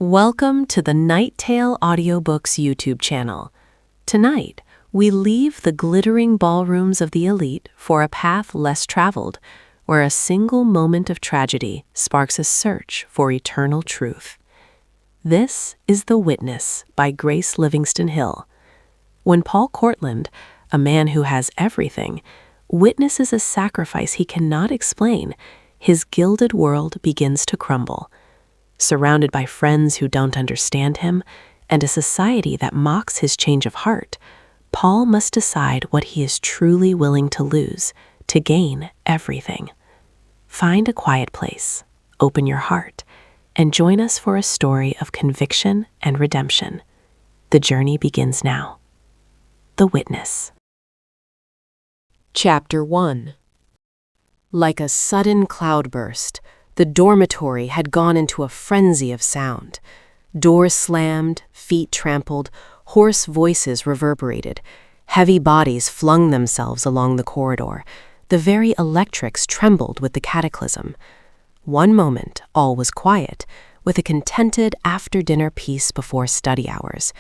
Welcome to the Nighttale Audiobooks YouTube channel. Tonight, we leave the glittering ballrooms of the elite for a path less traveled, where a single moment of tragedy sparks a search for eternal truth. This is The Witness by Grace Livingston Hill. When Paul Courtland, a man who has everything, witnesses a sacrifice he cannot explain, his gilded world begins to crumble. Surrounded by friends who don't understand him and a society that mocks his change of heart, Paul must decide what he is truly willing to lose to gain everything. Find a quiet place, open your heart, and join us for a story of conviction and redemption. The journey begins now. The Witness. Chapter 1. Like a sudden cloudburst, the dormitory had gone into a frenzy of sound. Doors slammed, feet trampled, hoarse voices reverberated. Heavy bodies flung themselves along the corridor. The very electrics trembled with the cataclysm. One moment, all was quiet, with a contented after-dinner peace before study hours.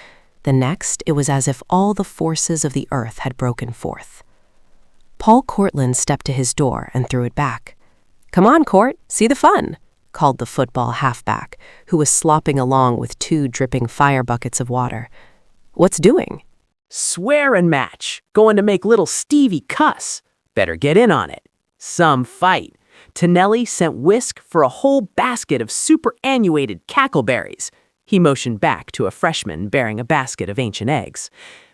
The next, it was as if all the forces of the earth had broken forth. Paul Courtland stepped to his door and threw it back. "Come on, Court, see the fun," called the football halfback, who was slopping along with 2 dripping fire buckets of water. "What's doing?" "Swearing match. Going to make little Stevie cuss. Better get in on it. Some fight. Tonelli sent Whisk for a whole basket of superannuated cackleberries." He motioned back to a freshman bearing a basket of ancient eggs.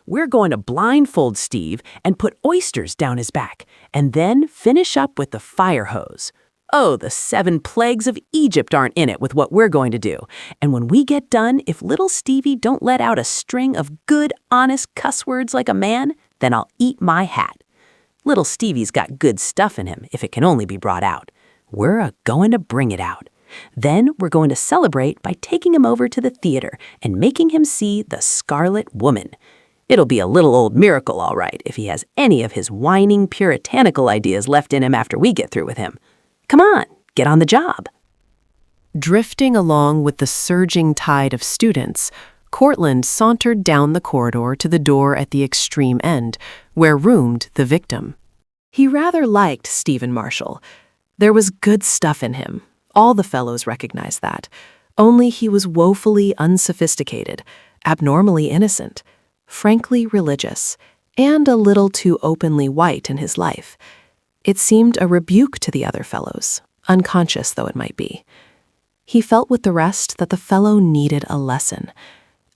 "We're going to blindfold Steve and put oysters down his back, and then finish up with the fire hose. Oh, the 7 plagues of Egypt aren't in it with what we're going to do. And when we get done, if little Stevie don't let out a string of good, honest cuss words like a man, then I'll eat my hat. Little Stevie's got good stuff in him, if it can only be brought out. We're a-going to bring it out. Then we're going to celebrate by taking him over to the theater and making him see The Scarlet Woman. It'll be a little old miracle, all right, if he has any of his whining, puritanical ideas left in him after we get through with him. Come on, get on the job." Drifting along with the surging tide of students, Courtland sauntered down the corridor to the door at the extreme end, where roomed the victim. He rather liked Stephen Marshall. There was good stuff in him. All the fellows recognized that. Only he was woefully unsophisticated, abnormally innocent, frankly religious, and a little too openly white in his life. It seemed a rebuke to the other fellows, unconscious though it might be. He felt with the rest that the fellow needed a lesson,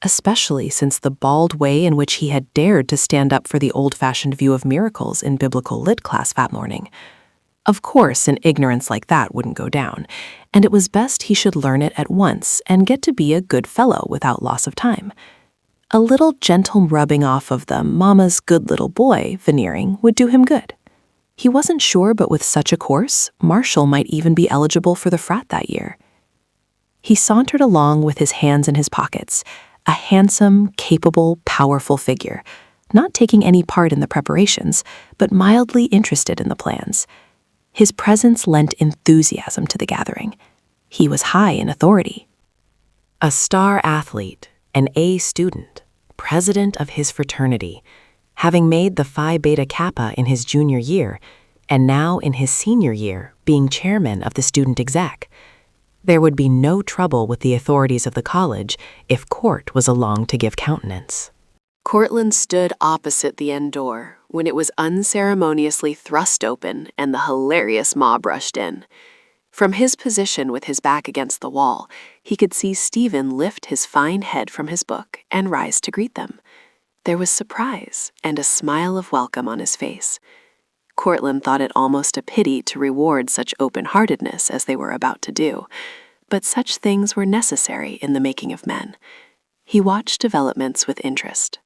especially since the bald way in which he had dared to stand up for the old-fashioned view of miracles in biblical lit class that morning. Of course, an ignorance like that wouldn't go down, and it was best he should learn it at once and get to be a good fellow without loss of time. A little gentle rubbing off of the mama's good little boy veneering would do him good. He wasn't sure, but with such a course, Marshall might even be eligible for the frat that year. He sauntered along with his hands in his pockets, a handsome, capable, powerful figure, not taking any part in the preparations, but mildly interested in the plans. His presence lent enthusiasm to the gathering. He was high in authority. A star athlete, an A student, president of his fraternity, having made the Phi Beta Kappa in his junior year, and now in his senior year being chairman of the student exec. There would be no trouble with the authorities of the college if Court was along to give countenance. Courtland stood opposite the end door when it was unceremoniously thrust open and the hilarious mob rushed in. From his position with his back against the wall, he could see Stephen lift his fine head from his book and rise to greet them. There was surprise and a smile of welcome on his face. Courtland thought it almost a pity to reward such open-heartedness as they were about to do, but such things were necessary in the making of men. He watched developments with interest.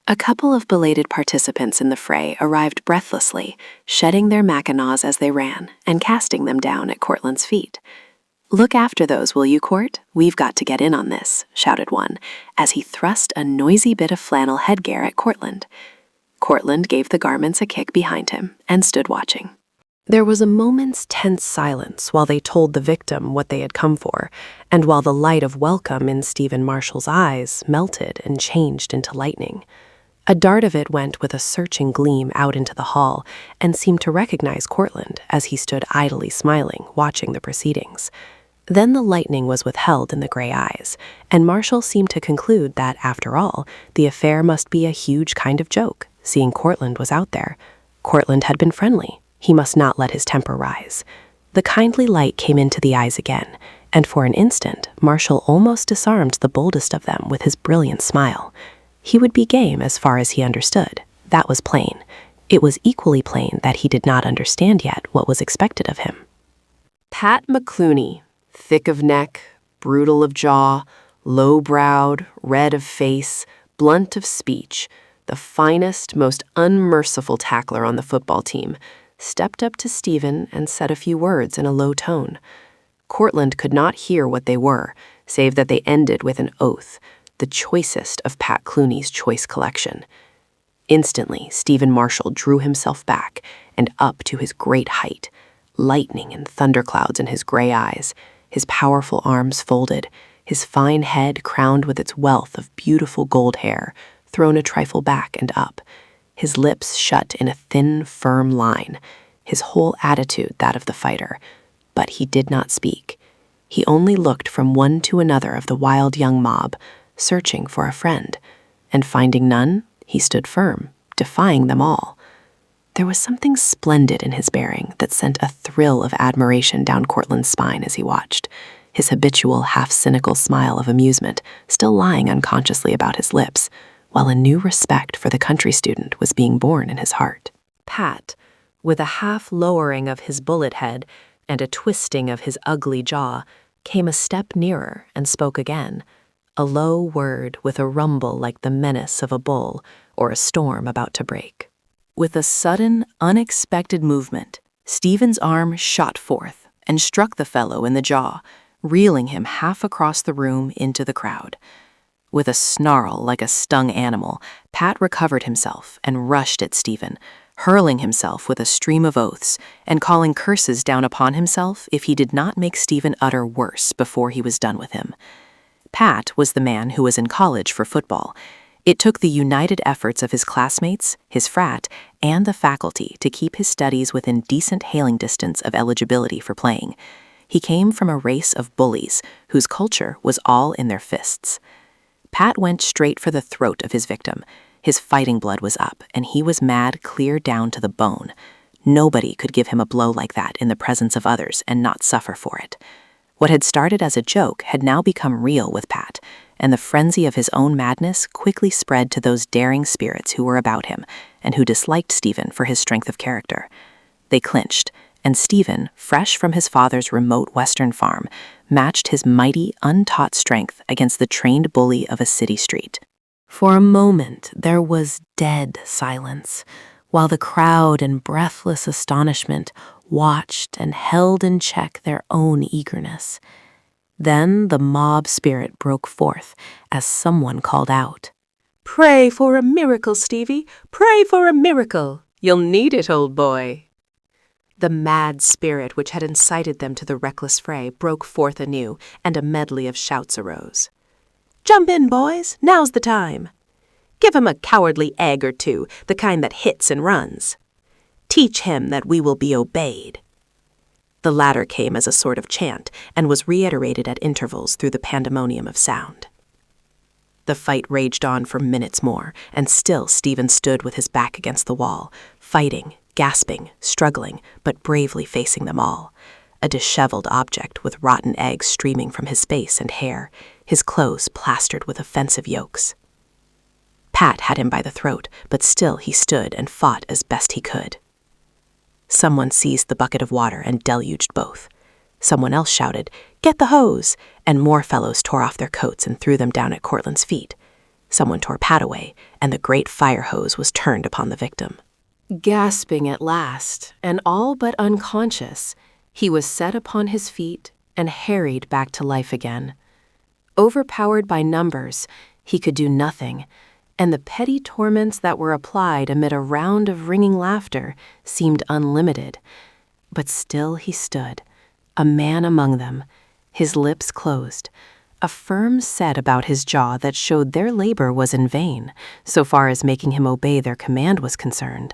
A couple of belated participants in the fray arrived breathlessly, shedding their mackinaws as they ran and casting them down at Courtland's feet. "Look after those, will you, Court? We've got to get in on this," shouted one, as he thrust a noisy bit of flannel headgear at Courtland. Courtland gave the garments a kick behind him and stood watching. There was a moment's tense silence while they told the victim what they had come for, and while the light of welcome in Stephen Marshall's eyes melted and changed into lightning. A dart of it went with a searching gleam out into the hall and seemed to recognize Courtland as he stood idly smiling, watching the proceedings. Then the lightning was withheld in the gray eyes, and Marshall seemed to conclude that, after all, the affair must be a huge kind of joke, seeing Courtland was out there. Courtland had been friendly. He must not let his temper rise. The kindly light came into the eyes again, and for an instant, Marshall almost disarmed the boldest of them with his brilliant smile. He would be game as far as he understood. That was plain. It was equally plain that he did not understand yet what was expected of him. Pat McClooney, thick of neck, brutal of jaw, low-browed, red of face, blunt of speech, the finest, most unmerciful tackler on the football team, stepped up to Stephen and said a few words in a low tone. Courtland could not hear what they were, save that they ended with an oath, the choicest of Pat Clooney's choice collection. Instantly, Stephen Marshall drew himself back and up to his great height, lightning and thunderclouds in his gray eyes, his powerful arms folded, his fine head crowned with its wealth of beautiful gold hair, thrown a trifle back and up, his lips shut in a thin, firm line, his whole attitude that of the fighter. But he did not speak. He only looked from one to another of the wild young mob, searching for a friend, and finding none, he stood firm, defying them all. There was something splendid in his bearing that sent a thrill of admiration down Courtland's spine as he watched, his habitual half-cynical smile of amusement still lying unconsciously about his lips, while a new respect for the country student was being born in his heart. Pat, with a half-lowering of his bullet head and a twisting of his ugly jaw, came a step nearer and spoke again, a low word with a rumble like the menace of a bull or a storm about to break. With a sudden, unexpected movement, Stephen's arm shot forth and struck the fellow in the jaw, reeling him half across the room into the crowd. With a snarl like a stung animal, Pat recovered himself and rushed at Stephen, hurling himself with a stream of oaths and calling curses down upon himself if he did not make Stephen utter worse before he was done with him. Pat was the man who was in college for football. It took the united efforts of his classmates, his frat, and the faculty to keep his studies within decent hailing distance of eligibility for playing. He came from a race of bullies whose culture was all in their fists. Pat went straight for the throat of his victim. His fighting blood was up, and he was mad clear down to the bone. Nobody could give him a blow like that in the presence of others and not suffer for it. What had started as a joke had now become real with Pat, and the frenzy of his own madness quickly spread to those daring spirits who were about him and who disliked Stephen for his strength of character. They clinched, and Stephen, fresh from his father's remote western farm, matched his mighty, untaught strength against the trained bully of a city street. For a moment there was dead silence, while the crowd in breathless astonishment watched and held in check their own eagerness. Then the mob spirit broke forth as someone called out, "Pray for a miracle, Stevie! Pray for a miracle! You'll need it, old boy!" The mad spirit which had incited them to the reckless fray broke forth anew, and a medley of shouts arose. "Jump in, boys! Now's the time! Give him a cowardly egg or two, the kind that hits and runs. Teach him that we will be obeyed." The latter came as a sort of chant and was reiterated at intervals through the pandemonium of sound. The fight raged on for minutes more, and still Stephen stood with his back against the wall, fighting, gasping, struggling, but bravely facing them all, a disheveled object with rotten eggs streaming from his face and hair, his clothes plastered with offensive yolks. Pat had him by the throat, but still he stood and fought as best he could. Someone seized the bucket of water and deluged both. Someone else shouted, "Get the hose!" and more fellows tore off their coats and threw them down at Courtland's feet. Someone tore Pat away, and the great fire hose was turned upon the victim. Gasping at last, and all but unconscious, he was set upon his feet and harried back to life again. Overpowered by numbers, he could do nothing, and the petty torments that were applied amid a round of ringing laughter seemed unlimited. But still he stood, a man among them, his lips closed, a firm set about his jaw that showed their labor was in vain, so far as making him obey their command was concerned.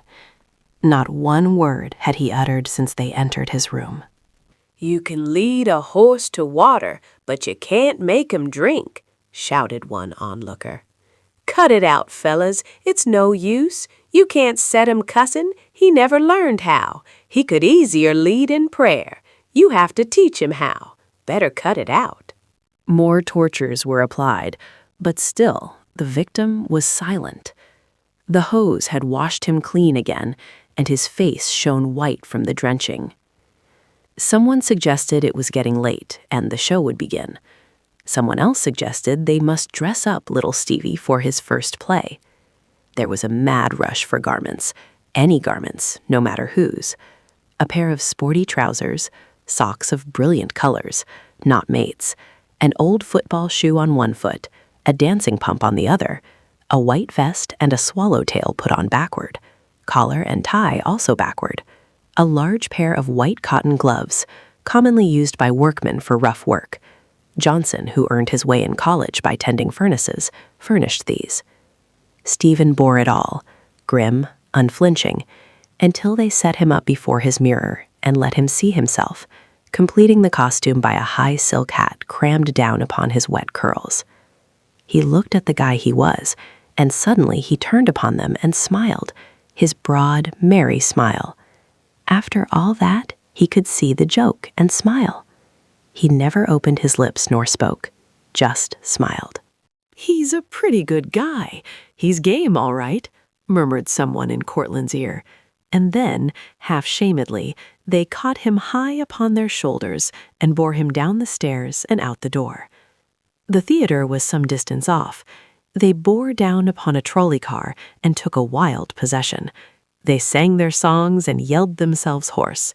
Not one word had he uttered since they entered his room. "You can lead a horse to water, but you can't make him drink," shouted one onlooker. "Cut it out, fellas. It's no use. You can't set him cussin'. He never learned how. He could easier lead in prayer. You have to teach him how. Better cut it out." More tortures were applied, but still the victim was silent. The hose had washed him clean again, and his face shone white from the drenching. Someone suggested it was getting late and the show would begin. Someone else suggested they must dress up little Stevie for his first play. There was a mad rush for garments, any garments, no matter whose. A pair of sporty trousers, socks of brilliant colors, not mates, an old football shoe on one foot, a dancing pump on the other, a white vest and a swallowtail put on backward, collar and tie also backward, a large pair of white cotton gloves, commonly used by workmen for rough work. Johnson, who earned his way in college by tending furnaces, furnished these. Stephen bore it all, grim, unflinching, until they set him up before his mirror and let him see himself, completing the costume by a high silk hat crammed down upon his wet curls. He looked at the guy he was, and suddenly he turned upon them and smiled, his broad, merry smile. After all that, he could see the joke and smile. He never opened his lips nor spoke, just smiled. "He's a pretty good guy. He's game, all right," murmured someone in Courtland's ear. And then, half-shamedly, they caught him high upon their shoulders and bore him down the stairs and out the door. The theater was some distance off. They bore down upon a trolley car and took a wild possession. They sang their songs and yelled themselves hoarse.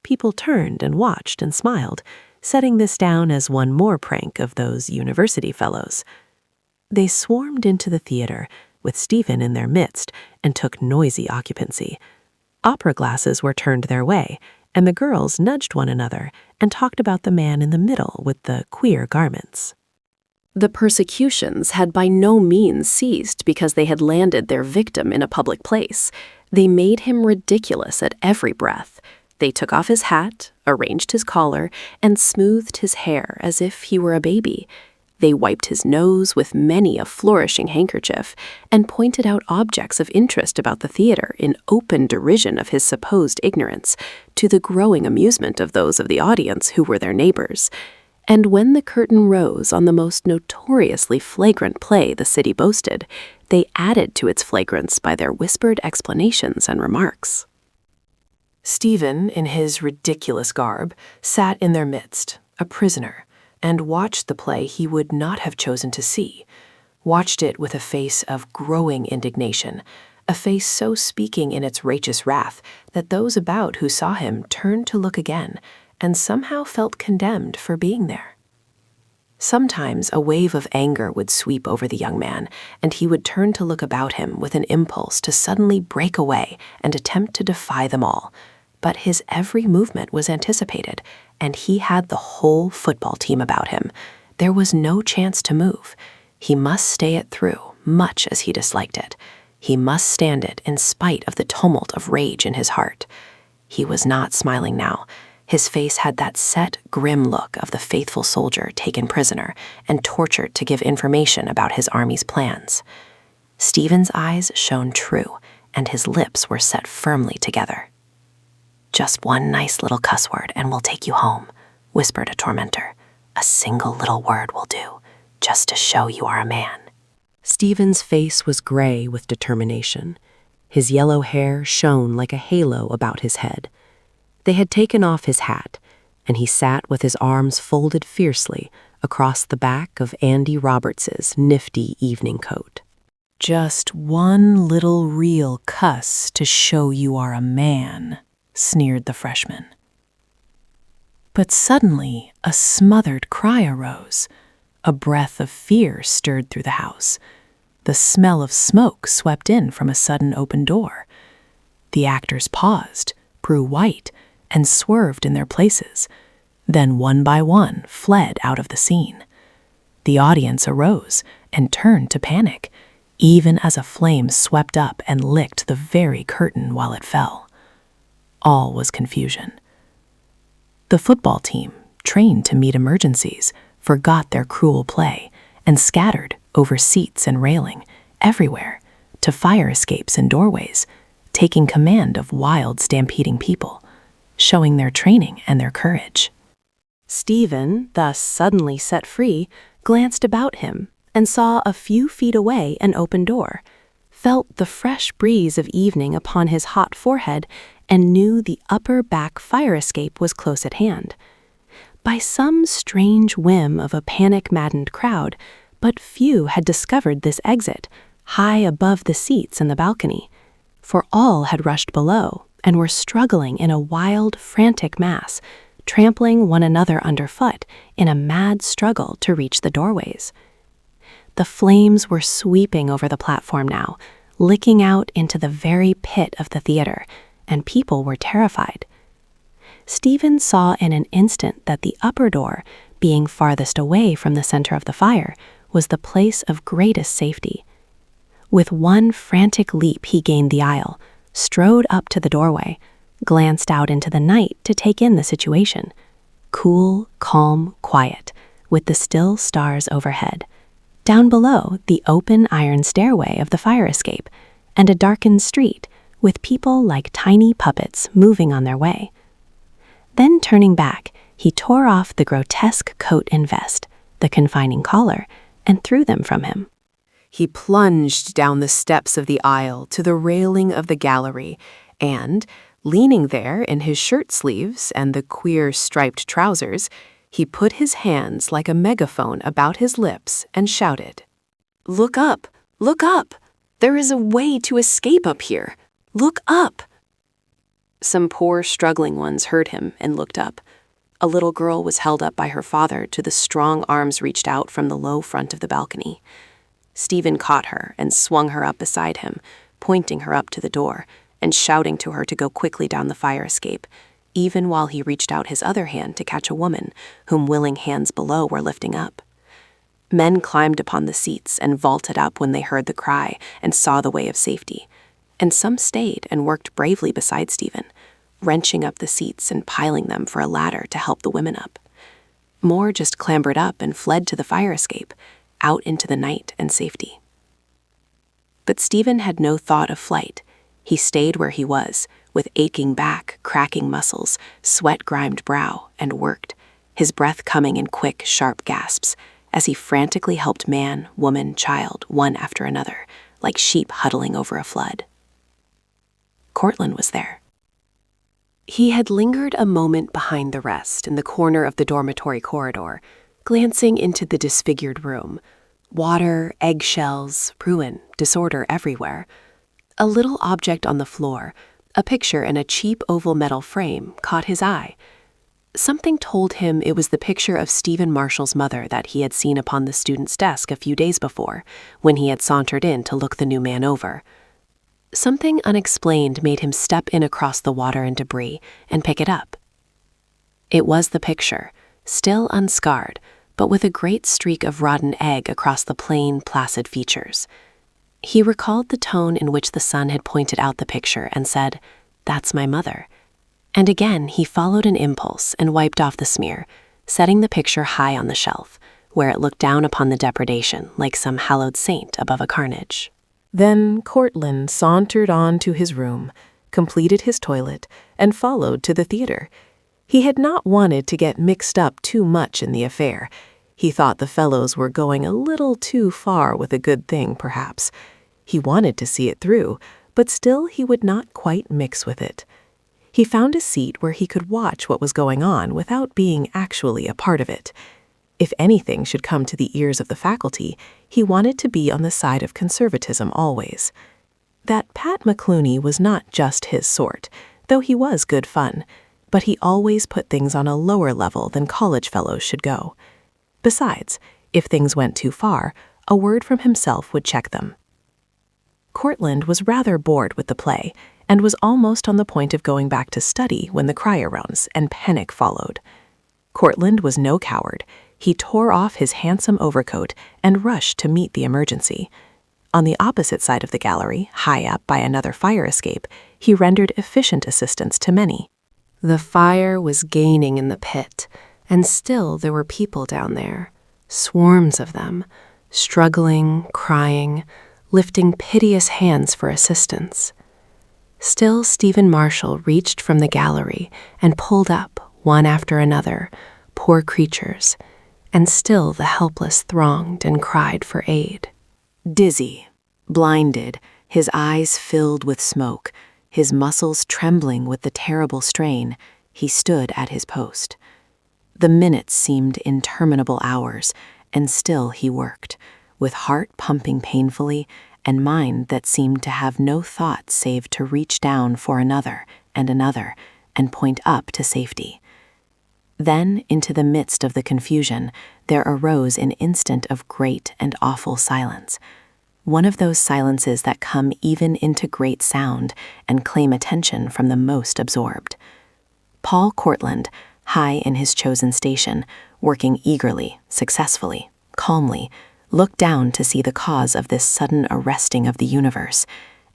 People turned and watched and smiled, setting this down as one more prank of those university fellows. They swarmed into the theater, with Stephen in their midst, and took noisy occupancy. Opera glasses were turned their way, and the girls nudged one another and talked about the man in the middle with the queer garments. The persecutions had by no means ceased because they had landed their victim in a public place. They made him ridiculous at every breath. They took off his hat, arranged his collar, and smoothed his hair as if he were a baby. They wiped his nose with many a flourishing handkerchief and pointed out objects of interest about the theater in open derision of his supposed ignorance, to the growing amusement of those of the audience who were their neighbors. And when the curtain rose on the most notoriously flagrant play the city boasted, they added to its flagrance by their whispered explanations and remarks. Stephen, in his ridiculous garb, sat in their midst, a prisoner, and watched the play he would not have chosen to see, watched it with a face of growing indignation, a face so speaking in its righteous wrath that those about who saw him turned to look again, and somehow felt condemned for being there. Sometimes a wave of anger would sweep over the young man, and he would turn to look about him with an impulse to suddenly break away and attempt to defy them all. But his every movement was anticipated, and he had the whole football team about him. There was no chance to move. He must stay it through, much as he disliked it. He must stand it in spite of the tumult of rage in his heart. He was not smiling now. His face had that set, grim look of the faithful soldier taken prisoner and tortured to give information about his army's plans. Stephen's eyes shone true, and his lips were set firmly together. "Just one nice little cuss word and we'll take you home," whispered a tormentor. "A single little word will do, just to show you are a man." Stephen's face was gray with determination. His yellow hair shone like a halo about his head. They had taken off his hat, and he sat with his arms folded fiercely across the back of Andy Roberts's nifty evening coat. "Just one little real cuss to show you are a man," sneered the freshman. But suddenly a smothered cry arose. A breath of fear stirred through the house. The smell of smoke swept in from a sudden open door. The actors paused, grew white, and swerved in their places, then one by one fled out of the scene. The audience arose and turned to panic, even as a flame swept up and licked the very curtain while it fell. All was confusion. The football team, trained to meet emergencies, forgot their cruel play and scattered over seats and railing, everywhere, to fire escapes and doorways, taking command of wild stampeding people, showing their training and their courage. Stephen, thus suddenly set free, glanced about him and saw a few feet away an open door, felt the fresh breeze of evening upon his hot forehead, and knew the upper back fire escape was close at hand. By some strange whim of a panic-maddened crowd, but few had discovered this exit, high above the seats in the balcony, for all had rushed below and were struggling in a wild, frantic mass, trampling one another underfoot in a mad struggle to reach the doorways. The flames were sweeping over the platform now, licking out into the very pit of the theater, and people were terrified. Stephen saw in an instant that the upper door, being farthest away from the center of the fire, was the place of greatest safety. With one frantic leap he gained the aisle, strode up to the doorway, glanced out into the night to take in the situation. Cool, calm, quiet, with the still stars overhead. Down below, the open iron stairway of the fire escape, and a darkened street, with people like tiny puppets moving on their way. Then turning back, he tore off the grotesque coat and vest, the confining collar, and threw them from him. He plunged down the steps of the aisle to the railing of the gallery, and, leaning there in his shirt sleeves and the queer striped trousers, he put his hands like a megaphone about his lips and shouted, "Look up! Look up! There is a way to escape up here! Look up!" Some poor struggling ones heard him and looked up. A little girl was held up by her father to the strong arms reached out from the low front of the balcony. Stephen caught her and swung her up beside him, pointing her up to the door and shouting to her to go quickly down the fire escape, even while he reached out his other hand to catch a woman whom willing hands below were lifting up. Men climbed upon the seats and vaulted up when they heard the cry and saw the way of safety, and some stayed and worked bravely beside Stephen, wrenching up the seats and piling them for a ladder to help the women up. More just clambered up and fled to the fire escape, out into the night and safety. But Stephen had no thought of flight. He stayed where he was, with aching back, cracking muscles, sweat-grimed brow, and worked, his breath coming in quick, sharp gasps, as he frantically helped man, woman, child, one after another, like sheep huddling over a flood. Courtland was there. He had lingered a moment behind the rest in the corner of the dormitory corridor, glancing into the disfigured room. Water, eggshells, ruin, disorder everywhere. A little object on the floor, a picture in a cheap oval metal frame, caught his eye. Something told him it was the picture of Stephen Marshall's mother that he had seen upon the student's desk a few days before, when he had sauntered in to look the new man over. Something unexplained made him step in across the water and debris and pick it up. It was the picture, still unscarred, but with a great streak of rotten egg across the plain, placid features. He recalled the tone in which the son had pointed out the picture and said, "That's my mother." And again he followed an impulse and wiped off the smear, setting the picture high on the shelf, where it looked down upon the depredation like some hallowed saint above a carnage. Then Courtland sauntered on to his room, completed his toilet, and followed to the theater. He had not wanted to get mixed up too much in the affair. He thought the fellows were going a little too far with a good thing, perhaps. He wanted to see it through, but still he would not quite mix with it. He found a seat where he could watch what was going on without being actually a part of it. If anything should come to the ears of the faculty, he wanted to be on the side of conservatism always. That Pat McClooney was not just his sort, though he was good fun, but he always put things on a lower level than college fellows should go. Besides, if things went too far, a word from himself would check them. Courtland was rather bored with the play, and was almost on the point of going back to study when the cry arose and panic followed. Courtland was no coward. He tore off his handsome overcoat and rushed to meet the emergency. On the opposite side of the gallery, high up by another fire escape, he rendered efficient assistance to many. The fire was gaining in the pit, and still there were people down there, swarms of them, struggling, crying, lifting piteous hands for assistance. Still Stephen Marshall reached from the gallery and pulled up, one after another, poor creatures, and still the helpless thronged and cried for aid. Dizzy, blinded, his eyes filled with smoke, his muscles trembling with the terrible strain, he stood at his post. The minutes seemed interminable hours, and still he worked, with heart pumping painfully and mind that seemed to have no thought save to reach down for another and point up to safety. Then, into the midst of the confusion, there arose an instant of great and awful silence, one of those silences that come even into great sound and claim attention from the most absorbed. Paul Courtland, high in his chosen station, working eagerly, successfully, calmly, looked down to see the cause of this sudden arresting of the universe,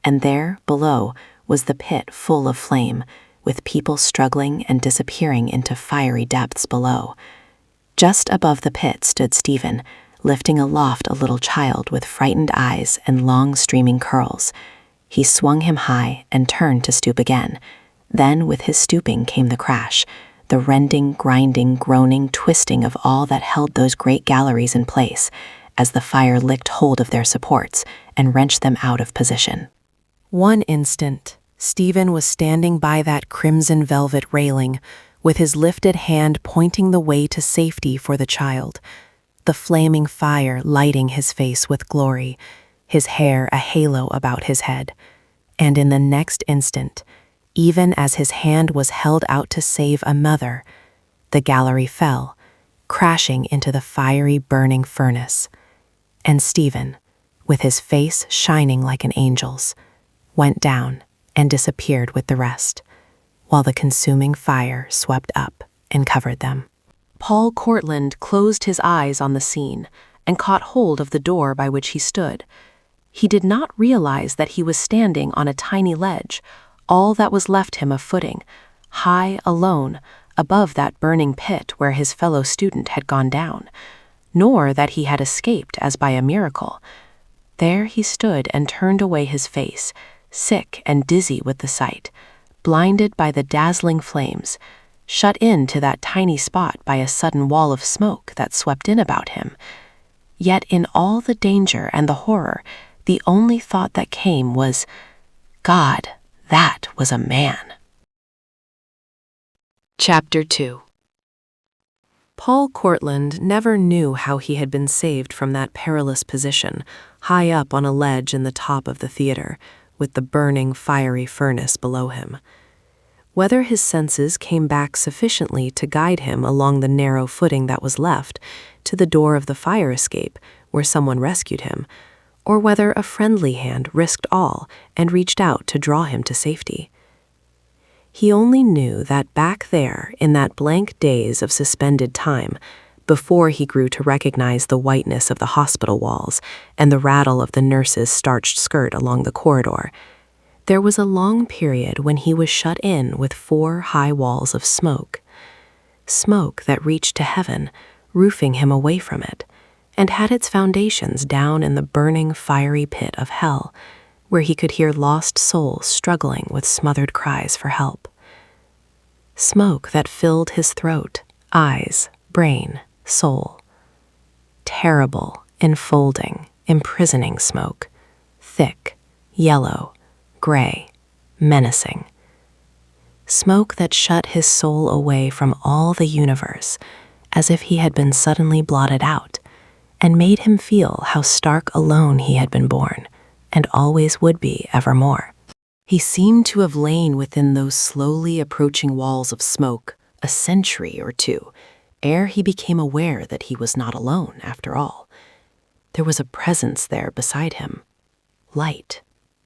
and there, below, was the pit full of flame, with people struggling and disappearing into fiery depths below. Just above the pit stood Stephen, lifting aloft a little child with frightened eyes and long streaming curls. He swung him high and turned to stoop again. Then, with his stooping came the crash, the rending, grinding, groaning, twisting of all that held those great galleries in place, as the fire licked hold of their supports and wrenched them out of position. One instant, Stephen was standing by that crimson velvet railing, with his lifted hand pointing the way to safety for the child, the flaming fire lighting his face with glory, his hair a halo about his head. And in the next instant, even as his hand was held out to save a mother, the gallery fell, crashing into the fiery burning furnace. And Stephen, with his face shining like an angel's, went down and disappeared with the rest, while the consuming fire swept up and covered them. Paul Courtland closed his eyes on the scene and caught hold of the door by which he stood. He did not realize that he was standing on a tiny ledge, all that was left him of footing, high alone, above that burning pit where his fellow student had gone down, nor that he had escaped as by a miracle. There he stood and turned away his face, sick and dizzy with the sight, blinded by the dazzling flames, shut in to that tiny spot by a sudden wall of smoke that swept in about him. Yet in all the danger and the horror, the only thought that came was, God, that was a man. Chapter 2. Paul Courtland never knew how he had been saved from that perilous position, high up on a ledge in the top of the theater, with the burning, fiery furnace below him. Whether his senses came back sufficiently to guide him along the narrow footing that was left to the door of the fire escape where someone rescued him, or whether a friendly hand risked all and reached out to draw him to safety. He only knew that back there, in that blank daze of suspended time, before he grew to recognize the whiteness of the hospital walls and the rattle of the nurse's starched skirt along the corridor, there was a long period when he was shut in with 4 high walls of smoke. Smoke that reached to heaven, roofing him away from it, and had its foundations down in the burning, fiery pit of hell, where he could hear lost souls struggling with smothered cries for help. Smoke that filled his throat, eyes, brain, soul. Terrible, enfolding, imprisoning smoke, thick, yellow, gray, menacing. Smoke that shut his soul away from all the universe, as if he had been suddenly blotted out, and made him feel how stark alone he had been born, and always would be evermore. He seemed to have lain within those slowly approaching walls of smoke a century or two, ere he became aware that he was not alone, after all. There was a presence there beside him, light,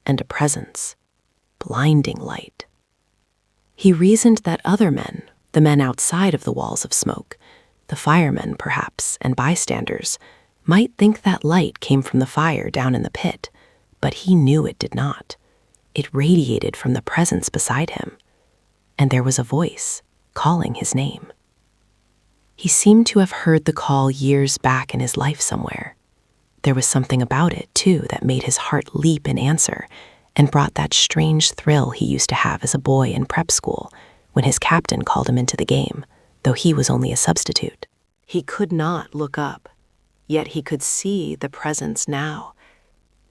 and a presence, blinding light. He reasoned that other men, the men outside of the walls of smoke, the firemen perhaps, and bystanders, might think that light came from the fire down in the pit, but he knew it did not. It radiated from the presence beside him, and there was a voice calling his name. He seemed to have heard the call years back in his life somewhere. There was something about it, too, that made his heart leap in answer and brought that strange thrill he used to have as a boy in prep school when his captain called him into the game, though he was only a substitute. He could not look up, yet he could see the presence now.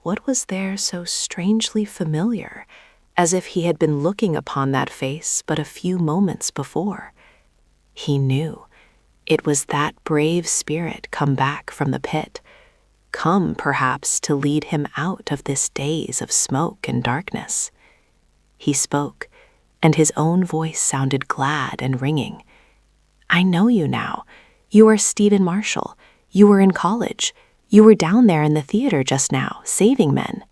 What was there so strangely familiar, as if he had been looking upon that face but a few moments before? He knew. It was that brave spirit come back from the pit, come perhaps to lead him out of this daze of smoke and darkness. He spoke, and his own voice sounded glad and ringing. "I know you now. You are Stephen Marshall. You were in college. You were down there in the theater just now, saving men."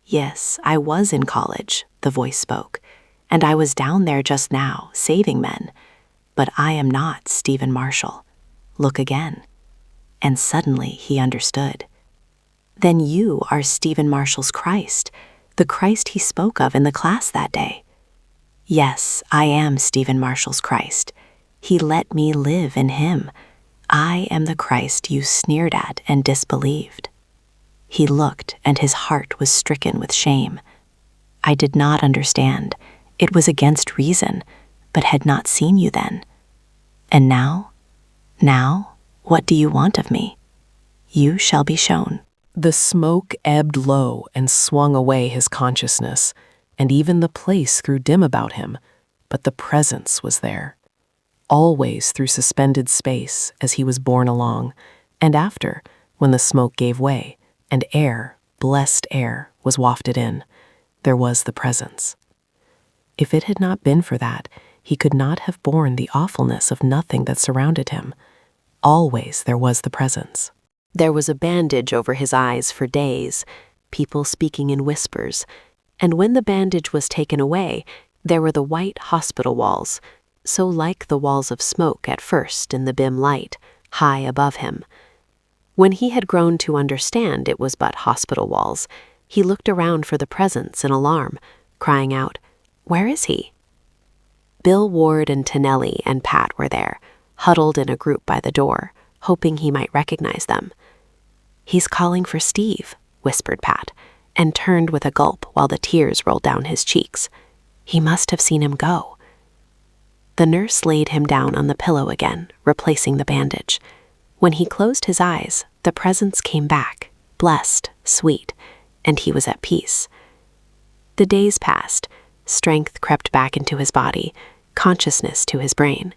"Yes, I was in college," the voice spoke, "and I was down there just now, saving men. But I am not Stephen Marshall. Look again." And suddenly he understood. "Then you are Stephen Marshall's Christ, the Christ he spoke of in the class that day." "Yes, I am Stephen Marshall's Christ. He let me live in him. I am the Christ you sneered at and disbelieved." He looked, and his heart was stricken with shame. "I did not understand. It was against reason, but had not seen you then. And now? Now, what do you want of me? You shall be shown." The smoke ebbed low and swung away his consciousness, and even the place grew dim about him, but the presence was there. Always through suspended space as he was borne along, and after, when the smoke gave way, and air, blessed air, was wafted in, there was the presence. If it had not been for that, he could not have borne the awfulness of nothing that surrounded him. Always there was the presence. There was a bandage over his eyes for days, people speaking in whispers, and when the bandage was taken away, there were the white hospital walls, so like the walls of smoke at first in the dim light, high above him. When he had grown to understand it was but hospital walls, he looked around for the presence in alarm, crying out, "Where is he?" Bill Ward and Tonelli and Pat were there, huddled in a group by the door, hoping he might recognize them. "He's calling for Steve," whispered Pat, and turned with a gulp while the tears rolled down his cheeks. He must have seen him go. The nurse laid him down on the pillow again, replacing the bandage. When he closed his eyes, the presence came back, blessed, sweet, and he was at peace. The days passed. Strength crept back into his body, consciousness to his brain.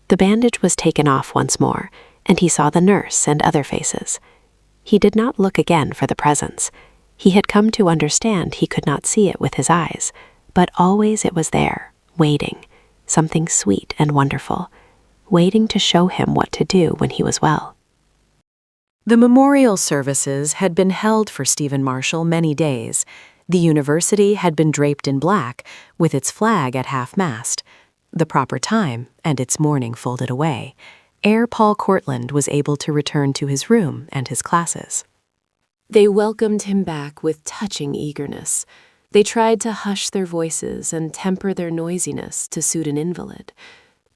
The bandage was taken off once more, and he saw the nurse and other faces. He did not look again for the presence. He had come to understand he could not see it with his eyes, but always it was there, waiting, something sweet and wonderful, waiting to show him what to do when he was well. The memorial services had been held for Stephen Marshall many days. The university had been draped in black, with its flag at half-mast. The proper time, and its mourning folded away, ere Paul Courtland was able to return to his room and his classes. They welcomed him back with touching eagerness. They tried to hush their voices and temper their noisiness to suit an invalid.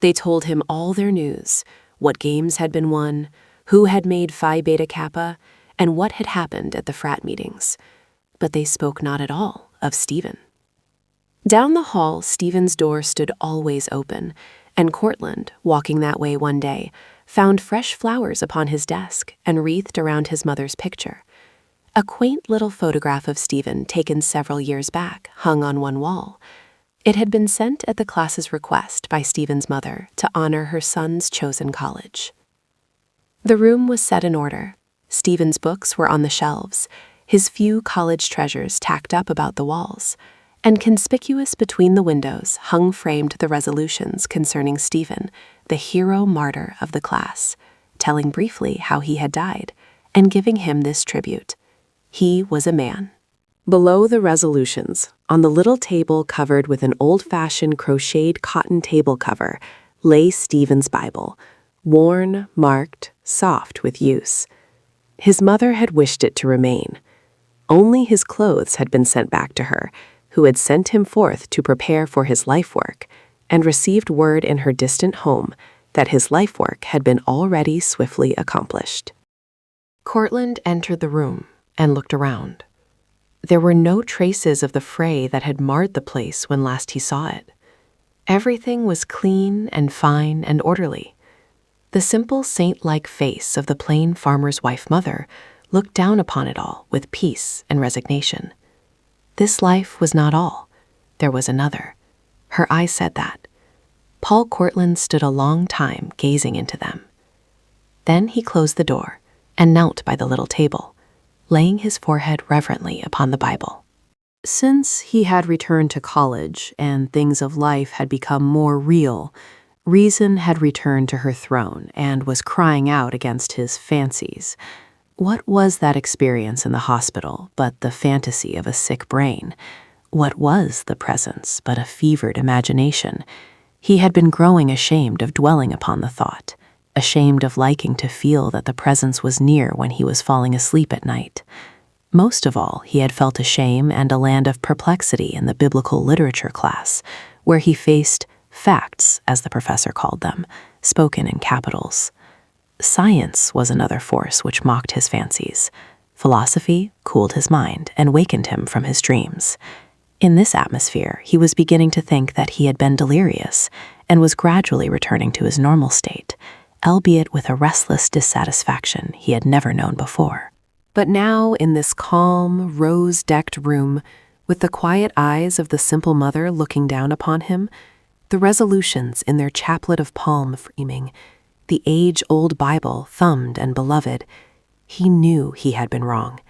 They told him all their news, what games had been won, who had made Phi Beta Kappa, and what had happened at the frat meetings. But they spoke not at all of Stephen. Down the hall, Stephen's door stood always open, and Courtland, walking that way one day, found fresh flowers upon his desk and wreathed around his mother's picture. A quaint little photograph of Stephen taken several years back hung on one wall. It had been sent at the class's request by Stephen's mother to honor her son's chosen college. The room was set in order. Stephen's books were on the shelves, his few college treasures tacked up about the walls, and conspicuous between the windows hung framed the resolutions concerning Stephen, the hero martyr of the class, telling briefly how he had died, and giving him this tribute. He was a man. Below the resolutions, on the little table covered with an old-fashioned crocheted cotton table cover, lay Stephen's Bible, worn, marked, soft with use. His mother had wished it to remain. Only his clothes had been sent back to her, who had sent him forth to prepare for his life work, and received word in her distant home that his life work had been already swiftly accomplished. Courtland entered the room and looked around. There were no traces of the fray that had marred the place when last he saw it. Everything was clean and fine and orderly. The simple saint-like face of the plain farmer's wife mother looked down upon it all with peace and resignation. This life was not all. There was another. Her eyes said that. Paul Courtland stood a long time gazing into them. Then he closed the door and knelt by the little table, laying his forehead reverently upon the Bible. Since he had returned to college and things of life had become more real, reason had returned to her throne and was crying out against his fancies. What was that experience in the hospital but the fantasy of a sick brain? What was the presence but a fevered imagination? He had been growing ashamed of dwelling upon the thought, ashamed of liking to feel that the presence was near when he was falling asleep at night. Most of all, he had felt a shame and a land of perplexity in the biblical literature class, where he faced facts, as the professor called them, spoken in capitals. Science was another force which mocked his fancies. Philosophy cooled his mind and wakened him from his dreams. In this atmosphere, he was beginning to think that he had been delirious and was gradually returning to his normal state, albeit with a restless dissatisfaction he had never known before. But now, in this calm, rose-decked room, with the quiet eyes of the simple mother looking down upon him, the resolutions in their chaplet of palm framing, the age-old Bible thumbed and beloved, he knew he had been wrong.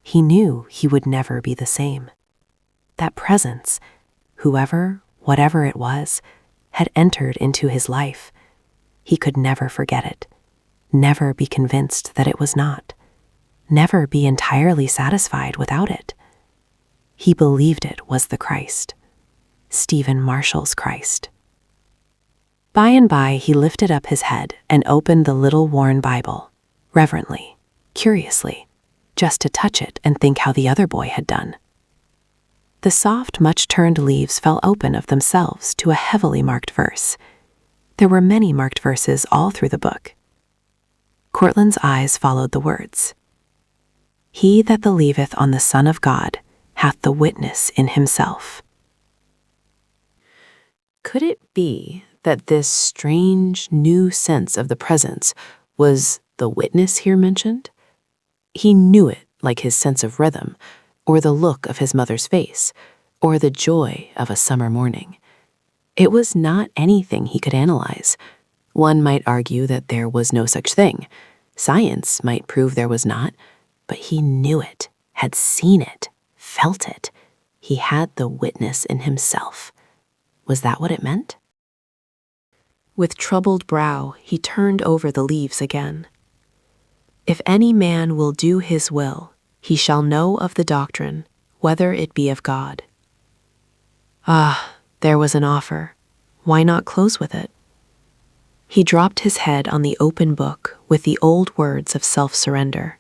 He knew he would never be the same. That presence, whoever, whatever it was, had entered into his life. He could never forget it, never be convinced that it was not, never be entirely satisfied without it. He believed it was the Christ, Stephen Marshall's Christ. By and by, he lifted up his head and opened the little worn Bible, reverently, curiously, just to touch it and think how the other boy had done. The soft, much-turned leaves fell open of themselves to a heavily marked verse. There were many marked verses all through the book. Courtland's eyes followed the words. He that believeth on the Son of God hath the witness in himself. Could it be that this strange, new sense of the presence was the witness here mentioned? He knew it like his sense of rhythm, or the look of his mother's face, or the joy of a summer morning. It was not anything he could analyze. One might argue that there was no such thing. Science might prove there was not, but he knew it, had seen it, felt it. He had the witness in himself. Was that what it meant? With troubled brow, he turned over the leaves again. If any man will do his will, he shall know of the doctrine, whether it be of God. Ah, there was an offer. Why not close with it? He dropped his head on the open book with the old words of self-surrender.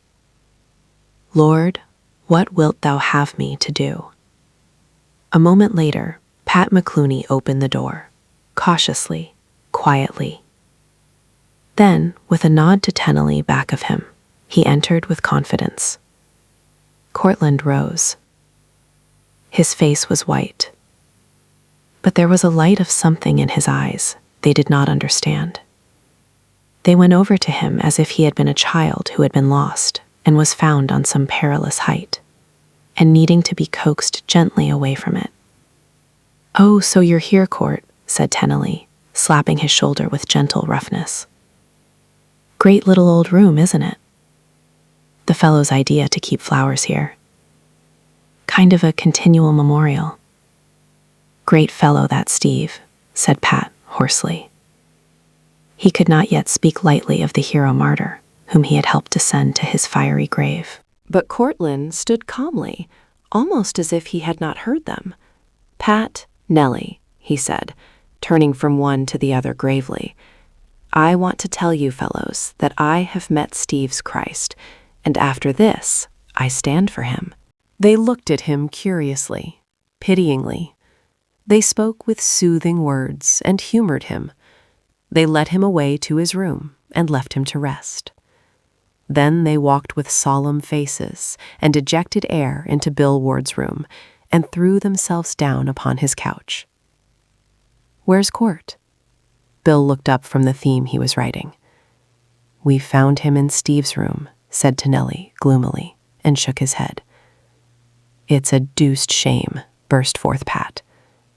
Lord, what wilt thou have me to do? A moment later, Pat McClooney opened the door, cautiously, quietly. Then, with a nod to Tennelly back of him, he entered with confidence. Courtland rose. His face was white, but there was a light of something in his eyes they did not understand. They went over to him as if he had been a child who had been lost and was found on some perilous height, and needing to be coaxed gently away from it. "Oh, so you're here, Court," said Tennelly, slapping his shoulder with gentle roughness. "Great little old room, isn't it? The fellow's idea to keep flowers here. Kind of a continual memorial." "Great fellow, that Steve," said Pat hoarsely. He could not yet speak lightly of the hero martyr, whom he had helped descend to his fiery grave. But Courtland stood calmly, almost as if he had not heard them. "Pat, Nellie," he said, turning from one to the other gravely, "I want to tell you fellows that I have met Steve's Christ, and after this, I stand for him." They looked at him curiously, pityingly. They spoke with soothing words and humored him. They led him away to his room and left him to rest. Then they walked with solemn faces and dejected air into Bill Ward's room and threw themselves down upon his couch. "Where's Court?" Bill looked up from the theme he was writing. "We found him in Steve's room," said Nellie gloomily, and shook his head. "It's a deuced shame," burst forth Pat.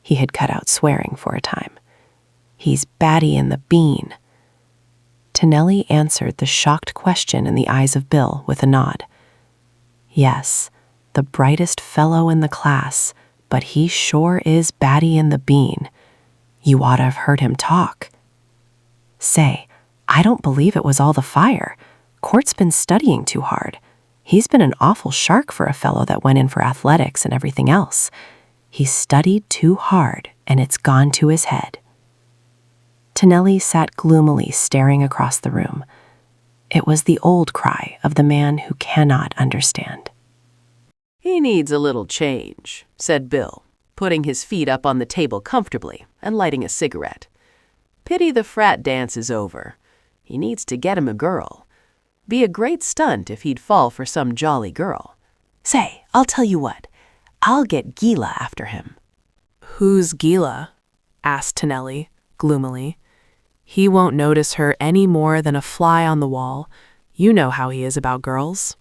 He had cut out swearing for a time. "He's batty in the bean." Nellie answered the shocked question in the eyes of Bill with a nod. "Yes, the brightest fellow in the class, but he sure is batty in the bean. You ought to have heard him talk. Say, I don't believe it was all the fire. Court's been studying too hard. He's been an awful shark for a fellow that went in for athletics and everything else. He studied too hard, and it's gone to his head." Nellie sat gloomily staring across the room. It was the old cry of the man who cannot understand. "He needs a little change," said Bill, putting his feet up on the table comfortably and lighting a cigarette. "Pity the frat dance is over. He needs to get him a girl. Be a great stunt if he'd fall for some jolly girl. Say, I'll tell you what. I'll get Gila after him." "Who's Gila?" asked Nellie gloomily. "He won't notice her any more than a fly on the wall. You know how he is about girls."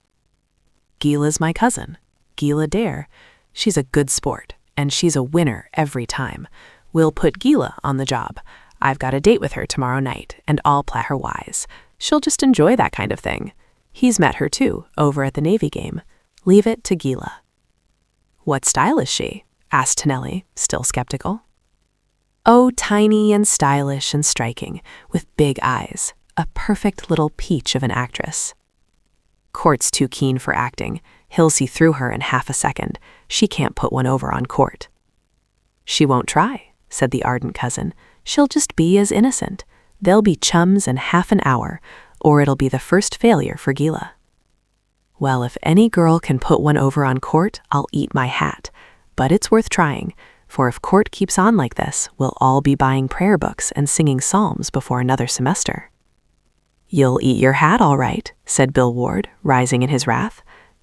"Gila's my cousin, Gila Dare. She's a good sport, and she's a winner every time. We'll put Gila on the job. I've got a date with her tomorrow night, and I'll play her wise. She'll just enjoy that kind of thing. He's met her too, over at the Navy game. Leave it to Gila." "What style is she?" asked Nellie, still skeptical. "Oh, tiny and stylish and striking, with big eyes. A perfect little peach of an actress." "Court's too keen for acting. He'll see through her in half a second. She can't put one over on Court." "She won't try," said the ardent cousin. "She'll just be as innocent. They'll be chums in half an hour, or it'll be the first failure for Gila." "Well, if any girl can put one over on Court, I'll eat my hat. But it's worth trying, for if Court keeps on like this, we'll all be buying prayer books and singing psalms before another semester." "You'll eat your hat all right," said Bill Ward, rising in his wrath.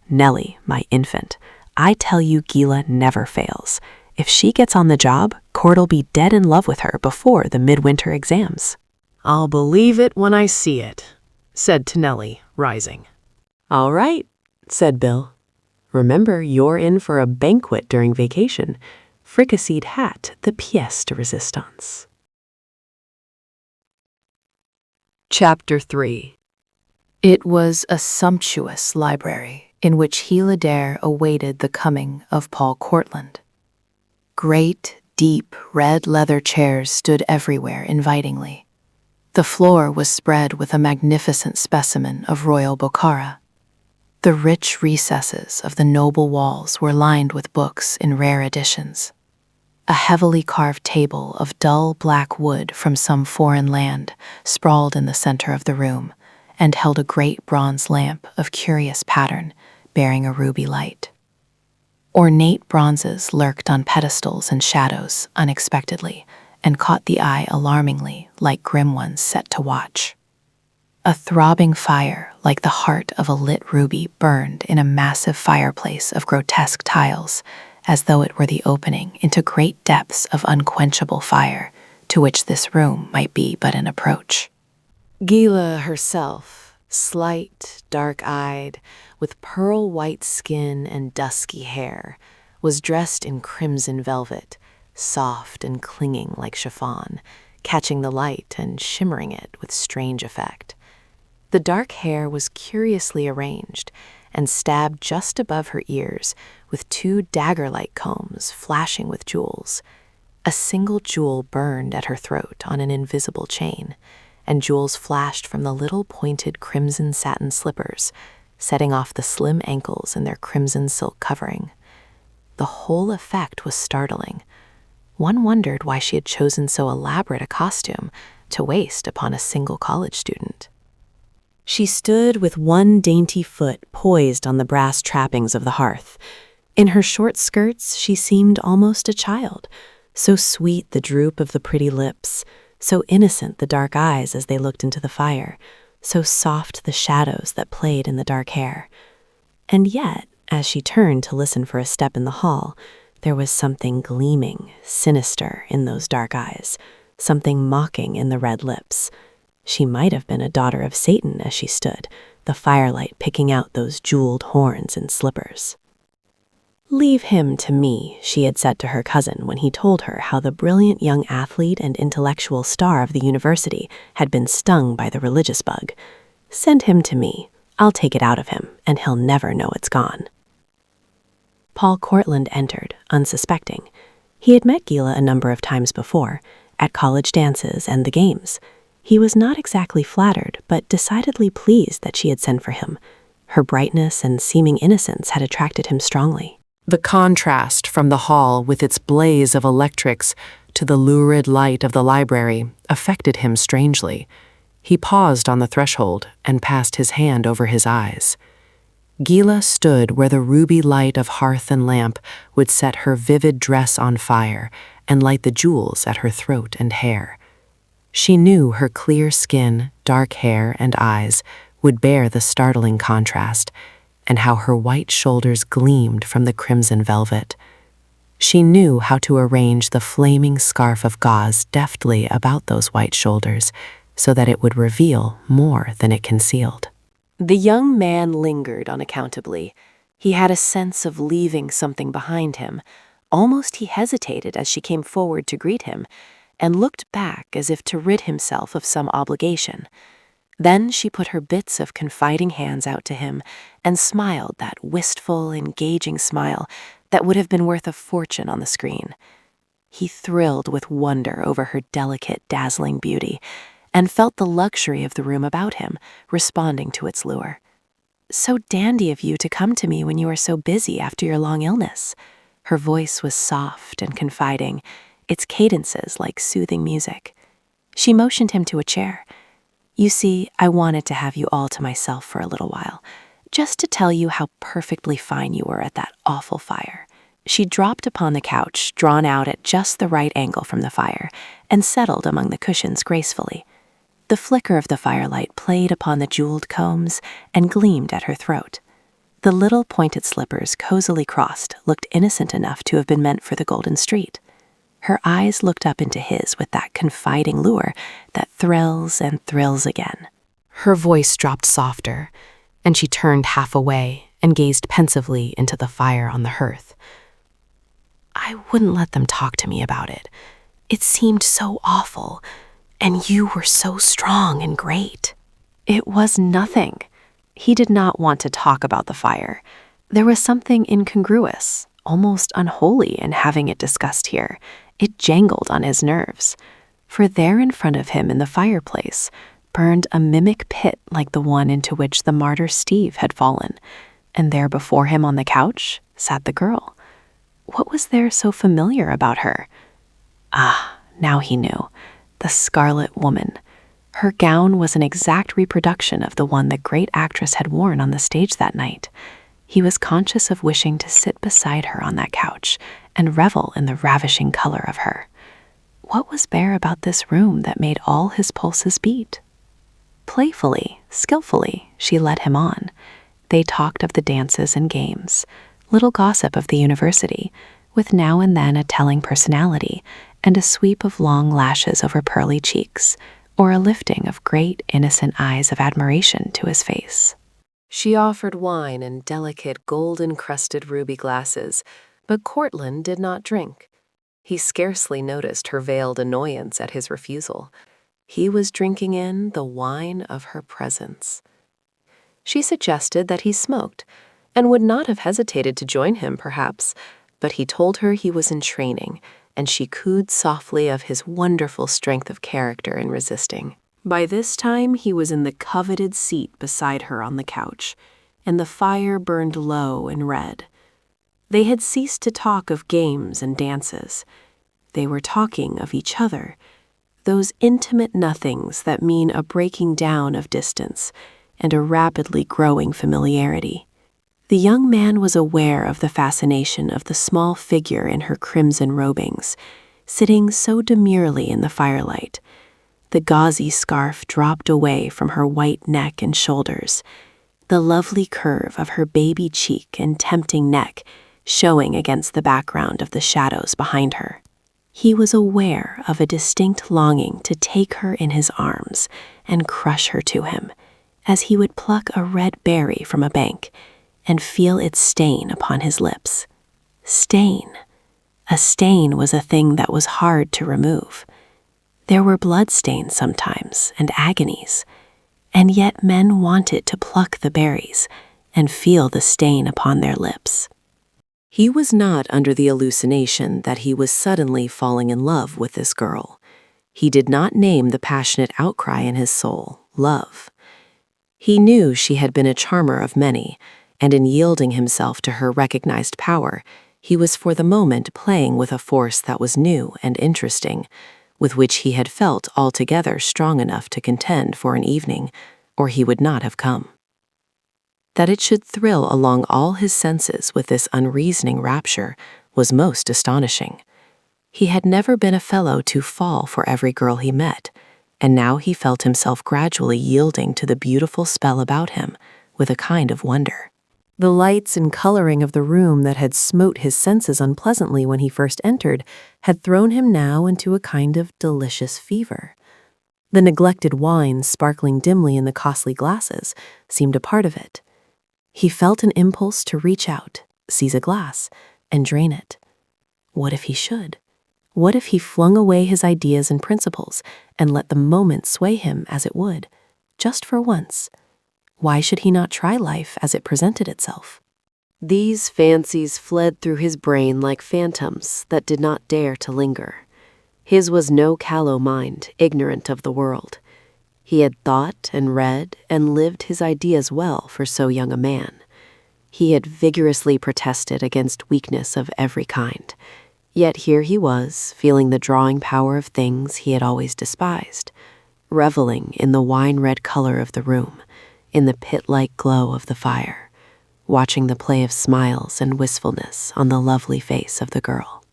"Nellie, my infant, I tell you Gila never fails. If she gets on the job, Court'll be dead in love with her before the midwinter exams." "I'll believe it when I see it," said Nellie, rising. "All right," said Bill. "Remember, you're in for a banquet during vacation. Fricasseed hat, the pièce de résistance." Chapter 3. It was a sumptuous library in which Gila Dare awaited the coming of Paul Courtland. Great, deep, red leather chairs stood everywhere invitingly. The floor was spread with a magnificent specimen of royal Bokhara. The rich recesses of the noble walls were lined with books in rare editions. A heavily carved table of dull black wood from some foreign land sprawled in the center of the room and held a great bronze lamp of curious pattern bearing a ruby light. Ornate bronzes lurked on pedestals and shadows unexpectedly and caught the eye alarmingly like grim ones set to watch. A throbbing fire like the heart of a lit ruby burned in a massive fireplace of grotesque tiles, as though it were the opening into great depths of unquenchable fire to which this room might be but an approach. Gila herself, slight, dark-eyed, with pearl-white skin and dusky hair, was dressed in crimson velvet, soft and clinging like chiffon, catching the light and shimmering it with strange effect. The dark hair was curiously arranged and stabbed just above her ears with two dagger-like combs flashing with jewels. A single jewel burned at her throat on an invisible chain, and jewels flashed from the little pointed crimson satin slippers, setting off the slim ankles in their crimson silk covering. The whole effect was startling. One wondered why she had chosen so elaborate a costume to waste upon a single college student. She stood with one dainty foot poised on the brass trappings of the hearth. In her short skirts, she seemed almost a child, so sweet the droop of the pretty lips, so innocent the dark eyes as they looked into the fire, so soft the shadows that played in the dark hair. And yet, as she turned to listen for a step in the hall, there was something gleaming, sinister in those dark eyes, something mocking in the red lips. She might have been a daughter of Satan as she stood, the firelight picking out those jeweled horns and slippers. "Leave him to me," she had said to her cousin when he told her how the brilliant young athlete and intellectual star of the university had been stung by the religious bug. "Send him to me. I'll take it out of him, and he'll never know it's gone." Paul Courtland entered, unsuspecting. He had met Gila a number of times before, at college dances and the games. He was not exactly flattered, but decidedly pleased that she had sent for him. Her brightness and seeming innocence had attracted him strongly. The contrast from the hall with its blaze of electrics to the lurid light of the library affected him strangely. He paused on the threshold and passed his hand over his eyes. Gila stood where the ruby light of hearth and lamp would set her vivid dress on fire and light the jewels at her throat and hair. She knew her clear skin, dark hair, and eyes would bear the startling contrast, and how her white shoulders gleamed from the crimson velvet. She knew how to arrange the flaming scarf of gauze deftly about those white shoulders so that it would reveal more than it concealed. The young man lingered unaccountably. He had a sense of leaving something behind him. Almost he hesitated as she came forward to greet him, and looked back as if to rid himself of some obligation. Then she put her bits of confiding hands out to him and smiled that wistful, engaging smile that would have been worth a fortune on the screen. He thrilled with wonder over her delicate, dazzling beauty, and felt the luxury of the room about him, responding to its lure. "So dandy of you to come to me when you are so busy after your long illness." Her voice was soft and confiding, its cadences like soothing music. She motioned him to a chair. "You see, I wanted to have you all to myself for a little while, just to tell you how perfectly fine you were at that awful fire." She dropped upon the couch, drawn out at just the right angle from the fire, and settled among the cushions gracefully. The flicker of the firelight played upon the jeweled combs and gleamed at her throat. The little pointed slippers cozily crossed looked innocent enough to have been meant for the golden street. Her eyes looked up into his with that confiding lure that thrills and thrills again. Her voice dropped softer, and she turned half away and gazed pensively into the fire on the hearth. "I wouldn't let them talk to me about it. It seemed so awful, and you were so strong and great." It was nothing. He did not want to talk about the fire. There was something incongruous, almost unholy, in having it discussed here. It jangled on his nerves. For there in front of him in the fireplace burned a mimic pit like the one into which the martyr Steve had fallen, and there before him on the couch sat the girl. What was there so familiar about her? Ah, now he knew. The Scarlet Woman. Her gown was an exact reproduction of the one the great actress had worn on the stage that night. He was conscious of wishing to sit beside her on that couch and revel in the ravishing color of her. What was there about this room that made all his pulses beat? Playfully, skillfully, she led him on. They talked of the dances and games, little gossip of the university, with now and then a telling personality and a sweep of long lashes over pearly cheeks, or a lifting of great, innocent eyes of admiration to his face. She offered wine in delicate, gold-encrusted ruby glasses, but Courtland did not drink. He scarcely noticed her veiled annoyance at his refusal. He was drinking in the wine of her presence. She suggested that he smoked, and would not have hesitated to join him, perhaps, but he told her he was in training, and she cooed softly of his wonderful strength of character in resisting. By this time he was in the coveted seat beside her on the couch, and the fire burned low and red. They had ceased to talk of games and dances. They were talking of each other, those intimate nothings that mean a breaking down of distance and a rapidly growing familiarity. The young man was aware of the fascination of the small figure in her crimson robings, sitting so demurely in the firelight. The gauzy scarf dropped away from her white neck and shoulders, the lovely curve of her baby cheek and tempting neck showing against the background of the shadows behind her. He was aware of a distinct longing to take her in his arms and crush her to him, as he would pluck a red berry from a bank and feel its stain upon his lips. Stain. A stain was a thing that was hard to remove. There were bloodstains sometimes and agonies, and yet men wanted to pluck the berries and feel the stain upon their lips. He was not under the hallucination that he was suddenly falling in love with this girl. He did not name the passionate outcry in his soul, love. He knew she had been a charmer of many, and in yielding himself to her recognized power, he was for the moment playing with a force that was new and interesting, with which he had felt altogether strong enough to contend for an evening, or he would not have come. That it should thrill along all his senses with this unreasoning rapture was most astonishing. He had never been a fellow to fall for every girl he met, and now he felt himself gradually yielding to the beautiful spell about him with a kind of wonder. The lights and coloring of the room that had smote his senses unpleasantly when he first entered had thrown him now into a kind of delicious fever. The neglected wine sparkling dimly in the costly glasses seemed a part of it. He felt an impulse to reach out, seize a glass, and drain it. What if he should? What if he flung away his ideas and principles and let the moment sway him as it would, just for once? Why should he not try life as it presented itself? These fancies fled through his brain like phantoms that did not dare to linger. His was no callow mind, ignorant of the world. He had thought and read and lived his ideas well for so young a man. He had vigorously protested against weakness of every kind. Yet here he was, feeling the drawing power of things he had always despised, reveling in the wine-red color of the room, in the pit-like glow of the fire, watching the play of smiles and wistfulness on the lovely face of the girl.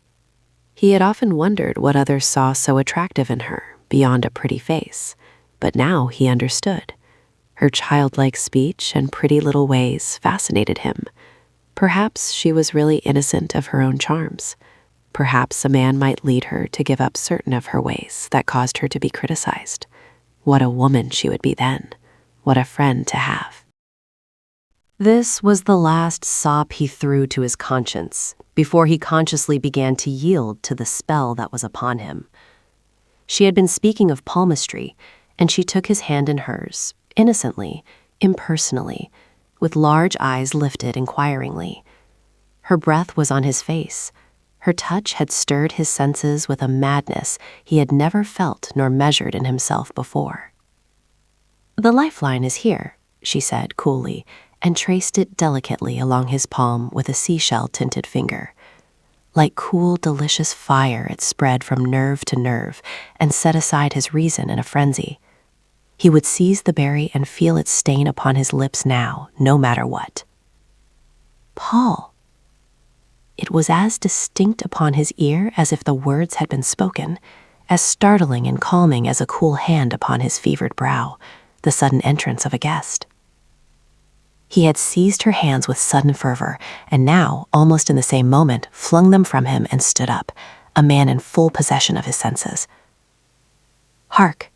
He had often wondered what others saw so attractive in her, beyond a pretty face. But now he understood. Her childlike speech and pretty little ways fascinated him. Perhaps she was really innocent of her own charms. Perhaps a man might lead her to give up certain of her ways that caused her to be criticized. What a woman she would be then. What a friend to have. This was the last sop he threw to his conscience before he consciously began to yield to the spell that was upon him. She had been speaking of palmistry, and she took his hand in hers, innocently, impersonally, with large eyes lifted inquiringly. Her breath was on his face. Her touch had stirred his senses with a madness he had never felt nor measured in himself before. "The lifeline is here," she said coolly, and traced it delicately along his palm with a seashell-tinted finger. Like cool, delicious fire, it spread from nerve to nerve and set aside his reason in a frenzy. He would seize the berry and feel its stain upon his lips now, no matter what. Paul. It was as distinct upon his ear as if the words had been spoken, as startling and calming as a cool hand upon his fevered brow, the sudden entrance of a guest. He had seized her hands with sudden fervor, and now, almost in the same moment, flung them from him and stood up, a man in full possession of his senses. "Hark,"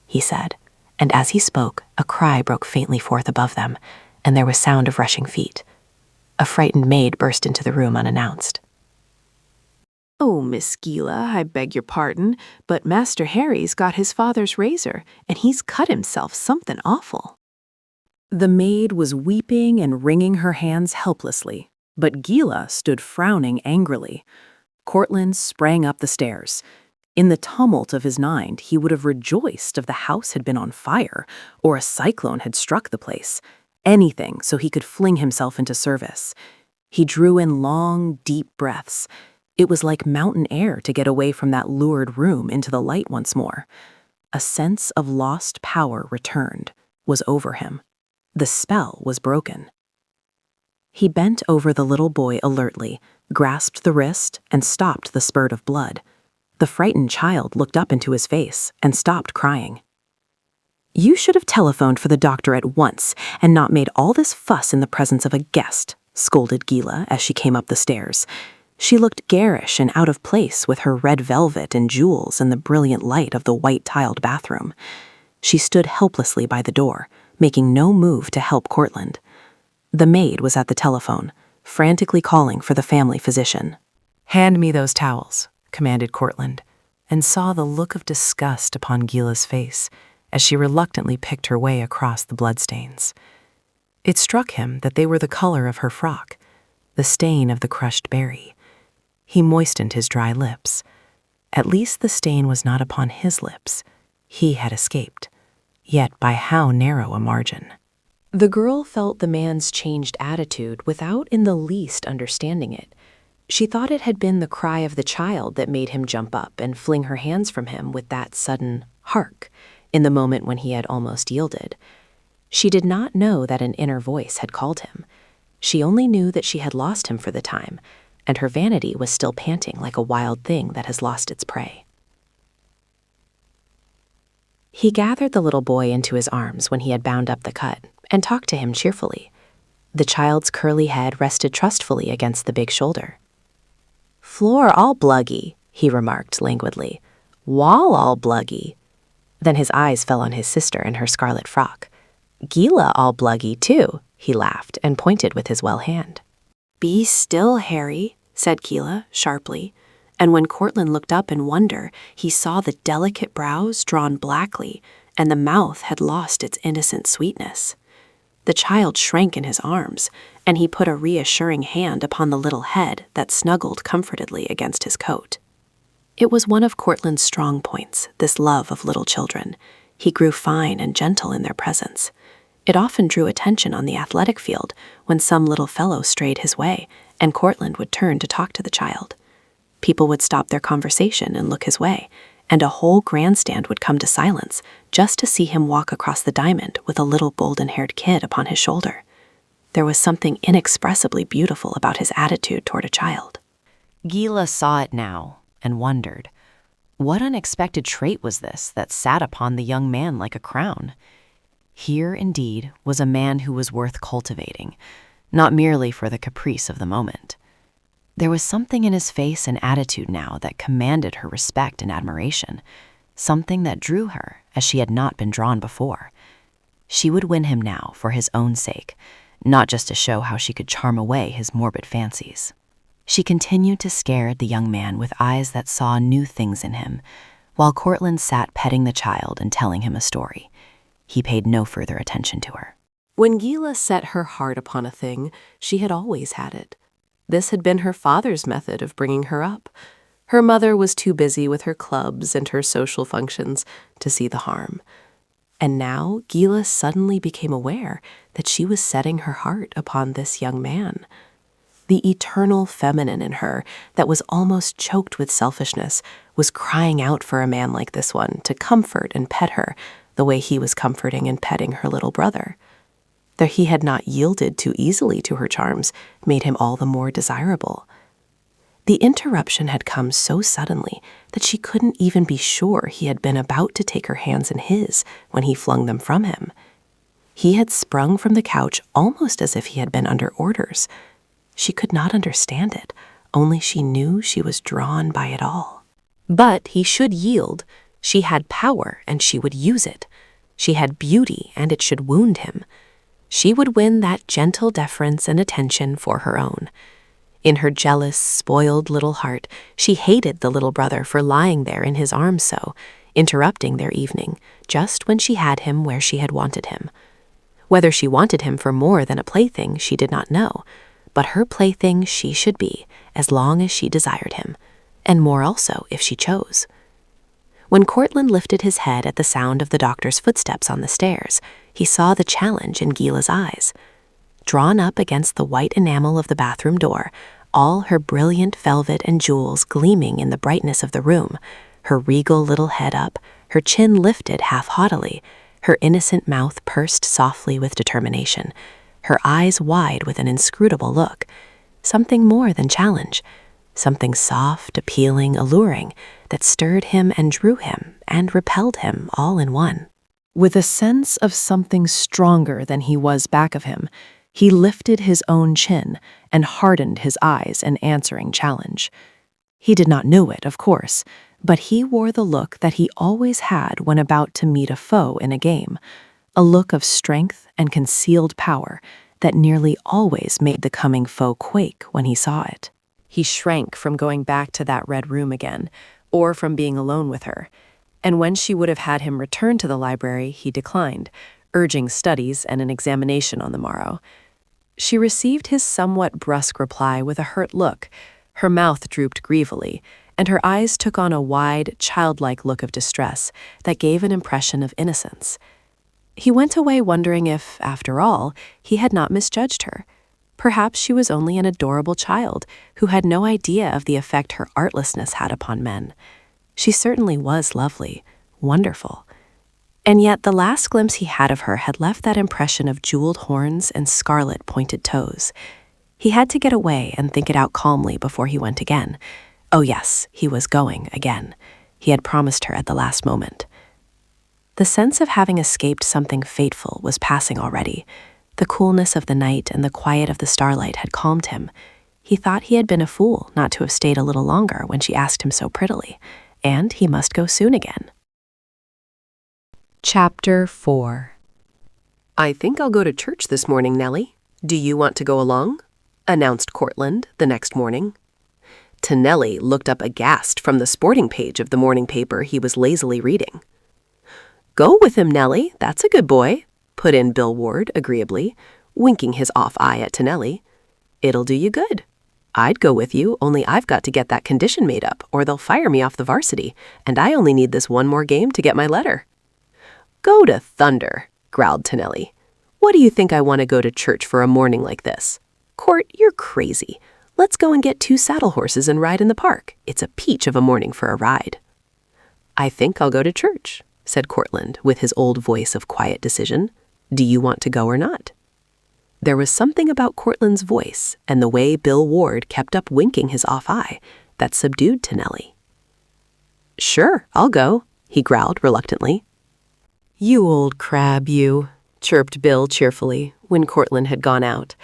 he said, and as he spoke, a cry broke faintly forth above them, and there was sound of rushing feet. A frightened maid burst into the room unannounced. "Oh, Miss Gila, I beg your pardon, but Master Harry's got his father's razor, and he's cut himself something awful." The maid was weeping and wringing her hands helplessly, but Gila stood frowning angrily. Courtland sprang up the stairs. In the tumult of his mind, he would have rejoiced if the house had been on fire or a cyclone had struck the place. Anything so he could fling himself into service. He drew in long, deep breaths. It was like mountain air to get away from that lurid room into the light once more. A sense of lost power returned, was over him. The spell was broken. He bent over the little boy alertly, grasped the wrist, and stopped the spurt of blood. The frightened child looked up into his face and stopped crying. "You should have telephoned for the doctor at once and not made all this fuss in the presence of a guest," scolded Gila as she came up the stairs. She looked garish and out of place with her red velvet and jewels in the brilliant light of the white-tiled bathroom. She stood helplessly by the door, making no move to help Courtland. The maid was at the telephone, frantically calling for the family physician. "Hand me those towels," commanded Courtland, and saw the look of disgust upon Gila's face as she reluctantly picked her way across the bloodstains. It struck him that they were the color of her frock, the stain of the crushed berry. He moistened his dry lips. At least the stain was not upon his lips. He had escaped, yet by how narrow a margin. The girl felt the man's changed attitude without in the least understanding it. She thought it had been the cry of the child that made him jump up and fling her hands from him with that sudden "hark" in the moment when he had almost yielded. She did not know that an inner voice had called him. She only knew that she had lost him for the time, and her vanity was still panting like a wild thing that has lost its prey. He gathered the little boy into his arms when he had bound up the cut and talked to him cheerfully. The child's curly head rested trustfully against the big shoulder. "Floor all bluggy," he remarked languidly. "Wall all bluggy." Then his eyes fell on his sister in her scarlet frock. "Gila all bluggy, too," he laughed and pointed with his well hand. "Be still, Harry," said Gila sharply, and when Courtland looked up in wonder, he saw the delicate brows drawn blackly, and the mouth had lost its innocent sweetness. The child shrank in his arms, and he put a reassuring hand upon the little head that snuggled comfortedly against his coat. It was one of Courtland's strong points, this love of little children. He grew fine and gentle in their presence. It often drew attention on the athletic field when some little fellow strayed his way, and Courtland would turn to talk to the child. People would stop their conversation and look his way, and a whole grandstand would come to silence just to see him walk across the diamond with a little golden-haired kid upon his shoulder. There was something inexpressibly beautiful about his attitude toward a child. Gila saw it now and wondered, what unexpected trait was this that sat upon the young man like a crown? Here, indeed, was a man who was worth cultivating, not merely for the caprice of the moment. There was something in his face and attitude now that commanded her respect and admiration, something that drew her as she had not been drawn before. She would win him now for his own sake, not just to show how she could charm away his morbid fancies. She continued to stare at the young man with eyes that saw new things in him, while Courtland sat petting the child and telling him a story. He paid no further attention to her. When Gila set her heart upon a thing, she had always had it. This had been her father's method of bringing her up. Her mother was too busy with her clubs and her social functions to see the harm. And now Gila suddenly became aware that she was setting her heart upon this young man. The eternal feminine in her that was almost choked with selfishness was crying out for a man like this one to comfort and pet her the way he was comforting and petting her little brother. That he had not yielded too easily to her charms made him all the more desirable. The interruption had come so suddenly that she couldn't even be sure he had been about to take her hands in his when he flung them from him. He had sprung from the couch almost as if he had been under orders. She could not understand it, only she knew she was drawn by it all. But he should yield. She had power, and she would use it. She had beauty, and it should wound him. She would win that gentle deference and attention for her own. In her jealous, spoiled little heart, she hated the little brother for lying there in his arms so, interrupting their evening, just when she had him where she had wanted him. Whether she wanted him for more than a plaything, she did not know, but her plaything she should be, as long as she desired him, and more also if she chose. When Courtland lifted his head at the sound of the doctor's footsteps on the stairs, he saw the challenge in Gila's eyes. drawn up against the white enamel of the bathroom door, all her brilliant velvet and jewels gleaming in the brightness of the room, her regal little head up, her chin lifted half haughtily, her innocent mouth pursed softly with determination, her eyes wide with an inscrutable look, something more than challenge, something soft, appealing, alluring, that stirred him and drew him and repelled him all in one. With a sense of something stronger than he was back of him, he lifted his own chin and hardened his eyes in answering challenge. He did not know it, of course, but he wore the look that he always had when about to meet a foe in a game, a look of strength and concealed power that nearly always made the coming foe quake when he saw it. He shrank from going back to that red room again, or from being alone with her, and when she would have had him return to the library, he declined, urging studies and an examination on the morrow. She received his somewhat brusque reply with a hurt look. Her mouth drooped grievily, and her eyes took on a wide, childlike look of distress that gave an impression of innocence. He went away wondering if, after all, he had not misjudged her. Perhaps she was only an adorable child who had no idea of the effect her artlessness had upon men. She certainly was lovely, wonderful. And yet the last glimpse he had of her had left that impression of jeweled horns and scarlet pointed toes. He had to get away and think it out calmly before he went again. Oh yes, he was going again. He had promised her at the last moment. The sense of having escaped something fateful was passing already. The coolness of the night and the quiet of the starlight had calmed him. He thought he had been a fool not to have stayed a little longer when she asked him so prettily, and he must go soon again. Chapter 4. "I think I'll go to church this morning, Nellie. Do you want to go along?" announced Courtland the next morning. To Nellie looked up aghast from the sporting page of the morning paper he was lazily reading. "Go with him, Nellie, that's a good boy," put in Bill Ward agreeably, winking his off eye at Nellie. "It'll do you good. I'd go with you, only I've got to get that condition made up, or they'll fire me off the varsity, and I only need this one more game to get my letter." "Go to thunder," growled Tonelli. "What do you think I want to go to church for a morning like this? Court, you're crazy. Let's go and get 2 saddle horses and ride in the park. It's a peach of a morning for a ride." "I think I'll go to church," said Courtland with his old voice of quiet decision. "Do you want to go or not?" There was something about Courtland's voice and the way Bill Ward kept up winking his off eye that subdued Tonelli. "Sure, I'll go," he growled reluctantly. "You old crab, you," chirped Bill cheerfully when Courtland had gone out.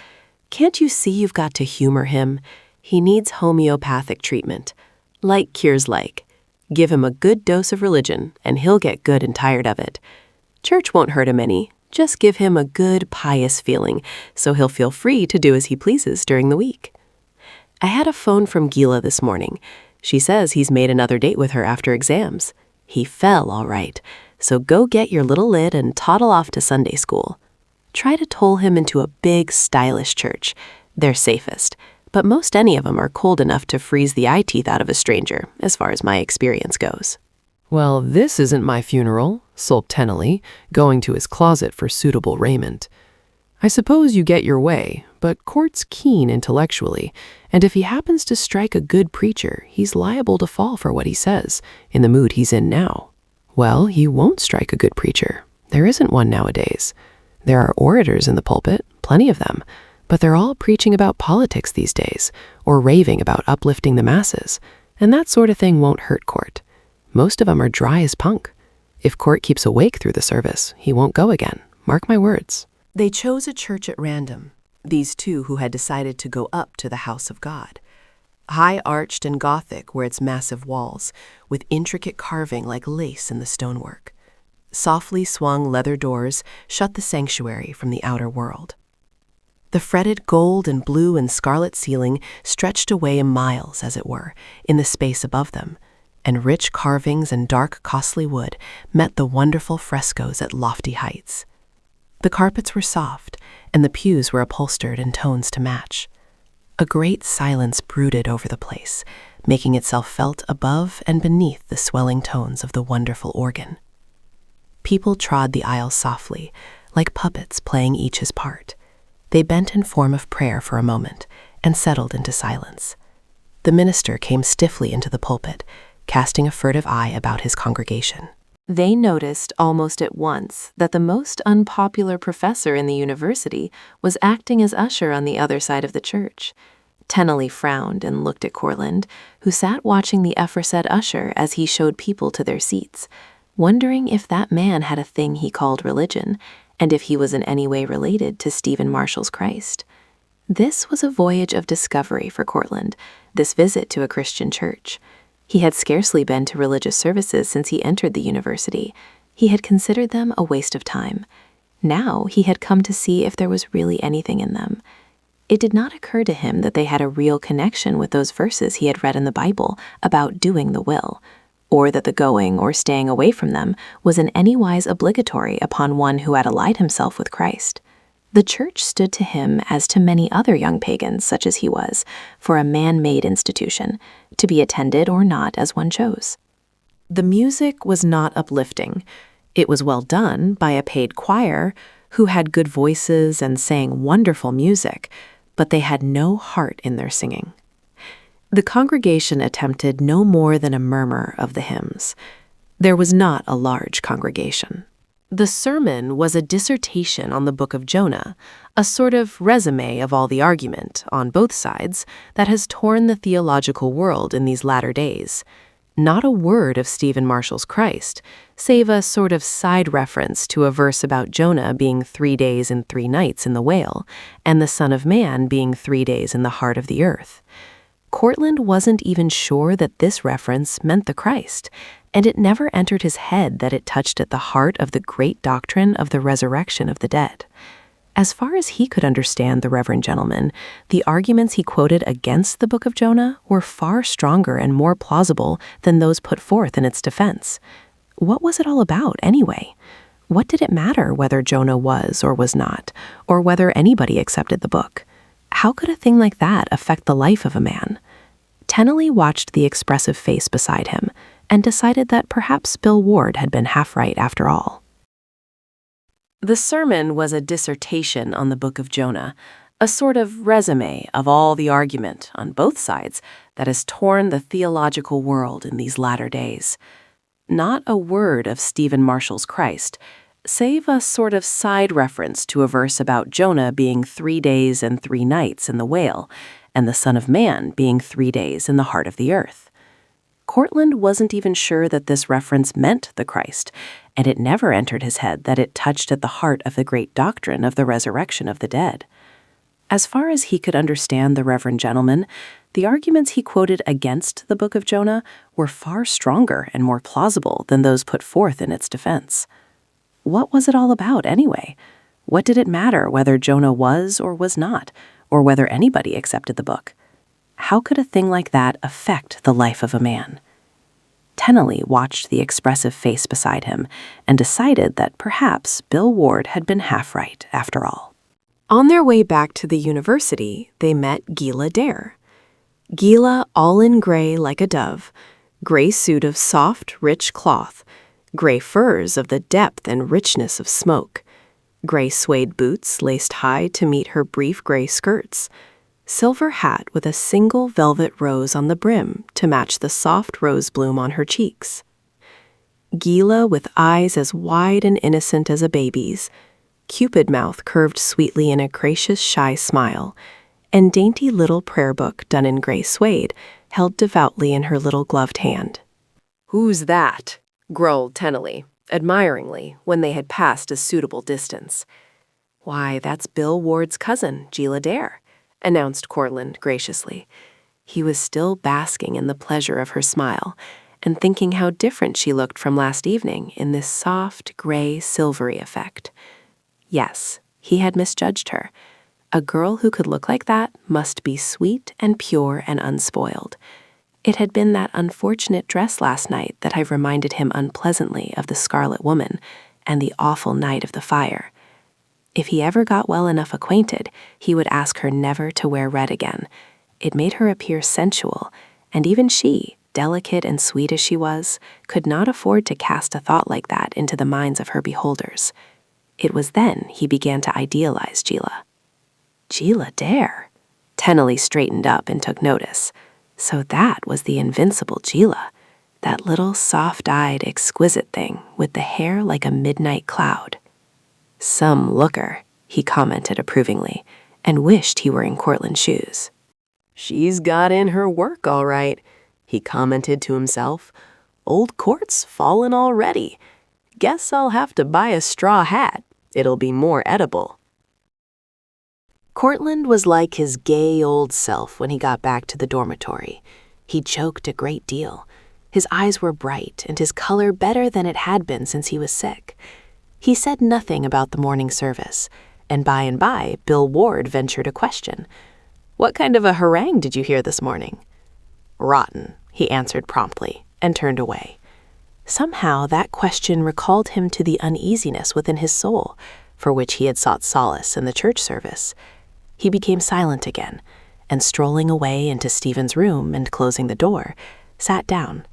"Can't you see you've got to humor him? He needs homeopathic treatment. Like cures like. Give him a good dose of religion, and he'll get good and tired of it. Church won't hurt him any. Just give him a good, pious feeling, so he'll feel free to do as he pleases during the week." I had a phone from Gila this morning. She says he's made another date with her after exams. He fell all right, so go get your little lid and toddle off to Sunday school. Try to toll him into a big, stylish church. They're safest, but most any of them are cold enough to freeze the eye teeth out of a stranger, as far as my experience goes. "Well, this isn't my funeral," sulked Tennelly, going to his closet for suitable raiment. "I suppose you get your way, but Court's keen intellectually, and if he happens to strike a good preacher, he's liable to fall for what he says, in the mood he's in now. Well, he won't strike a good preacher. There isn't one nowadays. There are orators in the pulpit, plenty of them, but they're all preaching about politics these days, or raving about uplifting the masses, and that sort of thing won't hurt Court. Most of them are dry as punk. If Court keeps awake through the service, he won't go again. Mark my words." They chose a church at random, these two who had decided to go up to the house of God. High-arched and Gothic were its massive walls, with intricate carving like lace in the stonework. Softly swung leather doors shut the sanctuary from the outer world. The fretted gold and blue and scarlet ceiling stretched away miles, as it were, in the space above them, and rich carvings and dark, costly wood met the wonderful frescoes at lofty heights. The carpets were soft, and the pews were upholstered in tones to match. A great silence brooded over the place, making itself felt above and beneath the swelling tones of the wonderful organ. People trod the aisles softly, like puppets playing each his part. They bent in form of prayer for a moment and settled into silence. The minister came stiffly into the pulpit, casting a furtive eye about his congregation. They noticed almost at once that the most unpopular professor in the university was acting as usher on the other side of the church. Tennelly frowned and looked at Courtland, who sat watching the aforesaid usher as he showed people to their seats, wondering if that man had a thing he called religion, and if he was in any way related to Stephen Marshall's Christ. This was a voyage of discovery for Courtland, this visit to a Christian church. He had scarcely been to religious services since he entered the university. He had considered them a waste of time. Now he had come to see if there was really anything in them. It did not occur to him that they had a real connection with those verses he had read in the Bible about doing the will, or that the going or staying away from them was in any wise obligatory upon one who had allied himself with Christ. The church stood to him as to many other young pagans, such as he was, for a man-made institution, to be attended or not as one chose. The music was not uplifting. It was well done by a paid choir who had good voices and sang wonderful music, but they had no heart in their singing. The congregation attempted no more than a murmur of the hymns. There was not a large congregation. The sermon was a dissertation on the book of Jonah, a sort of resume of all the argument, on both sides, that has torn the theological world in these latter days. Not a word of Stephen Marshall's Christ, save a sort of side reference to a verse about Jonah being 3 days and 3 nights in the whale, and the Son of Man being 3 days in the heart of the earth. Courtland wasn't even sure that this reference meant the Christ, and it never entered his head that it touched at the heart of the great doctrine of the resurrection of the dead. As far as he could understand the reverend gentleman, the arguments he quoted against the book of Jonah were far stronger and more plausible than those put forth in its defense. What was it all about, anyway? What did it matter whether Jonah was or was not, or whether anybody accepted the book? How could a thing like that affect the life of a man? Tennelly watched the expressive face beside him and decided that perhaps Bill Ward had been half right after all. The sermon was a dissertation on the book of Jonah, a sort of resume of all the argument on both sides that has torn the theological world in these latter days. Not a word of Stephen Marshall's Christ, save a sort of side reference to a verse about Jonah being 3 days and 3 nights in the whale, and the Son of Man being 3 days in the heart of the earth. Courtland wasn't even sure that this reference meant the Christ, and it never entered his head that it touched at the heart of the great doctrine of the resurrection of the dead. As far as he could understand the reverend gentleman, the arguments he quoted against the book of Jonah were far stronger and more plausible than those put forth in its defense. What was it all about, anyway? What did it matter whether Jonah was or was not, or whether anybody accepted the book? How could a thing like that affect the life of a man? Tennelly watched the expressive face beside him and decided that perhaps Bill Ward had been half right after all. On their way back to the university, they met Gila Dare. Gila all in gray like a dove, gray suit of soft, rich cloth, gray furs of the depth and richness of smoke, gray suede boots laced high to meet her brief gray skirts, silver hat with a single velvet rose on the brim to match the soft rose bloom on her cheeks. Gila with eyes as wide and innocent as a baby's, cupid mouth curved sweetly in a gracious, shy smile, and dainty little prayer book done in gray suede held devoutly in her little gloved hand. "Who's that?" growled Tennelly, admiringly, when they had passed a suitable distance. "Why, that's Bill Ward's cousin, Gila Dare," announced Courtland graciously. He was still basking in the pleasure of her smile, and thinking how different she looked from last evening in this soft, gray, silvery effect. Yes, he had misjudged her. A girl who could look like that must be sweet and pure and unspoiled. It had been that unfortunate dress last night that had reminded him unpleasantly of the Scarlet Woman and the awful night of the fire. If he ever got well enough acquainted, he would ask her never to wear red again. It made her appear sensual, and even she, delicate and sweet as she was, could not afford to cast a thought like that into the minds of her beholders. It was then he began to idealize Gila. Gila Dare. Tennelly straightened up and took notice. So that was the invincible Gila, that little soft-eyed, exquisite thing with the hair like a midnight cloud. Some looker, he commented approvingly, and wished he were in Courtland's shoes. She's got in her work all right, he commented to himself. Old Court's fallen already. Guess I'll have to buy a straw hat. It'll be more edible. Courtland was like his gay old self when he got back to the dormitory. He joked a great deal. His eyes were bright and his color better than it had been since he was sick. He said nothing about the morning service, and by Bill Ward ventured a question. "What kind of a harangue did you hear this morning?" "Rotten," he answered promptly, and turned away. Somehow that question recalled him to the uneasiness within his soul, for which he had sought solace in the church service. He became silent again, and strolling away into Stephen's room and closing the door, sat down.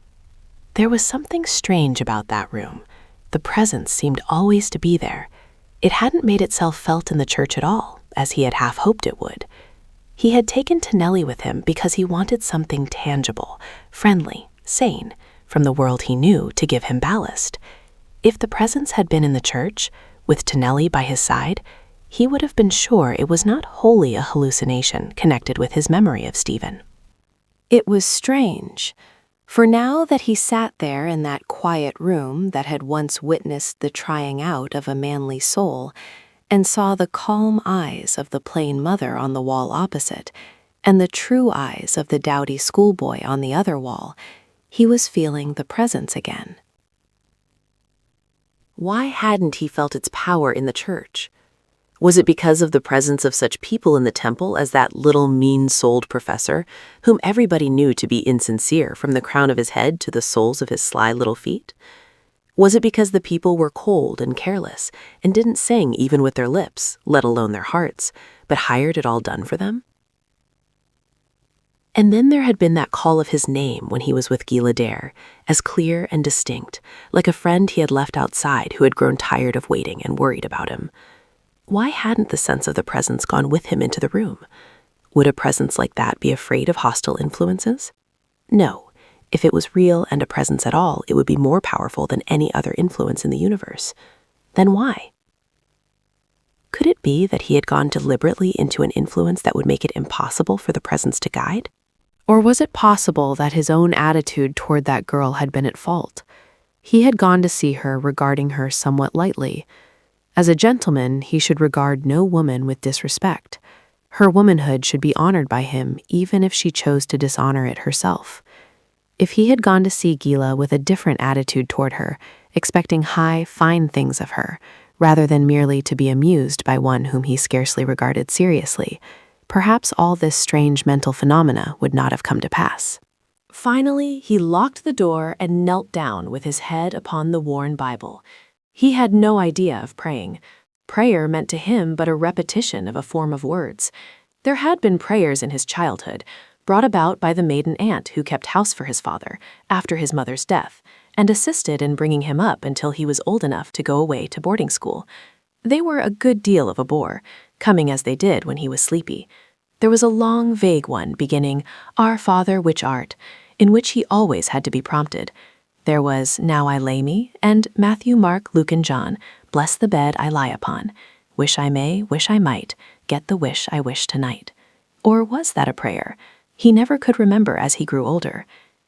There was something strange about that room. The presence seemed always to be there. It hadn't made itself felt in the church at all, as he had half hoped it would. He had taken Tennelly with him because he wanted something tangible, friendly, sane, from the world he knew to give him ballast. If the presence had been in the church, with Tennelly by his side, he would have been sure it was not wholly a hallucination connected with his memory of Stephen. It was strange, for now that he sat there in that quiet room that had once witnessed the trying out of a manly soul, and saw the calm eyes of the plain mother on the wall opposite, and the true eyes of the dowdy schoolboy on the other wall, he was feeling the presence again. Why hadn't he felt its power in the church? Was it because of the presence of such people in the temple as that little mean-souled professor, whom everybody knew to be insincere from the crown of his head to the soles of his sly little feet? Was it because the people were cold and careless and didn't sing even with their lips, let alone their hearts, but hired it all done for them? And then there had been that call of his name when he was with Gila Dare, as clear and distinct, like a friend he had left outside who had grown tired of waiting and worried about him. Why hadn't the sense of the presence gone with him into the room? Would a presence like that be afraid of hostile influences? No. If it was real and a presence at all, it would be more powerful than any other influence in the universe. Then why? Could it be that he had gone deliberately into an influence that would make it impossible for the presence to guide? Or was it possible that his own attitude toward that girl had been at fault? He had gone to see her regarding her somewhat lightly. As a gentleman, he should regard no woman with disrespect. Her womanhood should be honored by him, even if she chose to dishonor it herself. If he had gone to see Gila with a different attitude toward her, expecting high, fine things of her, rather than merely to be amused by one whom he scarcely regarded seriously, perhaps all this strange mental phenomena would not have come to pass. Finally, he locked the door and knelt down with his head upon the worn Bible. He had no idea of praying. Prayer meant to him but a repetition of a form of words. There had been prayers in his childhood, brought about by the maiden aunt who kept house for his father after his mother's death, and assisted in bringing him up until he was old enough to go away to boarding school. They were a good deal of a bore, coming as they did when he was sleepy. There was a long, vague one beginning, "Our Father which art," in which he always had to be prompted. There was "Now I lay me," and Matthew, Mark, Luke, and John, "Bless the bed I lie upon," "Wish I may, wish I might, get the wish I wish tonight." Or was that a prayer? He never could remember as he grew older.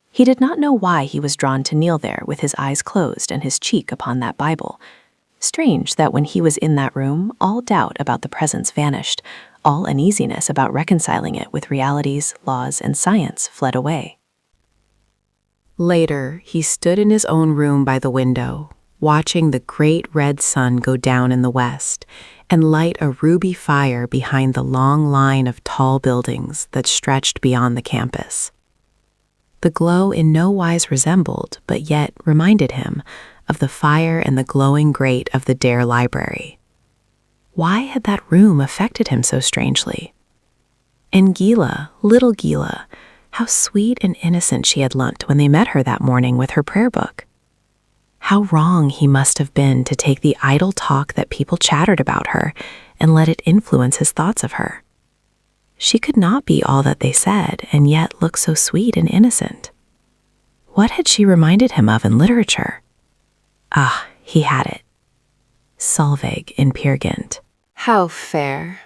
He did not know why he was drawn to kneel there with his eyes closed and his cheek upon that Bible. Strange that when he was in that room, all doubt about the presence vanished, all uneasiness about reconciling it with realities, laws, and science fled away. Later, he stood in his own room by the window, watching the great red sun go down in the west and light a ruby fire behind the long line of tall buildings that stretched beyond the campus. The glow in no wise resembled, but yet reminded him, of the fire and the glowing grate of the Dare Library. Why had that room affected him so strangely? And Gila, little Gila, how sweet and innocent she had looked when they met her that morning with her prayer book. How wrong he must have been to take the idle talk that people chattered about her and let it influence his thoughts of her. She could not be all that they said and yet look so sweet and innocent. What had she reminded him of in literature? Ah, he had it. Solveig in Peer Gynt. How fair!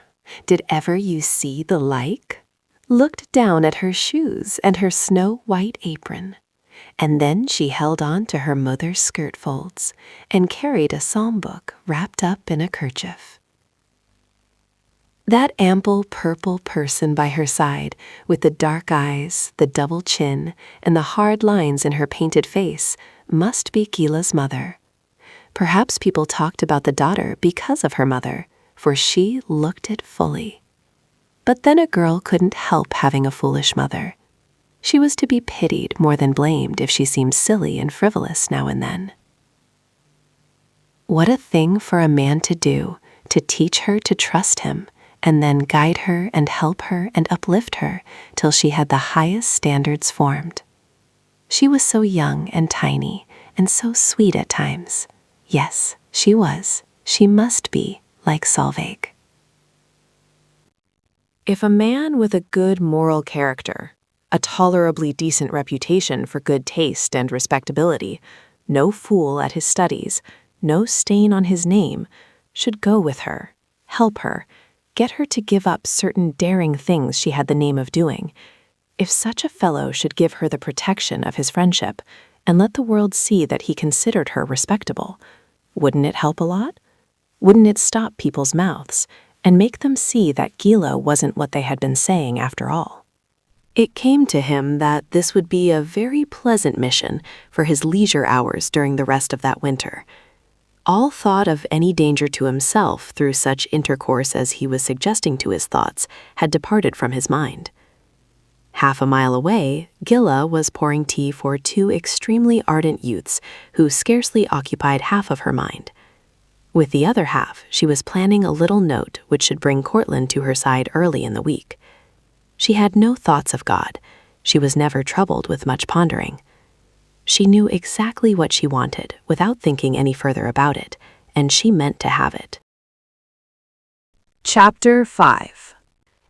Did ever you see the like? Looked down at her shoes and her snow-white apron, and then she held on to her mother's skirt folds and carried a psalm book wrapped up in a kerchief. That ample purple person by her side, with the dark eyes, the double chin, and the hard lines in her painted face, must be Gila's mother. Perhaps people talked about the daughter because of her mother, for she looked it fully. But then a girl couldn't help having a foolish mother. She was to be pitied more than blamed if she seemed silly and frivolous now and then. What a thing for a man to do, to teach her to trust him, and then guide her and help her and uplift her till she had the highest standards formed. She was so young and tiny, and so sweet at times. Yes, she was. She must be like Solveig. If a man with a good moral character, a tolerably decent reputation for good taste and respectability, no fool at his studies, no stain on his name, should go with her, help her, get her to give up certain daring things she had the name of doing, if such a fellow should give her the protection of his friendship and let the world see that he considered her respectable, wouldn't it help a lot? Wouldn't it stop people's mouths and make them see that Gila wasn't what they had been saying after all? It came to him that this would be a very pleasant mission for his leisure hours during the rest of that winter. All thought of any danger to himself through such intercourse as he was suggesting to his thoughts had departed from his mind. Half a mile away, Gila was pouring tea for two extremely ardent youths who scarcely occupied half of her mind. With the other half, she was planning a little note which should bring Courtland to her side early in the week. She had no thoughts of God. She was never troubled with much pondering. She knew exactly what she wanted without thinking any further about it, and she meant to have it. Chapter 5.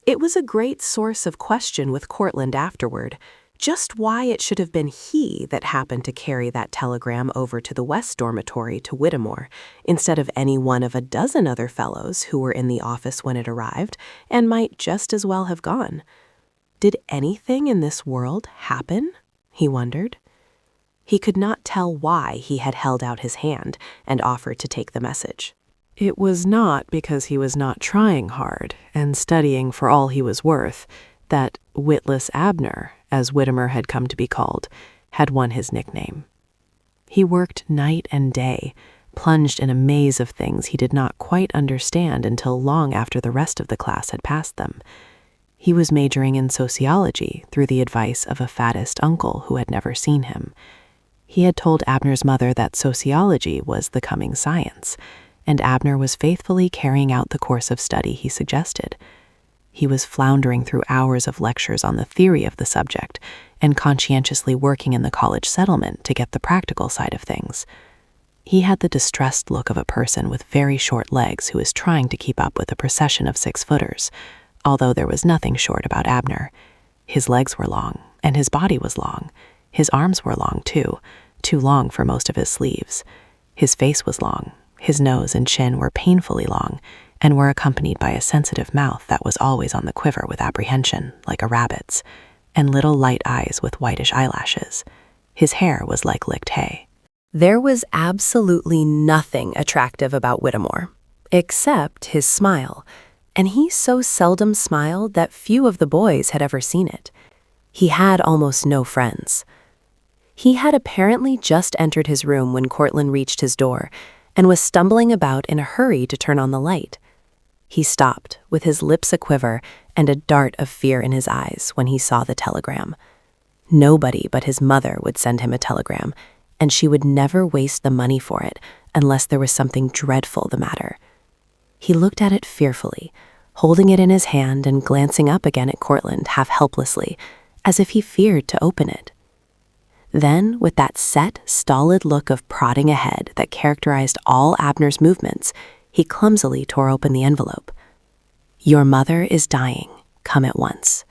It was a great source of question with Courtland afterward, just why it should have been he that happened to carry that telegram over to the West Dormitory to Whittemore, instead of any one of a dozen other fellows who were in the office when it arrived, and might just as well have gone. Did anything in this world happen? He wondered. He could not tell why he had held out his hand and offered to take the message. It was not because he was not trying hard and studying for all he was worth that Witless Abner, as Whittemore had come to be called, had won his nickname. He worked night and day, plunged in a maze of things he did not quite understand until long after the rest of the class had passed them. He was majoring in sociology through the advice of a fattest uncle who had never seen him. He had told Abner's mother that sociology was the coming science, and Abner was faithfully carrying out the course of study he suggested. He was floundering through hours of lectures on the theory of the subject and conscientiously working in the college settlement to get the practical side of things. He had the distressed look of a person with very short legs who is trying to keep up with a procession of 6-footers, although there was nothing short about Abner. His legs were long, and his body was long. His arms were long, too long for most of his sleeves. His face was long. His nose and chin were painfully long, and were accompanied by a sensitive mouth that was always on the quiver with apprehension, like a rabbit's, and little light eyes with whitish eyelashes. His hair was like licked hay. There was absolutely nothing attractive about Whittemore, except his smile, and he so seldom smiled that few of the boys had ever seen it. He had almost no friends. He had apparently just entered his room when Courtland reached his door, and was stumbling about in a hurry to turn on the light. He stopped, with his lips a-quiver and a dart of fear in his eyes when he saw the telegram. Nobody but his mother would send him a telegram, and she would never waste the money for it unless there was something dreadful the matter. He looked at it fearfully, holding it in his hand and glancing up again at Courtland half helplessly, as if he feared to open it. Then, with that set, stolid look of prodding ahead that characterized all Abner's movements, he clumsily tore open the envelope. "Your mother is dying. "Come at once,"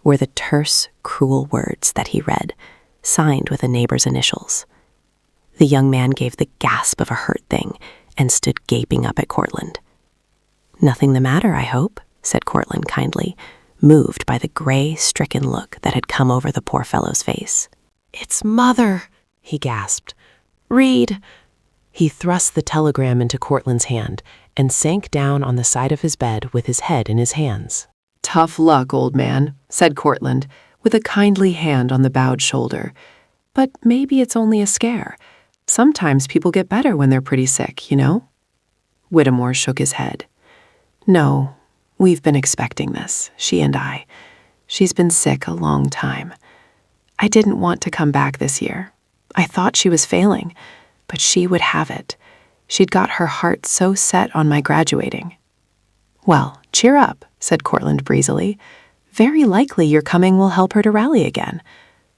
were the terse, cruel words that he read, signed with a neighbor's initials. The young man gave the gasp of a hurt thing and stood gaping up at Courtland. "Nothing the matter, I hope," said Courtland kindly, moved by the gray, stricken look that had come over the poor fellow's face. "It's Mother," he gasped. "Read." He thrust the telegram into Courtland's hand and sank down on the side of his bed with his head in his hands. "Tough luck, old man," said Courtland, with a kindly hand on the bowed shoulder. "But maybe it's only a scare. Sometimes people get better when they're pretty sick, you know?" Whittemore shook his head. "No, we've been expecting this, she and I. She's been sick a long time. I didn't want to come back this year. I thought she was failing, but she would have it. She'd got her heart so set on my graduating." "Well, cheer up," said Courtland breezily. "Very likely your coming will help her to rally again.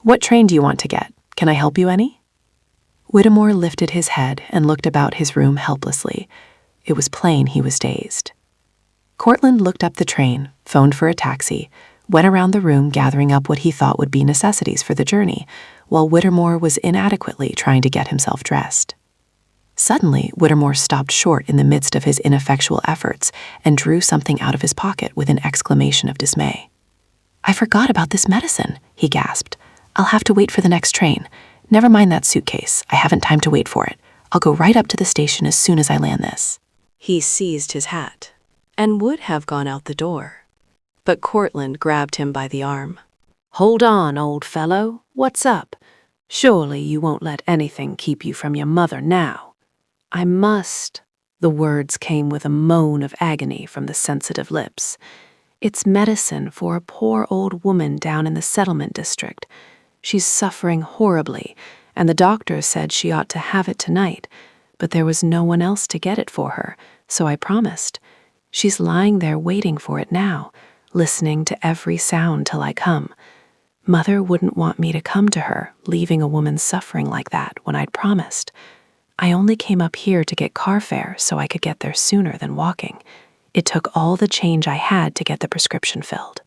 What train do you want to get? Can I help you any?" Whittemore lifted his head and looked about his room helplessly. It was plain he was dazed. Courtland looked up the train, phoned for a taxi, went around the room gathering up what he thought would be necessities for the journey, while Whittemore was inadequately trying to get himself dressed. Suddenly, Whittemore stopped short in the midst of his ineffectual efforts and drew something out of his pocket with an exclamation of dismay. "I forgot about this medicine," he gasped. "I'll have to wait for the next train. Never mind that suitcase. I haven't time to wait for it. I'll go right up to the station as soon as I land this." He seized his hat and would have gone out the door, but Courtland grabbed him by the arm. "Hold on, old fellow. What's up? Surely you won't let anything keep you from your mother now." "I must." The words came with a moan of agony from the sensitive lips. "It's medicine for a poor old woman down in the settlement district. She's suffering horribly, and the doctor said she ought to have it tonight, but there was no one else to get it for her, so I promised. She's lying there waiting for it now, listening to every sound till I come. Mother wouldn't want me to come to her, leaving a woman suffering like that when I'd promised. I only came up here to get car fare so I could get there sooner than walking. It took all the change I had to get the prescription filled."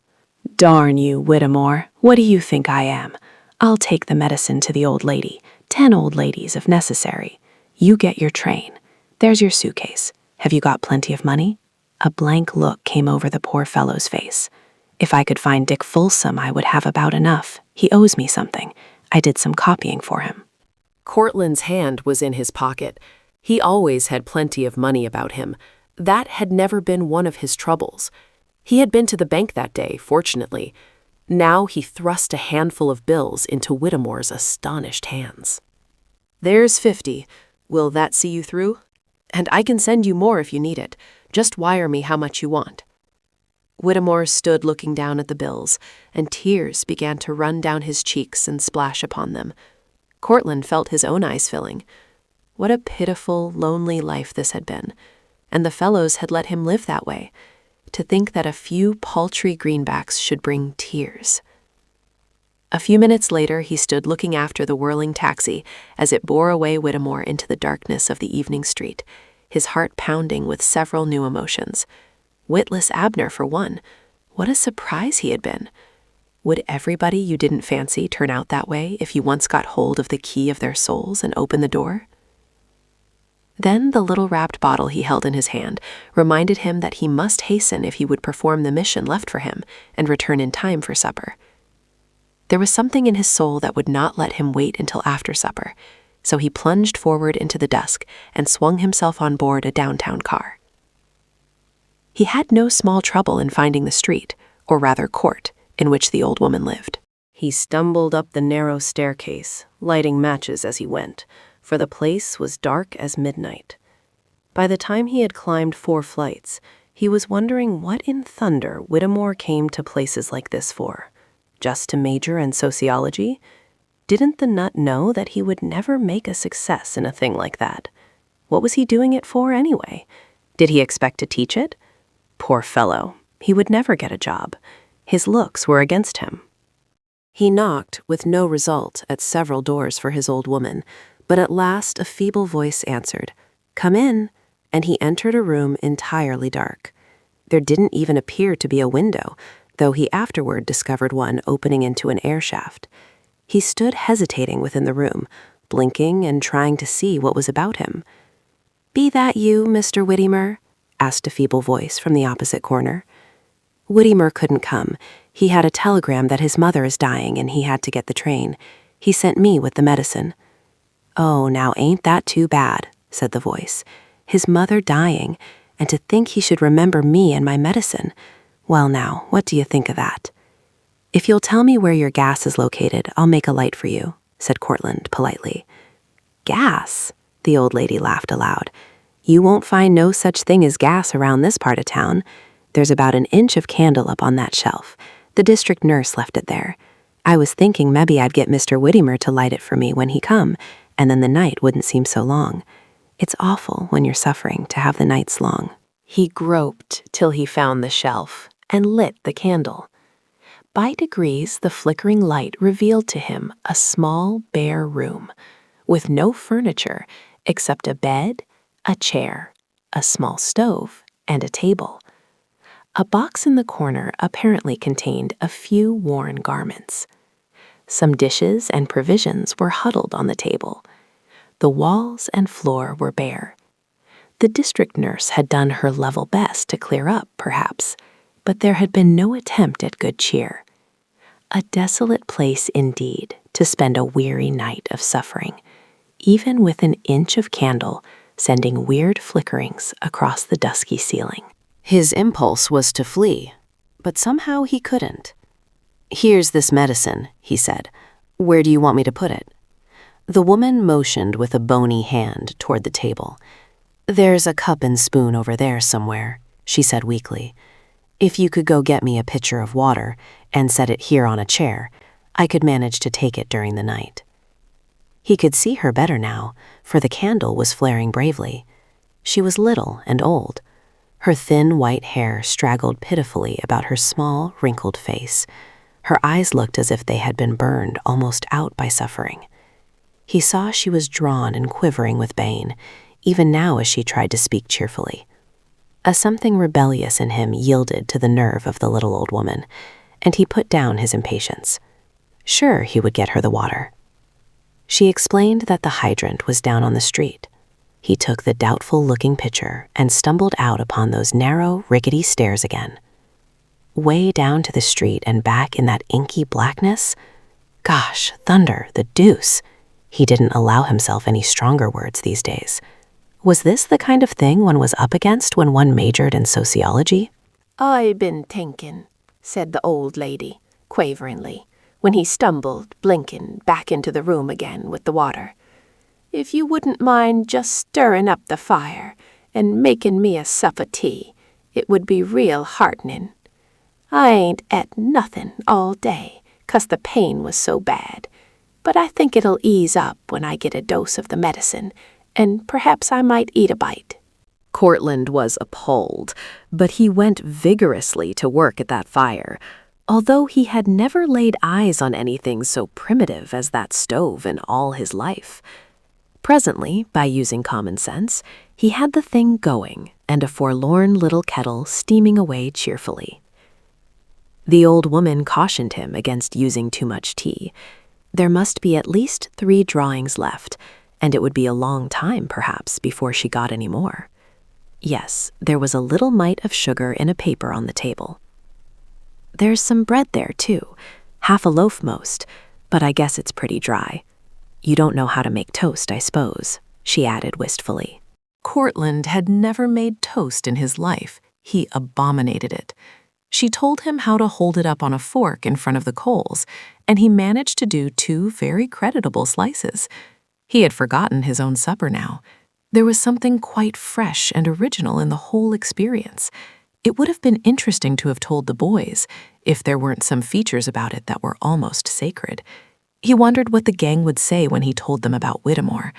"Darn you, Whittemore. What do you think I am? I'll take the medicine to the old lady, 10 old ladies if necessary. You get your train. There's your suitcase. Have you got plenty of money?" A blank look came over the poor fellow's face. "If I could find Dick Folsom, I would have about enough. He owes me something. I did some copying for him." Courtland's hand was in his pocket. He always had plenty of money about him. That had never been one of his troubles. He had been to the bank that day, fortunately. Now he thrust a handful of bills into Whittemore's astonished hands. "There's 50. Will that see you through? And I can send you more if you need it. Just wire me how much you want." Whittemore stood looking down at the bills, and tears began to run down his cheeks and splash upon them. Courtland felt his own eyes filling. What a pitiful, lonely life this had been. And the fellows had let him live that way. To think that a few paltry greenbacks should bring tears. A few minutes later, he stood looking after the whirling taxi as it bore away Whittemore into the darkness of the evening street, his heart pounding with several new emotions. Witless Abner, for one. What a surprise he had been. Would everybody you didn't fancy turn out that way if you once got hold of the key of their souls and opened the door? Then the little wrapped bottle he held in his hand reminded him that he must hasten if he would perform the mission left for him and return in time for supper. There was something in his soul that would not let him wait until after supper, so he plunged forward into the dusk and swung himself on board a downtown car. He had no small trouble in finding the street, or rather court, in which the old woman lived. He stumbled up the narrow staircase, lighting matches as he went, for the place was dark as midnight. By the time he had climbed 4 flights, he was wondering what in thunder Whittemore came to places like this for. Just to major in sociology? Didn't the nut know that he would never make a success in a thing like that? What was he doing it for anyway? Did he expect to teach it? Poor fellow, he would never get a job. His looks were against him. He knocked, with no result, at several doors for his old woman, but at last a feeble voice answered, "Come in," and he entered a room entirely dark. There didn't even appear to be a window, though he afterward discovered one opening into an air shaft. He stood hesitating within the room, blinking and trying to see what was about him. "Be that you, Mr. Whittimer?" asked a feeble voice from the opposite corner. Whittimer couldn't come. He had a telegram that his mother is dying and he had to get the train. He sent me with the medicine. "Oh, now ain't that too bad," said the voice. "His mother dying, and to think he should remember me and my medicine. Well now, what do you think of that?" "If you'll tell me where your gas is located, I'll make a light for you," said Courtland politely. "Gas?" The old lady laughed aloud. "You won't find no such thing as gas around this part of town. There's about an inch of candle up on that shelf. The district nurse left it there. I was thinking maybe I'd get Mr. Whittimer to light it for me when he come, and then the night wouldn't seem so long. It's awful when you're suffering to have the nights long." He groped till he found the shelf and lit the candle. By degrees, the flickering light revealed to him a small, bare room, with no furniture except a bed, a chair, a small stove, and a table. A box in the corner apparently contained a few worn garments. Some dishes and provisions were huddled on the table. The walls and floor were bare. The district nurse had done her level best to clear up, perhaps, but there had been no attempt at good cheer. A desolate place indeed to spend a weary night of suffering, even with an inch of candle sending weird flickerings across the dusky ceiling. His impulse was to flee, but somehow he couldn't. "Here's this medicine," he said. "Where do you want me to put it?" The woman motioned with a bony hand toward the table. "There's a cup and spoon over there somewhere," she said weakly. "If you could go get me a pitcher of water and set it here on a chair, I could manage to take it during the night." He could see her better now, for the candle was flaring bravely. She was little and old. Her thin white hair straggled pitifully about her small, wrinkled face. Her eyes looked as if they had been burned almost out by suffering. He saw she was drawn and quivering with pain, even now as she tried to speak cheerfully. A something rebellious in him yielded to the nerve of the little old woman, and he put down his impatience. Sure, he would get her the water. She explained that the hydrant was down on the street. He took the doubtful-looking pitcher and stumbled out upon those narrow, rickety stairs again. Way down to the street and back in that inky blackness? Gosh, thunder, the deuce! He didn't allow himself any stronger words these days. Was this the kind of thing one was up against when one majored in sociology? "I been thinkin'," said the old lady, quaveringly, when he stumbled, blinking, back into the room again with the water. "If you wouldn't mind just stirring up the fire and making me a sup of tea, it would be real heartening. I ain't et nothin' all day, 'cause the pain was so bad, but I think it'll ease up when I get a dose of the medicine, and perhaps I might eat a bite." Courtland was appalled, but he went vigorously to work at that fire, although he had never laid eyes on anything so primitive as that stove in all his life. Presently, by using common sense, he had the thing going and a forlorn little kettle steaming away cheerfully. The old woman cautioned him against using too much tea. There must be at least 3 drawings left, and it would be a long time, perhaps, before she got any more. Yes, there was a little mite of sugar in a paper on the table. "There's some bread there, too, half a loaf most, but I guess it's pretty dry. You don't know how to make toast, I suppose," she added wistfully. Courtland had never made toast in his life. He abominated it. She told him how to hold it up on a fork in front of the coals, and he managed to do 2 very creditable slices. He had forgotten his own supper now. There was something quite fresh and original in the whole experience. It would have been interesting to have told the boys, if there weren't some features about it that were almost sacred. He wondered what the gang would say when he told them about Whittemore.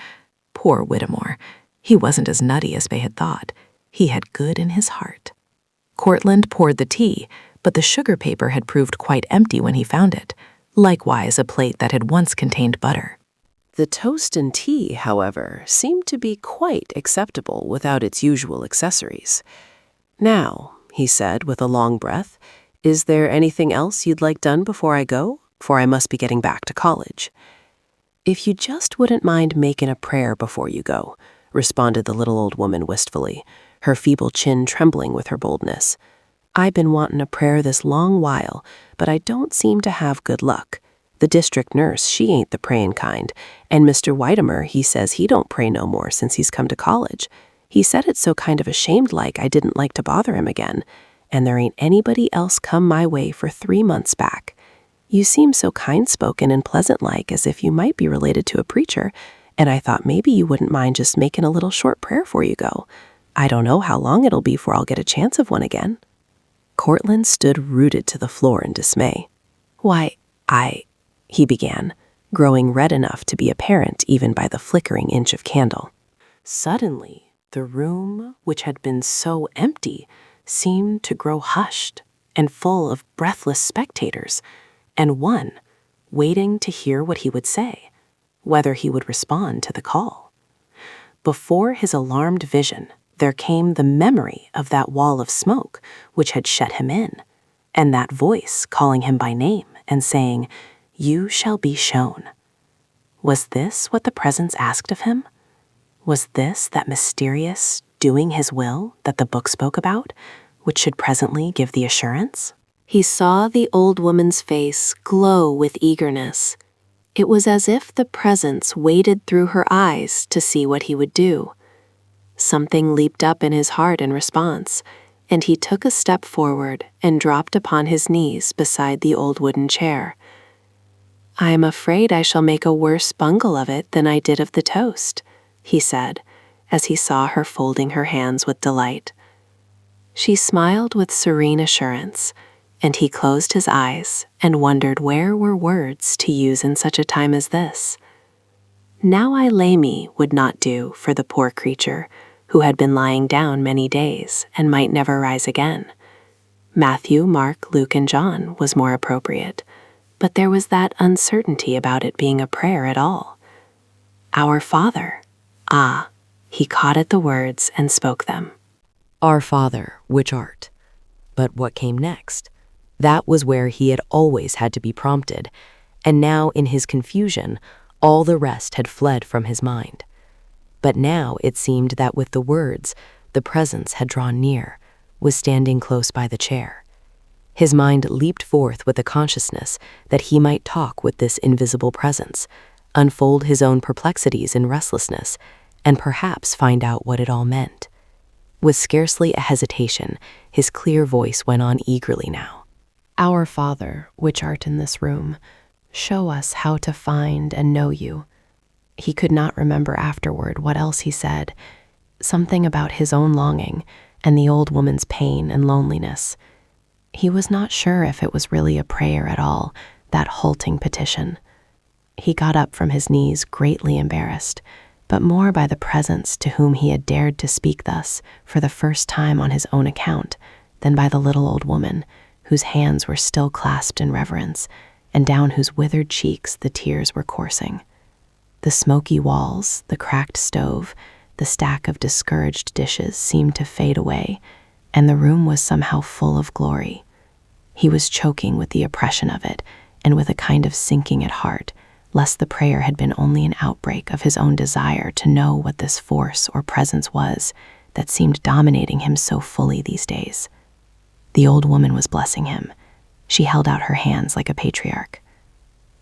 Poor Whittemore. He wasn't as nutty as they had thought. He had good in his heart. Courtland poured the tea, but the sugar paper had proved quite empty when he found it, likewise a plate that had once contained butter. The toast and tea, however, seemed to be quite acceptable without its usual accessories. "Now," he said with a long breath, Is there anything else you'd like done before I go? For I must be getting back to college. If you just wouldn't mind making a prayer before you go, responded the little old woman wistfully, her feeble chin trembling with her boldness. I've been wanting a prayer this long while, but I don't seem to have good luck. The district nurse, she ain't the praying kind, and Mr. Whitemer, he says he don't pray no more since he's come to college. He said it so kind of ashamed like I didn't like to bother him again, and there ain't anybody else come my way for 3 months back. You seem so kind-spoken and pleasant-like as if you might be related to a preacher, and I thought maybe you wouldn't mind just making a little short prayer before you go. I don't know how long it'll be before I'll get a chance of one again. Courtland stood rooted to the floor in dismay. Why, he began, growing red enough to be apparent even by the flickering inch of candle. Suddenly, the room, which had been so empty, seemed to grow hushed and full of breathless spectators, and one waiting to hear what he would say, whether he would respond to the call. Before his alarmed vision, there came the memory of that wall of smoke which had shut him in, and that voice calling him by name and saying, "You shall be shown." Was this what the presence asked of him? Was this that mysterious doing his will that the book spoke about, which should presently give the assurance? He saw the old woman's face glow with eagerness. It was as if the presence waded through her eyes to see what he would do. Something leaped up in his heart in response, and he took a step forward and dropped upon his knees beside the old wooden chair. "I am afraid I shall make a worse bungle of it than I did of the toast," he said, as he saw her folding her hands with delight. She smiled with serene assurance, and he closed his eyes and wondered where were words to use in such a time as this. "Now I lay me" would not do for the poor creature, who had been lying down many days and might never rise again. Matthew, Mark, Luke, and John was more appropriate, but there was that uncertainty about it being a prayer at all. "Our Father." He caught at the words and spoke them. Our Father, which art. But what came next? That was where he had always had to be prompted, and now in his confusion, all the rest had fled from his mind. But now it seemed that with the words, the presence had drawn near, was standing close by the chair. His mind leaped forth with the consciousness that he might talk with this invisible presence, unfold his own perplexities and restlessness, and perhaps find out what it all meant. With scarcely a hesitation, his clear voice went on eagerly now. Our Father, which art in this room, show us how to find and know you. He could not remember afterward what else he said, something about his own longing and the old woman's pain and loneliness. He was not sure if it was really a prayer at all, that halting petition. He got up from his knees greatly embarrassed, but more by the presence to whom he had dared to speak thus for the first time on his own account than by the little old woman, whose hands were still clasped in reverence, and down whose withered cheeks the tears were coursing. The smoky walls, the cracked stove, the stack of discouraged dishes seemed to fade away, and the room was somehow full of glory. He was choking with the oppression of it, and with a kind of sinking at heart, lest the prayer had been only an outbreak of his own desire to know what this force or presence was that seemed dominating him so fully these days. The old woman was blessing him. She held out her hands like a patriarch.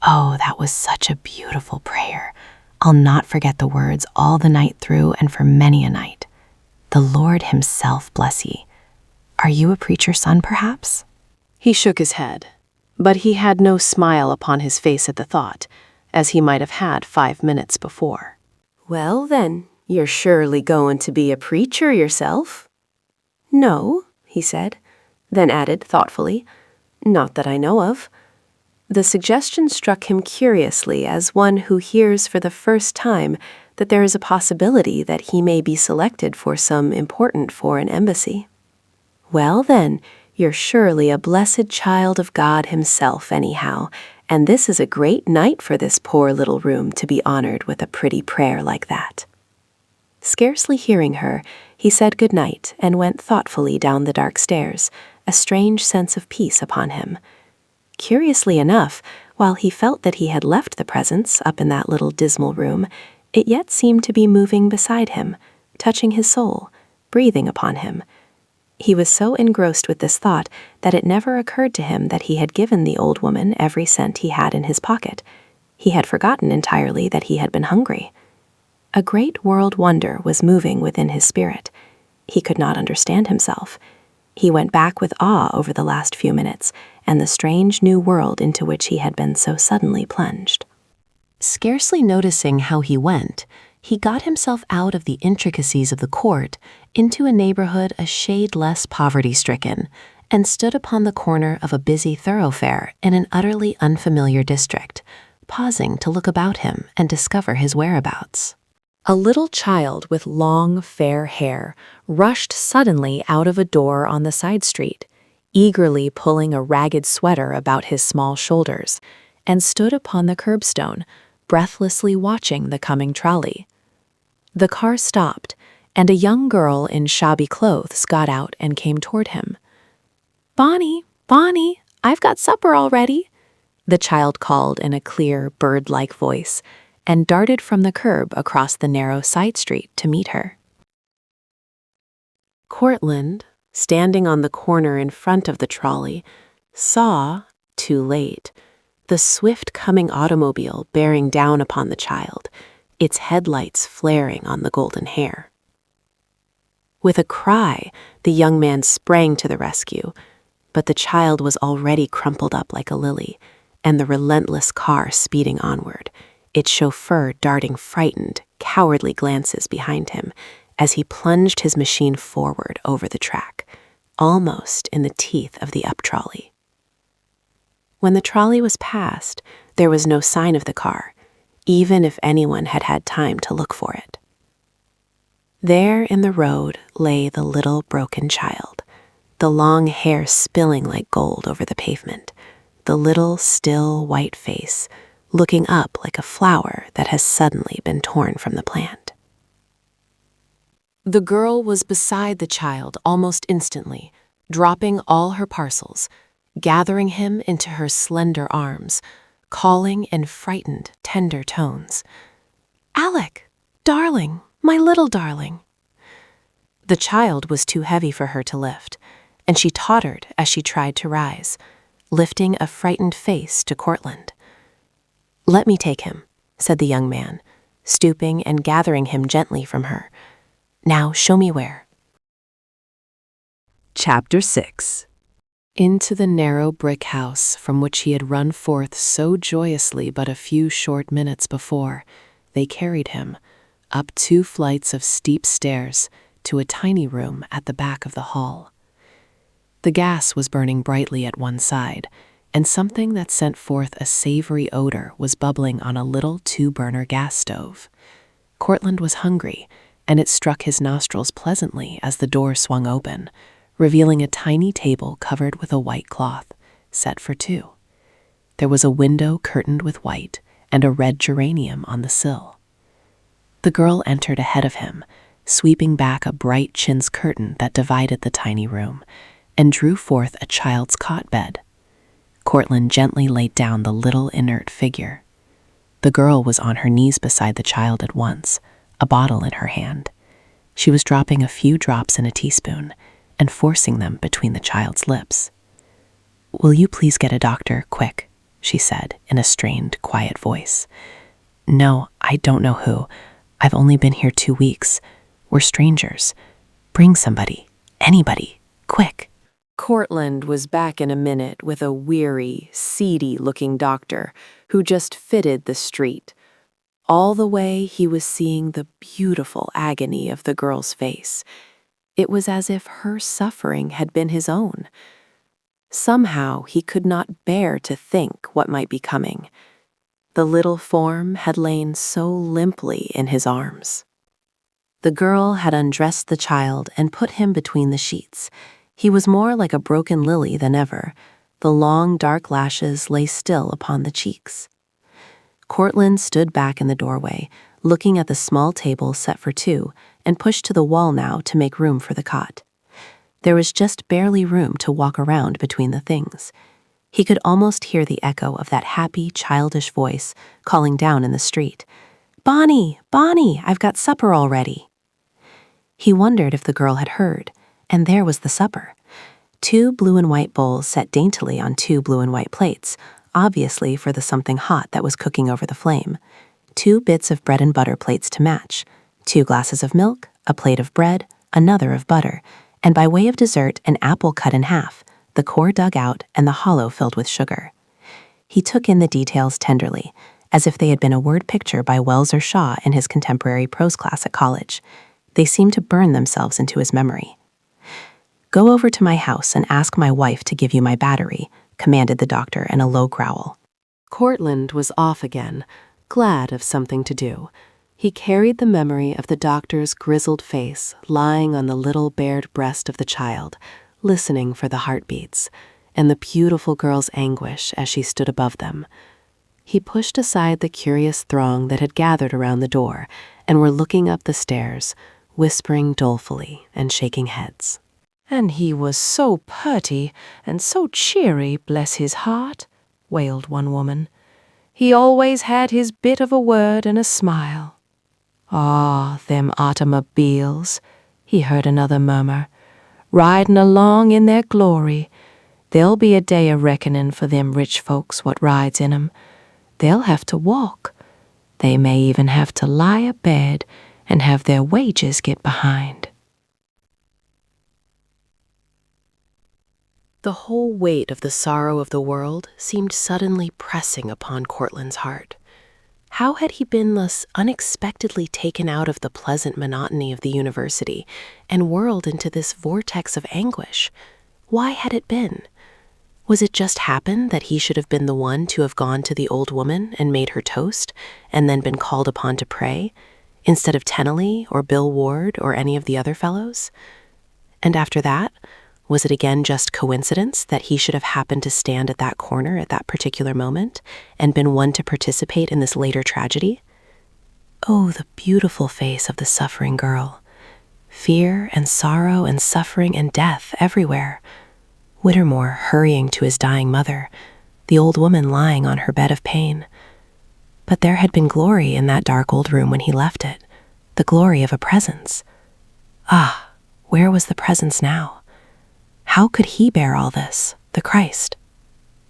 "Oh, that was such a beautiful prayer. I'll not forget the words all the night through and for many a night. The Lord himself bless ye. Are you a preacher's son, perhaps?" He shook his head, but he had no smile upon his face at the thought, as he might have had 5 minutes before. "Well, then, you're surely going to be a preacher yourself?" "No," he said, then added thoughtfully, "Not that I know of." The suggestion struck him curiously as one who hears for the first time that there is a possibility that he may be selected for some important foreign embassy. "Well, then, you're surely a blessed child of God himself anyhow, and this is a great night for this poor little room to be honored with a pretty prayer like that." Scarcely hearing her, he said good night and went thoughtfully down the dark stairs, a strange sense of peace upon him. Curiously enough, while he felt that he had left the presence up in that little dismal room, it yet seemed to be moving beside him, touching his soul, breathing upon him. He was so engrossed with this thought that it never occurred to him that he had given the old woman every cent he had in his pocket. He had forgotten entirely that he had been hungry. A great world wonder was moving within his spirit. He could not understand himself. He went back with awe over the last few minutes and the strange new world into which he had been so suddenly plunged. Scarcely noticing how he went, he got himself out of the intricacies of the court into a neighborhood a shade less poverty-stricken, and stood upon the corner of a busy thoroughfare in an utterly unfamiliar district, pausing to look about him and discover his whereabouts. A little child with long, fair hair rushed suddenly out of a door on the side street, eagerly pulling a ragged sweater about his small shoulders, and stood upon the curbstone, breathlessly watching the coming trolley. The car stopped, and a young girl in shabby clothes got out and came toward him. "Bonnie, Bonnie, I've got supper already," the child called in a clear, bird-like voice, and darted from the curb across the narrow side street to meet her. Courtland, standing on the corner in front of the trolley, saw, too late, the swift-coming automobile bearing down upon the child, its headlights flaring on the golden hair. With a cry, the young man sprang to the rescue, but the child was already crumpled up like a lily, and the relentless car speeding onward, its chauffeur darting frightened, cowardly glances behind him as he plunged his machine forward over the track, almost in the teeth of the up-trolley. When the trolley was passed, there was no sign of the car, even if anyone had had time to look for it. There in the road lay the little broken child, the long hair spilling like gold over the pavement, the little still white face looking up like a flower that has suddenly been torn from the plant. The girl was beside the child almost instantly, dropping all her parcels, gathering him into her slender arms, calling in frightened, tender tones, "Alec, darling, my little darling." The child was too heavy for her to lift, and she tottered as she tried to rise, lifting a frightened face to Courtland. "Let me take him," said the young man, stooping and gathering him gently from her. "Now show me where." Chapter 6. Into the narrow brick house from which he had run forth so joyously but a few short minutes before, they carried him, up 2 flights of steep stairs to a tiny room at the back of the hall. The gas was burning brightly at one side, and something that sent forth a savory odor was bubbling on a little 2-burner gas stove. Courtland was hungry, and it struck his nostrils pleasantly as the door swung open, revealing a tiny table covered with a white cloth, set for 2. There was a window curtained with white and a red geranium on the sill. The girl entered ahead of him, sweeping back a bright chintz curtain that divided the tiny room, and drew forth a child's cot bed. Courtland gently laid down the little inert figure. The girl was on her knees beside the child at once, a bottle in her hand. She was dropping a few drops in a teaspoon and forcing them between the child's lips. "Will you please get a doctor, quick?" she said in a strained, quiet voice. "No, I don't know who. I've only been here 2 weeks. We're strangers. Bring somebody, anybody, quick." Courtland was back in a minute with a weary, seedy-looking doctor who just fitted the street. All the way he was seeing the beautiful agony of the girl's face. It was as if her suffering had been his own. Somehow he could not bear to think what might be coming. The little form had lain so limply in his arms. The girl had undressed the child and put him between the sheets. He was more like a broken lily than ever. The long, dark lashes lay still upon the cheeks. Courtland stood back in the doorway, looking at the small table set for 2, and pushed to the wall now to make room for the cot. There was just barely room to walk around between the things. He could almost hear the echo of that happy, childish voice calling down in the street. "Bonnie, Bonnie, I've got supper all ready." He wondered if the girl had heard, and there was the supper. 2 blue and white bowls set daintily on 2 blue and white plates, obviously for the something hot that was cooking over the flame. 2 bits of bread and butter plates to match, 2 glasses of milk, a plate of bread, another of butter, and by way of dessert, an apple cut in half, the core dug out and the hollow filled with sugar. He took in the details tenderly, as if they had been a word picture by Wells or Shaw in his contemporary prose class at college. They seemed to burn themselves into his memory. "Go over to my house and ask my wife to give you my battery," commanded the doctor in a low growl. Courtland was off again, glad of something to do. He carried the memory of the doctor's grizzled face lying on the little bared breast of the child, listening for the heartbeats, and the beautiful girl's anguish as she stood above them. He pushed aside the curious throng that had gathered around the door and were looking up the stairs, whispering dolefully and shaking heads. "And he was so purty and so cheery, bless his heart," wailed one woman. "He always had his bit of a word and a smile." "Ah, them automobiles," he heard another murmur, "riding along in their glory. There'll be a day of reckoning for them rich folks what rides in 'em. They'll have to walk. They may even have to lie abed and have their wages get behind." The whole weight of the sorrow of the world seemed suddenly pressing upon Courtland's heart. How had he been thus unexpectedly taken out of the pleasant monotony of the university and whirled into this vortex of anguish? Why had it been? Was it just happened that he should have been the one to have gone to the old woman and made her toast, and then been called upon to pray, instead of Tennelly or Bill Ward or any of the other fellows? And after that, was it again just coincidence that he should have happened to stand at that corner at that particular moment and been one to participate in this later tragedy? Oh, the beautiful face of the suffering girl. Fear and sorrow and suffering and death everywhere. Whittemore hurrying to his dying mother, the old woman lying on her bed of pain. But there had been glory in that dark old room when he left it, the glory of a presence. Ah, where was the presence now? How could he bear all this, the Christ?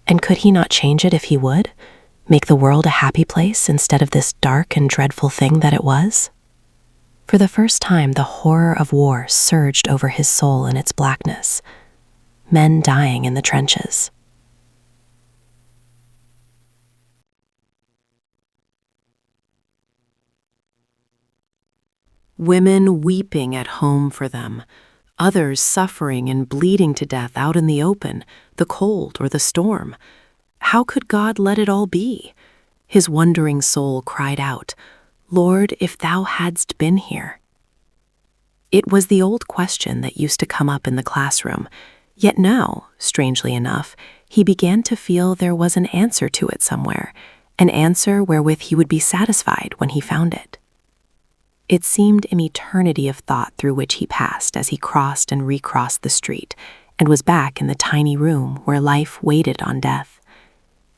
And could he not change it if he would? Make the world a happy place instead of this dark and dreadful thing that it was? For the first time, the horror of war surged over his soul in its blackness. Men dying in the trenches. Women weeping at home for them, others suffering and bleeding to death out in the open, the cold or the storm. How could God let it all be? His wondering soul cried out, "Lord, if thou hadst been here." It was the old question that used to come up in the classroom, yet now, strangely enough, he began to feel there was an answer to it somewhere, an answer wherewith he would be satisfied when he found it. It seemed an eternity of thought through which he passed as he crossed and recrossed the street, and was back in the tiny room where life waited on death.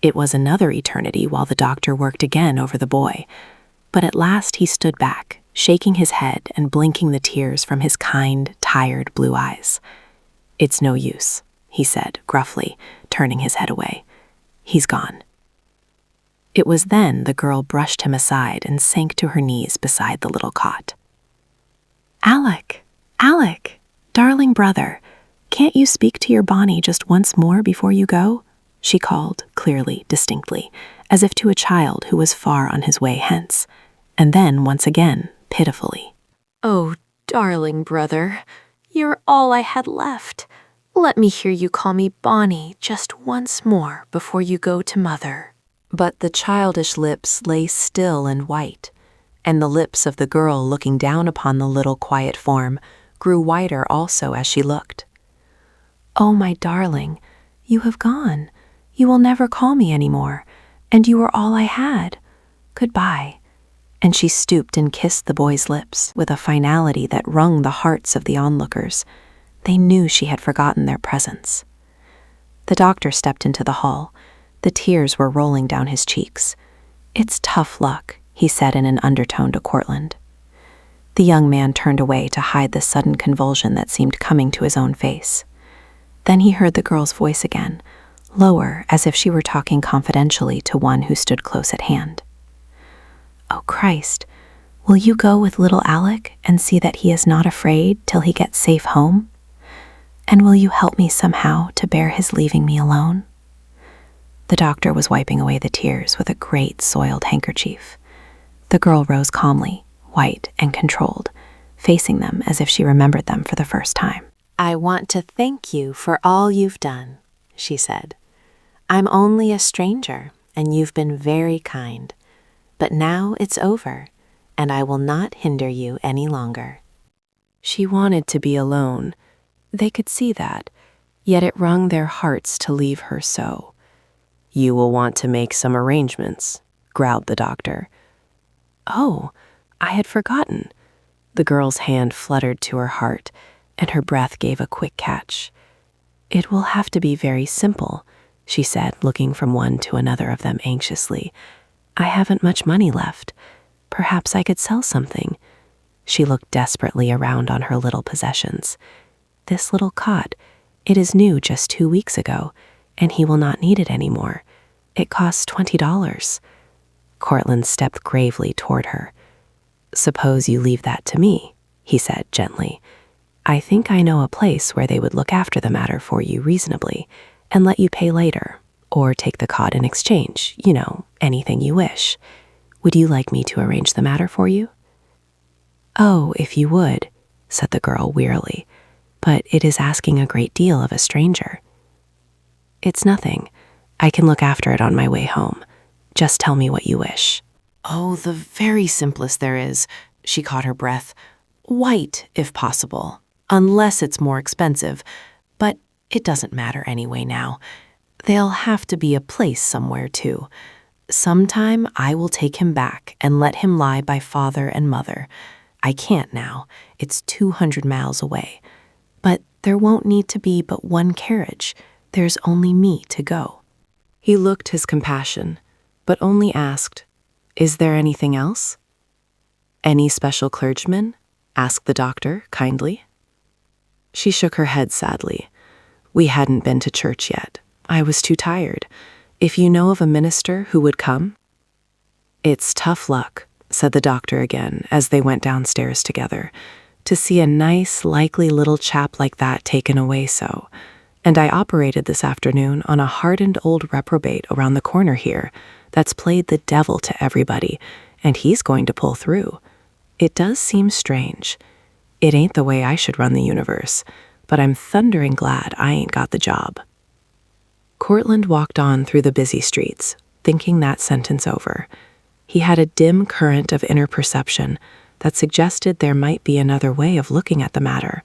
It was another eternity while the doctor worked again over the boy, but at last he stood back, shaking his head and blinking the tears from his kind, tired blue eyes. "It's no use," he said gruffly, turning his head away. "He's gone." It was then the girl brushed him aside and sank to her knees beside the little cot. "Alec, Alec, darling brother, can't you speak to your Bonnie just once more before you go?" she called, clearly, distinctly, as if to a child who was far on his way hence, and then once again, pitifully. "Oh, darling brother, you're all I had left. Let me hear you call me Bonnie just once more before you go to mother." But the childish lips lay still and white, and the lips of the girl looking down upon the little quiet form grew whiter also as she looked. "Oh, my darling, you have gone. You will never call me any more, and you are all I had. Goodbye." And she stooped and kissed the boy's lips with a finality that wrung the hearts of the onlookers. They knew she had forgotten their presence. The doctor stepped into the hall. The tears were rolling down his cheeks. "It's tough luck," he said in an undertone to Courtland. The young man turned away to hide the sudden convulsion that seemed coming to his own face. Then he heard the girl's voice again, lower, as if she were talking confidentially to one who stood close at hand. "Oh, Christ, will you go with little Alec and see that he is not afraid till he gets safe home? And will you help me somehow to bear his leaving me alone?" The doctor was wiping away the tears with a great soiled handkerchief. The girl rose calmly, white and controlled, facing them as if she remembered them for the first time. "I want to thank you for all you've done," she said. "I'm only a stranger, and you've been very kind. But now it's over, and I will not hinder you any longer." She wanted to be alone. They could see that, yet it wrung their hearts to leave her so. "You will want to make some arrangements," growled the doctor. "Oh, I had forgotten." The girl's hand fluttered to her heart, and her breath gave a quick catch. "It will have to be very simple," she said, looking from one to another of them anxiously. "I haven't much money left. Perhaps I could sell something." She looked desperately around on her little possessions. "This little cot, it is new just 2 weeks ago, and he will not need it anymore. It costs $20. Courtland stepped gravely toward her. "Suppose you leave that to me," he said gently. "I think I know a place where they would look after the matter for you reasonably and let you pay later, or take the cot in exchange, anything you wish. Would you like me to arrange the matter for you?" "Oh, if you would," said the girl wearily, "but it is asking a great deal of a stranger." "It's nothing. I can look after it on my way home. Just tell me what you wish." "Oh, the very simplest there is," she caught her breath. "White, if possible, unless it's more expensive. But it doesn't matter anyway now. There'll have to be a place somewhere, too. Sometime I will take him back and let him lie by father and mother. I can't now. It's 200 miles away. But there won't need to be but one carriage. There's only me to go." He looked his compassion, but only asked, "Is there anything else?" "Any special clergyman?" asked the doctor kindly. She shook her head sadly. "We hadn't been to church yet. I was too tired. If you know of a minister who would come?" "It's tough luck," said the doctor again as they went downstairs together, "to see a nice, likely little chap like that taken away so. And I operated this afternoon on a hardened old reprobate around the corner here that's played the devil to everybody, and he's going to pull through. It does seem strange. It ain't the way I should run the universe, but I'm thundering glad I ain't got the job." Courtland walked on through the busy streets, thinking that sentence over. He had a dim current of inner perception that suggested there might be another way of looking at the matter,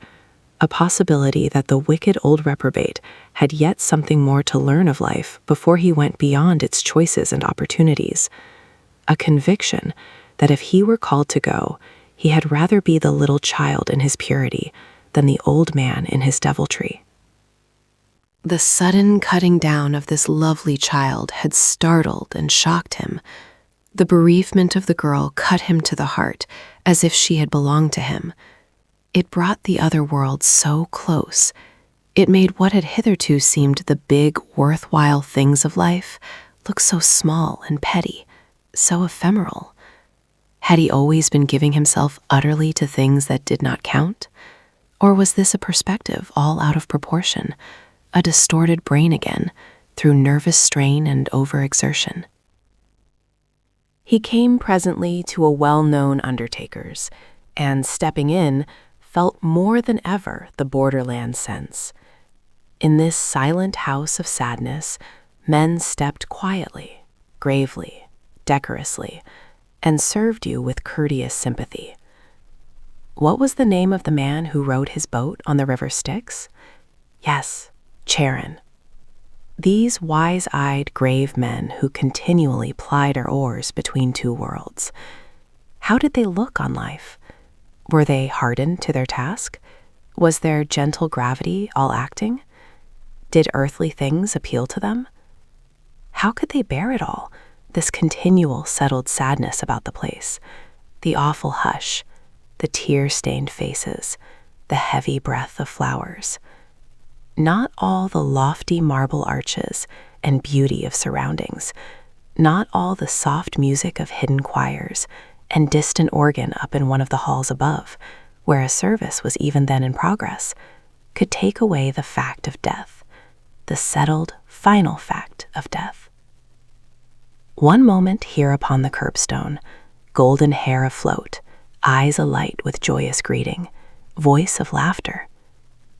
a possibility that the wicked old reprobate had yet something more to learn of life before he went beyond its choices and opportunities, a conviction that if he were called to go, he had rather be the little child in his purity than the old man in his deviltry. The sudden cutting down of this lovely child had startled and shocked him. The bereavement of the girl cut him to the heart, as if she had belonged to him. It brought the other world so close. It made what had hitherto seemed the big, worthwhile things of life look so small and petty, so ephemeral. Had he always been giving himself utterly to things that did not count? Or was this a perspective all out of proportion, a distorted brain again, through nervous strain and overexertion? He came presently to a well-known undertaker's, and stepping in, felt more than ever the borderland sense. In this silent house of sadness, men stepped quietly, gravely, decorously, and served you with courteous sympathy. What was the name of the man who rowed his boat on the river Styx? Yes, Charon. These wise-eyed, grave men who continually plied our oars between two worlds. How did they look on life? Were they hardened to their task? Was their gentle gravity all acting? Did earthly things appeal to them? How could they bear it all, this continual settled sadness about the place, the awful hush, the tear-stained faces, the heavy breath of flowers? Not all the lofty marble arches and beauty of surroundings, not all the soft music of hidden choirs and distant organ up in one of the halls above, where a service was even then in progress, could take away the fact of death, the settled, final fact of death. One moment here upon the curbstone, golden hair afloat, eyes alight with joyous greeting, voice of laughter.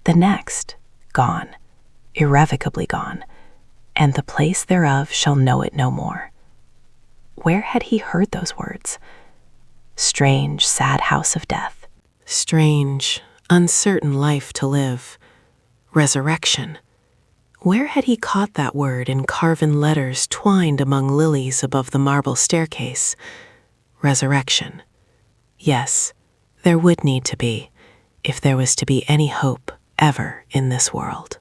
The next, gone, irrevocably gone, and the place thereof shall know it no more. Where had he heard those words? Strange, sad house of death. Strange, uncertain life to live. Resurrection. Where had he caught that word in carven letters twined among lilies above the marble staircase? Resurrection. Yes, there would need to be, if there was to be any hope ever in this world.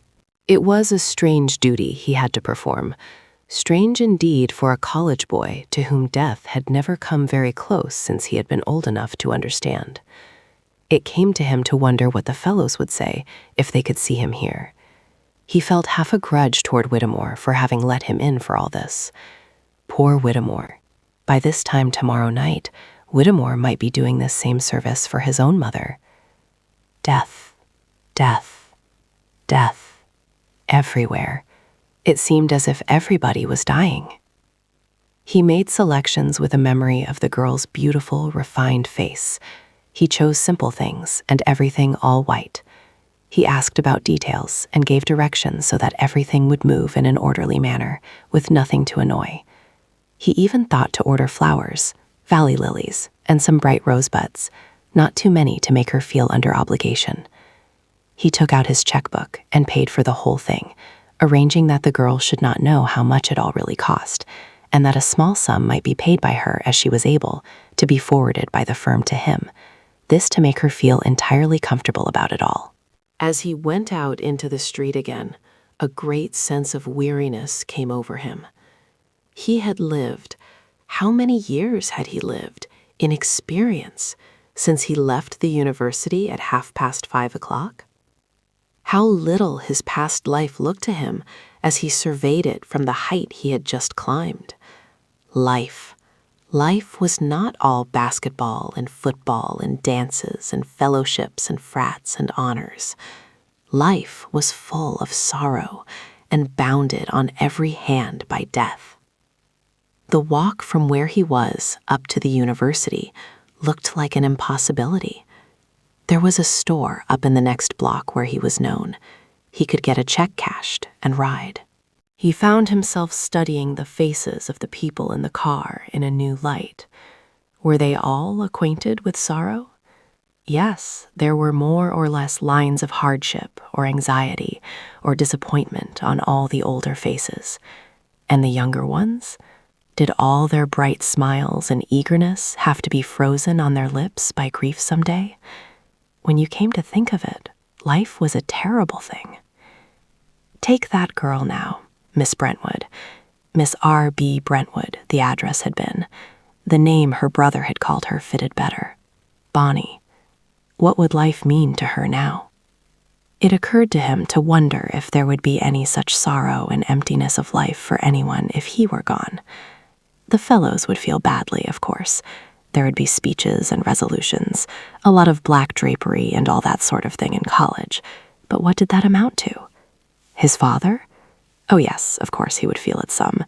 It was a strange duty he had to perform, strange indeed for a college boy to whom death had never come very close since he had been old enough to understand. It came to him to wonder what the fellows would say if they could see him here. He felt half a grudge toward Whittemore for having let him in for all this. Poor Whittemore. By this time tomorrow night, Whittemore might be doing this same service for his own mother. Death, death, death. Everywhere. It seemed as if everybody was dying. He made selections with a memory of the girl's beautiful, refined face. He chose simple things and everything all white. He asked about details and gave directions so that everything would move in an orderly manner, with nothing to annoy. He even thought to order flowers, valley lilies, and some bright rosebuds, not too many to make her feel under obligation. He took out his checkbook and paid for the whole thing, arranging that the girl should not know how much it all really cost, and that a small sum might be paid by her as she was able, to be forwarded by the firm to him, this to make her feel entirely comfortable about it all. As he went out into the street again, a great sense of weariness came over him. He had lived, how many years had he lived, in experience, since he left the university at 5:30 o'clock? How little his past life looked to him as he surveyed it from the height he had just climbed. Life. Life was not all basketball and football and dances and fellowships and frats and honors. Life was full of sorrow and bounded on every hand by death. The walk from where he was up to the university looked like an impossibility. There was a store up in the next block where he was known. He could get a check cashed and ride. He found himself studying the faces of the people in the car in a new light. Were they all acquainted with sorrow? Yes, there were more or less lines of hardship or anxiety or disappointment on all the older faces. And the younger ones? Did all their bright smiles and eagerness have to be frozen on their lips by grief someday? When you came to think of it, life was a terrible thing. Take that girl now, Miss Brentwood. Miss R.B. Brentwood, the address had been. The name her brother had called her fitted better. Bonnie. What would life mean to her now? It occurred to him to wonder if there would be any such sorrow and emptiness of life for anyone if he were gone. The fellows would feel badly, of course. There would be speeches and resolutions, a lot of black drapery and all that sort of thing in college. But what did that amount to? His father? Oh yes, of course he would feel it some.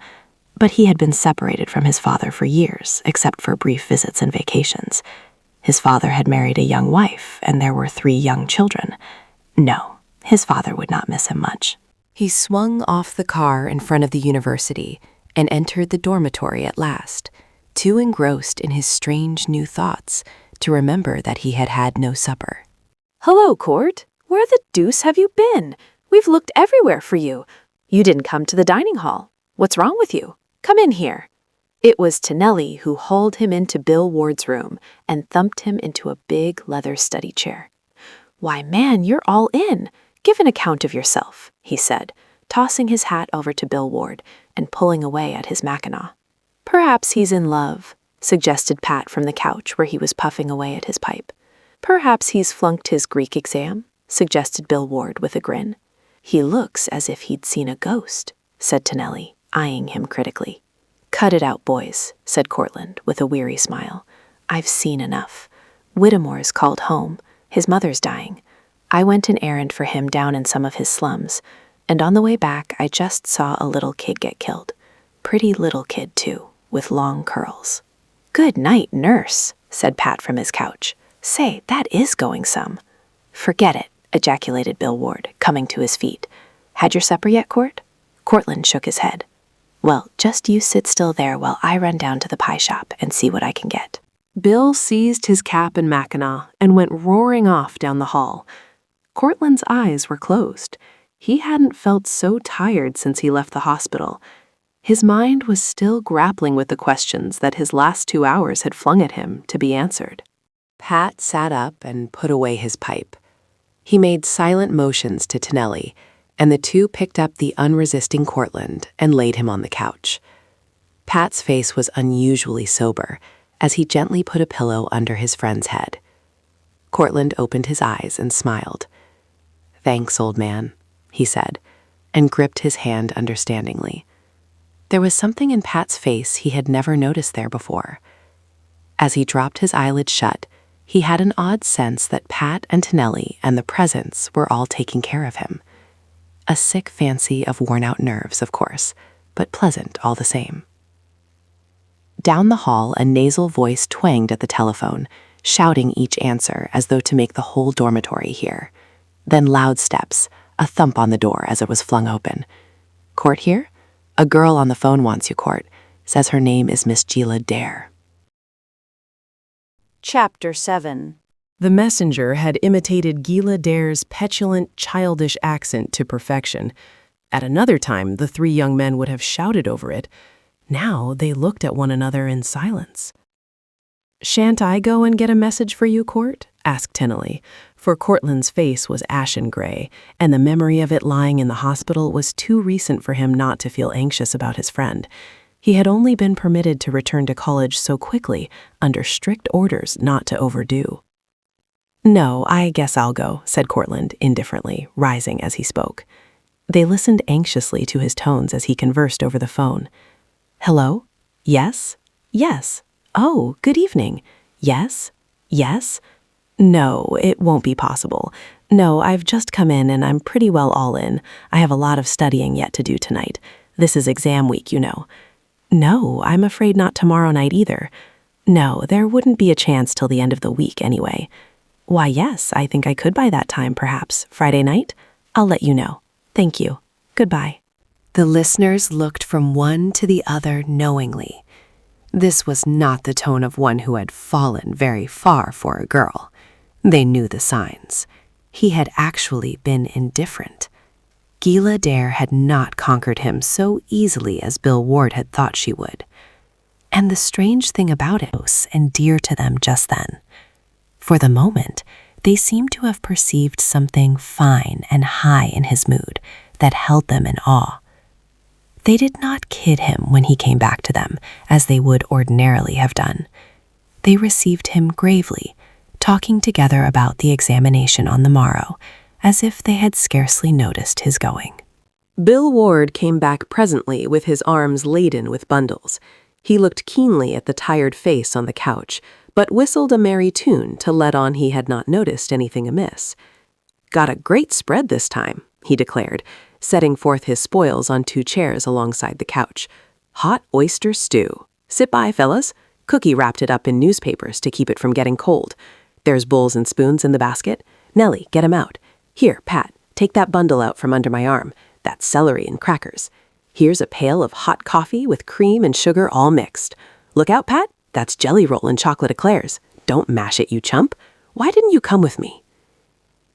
But he had been separated from his father for years, except for brief visits and vacations. His father had married a young wife, and there were 3 young children. No, his father would not miss him much. He swung off the car in front of the university and entered the dormitory at last, too engrossed in his strange new thoughts to remember that he had had no supper. Hello, Court. Where the deuce have you been? We've looked everywhere for you. You didn't come to the dining hall. What's wrong with you? Come in here. It was Tonelli who hauled him into Bill Ward's room and thumped him into a big leather study chair. "Why, man, you're all in. Give an account of yourself," he said, tossing his hat over to Bill Ward and pulling away at his mackinaw. "Perhaps he's in love," suggested Pat from the couch where he was puffing away at his pipe. "Perhaps he's flunked his Greek exam," suggested Bill Ward with a grin. "He looks as if he'd seen a ghost," said Tonelli, eyeing him critically. "Cut it out, boys," said Courtland with a weary smile. "I've seen enough. Whittemore's called home. His mother's dying. I went an errand for him down in some of his slums, and on the way back I just saw a little kid get killed. Pretty little kid, too, with long curls." "Good night, nurse," said Pat from his couch. "Say, that is going some." "Forget it," ejaculated Bill Ward, coming to his feet. "Had your supper yet, Court?" Courtland shook his head. "Well, just you sit still there while I run down to the pie shop and see what I can get." Bill seized his cap and mackinaw and went roaring off down the hall. Courtland's eyes were closed. He hadn't felt so tired since he left the hospital. His mind was still grappling with the questions that his last 2 hours had flung at him to be answered. Pat sat up and put away his pipe. He made silent motions to Tonelli, and the two picked up the unresisting Courtland and laid him on the couch. Pat's face was unusually sober as he gently put a pillow under his friend's head. Courtland opened his eyes and smiled. "Thanks, old man," he said, and gripped his hand understandingly. There was something in Pat's face he had never noticed there before. As he dropped his eyelids shut, he had an odd sense that Pat and Tonelli and the presents were all taking care of him. A sick fancy of worn-out nerves, of course, but pleasant all the same. Down the hall, a nasal voice twanged at the telephone, shouting each answer as though to make the whole dormitory hear. Then loud steps, a thump on the door as it was flung open. "Court here? A girl on the phone wants you, Court. Says her name is Miss Gila Dare." Chapter 7. The messenger had imitated Gila Dare's petulant, childish accent to perfection. At another time, the three young men would have shouted over it. Now they looked at one another in silence. "Shan't I go and get a message for you, Court?" asked Tonelli, for Courtland's face was ashen gray, and the memory of it lying in the hospital was too recent for him not to feel anxious about his friend. He had only been permitted to return to college so quickly, under strict orders not to overdo. "No, I guess I'll go," said Courtland indifferently, rising as he spoke. They listened anxiously to his tones as he conversed over the phone. "Hello? Yes? Yes. Oh, good evening. Yes? Yes? No, it won't be possible. No, I've just come in and I'm pretty well all in. I have a lot of studying yet to do tonight. This is exam week, you know. No, I'm afraid not tomorrow night either. No, there wouldn't be a chance till the end of the week anyway. Why, yes, I think I could by that time, perhaps. Friday night? I'll let you know. Thank you. Goodbye." The listeners looked from one to the other knowingly. This was not the tone of one who had fallen very far for a girl. They knew the signs. He had actually been indifferent. Gila Dare had not conquered him so easily as Bill Ward had thought she would. And the strange thing about it was and dear to them just then. For the moment, they seemed to have perceived something fine and high in his mood that held them in awe. They did not kid him when he came back to them, as they would ordinarily have done. They received him gravely, talking together about the examination on the morrow, as if they had scarcely noticed his going. Bill Ward came back presently with his arms laden with bundles. He looked keenly at the tired face on the couch, but whistled a merry tune to let on he had not noticed anything amiss. "Got a great spread this time," he declared, setting forth his spoils on 2 chairs alongside the couch. "Hot oyster stew. Sit by, fellas. Cookie wrapped it up in newspapers to keep it from getting cold. There's bowls and spoons in the basket. Nellie, get 'em out. Here, Pat, take that bundle out from under my arm. That's celery and crackers. Here's a pail of hot coffee with cream and sugar all mixed. Look out, Pat, that's jelly roll and chocolate eclairs. Don't mash it, you chump. Why didn't you come with me?"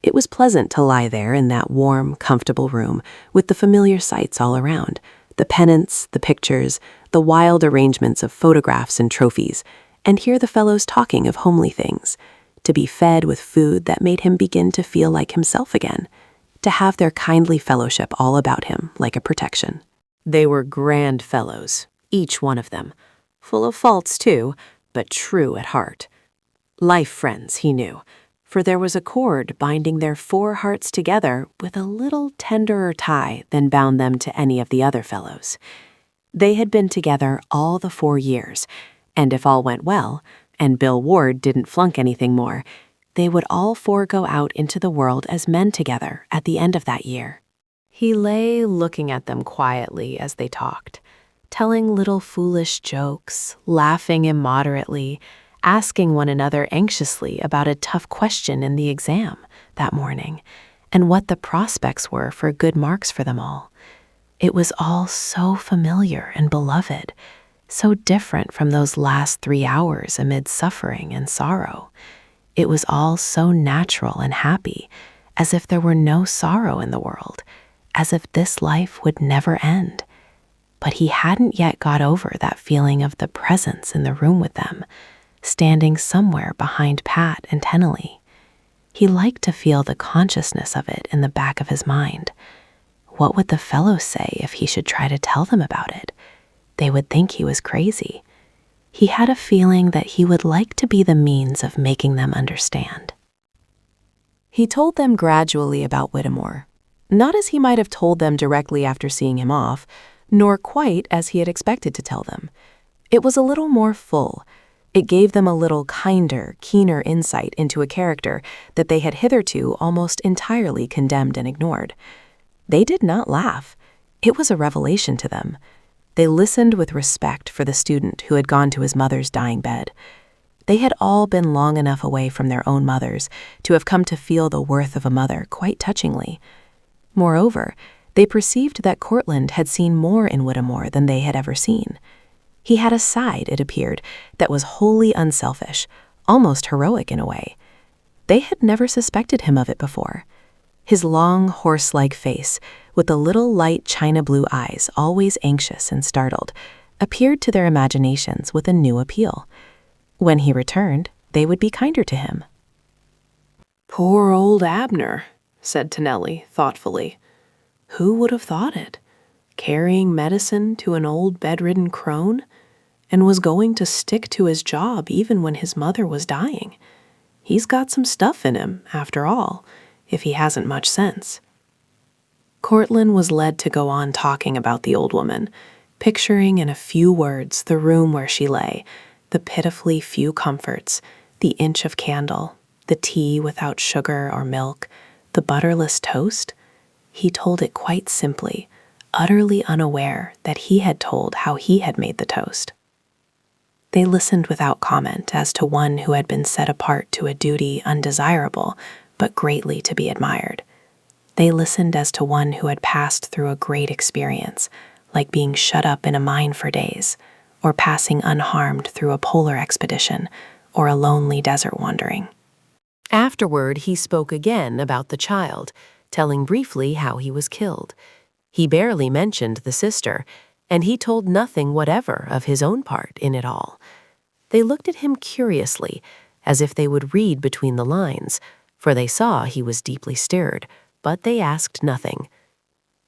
It was pleasant to lie there in that warm, comfortable room with the familiar sights all around, the pennants, the pictures, the wild arrangements of photographs and trophies, and hear the fellows talking of homely things, to be fed with food that made him begin to feel like himself again, to have their kindly fellowship all about him like a protection. They were grand fellows, each one of them, full of faults too, but true at heart. Life friends, he knew, for there was a cord binding their 4 hearts together with a little tenderer tie than bound them to any of the other fellows. They had been together all the 4 years, and if all went well, and Bill Ward didn't flunk anything more, they would all 4 go out into the world as men together at the end of that year. He lay looking at them quietly as they talked, telling little foolish jokes, laughing immoderately, asking one another anxiously about a tough question in the exam that morning, and what the prospects were for good marks for them all. It was all so familiar and beloved, so different from those last 3 hours amid suffering and sorrow. It was all so natural and happy, as if there were no sorrow in the world, as if this life would never end. But he hadn't yet got over that feeling of the presence in the room with them, standing somewhere behind Pat and Tennelly. He liked to feel the consciousness of it in the back of his mind. What would the fellows say if he should try to tell them about it? They would think he was crazy. He had a feeling that he would like to be the means of making them understand. He told them gradually about Whittemore, not as he might have told them directly after seeing him off, nor quite as he had expected to tell them. It was a little more full. It gave them a little kinder, keener insight into a character that they had hitherto almost entirely condemned and ignored. They did not laugh. It was a revelation to them. They listened with respect for the student who had gone to his mother's dying bed. They had all been long enough away from their own mothers to have come to feel the worth of a mother quite touchingly. Moreover, they perceived that Courtland had seen more in Whittemore than they had ever seen. He had a side, it appeared, that was wholly unselfish, almost heroic in a way. They had never suspected him of it before. His long, horse-like face, with the little light china blue eyes always anxious and startled, appeared to their imaginations with a new appeal. When he returned, they would be kinder to him. "Poor old Abner," said Tennelly thoughtfully. "Who would have thought it? Carrying medicine to an old bedridden crone, and was going to stick to his job even when his mother was dying. He's got some stuff in him, after all, if he hasn't much sense." Courtland was led to go on talking about the old woman, picturing in a few words the room where she lay, the pitifully few comforts, the inch of candle, the tea without sugar or milk, the butterless toast. He told it quite simply, utterly unaware that he had told how he had made the toast. They listened without comment as to one who had been set apart to a duty undesirable, but greatly to be admired. They listened as to one who had passed through a great experience, like being shut up in a mine for days, or passing unharmed through a polar expedition, or a lonely desert wandering. Afterward, he spoke again about the child, telling briefly how he was killed. He barely mentioned the sister, and he told nothing whatever of his own part in it all. They looked at him curiously, as if they would read between the lines, for they saw he was deeply stirred, but they asked nothing.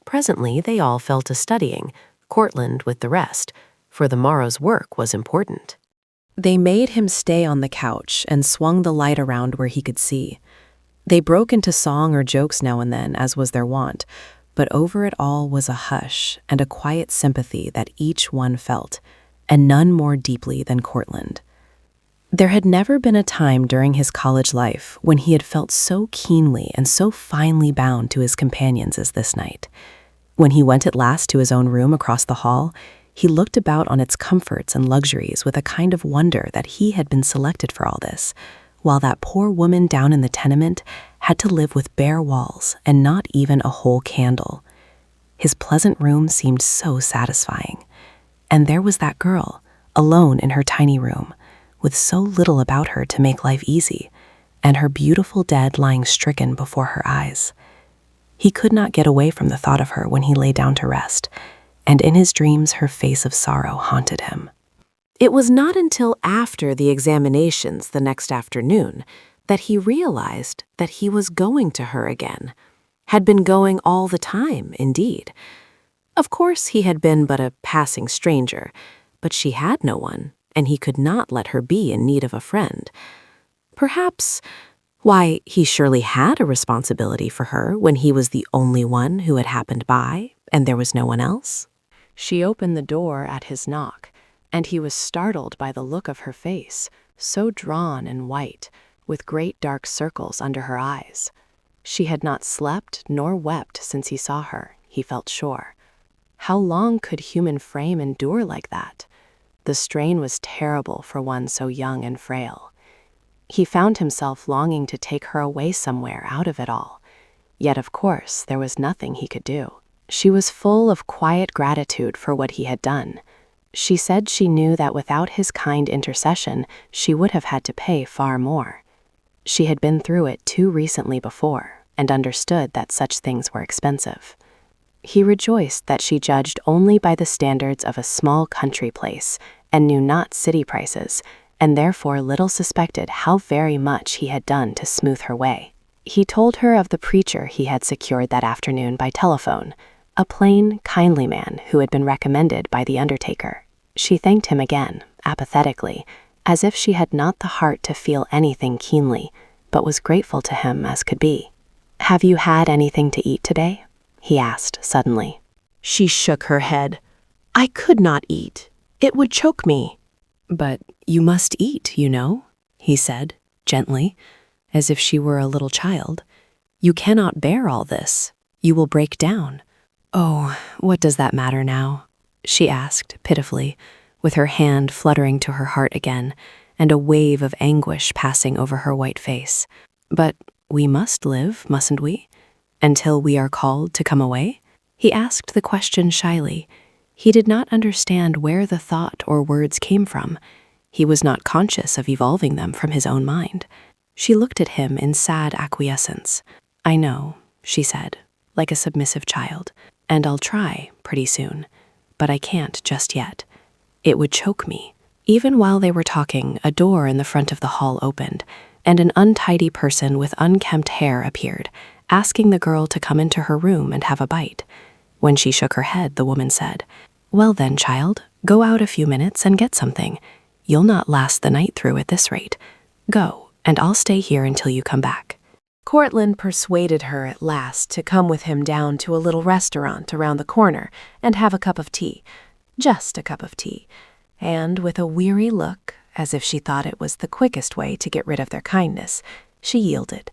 Presently they all fell to studying, Courtland with the rest, for the morrow's work was important. They made him stay on the couch and swung the light around where he could see. They broke into song or jokes now and then, as was their wont, but over it all was a hush and a quiet sympathy that each one felt, and none more deeply than Courtland. There had never been a time during his college life when he had felt so keenly and so finely bound to his companions as this night. When he went at last to his own room across the hall, he looked about on its comforts and luxuries with a kind of wonder that he had been selected for all this, while that poor woman down in the tenement had to live with bare walls and not even a whole candle. His pleasant room seemed so satisfying. And there was that girl, alone in her tiny room, with so little about her to make life easy, and her beautiful dead lying stricken before her eyes. He could not get away from the thought of her when he lay down to rest, and in his dreams her face of sorrow haunted him. It was not until after the examinations the next afternoon that he realized that he was going to her again, had been going all the time, indeed. Of course, he had been but a passing stranger, but she had no one, and he could not let her be in need of a friend. Perhaps, why, he surely had a responsibility for her when he was the only one who had happened by, and there was no one else. She opened the door at his knock, and he was startled by the look of her face, so drawn and white, with great dark circles under her eyes. She had not slept nor wept since he saw her, he felt sure. How long could human frame endure like that? The strain was terrible for one so young and frail. He found himself longing to take her away somewhere out of it all. Yet, of course, there was nothing he could do. She was full of quiet gratitude for what he had done. She said she knew that without his kind intercession, she would have had to pay far more. She had been through it too recently before, and understood that such things were expensive. He rejoiced that she judged only by the standards of a small country place, and knew not city prices, and therefore little suspected how very much he had done to smooth her way. He told her of the preacher he had secured that afternoon by telephone, a plain, kindly man who had been recommended by the undertaker. She thanked him again, apathetically, as if she had not the heart to feel anything keenly, but was grateful to him as could be. "Have you had anything to eat today?" he asked suddenly. She shook her head. "I could not eat. It would choke me." "But you must eat, you know," he said, gently, as if she were a little child. "You cannot bear all this. You will break down." "Oh, what does that matter now?" she asked pitifully, with her hand fluttering to her heart again, and a wave of anguish passing over her white face. "But we must live, mustn't we? Until we are called to come away?" He asked the question shyly. He did not understand where the thought or words came from. He was not conscious of evolving them from his own mind. She looked at him in sad acquiescence. "I know," she said, like a submissive child, "and I'll try pretty soon. But I can't just yet. It would choke me." Even while they were talking, a door in the front of the hall opened, and an untidy person with unkempt hair appeared, asking the girl to come into her room and have a bite. When she shook her head, the woman said, "Well then, child, go out a few minutes and get something. You'll not last the night through at this rate. Go, and I'll stay here until you come back." Courtland persuaded her at last to come with him down to a little restaurant around the corner and have a cup of tea, just a cup of tea, and with a weary look, as if she thought it was the quickest way to get rid of their kindness, she yielded.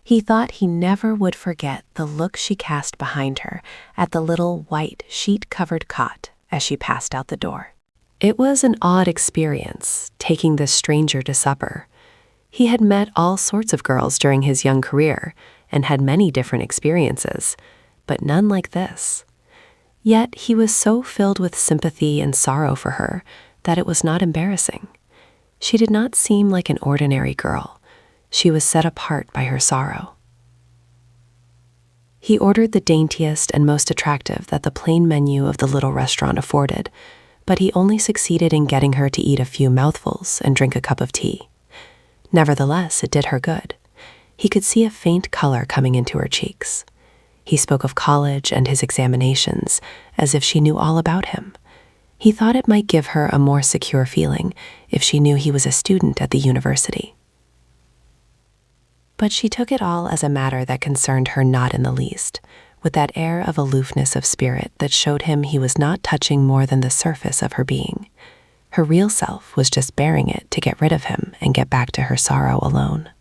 He thought he never would forget the look she cast behind her at the little white sheet-covered cot as she passed out the door. It was an odd experience, taking this stranger to supper. He had met all sorts of girls during his young career and had many different experiences, but none like this. Yet he was so filled with sympathy and sorrow for her that it was not embarrassing. She did not seem like an ordinary girl. She was set apart by her sorrow. He ordered the daintiest and most attractive that the plain menu of the little restaurant afforded, but he only succeeded in getting her to eat a few mouthfuls and drink a cup of tea. Nevertheless, it did her good. He could see a faint color coming into her cheeks. He spoke of college and his examinations as if she knew all about him. He thought it might give her a more secure feeling if she knew he was a student at the university. But she took it all as a matter that concerned her not in the least, with that air of aloofness of spirit that showed him he was not touching more than the surface of her being. Her real self was just bearing it to get rid of him and get back to her sorrow alone.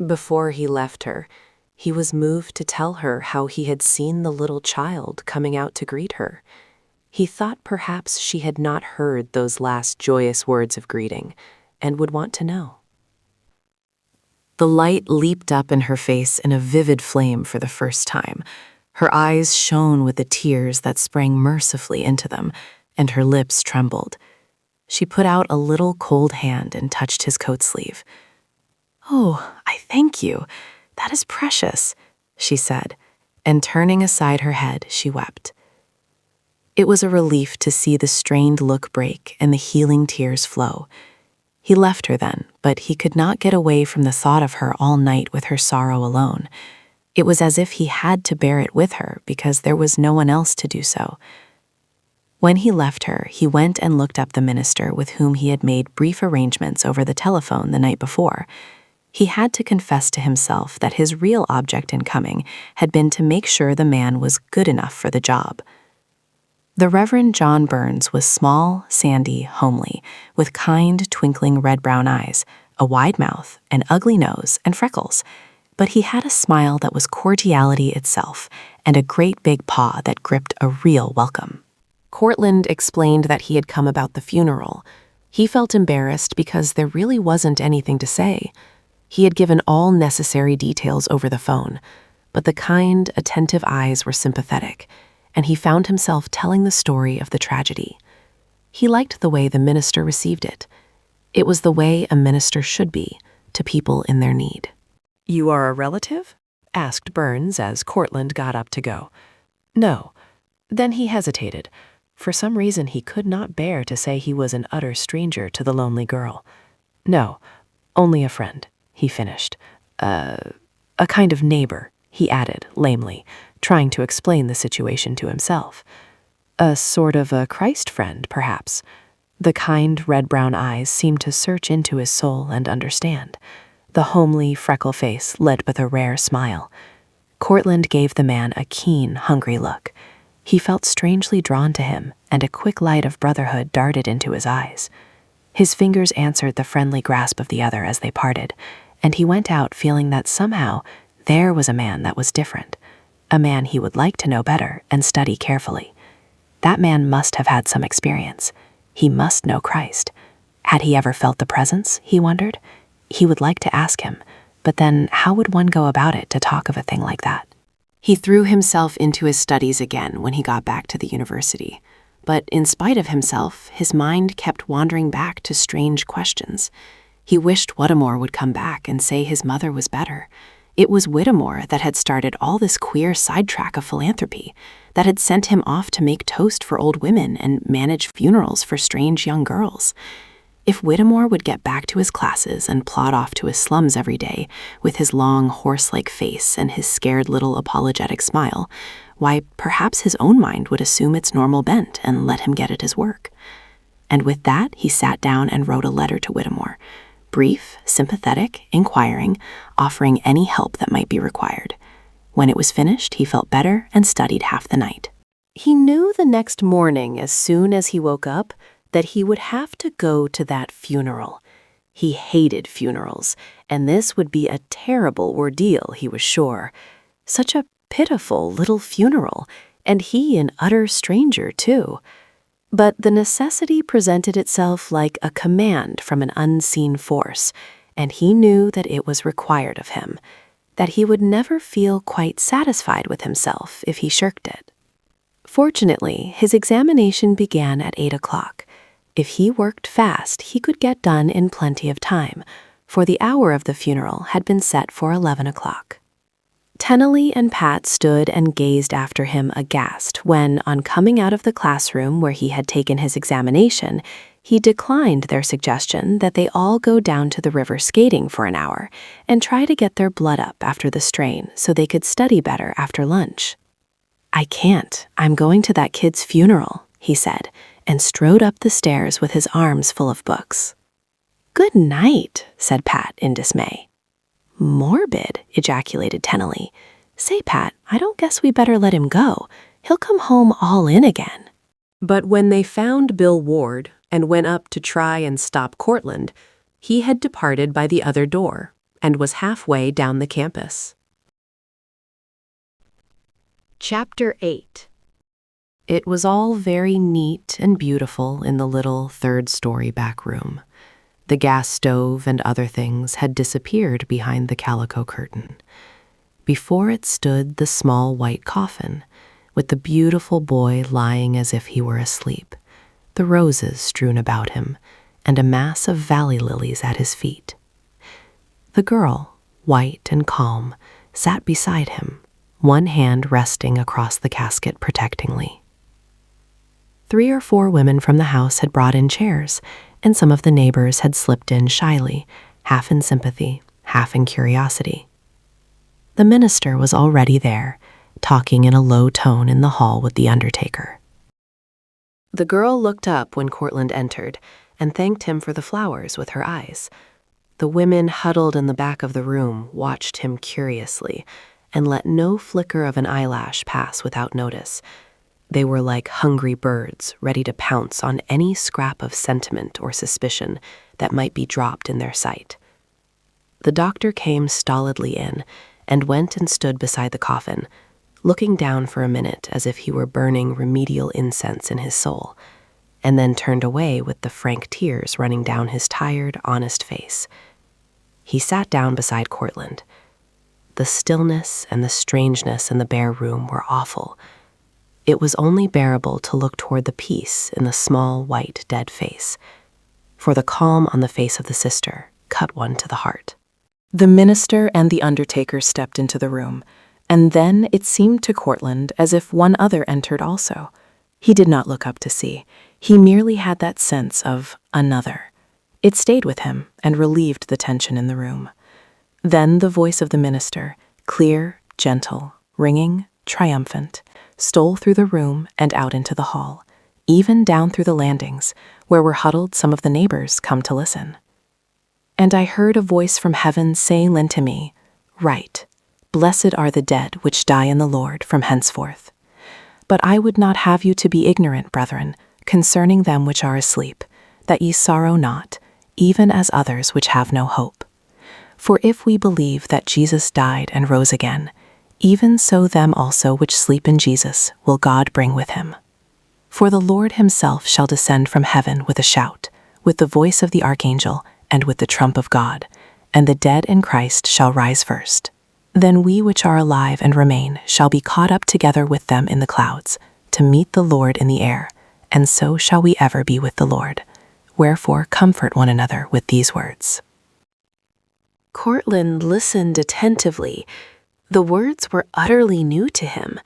Before he left her, he was moved to tell her how he had seen the little child coming out to greet her. He thought perhaps she had not heard those last joyous words of greeting and would want to know. The light leaped up in her face in a vivid flame for the first time. Her eyes shone with the tears that sprang mercifully into them, and her lips trembled. She put out a little cold hand and touched his coat sleeve. "Oh, I thank you. That is precious," she said, and turning aside her head, she wept. It was a relief to see the strained look break and the healing tears flow. He left her then, but he could not get away from the thought of her all night with her sorrow alone. It was as if he had to bear it with her because there was no one else to do so. When he left her, he went and looked up the minister with whom he had made brief arrangements over the telephone the night before. He had to confess to himself that his real object in coming had been to make sure the man was good enough for the job. The Reverend John Burns was small, sandy, homely, with kind, twinkling red-brown eyes, a wide mouth, an ugly nose, and freckles. But he had a smile that was cordiality itself, and a great big paw that gripped a real welcome. Courtland explained that he had come about the funeral. He felt embarrassed because there really wasn't anything to say. He had given all necessary details over the phone, but the kind, attentive eyes were sympathetic, and he found himself telling the story of the tragedy. He liked the way the minister received it. It was the way a minister should be to people in their need. "You are a relative?" asked Burns as Courtland got up to go. "No." Then he hesitated. For some reason he could not bear to say he was an utter stranger to the lonely girl. "No, only a friend," he finished. A kind of neighbor," he added lamely, trying to explain the situation to himself. "A sort of a Christ friend, perhaps." The kind red-brown eyes seemed to search into his soul and understand. The homely, freckle face lit with a rare smile. Courtland gave the man a keen, hungry look. He felt strangely drawn to him, and a quick light of brotherhood darted into his eyes. His fingers answered the friendly grasp of the other as they parted, and he went out feeling that somehow there was a man that was different, a man he would like to know better and study carefully. That man must have had some experience. He must know Christ. Had he ever felt the presence, he wondered? He would like to ask him, but then how would one go about it to talk of a thing like that? He threw himself into his studies again when he got back to the university. But in spite of himself, his mind kept wandering back to strange questions. He wished Whittemore would come back and say his mother was better. It was Whittemore that had started all this queer sidetrack of philanthropy, that had sent him off to make toast for old women and manage funerals for strange young girls. If Whittemore would get back to his classes and plod off to his slums every day with his long horse-like face and his scared little apologetic smile, why, perhaps his own mind would assume its normal bent and let him get at his work. And with that, he sat down and wrote a letter to Whittemore, brief, sympathetic, inquiring, offering any help that might be required. When it was finished, he felt better and studied half the night. He knew the next morning, as soon as he woke up, that he would have to go to that funeral. He hated funerals, and this would be a terrible ordeal, he was sure. Such a pitiful little funeral, and he an utter stranger, too. But the necessity presented itself like a command from an unseen force, and he knew that it was required of him, that he would never feel quite satisfied with himself if he shirked it. Fortunately, his examination began at 8 o'clock. If he worked fast, he could get done in plenty of time, for the hour of the funeral had been set for 11 o'clock. Tennelly and Pat stood and gazed after him aghast when, on coming out of the classroom where he had taken his examination, he declined their suggestion that they all go down to the river skating for an hour and try to get their blood up after the strain so they could study better after lunch. "I can't. I'm going to that kid's funeral," he said, and strode up the stairs with his arms full of books. "Good night," said Pat in dismay. "Morbid," ejaculated Tennelly. "Say, Pat, I don't guess we better let him go. He'll come home all in again." But when they found Bill Ward and went up to try and stop Courtland, he had departed by the other door and was halfway down the campus. Chapter 8. It was all very neat and beautiful in the little third-story back room. The gas stove and other things had disappeared behind the calico curtain. Before it stood the small white coffin, with the beautiful boy lying as if he were asleep, the roses strewn about him, and a mass of valley lilies at his feet. The girl, white and calm, sat beside him, one hand resting across the casket protectingly. 3 or 4 women from the house had brought in chairs, and some of the neighbors had slipped in shyly, half in sympathy, half in curiosity. The minister was already there, talking in a low tone in the hall with the undertaker. The girl looked up when Courtland entered and thanked him for the flowers with her eyes. The women huddled in the back of the room watched him curiously and let no flicker of an eyelash pass without notice. They were like hungry birds ready to pounce on any scrap of sentiment or suspicion that might be dropped in their sight. The doctor came stolidly in and went and stood beside the coffin, looking down for a minute as if he were burning remedial incense in his soul, and then turned away with the frank tears running down his tired, honest face. He sat down beside Courtland. The stillness and the strangeness in the bare room were awful. It was only bearable to look toward the peace in the small, white, dead face, for the calm on the face of the sister cut one to the heart. The minister and the undertaker stepped into the room, and then it seemed to Courtland as if one other entered also. He did not look up to see. He merely had that sense of another. It stayed with him and relieved the tension in the room. Then the voice of the minister, clear, gentle, ringing, triumphant, stole through the room and out into the hall, even down through the landings, where were huddled some of the neighbors come to listen. And I heard a voice from heaven saying unto me, Write, Blessed are the dead which die in the Lord from henceforth. But I would not have you to be ignorant, brethren, concerning them which are asleep, that ye sorrow not, even as others which have no hope. For if we believe that Jesus died and rose again, even so them also which sleep in Jesus will God bring with him. For the Lord himself shall descend from heaven with a shout, with the voice of the archangel, and with the trump of God, and the dead in Christ shall rise first. Then we which are alive and remain shall be caught up together with them in the clouds, to meet the Lord in the air, and so shall we ever be with the Lord. Wherefore comfort one another with these words. Courtland listened attentively. The words were utterly new to him.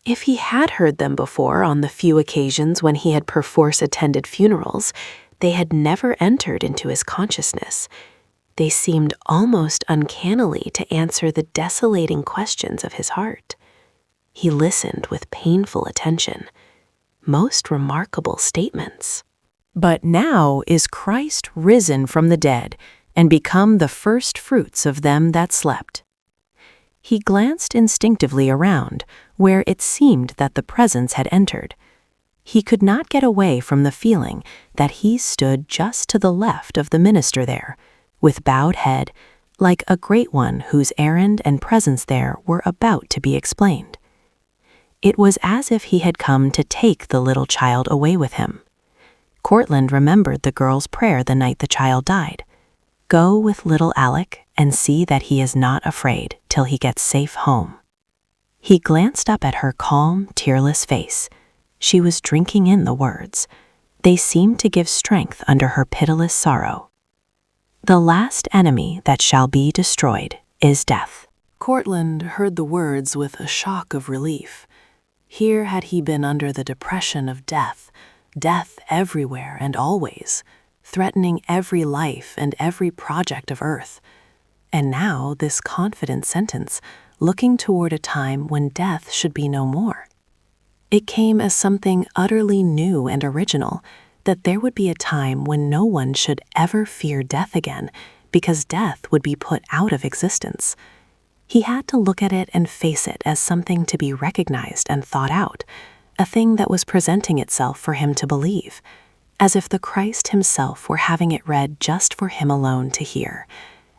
If he had heard them before on the few occasions when he had perforce attended funerals, they had never entered into his consciousness. They seemed almost uncannily to answer the desolating questions of his heart. He listened with painful attention. Most remarkable statements. But now is Christ risen from the dead, and become the first fruits of them that slept. He glanced instinctively around, where it seemed that the presence had entered. He could not get away from the feeling that he stood just to the left of the minister there, with bowed head, like a great one whose errand and presence there were about to be explained. It was as if he had come to take the little child away with him. Courtland remembered the girl's prayer the night the child died. Go with little Alec and see that he is not afraid till he gets safe home. He glanced up at her calm, tearless face. She was drinking in the words. They seemed to give strength under her pitiless sorrow. The last enemy that shall be destroyed is death. Courtland heard the words with a shock of relief. Here had he been under the depression of death everywhere and always, threatening every life and every project of earth. And now this confident sentence, looking toward a time when death should be no more. It came as something utterly new and original, that there would be a time when no one should ever fear death again, because death would be put out of existence. He had to look at it and face it as something to be recognized and thought out, a thing that was presenting itself for him to believe, as if the Christ himself were having it read just for him alone to hear,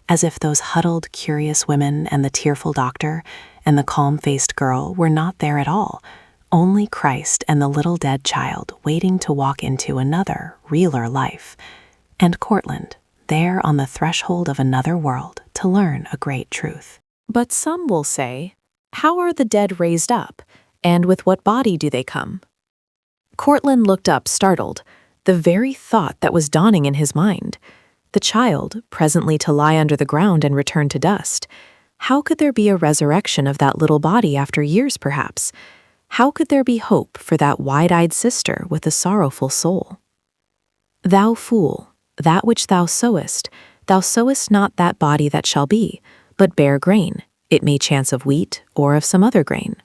as if those huddled, curious women and the tearful doctor and the calm-faced girl were not there at all, only Christ and the little dead child waiting to walk into another, realer life, and Courtland there on the threshold of another world to learn a great truth. But some will say, how are the dead raised up, and with what body do they come? Courtland looked up startled, the very thought that was dawning in his mind. The child, presently to lie under the ground and return to dust. How could there be a resurrection of that little body after years, perhaps? How could there be hope for that wide-eyed sister with a sorrowful soul? Thou fool, That which thou sowest not that body that shall be, but bare grain, it may chance of wheat or of some other grain.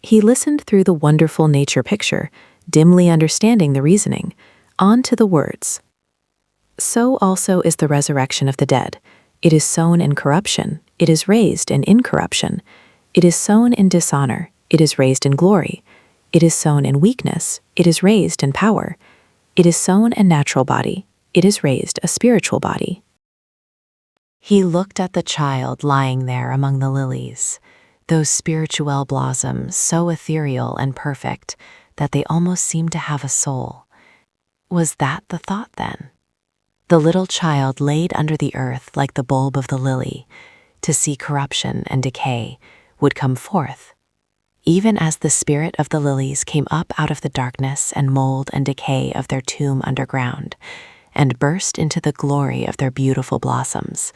He listened through the wonderful nature picture, dimly understanding the reasoning, on to the words. So also is the resurrection of the dead. It is sown in corruption, it is raised in incorruption. It is sown in dishonor, it is raised in glory. It is sown in weakness, it is raised in power. It is sown a natural body, it is raised a spiritual body. He looked at the child lying there among the lilies, those spirituelle blossoms so ethereal and perfect that they almost seemed to have a soul. Was that the thought then? The little child laid under the earth like the bulb of the lily, to see corruption and decay, would come forth. Even as the spirit of the lilies came up out of the darkness and mold and decay of their tomb underground, and burst into the glory of their beautiful blossoms,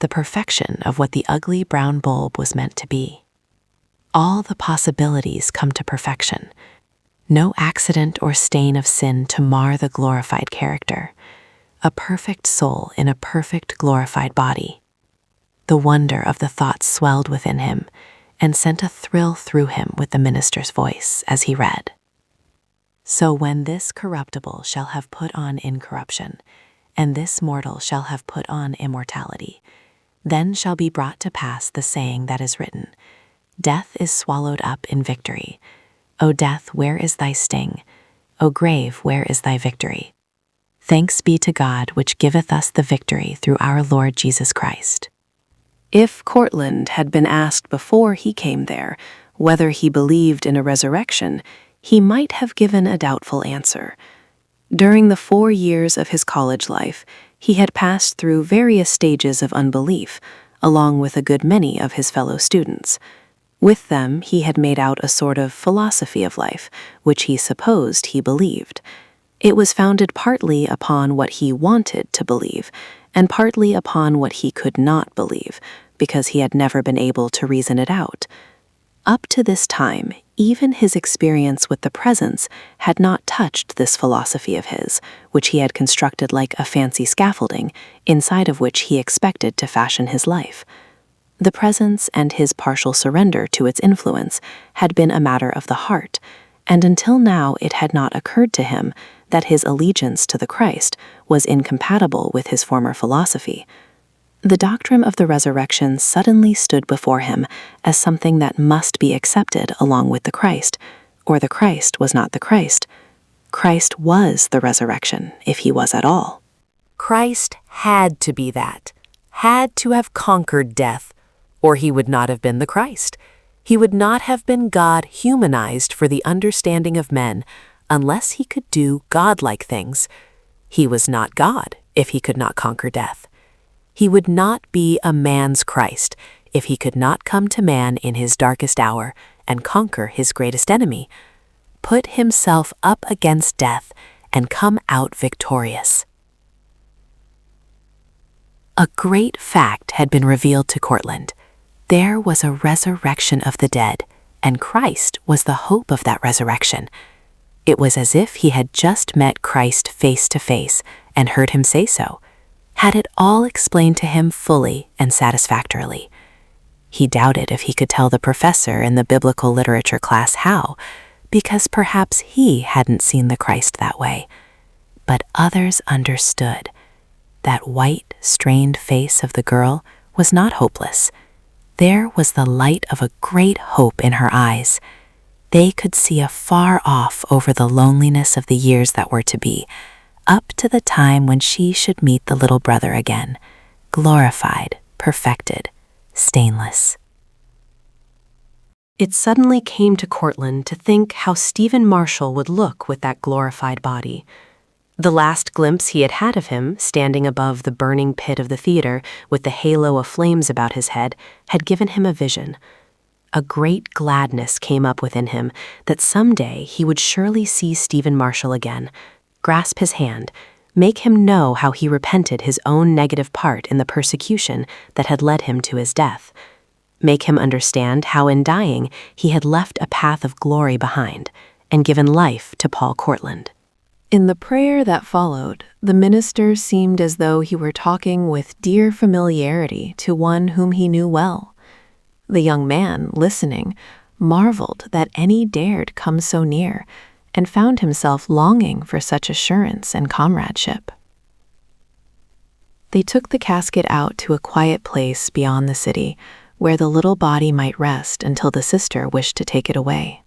the perfection of what the ugly brown bulb was meant to be. All the possibilities come to perfection. No accident or stain of sin to mar the glorified character. A perfect soul in a perfect glorified body. The wonder of the thought swelled within him and sent a thrill through him with the minister's voice as he read. So when this corruptible shall have put on incorruption, and this mortal shall have put on immortality, then shall be brought to pass the saying that is written, Death is swallowed up in victory. O death, where is thy sting? O grave, where is thy victory? Thanks be to God which giveth us the victory through our Lord Jesus Christ. If Courtland had been asked before he came there whether he believed in a resurrection, he might have given a doubtful answer. During the 4 years of his college life, he had passed through various stages of unbelief, along with a good many of his fellow students. With them, he had made out a sort of philosophy of life, which he supposed he believed. It was founded partly upon what he wanted to believe, and partly upon what he could not believe, because he had never been able to reason it out. Up to this time, even his experience with the presence had not touched this philosophy of his, which he had constructed like a fancy scaffolding, inside of which he expected to fashion his life. The presence and his partial surrender to its influence had been a matter of the heart, and until now it had not occurred to him that his allegiance to the Christ was incompatible with his former philosophy. The doctrine of the resurrection suddenly stood before him as something that must be accepted along with the Christ, or the Christ was not the Christ. Christ was the resurrection, if he was at all. Christ had to be that, had to have conquered death, or he would not have been the Christ. He would not have been God humanized for the understanding of men unless he could do godlike things. He was not God if he could not conquer death. He would not be a man's Christ if he could not come to man in his darkest hour and conquer his greatest enemy, put himself up against death and come out victorious. A great fact had been revealed to Courtland. There was a resurrection of the dead, and Christ was the hope of that resurrection. It was as if he had just met Christ face to face and heard him say so, had it all explained to him fully and satisfactorily. He doubted if he could tell the professor in the biblical literature class how, because perhaps he hadn't seen the Christ that way. But others understood. That white, strained face of the girl was not hopeless. There was the light of a great hope in her eyes. They could see afar off over the loneliness of the years that were to be, up to the time when she should meet the little brother again, glorified, perfected, stainless. It suddenly came to Courtland to think how Stephen Marshall would look with that glorified body. The last glimpse he had had of him, standing above the burning pit of the theater with the halo of flames about his head, had given him a vision. A great gladness came up within him that someday he would surely see Stephen Marshall again, grasp his hand, make him know how he repented his own negative part in the persecution that had led him to his death, make him understand how in dying he had left a path of glory behind and given life to Paul Courtland. In the prayer that followed, the minister seemed as though he were talking with dear familiarity to one whom he knew well. The young man, listening, marveled that any dared come so near, and found himself longing for such assurance and comradeship. They took the casket out to a quiet place beyond the city, where the little body might rest until the sister wished to take it away.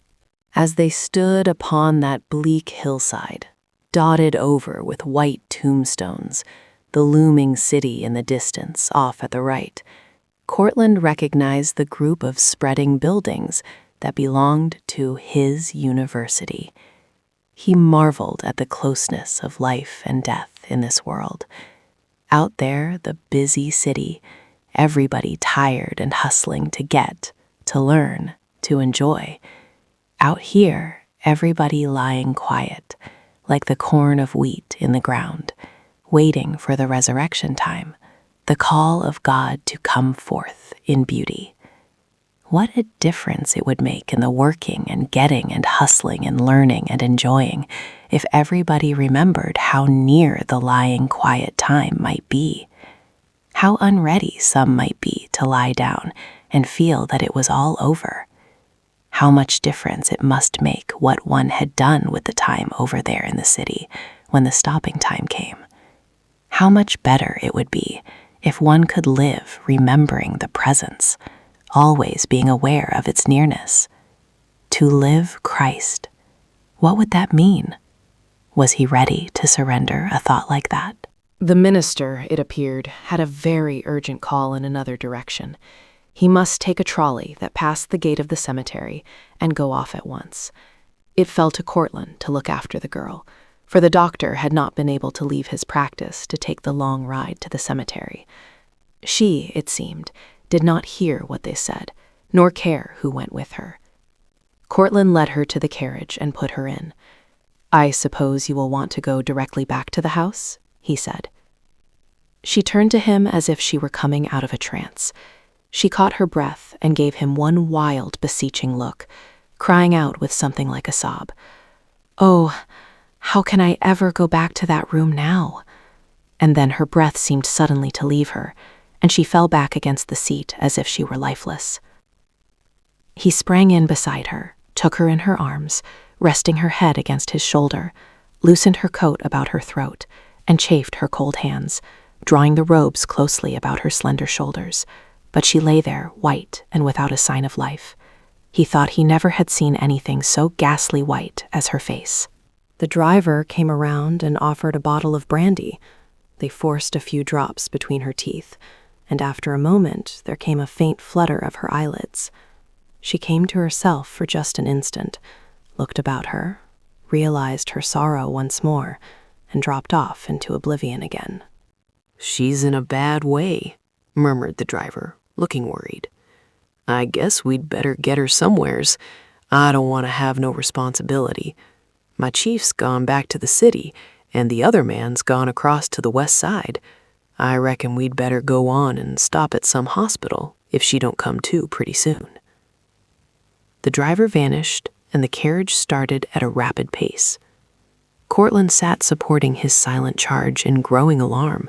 As they stood upon that bleak hillside, dotted over with white tombstones, the looming city in the distance off at the right, Courtland recognized the group of spreading buildings that belonged to his university. He marveled at the closeness of life and death in this world. Out there, the busy city, everybody tired and hustling to get, to learn, to enjoy. Out here, everybody lying quiet, like the corn of wheat in the ground, waiting for the resurrection time, the call of God to come forth in beauty. What a difference it would make in the working and getting and hustling and learning and enjoying if everybody remembered how near the lying quiet time might be. How unready some might be to lie down and feel that it was all over. How much difference it must make what one had done with the time over there in the city when the stopping time came. How much better it would be if one could live remembering the presence, always being aware of its nearness. To live Christ. What would that mean? Was he ready to surrender a thought like that? The minister, it appeared, had a very urgent call in another direction. He must take a trolley that passed the gate of the cemetery and go off at once. It fell to Courtland to look after the girl, for the doctor had not been able to leave his practice to take the long ride to the cemetery. She, it seemed, did not hear what they said, nor care who went with her. Courtland led her to the carriage and put her in. "I suppose you will want to go directly back to the house?" he said. She turned to him as if she were coming out of a trance. She caught her breath and gave him one wild, beseeching look, crying out with something like a sob. "Oh, how can I ever go back to that room now?" And then her breath seemed suddenly to leave her, and she fell back against the seat as if she were lifeless. He sprang in beside her, took her in her arms, resting her head against his shoulder, loosened her coat about her throat, and chafed her cold hands, drawing the robes closely about her slender shoulders. But she lay there, white and without a sign of life. He thought he never had seen anything so ghastly white as her face. The driver came around and offered a bottle of brandy. They forced a few drops between her teeth, and after a moment there came a faint flutter of her eyelids. She came to herself for just an instant, looked about her, realized her sorrow once more, and dropped off into oblivion again. "She's in a bad way," murmured the driver, looking worried. "I guess we'd better get her somewheres. I don't want to have no responsibility. My chief's gone back to the city, and the other man's gone across to the west side. I reckon we'd better go on and stop at some hospital if she don't come to pretty soon." The driver vanished, and the carriage started at a rapid pace. Courtland sat supporting his silent charge in growing alarm,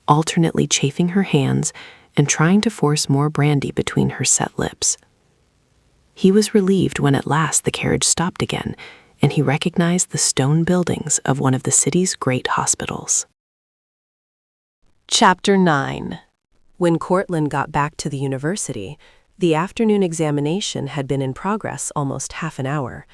alternately chafing her hands and trying to force more brandy between her set lips. He was relieved when at last the carriage stopped again, and he recognized the stone buildings of one of the city's great hospitals. Chapter 9. When Courtland got back to the university, the afternoon examination had been in progress almost half an hour.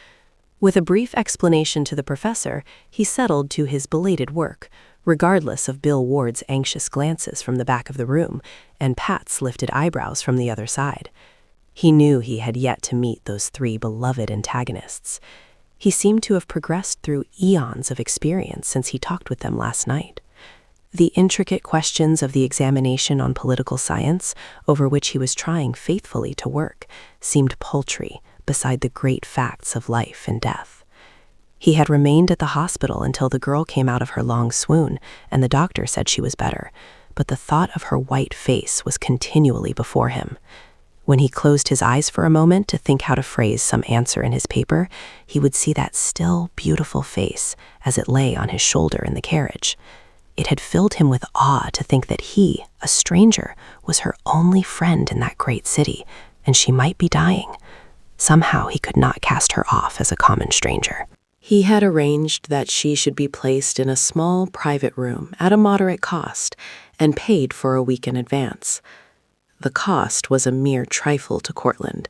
With a brief explanation to the professor, he settled to his belated work, regardless of Bill Ward's anxious glances from the back of the room and Pat's lifted eyebrows from the other side. He knew he had yet to meet those three beloved antagonists. He seemed to have progressed through eons of experience since he talked with them last night. The intricate questions of the examination on political science, over which he was trying faithfully to work, seemed paltry beside the great facts of life and death. He had remained at the hospital until the girl came out of her long swoon, and the doctor said she was better, but the thought of her white face was continually before him. When he closed his eyes for a moment to think how to phrase some answer in his paper, he would see that still, beautiful face as it lay on his shoulder in the carriage. It had filled him with awe to think that he, a stranger, was her only friend in that great city, and she might be dying. Somehow he could not cast her off as a common stranger. He had arranged that she should be placed in a small private room at a moderate cost and paid for a week in advance. The cost was a mere trifle to Courtland.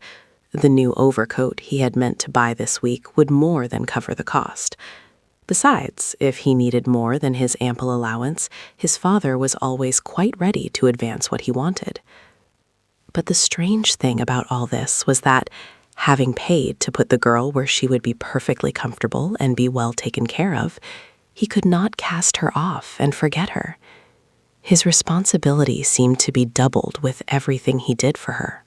The new overcoat he had meant to buy this week would more than cover the cost. Besides, if he needed more than his ample allowance, his father was always quite ready to advance what he wanted. But the strange thing about all this was that, having paid to put the girl where she would be perfectly comfortable and be well taken care of, he could not cast her off and forget her. His responsibility seemed to be doubled with everything he did for her.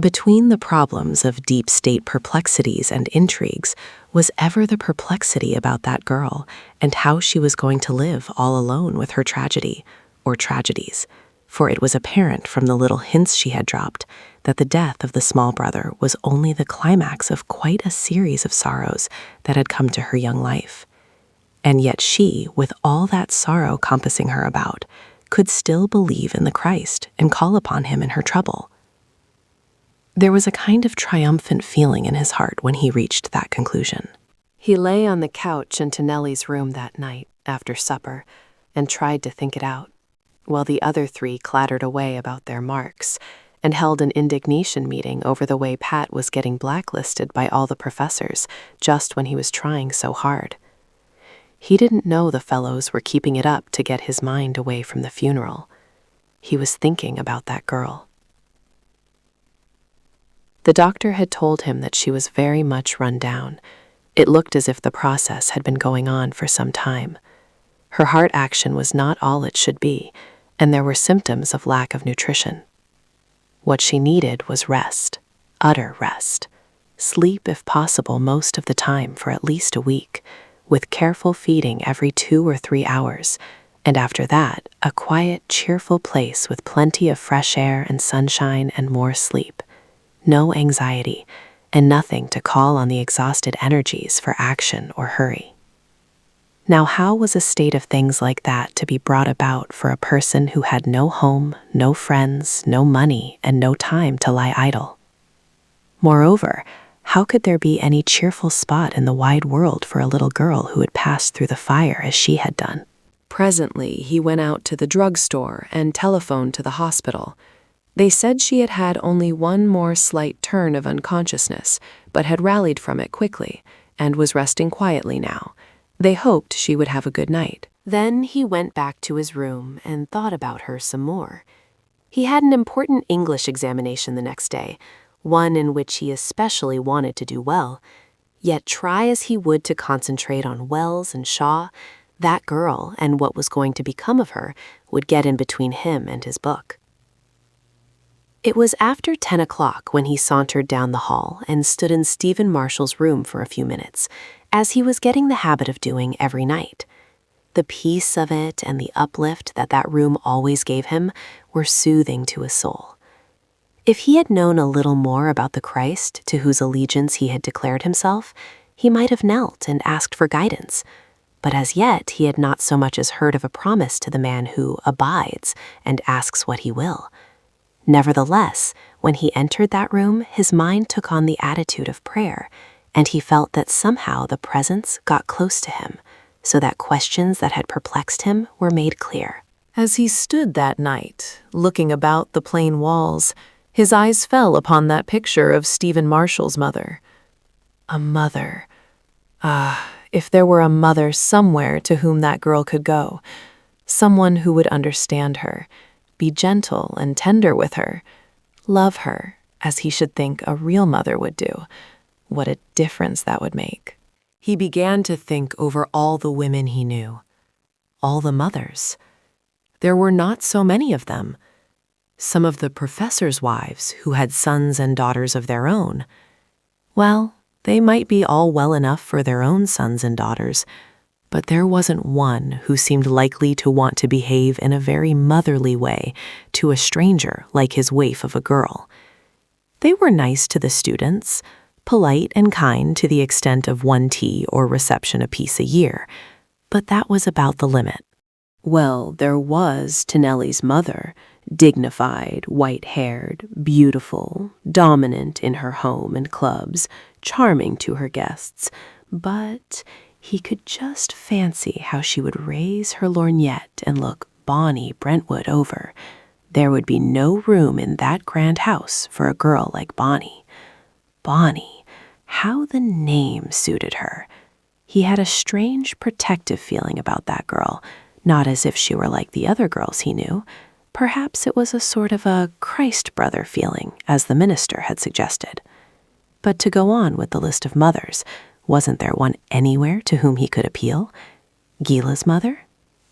Between the problems of deep state perplexities and intrigues was ever the perplexity about that girl and how she was going to live all alone with her tragedy, or tragedies, for it was apparent from the little hints she had dropped that the death of the small brother was only the climax of quite a series of sorrows that had come to her young life. And yet she, with all that sorrow compassing her about, could still believe in the Christ and call upon him in her trouble. There was a kind of triumphant feeling in his heart when he reached that conclusion. He lay on the couch in Tonelli's room that night, after supper, and tried to think it out, while the other three clattered away about their marks and held an indignation meeting over the way Pat was getting blacklisted by all the professors just when he was trying so hard. He didn't know the fellows were keeping it up to get his mind away from the funeral. He was thinking about that girl. The doctor had told him that she was very much run down. It looked as if the process had been going on for some time. Her heart action was not all it should be, and there were symptoms of lack of nutrition. What she needed was rest, utter rest. Sleep if possible most of the time for at least a week, with careful feeding every 2 or 3 hours, and after that, a quiet, cheerful place with plenty of fresh air and sunshine and more sleep. No anxiety, and nothing to call on the exhausted energies for action or hurry. Now, how was a state of things like that to be brought about for a person who had no home, no friends, no money, and no time to lie idle? Moreover, how could there be any cheerful spot in the wide world for a little girl who had passed through the fire as she had done? Presently, he went out to the drugstore and telephoned to the hospital. They said she had had only one more slight turn of unconsciousness, but had rallied from it quickly and was resting quietly now. They hoped she would have a good night. Then he went back to his room and thought about her some more. He had an important English examination the next day, one in which he especially wanted to do well. Yet try as he would to concentrate on Wells and Shaw, that girl and what was going to become of her would get in between him and his book. It was after 10 o'clock when he sauntered down the hall and stood in Stephen Marshall's room for a few minutes, as he was getting the habit of doing every night. The peace of it and the uplift that room always gave him were soothing to his soul. If he had known a little more about the Christ to whose allegiance he had declared himself, he might have knelt and asked for guidance. But as yet he had not so much as heard of a promise to the man who abides and asks what he will. Nevertheless, when he entered that room, his mind took on the attitude of prayer, and he felt that somehow the presence got close to him, so that questions that had perplexed him were made clear. As he stood that night, looking about the plain walls, his eyes fell upon that picture of Stephen Marshall's mother. A mother. Ah, if there were a mother somewhere to whom that girl could go, someone who would understand her, be gentle and tender with her, love her as he should think a real mother would do. What a difference that would make. He began to think over all the women he knew, all the mothers. There were not so many of them. Some of the professors' wives who had sons and daughters of their own. Well, they might be all well enough for their own sons and daughters, but there wasn't one who seemed likely to want to behave in a very motherly way to a stranger like his waif of a girl. They were nice to the students, polite and kind to the extent of 1 tea or reception apiece a year, but that was about the limit. Well, there was Tonelli's mother, dignified, white-haired, beautiful, dominant in her home and clubs, charming to her guests, but he could just fancy how she would raise her lorgnette and look Bonnie Brentwood over. There would be no room in that grand house for a girl like Bonnie. Bonnie, how the name suited her. He had a strange protective feeling about that girl, not as if she were like the other girls he knew. Perhaps it was a sort of a Christ brother feeling, as the minister had suggested. But to go on with the list of mothers, wasn't there one anywhere to whom he could appeal? Gila's mother?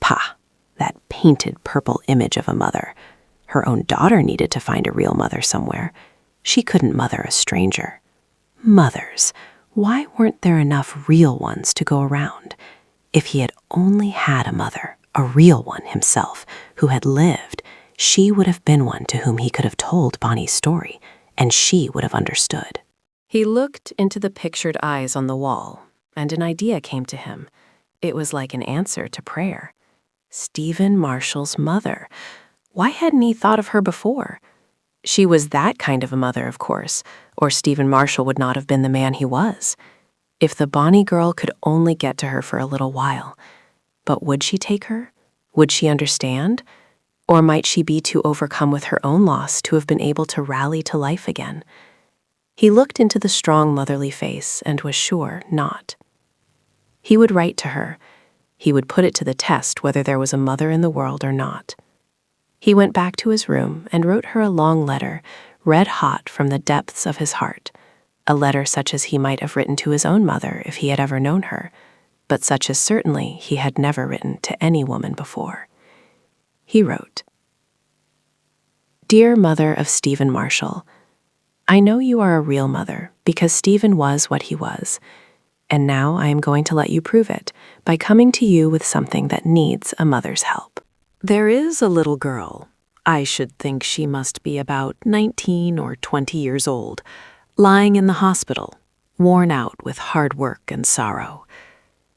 Pah, that painted purple image of a mother. Her own daughter needed to find a real mother somewhere. She couldn't mother a stranger. Mothers, why weren't there enough real ones to go around? If he had only had a mother, a real one himself, who had lived, she would have been one to whom he could have told Bonnie's story, and she would have understood. He looked into the pictured eyes on the wall, and an idea came to him. It was like an answer to prayer. Stephen Marshall's mother. Why hadn't he thought of her before? She was that kind of a mother, of course, or Stephen Marshall would not have been the man he was. If the Bonnie girl could only get to her for a little while. But would she take her? Would she understand? Or might she be too overcome with her own loss to have been able to rally to life again? He looked into the strong motherly face and was sure not. He would write to her. He would put it to the test whether there was a mother in the world or not. He went back to his room and wrote her a long letter, red hot from the depths of his heart, a letter such as he might have written to his own mother if he had ever known her, but such as certainly he had never written to any woman before. He wrote, "Dear mother of Stephen Marshall, I know you are a real mother because Stephen was what he was, and now I am going to let you prove it by coming to you with something that needs a mother's help. There is a little girl, I should think she must be about 19 or 20 years old, lying in the hospital, worn out with hard work and sorrow.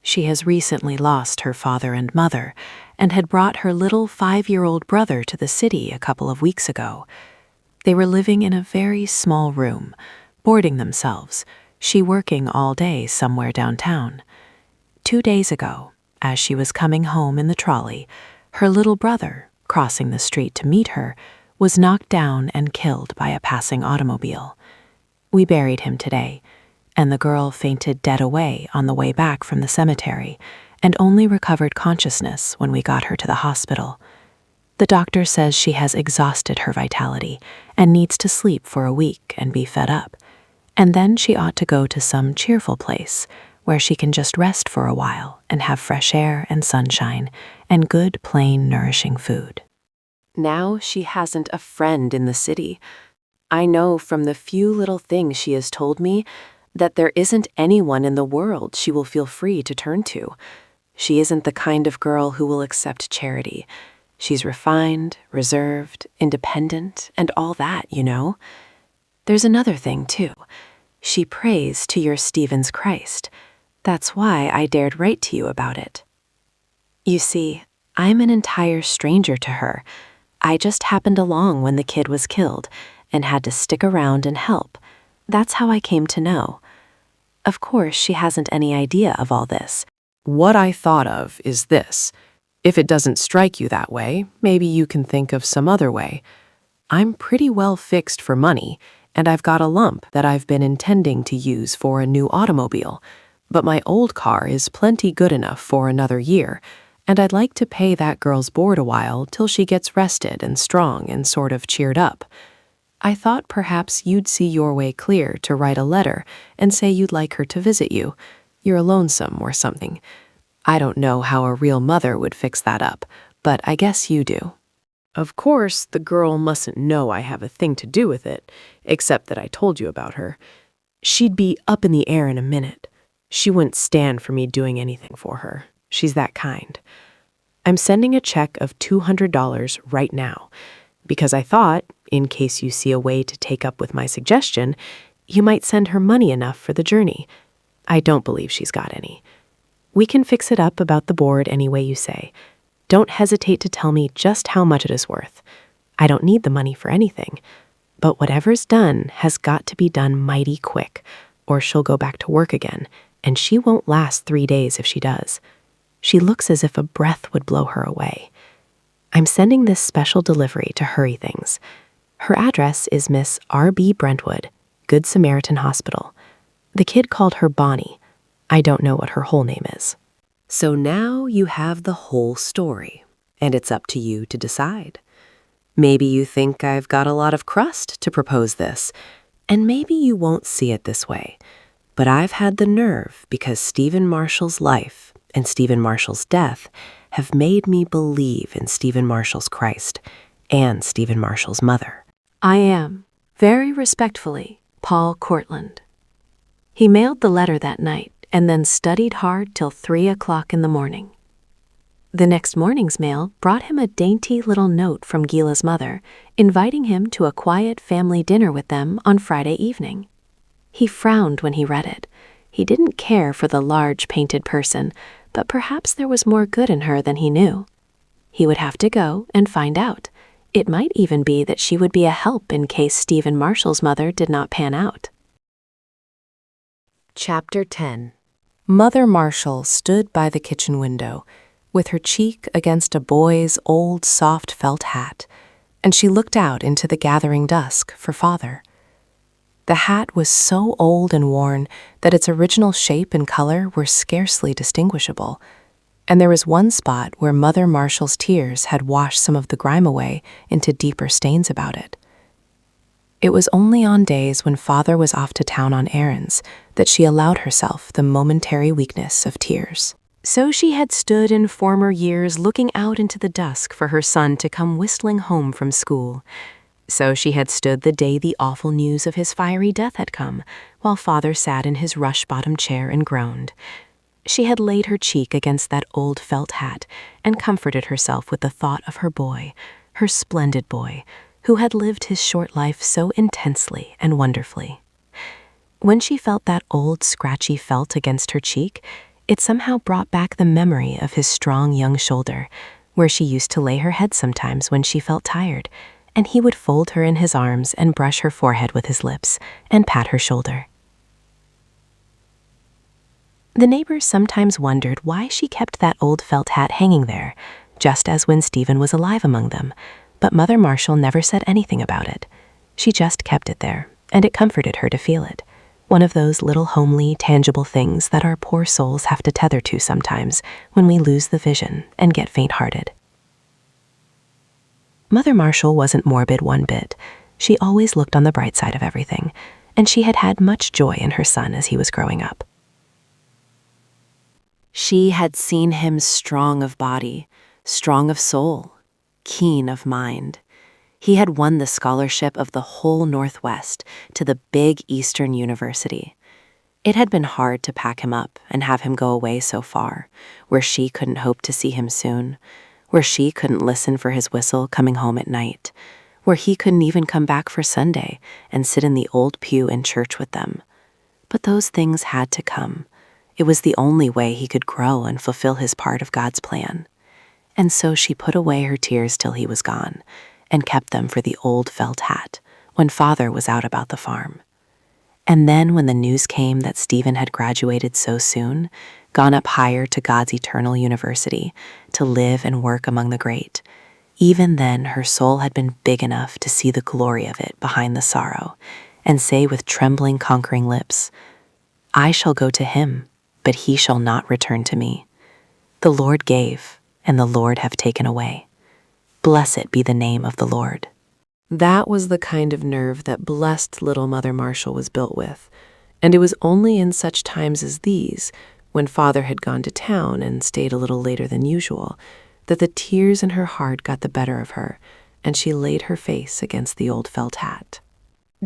She has recently lost her father and mother and had brought her little 5-year-old brother to the city a couple of weeks ago. They were living in a very small room, boarding themselves, she working all day somewhere downtown. 2 days ago, as she was coming home in the trolley, her little brother, crossing the street to meet her, was knocked down and killed by a passing automobile. We buried him today, and the girl fainted dead away on the way back from the cemetery and only recovered consciousness when we got her to the hospital. The doctor says she has exhausted her vitality and needs to sleep for a week and be fed up, and then she ought to go to some cheerful place where she can just rest for a while and have fresh air and sunshine and good, plain, nourishing food. Now she hasn't a friend in the city. I know from the few little things she has told me that there isn't anyone in the world she will feel free to turn to. She isn't the kind of girl who will accept charity. She's refined, reserved, independent, and all that, you know. There's another thing, too. She prays to your Stephen's Christ. That's why I dared write to you about it. You see, I'm an entire stranger to her. I just happened along when the kid was killed and had to stick around and help. That's how I came to know. Of course, she hasn't any idea of all this. What I thought of is this. If it doesn't strike you that way, maybe you can think of some other way. I'm pretty well fixed for money, and I've got a lump that I've been intending to use for a new automobile. But my old car is plenty good enough for another year, and I'd like to pay that girl's board a while till she gets rested and strong and sort of cheered up. I thought perhaps you'd see your way clear to write a letter and say you'd like her to visit you. You're lonesome or something. I don't know how a real mother would fix that up, but I guess you do. Of course, the girl mustn't know I have a thing to do with it, except that I told you about her. She'd be up in the air in a minute. She wouldn't stand for me doing anything for her. She's that kind. I'm sending a check of $200 right now, because I thought, in case you see a way to take up with my suggestion, you might send her money enough for the journey. I don't believe she's got any. We can fix it up about the board any way you say. Don't hesitate to tell me just how much it is worth. I don't need the money for anything. But whatever's done has got to be done mighty quick, or she'll go back to work again, and she won't last 3 days if she does. She looks as if a breath would blow her away. I'm sending this special delivery to hurry things. Her address is Miss R.B. Brentwood, Good Samaritan Hospital. The kid called her Bonnie. I don't know what her whole name is. So now you have the whole story, and it's up to you to decide. Maybe you think I've got a lot of crust to propose this, and maybe you won't see it this way. But I've had the nerve because Stephen Marshall's life and Stephen Marshall's death have made me believe in Stephen Marshall's Christ and Stephen Marshall's mother. I am, very respectfully, Paul Courtland. He mailed the letter that night and then studied hard till 3 o'clock in the morning. The next morning's mail brought him a dainty little note from Gila's mother, inviting him to a quiet family dinner with them on Friday evening. He frowned when he read it. He didn't care for the large painted person, but perhaps there was more good in her than he knew. He would have to go and find out. It might even be that she would be a help in case Stephen Marshall's mother did not pan out. Chapter 10. Mother Marshall stood by the kitchen window, with her cheek against a boy's old soft felt hat, and she looked out into the gathering dusk for Father. The hat was so old and worn that its original shape and color were scarcely distinguishable, and there was one spot where Mother Marshall's tears had washed some of the grime away into deeper stains about it. It was only on days when Father was off to town on errands that she allowed herself the momentary weakness of tears. So she had stood in former years looking out into the dusk for her son to come whistling home from school. So she had stood the day the awful news of his fiery death had come, while Father sat in his rush-bottomed chair and groaned. She had laid her cheek against that old felt hat and comforted herself with the thought of her boy, her splendid boy, who had lived his short life so intensely and wonderfully. When she felt that old scratchy felt against her cheek, it somehow brought back the memory of his strong young shoulder, where she used to lay her head sometimes when she felt tired, and he would fold her in his arms and brush her forehead with his lips and pat her shoulder. The neighbors sometimes wondered why she kept that old felt hat hanging there, just as when Stephen was alive among them, but Mother Marshall never said anything about it. She just kept it there, and it comforted her to feel it. One of those little homely, tangible things that our poor souls have to tether to sometimes when we lose the vision and get faint-hearted. Mother Marshall wasn't morbid one bit. She always looked on the bright side of everything, and she had had much joy in her son as he was growing up. She had seen him strong of body, strong of soul, keen of mind. He had won the scholarship of the whole Northwest to the big Eastern University. It had been hard to pack him up and have him go away so far, where she couldn't hope to see him soon, where she couldn't listen for his whistle coming home at night, where he couldn't even come back for Sunday and sit in the old pew in church with them. But those things had to come. It was the only way he could grow and fulfill his part of God's plan. And so she put away her tears till he was gone, and kept them for the old felt hat when Father was out about the farm. And then when the news came that Stephen had graduated so soon, gone up higher to God's eternal university to live and work among the great, even then her soul had been big enough to see the glory of it behind the sorrow and say with trembling, conquering lips, "I shall go to him, but he shall not return to me. The Lord gave, and the Lord have taken away. Blessed be the name of the Lord." That was the kind of nerve that blessed little Mother Marshall was built with, and it was only in such times as these, when Father had gone to town and stayed a little later than usual, that the tears in her heart got the better of her, and she laid her face against the old felt hat.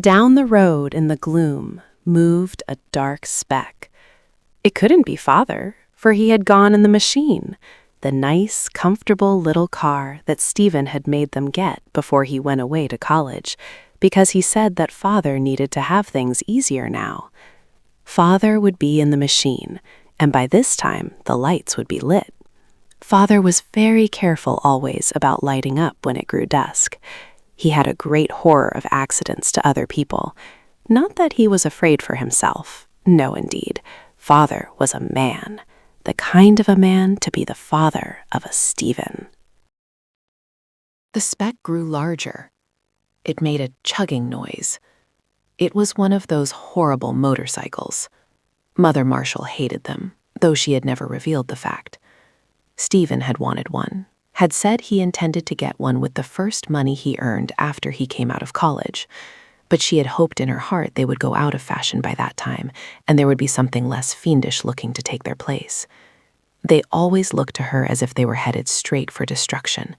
Down the road in the gloom moved a dark speck. It couldn't be Father, for he had gone in the machine. the nice, comfortable little car that Stephen had made them get before he went away to college, because he said that Father needed to have things easier now. Father would be in the machine, and by this time the lights would be lit. Father was very careful always about lighting up when it grew dusk. He had a great horror of accidents to other people. Not that he was afraid for himself. No, indeed. Father was a man, the kind of a man to be the father of a Stephen. The speck grew larger. It made a chugging noise. It was one of those horrible motorcycles. Mother Marshall hated them, though she had never revealed the fact. Stephen had wanted one, had said he intended to get one with the first money he earned after he came out of college, but she had hoped in her heart they would go out of fashion by that time, and there would be something less fiendish looking to take their place. They always looked to her as if they were headed straight for destruction,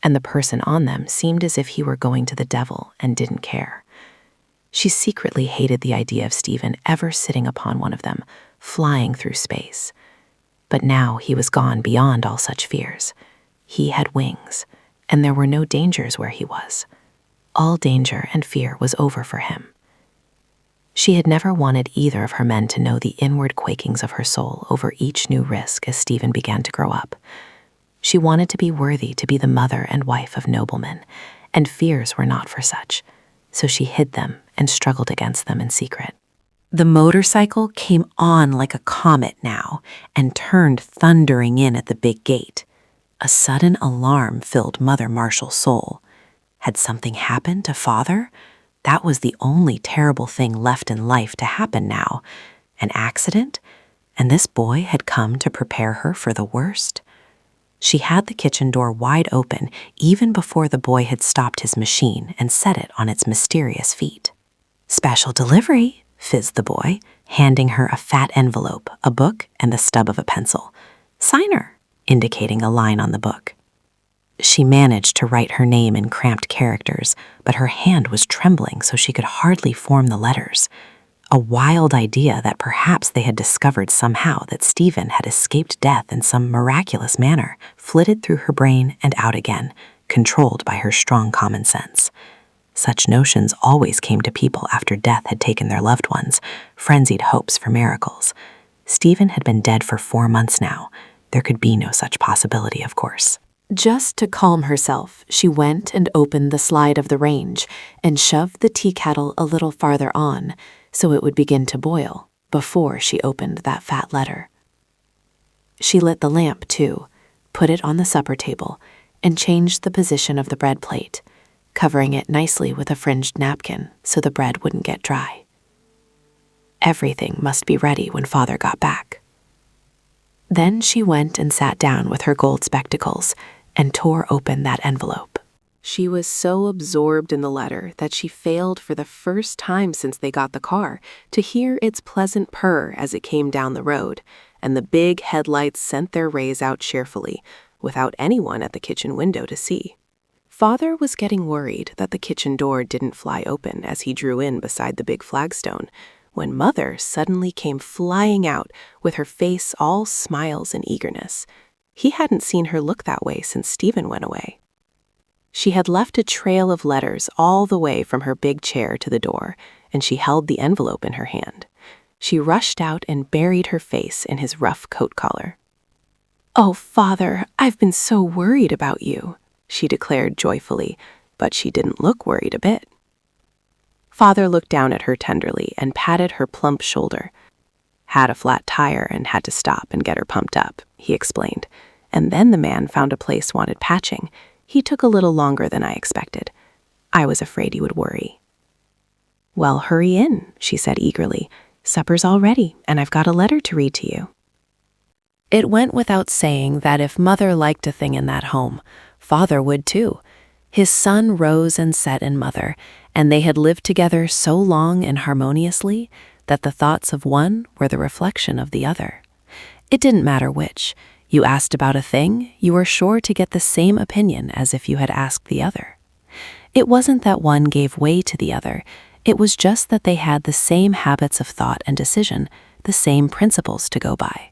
and the person on them seemed as if he were going to the devil and didn't care. She secretly hated the idea of Stephen ever sitting upon one of them, flying through space. But now he was gone beyond all such fears. He had wings, and there were no dangers where he was. All danger and fear was over for him. She had never wanted either of her men to know the inward quakings of her soul over each new risk as Stephen began to grow up. She wanted to be worthy to be the mother and wife of noblemen, and fears were not for such, so she hid them and struggled against them in secret. The motorcycle came on like a comet now and turned thundering in at the big gate. A sudden alarm filled Mother Marshall's soul. Had something happened to Father? That was the only terrible thing left in life to happen now. An accident? And this boy had come to prepare her for the worst? She had the kitchen door wide open even before the boy had stopped his machine and set it on its mysterious feet. "Special delivery," fizzed the boy, handing her a fat envelope, a book, and the stub of a pencil. "Sign her," indicating a line on the book. She managed to write her name in cramped characters, but her hand was trembling so she could hardly form the letters. A wild idea that perhaps they had discovered somehow that Stephen had escaped death in some miraculous manner flitted through her brain and out again, controlled by her strong common sense. Such notions always came to people after death had taken their loved ones, frenzied hopes for miracles. Stephen had been dead for 4 months now. There could be no such possibility, of course. Just to calm herself, she went and opened the slide of the range and shoved the tea kettle a little farther on so it would begin to boil before she opened that fat letter. She lit the lamp, too, put it on the supper table, and changed the position of the bread plate, covering it nicely with a fringed napkin so the bread wouldn't get dry. Everything must be ready when Father got back. Then she went and sat down with her gold spectacles and tore open that envelope. She was so absorbed in the letter that she failed for the first time since they got the car to hear its pleasant purr as it came down the road, and the big headlights sent their rays out cheerfully, without anyone at the kitchen window to see. Father was getting worried that the kitchen door didn't fly open as he drew in beside the big flagstone, when Mother suddenly came flying out with her face all smiles and eagerness. He hadn't seen her look that way since Stephen went away. She had left a trail of letters all the way from her big chair to the door, and she held the envelope in her hand. She rushed out and buried her face in his rough coat collar. "Oh, Father, I've been so worried about you," she declared joyfully, but she didn't look worried a bit. Father looked down at her tenderly and patted her plump shoulder. "Had a flat tire and had to stop and get her pumped up," he explained. "And then the man found a place wanted patching. He took a little longer than I expected. I was afraid he would worry." "Well, hurry in," she said eagerly. "Supper's all ready, and I've got a letter to read to you." It went without saying that if Mother liked a thing in that home, Father would too. His sun rose and set in Mother, and they had lived together so long and harmoniously that the thoughts of one were the reflection of the other. It didn't matter which. You asked about a thing, you were sure to get the same opinion as if you had asked the other. It wasn't that one gave way to the other, it was just that they had the same habits of thought and decision, the same principles to go by.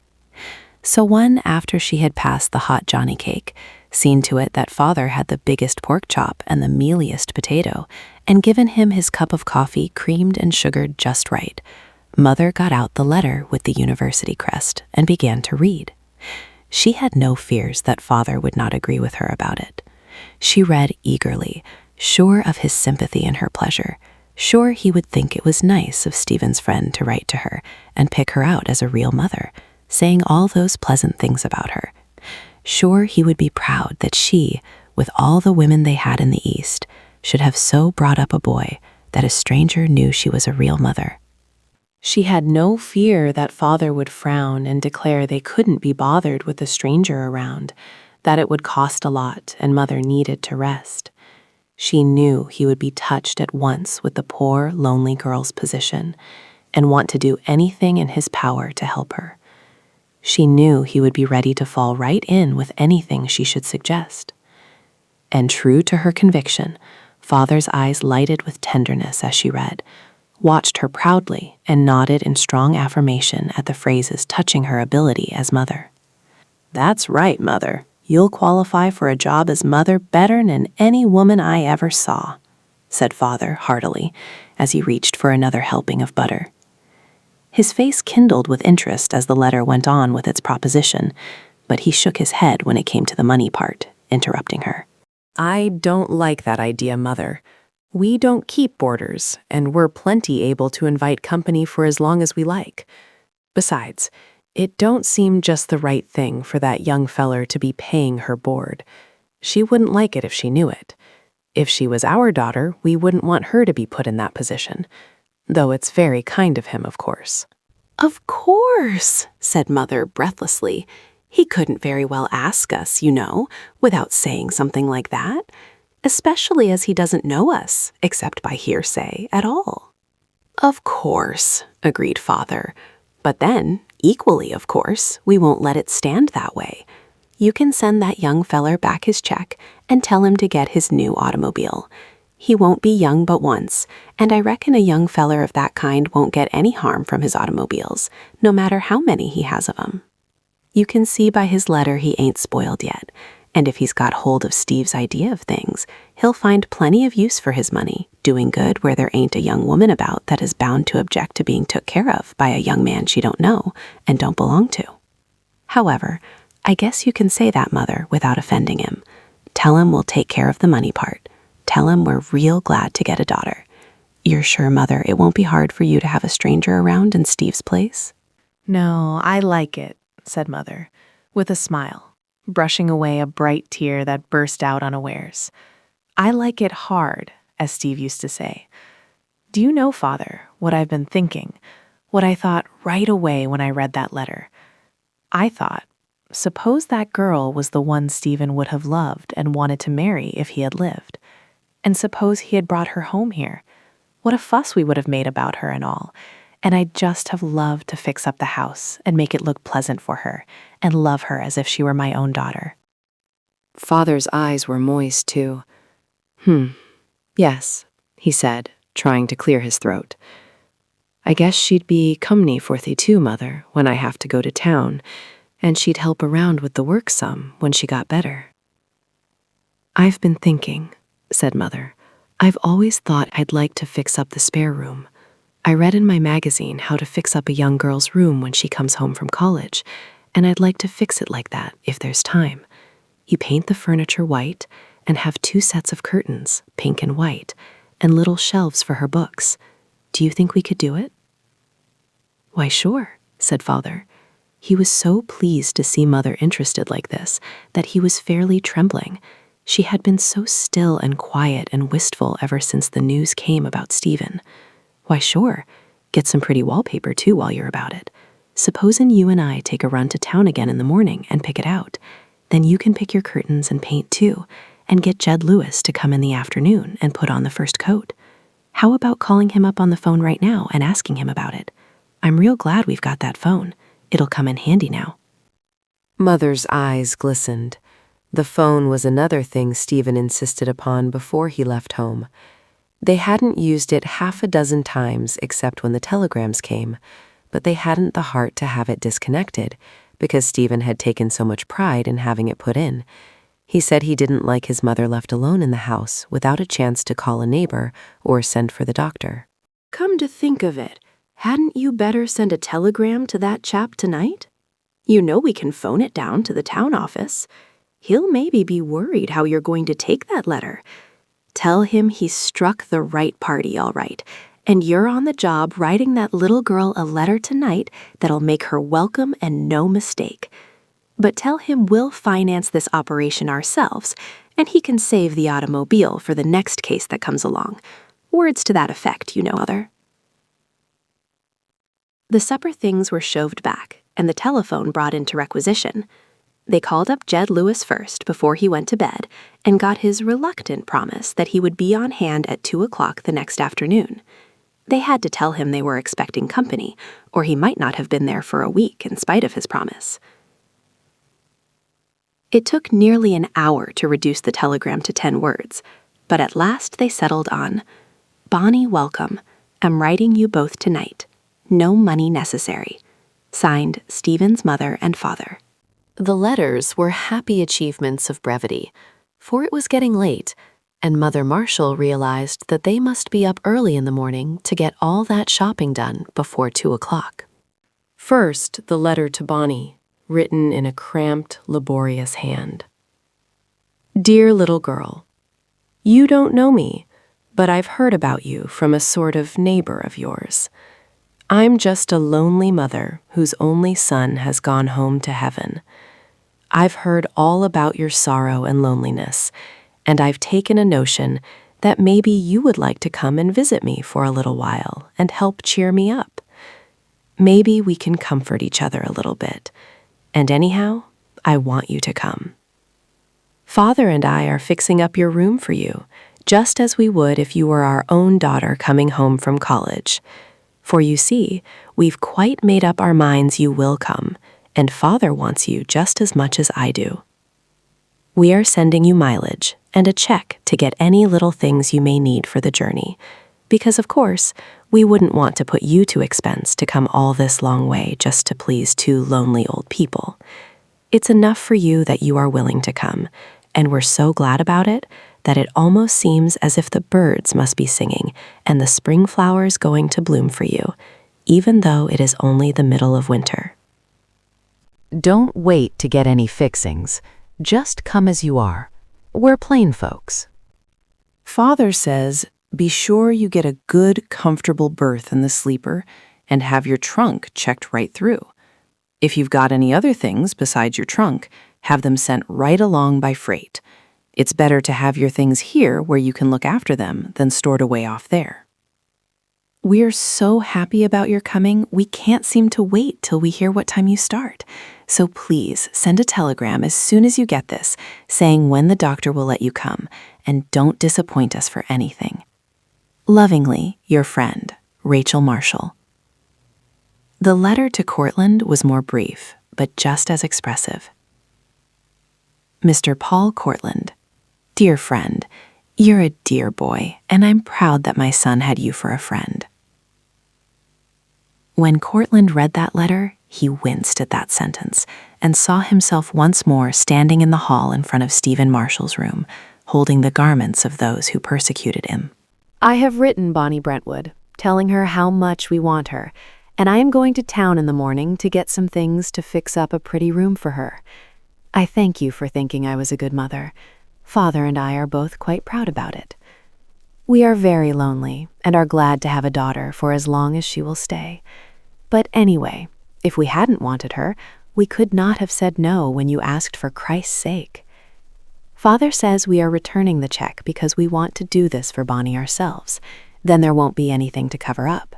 So one after she had passed the hot Johnny cake, seen to it that father had the biggest pork chop and the mealiest potato, and given him his cup of coffee creamed and sugared just right, Mother got out the letter with the university crest and began to read. She had no fears that father would not agree with her about it. She read eagerly, sure of his sympathy and her pleasure, sure he would think it was nice of Stephen's friend to write to her and pick her out as a real mother, saying all those pleasant things about her. Sure he would be proud that she, with all the women they had in the East, should have so brought up a boy that a stranger knew she was a real mother. She had no fear that father would frown and declare they couldn't be bothered with a stranger around, that it would cost a lot and mother needed to rest. She knew he would be touched at once with the poor, lonely girl's position and want to do anything in his power to help her. She knew he would be ready to fall right in with anything she should suggest. And true to her conviction, father's eyes lighted with tenderness as she read, watched her proudly, and nodded in strong affirmation at the phrases touching her ability as mother. "That's right, Mother. You'll qualify for a job as mother better than any woman I ever saw," said father heartily as he reached for another helping of butter. His face kindled with interest as the letter went on with its proposition, but he shook his head when it came to the money part, interrupting her. "I don't like that idea, Mother. We don't keep boarders, and we're plenty able to invite company for as long as we like. Besides, it don't seem just the right thing for that young feller to be paying her board. She wouldn't like it if she knew it. If she was our daughter, we wouldn't want her to be put in that position. Though it's very kind of him, of course." "Of course," said Mother breathlessly. "He couldn't very well ask us, you know, without saying something like that, especially as he doesn't know us, except by hearsay, at all." "Of course," agreed father. "But then, equally of course, we won't let it stand that way. You can send that young feller back his check and tell him to get his new automobile. He won't be young but once, and I reckon a young feller of that kind won't get any harm from his automobiles, no matter how many he has of 'em. You can see by his letter he ain't spoiled yet, and if he's got hold of Steve's idea of things, he'll find plenty of use for his money, doing good where there ain't a young woman about that is bound to object to being took care of by a young man she don't know and don't belong to. However, I guess you can say that, Mother, without offending him. Tell him we'll take care of the money part. Tell him we're real glad to get a daughter. You're sure, Mother, it won't be hard for you to have a stranger around in Steve's place?" "No, I like it," said Mother, with a smile, brushing away a bright tear that burst out unawares. "I like it hard, as Steve used to say. Do you know, Father, what I've been thinking, what I thought right away when I read that letter? I thought, suppose that girl was the one Stephen would have loved and wanted to marry if he had lived. And suppose he had brought her home here. What a fuss we would have made about her and all. And I'd just have loved to fix up the house and make it look pleasant for her and love her as if she were my own daughter." Father's eyes were moist, too. Yes," he said, trying to clear his throat. "I guess she'd be company for thee too, Mother, when I have to go to town, and she'd help around with the work some when she got better." "I've been thinking," said Mother. "I've always thought I'd like to fix up the spare room. I read in my magazine how to fix up a young girl's room when she comes home from college, and I'd like to fix it like that if there's time. You paint the furniture white and have 2 sets of curtains, pink and white, and little shelves for her books. Do you think we could do it?" "Why, sure," said Father. He was so pleased to see Mother interested like this that he was fairly trembling. She had been so still and quiet and wistful ever since the news came about Stephen. "Why, sure. Get some pretty wallpaper, too, while you're about it. Supposin' you and I take a run to town again in the morning and pick it out. Then you can pick your curtains and paint, too, and get Jed Lewis to come in the afternoon and put on the first coat. How about calling him up on the phone right now and asking him about it? I'm real glad we've got that phone. It'll come in handy now." Mother's eyes glistened. The phone was another thing Stephen insisted upon before he left home. They hadn't used it half a dozen times except when the telegrams came, but they hadn't the heart to have it disconnected because Stephen had taken so much pride in having it put in. He said he didn't like his mother left alone in the house without a chance to call a neighbor or send for the doctor. Come to think of it, hadn't you better send a telegram to that chap tonight? You know we can phone it down to the town office. He'll maybe be worried how you're going to take that letter. Tell him he's struck the right party, all right, and you're on the job writing that little girl a letter tonight that'll make her welcome and no mistake. But tell him we'll finance this operation ourselves, and he can save the automobile for the next case that comes along. Words to that effect, you know, Mother. The supper things were shoved back, and the telephone brought into requisition. They called up Jed Lewis first before he went to bed and got his reluctant promise that he would be on hand at 2 o'clock the next afternoon. They had to tell him they were expecting company, or he might not have been there for a week in spite of his promise. It took nearly an hour to reduce the telegram to 10 words, but at last they settled on, "Bonnie, welcome. I'm writing you both tonight. No money necessary. Signed, Stephen's mother and father." The letters were happy achievements of brevity, for it was getting late, and Mother Marshall realized that they must be up early in the morning to get all that shopping done before 2 o'clock. First, the letter to Bonnie, written in a cramped, laborious hand. Dear little girl, you don't know me, but I've heard about you from a sort of neighbor of yours. I'm just a lonely mother whose only son has gone home to heaven. I've heard all about your sorrow and loneliness, and I've taken a notion that maybe you would like to come and visit me for a little while and help cheer me up. Maybe we can comfort each other a little bit. And anyhow, I want you to come. Father and I are fixing up your room for you, just as we would if you were our own daughter coming home from college. For you see, we've quite made up our minds you will come, and Father wants you just as much as I do. We are sending you mileage and a check to get any little things you may need for the journey, because of course, we wouldn't want to put you to expense to come all this long way just to please 2 lonely old people. It's enough for you that you are willing to come, and we're so glad about it that it almost seems as if the birds must be singing and the spring flowers going to bloom for you, even though it is only the middle of winter. Don't wait to get any fixings. Just come as you are. We're plain folks. Father says, be sure you get a good, comfortable berth in the sleeper and have your trunk checked right through. If you've got any other things besides your trunk, have them sent right along by freight. It's better to have your things here where you can look after them than stored away off there. We're so happy about your coming, we can't seem to wait till we hear what time you start. So please send a telegram as soon as you get this, saying when the doctor will let you come, and don't disappoint us for anything. Lovingly, your friend, Rachel Marshall. The letter to Courtland was more brief, but just as expressive. Mr. Paul Courtland, dear friend, you're a dear boy, and I'm proud that my son had you for a friend. When Courtland read that letter, he winced at that sentence and saw himself once more standing in the hall in front of Stephen Marshall's room, holding the garments of those who persecuted him. I have written Bonnie Brentwood, telling her how much we want her, and I am going to town in the morning to get some things to fix up a pretty room for her. I thank you for thinking I was a good mother. Father and I are both quite proud about it. We are very lonely and are glad to have a daughter for as long as she will stay. But anyway, if we hadn't wanted her, we could not have said no when you asked for Christ's sake. Father says we are returning the check because we want to do this for Bonnie ourselves. Then there won't be anything to cover up.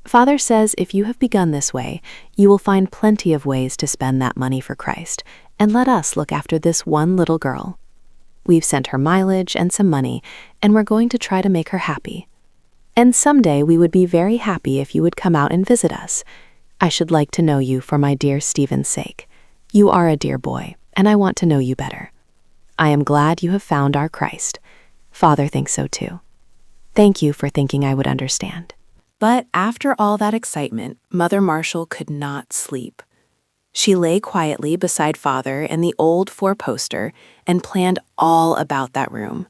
Father says if you have begun this way, you will find plenty of ways to spend that money for Christ, and let us look after this one little girl. We've sent her mileage and some money, and we're going to try to make her happy. And someday we would be very happy if you would come out and visit us. I should like to know you for my dear Stephen's sake. You are a dear boy, and I want to know you better. I am glad you have found our Christ. Father thinks so too. Thank you for thinking I would understand. But after all that excitement, Mother Marshall could not sleep. She lay quietly beside Father and the old four-poster and planned all about that room.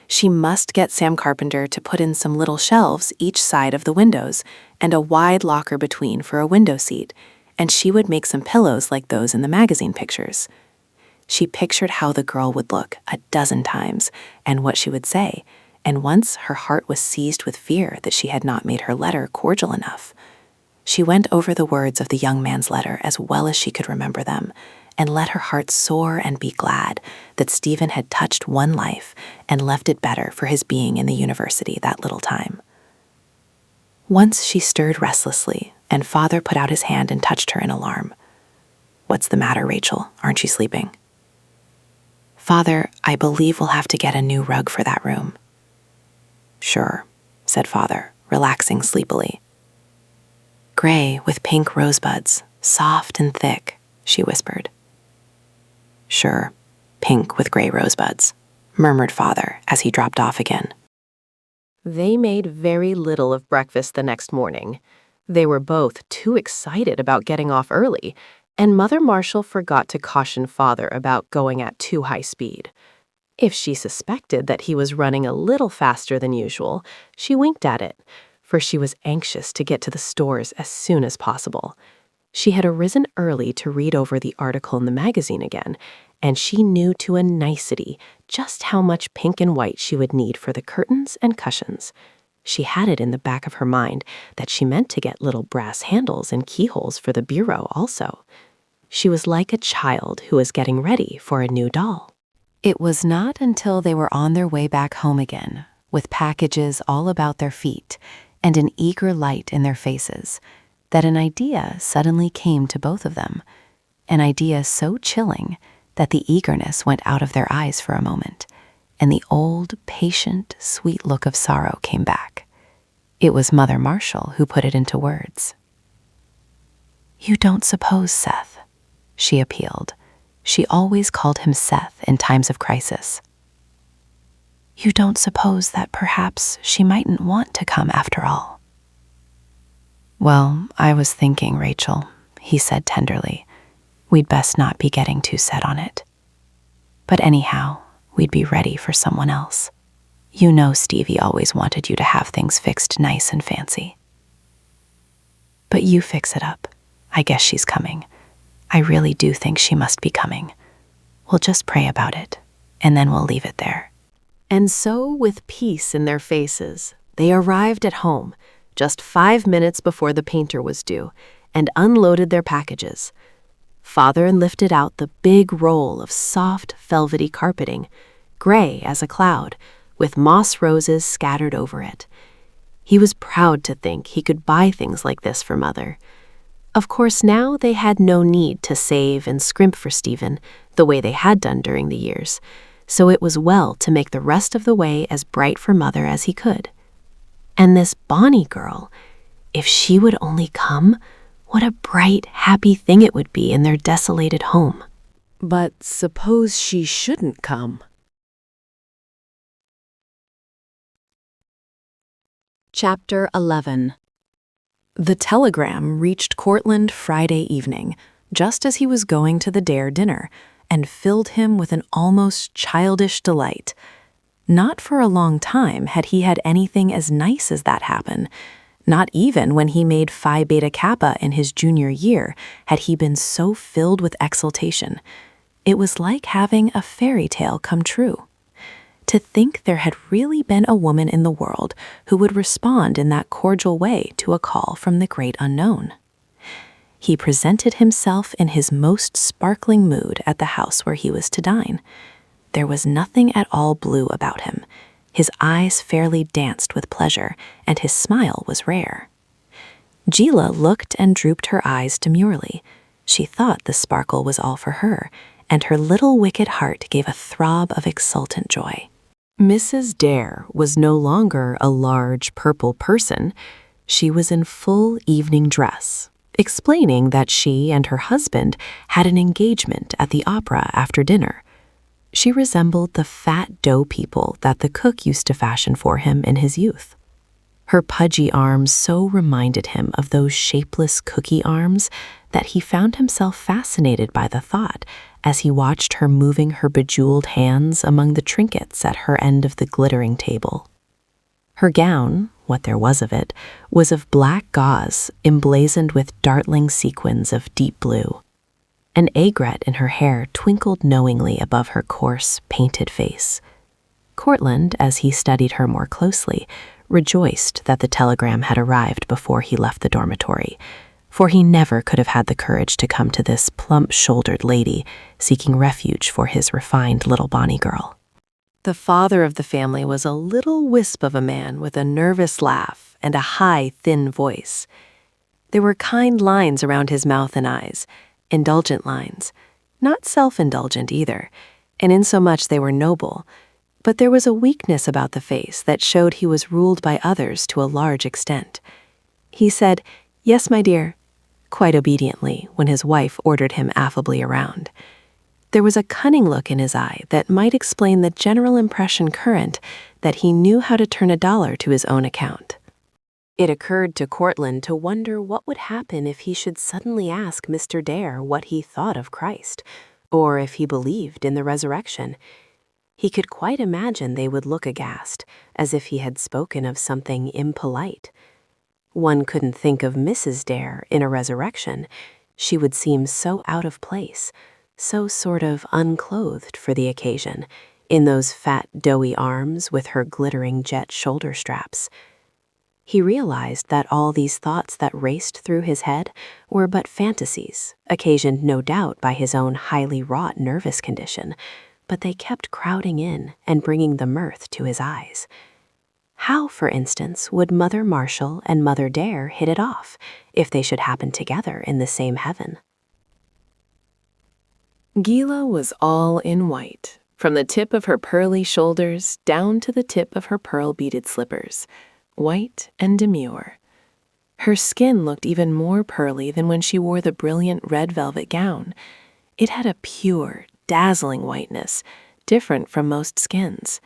She must get Sam Carpenter to put in some little shelves each side of the windows and a wide locker between for a window seat, and she would make some pillows like those in the magazine pictures. She pictured how the girl would look a dozen times and what she would say, and once her heart was seized with fear that she had not made her letter cordial enough. She went over the words of the young man's letter as well as she could remember them, and let her heart soar and be glad that Stephen had touched one life and left it better for his being in the university that little time. Once she stirred restlessly, and Father put out his hand and touched her in alarm. "What's the matter, Rachel? Aren't you sleeping?" "Father, I believe we'll have to get a new rug for that room." "Sure," said Father, relaxing sleepily. "Gray with pink rosebuds, soft and thick," she whispered. "Sure, pink with gray rosebuds," murmured Father as he dropped off again. They made very little of breakfast the next morning. They were both too excited about getting off early, and Mother Marshall forgot to caution Father about going at too high speed. If she suspected that he was running a little faster than usual, she winked at it, for she was anxious to get to the stores as soon as possible. She had arisen early to read over the article in the magazine again, and she knew to a nicety just how much pink and white she would need for the curtains and cushions. She had it in the back of her mind that she meant to get little brass handles and keyholes for the bureau also. She was like a child who is getting ready for a new doll. It was not until they were on their way back home again, with packages all about their feet and an eager light in their faces, that an idea suddenly came to both of them, an idea so chilling that the eagerness went out of their eyes for a moment, and the old, patient, sweet look of sorrow came back. It was Mother Marshall who put it into words. "You don't suppose, Seth," she appealed. She always called him Seth in times of crisis. "You don't suppose that perhaps she mightn't want to come after all?" "Well, I was thinking, Rachel," he said tenderly, "we'd best not be getting too set on it. But anyhow, we'd be ready for someone else. You know Stevie always wanted you to have things fixed nice and fancy. But you fix it up. I guess she's coming. I really do think she must be coming. We'll just pray about it, and then we'll leave it there." And so, with peace in their faces, they arrived at home just 5 minutes before the painter was due and unloaded their packages. Father lifted out the big roll of soft, velvety carpeting, gray as a cloud, with moss roses scattered over it. He was proud to think he could buy things like this for Mother. Of course, now they had no need to save and scrimp for Stephen the way they had done during the years, so it was well to make the rest of the way as bright for Mother as he could. And this Bonnie girl, if she would only come, what a bright, happy thing it would be in their desolated home. But suppose she shouldn't come? Chapter 11. The telegram reached Courtland Friday evening, just as he was going to the Dare dinner, and filled him with an almost childish delight. Not for a long time had he had anything as nice as that happen. Not even when he made Phi Beta Kappa in his junior year had he been so filled with exultation. It was like having a fairy tale come true. To think there had really been a woman in the world who would respond in that cordial way to a call from the great unknown. He presented himself in his most sparkling mood at the house where he was to dine. There was nothing at all blue about him. His eyes fairly danced with pleasure, and his smile was rare. Gila looked and drooped her eyes demurely. She thought the sparkle was all for her, and her little wicked heart gave a throb of exultant joy. Mrs. Dare was no longer a large purple person. She was in full evening dress, explaining that she and her husband had an engagement at the opera after dinner. She resembled the fat dough people that the cook used to fashion for him in his youth. Her pudgy arms so reminded him of those shapeless cookie arms that he found himself fascinated by the thought as he watched her moving her bejeweled hands among the trinkets at her end of the glittering table. Her gown, what there was of it, was of black gauze emblazoned with dartling sequins of deep blue. An aigrette in her hair twinkled knowingly above her coarse, painted face. Courtland, as he studied her more closely, rejoiced that the telegram had arrived before he left the dormitory, for he never could have had the courage to come to this plump-shouldered lady seeking refuge for his refined little Bonnie girl. The father of the family was a little wisp of a man with a nervous laugh and a high, thin voice. There were kind lines around his mouth and eyes, indulgent lines, not self-indulgent either, and insomuch they were noble, but there was a weakness about the face that showed he was ruled by others to a large extent. He said, "Yes, my dear," quite obediently when his wife ordered him affably around. There was a cunning look in his eye that might explain the general impression current that he knew how to turn $1 to his own account. It occurred to Courtland to wonder what would happen if he should suddenly ask Mr. Dare what he thought of Christ, or if he believed in the resurrection. He could quite imagine they would look aghast, as if he had spoken of something impolite. One couldn't think of Mrs. Dare in a resurrection. She would seem so out of place, so sort of unclothed for the occasion, in those fat, doughy arms with her glittering jet shoulder straps. He realized that all these thoughts that raced through his head were but fantasies, occasioned no doubt by his own highly wrought nervous condition, but they kept crowding in and bringing the mirth to his eyes. How, for instance, would Mother Marshall and Mother Dare hit it off if they should happen together in the same heaven? Gila was all in white, from the tip of her pearly shoulders down to the tip of her pearl-beaded slippers, white and demure. Her skin looked even more pearly than when she wore the brilliant red velvet gown. It had a pure, dazzling whiteness, different from most skins.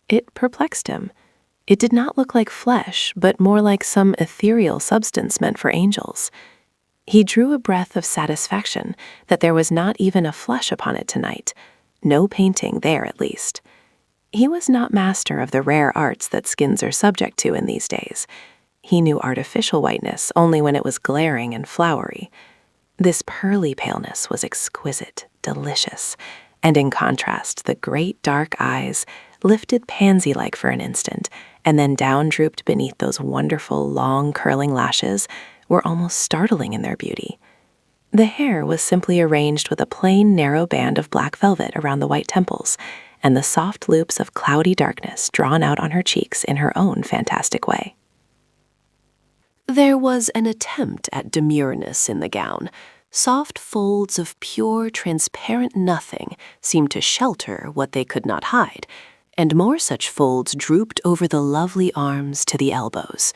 It perplexed him. It did not look like flesh, but more like some ethereal substance meant for angels. He drew a breath of satisfaction that there was not even a flesh upon it tonight. No painting there, at least. He was not master of the rare arts that skins are subject to in these days. He knew artificial whiteness only when it was glaring and flowery. This pearly paleness was exquisite, delicious, and in contrast, the great dark eyes, lifted pansy-like for an instant, and then down-drooped beneath those wonderful, long, curling lashes, were almost startling in their beauty. The hair was simply arranged with a plain, narrow band of black velvet around the white temples, and the soft loops of cloudy darkness drawn out on her cheeks in her own fantastic way. There was an attempt at demureness in the gown. Soft folds of pure, transparent nothing seemed to shelter what they could not hide, and more such folds drooped over the lovely arms to the elbows.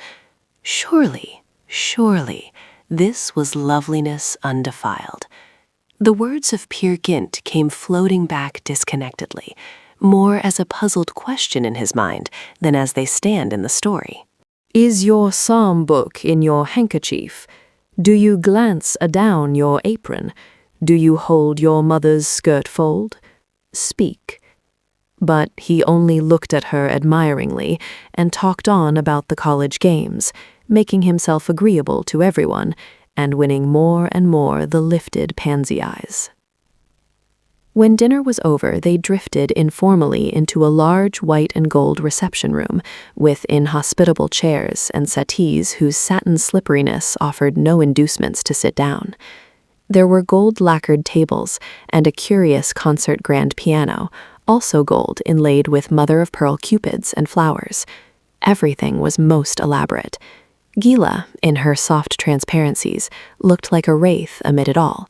Surely, this was loveliness undefiled. The words of Peer Gynt came floating back disconnectedly, more as a puzzled question in his mind than as they stand in the story. Is your psalm book in your handkerchief? Do you glance adown your apron? Do you hold your mother's skirt fold? Speak. But he only looked at her admiringly and talked on about the college games, making himself agreeable to everyone and winning more and more the lifted pansy eyes. When dinner was over, they drifted informally into a large white and gold reception room with inhospitable chairs and settees whose satin slipperiness offered no inducements to sit down. There were gold-lacquered tables and a curious concert grand piano, also gold inlaid with mother-of-pearl cupids and flowers. Everything was most elaborate. Gila, in her soft transparencies, looked like a wraith amid it all.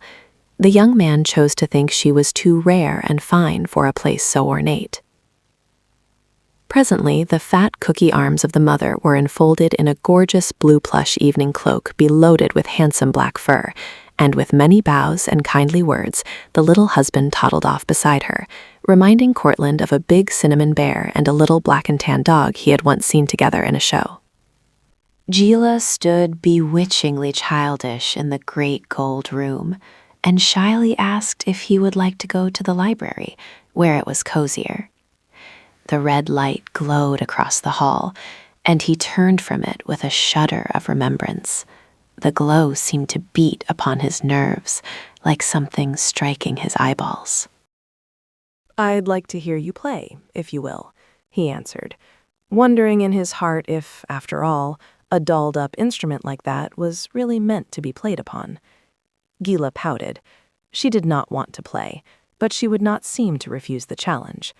The young man chose to think she was too rare and fine for a place so ornate. Presently, the fat cookie arms of the mother were enfolded in a gorgeous blue plush evening cloak beloaded with handsome black fur, and with many bows and kindly words, the little husband toddled off beside her, reminding Courtland of a big cinnamon bear and a little black and tan dog he had once seen together in a show. Gila stood bewitchingly childish in the great gold room and shyly asked if he would like to go to the library, where it was cozier. The red light glowed across the hall, and he turned from it with a shudder of remembrance. The glow seemed to beat upon his nerves like something striking his eyeballs. "I'd like to hear you play, if you will," he answered, wondering in his heart if, after all, a dolled-up instrument like that was really meant to be played upon. Gila pouted. She did not want to play, but she would not seem to refuse the challenge.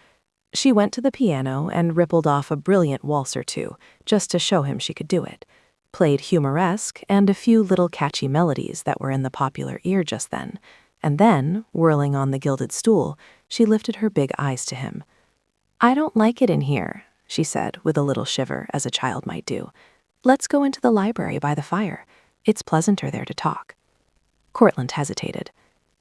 She went to the piano and rippled off a brilliant waltz or two, just to show him she could do it, played humoresque and a few little catchy melodies that were in the popular ear just then, and then, whirling on the gilded stool, she lifted her big eyes to him. "I don't like it in here," she said with a little shiver, as a child might do. "Let's go into the library by the fire. It's pleasanter there to talk." Courtland hesitated.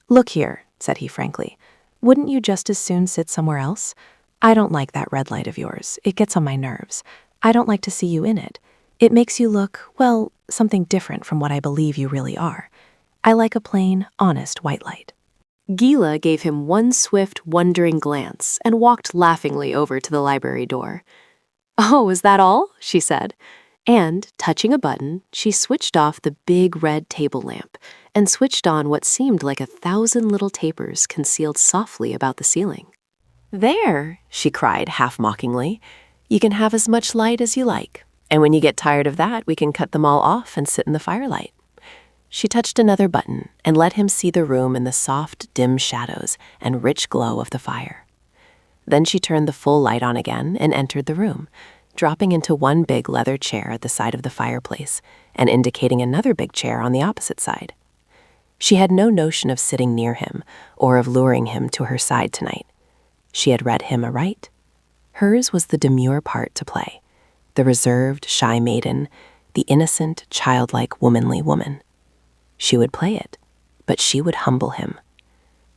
"Look here," said he frankly, "wouldn't you just as soon sit somewhere else? I don't like that red light of yours. It gets on my nerves. I don't like to see you in it. It makes you look, well, something different from what I believe you really are. I like a plain, honest white light." Gila gave him one swift, wondering glance and walked laughingly over to the library door. "Oh, is that all?" she said. And, touching a button, she switched off the big red table lamp and switched on what seemed like 1,000 little tapers concealed softly about the ceiling. "There," she cried half-mockingly, "you can have as much light as you like, and when you get tired of that, we can cut them all off and sit in the firelight." She touched another button and let him see the room in the soft, dim shadows and rich glow of the fire. Then she turned the full light on again and entered the room, dropping into one big leather chair at the side of the fireplace and indicating another big chair on the opposite side. She had no notion of sitting near him or of luring him to her side tonight. She had read him aright. Hers was the demure part to play, the reserved, shy maiden, the innocent, childlike, womanly woman. She would play it, but she would humble him.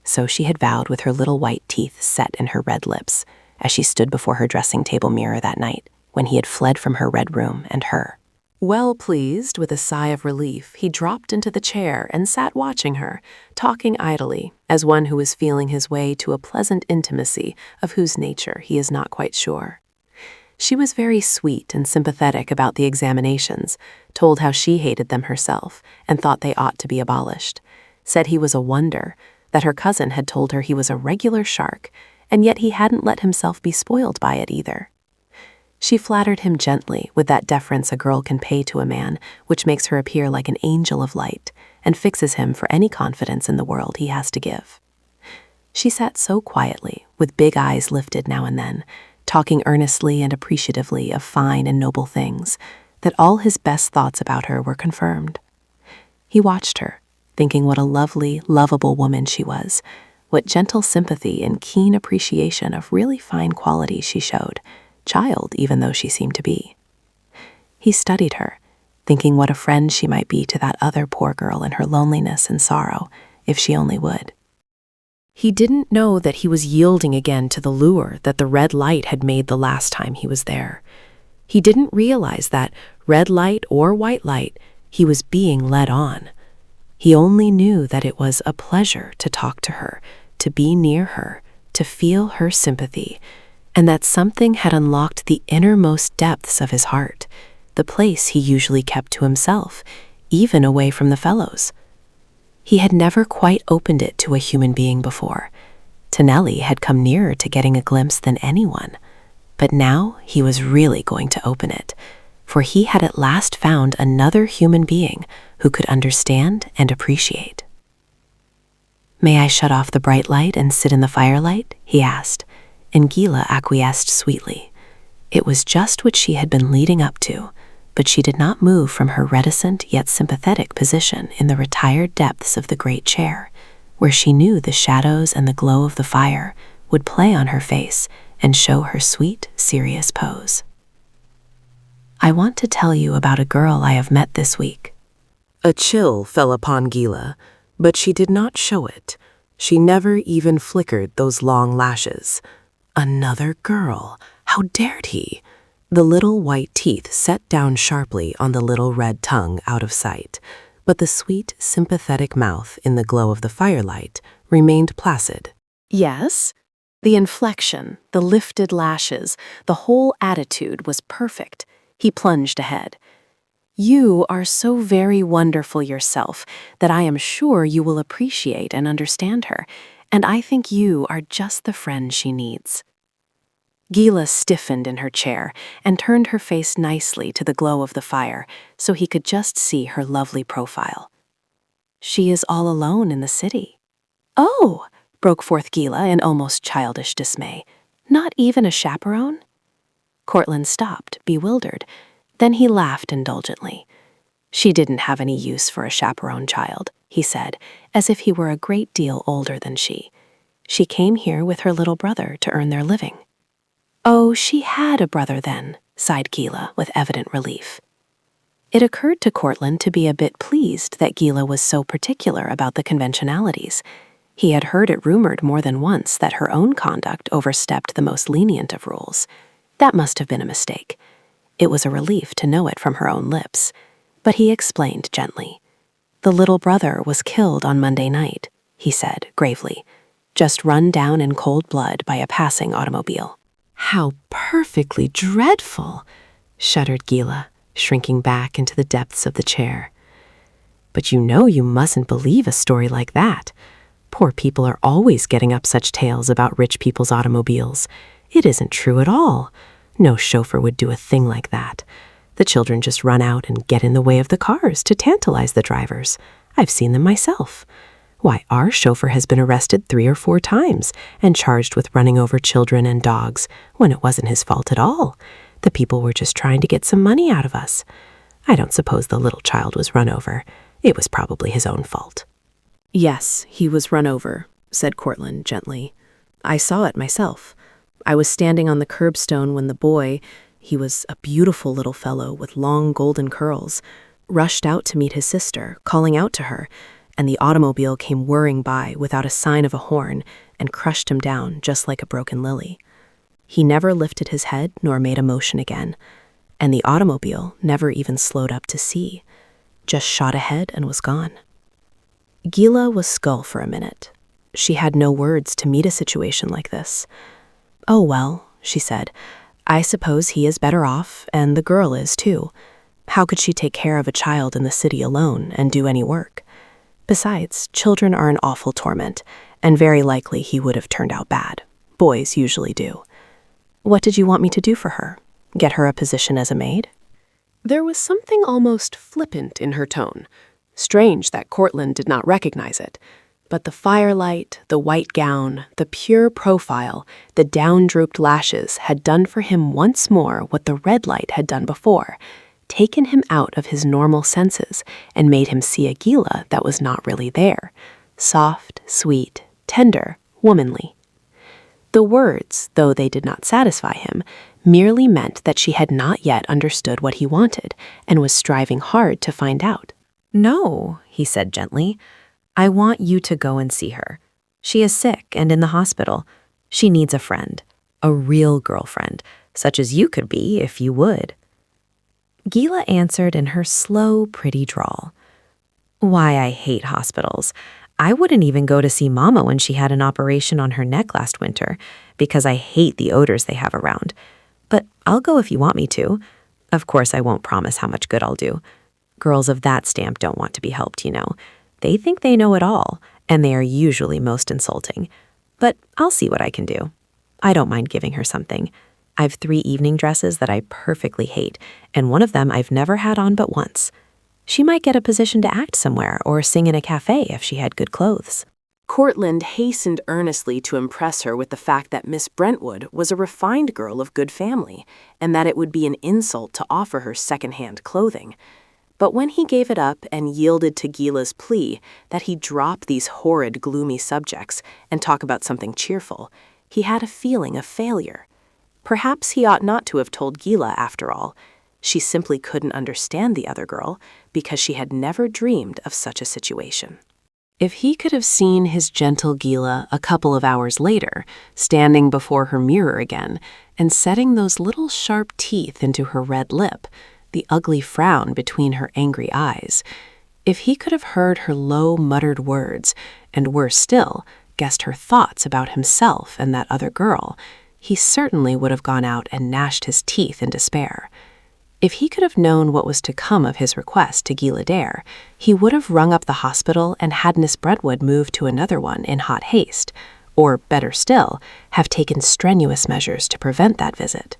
So she had vowed with her little white teeth set in her red lips as she stood before her dressing table mirror that night when he had fled from her red room and her. Well pleased, with a sigh of relief, he dropped into the chair and sat watching her, talking idly, as one who is feeling his way to a pleasant intimacy of whose nature he is not quite sure. She was very sweet and sympathetic about the examinations, told how she hated them herself and thought they ought to be abolished, said he was a wonder, that her cousin had told her he was a regular shark, and yet he hadn't let himself be spoiled by it either. She flattered him gently with that deference a girl can pay to a man, which makes her appear like an angel of light and fixes him for any confidence in the world he has to give. She sat so quietly, with big eyes lifted now and then, talking earnestly and appreciatively of fine and noble things, that all his best thoughts about her were confirmed. He watched her, thinking what a lovely, lovable woman she was, what gentle sympathy and keen appreciation of really fine qualities she showed, child even though she seemed to be. He studied her, thinking what a friend she might be to that other poor girl in her loneliness and sorrow, if she only would. He didn't know that he was yielding again to the lure that the red light had made the last time he was there. He didn't realize that, red light or white light, he was being led on. He only knew that it was a pleasure to talk to her, to be near her, to feel her sympathy, and that something had unlocked the innermost depths of his heart, the place he usually kept to himself, even away from the fellows. He had never quite opened it to a human being before. To Nellie had come nearer to getting a glimpse than anyone, but now he was really going to open it, for he had at last found another human being who could understand and appreciate. "May I shut off the bright light and sit in the firelight?" he asked, and Gila acquiesced sweetly. It was just what she had been leading up to, but she did not move from her reticent yet sympathetic position in the retired depths of the great chair, where she knew the shadows and the glow of the fire would play on her face and show her sweet, serious pose. "I want to tell you about a girl I have met this week." A chill fell upon Gila, but she did not show it. She never even flickered those long lashes. Another girl. How dared he? The little white teeth set down sharply on the little red tongue out of sight, but the sweet, sympathetic mouth in the glow of the firelight remained placid. Yes? The inflection, the lifted lashes, the whole attitude was perfect. He plunged ahead. You are so very wonderful yourself that I am sure you will appreciate and understand her, and I think you are just the friend she needs. Gila stiffened in her chair and turned her face nicely to the glow of the fire so he could just see her lovely profile. She is all alone in the city. Oh, broke forth Gila in almost childish dismay. Not even a chaperone? Courtland stopped, bewildered. Then he laughed indulgently. She didn't have any use for a chaperone child, he said, as if he were a great deal older than she. She came here with her little brother to earn their living. Oh, she had a brother then, sighed Gila with evident relief. It occurred to Courtland to be a bit pleased that Gila was so particular about the conventionalities. He had heard it rumored more than once that her own conduct overstepped the most lenient of rules. That must have been a mistake. It was a relief to know it from her own lips. But he explained gently. The little brother was killed on Monday night, he said gravely, just run down in cold blood by a passing automobile. How perfectly dreadful, shuddered Gila, shrinking back into the depths of the chair. But you know you mustn't believe a story like that. Poor people are always getting up such tales about rich people's automobiles. It isn't true at all. No chauffeur would do a thing like that. The children just run out and get in the way of the cars to tantalize the drivers. I've seen them myself. Why, our chauffeur has been arrested 3 or 4 times and charged with running over children and dogs when it wasn't his fault at all. The people were just trying to get some money out of us. I don't suppose the little child was run over. It was probably his own fault. Yes, he was run over, said Courtland gently. I saw it myself. I was standing on the curbstone when the boy, he was a beautiful little fellow with long golden curls, rushed out to meet his sister, calling out to her, and the automobile came whirring by without a sign of a horn and crushed him down just like a broken lily. He never lifted his head nor made a motion again, and the automobile never even slowed up to see, just shot ahead and was gone. Gila was skull for a minute. She had no words to meet a situation like this. Oh well, she said, I suppose he is better off, and the girl is too. How could she take care of a child in the city alone and do any work? Besides, children are an awful torment, and very likely he would have turned out bad. Boys usually do. What did you want me to do for her? Get her a position as a maid? There was something almost flippant in her tone. Strange that Courtland did not recognize it. But the firelight, the white gown, the pure profile, the down-drooped lashes had done for him once more what the red light had done before, taken him out of his normal senses and made him see a Gila that was not really there, soft, sweet, tender, womanly. The words, though they did not satisfy him, merely meant that she had not yet understood what he wanted and was striving hard to find out. No, he said gently. I want you to go and see her. She is sick and in the hospital. She needs a friend, a real girlfriend, such as you could be if you would. Gila answered in her slow, pretty drawl. Why, I hate hospitals. I wouldn't even go to see Mama when she had an operation on her neck last winter, because I hate the odors they have around. But I'll go if you want me to. Of course, I won't promise how much good I'll do. Girls of that stamp don't want to be helped, you know. They think they know it all, and they are usually most insulting. But I'll see what I can do. I don't mind giving her something. I've 3 evening dresses that I perfectly hate, and one of them I've never had on but once. She might get a position to act somewhere or sing in a cafe if she had good clothes. Courtland hastened earnestly to impress her with the fact that Miss Brentwood was a refined girl of good family, and that it would be an insult to offer her second-hand clothing. But when he gave it up and yielded to Gila's plea that he drop these horrid, gloomy subjects and talk about something cheerful, he had a feeling of failure. Perhaps he ought not to have told Gila after all. She simply couldn't understand the other girl because she had never dreamed of such a situation. If he could have seen his gentle Gila a couple of hours later, standing before her mirror again, and setting those little sharp teeth into her red lip, the ugly frown between her angry eyes, if he could have heard her low muttered words, and worse still, guessed her thoughts about himself and that other girl, he certainly would have gone out and gnashed his teeth in despair. If he could have known what was to come of his request to Gila Dare, he would have rung up the hospital and had Miss Brentwood moved to another one in hot haste, or, better still, have taken strenuous measures to prevent that visit.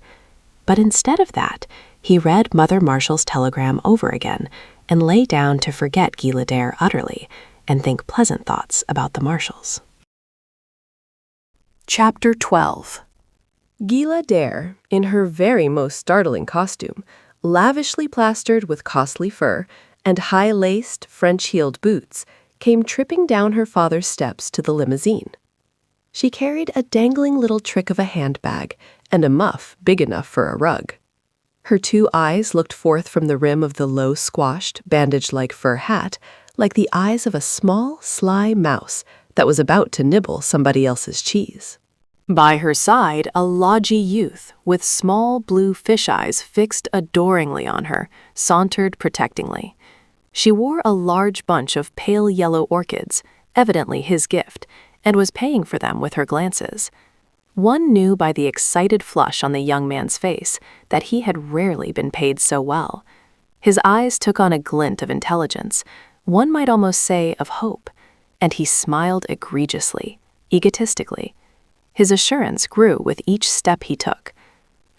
But instead of that, he read Mother Marshall's telegram over again and lay down to forget Gila Dare utterly and think pleasant thoughts about the Marshalls. Chapter 12. Gila Dare, in her very most startling costume, lavishly plastered with costly fur and high-laced, French-heeled boots, came tripping down her father's steps to the limousine. She carried a dangling little trick of a handbag and a muff big enough for a rug. Her 2 eyes looked forth from the rim of the low-squashed, bandage-like fur hat like the eyes of a small, sly mouse that was about to nibble somebody else's cheese. By her side, a lodgy youth with small blue fish eyes fixed adoringly on her, sauntered protectingly. She wore a large bunch of pale yellow orchids, evidently his gift, and was paying for them with her glances. One knew by the excited flush on the young man's face that he had rarely been paid so well. His eyes took on a glint of intelligence, one might almost say of hope, and he smiled egregiously, egotistically. His assurance grew with each step he took.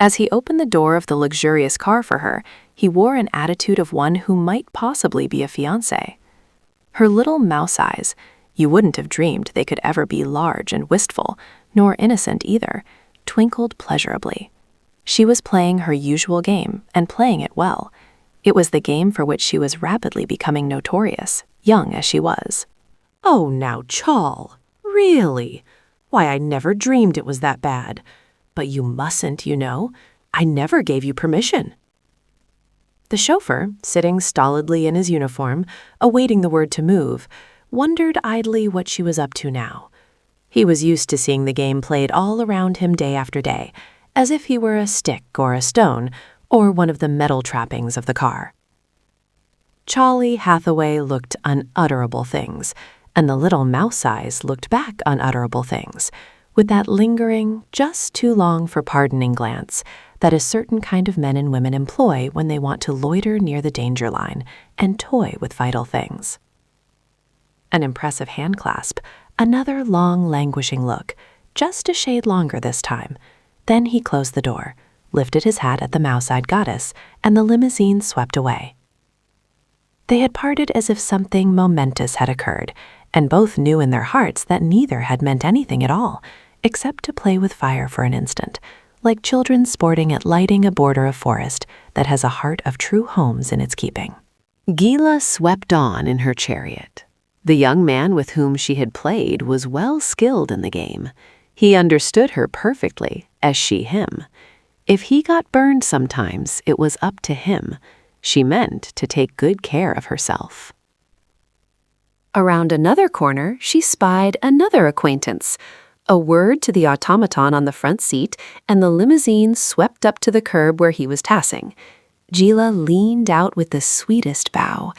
As he opened the door of the luxurious car for her, he wore an attitude of one who might possibly be a fiancé. Her little mouse eyes, you wouldn't have dreamed they could ever be large and wistful, nor innocent either, twinkled pleasurably. She was playing her usual game, and playing it well. It was the game for which she was rapidly becoming notorious, young as she was. "Oh, now, Chal, really? Why, I never dreamed it was that bad. But you mustn't, you know. I never gave you permission." The chauffeur, sitting stolidly in his uniform, awaiting the word to move, wondered idly what she was up to now. He was used to seeing the game played all around him day after day, as if he were a stick or a stone, or one of the metal trappings of the car. Charlie Hathaway looked unutterable things, and the little mouse eyes looked back unutterable things, with that lingering, just too long for pardoning glance that a certain kind of men and women employ when they want to loiter near the danger line and toy with vital things. An impressive hand clasp, another long, languishing look, just a shade longer this time. Then he closed the door, lifted his hat at the mouse-eyed goddess, and the limousine swept away. They had parted as if something momentous had occurred, and both knew in their hearts that neither had meant anything at all, except to play with fire for an instant, like children sporting at lighting a border of forest that has a heart of true homes in its keeping. Gila swept on in her chariot. The young man with whom she had played was well skilled in the game. He understood her perfectly, as she him. If he got burned sometimes, it was up to him. She meant to take good care of herself. Around another corner, she spied another acquaintance. A word to the automaton on the front seat, and the limousine swept up to the curb where he was tassing. Gila leaned out with the sweetest bow.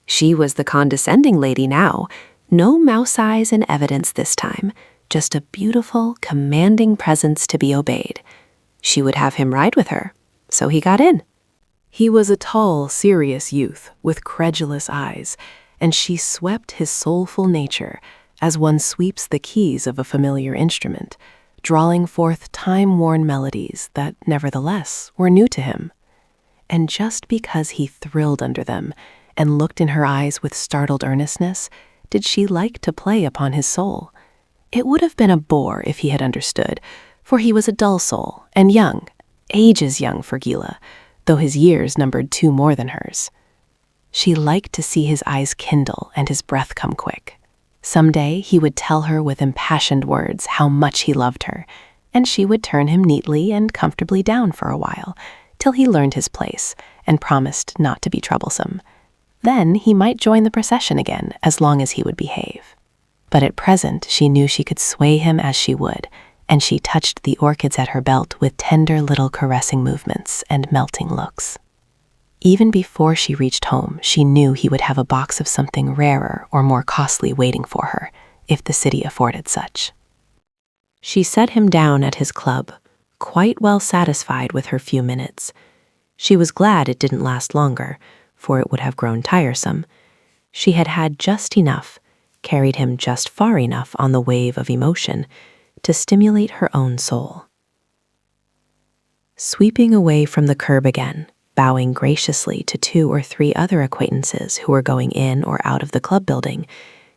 She was the condescending lady now. No mouse eyes in evidence this time, just a beautiful, commanding presence to be obeyed. She would have him ride with her, so he got in. He was a tall, serious youth with credulous eyes, and she swept his soulful nature as one sweeps the keys of a familiar instrument, drawing forth time-worn melodies that, nevertheless, were new to him. And just because he thrilled under them and looked in her eyes with startled earnestness, did she like to play upon his soul. It would have been a bore if he had understood, for he was a dull soul and young, ages young for Gila, though his years numbered 2 more than hers. She liked to see his eyes kindle and his breath come quick. Someday he would tell her with impassioned words how much he loved her, and she would turn him neatly and comfortably down for a while, till he learned his place and promised not to be troublesome. Then he might join the procession again, as long as he would behave. But at present she knew she could sway him as she would, and she touched the orchids at her belt with tender little caressing movements and melting looks. Even before she reached home, she knew he would have a box of something rarer or more costly waiting for her, if the city afforded such. She set him down at his club, quite well satisfied with her few minutes. She was glad it didn't last longer, for it would have grown tiresome. She had had just enough, carried him just far enough on the wave of emotion to stimulate her own soul. Sweeping away from the curb again, bowing graciously to 2 or 3 other acquaintances who were going in or out of the club building,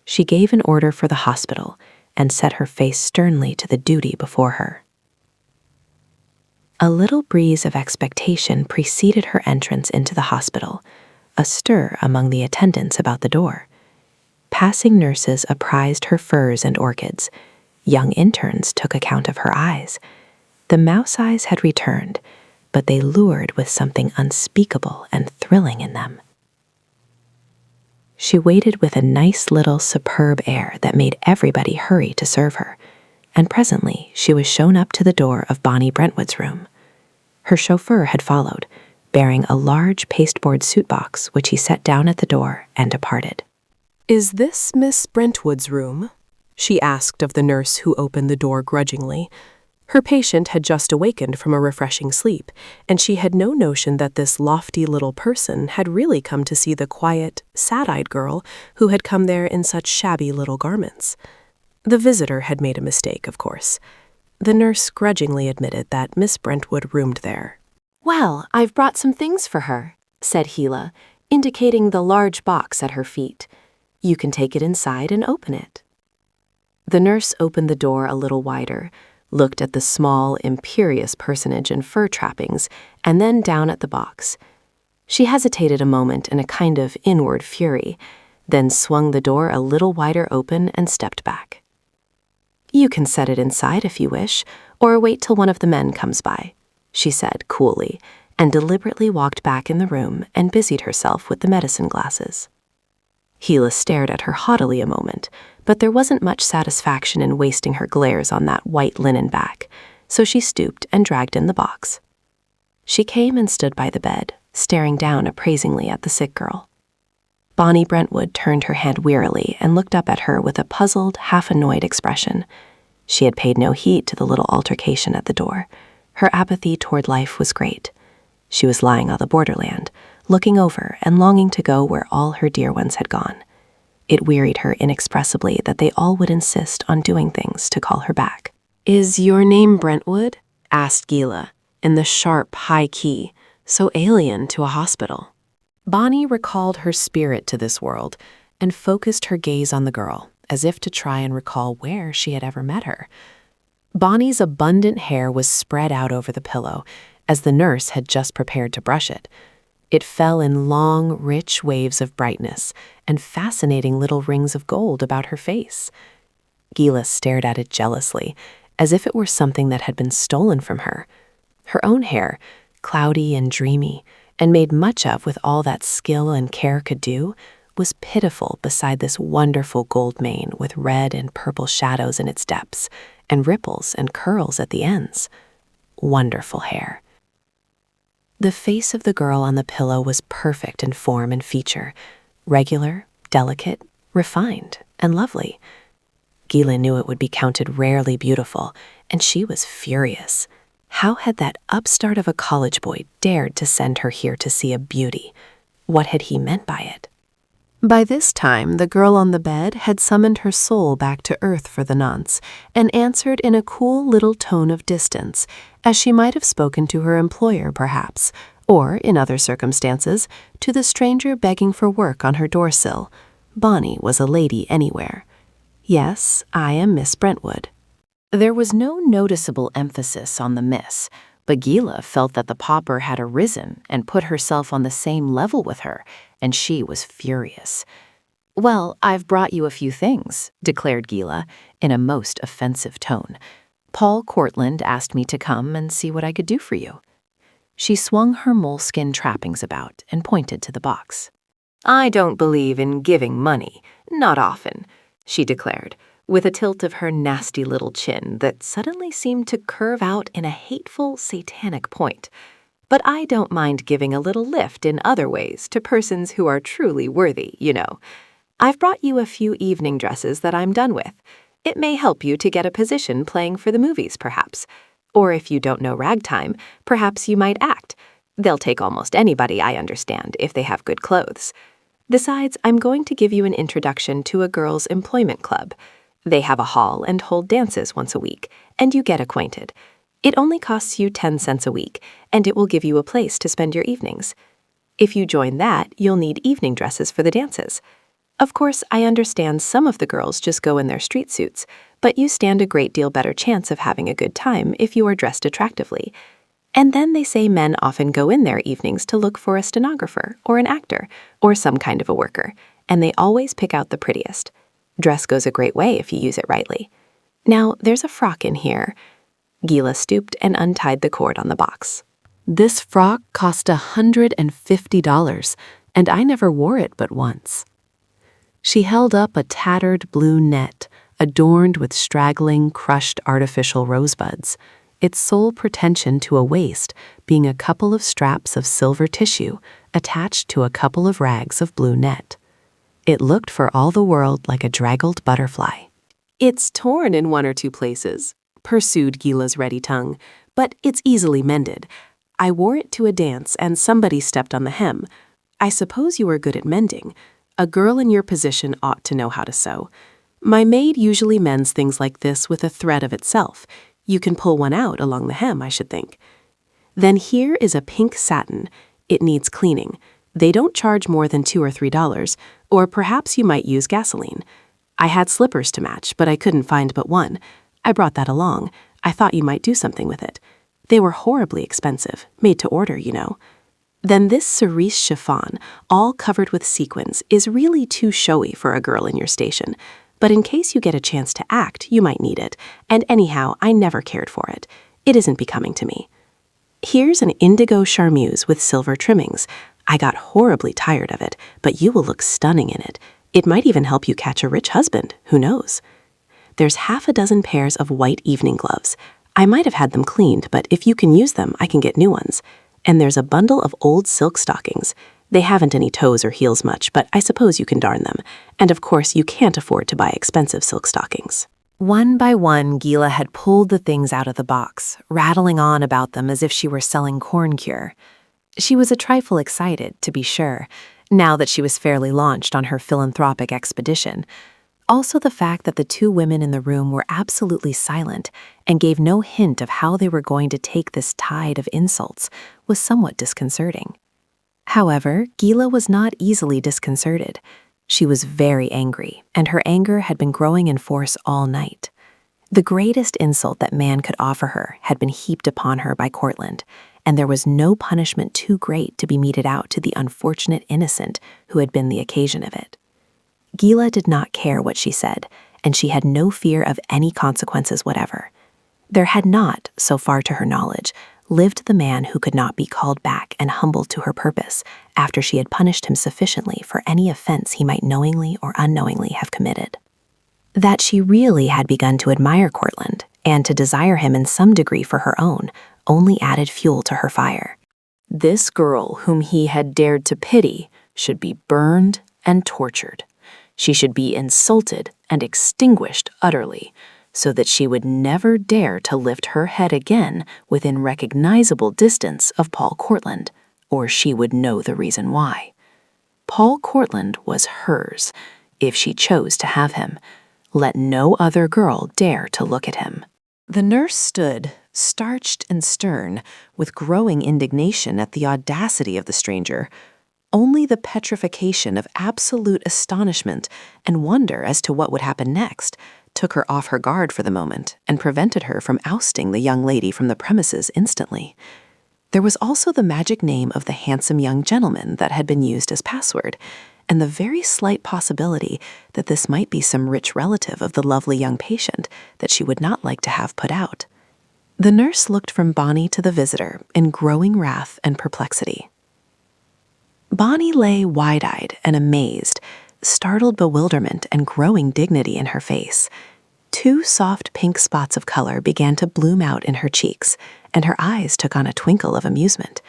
she gave an order for the hospital and set her face sternly to the duty before her. A little breeze of expectation preceded her entrance into the hospital, a stir among the attendants about the door. Passing nurses apprised her furs and orchids. Young interns took account of her eyes. The mouse eyes had returned, but they lured with something unspeakable and thrilling in them. She waited with a nice little superb air that made everybody hurry to serve her, and presently she was shown up to the door of Bonnie Brentwood's room. Her chauffeur had followed, bearing a large pasteboard suit box which he set down at the door and departed. "Is this Miss Brentwood's room?" she asked of the nurse who opened the door grudgingly. Her patient had just awakened from a refreshing sleep, and she had no notion that this lofty little person had really come to see the quiet, sad-eyed girl who had come there in such shabby little garments. The visitor had made a mistake, of course. The nurse grudgingly admitted that Miss Brentwood roomed there. "Well, I've brought some things for her," said Gila, indicating the large box at her feet. "You can take it inside and open it." The nurse opened the door a little wider, looked at the small, imperious personage in fur trappings, and then down at the box. She hesitated a moment in a kind of inward fury, then swung the door a little wider open and stepped back. "You can set it inside if you wish, or wait till one of the men comes by," she said coolly, and deliberately walked back in the room and busied herself with the medicine glasses. Gila stared at her haughtily a moment, but there wasn't much satisfaction in wasting her glares on that white linen back, so she stooped and dragged in the box. She came and stood by the bed, staring down appraisingly at the sick girl. Bonnie Brentwood turned her head wearily and looked up at her with a puzzled, half-annoyed expression. She had paid no heed to the little altercation at the door. Her apathy toward life was great. She was lying on the borderland, looking over and longing to go where all her dear ones had gone. It wearied her inexpressibly that they all would insist on doing things to call her back. "Is your name Brentwood?" asked Gila, in the sharp, high key, so alien to a hospital. Bonnie recalled her spirit to this world and focused her gaze on the girl, as if to try and recall where she had ever met her. Bonnie's abundant hair was spread out over the pillow, as the nurse had just prepared to brush it. It fell in long, rich waves of brightness and fascinating little rings of gold about her face. Gila stared at it jealously, as if it were something that had been stolen from her. Her own hair, cloudy and dreamy, and made much of with all that skill and care could do, was pitiful beside this wonderful gold mane with red and purple shadows in its depths, and ripples and curls at the ends. Wonderful hair. The face of the girl on the pillow was perfect in form and feature, regular, delicate, refined, and lovely. Gila knew it would be counted rarely beautiful, and she was furious. How had that upstart of a college boy dared to send her here to see a beauty? What had he meant by it? By this time, the girl on the bed had summoned her soul back to earth for the nonce, and answered in a cool little tone of distance, as she might have spoken to her employer, perhaps, or, in other circumstances, to the stranger begging for work on her doorsill. Bonnie was a lady anywhere. "Yes, I am Miss Brentwood." There was no noticeable emphasis on the miss, but Gila felt that the pauper had arisen and put herself on the same level with her, and she was furious. "Well, I've brought you a few things," declared Gila, in a most offensive tone. "Paul Courtland asked me to come and see what I could do for you." She swung her moleskin trappings about and pointed to the box. "I don't believe in giving money. Not often," she declared, with a tilt of her nasty little chin that suddenly seemed to curve out in a hateful, satanic point. "But I don't mind giving a little lift in other ways to persons who are truly worthy, you know. I've brought you a few evening dresses that I'm done with. It may help you to get a position playing for the movies, perhaps. Or if you don't know ragtime, perhaps you might act. They'll take almost anybody, I understand, if they have good clothes. Besides, I'm going to give you an introduction to a girls' employment club. They have a hall and hold dances once a week, and you get acquainted. It only costs you 10 cents a week, and it will give you a place to spend your evenings. If you join that, you'll need evening dresses for the dances. Of course, I understand some of the girls just go in their street suits, but you stand a great deal better chance of having a good time if you are dressed attractively. And then they say men often go in their evenings to look for a stenographer or an actor or some kind of a worker, and they always pick out the prettiest. Dress goes a great way if you use it rightly. Now, there's a frock in here." Gila stooped and untied the cord on the box. This frock cost $150, and I never wore it but once. She held up a tattered blue net adorned with straggling, crushed artificial rosebuds, its sole pretension to a waist being a couple of straps of silver tissue attached to a couple of rags of blue net. It looked for all the world like a draggled butterfly. "It's torn in one or two places," pursued Gila's ready tongue, "but it's easily mended. I wore it to a dance and somebody stepped on the hem. I suppose you are good at mending. A girl in your position ought to know how to sew. My maid usually mends things like this with a thread of itself. You can pull one out along the hem, I should think. Then here is a pink satin. It needs cleaning. They don't charge more than $2 or $3, or perhaps you might use gasoline. I had slippers to match, but I couldn't find but one. I brought that along. I thought you might do something with it. They were horribly expensive, made to order, you know. Then this cerise chiffon, all covered with sequins, is really too showy for a girl in your station. But in case you get a chance to act, you might need it. And anyhow, I never cared for it. It isn't becoming to me. Here's an indigo charmeuse with silver trimmings. I got horribly tired of it, but you will look stunning in it. It might even help you catch a rich husband, who knows? There's half a dozen pairs of white evening gloves. I might have had them cleaned, but if you can use them, I can get new ones. And there's a bundle of old silk stockings. They haven't any toes or heels much, but I suppose you can darn them. And of course, you can't afford to buy expensive silk stockings." One by one, Gila had pulled the things out of the box, rattling on about them as if she were selling corn cure. She was a trifle excited, to be sure, now that she was fairly launched on her philanthropic expedition. Also the fact that the two women in the room were absolutely silent and gave no hint of how they were going to take this tide of insults was somewhat disconcerting. However, Gila was not easily disconcerted. She was very angry, and her anger had been growing in force all night. The greatest insult that man could offer her had been heaped upon her by Courtland, and there was no punishment too great to be meted out to the unfortunate innocent who had been the occasion of it. Gila did not care what she said, and she had no fear of any consequences whatever. There had not, so far to her knowledge, lived the man who could not be called back and humbled to her purpose after she had punished him sufficiently for any offense he might knowingly or unknowingly have committed. That she really had begun to admire Courtland and to desire him in some degree for her own only added fuel to her fire. This girl whom he had dared to pity should be burned and tortured. She should be insulted and extinguished utterly, so that she would never dare to lift her head again within recognizable distance of Paul Courtland, or she would know the reason why. Paul Courtland was hers, if she chose to have him. Let no other girl dare to look at him. The nurse stood, starched and stern, with growing indignation at the audacity of the stranger. Only the petrification of absolute astonishment and wonder as to what would happen next took her off her guard for the moment and prevented her from ousting the young lady from the premises instantly. There was also the magic name of the handsome young gentleman that had been used as password, and the very slight possibility that this might be some rich relative of the lovely young patient that she would not like to have put out. The nurse looked from Bonnie to the visitor in growing wrath and perplexity. Bonnie lay wide-eyed and amazed, startled bewilderment and growing dignity in her face. 2 soft pink spots of color began to bloom out in her cheeks, and her eyes took on a twinkle of amusement.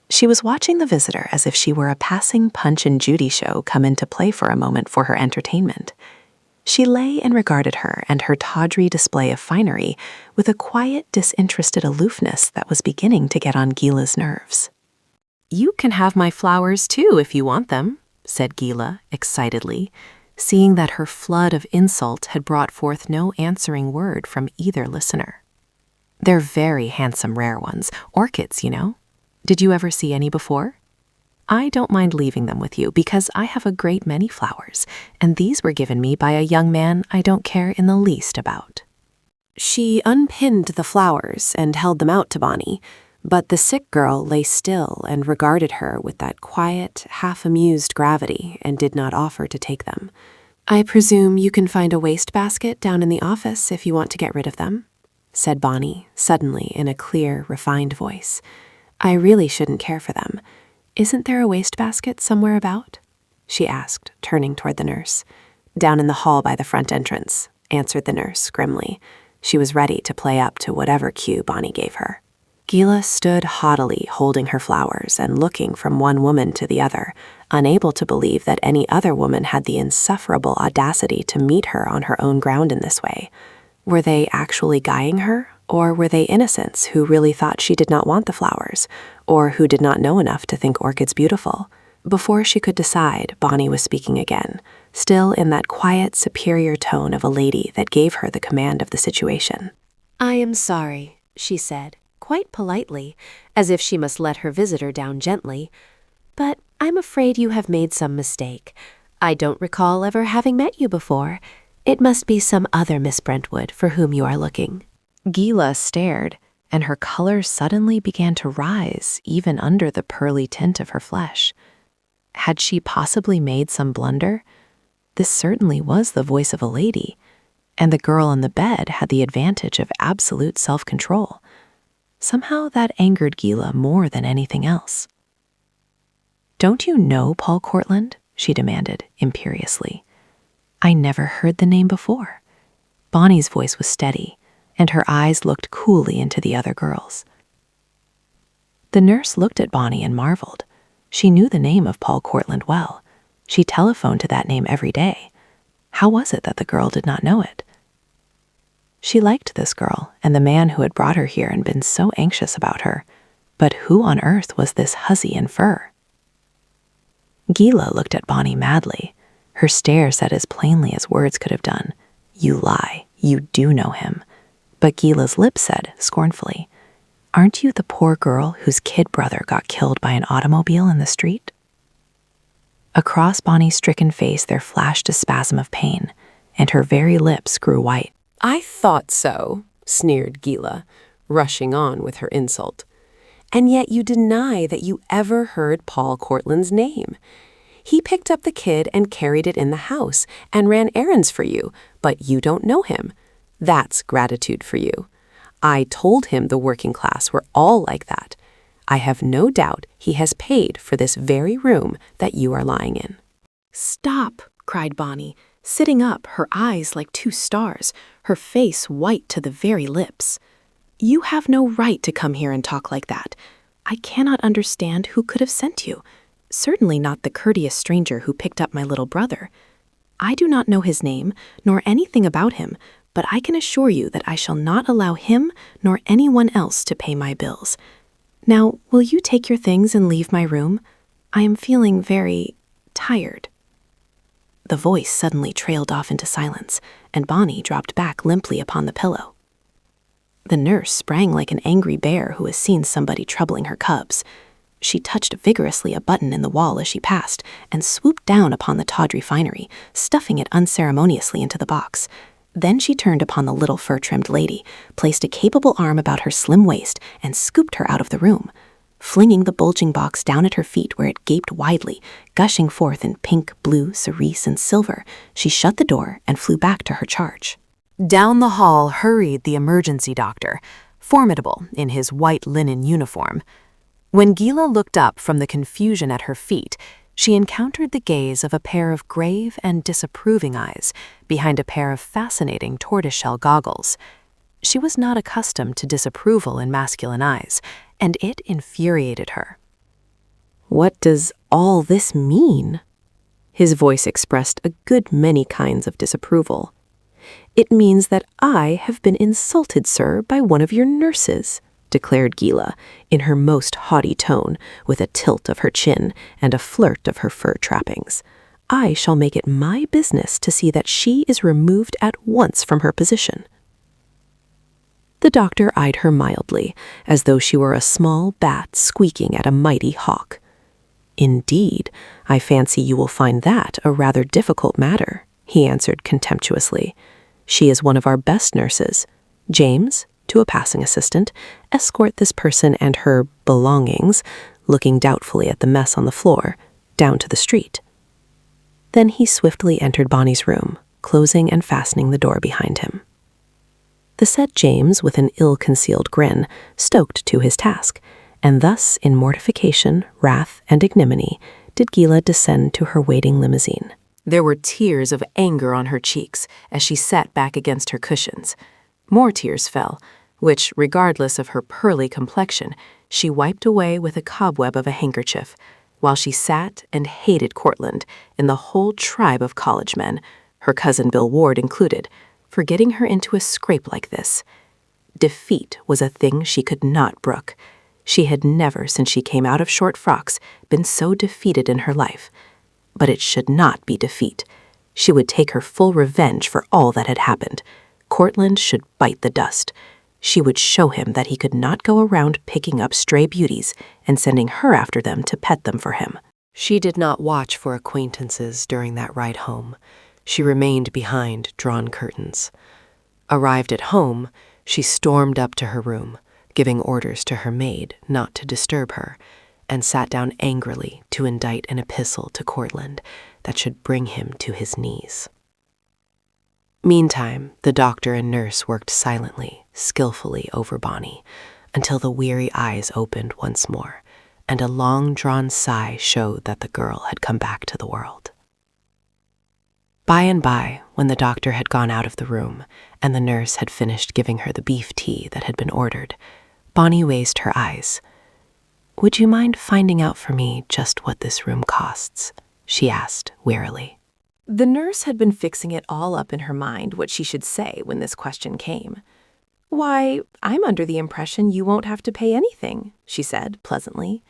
She was watching the visitor as if she were a passing Punch and Judy show come into play for a moment for her entertainment. She lay and regarded her and her tawdry display of finery with a quiet, disinterested aloofness that was beginning to get on Gila's nerves. "You can have my flowers too if you want them," said Gila excitedly, seeing that her flood of insult had brought forth no answering word from either listener. "They're very handsome rare ones, orchids, you know. Did you ever see any before? I don't mind leaving them with you because I have a great many flowers, and these were given me by a young man I don't care in the least about." She unpinned the flowers and held them out to Bonnie, but the sick girl lay still and regarded her with that quiet, half-amused gravity and did not offer to take them. "I presume you can find a wastebasket down in the office if you want to get rid of them," said Bonnie suddenly in a clear, refined voice. "I really shouldn't care for them. Isn't there a wastebasket somewhere about?" she asked, turning toward the nurse. "Down in the hall by the front entrance," answered the nurse grimly. She was ready to play up to whatever cue Bonnie gave her. Gila stood haughtily holding her flowers and looking from one woman to the other, unable to believe that any other woman had the insufferable audacity to meet her on her own ground in this way. Were they actually guying her, or were they innocents who really thought she did not want the flowers, or who did not know enough to think orchids beautiful? Before she could decide, Bonnie was speaking again, still in that quiet, superior tone of a lady that gave her the command of the situation. "I am sorry," she said, quite politely, as if she must let her visitor down gently, "but I'm afraid you have made some mistake. I don't recall ever having met you before. It must be some other Miss Brentwood for whom you are looking." Gila stared, and her color suddenly began to rise even under the pearly tint of her flesh. Had she possibly made some blunder? This certainly was the voice of a lady, and the girl on the bed had the advantage of absolute self-control. Somehow that angered Gila more than anything else. "Don't you know Paul Courtland?" she demanded imperiously. "I never heard the name before." Bonnie's voice was steady, and her eyes looked coolly into the other girls. The nurse looked at Bonnie and marveled. She knew the name of Paul Courtland well. She telephoned to that name every day. How was it that the girl did not know it? She liked this girl and the man who had brought her here and been so anxious about her. But who on earth was this hussy in fur? Gila looked at Bonnie madly. Her stare said as plainly as words could have done, "You lie, you do know him." But Gila's lips said, scornfully, "Aren't you the poor girl whose kid brother got killed by an automobile in the street?" Across Bonnie's stricken face there flashed a spasm of pain, and her very lips grew white. "I thought so," sneered Gila, rushing on with her insult. "And yet you deny that you ever heard Paul Courtland's name. He picked up the kid and carried it in the house and ran errands for you, but you don't know him. That's gratitude for you. I told him the working class were all like that. I have no doubt he has paid for this very room that you are lying in." "Stop," cried Bonnie, sitting up, her eyes like 2 stars, her face white to the very lips. "You have no right to come here and talk like that. I cannot understand who could have sent you. Certainly not the courteous stranger who picked up my little brother. I do not know his name, nor anything about him, but I can assure you that I shall not allow him nor anyone else to pay my bills. Now, will you take your things and leave my room? I am feeling very tired." The voice suddenly trailed off into silence, and Bonnie dropped back limply upon the pillow. The nurse sprang like an angry bear who has seen somebody troubling her cubs. She touched vigorously a button in the wall as she passed, and swooped down upon the tawdry finery, stuffing it unceremoniously into the box. Then she turned upon the little fur-trimmed lady, placed a capable arm about her slim waist, and scooped her out of the room. Flinging the bulging box down at her feet where it gaped widely, gushing forth in pink, blue, cerise, and silver, she shut the door and flew back to her charge. Down the hall hurried the emergency doctor, formidable in his white linen uniform. When Gila looked up from the confusion at her feet, she encountered the gaze of a pair of grave and disapproving eyes behind a pair of fascinating tortoiseshell goggles. She was not accustomed to disapproval in masculine eyes, and it infuriated her. "What does all this mean?" His voice expressed a good many kinds of disapproval. "It means that I have been insulted, sir, by one of your nurses," declared Gila, in her most haughty tone, with a tilt of her chin and a flirt of her fur trappings. "I shall make it my business to see that she is removed at once from her position." The doctor eyed her mildly, as though she were a small bat squeaking at a mighty hawk. "Indeed, I fancy you will find that a rather difficult matter," he answered contemptuously. "She is one of our best nurses. James, to a passing assistant, escort this person and her belongings," looking doubtfully at the mess on the floor, "down to the street." Then he swiftly entered Bonnie's room, closing and fastening the door behind him. The said James, with an ill-concealed grin, stoked to his task, and thus, in mortification, wrath, and ignominy, did Gila descend to her waiting limousine. There were tears of anger on her cheeks as she sat back against her cushions. More tears fell, which, regardless of her pearly complexion, she wiped away with a cobweb of a handkerchief, while she sat and hated Courtland and the whole tribe of college men, her cousin Bill Ward included, for getting her into a scrape like this. Defeat was a thing she could not brook. She had never, since she came out of short frocks, been so defeated in her life. But it should not be defeat. She would take her full revenge for all that had happened. Courtland should bite the dust. She would show him that he could not go around picking up stray beauties and sending her after them to pet them for him. She did not watch for acquaintances during that ride home. She remained behind drawn curtains. Arrived at home, she stormed up to her room, giving orders to her maid not to disturb her, and sat down angrily to indite an epistle to Courtland that should bring him to his knees. Meantime, the doctor and nurse worked silently, skillfully over Bonnie, until the weary eyes opened once more, and a long-drawn sigh showed that the girl had come back to the world. By and by, when the doctor had gone out of the room, and the nurse had finished giving her the beef tea that had been ordered, Bonnie raised her eyes. "Would you mind finding out for me just what this room costs?" she asked wearily. The nurse had been fixing it all up in her mind what she should say when this question came. "Why, I'm under the impression you won't have to pay anything," she said pleasantly.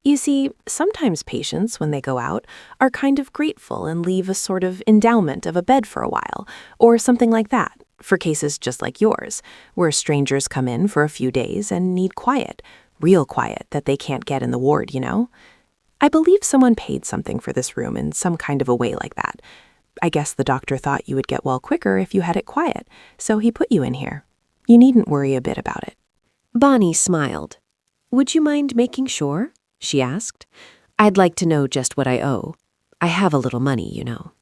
"You see, sometimes patients, when they go out, are kind of grateful and leave a sort of endowment of a bed for a while, or something like that, for cases just like yours, where strangers come in for a few days and need quiet, real quiet that they can't get in the ward, you know? I believe someone paid something for this room in some kind of a way like that. I guess the doctor thought you would get well quicker if you had it quiet, so he put you in here. You needn't worry a bit about it." Bonnie smiled. "Would you mind making sure?" she asked. "I'd like to know just what I owe. I have a little money, you know."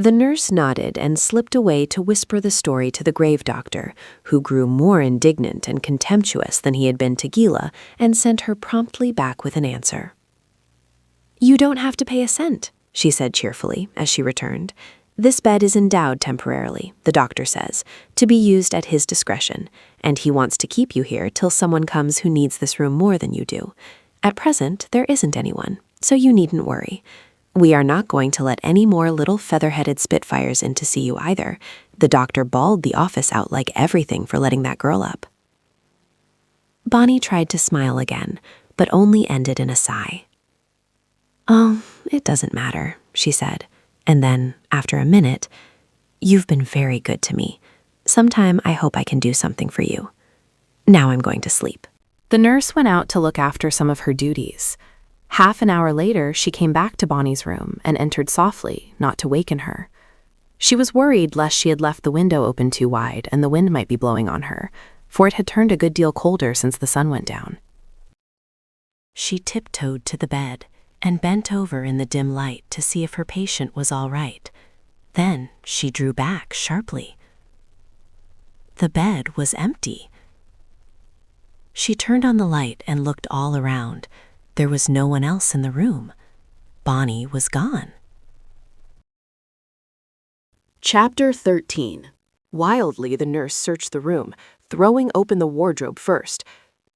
The nurse nodded and slipped away to whisper the story to the grave doctor, who grew more indignant and contemptuous than he had been to Gila, and sent her promptly back with an answer. "You don't have to pay a cent," she said cheerfully as she returned. "This bed is endowed temporarily, the doctor says, to be used at his discretion, and he wants to keep you here till someone comes who needs this room more than you do. At present, there isn't anyone, so you needn't worry. We are not going to let any more little feather-headed spitfires in to see you either. The doctor bawled the office out like everything for letting that girl up." Bonnie tried to smile again, but only ended in a sigh. "Oh, it doesn't matter," she said, and then, after a minute, "You've been very good to me. Sometime I hope I can do something for you. Now I'm going to sleep." The nurse went out to look after some of her duties. Half an hour later, she came back to Bonnie's room and entered softly, not to waken her. She was worried lest she had left the window open too wide and the wind might be blowing on her, for it had turned a good deal colder since the sun went down. She tiptoed to the bed and bent over in the dim light to see if her patient was all right. Then she drew back sharply. The bed was empty. She turned on the light and looked all around. There was no one else in the room. Bonnie was gone. Chapter 13. Wildly, the nurse searched the room, throwing open the wardrobe first.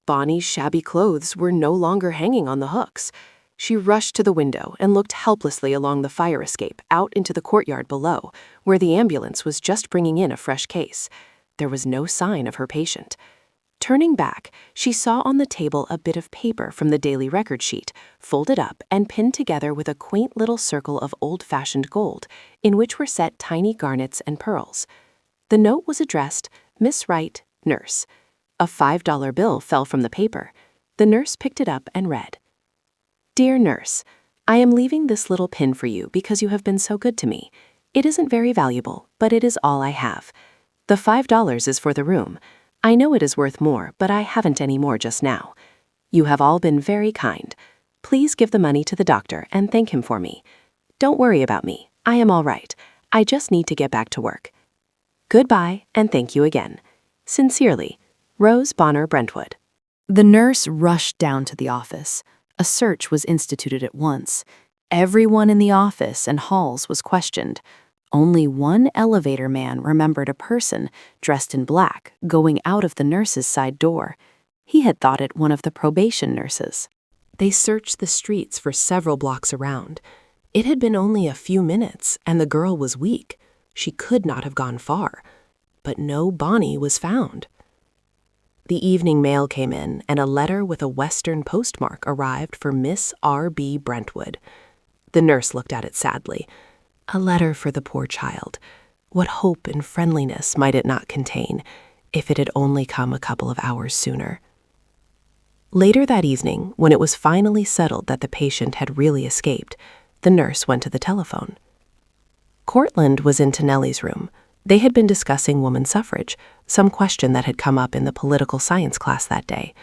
Bonnie's shabby clothes were no longer hanging on the hooks. She rushed to the window and looked helplessly along the fire escape out into the courtyard below, where the ambulance was just bringing in a fresh case. There was no sign of her patient. Turning back, she saw on the table a bit of paper from the daily record sheet, folded up and pinned together with a quaint little circle of old-fashioned gold, in which were set tiny garnets and pearls. The note was addressed, Miss Wright, Nurse. A $5 bill fell from the paper. The nurse picked it up and read, Dear Nurse, I am leaving this little pin for you because you have been so good to me. It isn't very valuable, but it is all I have. The $5 is for the room. I know it is worth more, but I haven't any more just now. You have all been very kind. Please give the money to the doctor and thank him for me. Don't worry about me. I am all right. I just need to get back to work. Goodbye, and thank you again. Sincerely, Rose Bonner Brentwood. The nurse rushed down to the office. A search was instituted at once. Everyone in the office and halls was questioned. Only one elevator man remembered a person dressed in black going out of the nurse's side door. He had thought it one of the probation nurses. They searched the streets for several blocks around. It had been only a few minutes, and the girl was weak. She could not have gone far. But no Bonnie was found. The evening mail came in, and a letter with a Western postmark arrived for Miss R.B. Brentwood. The nurse looked at it sadly. A letter for the poor child. What hope and friendliness might it not contain, if it had only come a couple of hours sooner? Later that evening, when it was finally settled that the patient had really escaped, the nurse went to the telephone. Courtland was in Tonelli's room. They had been discussing woman suffrage, some question that had come up in the political science class that day.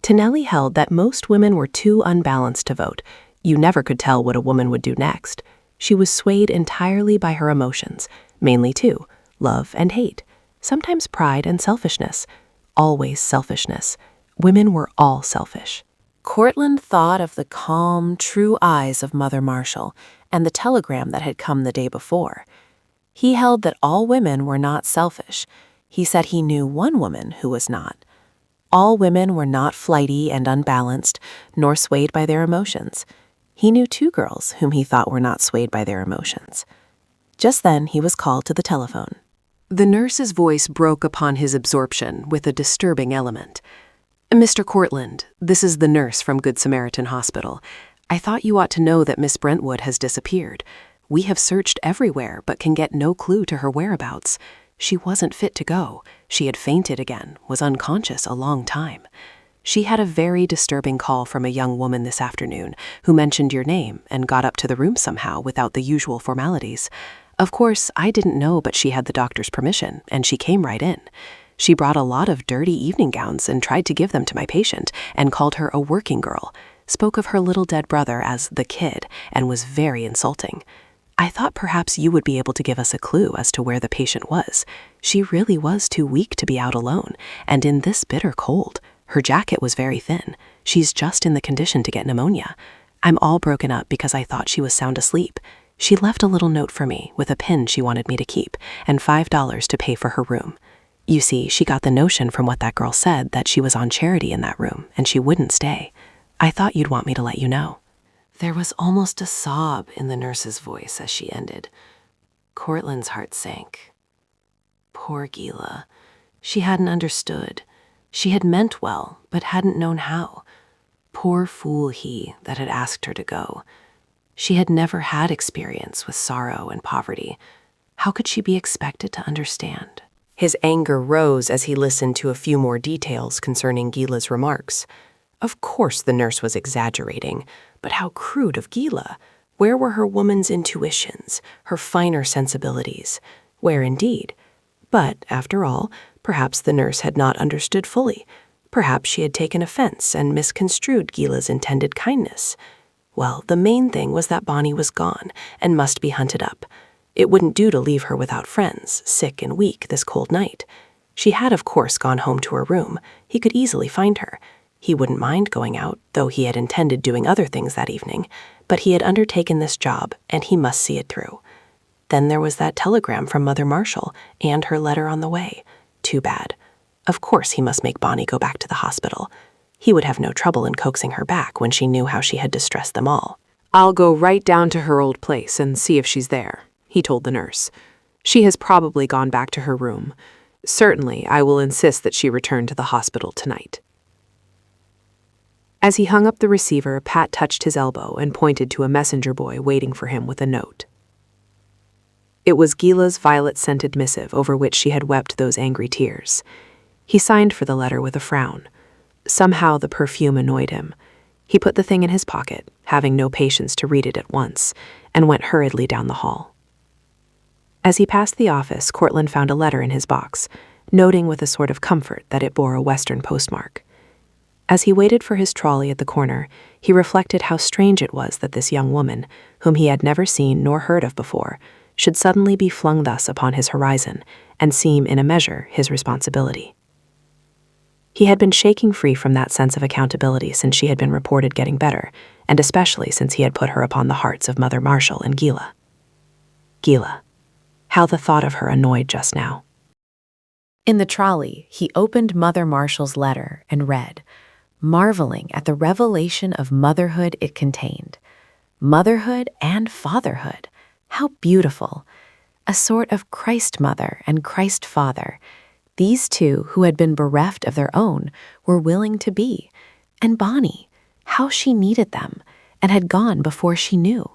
Tonelli held that most women were too unbalanced to vote. You never could tell what a woman would do next. She was swayed entirely by her emotions, mainly two, love and hate, sometimes pride and selfishness, always selfishness. Women were all selfish. Courtland thought of the calm, true eyes of Mother Marshall and the telegram that had come the day before. He held that all women were not selfish. He said he knew one woman who was not. All women were not flighty and unbalanced, nor swayed by their emotions. He knew two girls whom he thought were not swayed by their emotions. Just then he was called to the telephone. The nurse's voice broke upon his absorption with a disturbing element. Mr. Courtland, this is the nurse from Good Samaritan Hospital. I thought you ought to know that Miss Brentwood has disappeared. We have searched everywhere, but can get no clue to her whereabouts. She wasn't fit to go. She had fainted again, was unconscious a long time. She had a very disturbing call from a young woman this afternoon who mentioned your name and got up to the room somehow without the usual formalities. Of course, I didn't know, but she had the doctor's permission, and she came right in. She brought a lot of dirty evening gowns and tried to give them to my patient and called her a working girl, spoke of her little dead brother as the kid, and was very insulting. I thought perhaps you would be able to give us a clue as to where the patient was. She really was too weak to be out alone, and in this bitter cold. Her jacket was very thin. She's just in the condition to get pneumonia. I'm all broken up because I thought she was sound asleep. She left a little note for me with a pin she wanted me to keep and $5 to pay for her room. You see, she got the notion from what that girl said that she was on charity in that room and she wouldn't stay. I thought you'd want me to let you know. There was almost a sob in the nurse's voice as she ended. Courtland's heart sank. Poor Gila. She hadn't understood. She had meant well, but hadn't known how. Poor fool he that had asked her to go. She had never had experience with sorrow and poverty. How could she be expected to understand? His anger rose as he listened to a few more details concerning Gila's remarks. Of course the nurse was exaggerating, but how crude of Gila. Where were her woman's intuitions, her finer sensibilities? Where indeed? But, after all, perhaps the nurse had not understood fully. Perhaps she had taken offense and misconstrued Gila's intended kindness. Well, the main thing was that Bonnie was gone and must be hunted up. It wouldn't do to leave her without friends, sick and weak this cold night. She had, of course, gone home to her room. He could easily find her. He wouldn't mind going out, though he had intended doing other things that evening, but he had undertaken this job, and he must see it through. Then there was that telegram from Mother Marshall, and her letter on the way. Too bad. Of course he must make Bonnie go back to the hospital. He would have no trouble in coaxing her back when she knew how she had distressed them all. "I'll go right down to her old place and see if she's there," he told the nurse. "She has probably gone back to her room. Certainly, I will insist that she return to the hospital tonight." As he hung up the receiver, Pat touched his elbow and pointed to a messenger boy waiting for him with a note. It was Gila's violet-scented missive over which she had wept those angry tears. He signed for the letter with a frown. Somehow the perfume annoyed him. He put the thing in his pocket, having no patience to read it at once, and went hurriedly down the hall. As he passed the office, Courtland found a letter in his box, noting with a sort of comfort that it bore a Western postmark. As he waited for his trolley at the corner, he reflected how strange it was that this young woman, whom he had never seen nor heard of before, should suddenly be flung thus upon his horizon and seem, in a measure, his responsibility. He had been shaking free from that sense of accountability since she had been reported getting better, and especially since he had put her upon the hearts of Mother Marshall and Gila. Gila. How the thought of her annoyed just now. In the trolley, he opened Mother Marshall's letter and read, marveling at the revelation of motherhood it contained. Motherhood and fatherhood. How beautiful. A sort of Christ mother and Christ father. These two, who had been bereft of their own, were willing to be. And Bonnie, how she needed them, and had gone before she knew.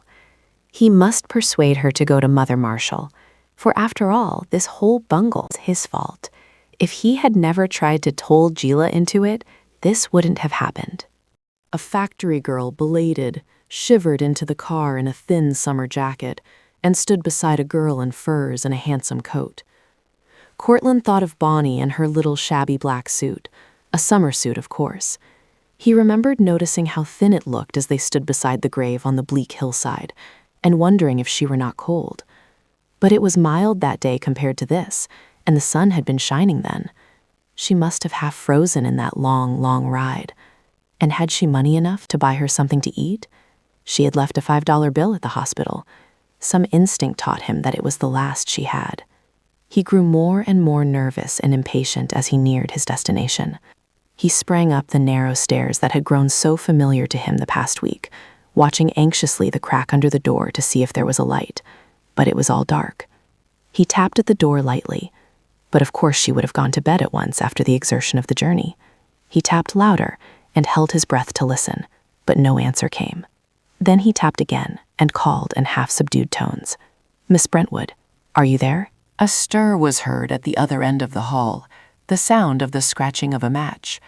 He must persuade her to go to Mother Marshall, for after all, this whole bungle's his fault. If he had never tried to toll Gila into it, this wouldn't have happened. A factory girl, belated, shivered into the car in a thin summer jacket and stood beside a girl in furs and a handsome coat. Courtland thought of Bonnie and her little shabby black suit, a summer suit, of course. He remembered noticing how thin it looked as they stood beside the grave on the bleak hillside, and wondering if she were not cold. But it was mild that day compared to this, and the sun had been shining then. She must have half frozen in that long, long ride. And had she money enough to buy her something to eat? She had left a $5 bill at the hospital. Some instinct taught him that it was the last she had. He grew more and more nervous and impatient as he neared his destination. He sprang up the narrow stairs that had grown so familiar to him the past week, watching anxiously the crack under the door to see if there was a light, but it was all dark. He tapped at the door lightly, but of course she would have gone to bed at once after the exertion of the journey. He tapped louder and held his breath to listen, but no answer came. Then he tapped again and called in half-subdued tones. "Miss Brentwood, are you there?" A stir was heard at the other end of the hall, the sound of the scratching of a match.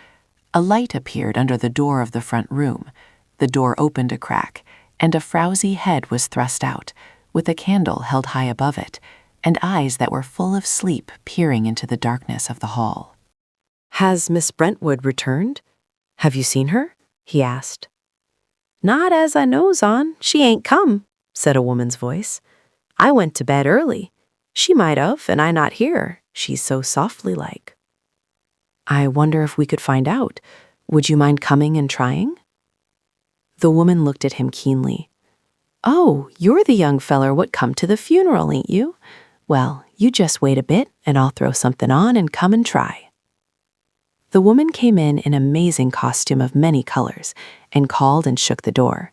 A light appeared under the door of the front room. The door opened a crack, and a frowsy head was thrust out, with a candle held high above it, and eyes that were full of sleep peering into the darkness of the hall. "Has Miss Brentwood returned? Have you seen her?" he asked. "Not as I knows on. She ain't come," said a woman's voice. "I went to bed early. She might of, and I not hear. She's so softly like." "I wonder if we could find out. Would you mind coming and trying?" The woman looked at him keenly. "Oh, you're the young feller what come to the funeral, ain't you? Well, you just wait a bit, and I'll throw something on and come and try." The woman came in an amazing costume of many colors and called and shook the door.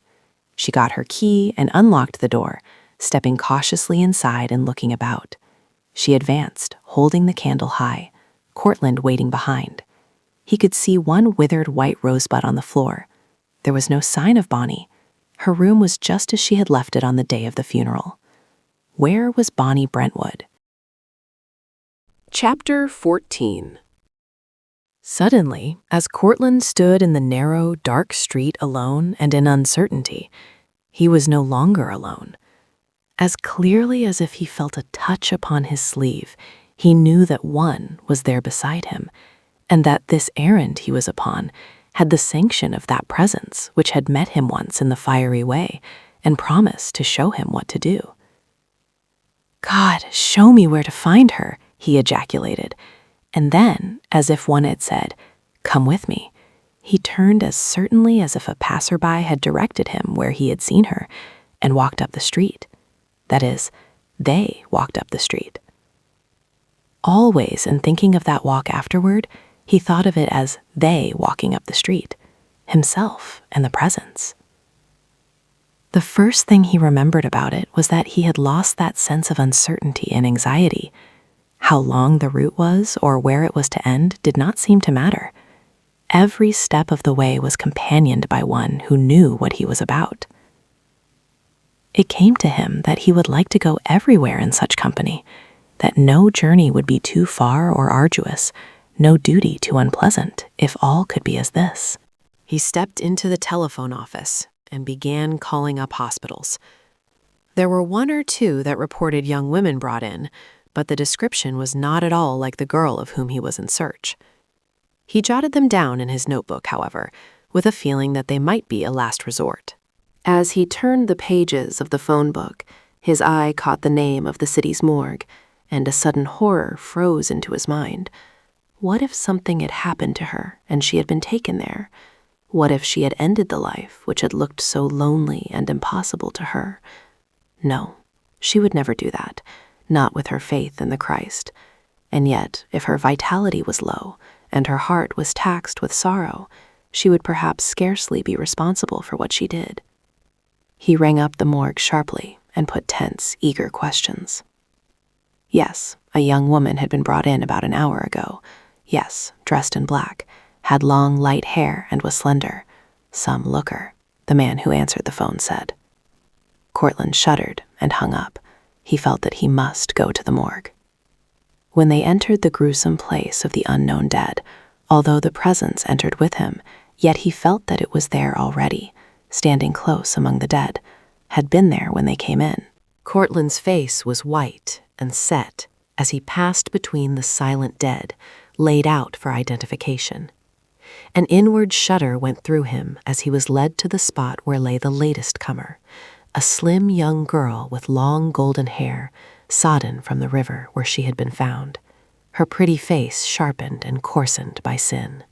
She got her key and unlocked the door, stepping cautiously inside and looking about. She advanced, holding the candle high, Courtland waiting behind. He could see one withered white rosebud on the floor. There was no sign of Bonnie. Her room was just as she had left it on the day of the funeral. Where was Bonnie Brentwood? Chapter 14. Suddenly, as Courtland stood in the narrow, dark street alone and in uncertainty, he was no longer alone. As clearly as if he felt a touch upon his sleeve, he knew that one was there beside him, and that this errand he was upon had the sanction of that presence which had met him once in the fiery way and promised to show him what to do. "God, show me where to find her," he ejaculated, And then, as if one had said, "Come with me," he turned as certainly as if a passerby had directed him where he had seen her, and walked up the street. That is, they walked up the street. Always, in thinking of that walk afterward, he thought of it as they walking up the street, himself and the presence. The first thing he remembered about it was that he had lost that sense of uncertainty and anxiety. How long the route was or where it was to end did not seem to matter. Every step of the way was companioned by one who knew what he was about. It came to him that he would like to go everywhere in such company, that no journey would be too far or arduous, no duty too unpleasant, if all could be as this. He stepped into the telephone office and began calling up hospitals. There were one or two that reported young women brought in, but the description was not at all like the girl of whom he was in search. He jotted them down in his notebook, however, with a feeling that they might be a last resort. As he turned the pages of the phone book, his eye caught the name of the city's morgue, and a sudden horror froze into his mind. What if something had happened to her and she had been taken there? What if she had ended the life which had looked so lonely and impossible to her? No, she would never do that, not with her faith in the Christ. And yet, if her vitality was low and her heart was taxed with sorrow, she would perhaps scarcely be responsible for what she did. He rang up the morgue sharply and put tense, eager questions. Yes, a young woman had been brought in about an hour ago. Yes, dressed in black, had long, light hair and was slender. Some looker, the man who answered the phone said. Courtland shuddered and hung up. He felt that he must go to the morgue. When they entered the gruesome place of the unknown dead, although the presence entered with him, yet he felt that it was there already, standing close among the dead, had been there when they came in. Courtland's face was white and set as he passed between the silent dead, laid out for identification. An inward shudder went through him as he was led to the spot where lay the latest comer, a slim young girl with long golden hair, sodden from the river where she had been found, her pretty face sharpened and coarsened by sin.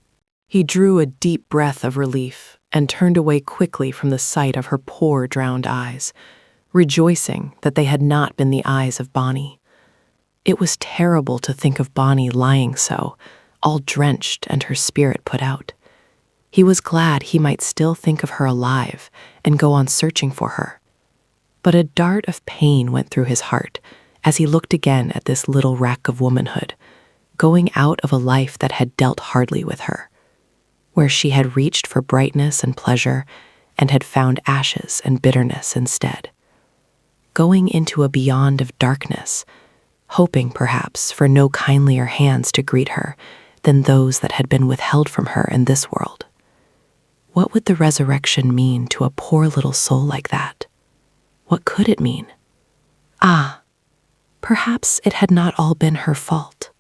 He drew a deep breath of relief and turned away quickly from the sight of her poor drowned eyes, rejoicing that they had not been the eyes of Bonnie. It was terrible to think of Bonnie lying so, all drenched and her spirit put out. He was glad he might still think of her alive and go on searching for her. But a dart of pain went through his heart as he looked again at this little wreck of womanhood, going out of a life that had dealt hardly with her, where she had reached for brightness and pleasure and had found ashes and bitterness instead. Going into a beyond of darkness, hoping perhaps for no kindlier hands to greet her than those that had been withheld from her in this world. What would the resurrection mean to a poor little soul like that? What could it mean? Ah, perhaps it had not all been her fault.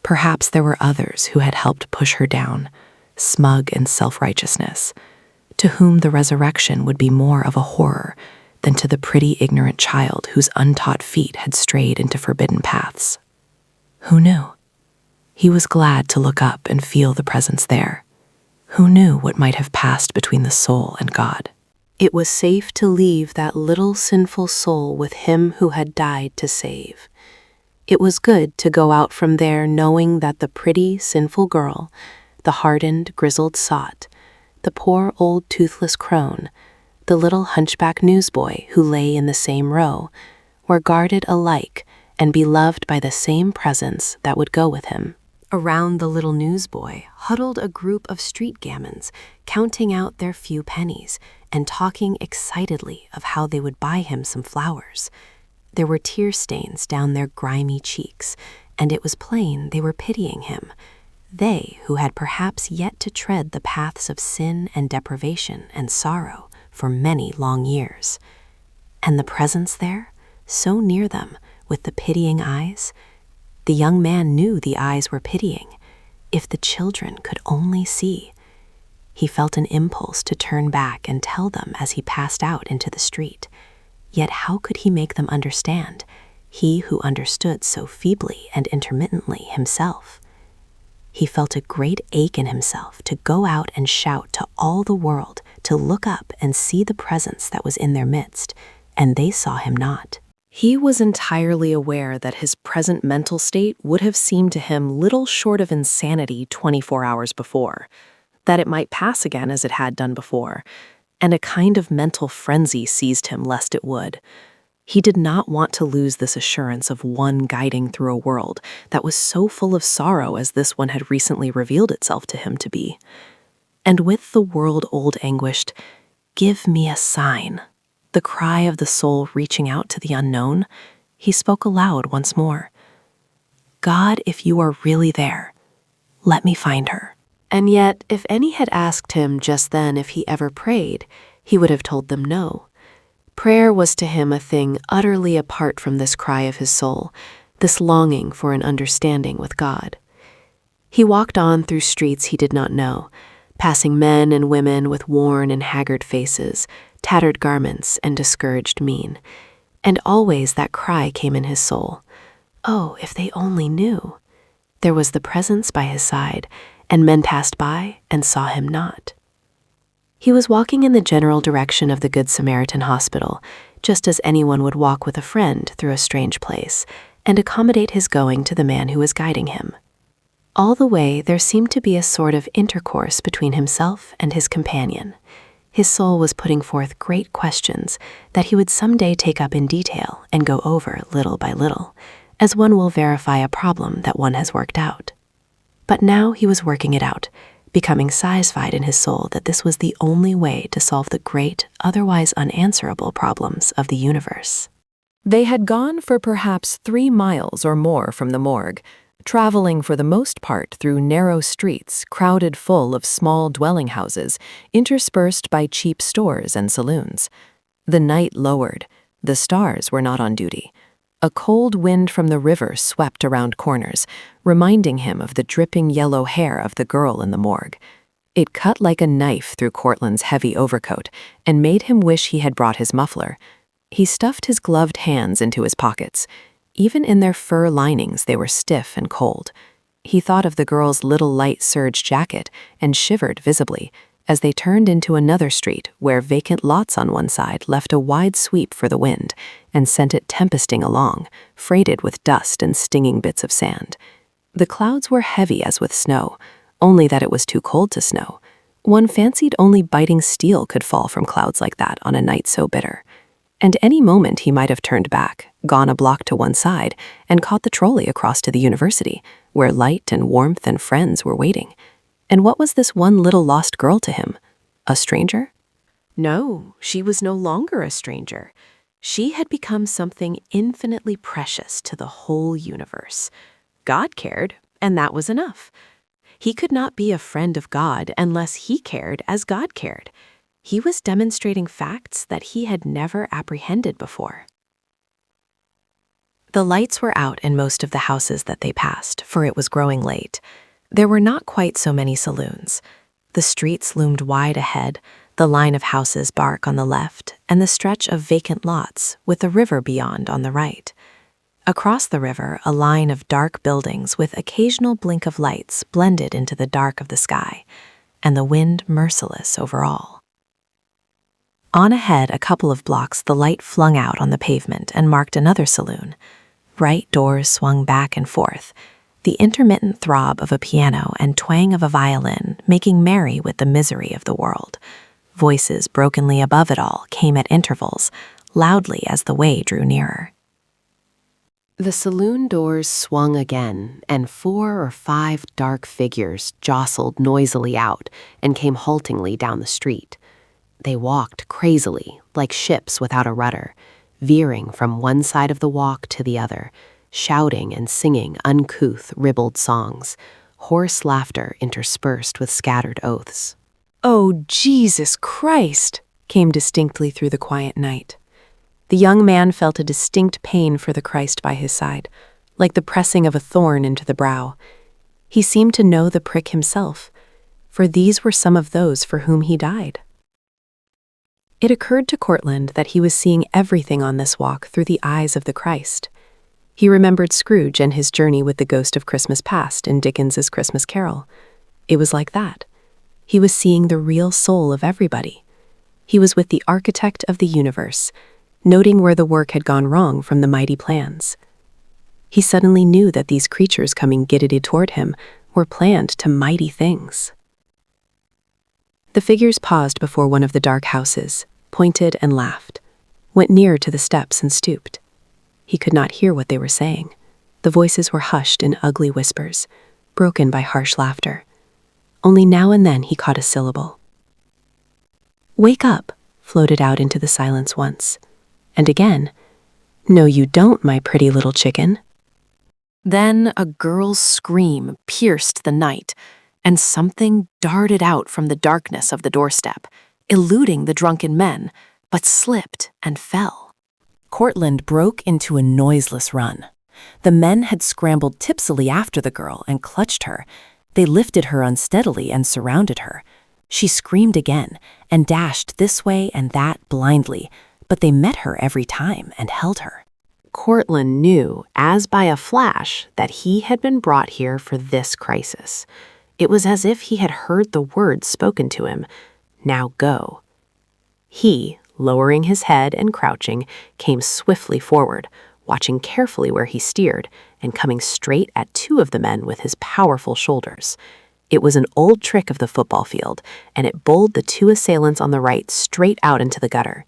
Perhaps there were others who had helped push her down, smug in self-righteousness, to whom the resurrection would be more of a horror than to the pretty ignorant child whose untaught feet had strayed into forbidden paths. Who knew? He was glad to look up and feel the presence there. Who knew what might have passed between the soul and God? It was safe to leave that little sinful soul with him who had died to save. It was good to go out from there knowing that the pretty, sinful girl, the hardened, grizzled sot, the poor old toothless crone, the little hunchback newsboy who lay in the same row, were guarded alike and beloved by the same presence that would go with him. Around the little newsboy huddled a group of street gamins, counting out their few pennies and talking excitedly of how they would buy him some flowers. There were tear stains down their grimy cheeks, and it was plain they were pitying him, they who had perhaps yet to tread the paths of sin and deprivation and sorrow for many long years. And the presence there, so near them, with the pitying eyes, the young man knew the eyes were pitying. If the children could only see. He felt an impulse to turn back and tell them as he passed out into the street. Yet how could he make them understand, he who understood so feebly and intermittently himself? he felt a great ache in himself to go out and shout to all the world to look up and see the presence that was in their midst, and they saw him not. He was entirely aware that his present mental state would have seemed to him little short of insanity 24 hours before, that it might pass again as it had done before, and a kind of mental frenzy seized him lest it would. He did not want to lose this assurance of one guiding through a world that was so full of sorrow as this one had recently revealed itself to him to be. And with the world-old anguished, "Give me a sign," the cry of the soul reaching out to the unknown, he spoke aloud once more. "God, if you are really there, let me find her." And yet, if any had asked him just then if he ever prayed, he would have told them no. Prayer was to him a thing utterly apart from this cry of his soul, this longing for an understanding with God. He walked on through streets he did not know, passing men and women with worn and haggard faces, tattered garments, and discouraged mien. And always that cry came in his soul. Oh, if they only knew! There was the presence by his side, and men passed by and saw him not. He was walking in the general direction of the Good Samaritan Hospital, just as anyone would walk with a friend through a strange place, and accommodate his going to the man who was guiding him. All the way there seemed to be a sort of intercourse between himself and his companion. His soul was putting forth great questions that he would someday take up in detail and go over little by little, as one will verify a problem that one has worked out. But now he was working it out, becoming satisfied in his soul that this was the only way to solve the great, otherwise unanswerable problems of the universe. They had gone for perhaps 3 miles or more from the morgue, traveling for the most part through narrow streets crowded full of small dwelling houses, interspersed by cheap stores and saloons. The night lowered. The stars were not on duty. A cold wind from the river swept around corners, reminding him of the dripping yellow hair of the girl in the morgue. It cut like a knife through Courtland's heavy overcoat and made him wish he had brought his muffler. He stuffed his gloved hands into his pockets. Even in their fur linings, they were stiff and cold. He thought of the girl's little light serge jacket and shivered visibly as they turned into another street where vacant lots on one side left a wide sweep for the wind and sent it tempesting along, freighted with dust and stinging bits of sand. The clouds were heavy as with snow, only that it was too cold to snow. One fancied only biting steel could fall from clouds like that on a night so bitter. And any moment he might have turned back, gone a block to one side, and caught the trolley across to the university, where light and warmth and friends were waiting. And what was this one little lost girl to him? A stranger? No, she was no longer a stranger. She had become something infinitely precious to the whole universe. God cared, and that was enough. He could not be a friend of God unless he cared as God cared. He was demonstrating facts that he had never apprehended before. The lights were out in most of the houses that they passed, for it was growing late. There were not quite so many saloons. The streets loomed wide ahead, the line of houses bark on the left, and the stretch of vacant lots, with the river beyond on the right. Across the river, a line of dark buildings with occasional blink of lights blended into the dark of the sky, and the wind merciless over all. On ahead a couple of blocks the light flung out on the pavement and marked another saloon. Bright doors swung back and forth, the intermittent throb of a piano and twang of a violin making merry with the misery of the world. Voices brokenly above it all came at intervals, loudly as the way drew nearer. The saloon doors swung again, and 4 or 5 dark figures jostled noisily out and came haltingly down the street. They walked crazily, like ships without a rudder, veering from one side of the walk to the other, shouting and singing uncouth, ribald songs, hoarse laughter interspersed with scattered oaths. "Oh, Jesus Christ!" came distinctly through the quiet night. The young man felt a distinct pain for the Christ by his side, like the pressing of a thorn into the brow. He seemed to know the prick himself, for these were some of those for whom he died. It occurred to Courtland that he was seeing everything on this walk through the eyes of the Christ. He remembered Scrooge and his journey with the ghost of Christmas past in Dickens's Christmas Carol. It was like that. He was seeing the real soul of everybody. He was with the architect of the universe, noting where the work had gone wrong from the mighty plans. He suddenly knew that these creatures coming giddily toward him were planned to mighty things. The figures paused before one of the dark houses, pointed and laughed, went near to the steps and stooped. He could not hear what they were saying. The voices were hushed in ugly whispers, broken by harsh laughter. Only now and then he caught a syllable. "Wake up," floated out into the silence once. And again, "No, you don't, my pretty little chicken." Then a girl's scream pierced the night, and something darted out from the darkness of the doorstep, eluding the drunken men, but slipped and fell. Courtland broke into a noiseless run. The men had scrambled tipsily after the girl and clutched her. They lifted her unsteadily and surrounded her. She screamed again and dashed this way and that blindly, but they met her every time and held her. Courtland knew, as by a flash, that he had been brought here for this crisis. It was as if he had heard the words spoken to him, "Now go." He, lowering his head and crouching, came swiftly forward, watching carefully where he steered, and coming straight at two of the men with his powerful shoulders. It was an old trick of the football field, and it bowled the two assailants on the right straight out into the gutter.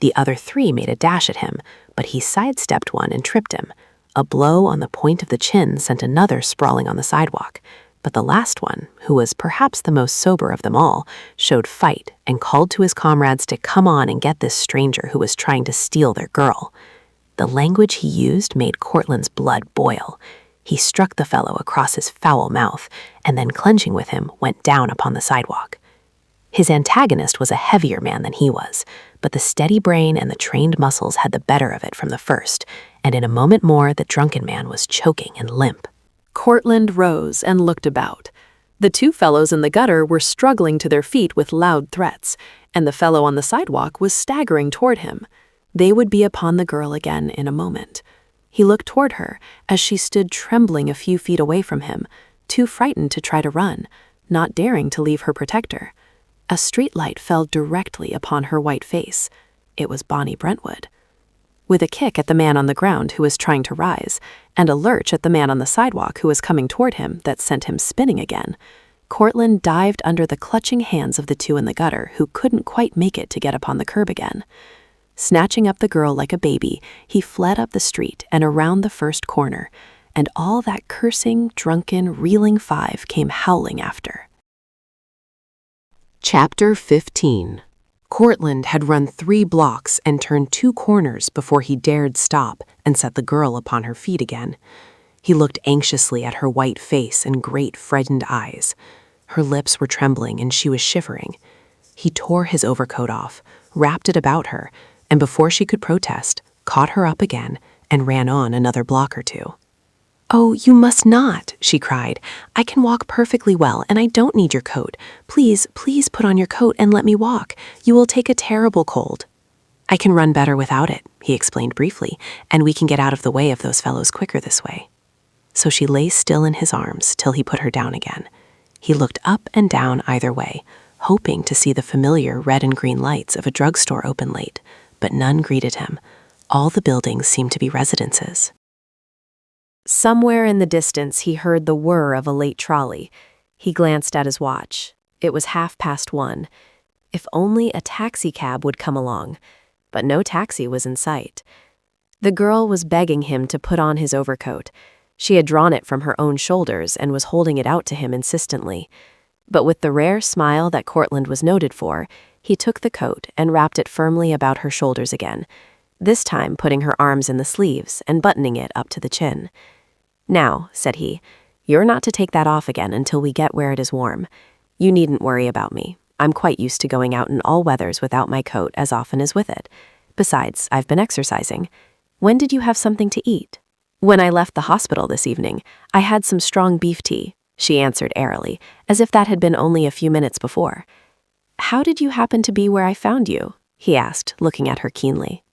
The other three made a dash at him, but he sidestepped one and tripped him. A blow on the point of the chin sent another sprawling on the sidewalk. But the last one, who was perhaps the most sober of them all, showed fight and called to his comrades to come on and get this stranger who was trying to steal their girl. The language he used made Courtland's blood boil. He struck the fellow across his foul mouth, and then clenching with him, went down upon the sidewalk. His antagonist was a heavier man than he was, but the steady brain and the trained muscles had the better of it from the first, and in a moment more the drunken man was choking and limp. Courtland rose and looked about. The two fellows in the gutter were struggling to their feet with loud threats, and the fellow on the sidewalk was staggering toward him. They would be upon the girl again in a moment. He looked toward her as she stood trembling a few feet away from him, too frightened to try to run, not daring to leave her protector. A streetlight fell directly upon her white face. It was Bonnie Brentwood. With a kick at the man on the ground who was trying to rise, and a lurch at the man on the sidewalk who was coming toward him that sent him spinning again, Courtland dived under the clutching hands of the two in the gutter who couldn't quite make it to get upon the curb again. Snatching up the girl like a baby, he fled up the street and around the first corner, and all that cursing, drunken, reeling five came howling after. Chapter 15. Courtland had run 3 blocks and turned 2 corners before he dared stop and set the girl upon her feet again. He looked anxiously at her white face and great frightened eyes. Her lips were trembling and she was shivering. He tore his overcoat off, wrapped it about her, and before she could protest, caught her up again and ran on another block or 2. "Oh, you must not," she cried. "I can walk perfectly well, and I don't need your coat. Please, please put on your coat and let me walk. You will take a terrible cold." "I can run better without it," he explained briefly, "and we can get out of the way of those fellows quicker this way." So she lay still in his arms till he put her down again. He looked up and down either way, hoping to see the familiar red and green lights of a drugstore open late, but none greeted him. All the buildings seemed to be residences. Somewhere in the distance, he heard the whir of a late trolley. He glanced at his watch. It was 1:30. If only a taxicab would come along. But no taxi was in sight. The girl was begging him to put on his overcoat. She had drawn it from her own shoulders and was holding it out to him insistently. But with the rare smile that Courtland was noted for, he took the coat and wrapped it firmly about her shoulders again, this time putting her arms in the sleeves and buttoning it up to the chin. "Now," said he, "you're not to take that off again until we get where it is warm. You needn't worry about me. I'm quite used to going out in all weathers without my coat as often as with it. Besides, I've been exercising. When did you have something to eat?" "When I left the hospital this evening, I had some strong beef tea," she answered airily, as if that had been only a few minutes before. "How did you happen to be where I found you?" he asked, looking at her keenly.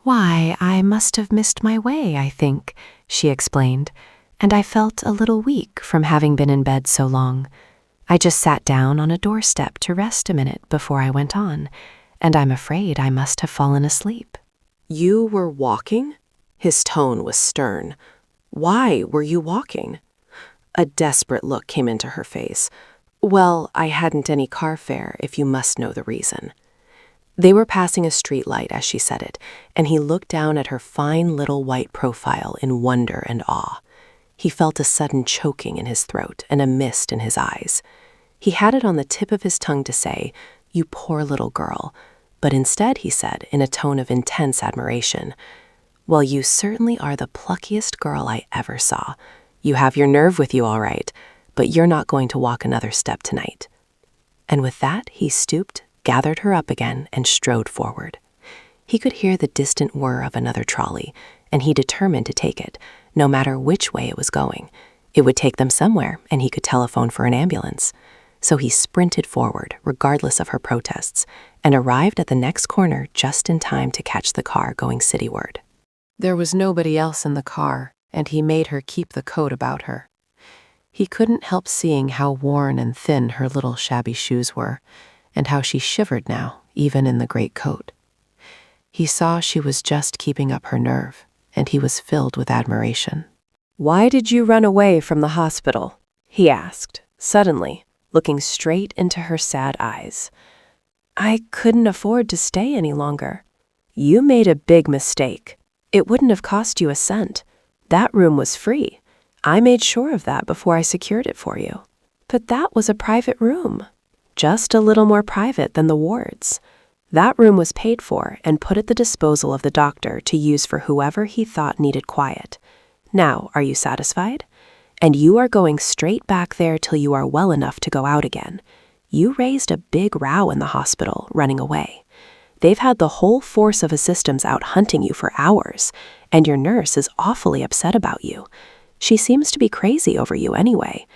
"Why, I must have missed my way, I think," she explained, and I felt a little weak from having been in bed so long. I just sat down on a doorstep to rest a minute before I went on, and I'm afraid I must have fallen asleep. You were walking? His tone was stern. Why were you walking? A desperate look came into her face. Well, I hadn't any car fare, if you must know the reason. They were passing a street light as she said it, and he looked down at her fine little white profile in wonder and awe. He felt a sudden choking in his throat and a mist in his eyes. He had it on the tip of his tongue to say, "You poor little girl," but instead he said, in a tone of intense admiration, "Well, you certainly are the pluckiest girl I ever saw. You have your nerve with you all right, but you're not going to walk another step tonight." And with that, he stooped, gathered her up again, and strode forward. He could hear the distant whir of another trolley, and he determined to take it, no matter which way it was going. It would take them somewhere, and he could telephone for an ambulance. So he sprinted forward, regardless of her protests, and arrived at the next corner just in time to catch the car going cityward. There was nobody else in the car, and he made her keep the coat about her. He couldn't help seeing how worn and thin her little shabby shoes were, and how she shivered now, even in the great coat. He saw she was just keeping up her nerve, and he was filled with admiration. "Why did you run away from the hospital?" he asked, suddenly, looking straight into her sad eyes. "I couldn't afford to stay any longer." "You made a big mistake. It wouldn't have cost you a cent. That room was free. I made sure of that before I secured it for you." "But that was a private room." "Just a little more private than the wards. That room was paid for and put at the disposal of the doctor to use for whoever he thought needed quiet. Now, are you satisfied? And you are going straight back there till you are well enough to go out again. You raised a big row in the hospital, running away. They've had the whole force of assistants out hunting you for hours, and your nurse is awfully upset about you. She seems to be crazy over you anyway.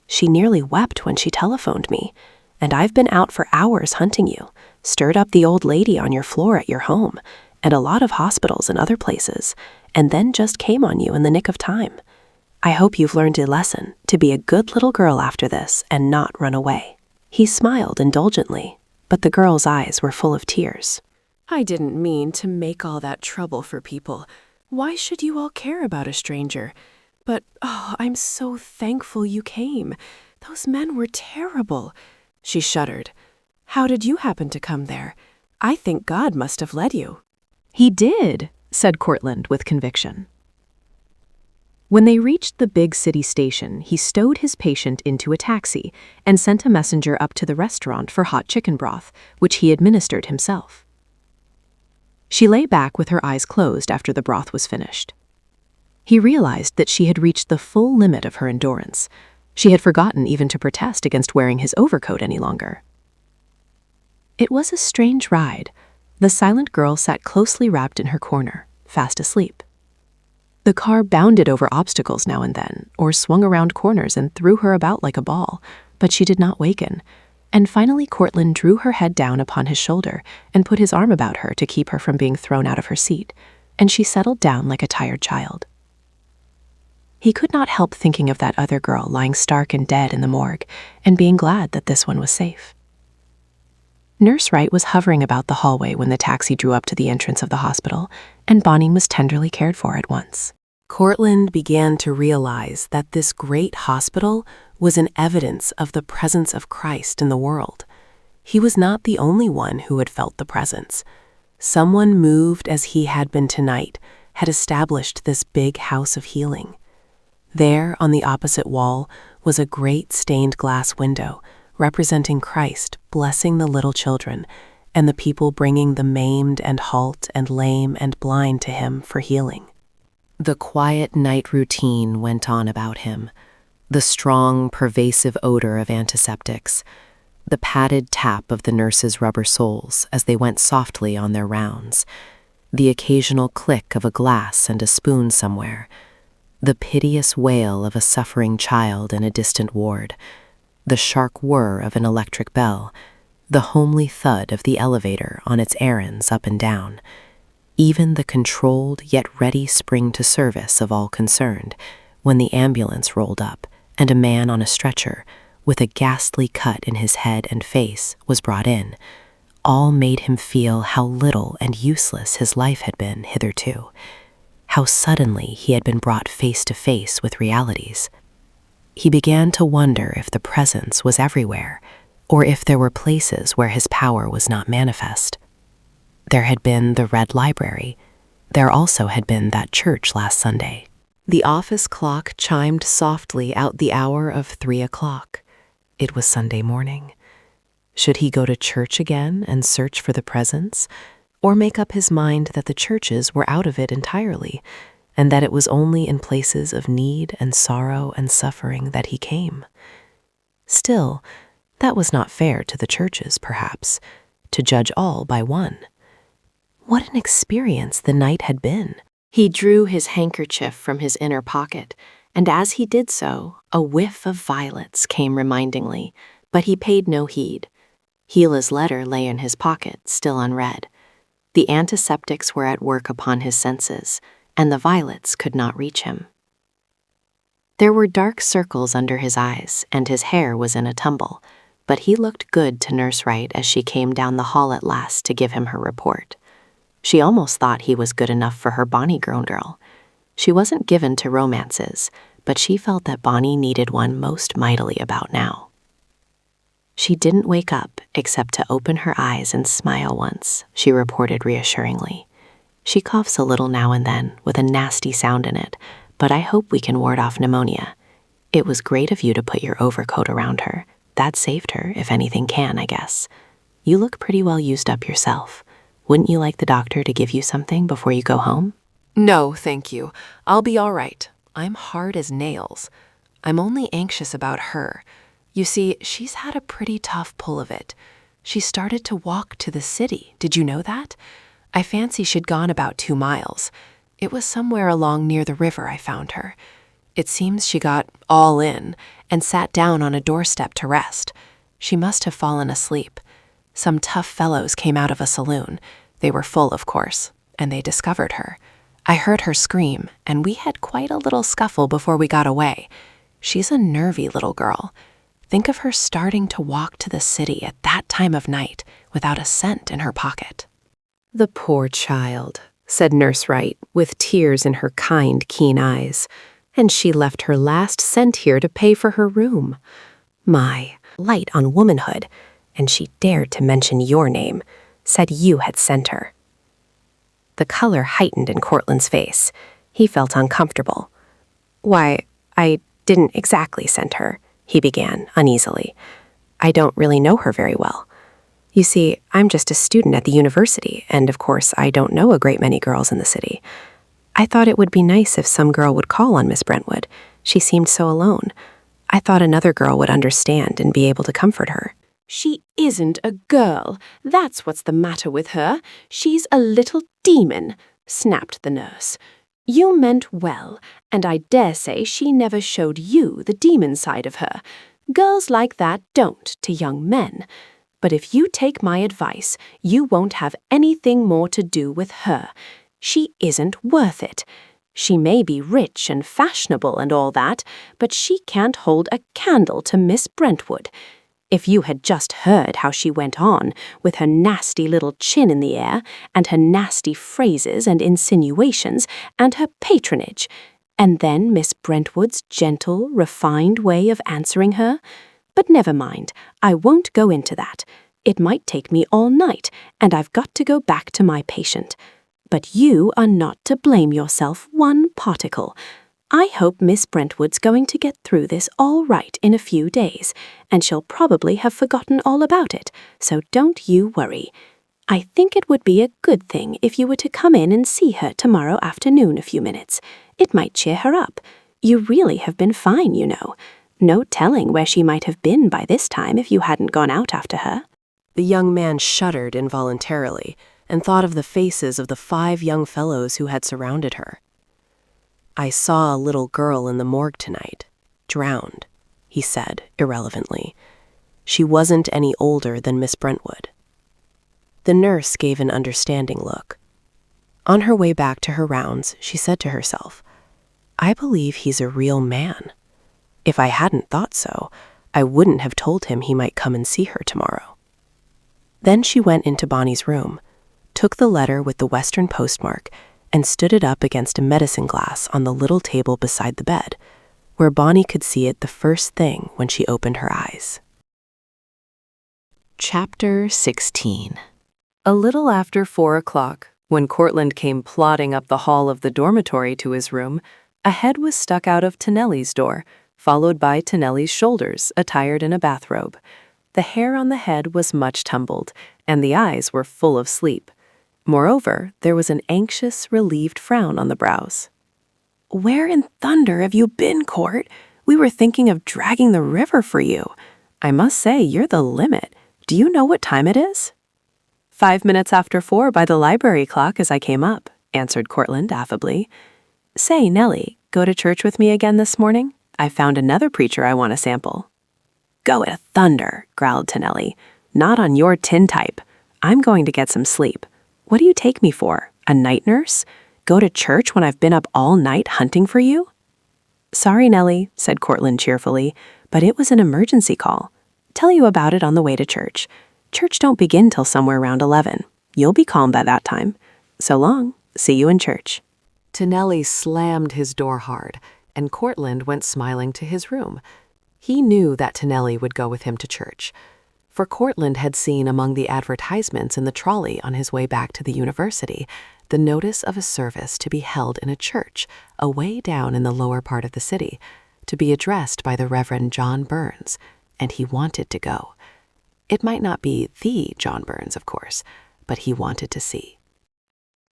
She nearly wept when she telephoned me. And I've been out for hours hunting you, stirred up the old lady on your floor at your home, and a lot of hospitals and other places, and then just came on you in the nick of time. I hope you've learned a lesson to be a good little girl after this and not run away." He smiled indulgently, but the girl's eyes were full of tears. "I didn't mean to make all that trouble for people. Why should you all care about a stranger? But, I'm so thankful you came. Those men were terrible." She shuddered. "How did you happen to come there? I think God must have led you." "He did," said Courtland with conviction. When they reached the big city station, he stowed his patient into a taxi and sent a messenger up to the restaurant for hot chicken broth, which he administered himself. She lay back with her eyes closed after the broth was finished. He realized that she had reached the full limit of her endurance. She had forgotten even to protest against wearing his overcoat any longer. It was a strange ride. The silent girl sat closely wrapped in her corner, fast asleep. The car bounded over obstacles now and then, or swung around corners and threw her about like a ball, but she did not waken. And finally Courtland drew her head down upon his shoulder and put his arm about her to keep her from being thrown out of her seat, and she settled down like a tired child. He could not help thinking of that other girl lying stark and dead in the morgue, and being glad that this one was safe. Nurse Wright was hovering about the hallway when the taxi drew up to the entrance of the hospital, and Bonnie was tenderly cared for at once. Courtland began to realize that this great hospital was an evidence of the presence of Christ in the world. He was not the only one who had felt the presence. Someone moved as he had been tonight had established this big house of healing. There, on the opposite wall, was a great stained glass window representing Christ blessing the little children and the people bringing the maimed and halt and lame and blind to him for healing. The quiet night routine went on about him, the strong, pervasive odor of antiseptics, the padded tap of the nurses' rubber soles as they went softly on their rounds, the occasional click of a glass and a spoon somewhere, the piteous wail of a suffering child in a distant ward, the sharp whir of an electric bell, the homely thud of the elevator on its errands up and down. even the controlled yet ready spring to service of all concerned, when the ambulance rolled up and a man on a stretcher, with a ghastly cut in his head and face, was brought in, all made him feel how little and useless his life had been hitherto, how suddenly he had been brought face to face with realities. He began to wonder if the presence was everywhere, or if there were places where his power was not manifest. There had been the Red Library. There also had been that church last Sunday. The office clock chimed softly out the hour of 3 o'clock. It was Sunday morning. Should he go to church again and search for the presence, or make up his mind that the churches were out of it entirely, and that it was only in places of need and sorrow and suffering that he came? Still, that was not fair to the churches, perhaps, to judge all by one. What an experience the night had been! He drew his handkerchief from his inner pocket, and as he did so, a whiff of violets came remindingly, but he paid no heed. Gila's letter lay in his pocket, still unread. The antiseptics were at work upon his senses, and the violets could not reach him. There were dark circles under his eyes, and his hair was in a tumble, but he looked good to Nurse Wright as she came down the hall at last to give him her report. She almost thought he was good enough for her Bonnie grown girl. She wasn't given to romances, but she felt that Bonnie needed one most mightily about now. She didn't wake up except to open her eyes and smile once, she reported reassuringly. She coughs a little now and then with a nasty sound in it, but I hope we can ward off pneumonia. It was great of you to put your overcoat around her. That saved her, if anything can, I guess. You look pretty well used up yourself. Wouldn't you like the doctor to give you something before you go home? No, thank you. I'll be all right. I'm hard as nails. I'm only anxious about her. You see, she's had a pretty tough pull of it. She started to walk to the city. Did you know that? I fancy she'd gone about 2 miles. It was somewhere along near the river I found her. It seems she got all in and sat down on a doorstep to rest. She must have fallen asleep. Some tough fellows came out of a saloon. They were full, of course, and they discovered her. I heard her scream, and we had quite a little scuffle before we got away. She's a nervy little girl. Think of her starting to walk to the city at that time of night without a cent in her pocket. The poor child, said Nurse Wright, with tears in her kind, keen eyes. And she left her last cent here to pay for her room. My, light on womanhood. And she dared to mention your name, said you had sent her. The color heightened in Courtland's face. He felt uncomfortable. Why, I didn't exactly send her, he began uneasily. I don't really know her very well. You see, I'm just a student at the university, and of course I don't know a great many girls in the city. I thought it would be nice if some girl would call on Miss Brentwood. She seemed so alone. I thought another girl would understand and be able to comfort her. She isn't a girl. That's what's the matter with her. She's a little demon, snapped the nurse. You meant well, and I dare say she never showed you the demon side of her. Girls like that don't to young men. But if you take my advice, you won't have anything more to do with her. She isn't worth it. She may be rich and fashionable and all that, but she can't hold a candle to Miss Brentwood. If you had just heard how she went on, with her nasty little chin in the air, and her nasty phrases and insinuations, and her patronage, and then Miss Brentwood's gentle, refined way of answering her. But never mind, I won't go into that. It might take me all night, and I've got to go back to my patient. But you are not to blame yourself one particle. I hope Miss Brentwood's going to get through this all right in a few days, and she'll probably have forgotten all about it, so don't you worry. I think it would be a good thing if you were to come in and see her tomorrow afternoon a few minutes. It might cheer her up. You really have been fine, you know. No telling where she might have been by this time if you hadn't gone out after her. The young man shuddered involuntarily and thought of the faces of the 5 young fellows who had surrounded her. I saw a little girl in the morgue tonight, drowned, he said irrelevantly. She wasn't any older than Miss Brentwood. The nurse gave an understanding look. On her way back to her rounds, she said to herself, "I believe he's a real man. If I hadn't thought so, I wouldn't have told him he might come and see her tomorrow." Then she went into Bonnie's room, took the letter with the Western postmark, and stood it up against a medicine glass on the little table beside the bed, where Bonnie could see it the first thing when she opened her eyes. Chapter 16. A little after 4 o'clock, when Courtland came plodding up the hall of the dormitory to his room, a head was stuck out of Tonelli's door, followed by Tonelli's shoulders, attired in a bathrobe. The hair on the head was much tumbled, and the eyes were full of sleep. Moreover, there was an anxious, relieved frown on the brows. "Where in thunder have you been, Court? We were thinking of dragging the river for you. I must say, you're the limit. Do you know what time it is?" 5 minutes after 4 by the library clock as I came up, answered Courtland affably. "Say, Nellie, go to church with me again this morning? I found another preacher I want to sample." "Go to thunder," growled Tonelli. "Not on your tintype. I'm going to get some sleep. What do you take me for? A night nurse? Go to church when I've been up all night hunting for you?" "Sorry, Nellie," said Courtland cheerfully, "but it was an emergency call. Tell you about it on the way to church. Church don't begin till somewhere around 11. You'll be calm by that time. So long. See you in church." Tonelli slammed his door hard, and Courtland went smiling to his room. He knew that Tonelli would go with him to church, for Courtland had seen among the advertisements in the trolley on his way back to the university the notice of a service to be held in a church away down in the lower part of the city, to be addressed by the Reverend John Burns, and he wanted to go. It might not be the John Burns, of course, but he wanted to see.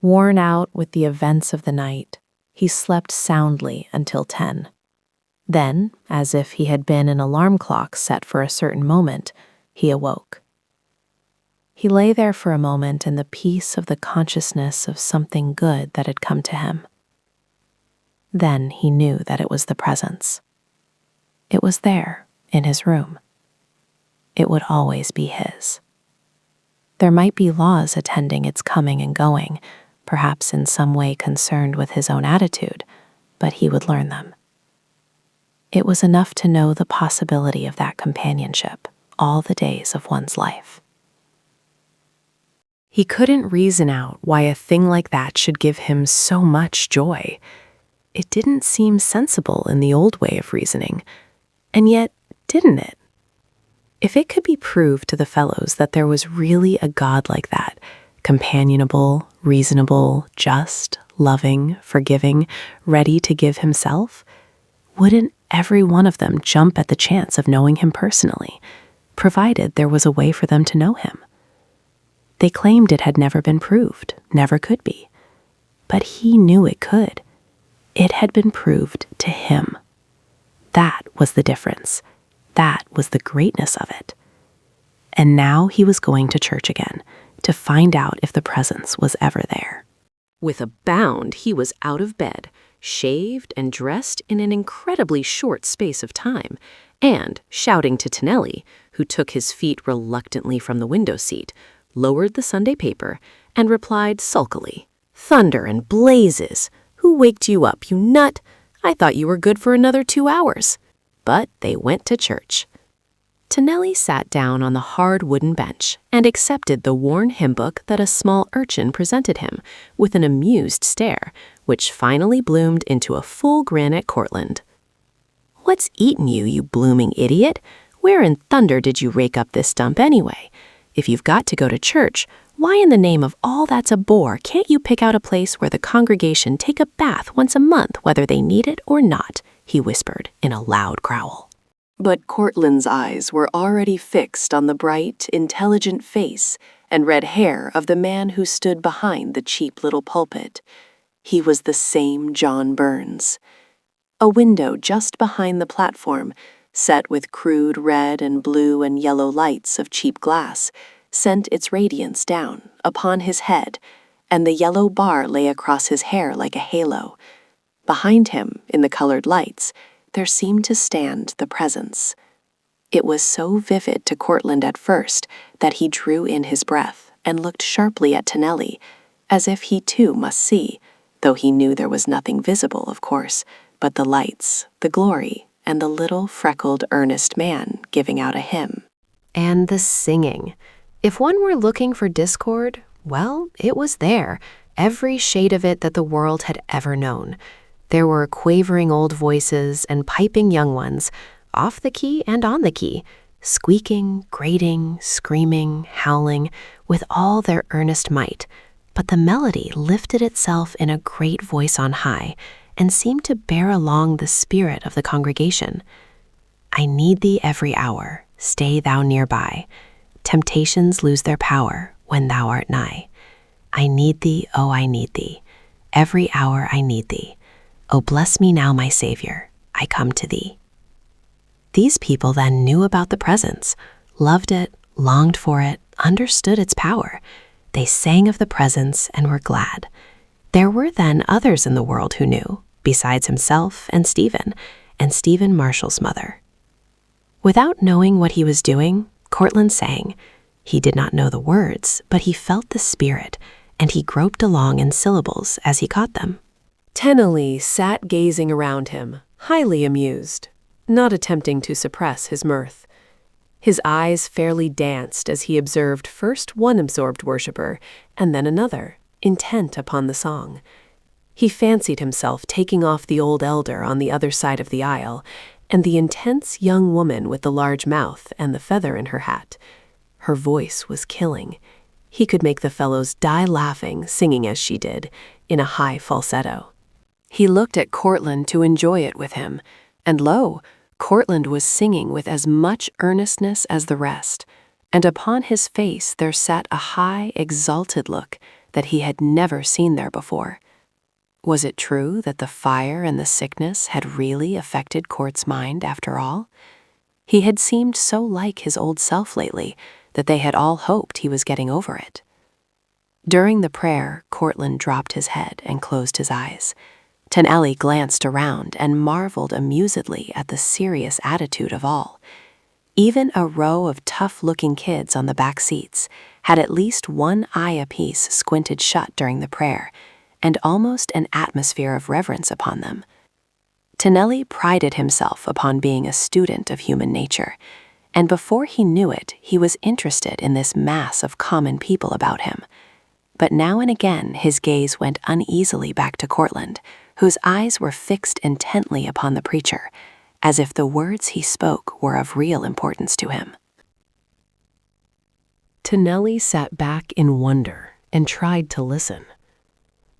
Worn out with the events of the night, he slept soundly until 10. Then, as if he had been an alarm clock set for a certain moment, he awoke. He lay there for a moment in the peace of the consciousness of something good that had come to him. Then he knew that it was the presence. It was there, in his room. It would always be his. There might be laws attending its coming and going, perhaps in some way concerned with his own attitude, but he would learn them. It was enough to know the possibility of that companionship all the days of one's life. He couldn't reason out why a thing like that should give him so much joy. It didn't seem sensible in the old way of reasoning, and yet, didn't it? If it could be proved to the fellows that there was really a God like that, companionable, reasonable, just, loving, forgiving, ready to give himself, wouldn't every one of them jump at the chance of knowing him personally, provided there was a way for them to know him? They claimed it had never been proved, never could be. But he knew it could. It had been proved to him. That was the difference. That was the greatness of it. And now he was going to church again, to find out if the presence was ever there. With a bound, he was out of bed, shaved and dressed in an incredibly short space of time, and, shouting to Tonelli, who took his feet reluctantly from the window seat, lowered the Sunday paper, and replied sulkily, "Thunder and blazes! Who waked you up, you nut? I thought you were good for another 2 hours." But they went to church. Tonelli sat down on the hard wooden bench and accepted the worn hymn book that a small urchin presented him, with an amused stare, which finally bloomed into a full grin at Courtland. "What's eaten you, you blooming idiot? Where in thunder did you rake up this stump anyway? If you've got to go to church, why in the name of all that's a bore can't you pick out a place where the congregation take a bath once a month whether they need it or not?" he whispered in a loud growl. But Courtland's eyes were already fixed on the bright, intelligent face and red hair of the man who stood behind the cheap little pulpit. He was the same John Burns. A window just behind the platform, set with crude red and blue and yellow lights of cheap glass, sent its radiance down upon his head, and the yellow bar lay across his hair like a halo. Behind him, in the colored lights, there seemed to stand the presence. It was so vivid to Courtland at first that he drew in his breath and looked sharply at Tonelli, as if he too must see, though he knew there was nothing visible, of course, but the lights, the glory, and the little freckled, earnest man giving out a hymn. And the singing. If one were looking for discord, well, it was there, every shade of it that the world had ever known. There were quavering old voices and piping young ones, off the key and on the key, squeaking, grating, screaming, howling, with all their earnest might. But the melody lifted itself in a great voice on high and seemed to bear along the spirit of the congregation. I need thee every hour, stay thou nearby. Temptations lose their power when thou art nigh. I need thee, oh, I need thee. Every hour I need thee. Oh, bless me now, my Savior, I come to thee. These people then knew about the presence, loved it, longed for it, understood its power. They sang of the presence and were glad. There were then others in the world who knew, besides himself and Stephen Marshall's mother. Without knowing what he was doing, Courtland sang. He did not know the words, but he felt the spirit, and he groped along in syllables as he caught them. Tennelly sat gazing around him, highly amused, not attempting to suppress his mirth. His eyes fairly danced as he observed first one absorbed worshipper and then another, intent upon the song. He fancied himself taking off the old elder on the other side of the aisle and the intense young woman with the large mouth and the feather in her hat. Her voice was killing. He could make the fellows die laughing, singing as she did, in a high falsetto. He looked at Courtland to enjoy it with him, and lo, Courtland was singing with as much earnestness as the rest, and upon his face there sat a high, exalted look that he had never seen there before. Was it true that the fire and the sickness had really affected Court's mind after all? He had seemed so like his old self lately that they had all hoped he was getting over it. During the prayer, Courtland dropped his head and closed his eyes. Tennelly glanced around and marveled amusedly at the serious attitude of all. Even a row of tough-looking kids on the back seats had at least one eye apiece squinted shut during the prayer, and almost an atmosphere of reverence upon them. Tennelly prided himself upon being a student of human nature, and before he knew it, he was interested in this mass of common people about him. But now and again his gaze went uneasily back to Courtland, whose eyes were fixed intently upon the preacher, as if the words he spoke were of real importance to him. Tennelly sat back in wonder and tried to listen.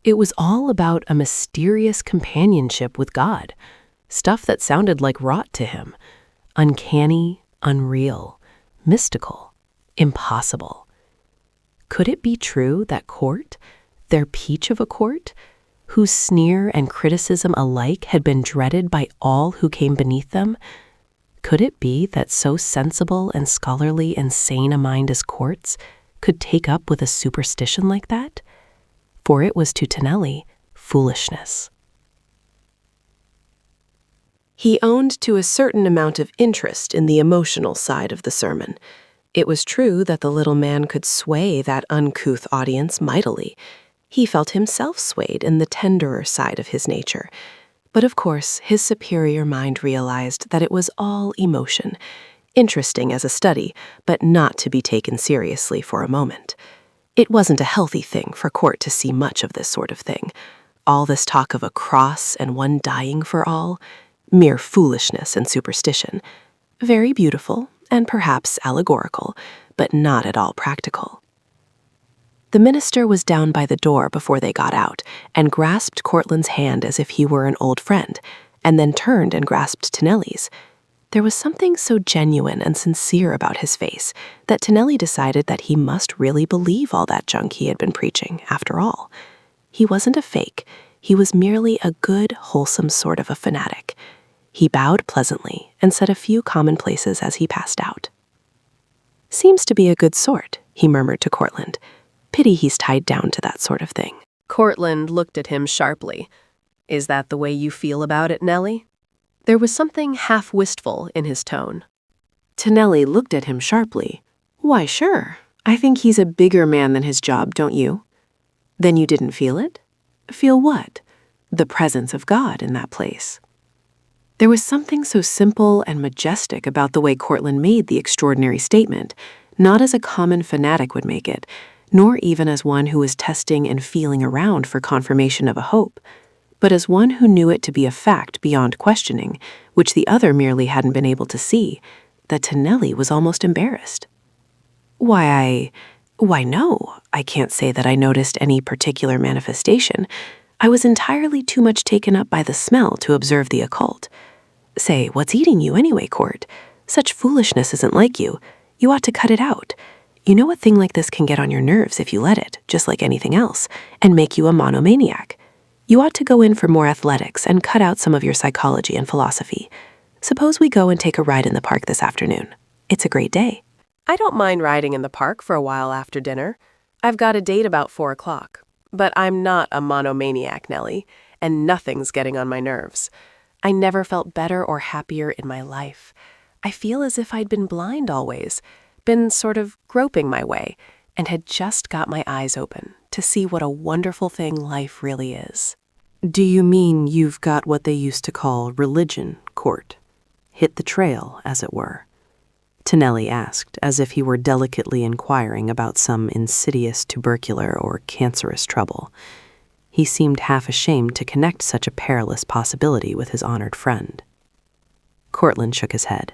It was all about a mysterious companionship with God, stuff that sounded like rot to him, uncanny, unreal, mystical, impossible. Could it be true that Court, their peach of a court, whose sneer and criticism alike had been dreaded by all who came beneath them, could it be that so sensible and scholarly and sane a mind as Court's could take up with a superstition like that? For it was to Tennelly foolishness. He owned to a certain amount of interest in the emotional side of the sermon. It was true that the little man could sway that uncouth audience mightily. He felt himself swayed in the tenderer side of his nature. But of course, his superior mind realized that it was all emotion, interesting as a study, but not to be taken seriously for a moment. It wasn't a healthy thing for Court to see much of this sort of thing. All this talk of a cross and one dying for all, mere foolishness and superstition. Very beautiful and perhaps allegorical, but not at all practical. The minister was down by the door before they got out and grasped Courtland's hand as if he were an old friend, and then turned and grasped Tennelly's. There was something so genuine and sincere about his face that Tennelly decided that he must really believe all that junk he had been preaching, after all. He wasn't a fake. He was merely a good, wholesome sort of a fanatic. He bowed pleasantly and said a few commonplaces as he passed out. "Seems to be a good sort," he murmured to Courtland. "Pity he's tied down to that sort of thing." Courtland looked at him sharply. "Is that the way you feel about it, Nellie?" There was something half wistful in his tone. Tennelly looked at him sharply. "Why, sure. I think he's a bigger man than his job, don't you?" Then you didn't feel it? Feel what? The presence of God in that place. There was something so simple and majestic about the way Courtland made the extraordinary statement, not as a common fanatic would make it, nor even as one who was testing and feeling around for confirmation of a hope, but as one who knew it to be a fact beyond questioning, which the other merely hadn't been able to see, that Tonelli was almost embarrassed. Why, no, I can't say that I noticed any particular manifestation. I was entirely too much taken up by the smell to observe the occult. Say, what's eating you anyway, Court? Such foolishness isn't like you. You ought to cut it out. You know a thing like this can get on your nerves if you let it, just like anything else, and make you a monomaniac. You ought to go in for more athletics and cut out some of your psychology and philosophy. Suppose we go and take a ride in the park this afternoon. It's a great day. I don't mind riding in the park for a while after dinner. I've got a date about 4 o'clock. But I'm not a monomaniac, Nellie, and nothing's getting on my nerves. I never felt better or happier in my life. I feel as if I'd been blind always, been sort of groping my way, and had just got my eyes open to see what a wonderful thing life really is. Do you mean you've got what they used to call religion, Court? Hit the trail, as it were? Tonelli asked, as if he were delicately inquiring about some insidious tubercular or cancerous trouble. He seemed half ashamed to connect such a perilous possibility with his honored friend. Courtland shook his head.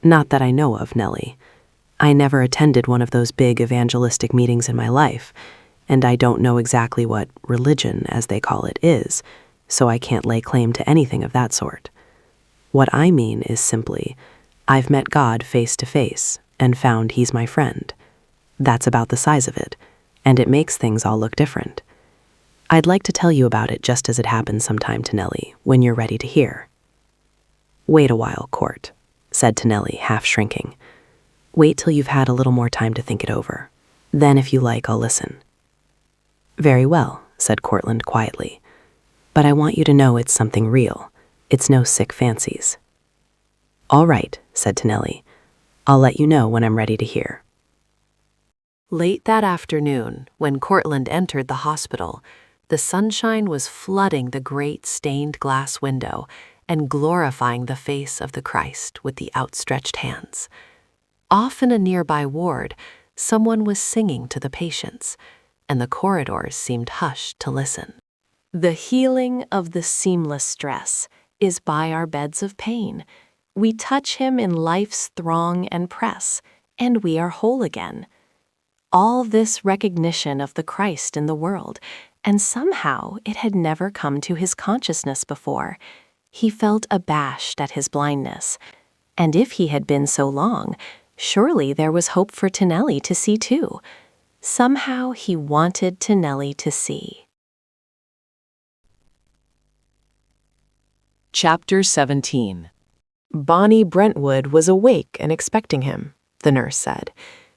Not that I know of, Nellie. I never attended one of those big evangelistic meetings in my life, and I don't know exactly what religion, as they call it, is, so I can't lay claim to anything of that sort. What I mean is simply, I've met God face to face and found he's my friend. That's about the size of it, and it makes things all look different. I'd like to tell you about it just as it happened sometime, Tonelli, when you're ready to hear. Wait a while, Court, said Tonelli, half shrinking. Wait till you've had a little more time to think it over. Then, if you like, I'll listen. Very well, said Courtland quietly. But I want you to know it's something real. It's no sick fancies. All right, said Tonelli. I'll let you know when I'm ready to hear. Late that afternoon, when Courtland entered the hospital, the sunshine was flooding the great stained glass window and glorifying the face of the Christ with the outstretched hands. Off in a nearby ward, someone was singing to the patients, and the corridors seemed hushed to listen. The healing of the seamless stress is by our beds of pain. We touch him in life's throng and press, and we are whole again. All this recognition of the Christ in the world, and somehow it had never come to his consciousness before. He felt abashed at his blindness, and if he had been so long, surely there was hope for Tonelli to see too. Somehow he wanted Tonelli to see. Chapter 17. Bonnie Brentwood was awake and expecting him, the nurse said.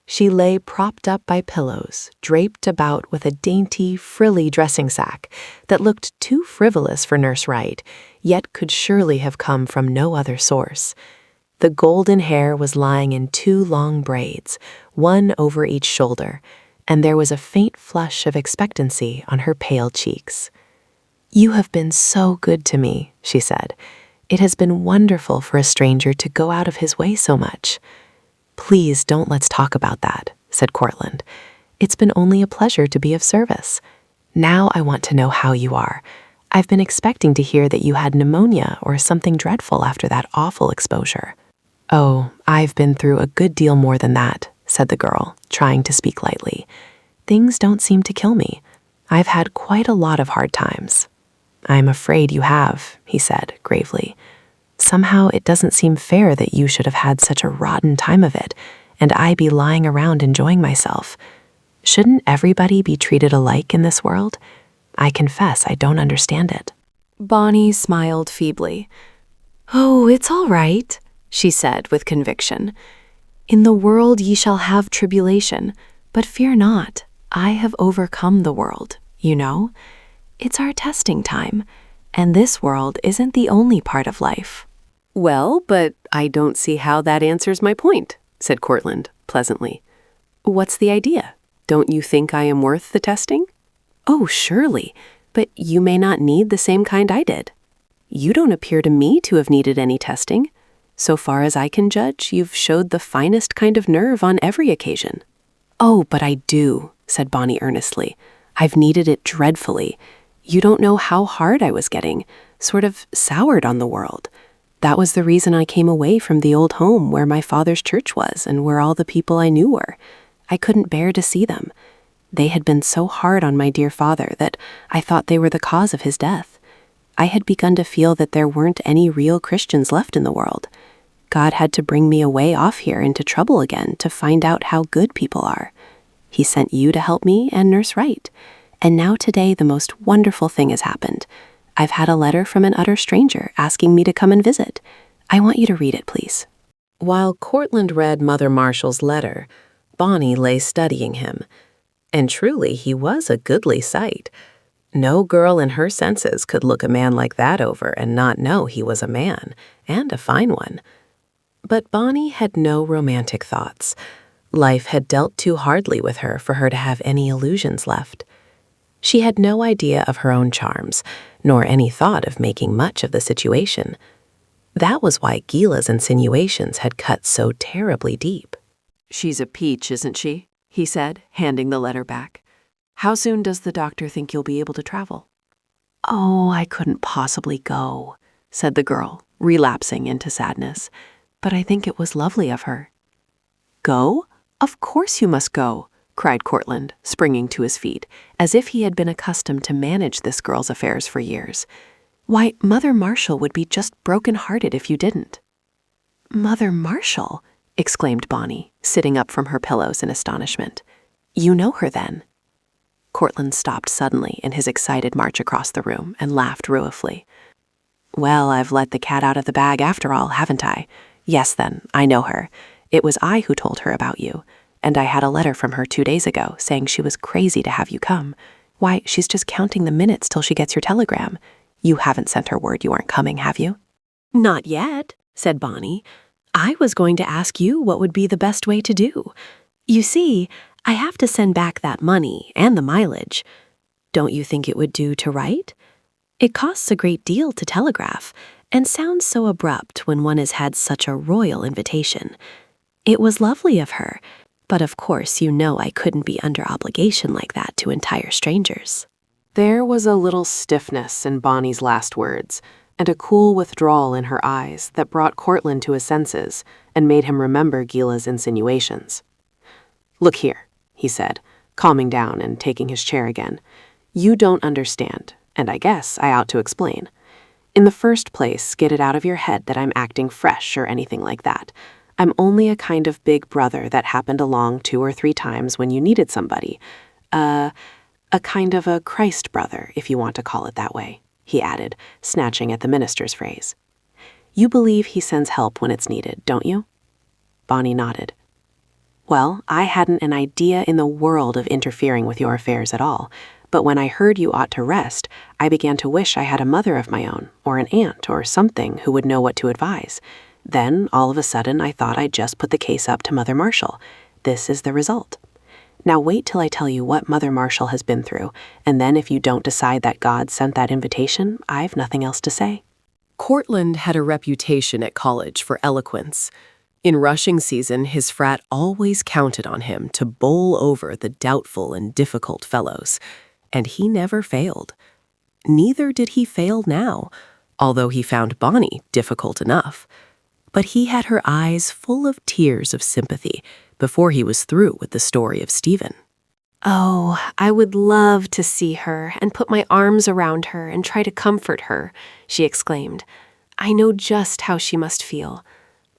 She lay propped up by pillows, draped about with a dainty, frilly dressing sack that looked too frivolous for Nurse Wright, yet could surely have come from no other source. The golden hair was lying in 2 long braids, one over each shoulder, and there was a faint flush of expectancy on her pale cheeks. "You have been so good to me," she said. "It has been wonderful for a stranger to go out of his way so much." "Please don't let's talk about that," said Courtland. "It's been only a pleasure to be of service. Now I want to know how you are. I've been expecting to hear that you had pneumonia or something dreadful after that awful exposure." "Oh, I've been through a good deal more than that," said the girl, trying to speak lightly. "Things don't seem to kill me. I've had quite a lot of hard times." "I'm afraid you have," he said gravely. "Somehow it doesn't seem fair that you should have had such a rotten time of it, and I be lying around enjoying myself. Shouldn't everybody be treated alike in this world? I confess I don't understand it." Bonnie smiled feebly. "Oh, it's all right," she said with conviction. "In the world ye shall have tribulation, but fear not, I have overcome the world, you know. It's our testing time, and this world isn't the only part of life." "Well, but I don't see how that answers my point," said Courtland pleasantly. "What's the idea? Don't you think I am worth the testing?" Oh, surely, but you may not need the same kind I did. You don't appear to me to have needed any testing. So far as I can judge, you've showed the finest kind of nerve on every occasion. Oh, but I do, said Bonnie earnestly. I've needed it dreadfully. You don't know how hard I was getting, sort of soured on the world. That was the reason I came away from the old home where my father's church was and where all the people I knew were. I couldn't bear to see them. They had been so hard on my dear father that I thought they were the cause of his death. I had begun to feel that there weren't any real Christians left in the world. God had to bring me away off here into trouble again to find out how good people are. He sent you to help me and Nurse Wright. And now today the most wonderful thing has happened. I've had a letter from an utter stranger asking me to come and visit. I want you to read it, please. While Courtland read Mother Marshall's letter, Bonnie lay studying him. And truly, he was a goodly sight. No girl in her senses could look a man like that over and not know he was a man, and a fine one. But Bonnie had no romantic thoughts. Life had dealt too hardly with her for her to have any illusions left. She had no idea of her own charms, nor any thought of making much of the situation. That was why Gila's insinuations had cut so terribly deep. "She's a peach, isn't she?" he said, handing the letter back. "How soon does the doctor think you'll be able to travel?" Oh, I couldn't possibly go, said the girl, relapsing into sadness. But I think it was lovely of her. "Go? Of course you must go," cried Courtland, springing to his feet, as if he had been accustomed to manage this girl's affairs for years. "Why, Mother Marshall would be just broken-hearted if you didn't." Mother Marshall? exclaimed Bonnie, sitting up from her pillows in astonishment. "You know her, then?" Courtland stopped suddenly in his excited march across the room and laughed ruefully. "Well, I've let the cat out of the bag after all, haven't I? Yes, then, I know her. It was I who told her about you, and I had a letter from her 2 days ago saying she was crazy to have you come. Why, she's just counting the minutes till she gets your telegram. You haven't sent her word you aren't coming, have you?" Not yet, said Bonnie. I was going to ask you what would be the best way to do. You see, I have to send back that money and the mileage. Don't you think it would do to write? It costs a great deal to telegraph, and sounds so abrupt when one has had such a royal invitation. It was lovely of her, but of course you know I couldn't be under obligation like that to entire strangers. There was a little stiffness in Bonnie's last words, and a cool withdrawal in her eyes that brought Courtland to his senses and made him remember Gila's insinuations. "Look here," he said, calming down and taking his chair again. "You don't understand, and I guess I ought to explain. In the first place, get it out of your head that I'm acting fresh or anything like that. I'm only a kind of big brother that happened along 2 or 3 times when you needed somebody. A kind of a Christ brother, if you want to call it that way," he added, snatching at the minister's phrase. "You believe he sends help when it's needed, don't you?" Bonnie nodded. "Well, I hadn't an idea in the world of interfering with your affairs at all, but when I heard you ought to rest, I began to wish I had a mother of my own, or an aunt, or something who would know what to advise. Then, all of a sudden, I thought I'd just put the case up to Mother Marshall. This is the result. Now wait till I tell you what Mother Marshall has been through, and then if you don't decide that God sent that invitation, I've nothing else to say." Courtland had a reputation at college for eloquence. In rushing season, his frat always counted on him to bowl over the doubtful and difficult fellows, and he never failed. Neither did he fail now, although he found Bonnie difficult enough. But he had her eyes full of tears of sympathy before he was through with the story of Stephen. Oh, I would love to see her and put my arms around her and try to comfort her, she exclaimed. I know just how she must feel.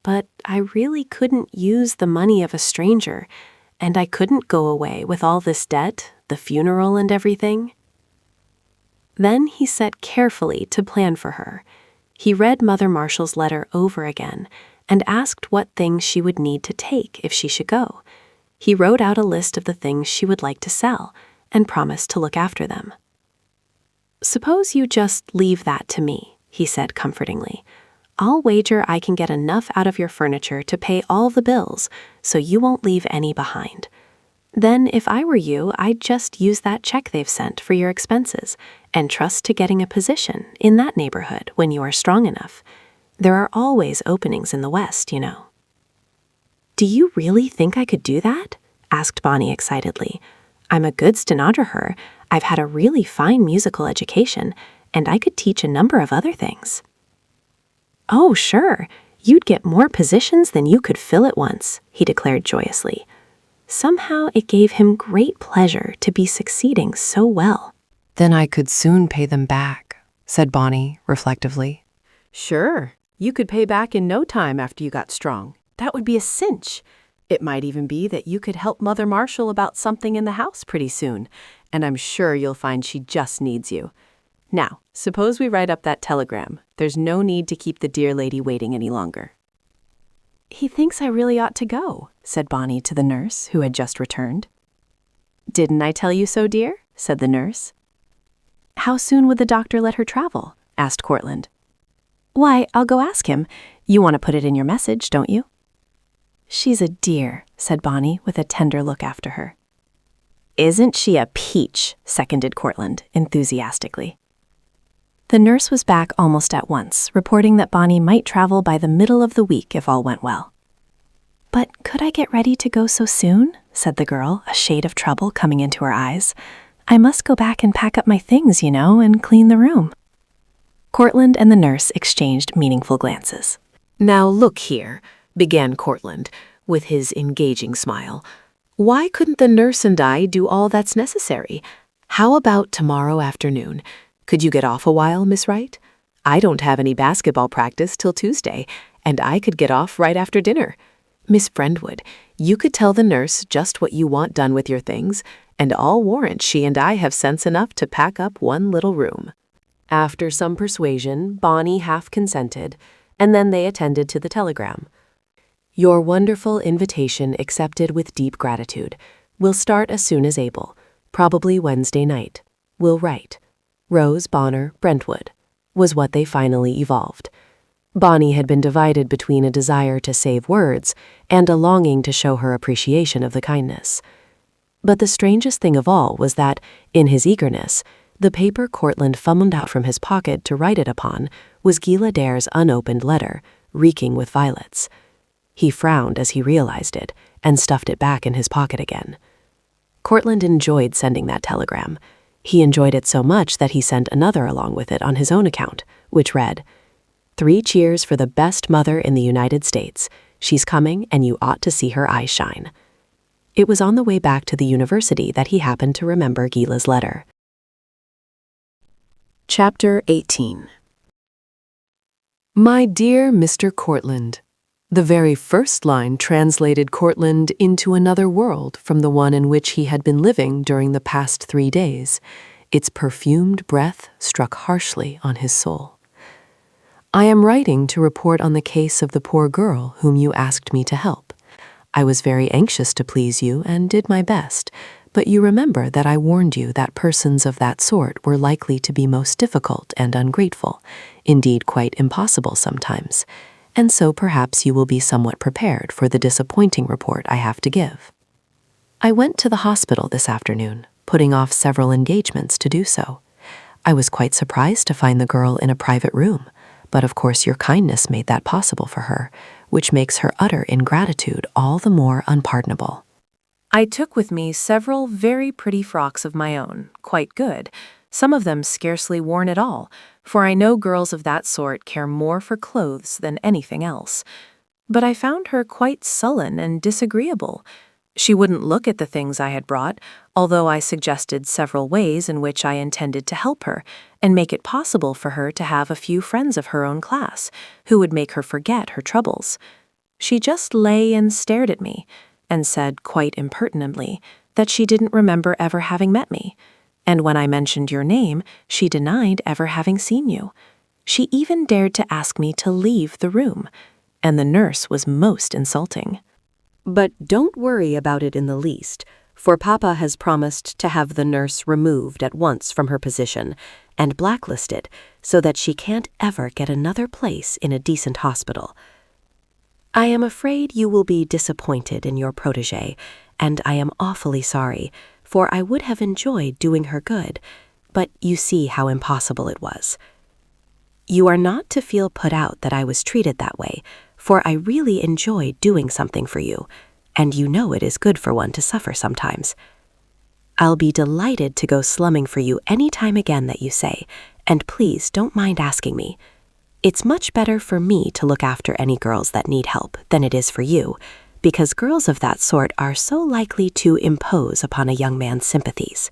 But I really couldn't use the money of a stranger, and I couldn't go away with all this debt, the funeral and everything. Then he set carefully to plan for her. He read Mother Marshall's letter over again and asked what things she would need to take if she should go. He wrote out a list of the things she would like to sell and promised to look after them. "Suppose you just leave that to me," he said comfortingly. "I'll wager I can get enough out of your furniture to pay all the bills, so you won't leave any behind. Then, if I were you, I'd just use that check they've sent for your expenses and trust to getting a position in that neighborhood when you are strong enough. There are always openings in the West, you know. Do you really think I could do that? Asked Bonnie excitedly. I'm a good stenographer, I've had a really fine musical education, and I could teach a number of other things. Oh, sure. You'd get more positions than you could fill at once, he declared joyously. Somehow it gave him great pleasure to be succeeding so well. Then I could soon pay them back, said Bonnie reflectively. Sure, you could pay back in no time after you got strong. That would be a cinch. It might even be that you could help Mother Marshall about something in the house pretty soon, and I'm sure you'll find she just needs you. Now, suppose we write up that telegram. There's no need to keep the dear lady waiting any longer. He thinks I really ought to go, said Bonnie to the nurse, who had just returned. Didn't I tell you so, dear? Said the nurse. How soon would the doctor let her travel? Asked Courtland. Why, I'll go ask him. You want to put it in your message, don't you? She's a dear, said Bonnie with a tender look after her. Isn't she a peach? Seconded Courtland enthusiastically. The nurse was back almost at once, reporting that Bonnie might travel by the middle of the week if all went well. But could I get ready to go so soon? Said the girl, a shade of trouble coming into her eyes. I must go back and pack up my things, you know, and clean the room. Courtland and the nurse exchanged meaningful glances. Now look here, began Courtland, with his engaging smile. Why couldn't the nurse and I do all that's necessary? How about tomorrow afternoon? Could you get off a while, Miss Wright? I don't have any basketball practice till Tuesday, and I could get off right after dinner. Miss Brentwood, you could tell the nurse just what you want done with your things, and I'll warrant she and I have sense enough to pack up one little room. After some persuasion, Bonnie half consented, and then they attended to the telegram. Your wonderful invitation accepted with deep gratitude. Will start as soon as able, probably Wednesday night. Will write. Rose Bonner Brentwood, was what they finally evolved. Bonnie had been divided between a desire to save words and a longing to show her appreciation of the kindness. But the strangest thing of all was that, in his eagerness, the paper Courtland fumbled out from his pocket to write it upon was Gila Dare's unopened letter, reeking with violets. He frowned as he realized it and stuffed it back in his pocket again. Courtland enjoyed sending that telegram. He enjoyed it so much that he sent another along with it on his own account, which read, 3 cheers for the best mother in the United States. She's coming and you ought to see her eyes shine. It was on the way back to the university that he happened to remember Gila's letter. Chapter 18. My dear Mr. Courtland, the very first line translated Courtland into another world from the one in which he had been living during the past 3 days. Its perfumed breath struck harshly on his soul. I am writing to report on the case of the poor girl whom you asked me to help. I was very anxious to please you and did my best, but you remember that I warned you that persons of that sort were likely to be most difficult and ungrateful, indeed quite impossible sometimes, and so perhaps you will be somewhat prepared for the disappointing report I have to give. I went to the hospital this afternoon, putting off several engagements to do so. I was quite surprised to find the girl in a private room, but of course your kindness made that possible for her, which makes her utter ingratitude all the more unpardonable. I took with me several very pretty frocks of my own, quite good, some of them scarcely worn at all, for I know girls of that sort care more for clothes than anything else. But I found her quite sullen and disagreeable. She wouldn't look at the things I had brought, although I suggested several ways in which I intended to help her and make it possible for her to have a few friends of her own class who would make her forget her troubles. She just lay and stared at me and said quite impertinently that she didn't remember ever having met me. And when I mentioned your name, she denied ever having seen you. She even dared to ask me to leave the room, and the nurse was most insulting. But don't worry about it in the least, for Papa has promised to have the nurse removed at once from her position and blacklisted so that she can't ever get another place in a decent hospital. I am afraid you will be disappointed in your protégé, and I am awfully sorry, for I would have enjoyed doing her good, but you see how impossible it was. You are not to feel put out that I was treated that way, for I really enjoyed doing something for you, and you know it is good for one to suffer sometimes. I'll be delighted to go slumming for you any time again that you say, and please don't mind asking me. It's much better for me to look after any girls that need help than it is for you, because girls of that sort are so likely to impose upon a young man's sympathies.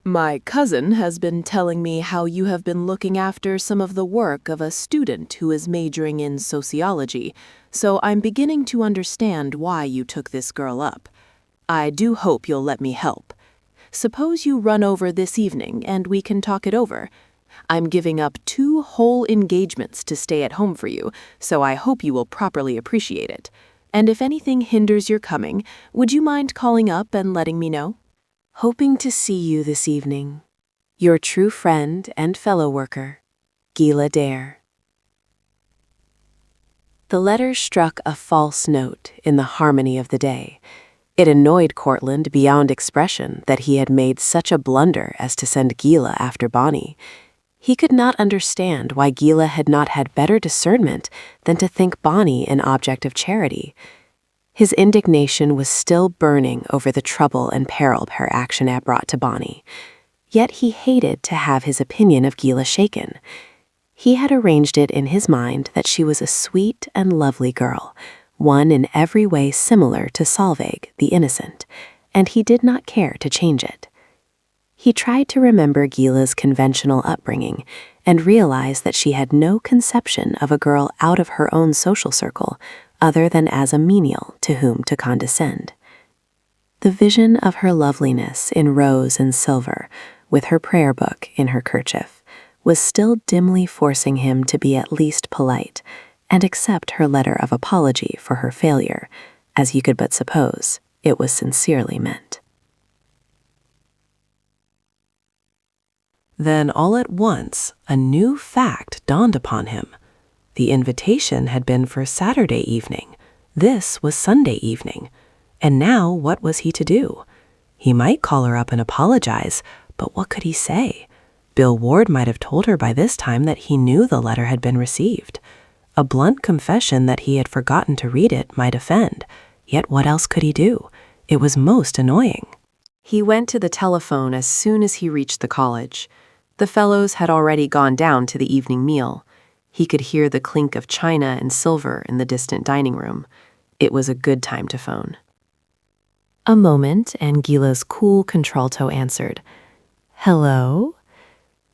My cousin has been telling me how you have been looking after some of the work of a student who is majoring in sociology, so I'm beginning to understand why you took this girl up. I do hope you'll let me help. Suppose you run over this evening and we can talk it over. I'm giving up 2 whole engagements to stay at home for you, so I hope you will properly appreciate it. And if anything hinders your coming, would you mind calling up and letting me know? Hoping to see you this evening. Your true friend and fellow worker, Gila Dare. The letter struck a false note in the harmony of the day. It annoyed Courtland beyond expression that he had made such a blunder as to send Gila after Bonnie. He could not understand why Gila had not had better discernment than to think Bonnie an object of charity. His indignation was still burning over the trouble and peril her action had brought to Bonnie. Yet he hated to have his opinion of Gila shaken. He had arranged it in his mind that she was a sweet and lovely girl, one in every way similar to Solveig, the innocent, and he did not care to change it. He tried to remember Gila's conventional upbringing and realized that she had no conception of a girl out of her own social circle other than as a menial to whom to condescend. The vision of her loveliness in rose and silver, with her prayer book in her kerchief, was still dimly forcing him to be at least polite and accept her letter of apology for her failure, as he could but suppose it was sincerely meant. Then all at once, a new fact dawned upon him. The invitation had been for Saturday evening. This was Sunday evening. And now what was he to do? He might call her up and apologize, but what could he say? Bill Ward might have told her by this time that he knew the letter had been received. A blunt confession that he had forgotten to read it might offend. Yet what else could he do? It was most annoying. He went to the telephone as soon as he reached the college. The fellows had already gone down to the evening meal. He could hear the clink of china and silver in the distant dining room. It was a good time to phone. A moment, and Gila's cool contralto answered, "Hello?"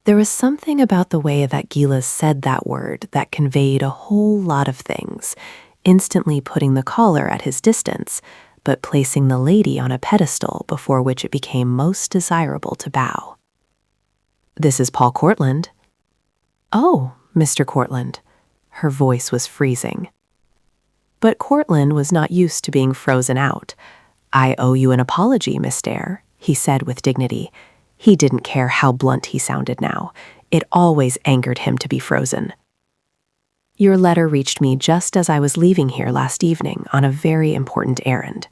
There was something about the way that Gila said that word that conveyed a whole lot of things, instantly putting the caller at his distance, but placing the lady on a pedestal before which it became most desirable to bow. "This is Paul Courtland." "Oh, Mr. Courtland." Her voice was freezing. But Courtland was not used to being frozen out. "I owe you an apology, Miss Dare," he said with dignity. He didn't care how blunt he sounded now. It always angered him to be frozen. "Your letter reached me just as I was leaving here last evening on a very important errand.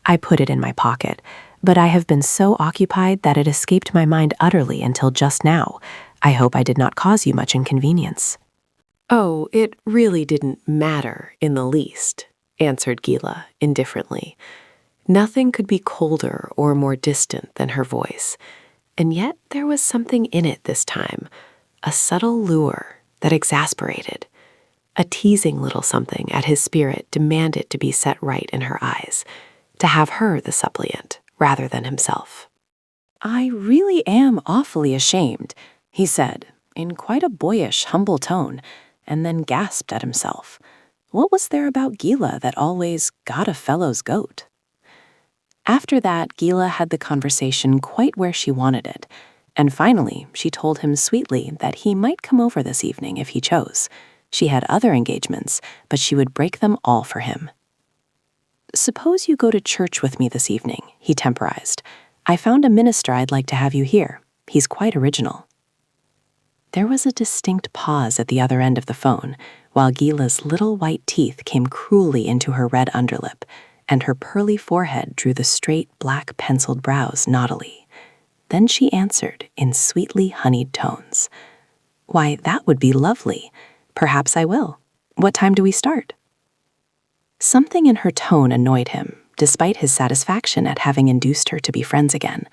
I put it in my pocket, but I have been so occupied that it escaped my mind utterly until just now. I hope I did not cause you much inconvenience." "Oh, it really didn't matter in the least," answered Gila indifferently. Nothing could be colder or more distant than her voice, and yet there was something in it this time, a subtle lure that exasperated. A teasing little something at his spirit demanded to be set right in her eyes, to have her the suppliant rather than himself. "I really am awfully ashamed," he said, in quite a boyish, humble tone, and then gasped at himself. What was there about Gila that always got a fellow's goat? After that, Gila had the conversation quite where she wanted it, and finally she told him sweetly that he might come over this evening if he chose. She had other engagements, but she would break them all for him. "Suppose you go to church with me this evening," he temporized. "I found a minister I'd like to have you hear. He's quite original." There was a distinct pause at the other end of the phone, while Gila's little white teeth came cruelly into her red underlip, and her pearly forehead drew the straight black penciled brows naughtily. Then she answered in sweetly honeyed tones, "Why, that would be lovely. Perhaps I will. What time do we start?" Something in her tone annoyed him, despite his satisfaction at having induced her to be friends again.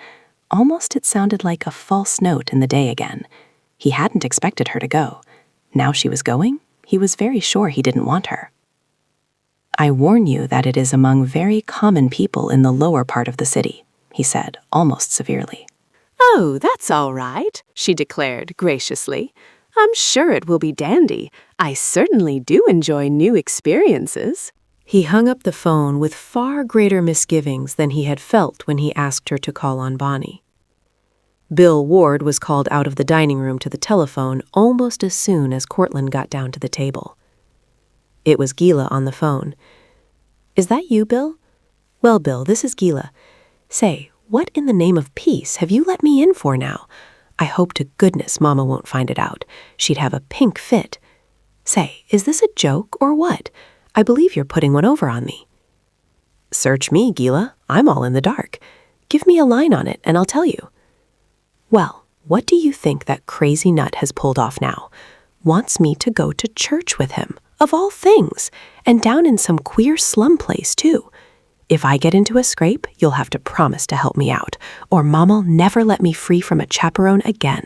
Almost it sounded like a false note in the day again. He hadn't expected her to go. Now she was going, he was very sure he didn't want her. "I warn you that it is among very common people in the lower part of the city," he said, almost severely. "Oh, that's all right," she declared graciously. "I'm sure it will be dandy. I certainly do enjoy new experiences." He hung up the phone with far greater misgivings than he had felt when he asked her to call on Bonnie. Bill Ward was called out of the dining room to the telephone almost as soon as Courtland got down to the table. It was Gila on the phone. "Is that you, Bill?" "Well, Bill, this is Gila. Say, what in the name of peace have you let me in for now? I hope to goodness Mama won't find it out. She'd have a pink fit. Say, is this a joke or what? I believe you're putting one over on me." "Search me, Gila. I'm all in the dark. Give me a line on it and I'll tell you." "Well, what do you think that crazy nut has pulled off now? Wants me to go to church with him, of all things, and down in some queer slum place, too. If I get into a scrape, you'll have to promise to help me out, or Moma'll never let me free from a chaperone again.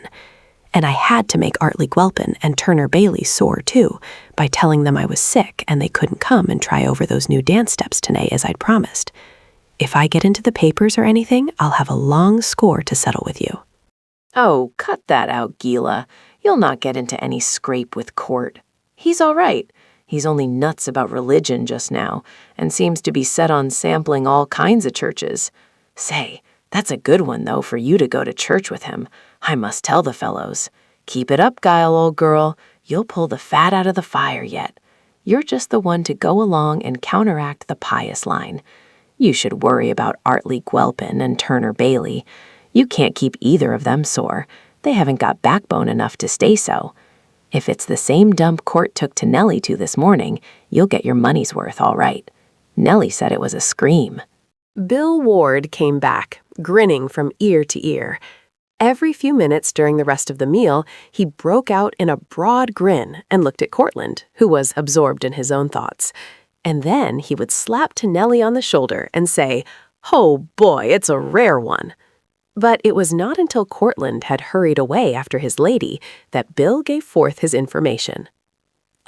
And I had to make Artley Guelpin and Turner Bailey sore, too, by telling them I was sick and they couldn't come and try over those new dance steps today as I'd promised. If I get into the papers or anything, I'll have a long score to settle with you." Oh, cut that out, Gila. You'll not get into any scrape with Court. He's all right. He's only nuts about religion just now, and seems to be set on sampling all kinds of churches. Say, that's a good one, though, for you to go to church with him. I must tell the fellows. Keep it up, Guile, old girl. You'll pull the fat out of the fire yet. You're just the one to go along and counteract the pious line. You should worry about Artley Guelpin and Turner Bailey. You can't keep either of them sore. They haven't got backbone enough to stay so. If it's the same dump Court took to Nellie to this morning, you'll get your money's worth all right. Nellie said it was a scream. Bill Ward came back, grinning from ear to ear. Every few minutes during the rest of the meal, he broke out in a broad grin and looked at Courtland, who was absorbed in his own thoughts. And then he would slap to Nellie on the shoulder and say, "Oh boy, it's a rare one." But it was not until Courtland had hurried away after his lady that Bill gave forth his information.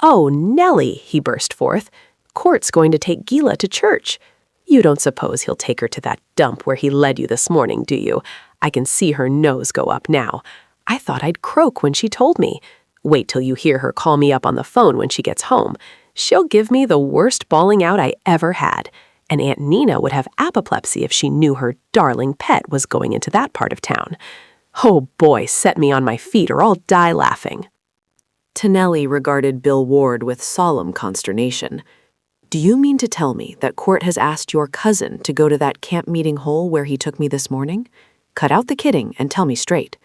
"Oh, Nellie," he burst forth, "Court's going to take Gila to church. You don't suppose he'll take her to that dump where he led you this morning, do you? I can see her nose go up now. I thought I'd croak when she told me. Wait till you hear her call me up on the phone when she gets home. She'll give me the worst bawling out I ever had. And Aunt Nina would have apoplexy if she knew her darling pet was going into that part of town. Oh boy, set me on my feet or I'll die laughing." Tonelli regarded Bill Ward with solemn consternation. "Do you mean to tell me that Court has asked your cousin to go to that camp meeting hole where he took me this morning? Cut out the kidding and tell me straight."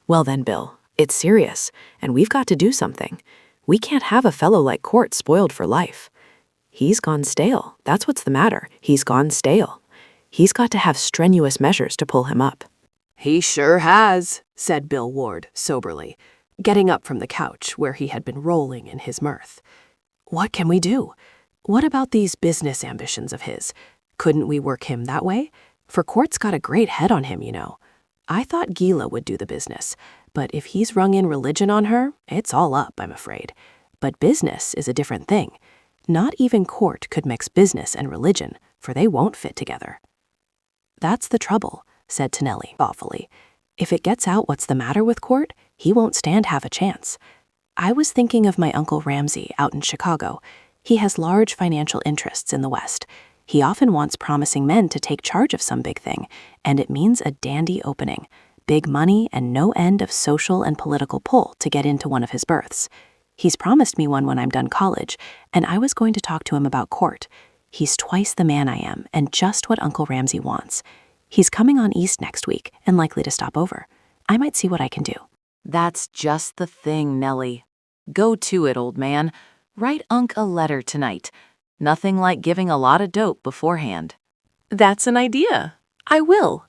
"Well then, Bill, it's serious, and we've got to do something. We can't have a fellow like Court spoiled for life. He's gone stale. That's what's the matter. He's gone stale. He's got to have strenuous measures to pull him up." "He sure has," said Bill Ward soberly, getting up from the couch where he had been rolling in his mirth. "What can we do? What about these business ambitions of his? Couldn't we work him that way? For Court's got a great head on him, you know. I thought Gila would do the business, but if he's rung in religion on her, it's all up, I'm afraid. But business is a different thing. Not even Court could mix business and religion, for they won't fit together." "That's the trouble," said Tonelli thoughtfully. "If it gets out what's the matter with Court, he won't stand half a chance. I was thinking of my Uncle Ramsey out in Chicago. He has large financial interests in the West. He often wants promising men to take charge of some big thing, and it means a dandy opening, big money and no end of social and political pull to get into one of his berths. He's promised me one when I'm done college, and I was going to talk to him about Court. He's twice the man I am, and just what Uncle Ramsey wants. He's coming on east next week, and likely to stop over. I might see what I can do." That's just the thing, Nellie. Go to it, old man. Write Unc a letter tonight. Nothing like giving a lot of dope beforehand. That's an idea. I will.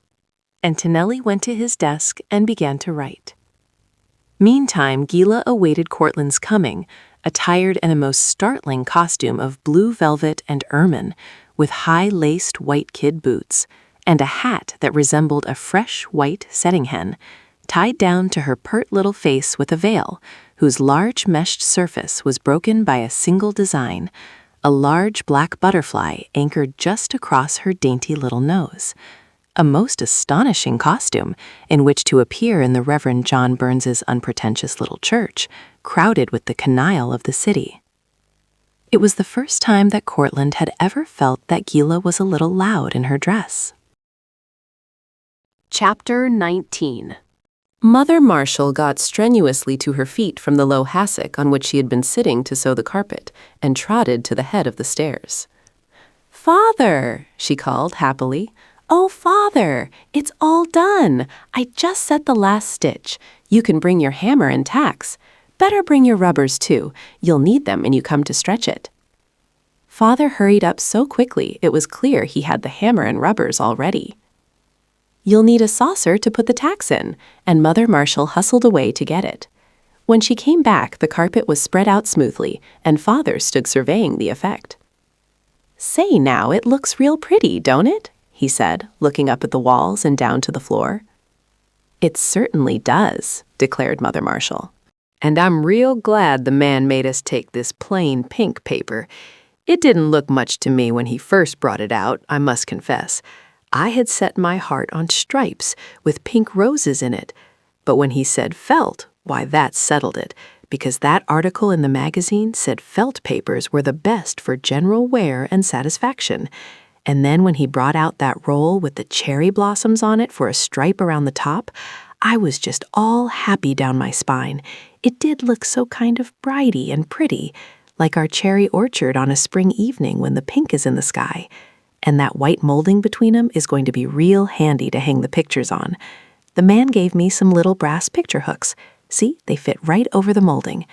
And Tonelli went to his desk and began to write. Meantime, Gila awaited Courtland's coming, attired in a most startling costume of blue velvet and ermine, with high-laced white kid boots, and a hat that resembled a fresh white setting hen, tied down to her pert little face with a veil, whose large meshed surface was broken by a single design, a large black butterfly anchored just across her dainty little nose. A most astonishing costume in which to appear in the Reverend John Burns's unpretentious little church, crowded with the canaille of the city. It was the first time that Courtland had ever felt that Gila was a little loud in her dress. Chapter 19. Mother Marshall got strenuously to her feet from the low hassock on which she had been sitting to sew the carpet, and trotted to the head of the stairs. "Father," she called happily. "Oh, Father, it's all done. I just set the last stitch. You can bring your hammer and tacks. Better bring your rubbers, too. You'll need them when you come to stretch it." Father hurried up so quickly it was clear he had the hammer and rubbers already. "You'll need a saucer to put the tacks in," and Mother Marshall hustled away to get it. When she came back, the carpet was spread out smoothly, and Father stood surveying the effect. "Say now, it looks real pretty, don't it?" he said, looking up at the walls and down to the floor. "It certainly does," declared Mother Marshall. "And I'm real glad the man made us take this plain pink paper. It didn't look much to me when he first brought it out, I must confess. I had set my heart on stripes with pink roses in it. But when he said felt, why, that settled it, because that article in the magazine said felt papers were the best for general wear and satisfaction. And then when he brought out that roll with the cherry blossoms on it for a stripe around the top, I was just all happy down my spine. It did look so kind of brighty and pretty, like our cherry orchard on a spring evening when the pink is in the sky. And that white molding between them is going to be real handy to hang the pictures on. The man gave me some little brass picture hooks. See, they fit right over the molding.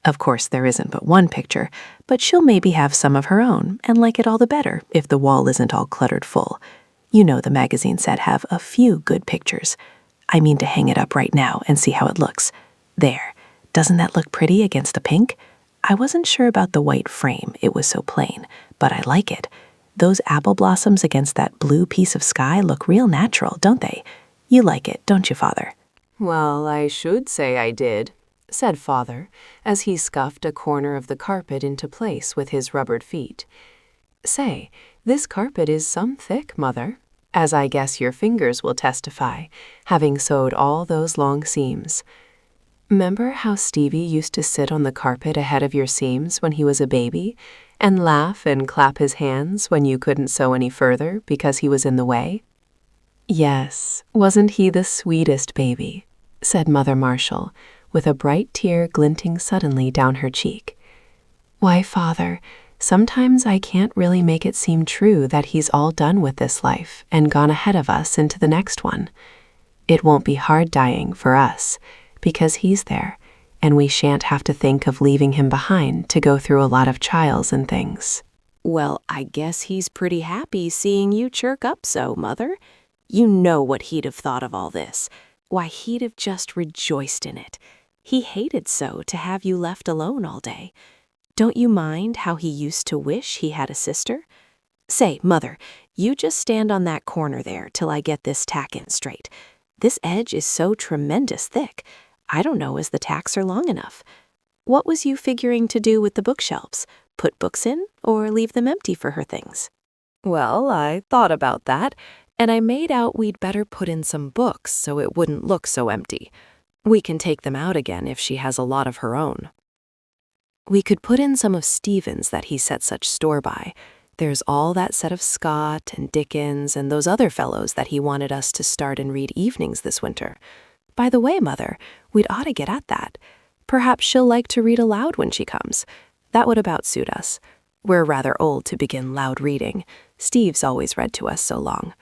Of course, there isn't but one picture, but she'll maybe have some of her own and like it all the better if the wall isn't all cluttered full. You know the magazine said have a few good pictures. I mean to hang it up right now and see how it looks. There. Doesn't that look pretty against the pink? I wasn't sure about the white frame, it was so plain, but I like it. Those apple blossoms against that blue piece of sky look real natural, don't they? You like it, don't you, Father?" "Well, I should say I did," said Father, as he scuffed a corner of the carpet into place with his rubbered feet. "Say, this carpet is some thick, Mother, as I guess your fingers will testify, having sewed all those long seams. 'Member how Stevie used to sit on the carpet ahead of your seams when he was a baby, and laugh and clap his hands when you couldn't sew any further because he was in the way?" "Yes, wasn't he the sweetest baby?" said Mother Marshall, with a bright tear glinting suddenly down her cheek. "Why, Father, sometimes I can't really make it seem true that he's all done with this life and gone ahead of us into the next one. It won't be hard dying for us, because he's there, and we shan't have to think of leaving him behind to go through a lot of trials and things." "Well, I guess he's pretty happy seeing you chirk up so, Mother. You know what he'd have thought of all this. Why, he'd have just rejoiced in it. He hated so to have you left alone all day. Don't you mind how he used to wish he had a sister? Say, Mother, you just stand on that corner there till I get this tack in straight. This edge is so tremendous thick. I don't know as the tacks are long enough. What was you figuring to do with the bookshelves? Put books in or leave them empty for her things?" "Well, I thought about that, and I made out we'd better put in some books so it wouldn't look so empty. We can take them out again if she has a lot of her own. We could put in some of Stephen's that he set such store by. There's all that set of Scott and Dickens and those other fellows that he wanted us to start and read evenings this winter. By the way, Mother, we'd ought to get at that. Perhaps she'll like to read aloud when she comes. That would about suit us. We're rather old to begin loud reading. Steve's always read to us so long.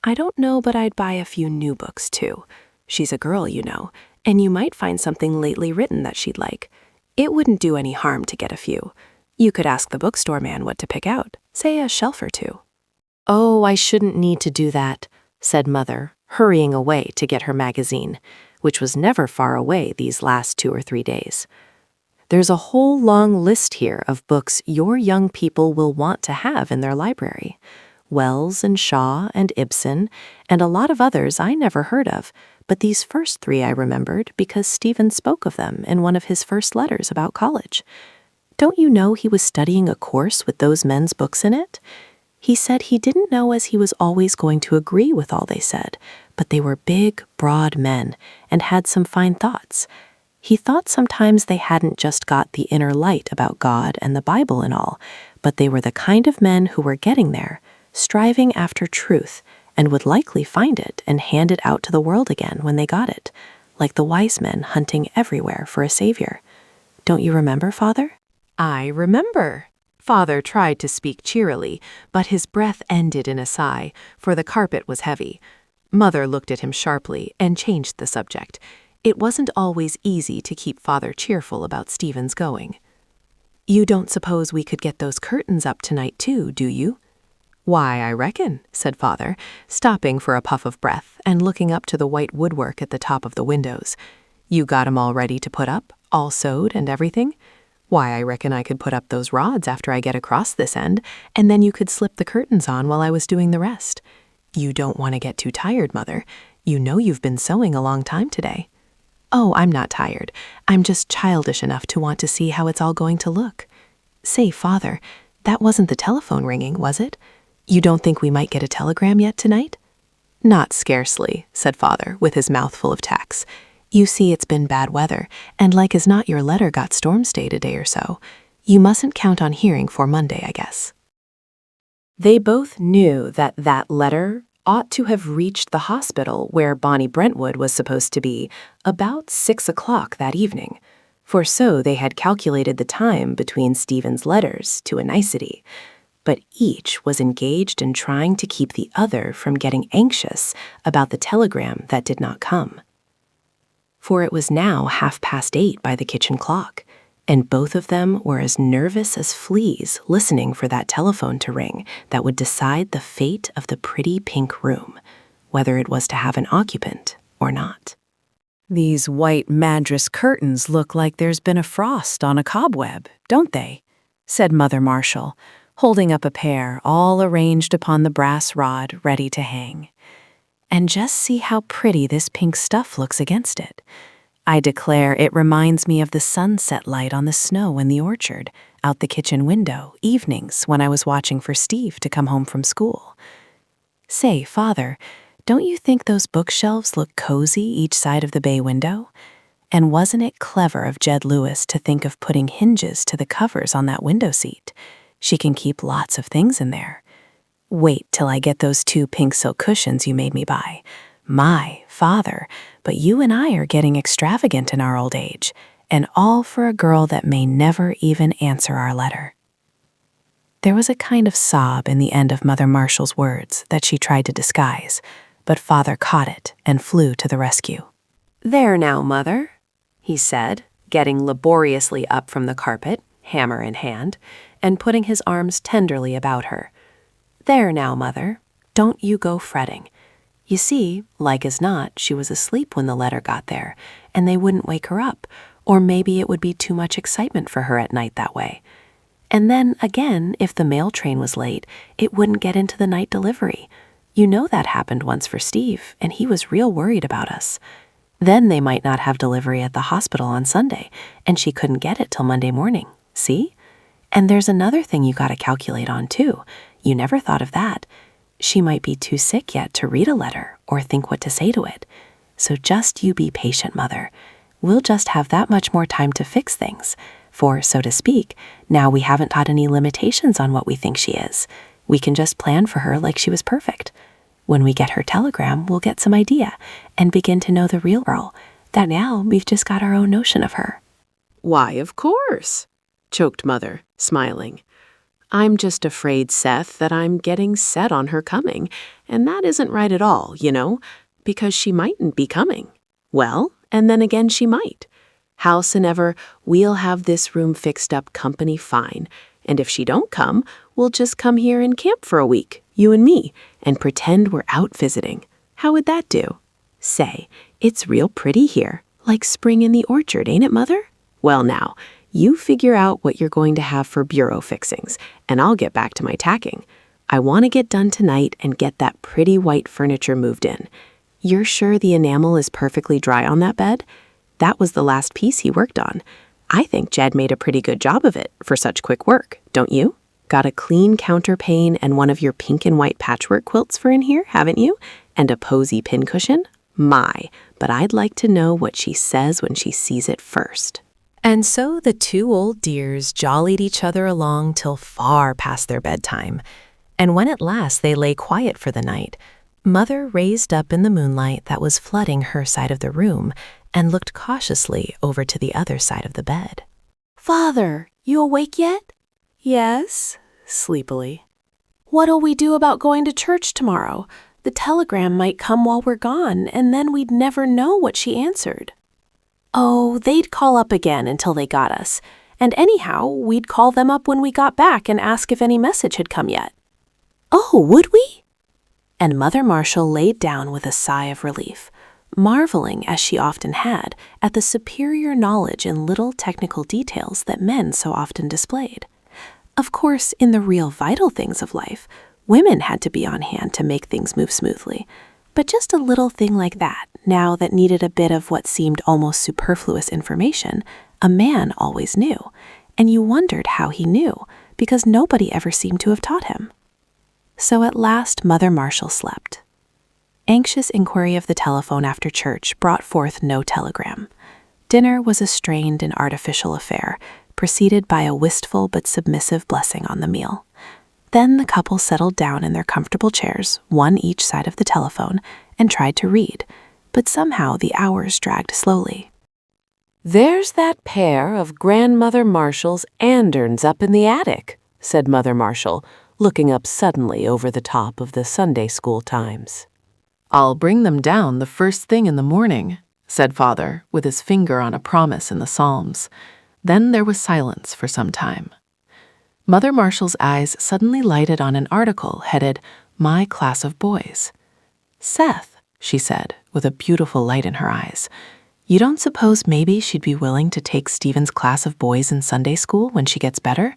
I don't know but I'd buy a few new books, too. She's a girl, you know, and you might find something lately written that she'd like. It wouldn't do any harm to get a few. You could ask the bookstore man what to pick out, say a shelf or two. "Oh, I shouldn't need to do that," said Mother, hurrying away to get her magazine, which was never far away these last 2 or 3 days. "There's a whole long list here of books your young people will want to have in their library. Wells and Shaw and Ibsen, and a lot of others I never heard of, but these first 3 I remembered because Stephen spoke of them in one of his first letters about college. Don't you know he was studying a course with those men's books in it? He said he didn't know as he was always going to agree with all they said, but they were big, broad men and had some fine thoughts. He thought sometimes they hadn't just got the inner light about God and the Bible and all, but they were the kind of men who were getting there, striving after truth, and would likely find it and hand it out to the world again when they got it, like the wise men hunting everywhere for a savior. Don't you remember, Father?" I remember. Father tried to speak cheerily, but his breath ended in a sigh, for the carpet was heavy. Mother looked at him sharply and changed the subject. It wasn't always easy to keep Father cheerful about Stephen's going. "You don't suppose we could get those curtains up tonight too, do you?" "Why, I reckon," said Father, stopping for a puff of breath and looking up to the white woodwork at the top of the windows. "You got 'em all ready to put up, all sewed and everything? Why, I reckon I could put up those rods after I get across this end, and then you could slip the curtains on while I was doing the rest. You don't want to get too tired, Mother. You know you've been sewing a long time today." "Oh, I'm not tired. I'm just childish enough to want to see how it's all going to look. Say, Father, that wasn't the telephone ringing, was it? You don't think we might get a telegram yet tonight?" "Not scarcely," said Father, with his mouth full of tacks. "You see, it's been bad weather, and like as not your letter got storm-stayed a day or so. You mustn't count on hearing for Monday, I guess." They both knew that that letter ought to have reached the hospital where Bonnie Brentwood was supposed to be about 6 o'clock that evening, for so they had calculated the time between Stephen's letters to a nicety. But each was engaged in trying to keep the other from getting anxious about the telegram that did not come. For it was now 8:30 by the kitchen clock, and both of them were as nervous as fleas listening for that telephone to ring that would decide the fate of the pretty pink room, whether it was to have an occupant or not. "These white madras curtains look like there's been a frost on a cobweb, don't they?" said Mother Marshall, holding up a pair all arranged upon the brass rod ready to hang. "And just see how pretty this pink stuff looks against it. I declare it reminds me of the sunset light on the snow in the orchard, out the kitchen window, evenings when I was watching for Steve to come home from school. Say, Father, don't you think those bookshelves look cozy each side of the bay window? And wasn't it clever of Jed Lewis to think of putting hinges to the covers on that window seat? She can keep lots of things in there. Wait till I get those 2 pink silk cushions you made me buy. My, Father, but you and I are getting extravagant in our old age, and all for a girl that may never even answer our letter." There was a kind of sob in the end of Mother Marshall's words that she tried to disguise, but Father caught it and flew to the rescue. "There now, Mother," he said, getting laboriously up from the carpet, hammer in hand, and putting his arms tenderly about her. "There now, Mother, don't you go fretting. You see, like as not, she was asleep when the letter got there, and they wouldn't wake her up, or maybe it would be too much excitement for her at night that way. And then, again, if the mail train was late, it wouldn't get into the night delivery. You know that happened once for Steve, and he was real worried about us. Then they might not have delivery at the hospital on Sunday, and she couldn't get it till Monday morning. See? And there's another thing you gotta calculate on, too. You never thought of that. She might be too sick yet to read a letter or think what to say to it. So just you be patient, Mother. We'll just have that much more time to fix things. For, so to speak, now we haven't got any limitations on what we think she is. We can just plan for her like she was perfect. When we get her telegram, we'll get some idea and begin to know the real girl. That now we've just got our own notion of her." "Why, of course," choked Mother, smiling. "I'm just afraid, Seth, that I'm getting set on her coming, and that isn't right at all, you know, because she mightn't be coming. Well, and then again she might. Howsoever, we'll have this room fixed up company fine, and if she don't come, we'll just come here and camp for a week, you and me, and pretend we're out visiting. How would that do? Say, it's real pretty here, like spring in the orchard, ain't it, Mother? Well now, you figure out what you're going to have for bureau fixings, and I'll get back to my tacking. I want to get done tonight and get that pretty white furniture moved in. You're sure the enamel is perfectly dry on that bed? That was the last piece he worked on. I think Jed made a pretty good job of it for such quick work, don't you? Got a clean counterpane and one of your pink and white patchwork quilts for in here, haven't you? And a posy pincushion? My, but I'd like to know what she says when she sees it first. And so the two old dears jollied each other along till far past their bedtime. And when at last they lay quiet for the night, Mother raised up in the moonlight that was flooding her side of the room and looked cautiously over to the other side of the bed. "Father, you awake yet?" "Yes," sleepily. "What'll we do about going to church tomorrow? The telegram might come while we're gone, and then we'd never know what she answered." "Oh, they'd call up again until they got us. And anyhow, we'd call them up when we got back and ask if any message had come yet." "Oh, would we?" And Mother Marshall laid down with a sigh of relief, marveling, as she often had, at the superior knowledge in little technical details that men so often displayed. Of course, in the real vital things of life, women had to be on hand to make things move smoothly. But just a little thing like that, now that needed a bit of what seemed almost superfluous information, a man always knew, and you wondered how he knew, because nobody ever seemed to have taught him. So at last Mother Marshall slept. Anxious inquiry of the telephone after church brought forth no telegram. Dinner was a strained and artificial affair, preceded by a wistful but submissive blessing on the meal. Then the couple settled down in their comfortable chairs, one each side of the telephone, and tried to read, but somehow the hours dragged slowly. "There's that pair of Grandmother Marshall's andirons up in the attic," said Mother Marshall, looking up suddenly over the top of the Sunday School Times. "I'll bring them down the first thing in the morning," said Father, with his finger on a promise in the Psalms. Then there was silence for some time. Mother Marshall's eyes suddenly lighted on an article headed, "My Class of Boys." "Seth," she said, with a beautiful light in her eyes, "you don't suppose maybe she'd be willing to take Stephen's class of boys in Sunday school when she gets better?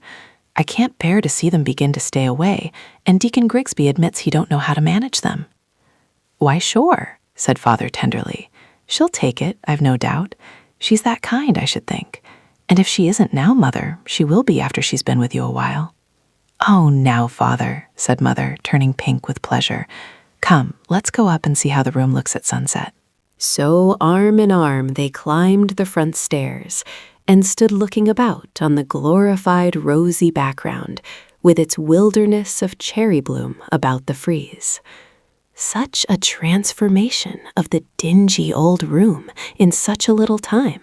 I can't bear to see them begin to stay away, and Deacon Grigsby admits he don't know how to manage them." "Why, sure," said Father tenderly. "She'll take it, I've no doubt. She's that kind, I should think. And if she isn't now, Mother, she will be after she's been with you a while." "Oh, now, Father," said Mother, turning pink with pleasure. "Come, let's go up and see how the room looks at sunset." So arm in arm they climbed the front stairs and stood looking about on the glorified rosy background with its wilderness of cherry bloom about the frieze. Such a transformation of the dingy old room in such a little time.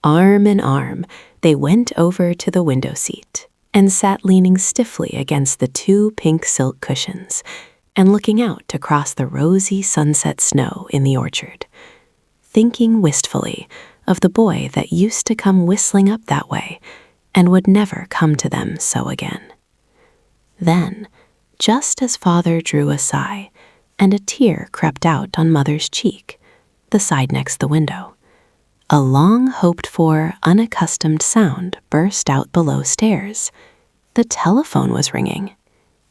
Arm in arm, they went over to the window seat and sat leaning stiffly against the two pink silk cushions and looking out across the rosy sunset snow in the orchard, thinking wistfully of the boy that used to come whistling up that way and would never come to them so again. Then, just as Father drew a sigh, and a tear crept out on Mother's cheek, the side next the window, a long-hoped-for, unaccustomed sound burst out below stairs. The telephone was ringing.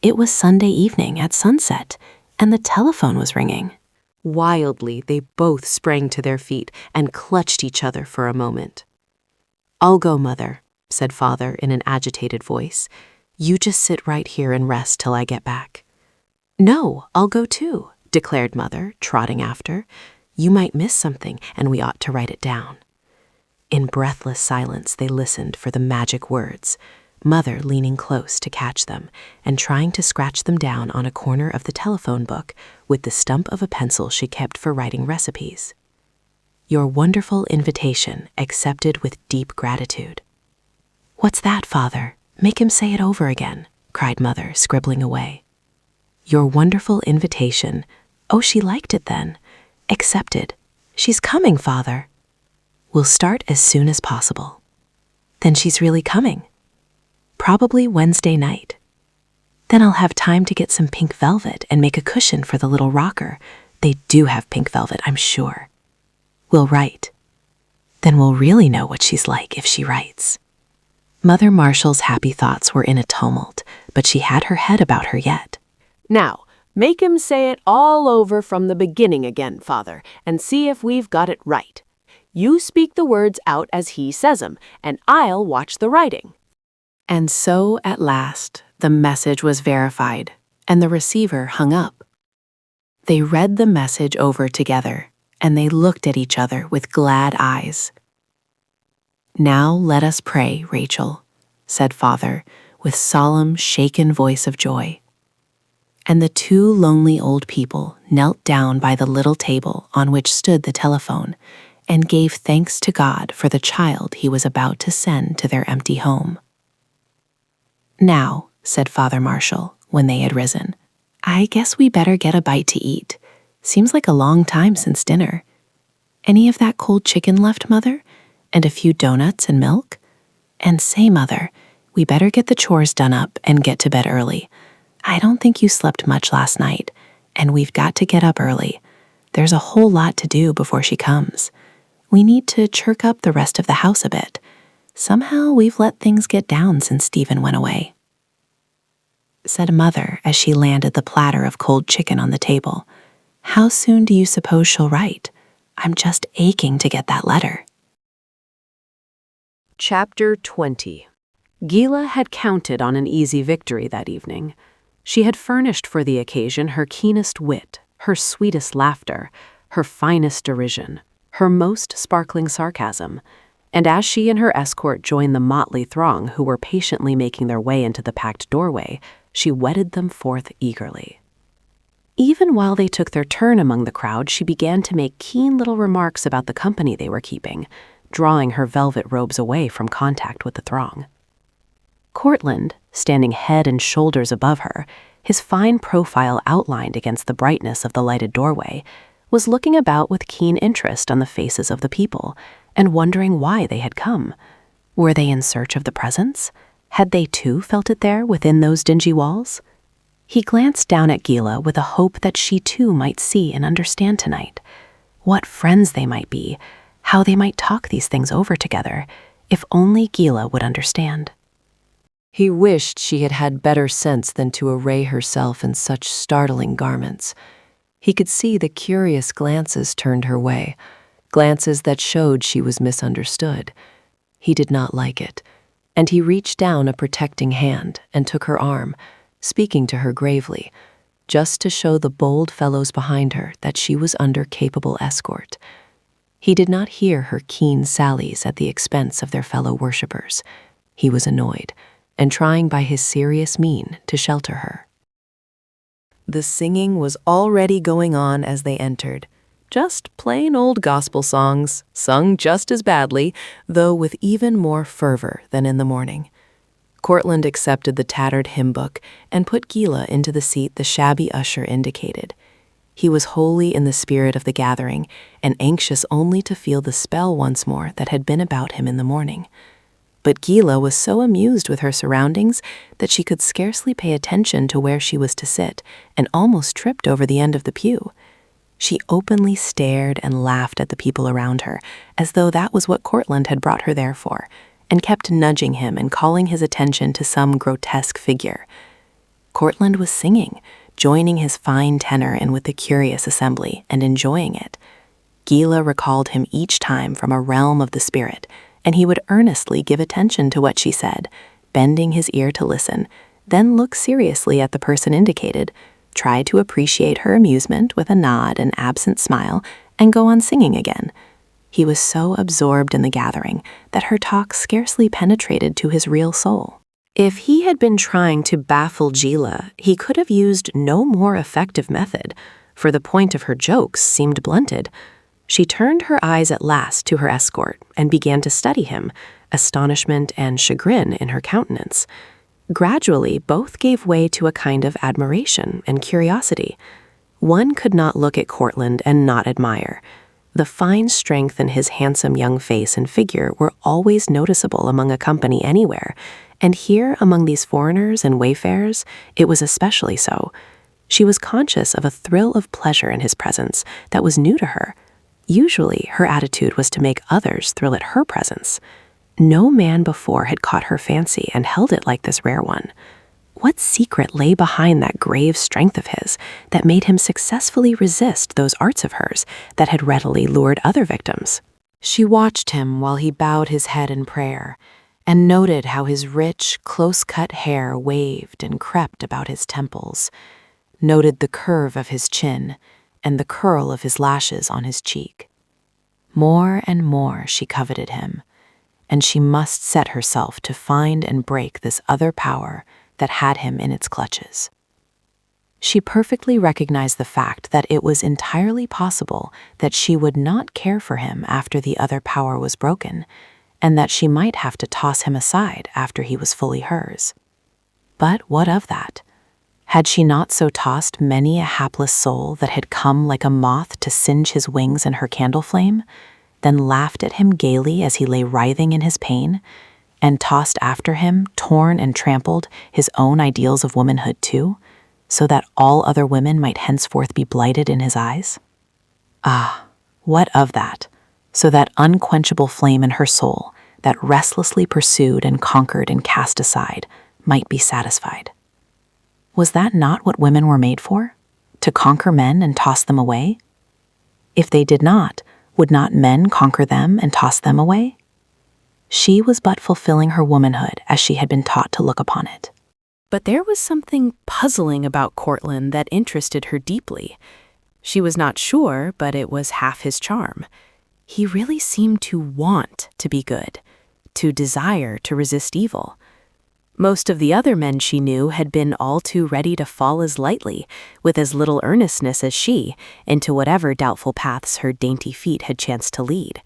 It was Sunday evening at sunset, and the telephone was ringing. Wildly, they both sprang to their feet and clutched each other for a moment. "I'll go, Mother," said Father in an agitated voice. "You just sit right here and rest till I get back." "No, I'll go too," declared Mother, trotting after. "You might miss something, and we ought to write it down." In breathless silence, they listened for the magic words, Mother leaning close to catch them and trying to scratch them down on a corner of the telephone book with the stump of a pencil she kept for writing recipes. "Your wonderful invitation accepted with deep gratitude." "What's that, Father? Make him say it over again," cried Mother, scribbling away. "Your wonderful invitation. Oh, she liked it then. Accepted. She's coming, Father." We'll start as soon as possible. Then she's really coming. Probably Wednesday night. Then I'll have time to get some pink velvet and make a cushion for the little rocker. They do have pink velvet, I'm sure. We'll write. Then we'll really know what she's like if she writes. Mother Marshall's happy thoughts were in a tumult, but she had her head about her yet. Now, make him say it all over from the beginning again, Father, and see if we've got it right. You speak the words out as he says 'em, and I'll watch the writing. And so, at last, the message was verified, and the receiver hung up. They read the message over together, and they looked at each other with glad eyes. "Now let us pray, Rachel," said Father, with solemn, shaken voice of joy. And the two lonely old people knelt down by the little table on which stood the telephone and gave thanks to God for the child he was about to send to their empty home. "Now," said Father Marshall, when they had risen, "I guess we better get a bite to eat. Seems like a long time since dinner. Any of that cold chicken left, Mother? And a few donuts and milk? And say, Mother, we better get the chores done up and get to bed early. I don't think you slept much last night, and we've got to get up early. There's a whole lot to do before she comes. We need to chirk up the rest of the house a bit. Somehow we've let things get down since Stephen went away," said Mother as she landed the platter of cold chicken on the table. "How soon do you suppose she'll write? I'm just aching to get that letter." Chapter 20. Gila had counted on an easy victory that evening. She had furnished for the occasion her keenest wit, her sweetest laughter, her finest derision, her most sparkling sarcasm, and as she and her escort joined the motley throng who were patiently making their way into the packed doorway, she wedded them forth eagerly. Even while they took their turn among the crowd, she began to make keen little remarks about the company they were keeping, drawing her velvet robes away from contact with the throng. Courtland, standing head and shoulders above her, his fine profile outlined against the brightness of the lighted doorway, was looking about with keen interest on the faces of the people and wondering why they had come. Were they in search of the presents? Had they too felt it there within those dingy walls? He glanced down at Gila with a hope that she too might see and understand tonight. What friends they might be, how they might talk these things over together, if only Gila would understand. He wished she had had better sense than to array herself in such startling garments. He could see the curious glances turned her way, glances that showed she was misunderstood. He did not like it, and he reached down a protecting hand and took her arm, speaking to her gravely, just to show the bold fellows behind her that she was under capable escort. He did not hear her keen sallies at the expense of their fellow worshippers. He was annoyed, and trying by his serious mien to shelter her. The singing was already going on as they entered. Just plain old gospel songs, sung just as badly, though with even more fervor than in the morning. Courtland accepted the tattered hymn book and put Gila into the seat the shabby usher indicated. He was wholly in the spirit of the gathering and anxious only to feel the spell once more that had been about him in the morning. But Gila was so amused with her surroundings that she could scarcely pay attention to where she was to sit and almost tripped over the end of the pew. She openly stared and laughed at the people around her as though that was what Courtland had brought her there for, and kept nudging him and calling his attention to some grotesque figure. Courtland was singing, joining his fine tenor in with the curious assembly and enjoying it. Gila recalled him each time from a realm of the spirit, and he would earnestly give attention to what she said, bending his ear to listen, then look seriously at the person indicated, try to appreciate her amusement with a nod and absent smile, and go on singing again. He was so absorbed in the gathering that her talk scarcely penetrated to his real soul. If he had been trying to baffle Gila, he could have used no more effective method, for the point of her jokes seemed blunted. She turned her eyes at last to her escort and began to study him, astonishment and chagrin in her countenance. Gradually, both gave way to a kind of admiration and curiosity. One could not look at Courtland and not admire. The fine strength in his handsome young face and figure were always noticeable among a company anywhere, and here among these foreigners and wayfarers, it was especially so. She was conscious of a thrill of pleasure in his presence that was new to her. Usually, her attitude was to make others thrill at her presence. No man before had caught her fancy and held it like this rare one. What secret lay behind that grave strength of his that made him successfully resist those arts of hers that had readily lured other victims? She watched him while he bowed his head in prayer, and noted how his rich, close-cut hair waved and crept about his temples, noted the curve of his chin and the curl of his lashes on his cheek. More and more she coveted him, and she must set herself to find and break this other power that had him in its clutches. She perfectly recognized the fact that it was entirely possible that she would not care for him after the other power was broken, and that she might have to toss him aside after he was fully hers. But what of that? Had she not so tossed many a hapless soul that had come like a moth to singe his wings in her candle flame, then laughed at him gaily as he lay writhing in his pain, and tossed after him, torn and trampled, his own ideals of womanhood too, so that all other women might henceforth be blighted in his eyes? Ah, what of that? So that unquenchable flame in her soul, that restlessly pursued and conquered and cast aside, might be satisfied. Was that not what women were made for? To conquer men and toss them away? If they did not, would not men conquer them and toss them away? She was but fulfilling her womanhood as she had been taught to look upon it. But there was something puzzling about Courtland that interested her deeply. She was not sure, but it was half his charm. He really seemed to want to be good, to desire to resist evil. Most of the other men she knew had been all too ready to fall as lightly, with as little earnestness as she, into whatever doubtful paths her dainty feet had chanced to lead.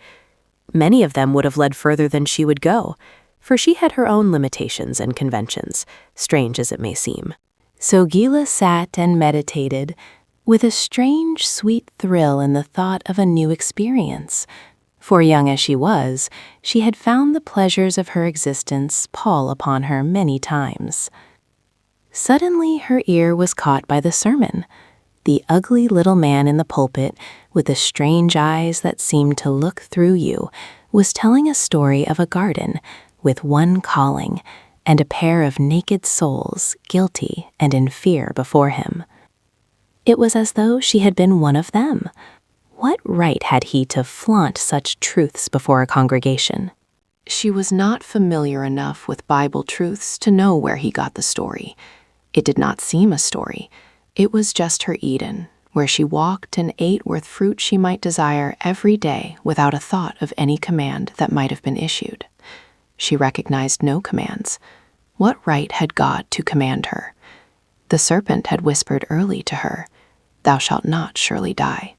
Many of them would have led further than she would go, for she had her own limitations and conventions, strange as it may seem. So Gila sat and meditated, with a strange, sweet thrill in the thought of a new experience. For young as she was, she had found the pleasures of her existence pall upon her many times. Suddenly her ear was caught by the sermon. The ugly little man in the pulpit, with the strange eyes that seemed to look through you, was telling a story of a garden, with one calling, and a pair of naked souls, guilty and in fear before him. It was as though she had been one of them. What right had he to flaunt such truths before a congregation? She was not familiar enough with Bible truths to know where he got the story. It did not seem a story. It was just her Eden, where she walked and ate with fruit she might desire every day without a thought of any command that might have been issued. She recognized no commands. What right had God to command her? The serpent had whispered early to her, "Thou shalt not surely die."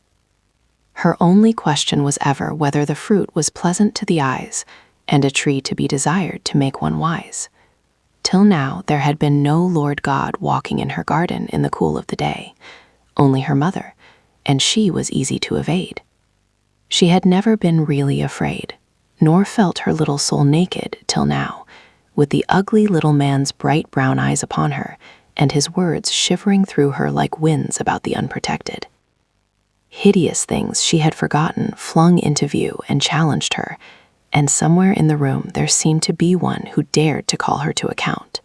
Her only question was ever whether the fruit was pleasant to the eyes and a tree to be desired to make one wise. Till now there had been no Lord God walking in her garden in the cool of the day, only her mother, and she was easy to evade. She had never been really afraid, nor felt her little soul naked till now, with the ugly little man's bright brown eyes upon her, and his words shivering through her like winds about the unprotected. Hideous things she had forgotten flung into view and challenged her, and somewhere in the room there seemed to be one who dared to call her to account.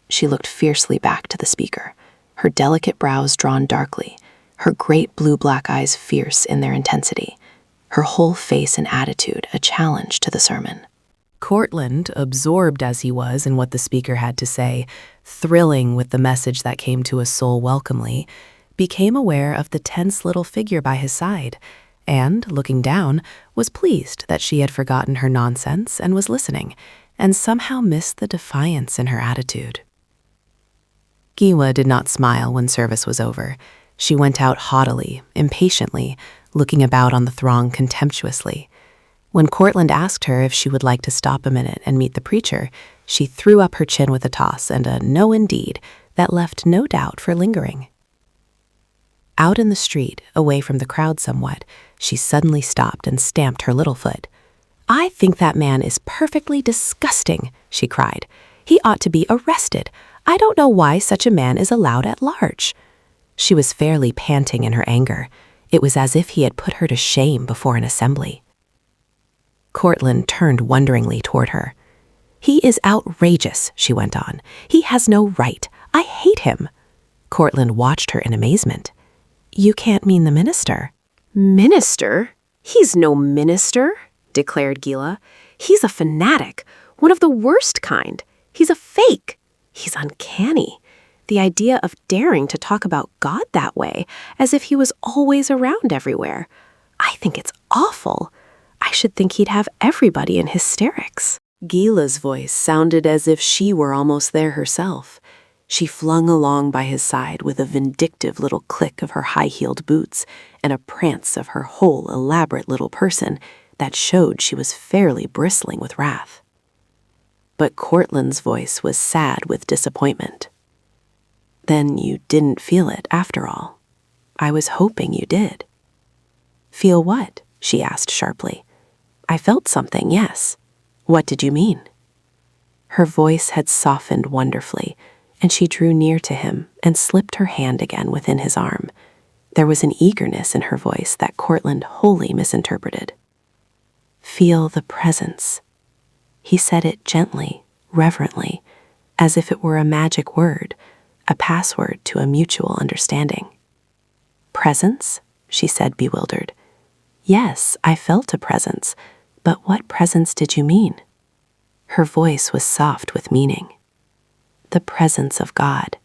She looked fiercely back to the speaker, her delicate brows drawn darkly, her great blue-black eyes fierce in their intensity, her whole face and attitude a challenge to the sermon. Courtland, absorbed as he was in what the speaker had to say, thrilling with the message that came to his soul welcomely, became aware of the tense little figure by his side, and, looking down, was pleased that she had forgotten her nonsense and was listening, and somehow missed the defiance in her attitude. Gila did not smile when service was over. She went out haughtily, impatiently, looking about on the throng contemptuously. When Courtland asked her if she would like to stop a minute and meet the preacher, she threw up her chin with a toss and a "no indeed" that left no doubt for lingering. Out in the street, away from the crowd somewhat, She suddenly stopped and stamped her little foot. "I think that man is perfectly disgusting," she cried. "He ought to be arrested. I don't know why such a man is allowed at large." She was fairly panting in her anger. It was as if he had put her to shame before an assembly. Courtland turned wonderingly toward her. "He is outrageous," she went on. "He has no right. I hate him." Courtland watched her in amazement. "You can't mean the minister." Minister? He's no minister, declared Gila. He's a fanatic, one of the worst kind. He's a fake. He's uncanny. The idea of daring to talk about God that way, as if he was always around everywhere. I think it's awful. I should think he'd have everybody in hysterics. Gila's voice sounded as if she were almost there herself. She flung along by his side with a vindictive little click of her high-heeled boots and a prance of her whole elaborate little person that showed she was fairly bristling with wrath. But Courtland's voice was sad with disappointment. "Then you didn't feel it, after all. I was hoping you did." "Feel what?" she asked sharply. "I felt something, yes. What did you mean?" Her voice had softened wonderfully, and she drew near to him and slipped her hand again within his arm. There was an eagerness in her voice that Courtland wholly misinterpreted. "Feel the presence." He said it gently, reverently, as if it were a magic word, a password to a mutual understanding. "Presence?" she said, bewildered. "Yes, I felt a presence, but what presence did you mean?" Her voice was soft with meaning. "The presence of God."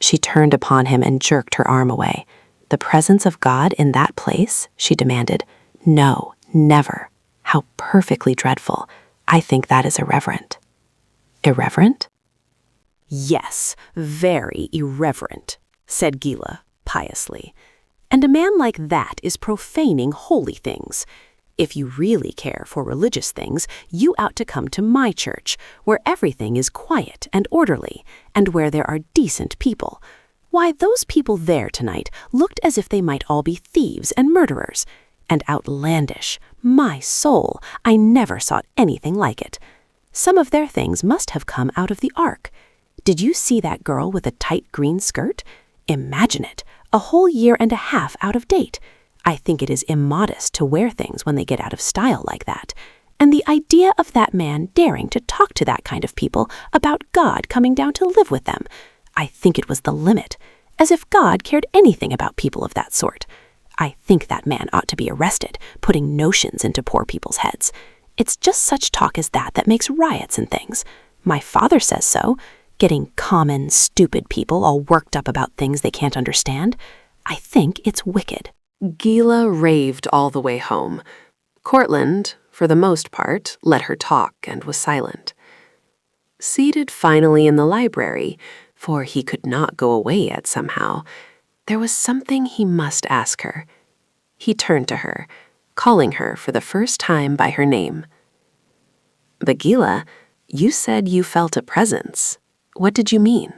She turned upon him and jerked her arm away. "The presence of God in that place?" she demanded. "No, never. How perfectly dreadful. I think that is irreverent." "Irreverent?" Yes, very irreverent, said Gila piously. And a man like that is profaning holy things. If you really care for religious things, you ought to come to my church, where everything is quiet and orderly, and where there are decent people. Why, those people there tonight looked as if they might all be thieves and murderers. And outlandish. My soul, I never saw anything like it. Some of their things must have come out of the ark. Did you see that girl with a tight green skirt? Imagine it, a whole year and a half out of date. I think it is immodest to wear things when they get out of style like that. And the idea of that man daring to talk to that kind of people about God coming down to live with them. I think it was the limit, as if God cared anything about people of that sort. I think that man ought to be arrested, putting notions into poor people's heads. It's just such talk as that makes riots and things. My father says so, getting common, stupid people all worked up about things they can't understand. I think it's wicked. Gila raved all the way home. Courtland, for the most part, let her talk and was silent. Seated finally in the library, for he could not go away yet somehow, there was something he must ask her. He turned to her, calling her for the first time by her name. "But Gila, you said you felt a presence. What did you mean?"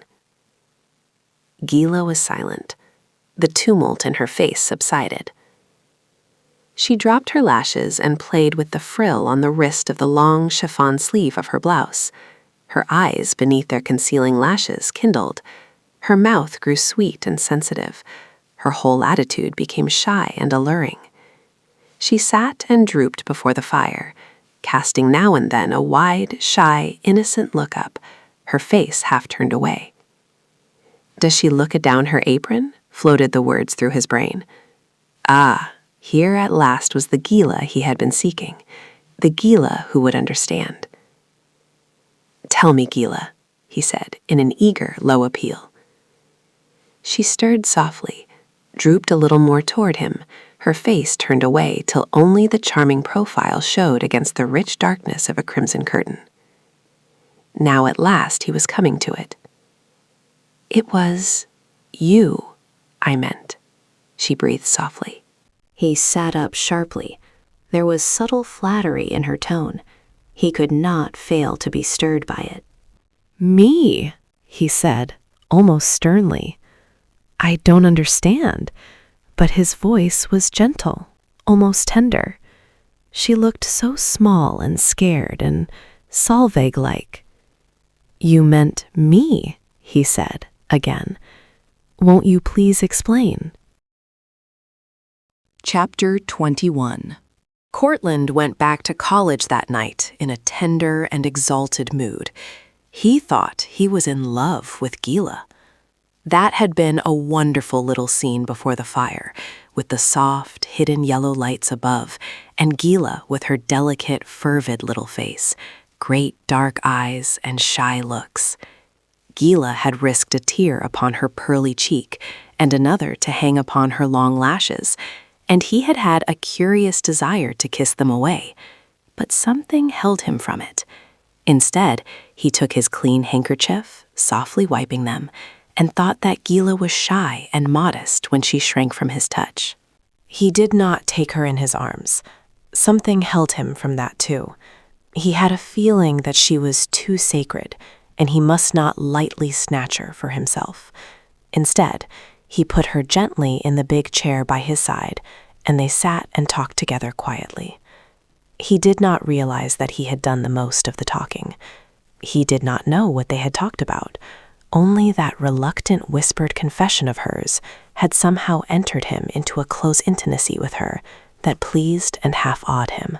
Gila was silent. The tumult in her face subsided. She dropped her lashes and played with the frill on the wrist of the long chiffon sleeve of her blouse. Her eyes beneath their concealing lashes kindled. Her mouth grew sweet and sensitive. Her whole attitude became shy and alluring. She sat and drooped before the fire, casting now and then a wide, shy, innocent look up, her face half turned away. "Does she look adown her apron?" floated the words through his brain. Ah, here at last was the Gila he had been seeking, the Gila who would understand. "Tell me, Gila," he said in an eager, low appeal. She stirred softly, drooped a little more toward him, her face turned away till only the charming profile showed against the rich darkness of a crimson curtain. Now at last he was coming to it. "It was you I meant," she breathed softly. He sat up sharply. There was subtle flattery in her tone. He could not fail to be stirred by it. "Me?" he said, almost sternly. "I don't understand." But his voice was gentle, almost tender. She looked so small and scared and Solveig-like. "You meant me," he said again. "Won't you please explain?" Chapter 21. Courtland went back to college that night in a tender and exalted mood. He thought he was in love with Gila. That had been a wonderful little scene before the fire, with the soft, hidden yellow lights above, and Gila with her delicate, fervid little face, great dark eyes, and shy looks. Gila had risked a tear upon her pearly cheek, and another to hang upon her long lashes, and he had had a curious desire to kiss them away, but something held him from it. Instead, he took his clean handkerchief, softly wiping them, and thought that Gila was shy and modest when she shrank from his touch. He did not take her in his arms. Something held him from that too. He had a feeling that she was too sacred, and he must not lightly snatch her for himself. Instead, he put her gently in the big chair by his side, and they sat and talked together quietly. He did not realize that he had done the most of the talking. He did not know what they had talked about. Only that reluctant whispered confession of hers had somehow entered him into a close intimacy with her that pleased and half awed him.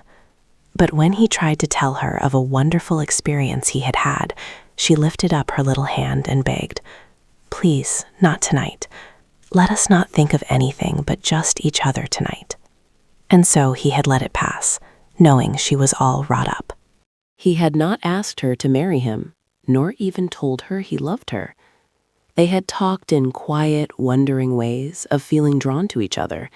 But when he tried to tell her of a wonderful experience he had had, she lifted up her little hand and begged, "Please, not tonight. Let us not think of anything but just each other tonight." And so he had let it pass, knowing she was all wrought up. He had not asked her to marry him, nor even told her he loved her. They had talked in quiet, wondering ways of feeling drawn to each other.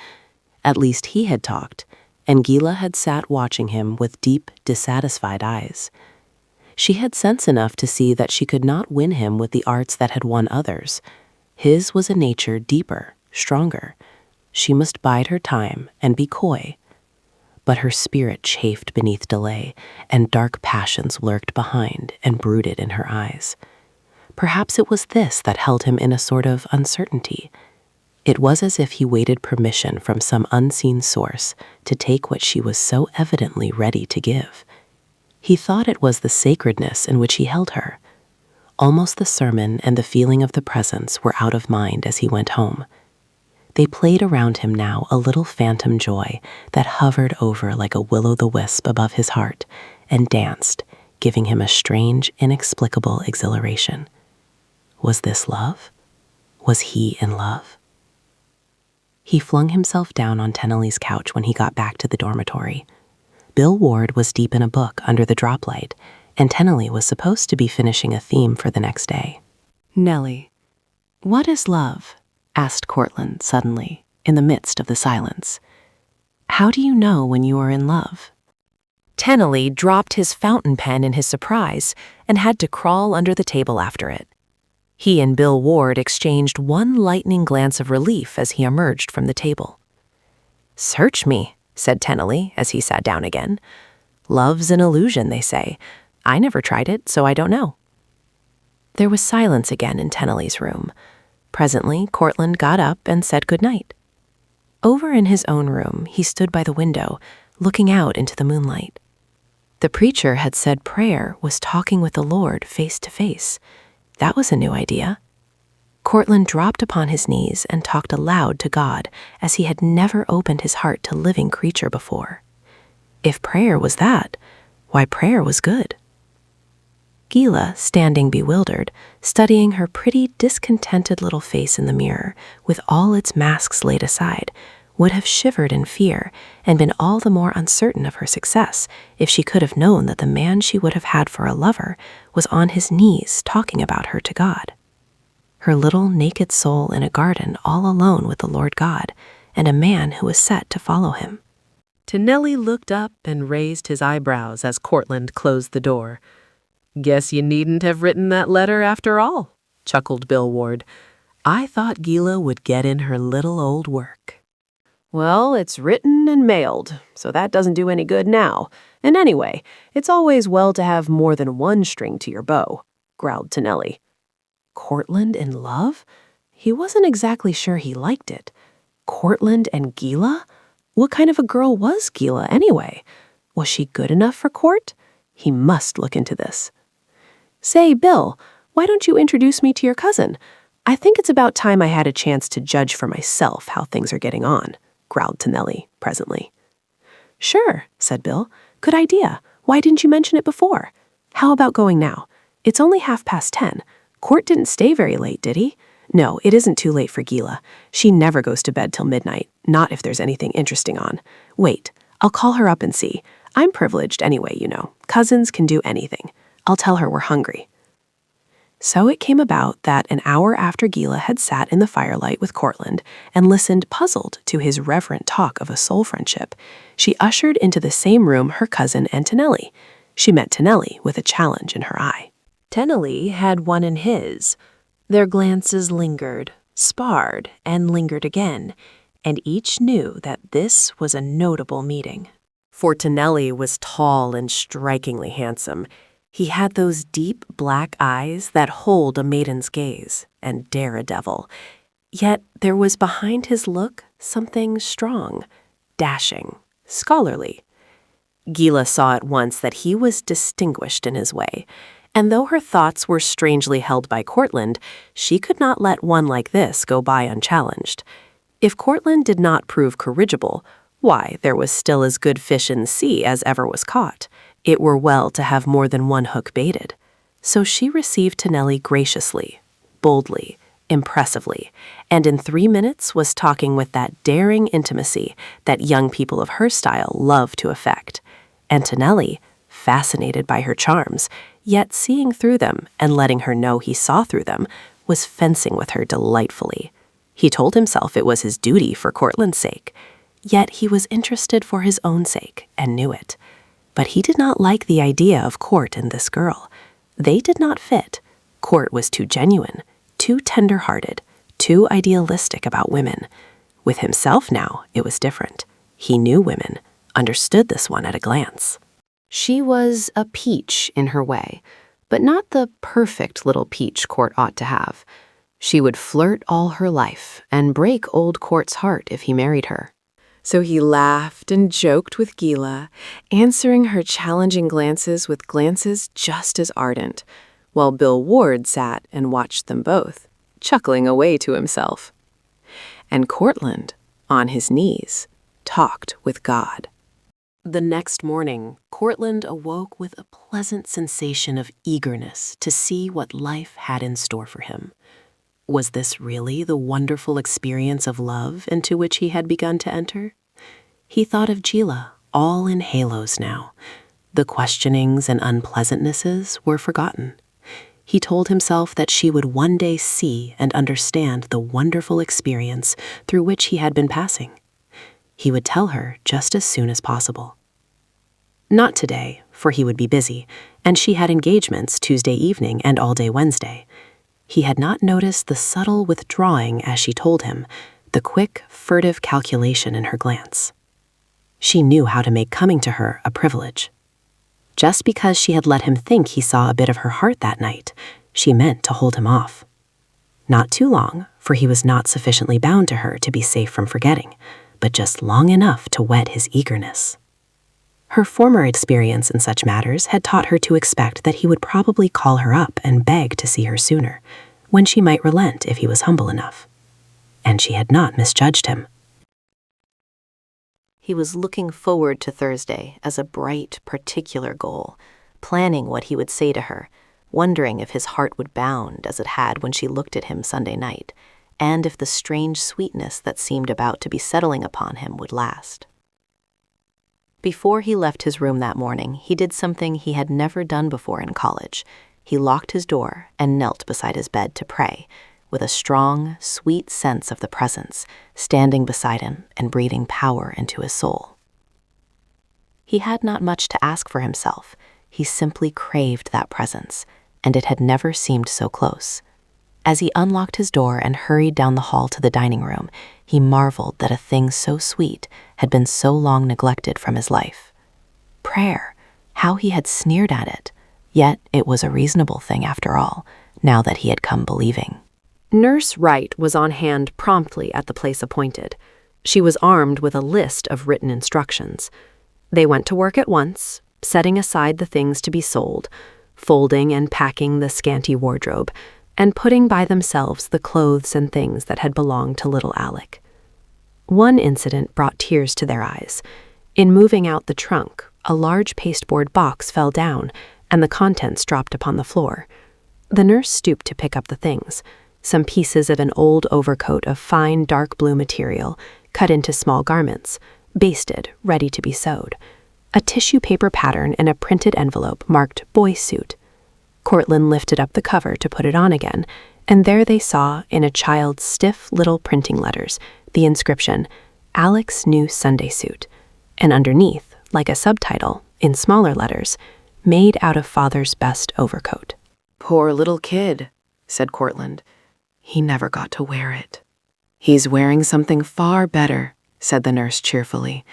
At least he had talked, and Gila had sat watching him with deep, dissatisfied eyes. She had sense enough to see that she could not win him with the arts that had won others. His was a nature deeper, stronger. She must bide her time and be coy. But her spirit chafed beneath delay, and dark passions lurked behind and brooded in her eyes. Perhaps it was this that held him in a sort of uncertainty. It was as if he waited permission from some unseen source to take what she was so evidently ready to give. He thought it was the sacredness in which he held her. Almost the sermon and the feeling of the presence were out of mind as he went home. They played around him now a little phantom joy that hovered over like a will-o'-the-wisp above his heart and danced, giving him a strange, inexplicable exhilaration. Was this love? Was he in love? He flung himself down on Tennelly's couch when he got back to the dormitory. Bill Ward was deep in a book under the droplight, and Tennelly was supposed to be finishing a theme for the next day. "Nellie, what is love?" asked Courtland suddenly, in the midst of the silence. "How do you know when you are in love?" Tennelly dropped his fountain pen in his surprise and had to crawl under the table after it. He and Bill Ward exchanged one lightning glance of relief as he emerged from the table. "Search me," said Tennelly as he sat down again. "Love's an illusion, they say. I never tried it, so I don't know." There was silence again in Tennelly's room. Presently, Courtland got up and said good night. Over in his own room, he stood by the window, looking out into the moonlight. The preacher had said prayer was talking with the Lord face to face. That was a new idea. Courtland dropped upon his knees and talked aloud to God as he had never opened his heart to living creature before. If prayer was that, why prayer was good. Gila, standing bewildered, studying her pretty, discontented little face in the mirror, with all its masks laid aside, would have shivered in fear and been all the more uncertain of her success if she could have known that the man she would have had for a lover was on his knees talking about her to God. Her little naked soul in a garden all alone with the Lord God, and a man who was set to follow him. Tennelly looked up and raised his eyebrows as Courtland closed the door. "Guess you needn't have written that letter after all," chuckled Bill Ward. "I thought Gila would get in her little old work." "Well, it's written and mailed, so that doesn't do any good now. And anyway, it's always well to have more than one string to your bow," growled Tennelly. Courtland in love? He wasn't exactly sure he liked it. Courtland and Gila? What kind of a girl was Gila anyway? Was she good enough for Court? He must look into this. Say, Bill, why don't you introduce me to your cousin? I think it's about time I had a chance to judge for myself how things are getting on, growled Tonelli presently. Sure, said Bill. Good idea. Why didn't you mention it before? How about going now? It's only 10:30. Court didn't stay very late, did he? No, it isn't too late for Gila. She never goes to bed till midnight, not if there's anything interesting on. Wait, I'll call her up and see. I'm privileged anyway, you know. Cousins can do anything. I'll tell her we're hungry. So it came about that an hour after Gila had sat in the firelight with Courtland and listened puzzled to his reverent talk of a soul friendship, she ushered into the same room her cousin and Tonelli. She met Tonelli with a challenge in her eye. Tonelli had one in his. Their glances lingered, sparred, and lingered again, and each knew that this was a notable meeting. For Tonelli was tall and strikingly handsome. He had those deep black eyes that hold a maiden's gaze and dare a devil. Yet there was behind his look something strong, dashing, scholarly. Gila saw at once that he was distinguished in his way, and though her thoughts were strangely held by Courtland, she could not let one like this go by unchallenged. If Courtland did not prove corrigible, why, there was still as good fish in the sea as ever was caught. It were well to have more than one hook baited. So she received Tonelli graciously, boldly, impressively, and in 3 minutes was talking with that daring intimacy that young people of her style love to affect. And Tonelli, fascinated by her charms, yet seeing through them and letting her know he saw through them, was fencing with her delightfully. He told himself it was his duty for Courtland's sake, yet he was interested for his own sake and knew it. But he did not like the idea of Court and this girl. They did not fit. Court was too genuine, too tender-hearted, too idealistic about women. With himself now, it was different. He knew women, understood this one at a glance. She was a peach in her way, but not the perfect little peach Court ought to have. She would flirt all her life and break old Court's heart if he married her. So he laughed and joked with Gila, answering her challenging glances with glances just as ardent, while Bill Ward sat and watched them both, chuckling away to himself. And Courtland, on his knees, talked with God. The next morning, Courtland awoke with a pleasant sensation of eagerness to see what life had in store for him. Was this really the wonderful experience of love into which he had begun to enter? He thought of Gila, all in halos now. The questionings and unpleasantnesses were forgotten. He told himself that she would one day see and understand the wonderful experience through which he had been passing. He would tell her just as soon as possible. Not today, for he would be busy, and she had engagements Tuesday evening and all day Wednesday. He had not noticed the subtle withdrawing as she told him, the quick, furtive calculation in her glance. She knew how to make coming to her a privilege. Just because she had let him think he saw a bit of her heart that night, she meant to hold him off. Not too long, for he was not sufficiently bound to her to be safe from forgetting, but just long enough to whet his eagerness. Her former experience in such matters had taught her to expect that he would probably call her up and beg to see her sooner, when she might relent if he was humble enough. And she had not misjudged him. He was looking forward to Thursday as a bright, particular goal, planning what he would say to her, wondering if his heart would bound as it had when she looked at him Sunday night, and if the strange sweetness that seemed about to be settling upon him would last. Before he left his room that morning, he did something he had never done before in college. He locked his door and knelt beside his bed to pray, with a strong, sweet sense of the presence, standing beside him and breathing power into his soul. He had not much to ask for himself. He simply craved that presence, and it had never seemed so close. As he unlocked his door and hurried down the hall to the dining room, he marveled that a thing so sweet had been so long neglected from his life. Prayer, how he had sneered at it, yet it was a reasonable thing after all, now that he had come believing. Nurse Wright was on hand promptly at the place appointed. She was armed with a list of written instructions. They went to work at once, setting aside the things to be sold, folding and packing the scanty wardrobe, and putting by themselves the clothes and things that had belonged to little Alec. One incident brought tears to their eyes. In moving out the trunk, a large pasteboard box fell down, and the contents dropped upon the floor. The nurse stooped to pick up the things, some pieces of an old overcoat of fine dark blue material, cut into small garments, basted, ready to be sewed, a tissue paper pattern in a printed envelope marked boy suit. Courtland lifted up the cover to put it on again, and there they saw, in a child's stiff little printing letters, the inscription, Alec's new Sunday suit, and underneath, like a subtitle, in smaller letters, made out of father's best overcoat. Poor little kid, said Courtland. He never got to wear it. He's wearing something far better, said the nurse cheerfully.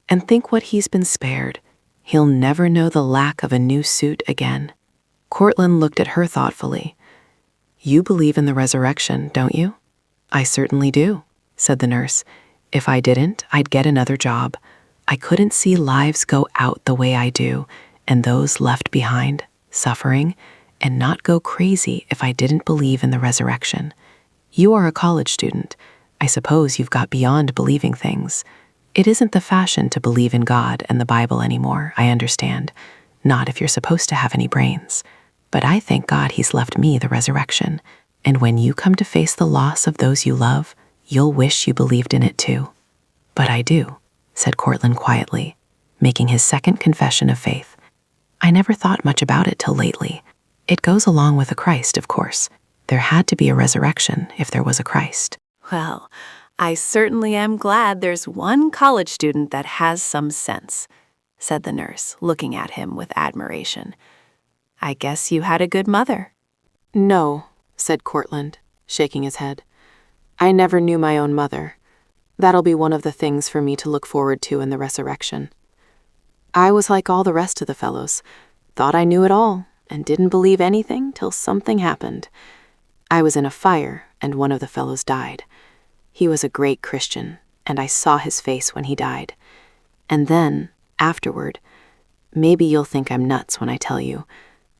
And think what he's been spared. He'll never know the lack of a new suit again. Courtland looked at her thoughtfully. You believe in the resurrection, don't you? I certainly do, said the nurse. If I didn't, I'd get another job. I couldn't see lives go out the way I do, and those left behind, suffering, and not go crazy if I didn't believe in the resurrection. You are a college student. I suppose you've got beyond believing things. It isn't the fashion to believe in God and the Bible anymore, I understand. Not if you're supposed to have any brains. But I thank God he's left me the resurrection. And when you come to face the loss of those you love, you'll wish you believed in it too. But I do, said Courtland quietly, making his second confession of faith. I never thought much about it till lately. It goes along with a Christ, of course. There had to be a resurrection if there was a Christ. Well, I certainly am glad there's one college student that has some sense, said the nurse, looking at him with admiration. I guess you had a good mother. No, said Courtland, shaking his head. I never knew my own mother. That'll be one of the things for me to look forward to in the resurrection. I was like all the rest of the fellows, thought I knew it all, and didn't believe anything till something happened. I was in a fire, and one of the fellows died. He was a great Christian, and I saw his face when he died. And then, afterward, maybe you'll think I'm nuts when I tell you,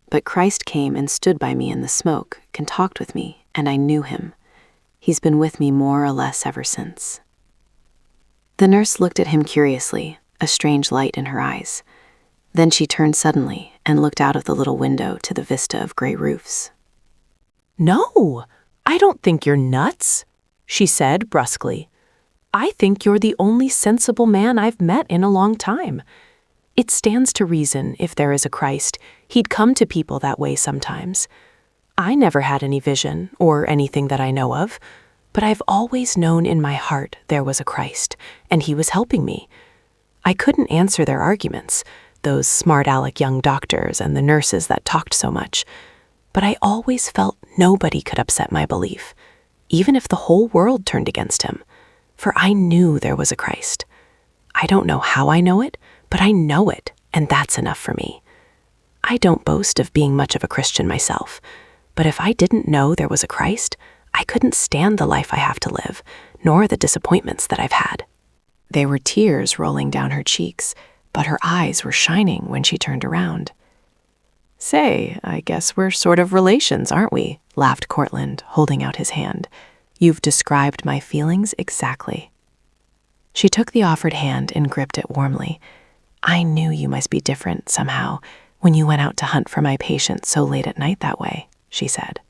but Christ came and stood by me in the smoke and talked with me, and I knew him. He's been with me more or less ever since. The nurse looked at him curiously, a strange light in her eyes. Then she turned suddenly and looked out of the little window to the vista of gray roofs. No, I don't think you're nuts, she said brusquely. I think you're the only sensible man I've met in a long time. It stands to reason, if there is a Christ, he'd come to people that way sometimes. I never had any vision, or anything that I know of, but I've always known in my heart there was a Christ, and he was helping me. I couldn't answer their arguments, those smart-aleck young doctors and the nurses that talked so much, but I always felt nobody could upset my belief, even if the whole world turned against him, for I knew there was a Christ. I don't know how I know it, but I know it, and that's enough for me. I don't boast of being much of a Christian myself, but if I didn't know there was a Christ, I couldn't stand the life I have to live, nor the disappointments that I've had. There were tears rolling down her cheeks, but her eyes were shining when she turned around. Say, I guess we're sort of relations, aren't we? Laughed Courtland, holding out his hand. You've described my feelings exactly. She took the offered hand and gripped it warmly. I knew you must be different somehow when you went out to hunt for my patient so late at night that way, she said.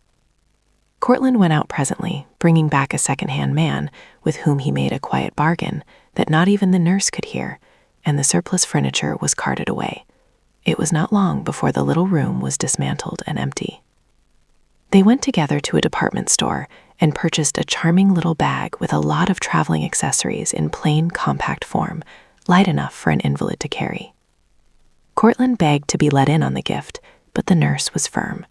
Courtland went out presently, bringing back a second-hand man with whom he made a quiet bargain that not even the nurse could hear, and the surplus furniture was carted away. It was not long before the little room was dismantled and empty. They went together to a department store and purchased a charming little bag with a lot of traveling accessories in plain, compact form, light enough for an invalid to carry. Courtland begged to be let in on the gift, but the nurse was firm.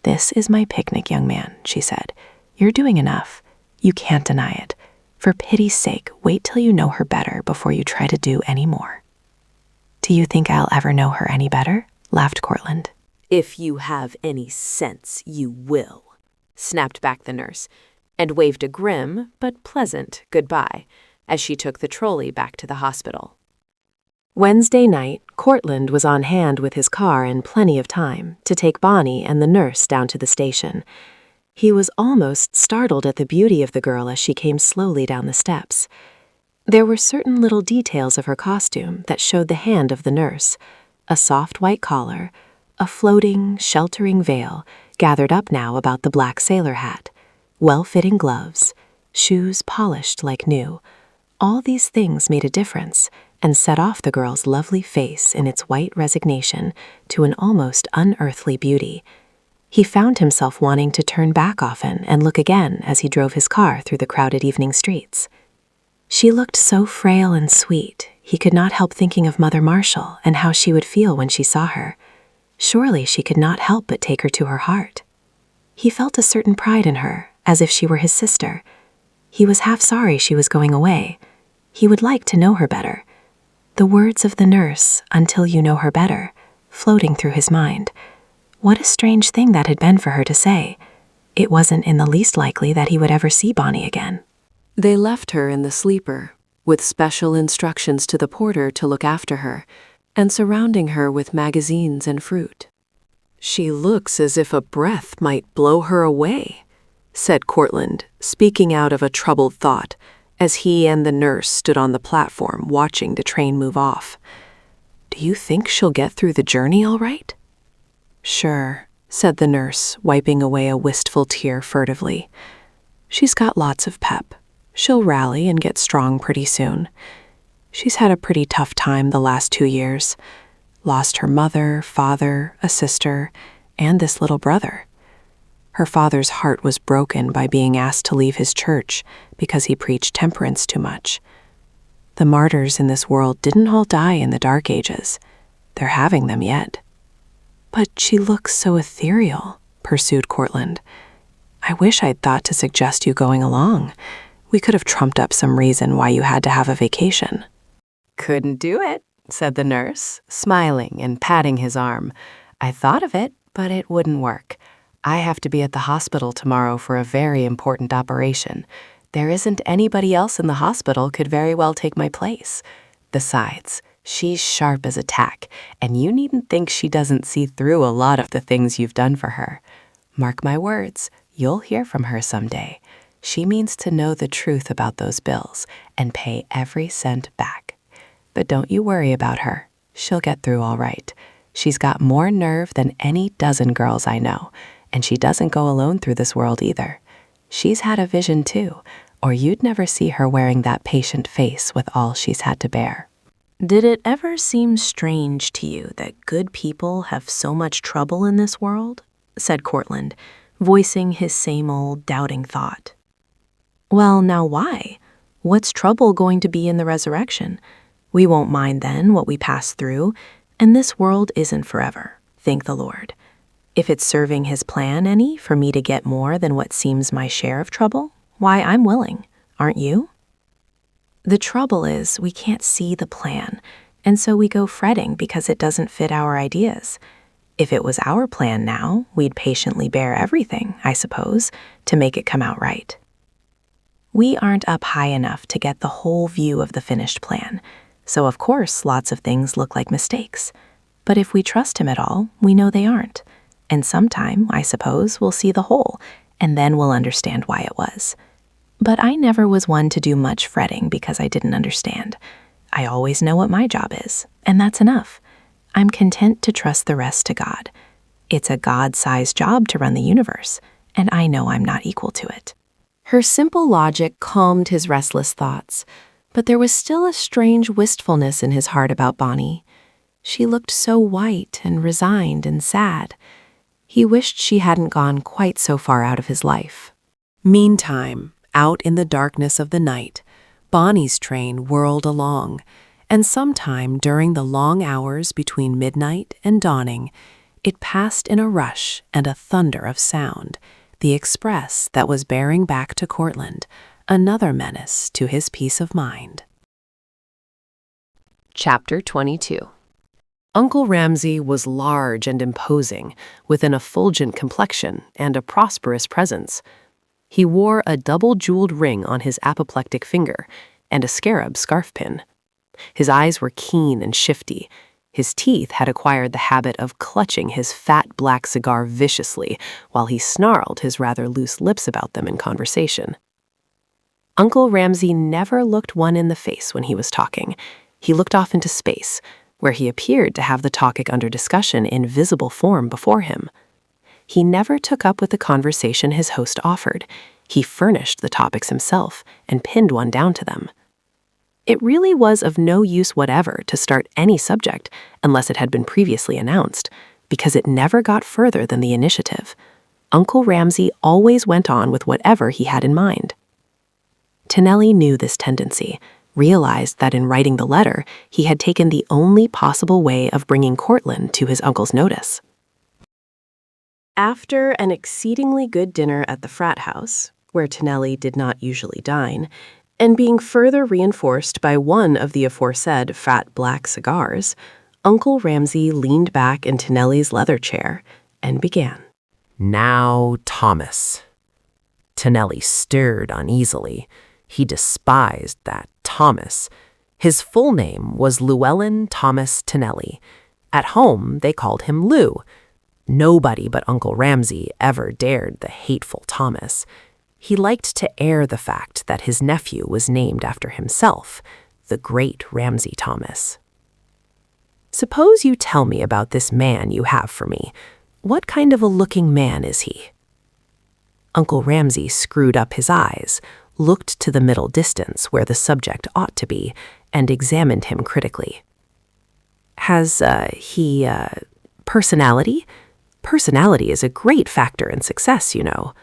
This is my picnic, young man, she said. You're doing enough. You can't deny it. For pity's sake, wait till you know her better before you try to do any more. Do you think I'll ever know her any better? Laughed Courtland. If you have any sense, you will, snapped back the nurse, and waved a grim but pleasant goodbye, as she took the trolley back to the hospital. Wednesday night, Courtland was on hand with his car and plenty of time to take Bonnie and the nurse down to the station. He was almost startled at the beauty of the girl as she came slowly down the steps. There were certain little details of her costume that showed the hand of the nurse: a soft white collar, a floating, sheltering veil gathered up now about the black sailor hat, well-fitting gloves, shoes polished like new. All these things made a difference and set off the girl's lovely face in its white resignation to an almost unearthly beauty. He found himself wanting to turn back often and look again as he drove his car through the crowded evening streets. She looked so frail and sweet, he could not help thinking of Mother Marshall and how she would feel when she saw her. Surely she could not help but take her to her heart. He felt a certain pride in her, as if she were his sister. He was half sorry she was going away. He would like to know her better. The words of the nurse, "until you know her better," floating through his mind. What a strange thing that had been for her to say. It wasn't in the least likely that he would ever see Bonnie again. They left her in the sleeper, with special instructions to the porter to look after her, and surrounding her with magazines and fruit. "She looks as if a breath might blow her away," said Courtland, speaking out of a troubled thought, as he and the nurse stood on the platform watching the train move off. "Do you think she'll get through the journey all right?" "Sure," said the nurse, wiping away a wistful tear furtively. "She's got lots of pep. She'll rally and get strong pretty soon. She's had a pretty tough time the last 2 years. Lost her mother, father, a sister, and this little brother. Her father's heart was broken by being asked to leave his church because he preached temperance too much. The martyrs in this world didn't all die in the Dark Ages. They're having them yet." "But she looks so ethereal," pursued Courtland. "I wish I'd thought to suggest you going along. We could have trumped up some reason why you had to have a vacation." "Couldn't do it," said the nurse, smiling and patting his arm. "I thought of it, but it wouldn't work. I have to be at the hospital tomorrow for a very important operation. There isn't anybody else in the hospital could very well take my place. Besides, she's sharp as a tack, and you needn't think she doesn't see through a lot of the things you've done for her. Mark my words, you'll hear from her someday. She means to know the truth about those bills and pay every cent back. But don't you worry about her. She'll get through all right. She's got more nerve than any dozen girls I know, and she doesn't go alone through this world either. She's had a vision too, or you'd never see her wearing that patient face with all she's had to bear." Did it ever seem strange to you that good people have so much trouble in this world? Said Courtland, voicing his same old doubting thought. Well, now why? What's trouble going to be in the resurrection? We won't mind then what we pass through, and this world isn't forever, thank the Lord. If it's serving his plan any for me to get more than what seems my share of trouble, why, I'm willing, aren't you? The trouble is we can't see the plan, and so we go fretting because it doesn't fit our ideas. If it was our plan now, we'd patiently bear everything, I suppose, to make it come out right. We aren't up high enough to get the whole view of the finished plan, so of course lots of things look like mistakes. But if we trust him at all, we know they aren't. And sometime, I suppose, we'll see the whole, and then we'll understand why it was. But I never was one to do much fretting because I didn't understand. I always know what my job is, and that's enough. I'm content to trust the rest to God. It's a God-sized job to run the universe, and I know I'm not equal to it. Her simple logic calmed his restless thoughts, but there was still a strange wistfulness in his heart about Bonnie. She looked so white and resigned and sad. He wished she hadn't gone quite so far out of his life. Meantime, out in the darkness of the night, Bonnie's train whirled along, and sometime during the long hours between midnight and dawning, it passed in a rush and a thunder of sound, the express that was bearing back to Courtland, another menace to his peace of mind. Chapter 22. Uncle Ramsay was large and imposing, with an effulgent complexion and a prosperous presence. He wore a double-jeweled ring on his apoplectic finger, and a scarab scarf pin. His eyes were keen and shifty. His teeth had acquired the habit of clutching his fat black cigar viciously while he snarled his rather loose lips about them in conversation. Uncle Ramsay never looked one in the face when he was talking. He looked off into space, where he appeared to have the topic under discussion in visible form before him. He never took up with the conversation his host offered. He furnished the topics himself and pinned one down to them. It really was of no use whatever to start any subject unless it had been previously announced, because it never got further than the initiative. Uncle Ramsay always went on with whatever he had in mind. Tonelli knew this tendency, realized that in writing the letter, he had taken the only possible way of bringing Courtland to his uncle's notice. After an exceedingly good dinner at the frat house, where Tonelli did not usually dine, and being further reinforced by one of the aforesaid fat black cigars, Uncle Ramsay leaned back in Tonelli's leather chair and began. Now, Thomas. Tonelli stirred uneasily. He despised that Thomas. His full name was Llewellyn Thomas Tonelli. At home, they called him Lou. Nobody but Uncle Ramsay ever dared the hateful Thomas. He liked to air the fact that his nephew was named after himself, the great Ramsay Thomas. Suppose you tell me about this man you have for me. What kind of a looking man is he? Uncle Ramsay screwed up his eyes, looked to the middle distance where the subject ought to be, and examined him critically. Has he personality? Personality is a great factor in success, you know.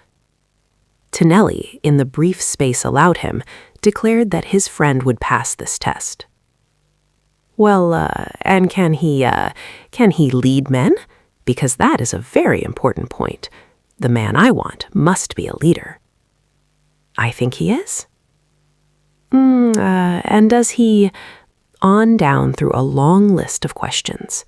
Tonelli, in the brief space allowed him, declared that his friend would pass this test. Well, and can he lead men? Because that is a very important point. The man I want must be a leader. I think he is. And does he... On down through a long list of questions.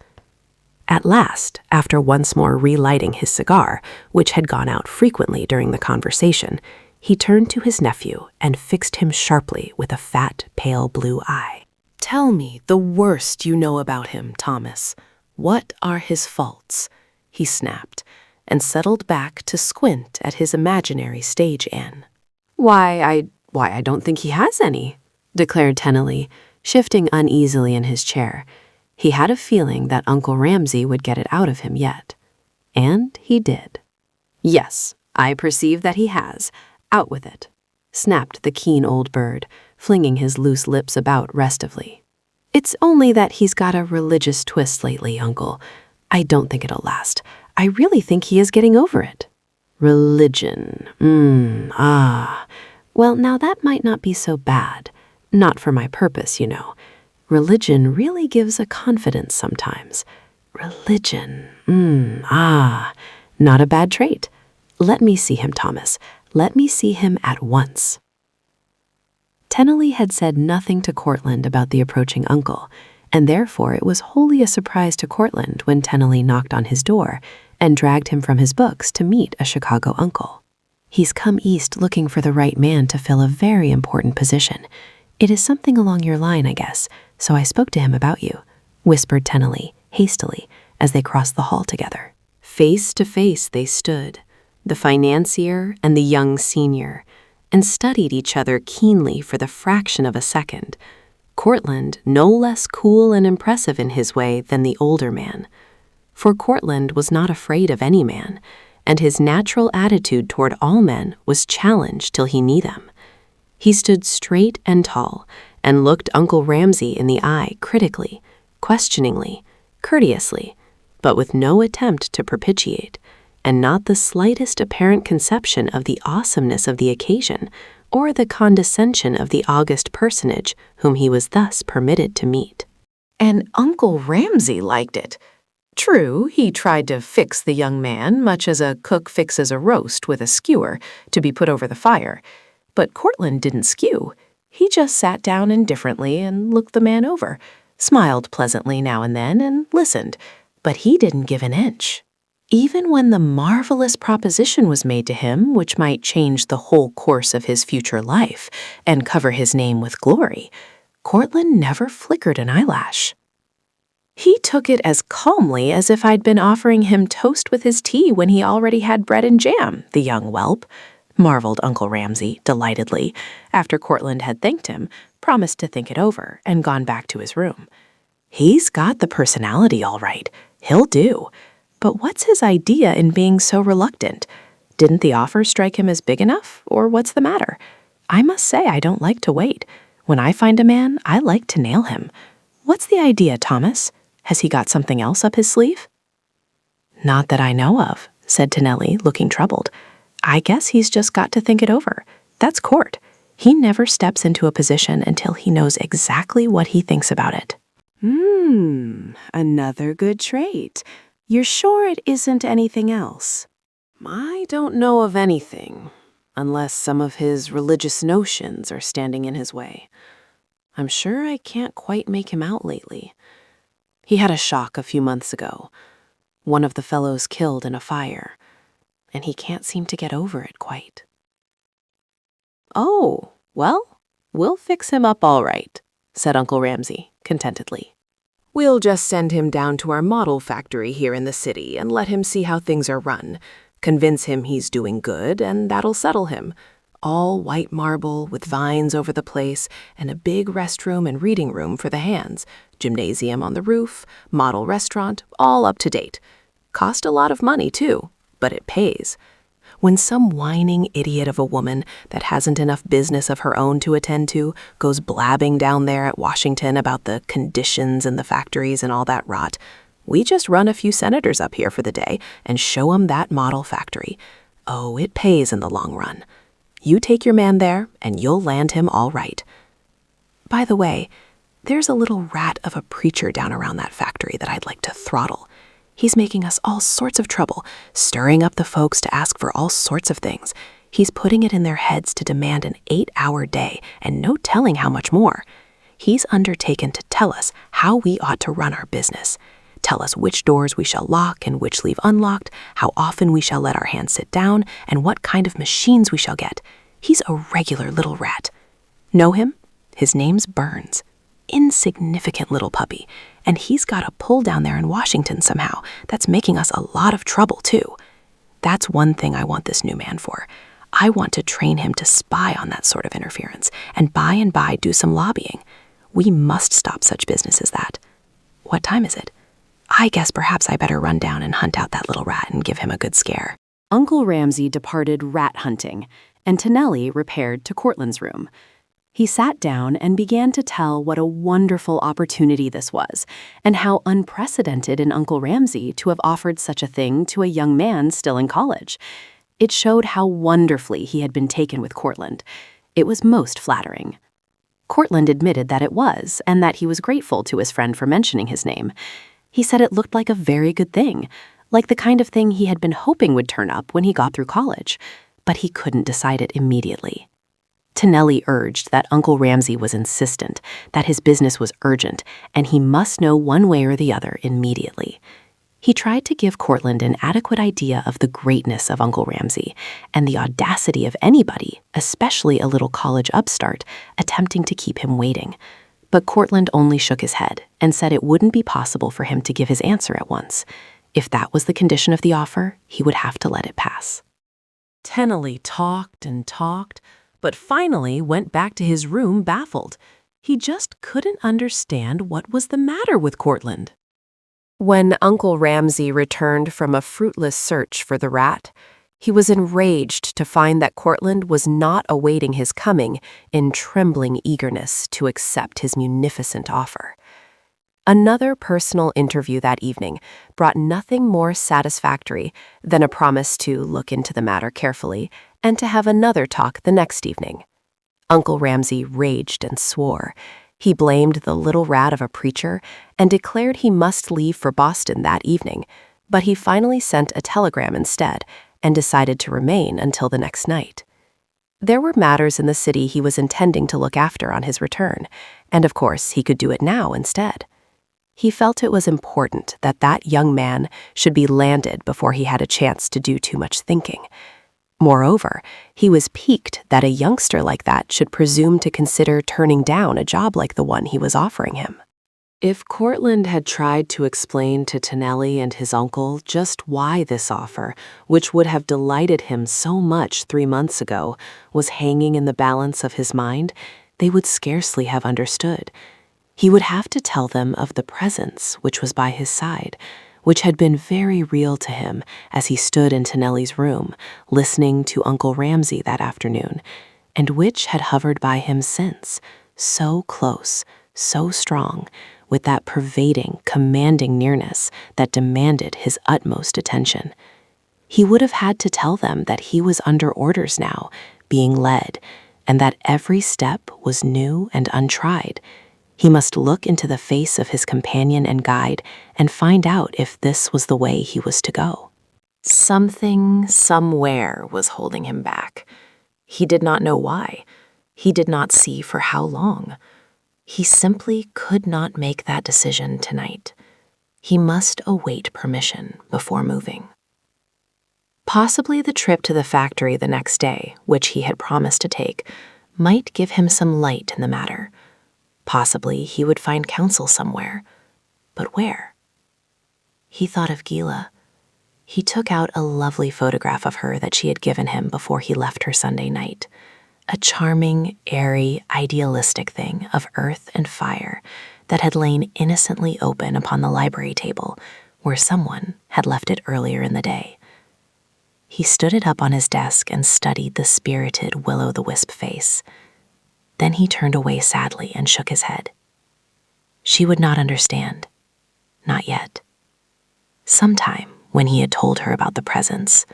At last, after once more relighting his cigar, which had gone out frequently during the conversation, he turned to his nephew and fixed him sharply with a fat, pale blue eye. Tell me the worst you know about him, Thomas. What are his faults? He snapped, and settled back to squint at his imaginary stage Anne. Why, I don't think he has any, declared Tonelli, shifting uneasily in his chair. He had a feeling that Uncle Ramsay would get it out of him yet. And he did. Yes, I perceive that he has. Out with it, snapped the keen old bird, flinging his loose lips about restively. It's only that he's got a religious twist lately, Uncle. I don't think it'll last. I really think he is getting over it. Religion. Well, now that might not be so bad. Not for my purpose, you know. Religion really gives a confidence sometimes. Religion. Not a bad trait. Let me see him, Thomas. Let me see him at once. Tonelli had said nothing to Courtland about the approaching uncle, and therefore it was wholly a surprise to Courtland when Tonelli knocked on his door and dragged him from his books to meet a Chicago uncle. He's come east looking for the right man to fill a very important position. It is something along your line, I guess, so I spoke to him about you, whispered Tonelli hastily as they crossed the hall together. Face to face they stood, the financier and the young senior, and studied each other keenly for the fraction of a second, Courtland no less cool and impressive in his way than the older man. For Courtland was not afraid of any man, and his natural attitude toward all men was challenge till he knew them. He stood straight and tall and looked Uncle Ramsay in the eye critically, questioningly, courteously, but with no attempt to propitiate, and not the slightest apparent conception of the awesomeness of the occasion or the condescension of the august personage whom he was thus permitted to meet. And Uncle Ramsay liked it. True, he tried to fix the young man much as a cook fixes a roast with a skewer to be put over the fire. But Courtland didn't skew. He just sat down indifferently and looked the man over, smiled pleasantly now and then, and listened. But he didn't give an inch. Even when the marvelous proposition was made to him, which might change the whole course of his future life and cover his name with glory, Courtland never flickered an eyelash. He took it as calmly as if I'd been offering him toast with his tea when he already had bread and jam, the young whelp, marveled Uncle Ramsay delightedly, after Courtland had thanked him, promised to think it over, and gone back to his room. He's got the personality all right. He'll do. But what's his idea in being so reluctant? Didn't the offer strike him as big enough, or what's the matter? I must say I don't like to wait. When I find a man, I like to nail him. What's the idea, Thomas? Has he got something else up his sleeve? Not that I know of, said Tonelli, looking troubled. I guess he's just got to think it over. That's Court. He never steps into a position until he knows exactly what he thinks about it. Another good trait. You're sure it isn't anything else? I don't know of anything, unless some of his religious notions are standing in his way. I'm sure I can't quite make him out lately. He had a shock a few months ago. One of the fellows killed in a fire, and he can't seem to get over it quite. Oh, well, we'll fix him up all right, said Uncle Ramsay contentedly. We'll just send him down to our model factory here in the city and let him see how things are run. Convince him he's doing good, and that'll settle him. All white marble with vines over the place and a big restroom and reading room for the hands, gymnasium on the roof, model restaurant, all up to date. Cost a lot of money, too, but it pays. When some whining idiot of a woman that hasn't enough business of her own to attend to goes blabbing down there at Washington about the conditions in the factories and all that rot, we just run a few senators up here for the day and show 'em that model factory. Oh, it pays in the long run. You take your man there, and you'll land him all right. By the way, there's a little rat of a preacher down around that factory that I'd like to throttle. He's making us all sorts of trouble, stirring up the folks to ask for all sorts of things. He's putting it in their heads to demand an 8-hour day, and no telling how much more. He's undertaken to tell us how we ought to run our business. Tell us which doors we shall lock and which leave unlocked, how often we shall let our hands sit down, and what kind of machines we shall get. He's a regular little rat. Know him? His name's Burns. Insignificant little puppy, and he's got a pull down there in Washington somehow that's making us a lot of trouble, too. That's one thing I want this new man for. I want to train him to spy on that sort of interference, and by and by do some lobbying. We must stop such business as that. What time is it? I guess perhaps I better run down and hunt out that little rat and give him a good scare. Uncle Ramsay departed rat hunting, and Tonelli repaired to Courtland's room. He sat down and began to tell what a wonderful opportunity this was, and how unprecedented in Uncle Ramsay to have offered such a thing to a young man still in college. It showed how wonderfully he had been taken with Courtland. It was most flattering. Courtland admitted that it was, and that he was grateful to his friend for mentioning his name. He said it looked like a very good thing, like the kind of thing he had been hoping would turn up when he got through college, but he couldn't decide it immediately. Tonelli urged that Uncle Ramsay was insistent, that his business was urgent, and he must know one way or the other immediately. He tried to give Courtland an adequate idea of the greatness of Uncle Ramsay and the audacity of anybody, especially a little college upstart, attempting to keep him waiting. But Courtland only shook his head and said it wouldn't be possible for him to give his answer at once. If that was the condition of the offer, he would have to let it pass. Tonelli talked and talked, but finally went back to his room baffled. He just couldn't understand what was the matter with Courtland. When Uncle Ramsay returned from a fruitless search for the rat, he was enraged to find that Courtland was not awaiting his coming in trembling eagerness to accept his munificent offer. Another personal interview that evening brought nothing more satisfactory than a promise to look into the matter carefully and to have another talk the next evening. Uncle Ramsay raged and swore. He blamed the little rat of a preacher and declared he must leave for Boston that evening, but he finally sent a telegram instead and decided to remain until the next night. There were matters in the city he was intending to look after on his return, and of course he could do it now instead. He felt it was important that that young man should be landed before he had a chance to do too much thinking. Moreover, he was piqued that a youngster like that should presume to consider turning down a job like the one he was offering him. If Courtland had tried to explain to Tonelli and his uncle just why this offer, which would have delighted him so much 3 months ago, was hanging in the balance of his mind, they would scarcely have understood. He would have to tell them of the presence which was by his side, which had been very real to him as he stood in Tonelli's room, listening to Uncle Ramsay that afternoon, and which had hovered by him since, so close, so strong, with that pervading, commanding nearness that demanded his utmost attention. He would have had to tell them that he was under orders now, being led, and that every step was new and untried. He must look into the face of his companion and guide and find out if this was the way he was to go. Something, somewhere was holding him back. He did not know why. He did not see for how long. He simply could not make that decision tonight. He must await permission before moving. Possibly the trip to the factory the next day, which he had promised to take, might give him some light in the matter. Possibly he would find counsel somewhere. But where? He thought of Gila. He took out a lovely photograph of her that she had given him before he left her Sunday night. A charming, airy, idealistic thing of earth and fire that had lain innocently open upon the library table where someone had left it earlier in the day. He stood it up on his desk and studied the spirited will-o'-the-wisp face. Then he turned away sadly and shook his head. She would not understand. Not yet. Sometime when he had told her about the presents,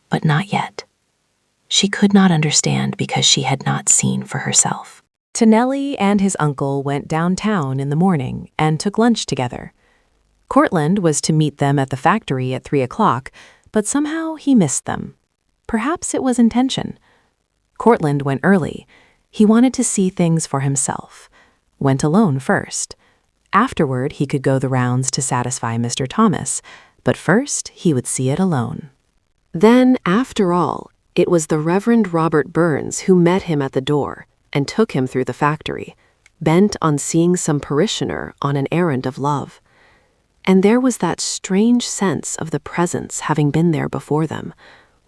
but not yet. She could not understand because she had not seen for herself. Tonelli and his uncle went downtown in the morning and took lunch together. Courtland was to meet them at the factory at 3 o'clock, but somehow he missed them. Perhaps it was intention. Courtland went early. He wanted to see things for himself. Went alone first. Afterward, he could go the rounds to satisfy Mr. Thomas, but first he would see it alone. Then, after all, it was the Reverend Robert Burns who met him at the door and took him through the factory, bent on seeing some parishioner on an errand of love. And there was that strange sense of the presence having been there before them,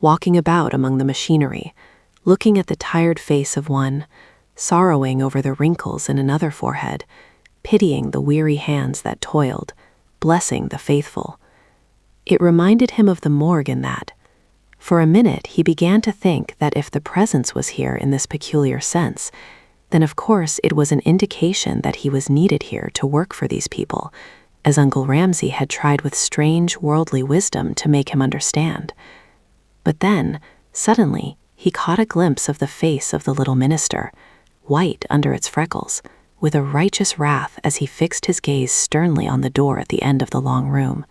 walking about among the machinery, looking at the tired face of one, sorrowing over the wrinkles in another forehead, pitying the weary hands that toiled, blessing the faithful. It reminded him of the morgue in that. For a minute he began to think that if the presence was here in this peculiar sense, then of course it was an indication that he was needed here to work for these people, as Uncle Ramsay had tried with strange worldly wisdom to make him understand. But then, suddenly, he caught a glimpse of the face of the little minister, white under its freckles, with a righteous wrath as he fixed his gaze sternly on the door at the end of the long room.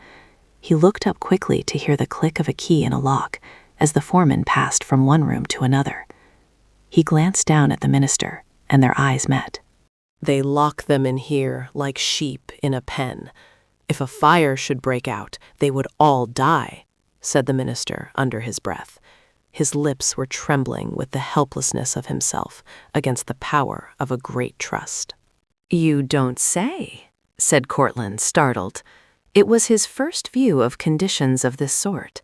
He looked up quickly to hear the click of a key in a lock as the foreman passed from one room to another. He glanced down at the minister, and their eyes met. They lock them in here like sheep in a pen. If a fire should break out, they would all die, said the minister under his breath. His lips were trembling with the helplessness of himself against the power of a great trust. "You don't say," said Courtland, startled. It was his first view of conditions of this sort.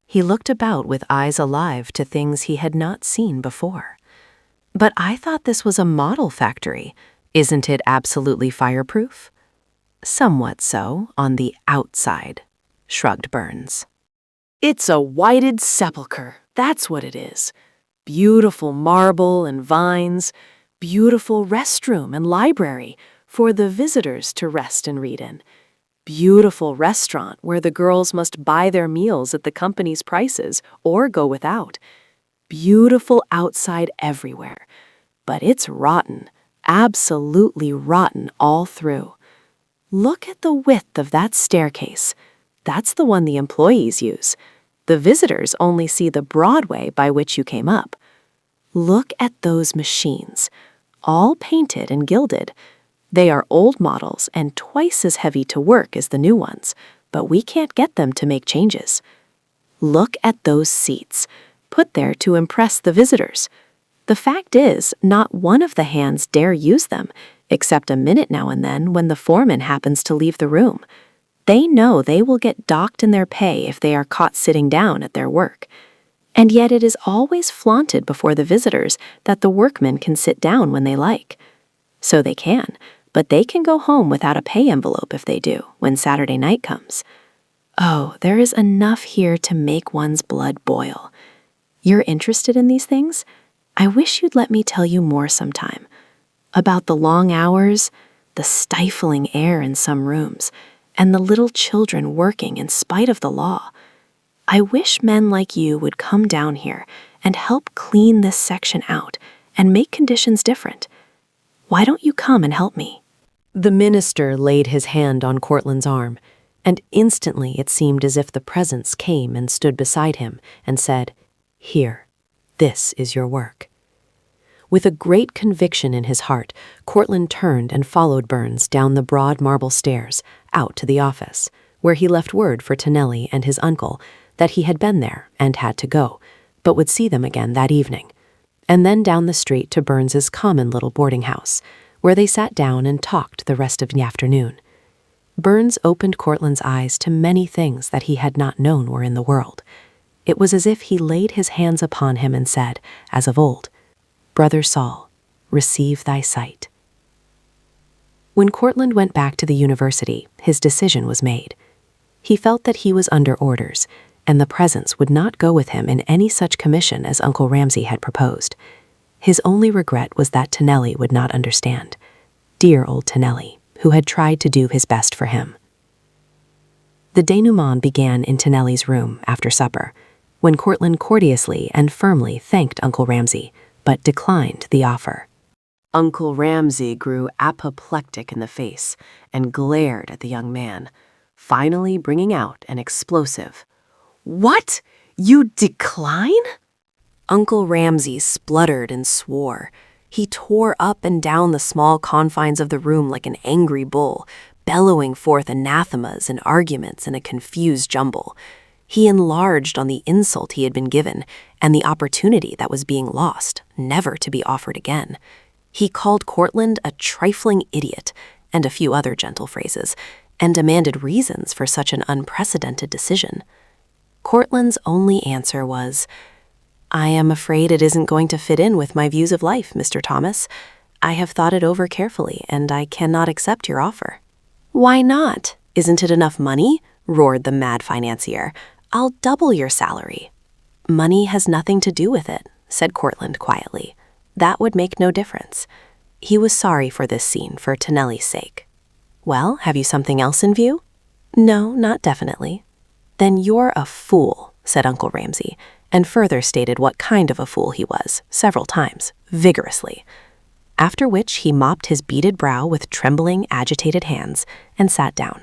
He looked about with eyes alive to things he had not seen before. "But I thought this was a model factory. Isn't it absolutely fireproof?" "Somewhat so, on the outside," shrugged Burns. It's a whited sepulchre, that's what it is. Beautiful marble and vines, beautiful restroom and library for the visitors to rest and read in. Beautiful restaurant where the girls must buy their meals at the company's prices or go without. Beautiful outside everywhere. But it's rotten, absolutely rotten all through. Look at the width of that staircase. That's the one the employees use. The visitors only see the broad way by which you came up. Look at those machines, all painted and gilded. They are old models and twice as heavy to work as the new ones, but we can't get them to make changes. Look at those seats, put there to impress the visitors. The fact is, not one of the hands dare use them, except a minute now and then when the foreman happens to leave the room. They know they will get docked in their pay if they are caught sitting down at their work. And yet it is always flaunted before the visitors that the workmen can sit down when they like. So they can, but they can go home without a pay envelope if they do, when Saturday night comes. Oh, there is enough here to make one's blood boil. You're interested in these things? I wish you'd let me tell you more sometime. About the long hours, the stifling air in some rooms, and the little children working in spite of the law. I wish men like you would come down here and help clean this section out and make conditions different. Why don't you come and help me? The minister laid his hand on Courtland's arm, and instantly it seemed as if the presence came and stood beside him and said, "Here, this is your work." With a great conviction in his heart, Courtland turned and followed Burns down the broad marble stairs, out to the office, where he left word for Tonelli and his uncle that he had been there and had to go, but would see them again that evening, and then down the street to Burns's common little boarding house, where they sat down and talked the rest of the afternoon. Burns opened Courtland's eyes to many things that he had not known were in the world. It was as if he laid his hands upon him and said, as of old, "Brother Saul, receive thy sight." When Courtland went back to the university, his decision was made. He felt that he was under orders, and the presence would not go with him in any such commission as Uncle Ramsay had proposed. His only regret was that Tonelli would not understand. Dear old Tonelli, who had tried to do his best for him. The denouement began in Tonelli's room after supper, when Courtland courteously and firmly thanked Uncle Ramsay, but declined the offer. Uncle Ramsay grew apoplectic in the face and glared at the young man, finally bringing out an explosive, "What? You decline?" Uncle Ramsay spluttered and swore. He tore up and down the small confines of the room like an angry bull, bellowing forth anathemas and arguments in a confused jumble. He enlarged on the insult he had been given and the opportunity that was being lost, never to be offered again. He called Courtland a trifling idiot and a few other gentle phrases, and demanded reasons for such an unprecedented decision. Courtland's only answer was, "I am afraid it isn't going to fit in with my views of life, Mr. Thomas. I have thought it over carefully, and I cannot accept your offer." "Why not? Isn't it enough money?" roared the mad financier. "I'll double your salary." "Money has nothing to do with it," said Courtland quietly. "That would make no difference." He was sorry for this scene for Tonelli's sake. "Well, have you something else in view?" "No, not definitely." "Then you're a fool," said Uncle Ramsay, and further stated what kind of a fool he was, several times, vigorously. After which he mopped his beaded brow with trembling, agitated hands and sat down.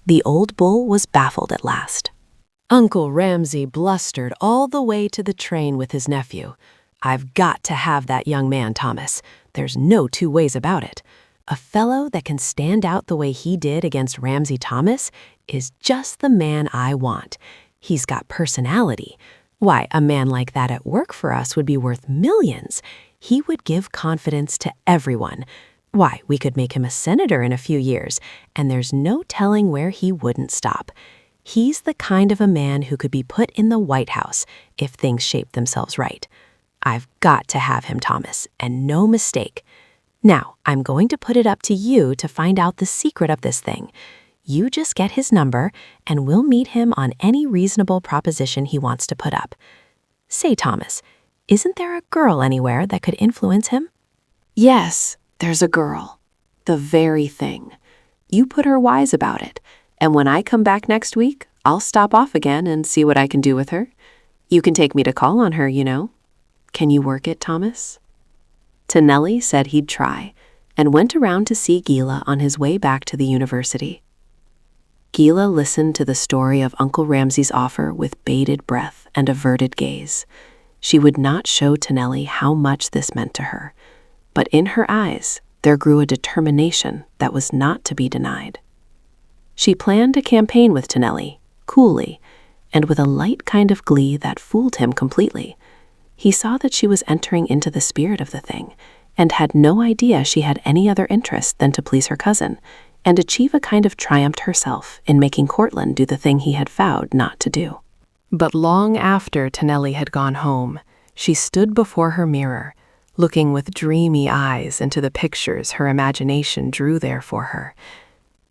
The old bull was baffled at last. Uncle Ramsay blustered all the way to the train with his nephew. "I've got to have that young man, Thomas. There's no two ways about it. A fellow that can stand out the way he did against Ramsay Thomas is just the man I want. He's got personality. Why, a man like that at work for us would be worth millions. He would give confidence to everyone. Why, we could make him a senator in a few years, and there's no telling where he wouldn't stop. He's the kind of a man who could be put in the White House if things shape themselves right. I've got to have him, Thomas, and no mistake. Now, I'm going to put it up to you to find out the secret of this thing. You just get his number, and we'll meet him on any reasonable proposition he wants to put up. Say, Thomas, isn't there a girl anywhere that could influence him?" "Yes, there's a girl. The very thing. You put her wise about it, and when I come back next week, I'll stop off again and see what I can do with her. You can take me to call on her, you know. Can you work it, Thomas?" Tonelli said he'd try, and went around to see Gila on his way back to the university. Gila listened to the story of Uncle Ramsay's offer with bated breath and averted gaze. She would not show Tonelli how much this meant to her, but in her eyes there grew a determination that was not to be denied. She planned a campaign with Tonelli, coolly, and with a light kind of glee that fooled him completely. He saw that she was entering into the spirit of the thing, and had no idea she had any other interest than to please her cousin, and achieve a kind of triumph herself in making Courtland do the thing he had vowed not to do. But long after Tonelli had gone home, she stood before her mirror, looking with dreamy eyes into the pictures her imagination drew there for her.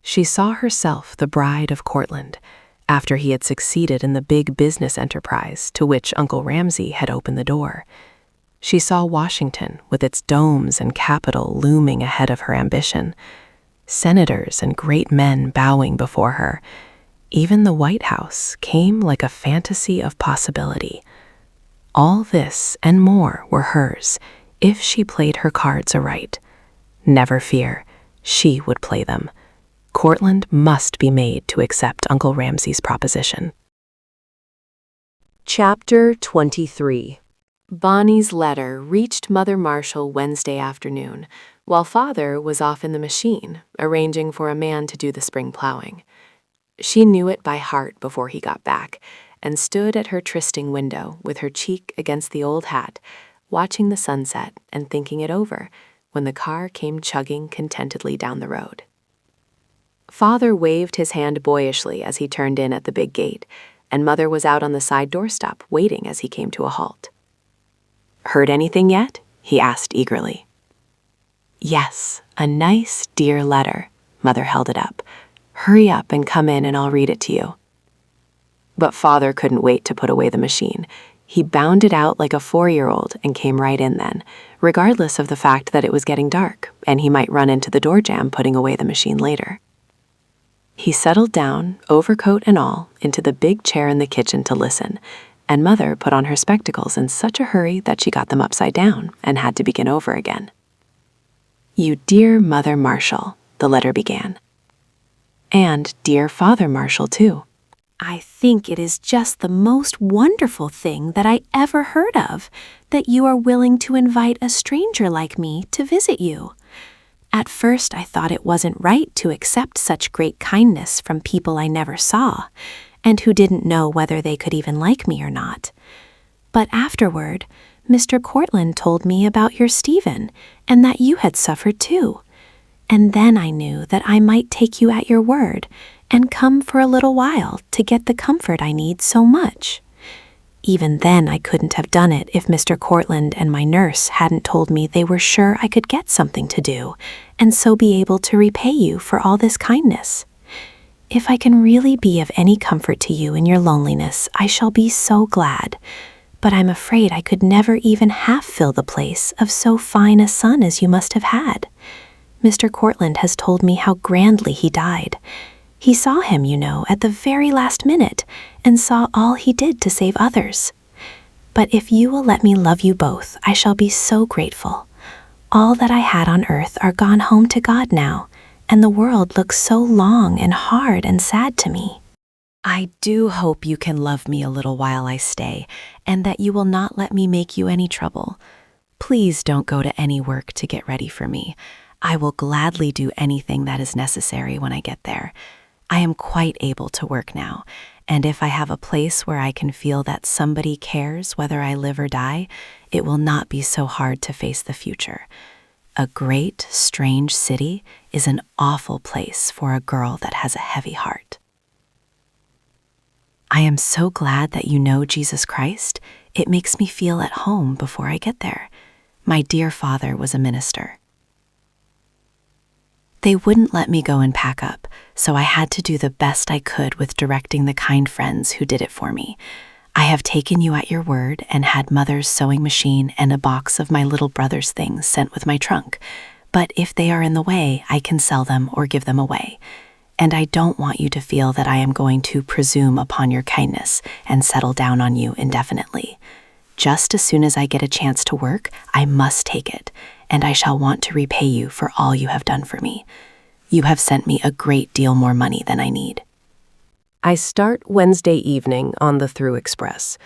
She saw herself the bride of Courtland, after he had succeeded in the big business enterprise to which Uncle Ramsay had opened the door. She saw Washington with its domes and Capitol looming ahead of her ambition, senators and great men bowing before her. Even the White House came like a fantasy of possibility. All this and more were hers, if she played her cards aright. Never fear, she would play them. Courtland must be made to accept Uncle Ramsay's proposition. Chapter 23. Bonnie's letter reached Mother Marshall Wednesday afternoon, while Father was off in the machine, arranging for a man to do the spring plowing. She knew it by heart before he got back, and stood at her trysting window with her cheek against the old hat, watching the sunset and thinking it over, when the car came chugging contentedly down the road. Father waved his hand boyishly as he turned in at the big gate, and Mother was out on the side doorstep waiting as he came to a halt. "Heard anything yet?" he asked eagerly. "Yes, a nice, dear letter." Mother held it up. "Hurry up and come in and I'll read it to you." But Father couldn't wait to put away the machine. He bounded out like a 4-year-old and came right in then, regardless of the fact that it was getting dark and he might run into the door jamb putting away the machine later. He settled down, overcoat and all, into the big chair in the kitchen to listen, and Mother put on her spectacles in such a hurry that she got them upside down and had to begin over again. "You dear Mother Marshall," the letter began. "And dear Father Marshall, too. I think it is just the most wonderful thing that I ever heard of, that you are willing to invite a stranger like me to visit you. At first I thought it wasn't right to accept such great kindness from people I never saw, and who didn't know whether they could even like me or not. But afterward, Mr. Courtland told me about your Stephen, and that you had suffered too. And then I knew that I might take you at your word, and come for a little while to get the comfort I need so much. Even then I couldn't have done it if Mr. Courtland and my nurse hadn't told me they were sure I could get something to do, and so be able to repay you for all this kindness. If I can really be of any comfort to you in your loneliness, I shall be so glad. But I'm afraid I could never even half fill the place of so fine a son as you must have had. Mr. Courtland has told me how grandly he died. He saw him, you know, at the very last minute, and saw all he did to save others. But if you will let me love you both, I shall be so grateful. All that I had on earth are gone home to God now, and the world looks so long and hard and sad to me. I do hope you can love me a little while I stay, and that you will not let me make you any trouble. Please don't go to any work to get ready for me. I will gladly do anything that is necessary when I get there. I am quite able to work now, and if I have a place where I can feel that somebody cares whether I live or die, it will not be so hard to face the future. A great, strange city is an awful place for a girl that has a heavy heart. I am so glad that you know Jesus Christ. It makes me feel at home before I get there. My dear father was a minister. They wouldn't let me go and pack up, so I had to do the best I could with directing the kind friends who did it for me. I have taken you at your word and had Mother's sewing machine and a box of my little brother's things sent with my trunk. But if they are in the way, I can sell them or give them away. And I don't want you to feel that I am going to presume upon your kindness and settle down on you indefinitely. Just as soon as I get a chance to work, I must take it, and I shall want to repay you for all you have done for me. You have sent me a great deal more money than I need. I start Wednesday evening on the Through Express.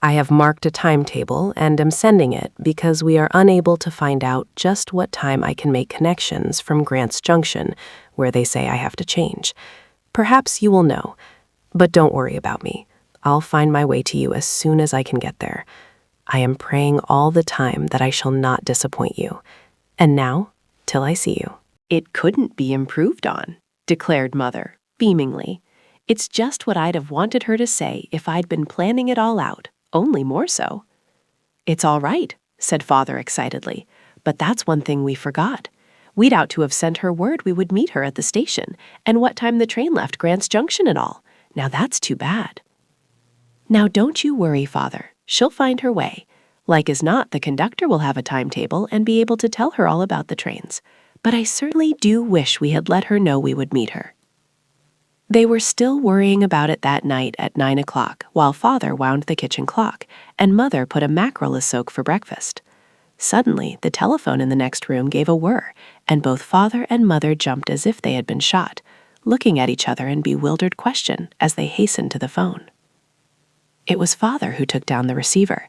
I have marked a timetable and am sending it because we are unable to find out just what time I can make connections from Grants Junction, where they say I have to change. Perhaps you will know, but don't worry about me. I'll find my way to you as soon as I can get there. I am praying all the time that I shall not disappoint you. And now, till I see you." "It couldn't be improved on," declared Mother, beamingly. "It's just what I'd have wanted her to say if I'd been planning it all out, only more so." "It's all right," said Father excitedly, "but that's one thing we forgot. We'd ought to have sent her word we would meet her at the station, and what time the train left Grants Junction and all. Now that's too bad." "Now don't you worry, Father. She'll find her way. Like as not, the conductor will have a timetable and be able to tell her all about the trains. But I certainly do wish we had let her know we would meet her." They were still worrying about it that night at 9 o'clock while Father wound the kitchen clock and Mother put a mackerel a soak for breakfast. Suddenly, the telephone in the next room gave a whir, and both Father and Mother jumped as if they had been shot, looking at each other in bewildered question as they hastened to the phone. It was Father who took down the receiver.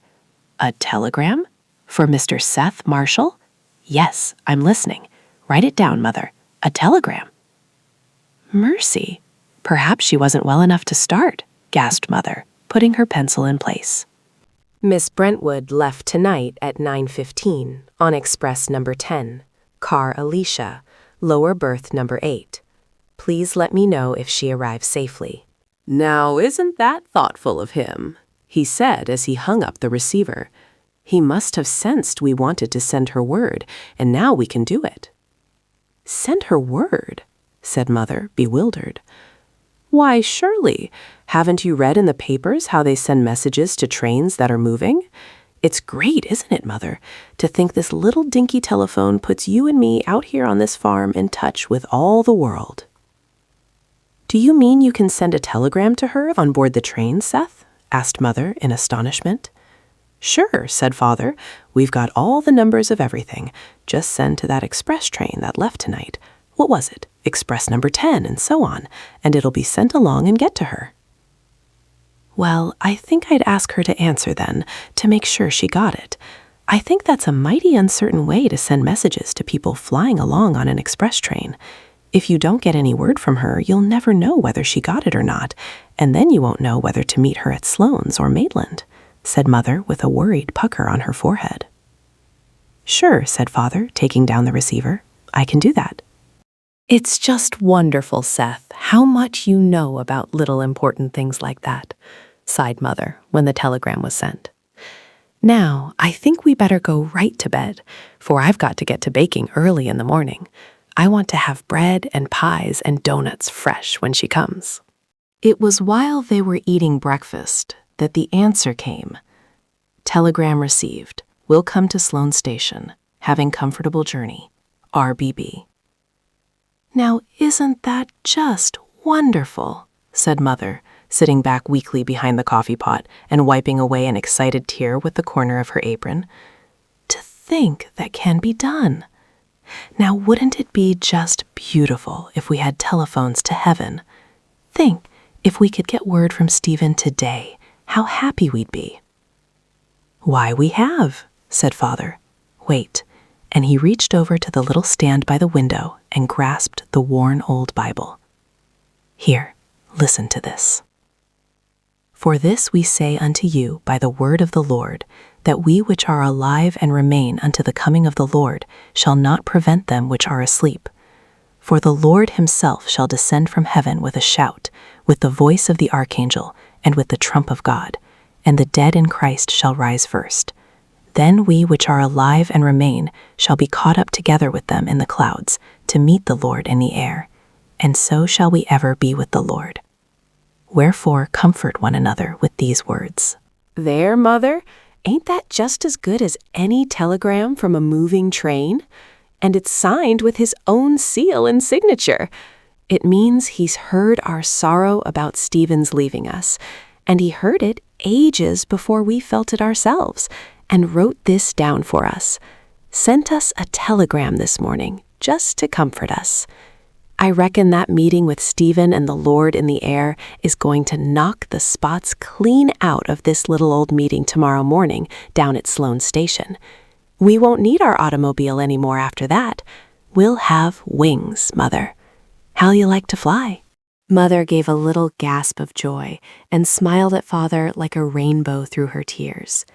"A telegram? For Mr. Seth Marshall? Yes, I'm listening. Write it down, Mother. A telegram." "Mercy. Perhaps she wasn't well enough to start," gasped Mother, putting her pencil in place. "Miss Brentwood left tonight at 9:15 on express number 10, car Alicia, lower berth number 8. Please let me know if she arrives safely." "Now, isn't that thoughtful of him?" he said as he hung up the receiver. "He must have sensed we wanted to send her word, and now we can do it." "Send her word?" said Mother, bewildered. "Why, surely. Haven't you read in the papers how they send messages to trains that are moving? It's great, isn't it, Mother, to think this little dinky telephone puts you and me out here on this farm in touch with all the world." "Do you mean you can send a telegram to her on board the train, Seth?" asked Mother in astonishment. "Sure," said Father. "We've got all the numbers of everything. Just send to that express train that left tonight. What was it? Express number 10, and so on, and it'll be sent along and get to her." "Well, I think I'd ask her to answer then, to make sure she got it. I think that's a mighty uncertain way to send messages to people flying along on an express train. If you don't get any word from her, you'll never know whether she got it or not, and then you won't know whether to meet her at Sloane's or Maitland," said Mother with a worried pucker on her forehead. "Sure," said Father, taking down the receiver. "I can do that." "It's just wonderful, Seth, how much you know about little important things like that," sighed Mother when the telegram was sent. "Now, I think we better go right to bed, for I've got to get to baking early in the morning. I want to have bread and pies and donuts fresh when she comes." It was while they were eating breakfast that the answer came. "Telegram received. Will come to Sloane Station. Having comfortable journey. RBB." "Now, isn't that just wonderful?" said Mother, sitting back weakly behind the coffee pot and wiping away an excited tear with the corner of her apron. "To think that can be done. Now, wouldn't it be just beautiful if we had telephones to heaven? Think, if we could get word from Stephen today, how happy we'd be." "Why, we have," said Father. "Wait." And he reached over to the little stand by the window and grasped the worn old Bible. "Here, listen to this. For this we say unto you by the word of the Lord, that we which are alive and remain unto the coming of the Lord shall not prevent them which are asleep. For the Lord himself shall descend from heaven with a shout, with the voice of the archangel, and with the trump of God, and the dead in Christ shall rise first. Then we which are alive and remain shall be caught up together with them in the clouds, to meet the Lord in the air, and so shall we ever be with the Lord. Wherefore comfort one another with these words." There, Mother, ain't that just as good as any telegram from a moving train? And it's signed with his own seal and signature. It means he's heard our sorrow about Stephen's leaving us, and he heard it ages before we felt it ourselves, and wrote this down for us. Sent us a telegram this morning, just to comfort us. I reckon that meeting with Stephen and the Lord in the air is going to knock the spots clean out of this little old meeting tomorrow morning down at Sloane Station. We won't need our automobile anymore after that. We'll have wings, Mother. How'll you like to fly?" Mother gave a little gasp of joy and smiled at Father like a rainbow through her tears.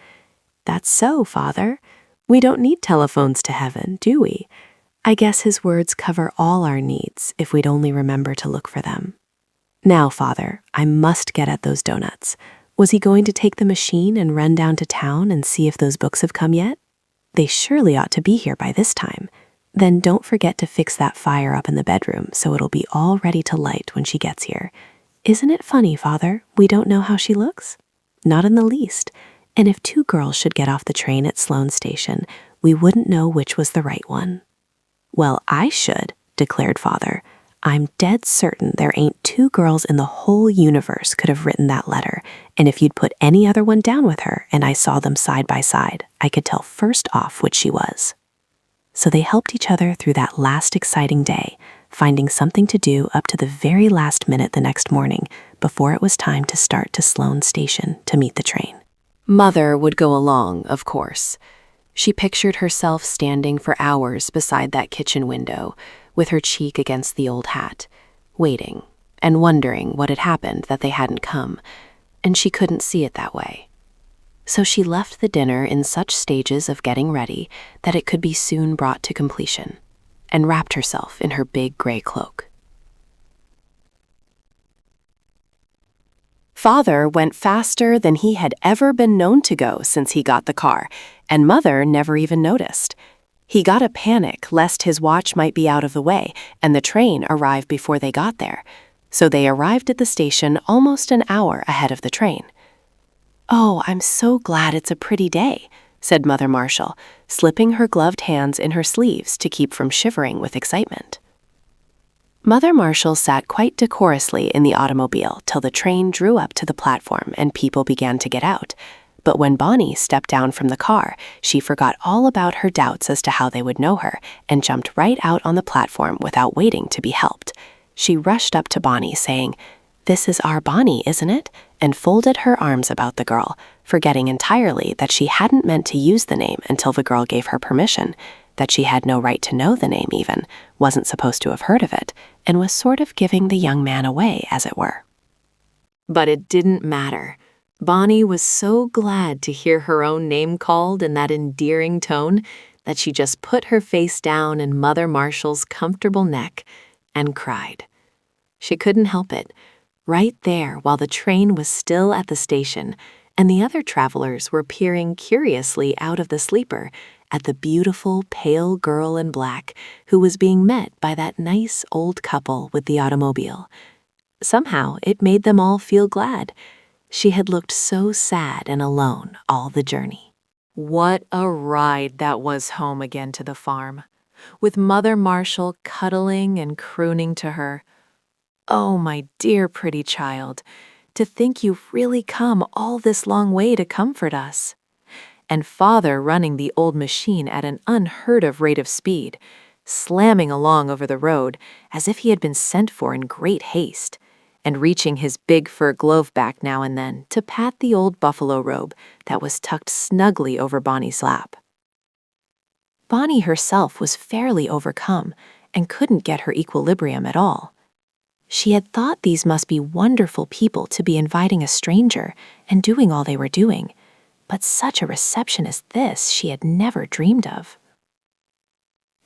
"That's so, Father. We don't need telephones to heaven, do we? I guess his words cover all our needs if we'd only remember to look for them. Now, Father, I must get at those donuts. Was he going to take the machine and run down to town and see if those books have come yet? They surely ought to be here by this time. Then don't forget to fix that fire up in the bedroom so it'll be all ready to light when she gets here. Isn't it funny, Father, we don't know how she looks? Not in the least. And if two girls should get off the train at Sloane Station, we wouldn't know which was the right one." "Well, I should," declared Father. "I'm dead certain there ain't two girls in the whole universe could have written that letter, and if you'd put any other one down with her and I saw them side by side, I could tell first off which she was." So they helped each other through that last exciting day, finding something to do up to the very last minute the next morning before it was time to start to Sloane Station to meet the train. Mother would go along, of course. She pictured herself standing for hours beside that kitchen window, with her cheek against the old hat, waiting and wondering what had happened that they hadn't come, and she couldn't see it that way. So she left the dinner in such stages of getting ready that it could be soon brought to completion, and wrapped herself in her big gray cloak. Father went faster than he had ever been known to go since he got the car, and Mother never even noticed. He got a panic lest his watch might be out of the way and the train arrive before they got there, so they arrived at the station almost an hour ahead of the train. "Oh, I'm so glad it's a pretty day," said Mother Marshall, slipping her gloved hands in her sleeves to keep from shivering with excitement. Mother Marshall sat quite decorously in the automobile till the train drew up to the platform and people began to get out. But when Bonnie stepped down from the car, she forgot all about her doubts as to how they would know her and jumped right out on the platform without waiting to be helped. She rushed up to Bonnie, saying, "This is our Bonnie, isn't it?" and folded her arms about the girl, forgetting entirely that she hadn't meant to use the name until the girl gave her permission, that she had no right to know the name even, wasn't supposed to have heard of it, and was sort of giving the young man away, as it were. But it didn't matter. Bonnie was so glad to hear her own name called in that endearing tone that she just put her face down in Mother Marshall's comfortable neck and cried. She couldn't help it. Right there, while the train was still at the station, and the other travelers were peering curiously out of the sleeper at the beautiful, pale girl in black who was being met by that nice old couple with the automobile. Somehow, it made them all feel glad. She had looked so sad and alone all the journey. What a ride that was home again to the farm, with Mother Marshall cuddling and crooning to her. "Oh, my dear pretty child, to think you've really come all this long way to comfort us." And Father running the old machine at an unheard-of rate of speed, slamming along over the road as if he had been sent for in great haste, and reaching his big fur glove back now and then to pat the old buffalo robe that was tucked snugly over Bonnie's lap. Bonnie herself was fairly overcome and couldn't get her equilibrium at all. She had thought these must be wonderful people to be inviting a stranger and doing all they were doing, but such a reception as this she had never dreamed of.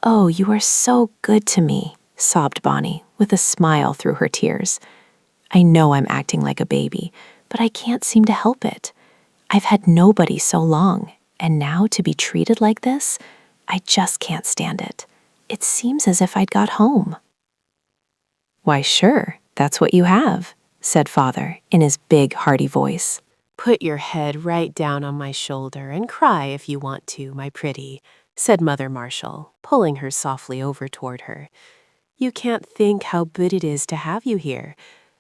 "Oh, you are so good to me," sobbed Bonnie, with a smile through her tears. "I know I'm acting like a baby, but I can't seem to help it. I've had nobody so long, and now to be treated like this, I just can't stand it. It seems as if I'd got home." "Why, sure, that's what you have," said Father in his big, hearty voice. "Put your head right down on my shoulder and cry if you want to, my pretty," said Mother Marshall, pulling her softly over toward her. "You can't think how good it is to have you here.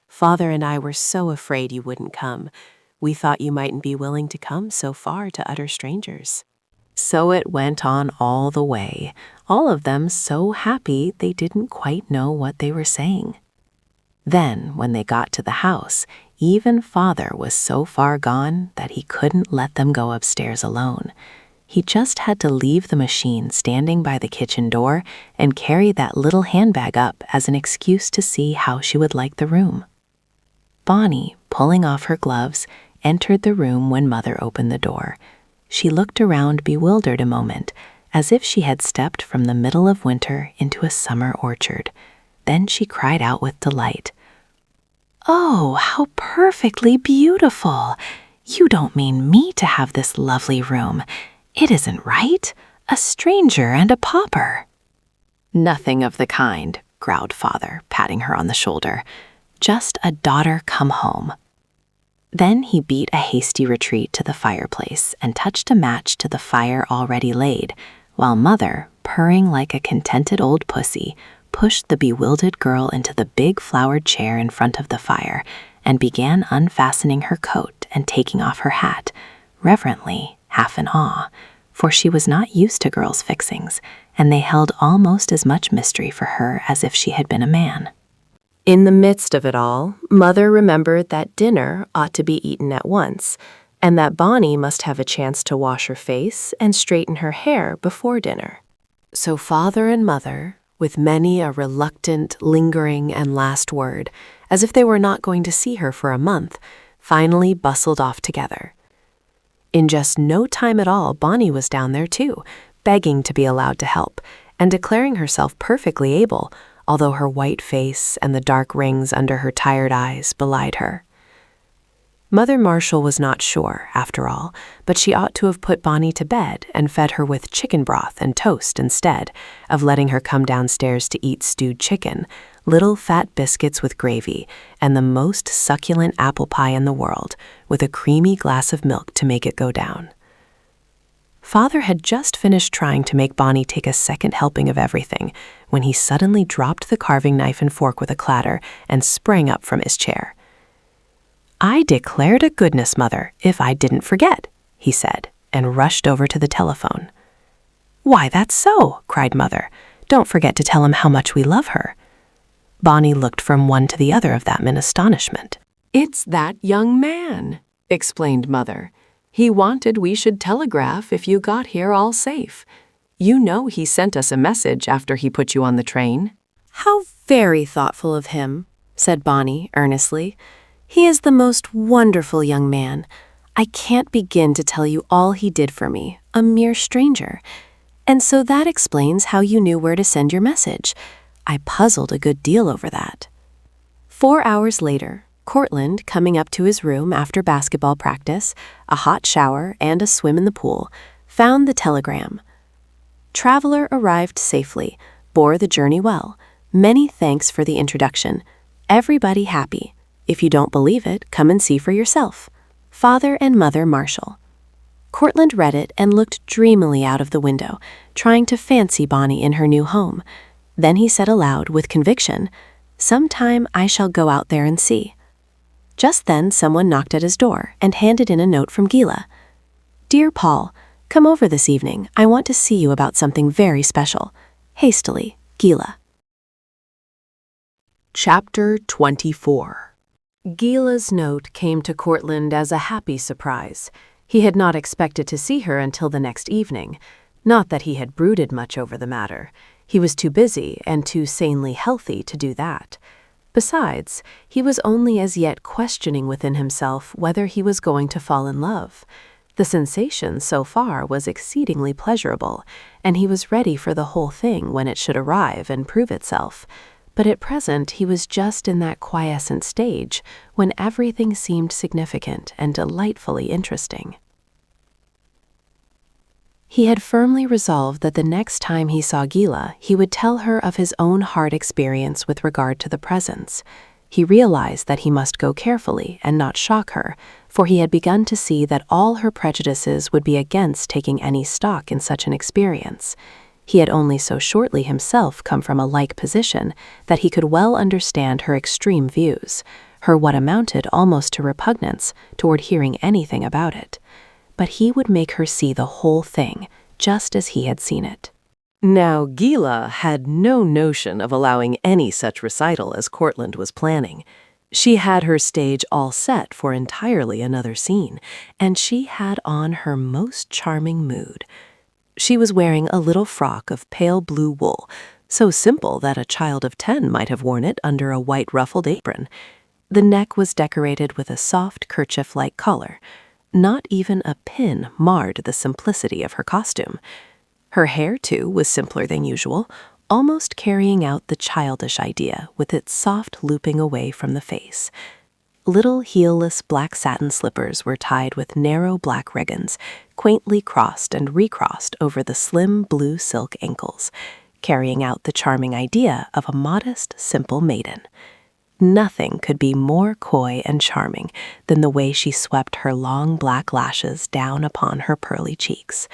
Father and I were so afraid you wouldn't come. We thought you mightn't be willing to come so far to utter strangers." So it went on all the way, all of them so happy they didn't quite know what they were saying. Then, when they got to the house, even Father was so far gone that he couldn't let them go upstairs alone. He just had to leave the machine standing by the kitchen door and carry that little handbag up as an excuse to see how she would like the room. Bonnie, pulling off her gloves, entered the room when Mother opened the door. She looked around bewildered a moment, as if she had stepped from the middle of winter into a summer orchard. Then she cried out with delight, "Oh, how perfectly beautiful! You don't mean me to have this lovely room. It isn't right. A stranger and a pauper." "Nothing of the kind," growled Father, patting her on the shoulder. "Just a daughter come home." Then he beat a hasty retreat to the fireplace and touched a match to the fire already laid, while Mother, purring like a contented old pussy, pushed the bewildered girl into the big flowered chair in front of the fire and began unfastening her coat and taking off her hat, reverently, half in awe, for she was not used to girls' fixings, and they held almost as much mystery for her as if she had been a man. In the midst of it all, Mother remembered that dinner ought to be eaten at once, and that Bonnie must have a chance to wash her face and straighten her hair before dinner. So Father and Mother, with many a reluctant, lingering, and last word, as if they were not going to see her for a month, finally bustled off together. In just no time at all, Bonnie was down there too, begging to be allowed to help, and declaring herself perfectly able, although her white face and the dark rings under her tired eyes belied her. Mother Marshall was not sure, after all, but she ought to have put Bonnie to bed and fed her with chicken broth and toast instead of letting her come downstairs to eat stewed chicken, little fat biscuits with gravy, and the most succulent apple pie in the world, with a creamy glass of milk to make it go down. Father had just finished trying to make Bonnie take a second helping of everything when he suddenly dropped the carving knife and fork with a clatter and sprang up from his chair. "I declare to goodness, Mother, if I didn't forget," he said, and rushed over to the telephone. "Why, that's so," cried Mother. "Don't forget to tell him how much we love her." Bonnie looked from one to the other of them in astonishment. "It's that young man," explained Mother. "He wanted we should telegraph if you got here all safe. You know he sent us a message after he put you on the train." "How very thoughtful of him," said Bonnie earnestly. "He is the most wonderful young man. I can't begin to tell you all he did for me, a mere stranger. And so that explains how you knew where to send your message. I puzzled a good deal over that." 4 hours later, Courtland, coming up to his room after basketball practice, a hot shower, and a swim in the pool, found the telegram. "Traveler arrived safely, bore the journey well. Many thanks for the introduction. Everybody happy. If you don't believe it, come and see for yourself. Father and Mother Marshall." Courtland read it and looked dreamily out of the window, trying to fancy Bonnie in her new home. Then he said aloud with conviction, "Sometime I shall go out there and see." Just then someone knocked at his door and handed in a note from Gila. "Dear Paul, come over this evening. I want to see you about something very special. Hastily, Gila." Chapter 24. Gila's note came to Courtland as a happy surprise. He had not expected to see her until the next evening. Not that he had brooded much over the matter. He was too busy and too sanely healthy to do that. Besides, he was only as yet questioning within himself whether he was going to fall in love. The sensation so far was exceedingly pleasurable, and he was ready for the whole thing when it should arrive and prove itself. But at present he was just in that quiescent stage when everything seemed significant and delightfully interesting. He had firmly resolved that the next time he saw Gila, he would tell her of his own hard experience with regard to the presents. He realized that he must go carefully and not shock her, for he had begun to see that all her prejudices would be against taking any stock in such an experience. He had only so shortly himself come from a like position that he could well understand her extreme views, her what amounted almost to repugnance toward hearing anything about it. But he would make her see the whole thing, just as he had seen it. Now, Gila had no notion of allowing any such recital as Courtland was planning. She had her stage all set for entirely another scene, and she had on her most charming mood. She was wearing a little frock of pale blue wool, so simple that a child of 10 might have worn it under a white ruffled apron. The neck was decorated with a soft kerchief-like collar. Not even a pin marred the simplicity of her costume. Her hair, too, was simpler than usual, almost carrying out the childish idea with its soft looping away from the face. Little heelless black satin slippers were tied with narrow black ribbons, quaintly crossed and recrossed over the slim blue silk ankles, carrying out the charming idea of a modest, simple maiden. Nothing could be more coy and charming than the way she swept her long black lashes down upon her pearly cheeks.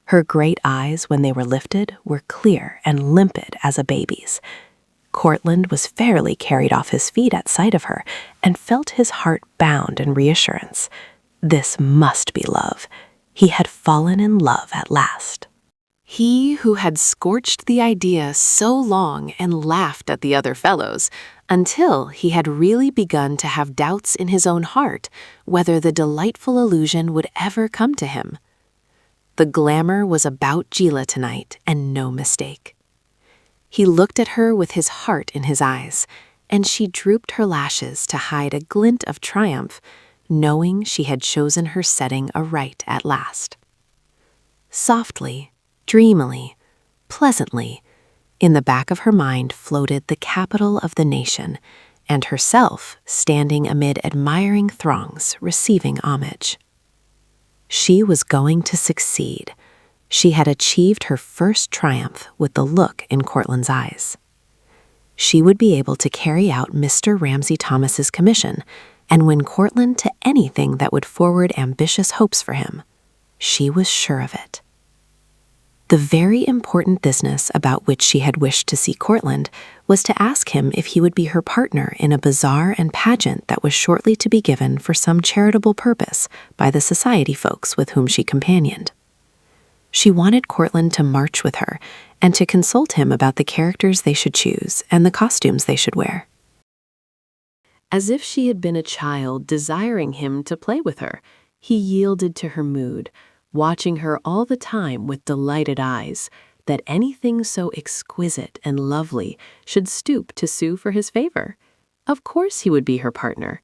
Her great eyes, when they were lifted, were clear and limpid as a baby's. Courtland was fairly carried off his feet at sight of her and felt his heart bound in reassurance. This must be love. He had fallen in love at last. He who had scorched the idea so long and laughed at the other fellows, until he had really begun to have doubts in his own heart whether the delightful illusion would ever come to him. The glamour was about Gila tonight, and no mistake. He looked at her with his heart in his eyes, and she drooped her lashes to hide a glint of triumph, knowing she had chosen her setting aright at last. Softly, dreamily, pleasantly, in the back of her mind floated the capital of the nation, and herself standing amid admiring throngs receiving homage. She was going to succeed. She had achieved her first triumph with the look in Courtland's eyes. She would be able to carry out Mr. Ramsay Thomas's commission and win Courtland to anything that would forward ambitious hopes for him. She was sure of it. The very important business about which she had wished to see Courtland was to ask him if he would be her partner in a bazaar and pageant that was shortly to be given for some charitable purpose by the society folks with whom she companioned. She wanted Courtland to march with her and to consult him about the characters they should choose and the costumes they should wear. As if she had been a child desiring him to play with her, he yielded to her mood, watching her all the time with delighted eyes, that anything so exquisite and lovely should stoop to sue for his favor. Of course he would be her partner.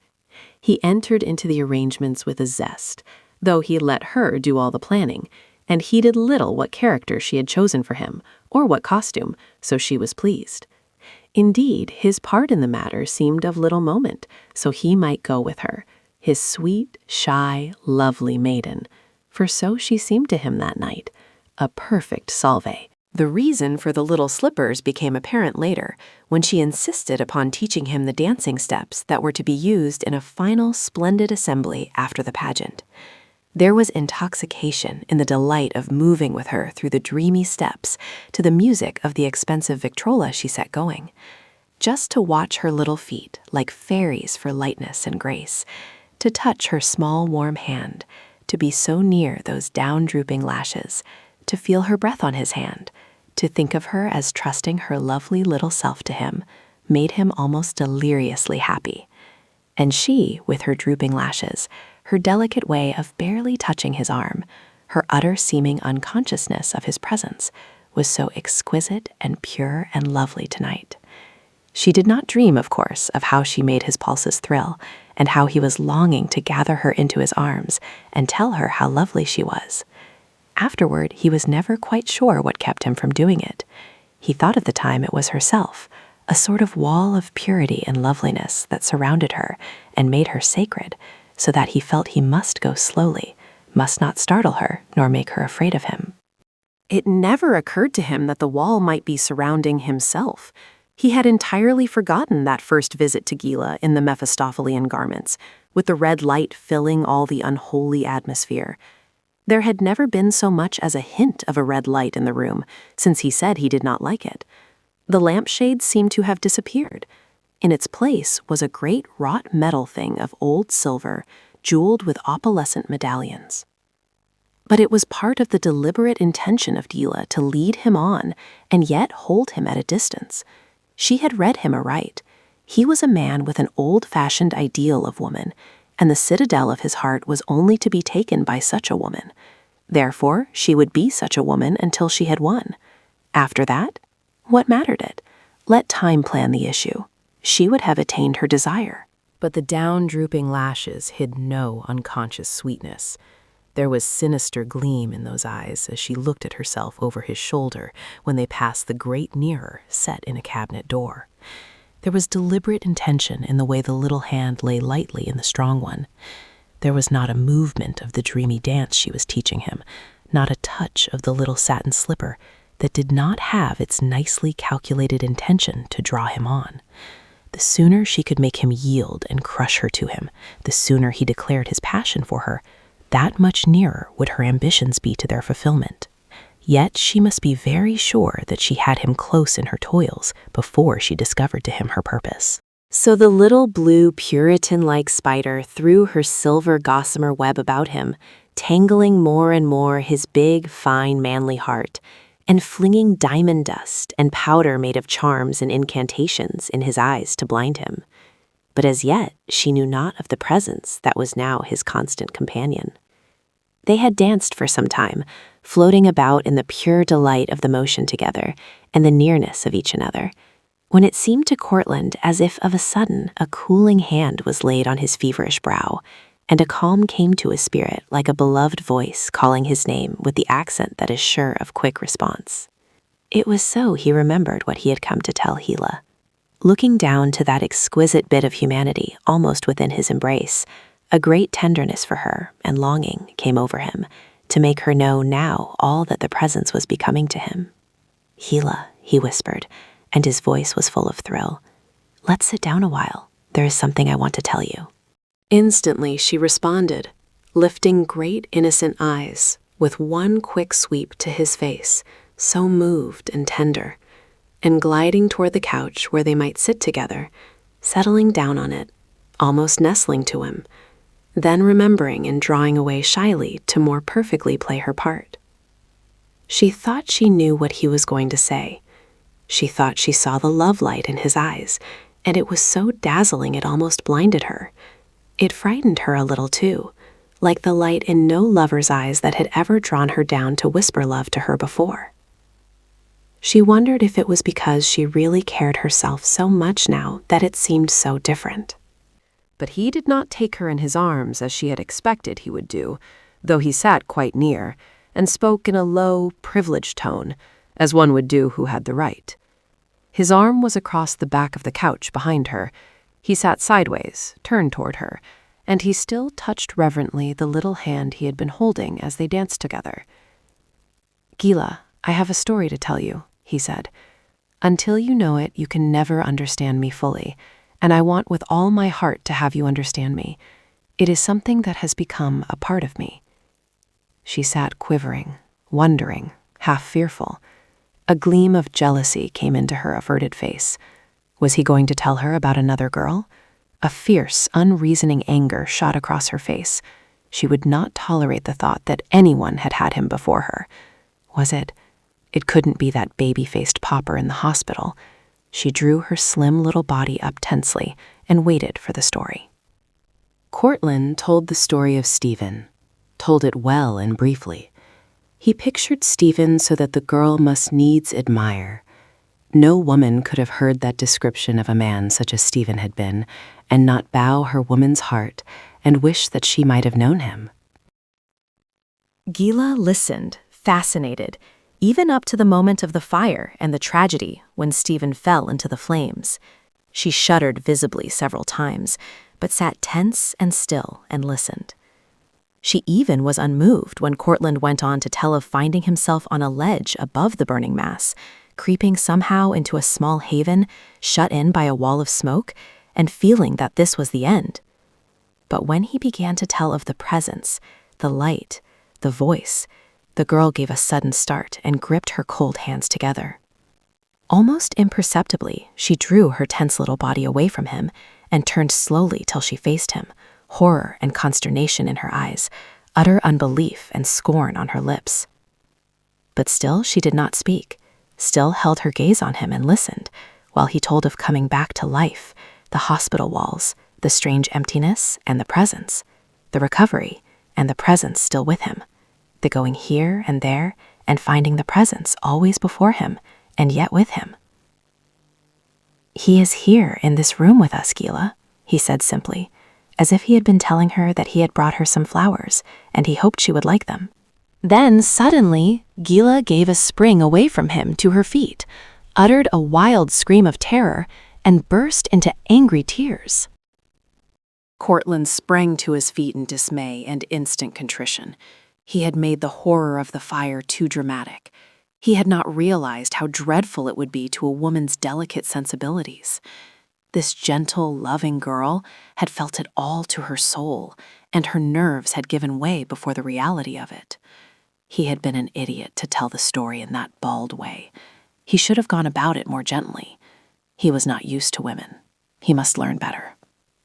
He entered into the arrangements with a zest, though he let her do all the planning, and heeded little what character she had chosen for him, or what costume, so she was pleased. Indeed, his part in the matter seemed of little moment, so he might go with her, his sweet, shy, lovely maiden, for so she seemed to him that night, a perfect salve. The reason for the little slippers became apparent later, when she insisted upon teaching him the dancing steps that were to be used in a final splendid assembly after the pageant. There was intoxication in the delight of moving with her through the dreamy steps to the music of the expensive Victrola she set going. Just to watch her little feet, like fairies for lightness and grace, to touch her small warm hand, to be so near those down-drooping lashes, to feel her breath on his hand, to think of her as trusting her lovely little self to him, made him almost deliriously happy. And she, with her drooping lashes, her delicate way of barely touching his arm, her utter seeming unconsciousness of his presence, was so exquisite and pure and lovely tonight. She did not dream, of course, of how she made his pulses thrill, and how he was longing to gather her into his arms and tell her how lovely she was. Afterward, he was never quite sure what kept him from doing it. He thought at the time it was herself, a sort of wall of purity and loveliness that surrounded her and made her sacred, so that he felt he must go slowly, must not startle her nor make her afraid of him. It never occurred to him that the wall might be surrounding himself. He had entirely forgotten that first visit to Gila in the Mephistophelian garments, with the red light filling all the unholy atmosphere. There had never been so much as a hint of a red light in the room, since he said he did not like it. The lampshade seemed to have disappeared. In its place was a great wrought metal thing of old silver, jeweled with opalescent medallions. But it was part of the deliberate intention of Gila to lead him on and yet hold him at a distance. She had read him aright. He was a man with an old-fashioned ideal of woman, and the citadel of his heart was only to be taken by such a woman. Therefore, she would be such a woman until she had won. After that, what mattered it? Let time plan the issue. She would have attained her desire. But the down-drooping lashes hid no unconscious sweetness. There was sinister gleam in those eyes as she looked at herself over his shoulder when they passed the great mirror set in a cabinet door. There was deliberate intention in the way the little hand lay lightly in the strong one. There was not a movement of the dreamy dance she was teaching him, not a touch of the little satin slipper that did not have its nicely calculated intention to draw him on. The sooner she could make him yield and crush her to him, the sooner he declared his passion for her, that much nearer would her ambitions be to their fulfillment. Yet she must be very sure that she had him close in her toils before she discovered to him her purpose. So the little blue Puritan-like spider threw her silver gossamer web about him, tangling more and more his big, fine, manly heart, and flinging diamond dust and powder made of charms and incantations in his eyes to blind him. But as yet she knew not of the presence that was now his constant companion. They had danced for some time, floating about in the pure delight of the motion together and the nearness of each another, when it seemed to Courtland as if of a sudden a cooling hand was laid on his feverish brow, and a calm came to his spirit like a beloved voice calling his name with the accent that is sure of quick response. It was so he remembered what he had come to tell Gila. Looking down to that exquisite bit of humanity almost within his embrace, a great tenderness for her and longing came over him to make her know now all that the presence was becoming to him. "Gila," he whispered, and his voice was full of thrill. "Let's sit down a while. There is something I want to tell you." Instantly she responded, lifting great innocent eyes with one quick sweep to his face, so moved and tender, and gliding toward the couch where they might sit together, settling down on it, almost nestling to him, then remembering and drawing away shyly to more perfectly play her part. She thought she knew what he was going to say. She thought she saw the love light in his eyes, and it was so dazzling it almost blinded her. It frightened her a little too, like the light in no lover's eyes that had ever drawn her down to whisper love to her before. She wondered if it was because she really cared herself so much now that it seemed so different. But he did not take her in his arms as she had expected he would do, though he sat quite near, and spoke in a low, privileged tone, as one would do who had the right. His arm was across the back of the couch behind her. He sat sideways, turned toward her, and he still touched reverently the little hand he had been holding as they danced together. "Gila, I have a story to tell you," he said. "Until you know it, you can never understand me fully, and I want with all my heart to have you understand me. It is something that has become a part of me." She sat quivering, wondering, half fearful. A gleam of jealousy came into her averted face. Was he going to tell her about another girl? A fierce, unreasoning anger shot across her face. She would not tolerate the thought that anyone had had him before her. Was it? It couldn't be that baby-faced pauper in the hospital. She drew her slim little body up tensely and waited for the story. Courtland told the story of Stephen, told it well and briefly. He pictured Stephen so that the girl must needs admire. No woman could have heard that description of a man such as Stephen had been, and not bow her woman's heart and wish that she might have known him. Gila listened, fascinated, even up to the moment of the fire and the tragedy when Stephen fell into the flames. She shuddered visibly several times, but sat tense and still and listened. She even was unmoved when Courtland went on to tell of finding himself on a ledge above the burning mass, creeping somehow into a small haven, shut in by a wall of smoke, and feeling that this was the end. But when he began to tell of the presence, the light, the voice, the girl gave a sudden start and gripped her cold hands together. Almost imperceptibly, she drew her tense little body away from him and turned slowly till she faced him, horror and consternation in her eyes, utter unbelief and scorn on her lips. But still she did not speak, still held her gaze on him and listened, while he told of coming back to life, the hospital walls, the strange emptiness and the presence, the recovery and the presence still with him, the going here and there and finding the presence always before him and yet with him. "He is here in this room with us, Gila," he said simply, as if he had been telling her that he had brought her some flowers and he hoped she would like them. Then suddenly, Gila gave a spring away from him to her feet, uttered a wild scream of terror, and burst into angry tears. Courtland sprang to his feet in dismay and instant contrition. He had made the horror of the fire too dramatic. He had not realized how dreadful it would be to a woman's delicate sensibilities. This gentle, loving girl had felt it all to her soul, and her nerves had given way before the reality of it. He had been an idiot to tell the story in that bald way. He should have gone about it more gently. He was not used to women. He must learn better.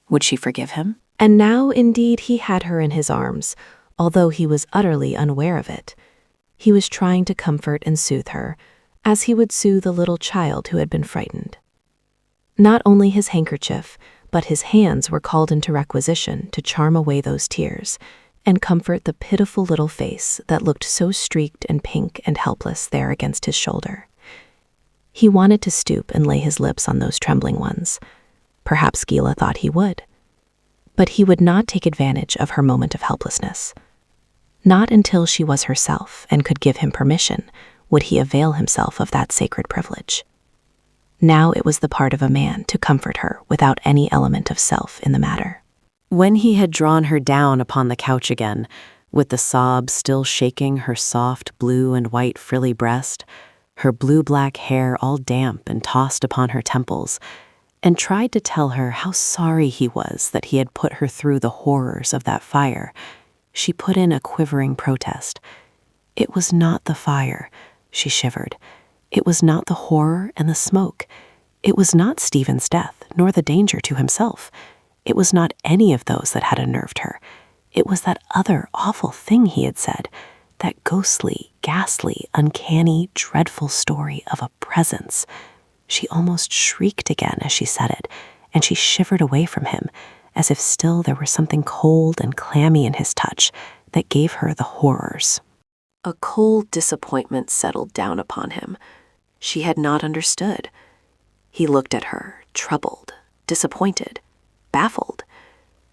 Would she forgive him? And now, indeed, he had her in his arms, although he was utterly unaware of it. He was trying to comfort and soothe her, as he would soothe a little child who had been frightened. Not only his handkerchief, but his hands were called into requisition to charm away those tears and comfort the pitiful little face that looked so streaked and pink and helpless there against his shoulder. He wanted to stoop and lay his lips on those trembling ones. Perhaps Gila thought he would. But he would not take advantage of her moment of helplessness. Not until she was herself and could give him permission would he avail himself of that sacred privilege. Now it was the part of a man to comfort her without any element of self in the matter. When he had drawn her down upon the couch again, with the sobs still shaking her soft blue and white frilly breast, her blue-black hair all damp and tossed upon her temples, and tried to tell her how sorry he was that he had put her through the horrors of that fire, she put in a quivering protest. It was not the fire, she shivered. It was not the horror and the smoke. It was not Stephen's death, nor the danger to himself. It was not any of those that had unnerved her. It was that other awful thing he had said, that ghostly, ghastly, uncanny, dreadful story of a presence. She almost shrieked again as she said it, and she shivered away from him, as if still there was something cold and clammy in his touch that gave her the horrors. A cold disappointment settled down upon him. She had not understood. He looked at her, troubled, disappointed, baffled.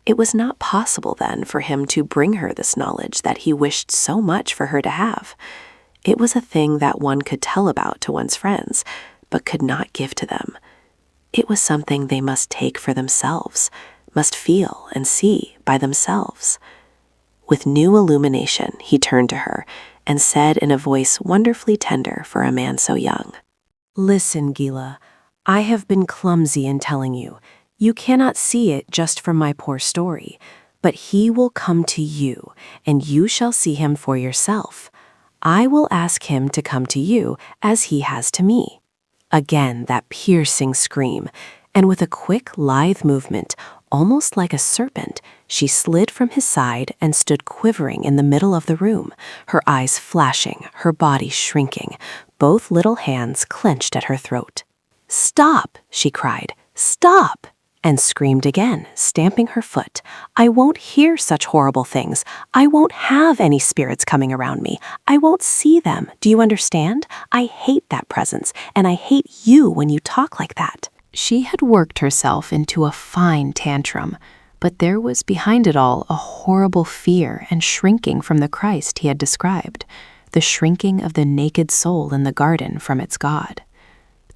It was not possible then for him to bring her this knowledge that he wished so much for her to have. It was a thing that one could tell about to one's friends, but could not give to them. It was something they must take for themselves, must feel and see by themselves. With new illumination, he turned to her and said in a voice wonderfully tender for a man so young, "Listen, Gila, I have been clumsy in telling you. You cannot see it just from my poor story, but he will come to you, and you shall see him for yourself. I will ask him to come to you as he has to me." Again that piercing scream, and with a quick, lithe movement, almost like a serpent, she slid from his side and stood quivering in the middle of the room, her eyes flashing, her body shrinking, both little hands clenched at her throat. "Stop!" she cried. "Stop!" and screamed again, stamping her foot. "I won't hear such horrible things. I won't have any spirits coming around me. I won't see them. Do you understand? I hate that presence, and I hate you when you talk like that." She had worked herself into a fine tantrum, but there was behind it all a horrible fear and shrinking from the Christ he had described, the shrinking of the naked soul in the garden from its God.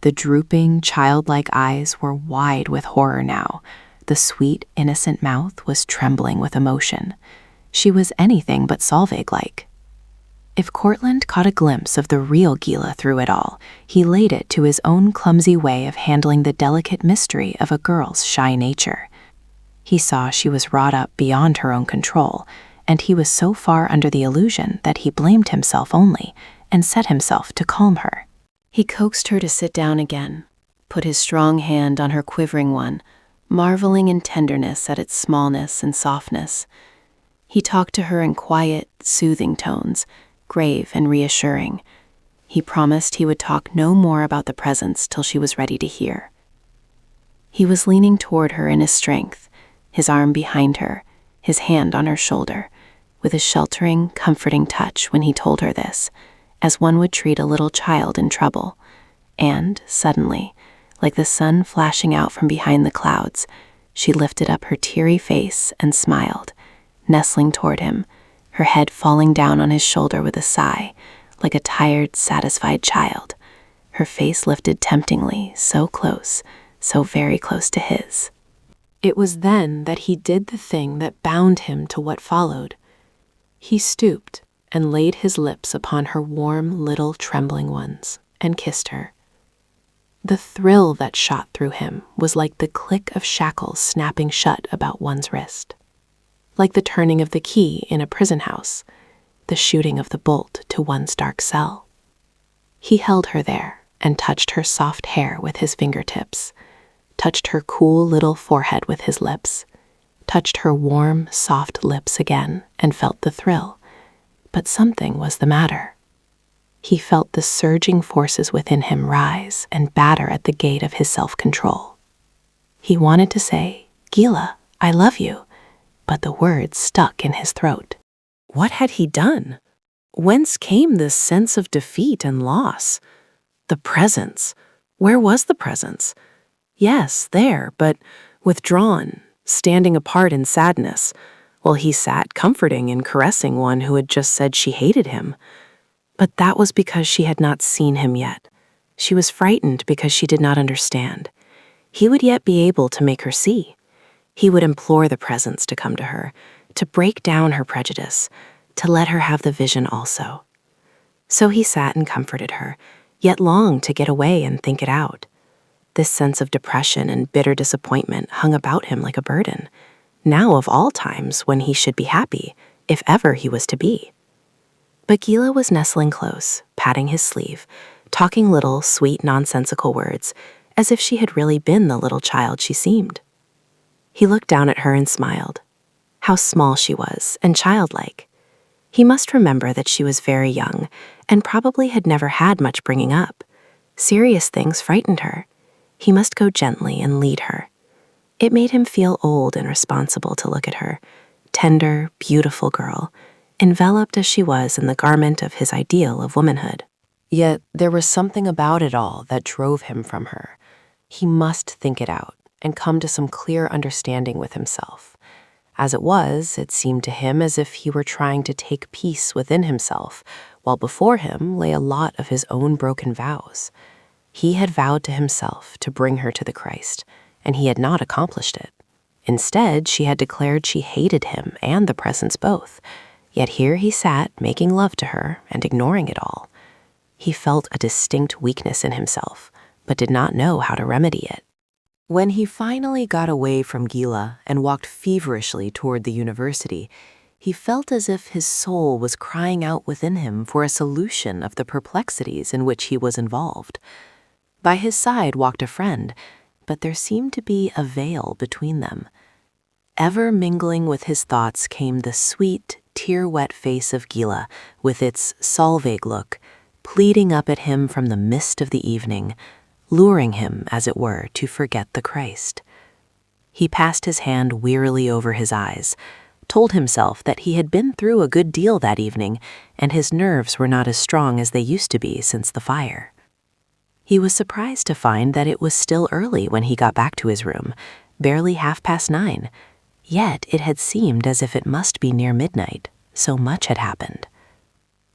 The drooping, childlike eyes were wide with horror now. The sweet, innocent mouth was trembling with emotion. She was anything but Solveig-like. If Courtland caught a glimpse of the real Gila through it all, he laid it to his own clumsy way of handling the delicate mystery of a girl's shy nature. He saw she was wrought up beyond her own control, and he was so far under the illusion that he blamed himself only and set himself to calm her. He coaxed her to sit down again, put his strong hand on her quivering one, marveling in tenderness at its smallness and softness. He talked to her in quiet, soothing tones, grave and reassuring. He promised he would talk no more about the presence till she was ready to hear. He was leaning toward her in his strength, his arm behind her, his hand on her shoulder, with a sheltering, comforting touch when he told her this, as one would treat a little child in trouble. And, suddenly, like the sun flashing out from behind the clouds, she lifted up her teary face and smiled, nestling toward him, her head falling down on his shoulder with a sigh, like a tired, satisfied child, her face lifted temptingly, so close, so very close to his. It was then that he did the thing that bound him to what followed. He stooped and laid his lips upon her warm, little, trembling ones and kissed her. The thrill that shot through him was like the click of shackles snapping shut about one's wrist, like the turning of the key in a prison house, the shooting of the bolt to one's dark cell. He held her there and touched her soft hair with his fingertips, touched her cool little forehead with his lips, touched her warm, soft lips again and felt the thrill. But something was the matter. He felt the surging forces within him rise and batter at the gate of his self-control. He wanted to say, "Gila, I love you," but the words stuck in his throat. What had he done? Whence came this sense of defeat and loss? The presence. Where was the presence? Yes, there, but withdrawn, standing apart in sadness, while he sat comforting and caressing one who had just said she hated him. But that was because she had not seen him yet. She was frightened because she did not understand. He would yet be able to make her see. He would implore the presence to come to her, to break down her prejudice, to let her have the vision also. So he sat and comforted her, yet longed to get away and think it out. This sense of depression and bitter disappointment hung about him like a burden, now of all times when he should be happy, if ever he was to be. But Gila was nestling close, patting his sleeve, talking little, sweet, nonsensical words, as if she had really been the little child she seemed. He looked down at her and smiled. How small she was, and childlike. He must remember that she was very young, and probably had never had much bringing up. Serious things frightened her. He must go gently and lead her. It made him feel old and responsible to look at her, tender, beautiful girl, enveloped as she was in the garment of his ideal of womanhood. Yet there was something about it all that drove him from her. He must think it out and come to some clear understanding with himself. As it was, it seemed to him as if he were trying to take peace within himself, while before him lay a lot of his own broken vows. He had vowed to himself to bring her to the Christ, and he had not accomplished it. Instead, she had declared she hated him and the presence both. Yet here he sat, making love to her and ignoring it all. He felt a distinct weakness in himself, but did not know how to remedy it. When he finally got away from Gila and walked feverishly toward the university, he felt as if his soul was crying out within him for a solution of the perplexities in which he was involved. By his side walked a friend, but there seemed to be a veil between them. Ever mingling with his thoughts came the sweet, tear-wet face of Gila, with its Solveig look, pleading up at him from the mist of the evening, luring him, as it were, to forget the Christ. He passed his hand wearily over his eyes, told himself that he had been through a good deal that evening, and his nerves were not as strong as they used to be since the fire. He was surprised to find that it was still early when he got back to his room, barely 9:30, yet it had seemed as if it must be near midnight, so much had happened.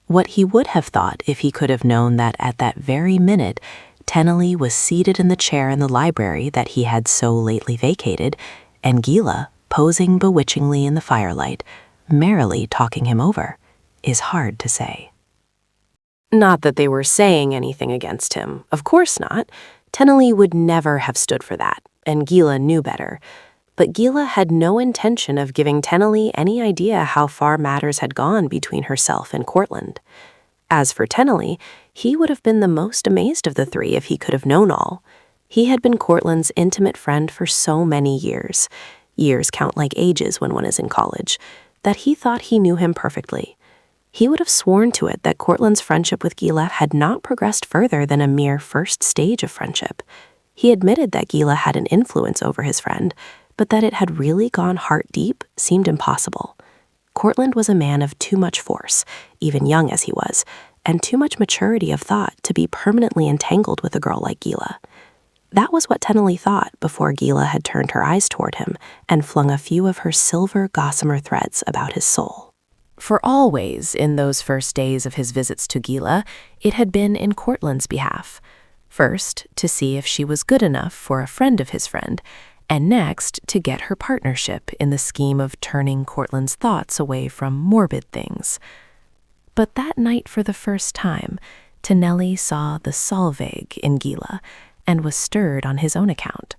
What he would have thought if he could have known that at that very minute Tennelly was seated in the chair in the library that he had so lately vacated, and Gila, posing bewitchingly in the firelight, merrily talking him over, is hard to say. Not that they were saying anything against him. Of course not. Tennelly would never have stood for that, and Gila knew better. But Gila had no intention of giving Tennelly any idea how far matters had gone between herself and Courtland. As for Tennelly, he would have been the most amazed of the three if he could have known all. He had been Courtland's intimate friend for so many years. Years count like ages when one is in college. that he thought he knew him perfectly. He would have sworn to it that Courtland's friendship with Gila had not progressed further than a mere first stage of friendship. He admitted that Gila had an influence over his friend, but that it had really gone heart deep seemed impossible. Courtland was a man of too much force, even young as he was, and too much maturity of thought to be permanently entangled with a girl like Gila. That was what Tennelly thought before Gila had turned her eyes toward him and flung a few of her silver gossamer threads about his soul. For always, in those first days of his visits to Gila, it had been in Courtland's behalf. First, to see if she was good enough for a friend of his friend, and next, to get her partnership in the scheme of turning Courtland's thoughts away from morbid things. But that night, for the first time, Tennelly saw the Solveig in Gila and was stirred on his own account.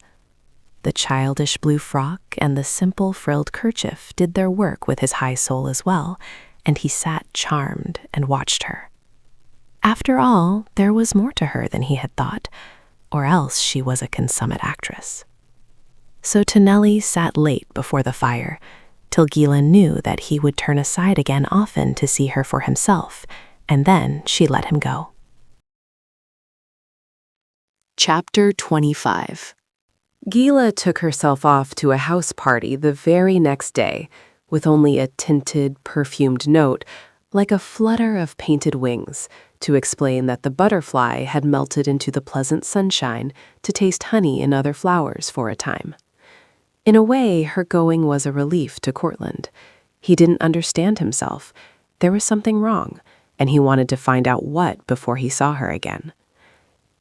The childish blue frock and the simple frilled kerchief did their work with his high soul as well, and he sat charmed and watched her. After all, there was more to her than he had thought, or else she was a consummate actress. So Tennelly sat late before the fire, till Gila knew that he would turn aside again often to see her for himself, and then she let him go. Chapter 25. Gila took herself off to a house party the very next day, with only a tinted, perfumed note, like a flutter of painted wings, to explain that the butterfly had melted into the pleasant sunshine to taste honey in other flowers for a time. In a way, her going was a relief to Courtland. He didn't understand himself. There was something wrong, and he wanted to find out what before he saw her again.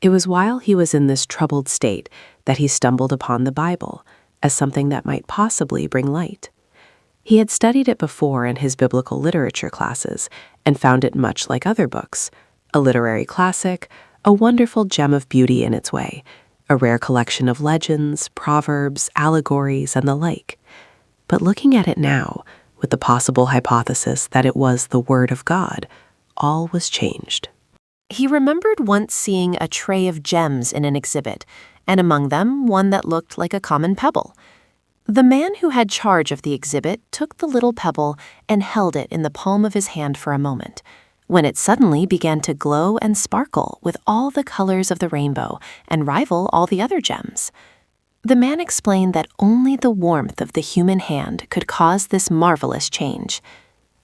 It was while he was in this troubled state that he stumbled upon the Bible as something that might possibly bring light. He had studied it before in his biblical literature classes and found it much like other books, a literary classic, a wonderful gem of beauty in its way, a rare collection of legends, proverbs, allegories, and the like. But looking at it now, with the possible hypothesis that it was the Word of God, all was changed. He remembered once seeing a tray of gems in an exhibit, and among them one that looked like a common pebble. The man who had charge of the exhibit took the little pebble and held it in the palm of his hand for a moment, when it suddenly began to glow and sparkle with all the colors of the rainbow and rival all the other gems. The man explained that only the warmth of the human hand could cause this marvelous change.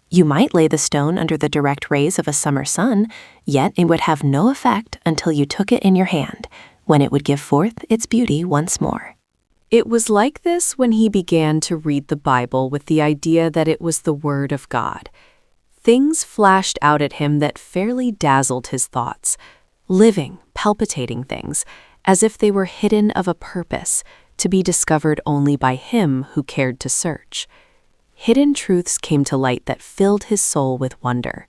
You might lay the stone under the direct rays of a summer sun, yet it would have no effect until you took it in your hand, when it would give forth its beauty once more. It was like this when he began to read the Bible with the idea that it was the Word of God. Things flashed out at him that fairly dazzled his thoughts, living, palpitating things, as if they were hidden of a purpose, to be discovered only by him who cared to search. Hidden truths came to light that filled his soul with wonder.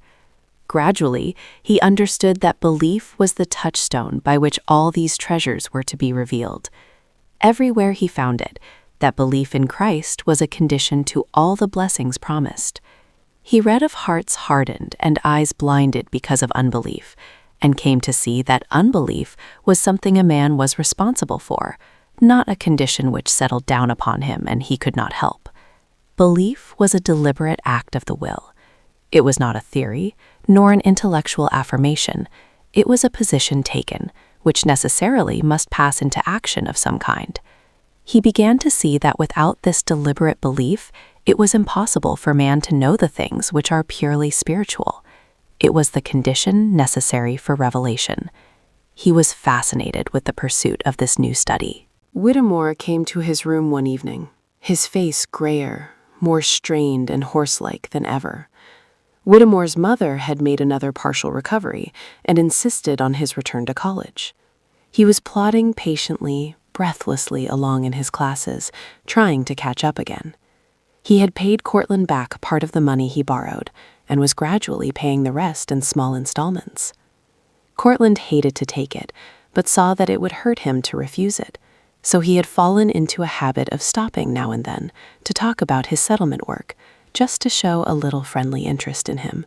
Gradually, he understood that belief was the touchstone by which all these treasures were to be revealed. Everywhere he found it, that belief in Christ was a condition to all the blessings promised. He read of hearts hardened and eyes blinded because of unbelief, and came to see that unbelief was something a man was responsible for, not a condition which settled down upon him and he could not help. Belief was a deliberate act of the will. It was not a theory, nor an intellectual affirmation. It was a position taken, which necessarily must pass into action of some kind. He began to see that without this deliberate belief, it was impossible for man to know the things which are purely spiritual. It was the condition necessary for revelation. He was fascinated with the pursuit of this new study. Whittemore came to his room one evening, his face grayer, more strained and horse-like than ever. Whittemore's mother had made another partial recovery and insisted on his return to college. He was plodding patiently, breathlessly along in his classes, trying to catch up again. He had paid Courtland back part of the money he borrowed and was gradually paying the rest in small installments. Courtland hated to take it, but saw that it would hurt him to refuse it, so he had fallen into a habit of stopping now and then to talk about his settlement work, just to show a little friendly interest in him.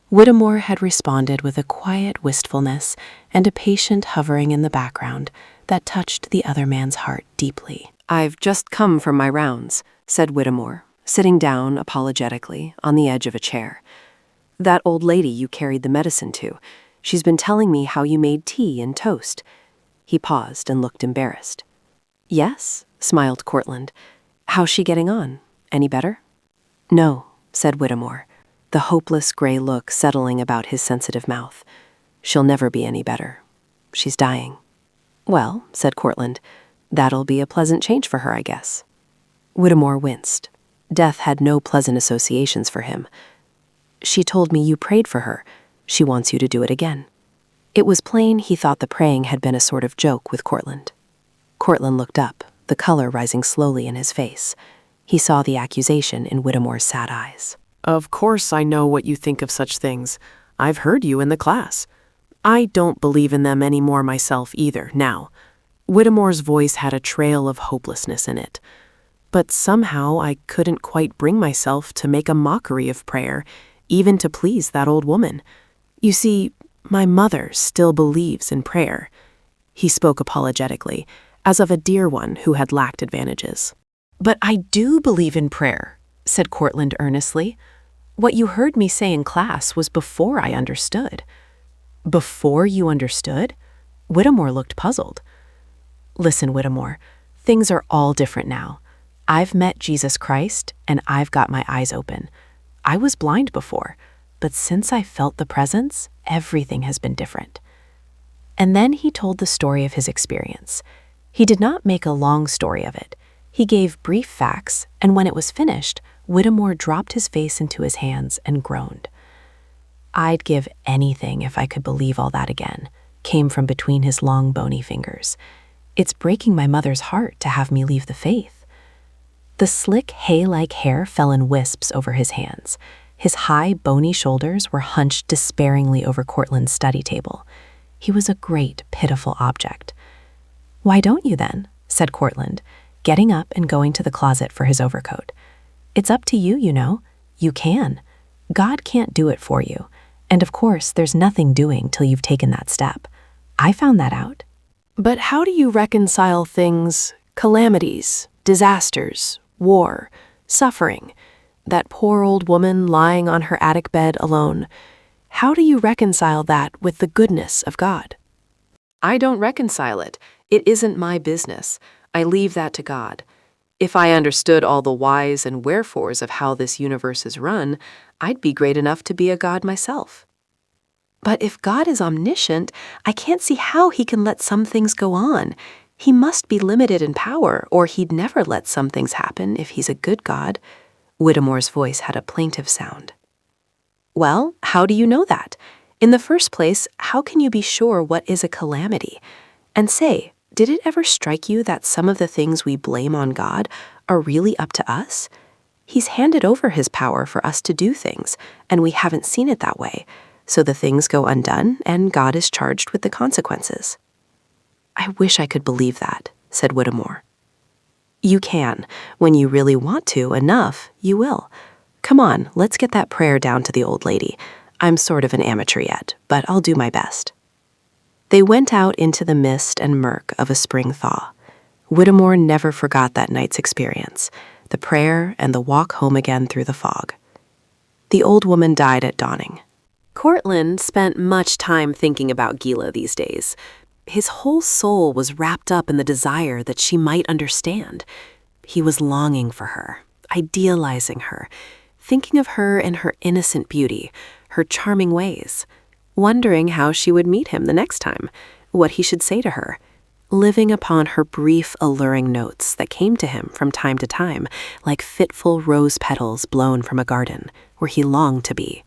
Whittemore had responded with a quiet wistfulness and a patient hovering in the background that touched the other man's heart deeply. "I've just come from my rounds," said Whittemore, sitting down apologetically on the edge of a chair. "That old lady you carried the medicine to, she's been telling me how you made tea and toast." He paused and looked embarrassed. "Yes," smiled Courtland. "How's she getting on? Any better?" "No," said Whittemore, the hopeless gray look settling about his sensitive mouth. "She'll never be any better. She's dying." "Well," said Courtland, "that'll be a pleasant change for her, I guess." Whittemore winced. Death had no pleasant associations for him. "She told me you prayed for her. She wants you to do it again." It was plain he thought the praying had been a sort of joke with Courtland. Courtland looked up, the color rising slowly in his face. He saw the accusation in Whittemore's sad eyes. Of course I know what you think of such things. I've heard you in the class. I don't believe in them anymore myself either, now. Whittemore's voice had a trail of hopelessness in it. But somehow I couldn't quite bring myself to make a mockery of prayer, even to please that old woman. You see, my mother still believes in prayer. He spoke apologetically, as of a dear one who had lacked advantages. "But I do believe in prayer," said Courtland earnestly. "What you heard me say in class was before I understood." "Before you understood?" Whittemore looked puzzled. "Listen, Whittemore, things are all different now. I've met Jesus Christ, and I've got my eyes open. I was blind before, but since I felt the presence, everything has been different." And then he told the story of his experience. He did not make a long story of it. He gave brief facts, and when it was finished, Whittemore dropped his face into his hands and groaned. "I'd give anything if I could believe all that again," came from between his long, bony fingers. "It's breaking my mother's heart to have me leave the faith." The slick, hay-like hair fell in wisps over his hands. His high, bony shoulders were hunched despairingly over Courtland's study table. He was a great, pitiful object. "Why don't you then?" said Courtland, getting up and going to the closet for his overcoat. "It's up to you, you know. You can. God can't do it for you. And of course, there's nothing doing till you've taken that step. I found that out." "But how do you reconcile things, calamities, disasters, war, suffering, that poor old woman lying on her attic bed alone? How do you reconcile that with the goodness of God?" "I don't reconcile it. It isn't my business. I leave that to God. If I understood all the whys and wherefores of how this universe is run, I'd be great enough to be a god myself." "But if God is omniscient, I can't see how he can let some things go on. He must be limited in power, or he'd never let some things happen if he's a good God." Whittemore's voice had a plaintive sound. "Well, how do you know that? In the first place, how can you be sure what is a calamity? And say, did it ever strike you that some of the things we blame on God are really up to us? He's handed over his power for us to do things, and we haven't seen it that way. So the things go undone, and God is charged with the consequences." "I wish I could believe that," said Whittemore. "You can. When you really want to enough, you will. Come on, let's get that prayer down to the old lady. I'm sort of an amateur yet, but I'll do my best." They went out into the mist and murk of a spring thaw. Whittemore never forgot that night's experience, the prayer and the walk home again through the fog. The old woman died at dawning. Courtland spent much time thinking about Gila these days. His whole soul was wrapped up in the desire that she might understand. He was longing for her, idealizing her, thinking of her in her innocent beauty, her charming ways, wondering how she would meet him the next time, what he should say to her, living upon her brief, alluring notes that came to him from time to time, like fitful rose petals blown from a garden where he longed to be.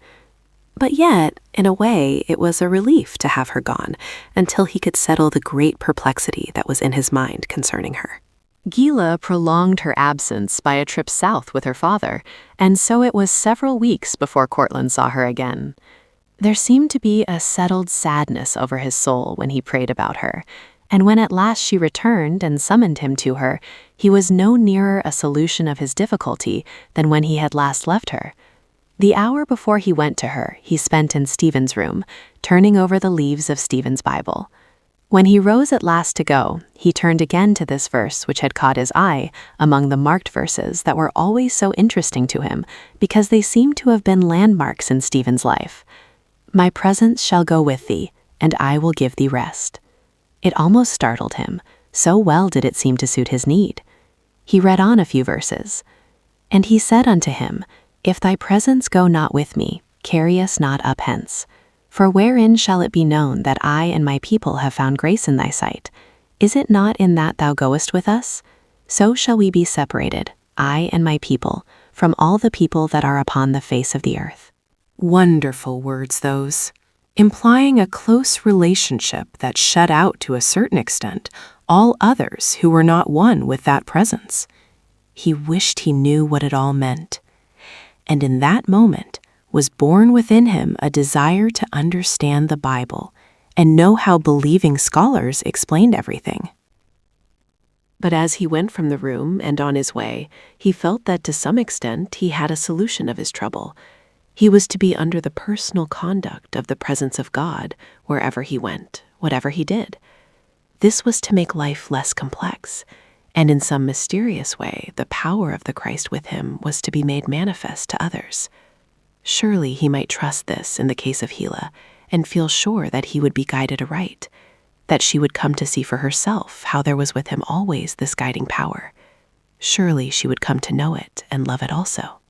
But yet, in a way, it was a relief to have her gone until he could settle the great perplexity that was in his mind concerning her. Gila prolonged her absence by a trip south with her father, and so it was several weeks before Courtland saw her again. There seemed to be a settled sadness over his soul when he prayed about her, and when at last she returned and summoned him to her, he was no nearer a solution of his difficulty than when he had last left her. The hour before he went to her, he spent in Stephen's room, turning over the leaves of Stephen's Bible. When he rose at last to go, he turned again to this verse which had caught his eye among the marked verses that were always so interesting to him because they seemed to have been landmarks in Stephen's life. "My presence shall go with thee, and I will give thee rest." It almost startled him, so well did it seem to suit his need. He read on a few verses. "And he said unto him, If thy presence go not with me, carry us not up hence. For wherein shall it be known that I and my people have found grace in thy sight? Is it not in that thou goest with us? So shall we be separated, I and my people, from all the people that are upon the face of the earth." Wonderful words, those, implying a close relationship that shut out to a certain extent all others who were not one with that presence. He wished he knew what it all meant. And in that moment was born within him a desire to understand the Bible and know how believing scholars explained everything. But as he went from the room and on his way, he felt that to some extent he had a solution of his trouble. He was to be under the personal conduct of the presence of God wherever he went, whatever he did. This was to make life less complex, and in some mysterious way, the power of the Christ with him was to be made manifest to others. Surely he might trust this in the case of Gila, and feel sure that he would be guided aright, that she would come to see for herself how there was with him always this guiding power. Surely she would come to know it and love it also.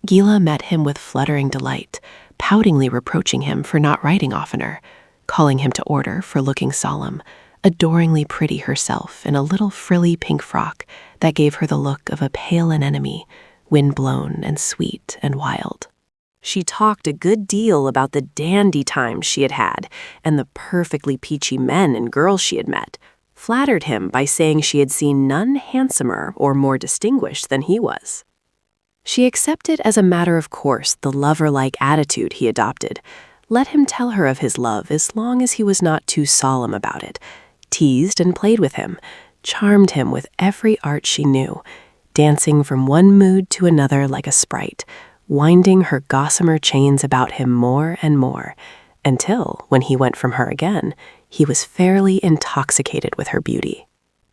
Gila met him with fluttering delight, poutingly reproaching him for not writing oftener, calling him to order for looking solemn, adoringly pretty herself in a little frilly pink frock that gave her the look of a pale anemone, wind-blown and sweet and wild. She talked a good deal about the dandy times she had had and the perfectly peachy men and girls she had met, flattered him by saying she had seen none handsomer or more distinguished than he was. She accepted as a matter of course the lover-like attitude he adopted, let him tell her of his love as long as he was not too solemn about it, teased and played with him, charmed him with every art she knew, dancing from one mood to another like a sprite, winding her gossamer chains about him more and more, until, when he went from her again, he was fairly intoxicated with her beauty.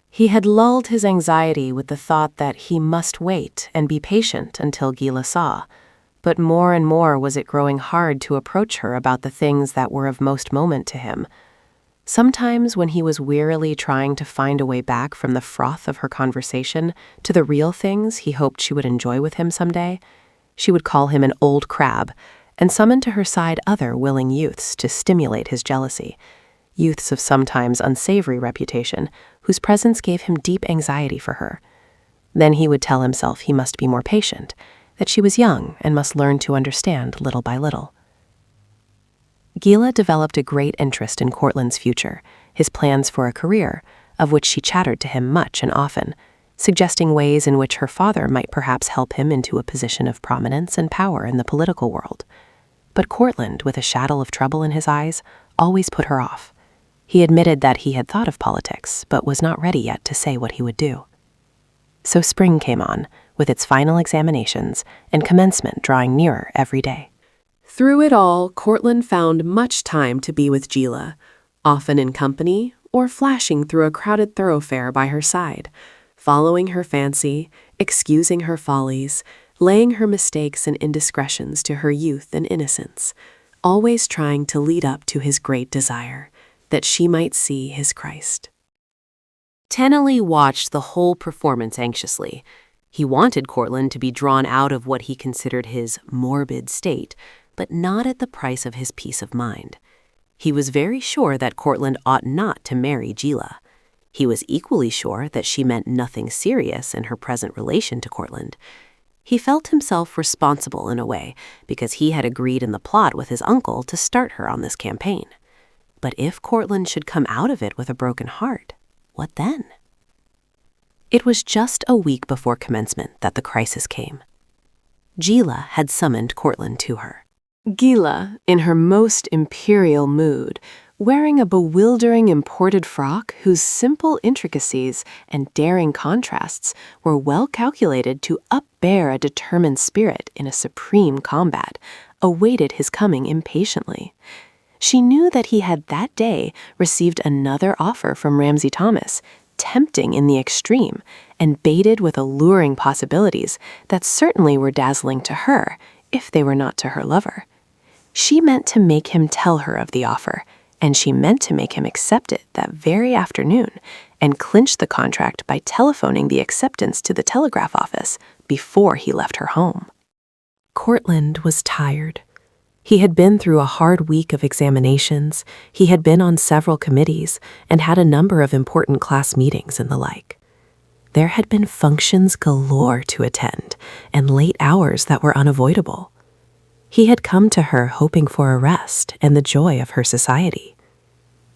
He had lulled his anxiety with the thought that he must wait and be patient until Gila saw, but more and more was it growing hard to approach her about the things that were of most moment to him. Sometimes when he was wearily trying to find a way back from the froth of her conversation to the real things he hoped she would enjoy with him someday, she would call him an old crab and summon to her side other willing youths to stimulate his jealousy, youths of sometimes unsavory reputation whose presence gave him deep anxiety for her. Then he would tell himself he must be more patient, that she was young and must learn to understand little by little. Gila developed a great interest in Courtland's future, his plans for a career, of which she chattered to him much and often, suggesting ways in which her father might perhaps help him into a position of prominence and power in the political world. But Courtland, with a shadow of trouble in his eyes, always put her off. He admitted that he had thought of politics, but was not ready yet to say what he would do. So spring came on, with its final examinations, and commencement drawing nearer every day. Through it all, Courtland found much time to be with Gila, often in company or flashing through a crowded thoroughfare by her side, following her fancy, excusing her follies, laying her mistakes and indiscretions to her youth and innocence, always trying to lead up to his great desire, that she might see his Christ. Tennelly watched the whole performance anxiously. He wanted Courtland to be drawn out of what he considered his morbid state, but not at the price of his peace of mind. He was very sure that Courtland ought not to marry Gila. He was equally sure that she meant nothing serious in her present relation to Courtland. He felt himself responsible in a way because he had agreed in the plot with his uncle to start her on this campaign. But if Courtland should come out of it with a broken heart, what then? It was just a week before commencement that the crisis came. Gila had summoned Courtland to her. Gila, in her most imperial mood, wearing a bewildering imported frock whose simple intricacies and daring contrasts were well calculated to upbear a determined spirit in a supreme combat, awaited his coming impatiently. She knew that he had that day received another offer from Ramsey Thomas, tempting in the extreme and baited with alluring possibilities that certainly were dazzling to her if they were not to her lover. She meant to make him tell her of the offer, and she meant to make him accept it that very afternoon and clinch the contract by telephoning the acceptance to the telegraph office before he left her home. Courtland was tired. He had been through a hard week of examinations, he had been on several committees, and had a number of important class meetings and the like. There had been functions galore to attend, and late hours that were unavoidable. He had come to her hoping for a rest and the joy of her society.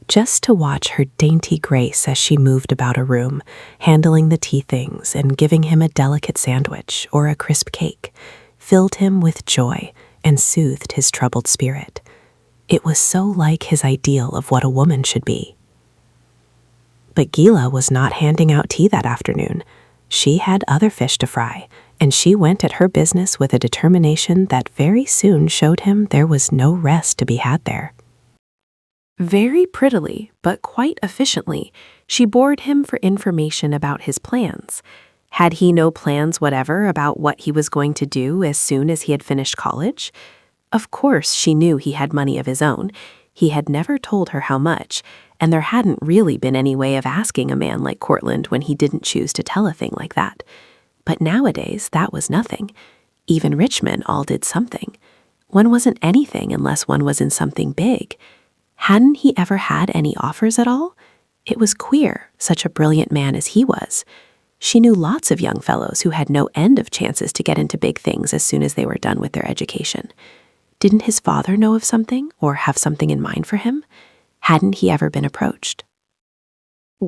Just to watch her dainty grace as she moved about a room, handling the tea things and giving him a delicate sandwich or a crisp cake, filled him with joy and soothed his troubled spirit. It was so like his ideal of what a woman should be. But Gila was not handing out tea that afternoon. She had other fish to fry, and she went at her business with a determination that very soon showed him there was no rest to be had there. Very prettily, but quite efficiently, she bored him for information about his plans. Had he no plans whatever about what he was going to do as soon as he had finished college? Of course, she knew he had money of his own. He had never told her how much, and there hadn't really been any way of asking a man like Courtland when he didn't choose to tell a thing like that. But nowadays, that was nothing. Even rich men all did something. One wasn't anything unless one was in something big. Hadn't he ever had any offers at all? It was queer, such a brilliant man as he was. She knew lots of young fellows who had no end of chances to get into big things as soon as they were done with their education. Didn't his father know of something or have something in mind for him? Hadn't he ever been approached?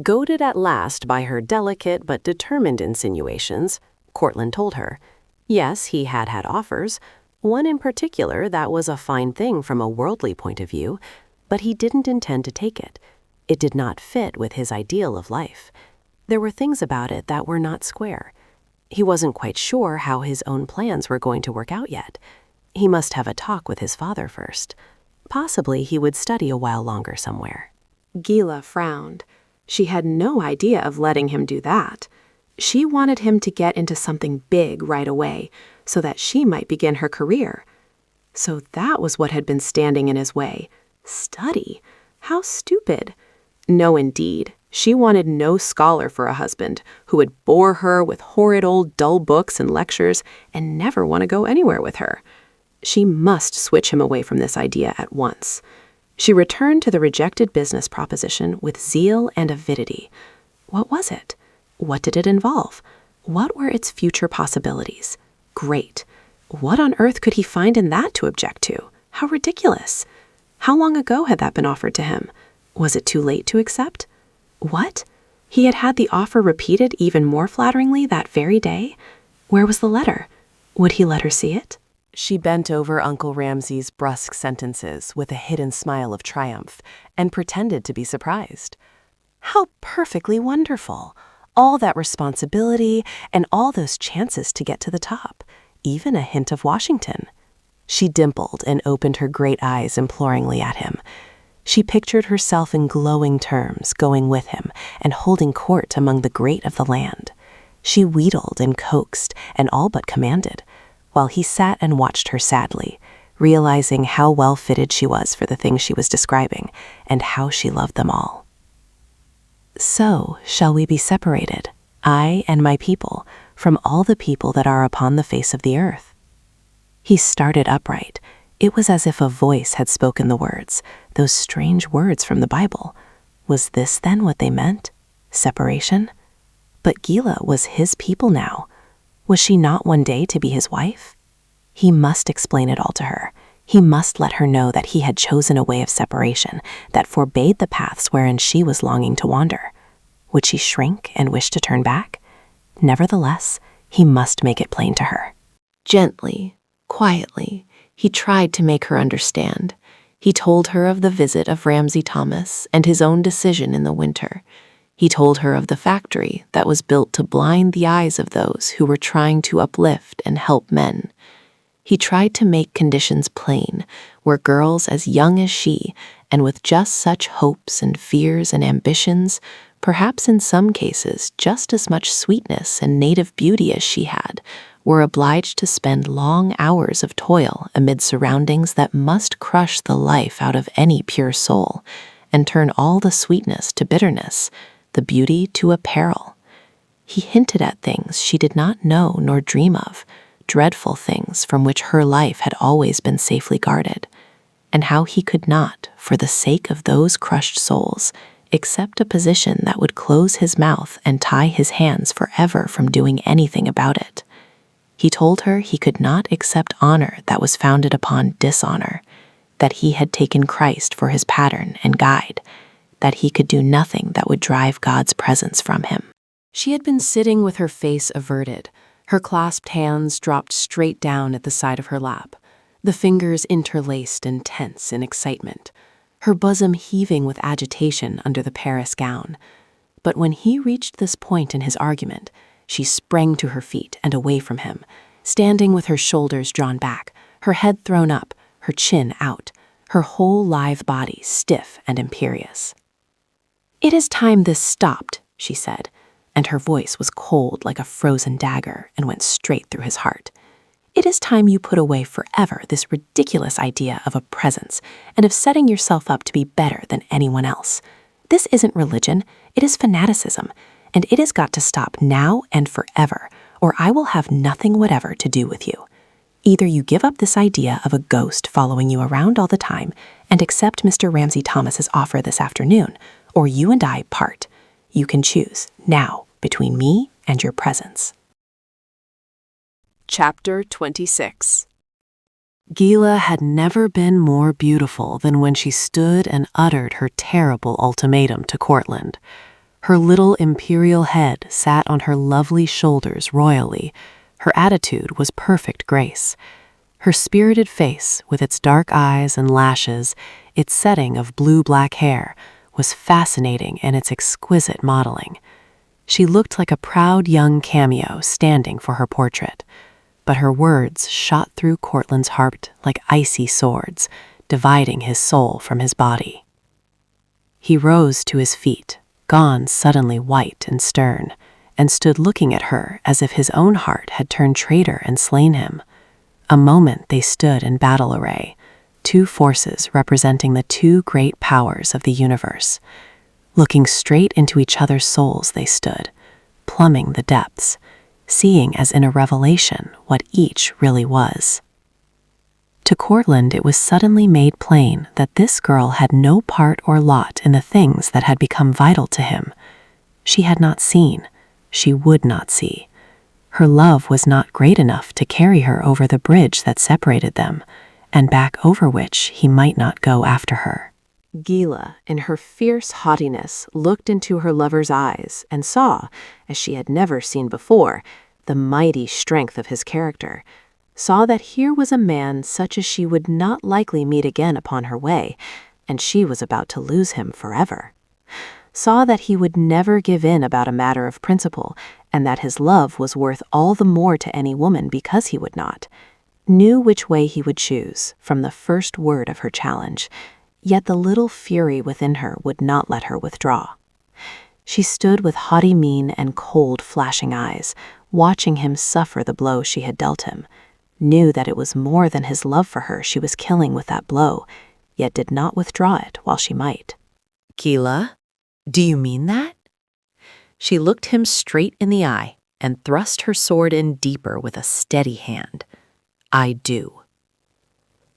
Goaded at last by her delicate but determined insinuations, Courtland told her, yes, he had had offers, one in particular that was a fine thing from a worldly point of view, but he didn't intend to take it. It did not fit with his ideal of life. There were things about it that were not square. He wasn't quite sure how his own plans were going to work out yet. He must have a talk with his father first. Possibly he would study a while longer somewhere. Gila frowned. She had no idea of letting him do that. She wanted him to get into something big right away so that she might begin her career. So that was what had been standing in his way. Study? How stupid. No, indeed. She wanted no scholar for a husband who would bore her with horrid old dull books and lectures and never want to go anywhere with her. She must switch him away from this idea at once. She returned to the rejected business proposition with zeal and avidity. What was it? What did it involve? What were its future possibilities? Great. What on earth could he find in that to object to? How ridiculous. How long ago had that been offered to him? Was it too late to accept? What? He had had the offer repeated even more flatteringly that very day? Where was the letter? Would he let her see it? She bent over Uncle Ramsey's brusque sentences with a hidden smile of triumph and pretended to be surprised. How perfectly wonderful! All that responsibility and all those chances to get to the top, even a hint of Washington. She dimpled and opened her great eyes imploringly at him. She pictured herself in glowing terms going with him and holding court among the great of the land. She wheedled and coaxed and all but commanded, while he sat and watched her sadly, realizing how well fitted she was for the things she was describing and how she loved them all. So shall we be separated, I and my people, from all the people that are upon the face of the earth. He started upright. It was as if a voice had spoken the words, those strange words from the Bible. Was this then what they meant? Separation? But Gila was his people now. Was she not one day to be his wife? He must explain it all to her. He must let her know that he had chosen a way of separation that forbade the paths wherein she was longing to wander. Would she shrink and wish to turn back? Nevertheless, he must make it plain to her. Gently, quietly, he tried to make her understand. He told her of the visit of Ramsey Thomas and his own decision in the winter. He told her of the factory that was built to blind the eyes of those who were trying to uplift and help men. He tried to make conditions plain, where girls as young as she, and with just such hopes and fears and ambitions, perhaps in some cases just as much sweetness and native beauty as she had, were obliged to spend long hours of toil amid surroundings that must crush the life out of any pure soul, and turn all the sweetness to bitterness, the beauty to a peril. He hinted at things she did not know nor dream of, dreadful things from which her life had always been safely guarded, and how he could not, for the sake of those crushed souls, accept a position that would close his mouth and tie his hands forever from doing anything about it. He told her he could not accept honor that was founded upon dishonor, that he had taken Christ for his pattern and guide, that he could do nothing that would drive God's presence from him. She had been sitting with her face averted, her clasped hands dropped straight down at the side of her lap, the fingers interlaced and tense in excitement, her bosom heaving with agitation under the Paris gown. But when he reached this point in his argument, she sprang to her feet and away from him, standing with her shoulders drawn back, her head thrown up, her chin out, her whole lithe body stiff and imperious. "It is time this stopped," she said, and her voice was cold like a frozen dagger and went straight through his heart. "It is time you put away forever this ridiculous idea of a presence and of setting yourself up to be better than anyone else. This isn't religion, it is fanaticism, and it has got to stop now and forever, or I will have nothing whatever to do with you. Either you give up this idea of a ghost following you around all the time and accept Mr. Ramsay Thomas's offer this afternoon, or you and I part. You can choose, now, between me and your presence." Chapter 26. Gila had never been more beautiful than when she stood and uttered her terrible ultimatum to Courtland. Her little imperial head sat on her lovely shoulders royally. Her attitude was perfect grace. Her spirited face, with its dark eyes and lashes, its setting of blue-black hair, was fascinating in its exquisite modeling. She looked like a proud young cameo standing for her portrait, but her words shot through Courtland's heart like icy swords, dividing his soul from his body. He rose to his feet, gone suddenly white and stern, and stood looking at her as if his own heart had turned traitor and slain him. A moment they stood in battle array, two forces representing the two great powers of the universe. Looking straight into each other's souls they stood, plumbing the depths, seeing as in a revelation what each really was. To Courtland it was suddenly made plain that this girl had no part or lot in the things that had become vital to him. She had not seen, she would not see. Her love was not great enough to carry her over the bridge that separated them, and back over which he might not go after her. Gila, in her fierce haughtiness, looked into her lover's eyes and saw, as she had never seen before, the mighty strength of his character, saw that here was a man such as she would not likely meet again upon her way, and she was about to lose him forever. Saw that he would never give in about a matter of principle, and that his love was worth all the more to any woman because he would not. Knew which way he would choose, from the first word of her challenge, yet the little fury within her would not let her withdraw. She stood with haughty mien and cold, flashing eyes, watching him suffer the blow she had dealt him, knew that it was more than his love for her she was killing with that blow, yet did not withdraw it while she might. "Gila, do you mean that?" She looked him straight in the eye and thrust her sword in deeper with a steady hand. "I do."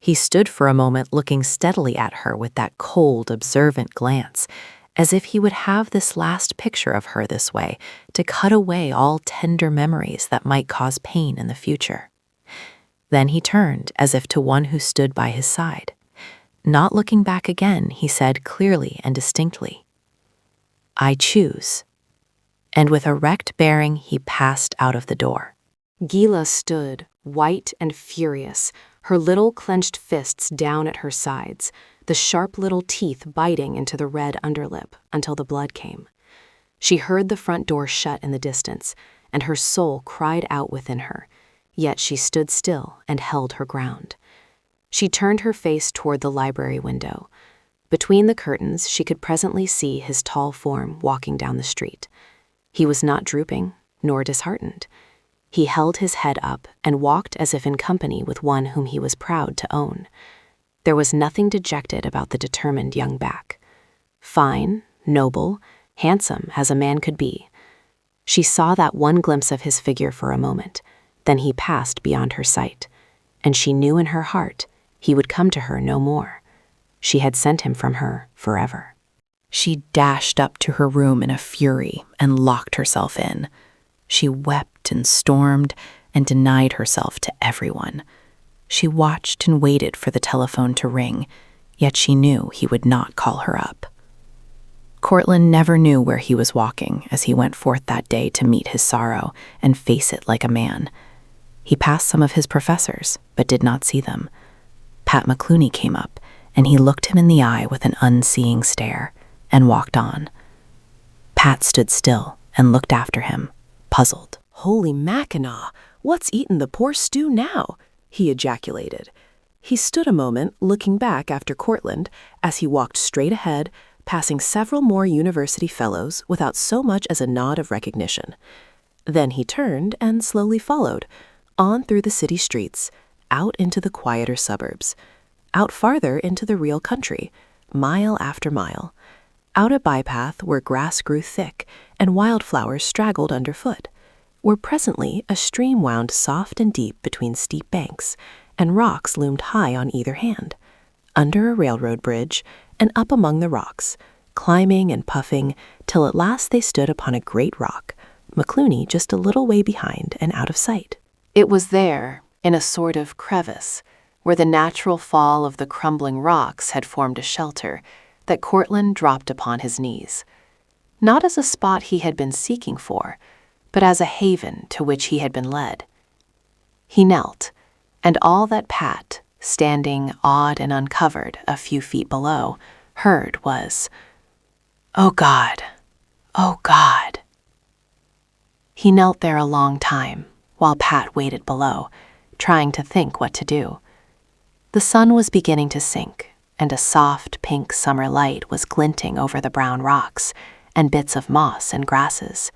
He stood for a moment looking steadily at her with that cold, observant glance, as if he would have this last picture of her this way to cut away all tender memories that might cause pain in the future. Then he turned as if to one who stood by his side. Not looking back again, he said clearly and distinctly, "I choose." And with erect bearing, he passed out of the door. Gila stood, white and furious, her little clenched fists down at her sides, the sharp little teeth biting into the red underlip until the blood came. She heard the front door shut in the distance, and her soul cried out within her, Yet she stood still and held her ground. She turned her face toward the library window. Between the curtains, she could presently see his tall form walking down the street. He was not drooping, nor disheartened. He held his head up and walked as if in company with one whom he was proud to own. There was nothing dejected about the determined young back. Fine, noble, handsome as a man could be. She saw that one glimpse of his figure for a moment, then he passed beyond her sight, and she knew in her heart he would come to her no more. She had sent him from her forever. She dashed up to her room in a fury and locked herself in. She wept and stormed and denied herself to everyone. She watched and waited for the telephone to ring, yet she knew he would not call her up. Courtland never knew where he was walking as he went forth that day to meet his sorrow and face it like a man. He passed some of his professors, but did not see them. Pat McClooney came up, and he looked him in the eye with an unseeing stare, and walked on. Pat stood still and looked after him, puzzled. "Holy Mackinaw, what's eaten the poor stew now?" he ejaculated. He stood a moment, looking back after Courtland as he walked straight ahead, passing several more university fellows without so much as a nod of recognition. Then he turned and slowly followed, on through the city streets, out into the quieter suburbs, out farther into the real country, mile after mile, out a bypath where grass grew thick and wildflowers straggled underfoot, where presently a stream wound soft and deep between steep banks, and rocks loomed high on either hand, under a railroad bridge and up among the rocks, climbing and puffing till at last they stood upon a great rock, McClooney just a little way behind and out of sight. It was there, in a sort of crevice, where the natural fall of the crumbling rocks had formed a shelter, that Courtland dropped upon his knees, not as a spot he had been seeking for, but as a haven to which he had been led. He knelt, and all that Pat, standing awed and uncovered a few feet below, heard was, "Oh God, oh God." He knelt there a long time, while Pat waited below, trying to think what to do. The sun was beginning to sink, and a soft pink summer light was glinting over the brown rocks and bits of moss and grasses.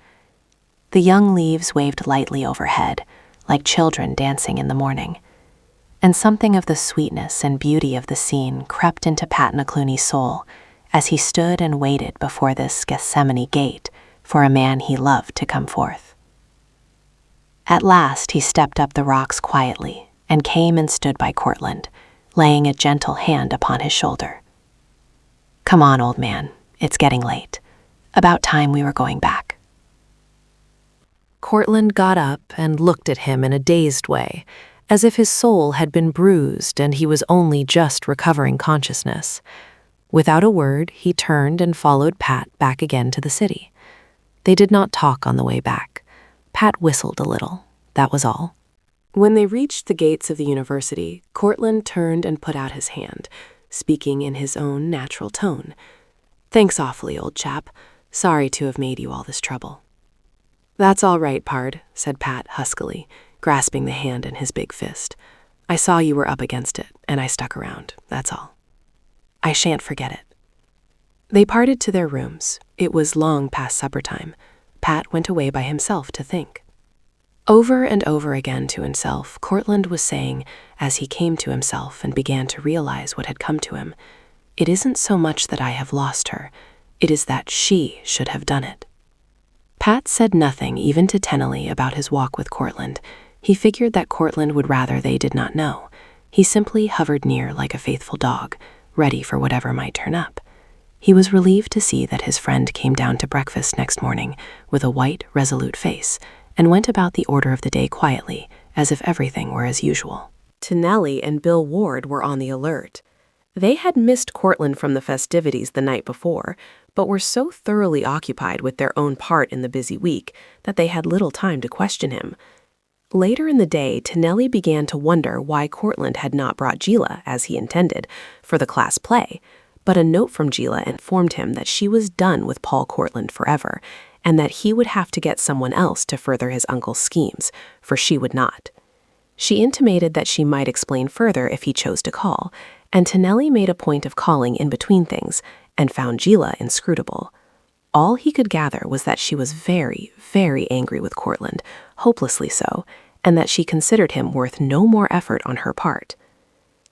The young leaves waved lightly overhead, like children dancing in the morning, and something of the sweetness and beauty of the scene crept into Pat McClooney's soul as he stood and waited before this Gethsemane gate for a man he loved to come forth. At last he stepped up the rocks quietly and came and stood by Courtland, laying a gentle hand upon his shoulder. "Come on, old man, it's getting late. About time we were going back." Courtland got up and looked at him in a dazed way, as if his soul had been bruised and he was only just recovering consciousness. Without a word, he turned and followed Pat back again to the city. They did not talk on the way back. Pat whistled a little, that was all. When they reached the gates of the university, Courtland turned and put out his hand, speaking in his own natural tone. "Thanks awfully, old chap. Sorry to have made you all this trouble." "That's all right, pard," said Pat huskily, grasping the hand in his big fist. "I saw you were up against it, and I stuck around, that's all. I shan't forget it." They parted to their rooms. It was long past supper time. Pat went away by himself to think. Over and over again to himself, Courtland was saying, as he came to himself and began to realize what had come to him, "It isn't so much that I have lost her, it is that she should have done it." Pat said nothing even to Tennelly about his walk with Courtland. He figured that Courtland would rather they did not know. He simply hovered near like a faithful dog, ready for whatever might turn up. He was relieved to see that his friend came down to breakfast next morning with a white, resolute face, and went about the order of the day quietly, as if everything were as usual. Tennelly and Bill Ward were on the alert. They had missed Courtland from the festivities the night before, but were so thoroughly occupied with their own part in the busy week that they had little time to question him. Later in the day, Tennelly began to wonder why Courtland had not brought Gila, as he intended, for the class play, but a note from Gila informed him that she was done with Paul Courtland forever, and that he would have to get someone else to further his uncle's schemes, for she would not. She intimated that she might explain further if he chose to call, and Tonelli made a point of calling in between things and found Gila inscrutable. All he could gather was that she was very, very angry with Courtland, hopelessly so, and that she considered him worth no more effort on her part.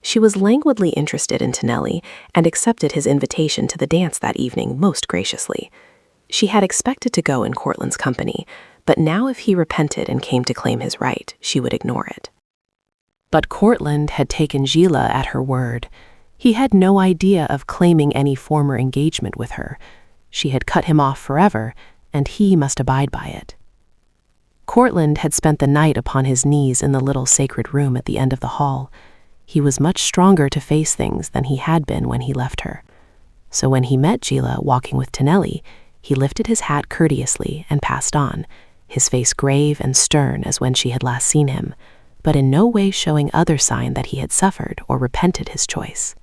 She was languidly interested in Tonelli and accepted his invitation to the dance that evening most graciously. She had expected to go in Courtland's company, but now if he repented and came to claim his right, she would ignore it. But Courtland had taken Gila at her word. He had no idea of claiming any former engagement with her. She had cut him off forever, and he must abide by it. Courtland had spent the night upon his knees in the little sacred room at the end of the hall. He was much stronger to face things than he had been when he left her. So when he met Gila walking with Tonelli, he lifted his hat courteously and passed on, his face grave and stern as when she had last seen him, but in no way showing other sign that he had suffered or repented his choice.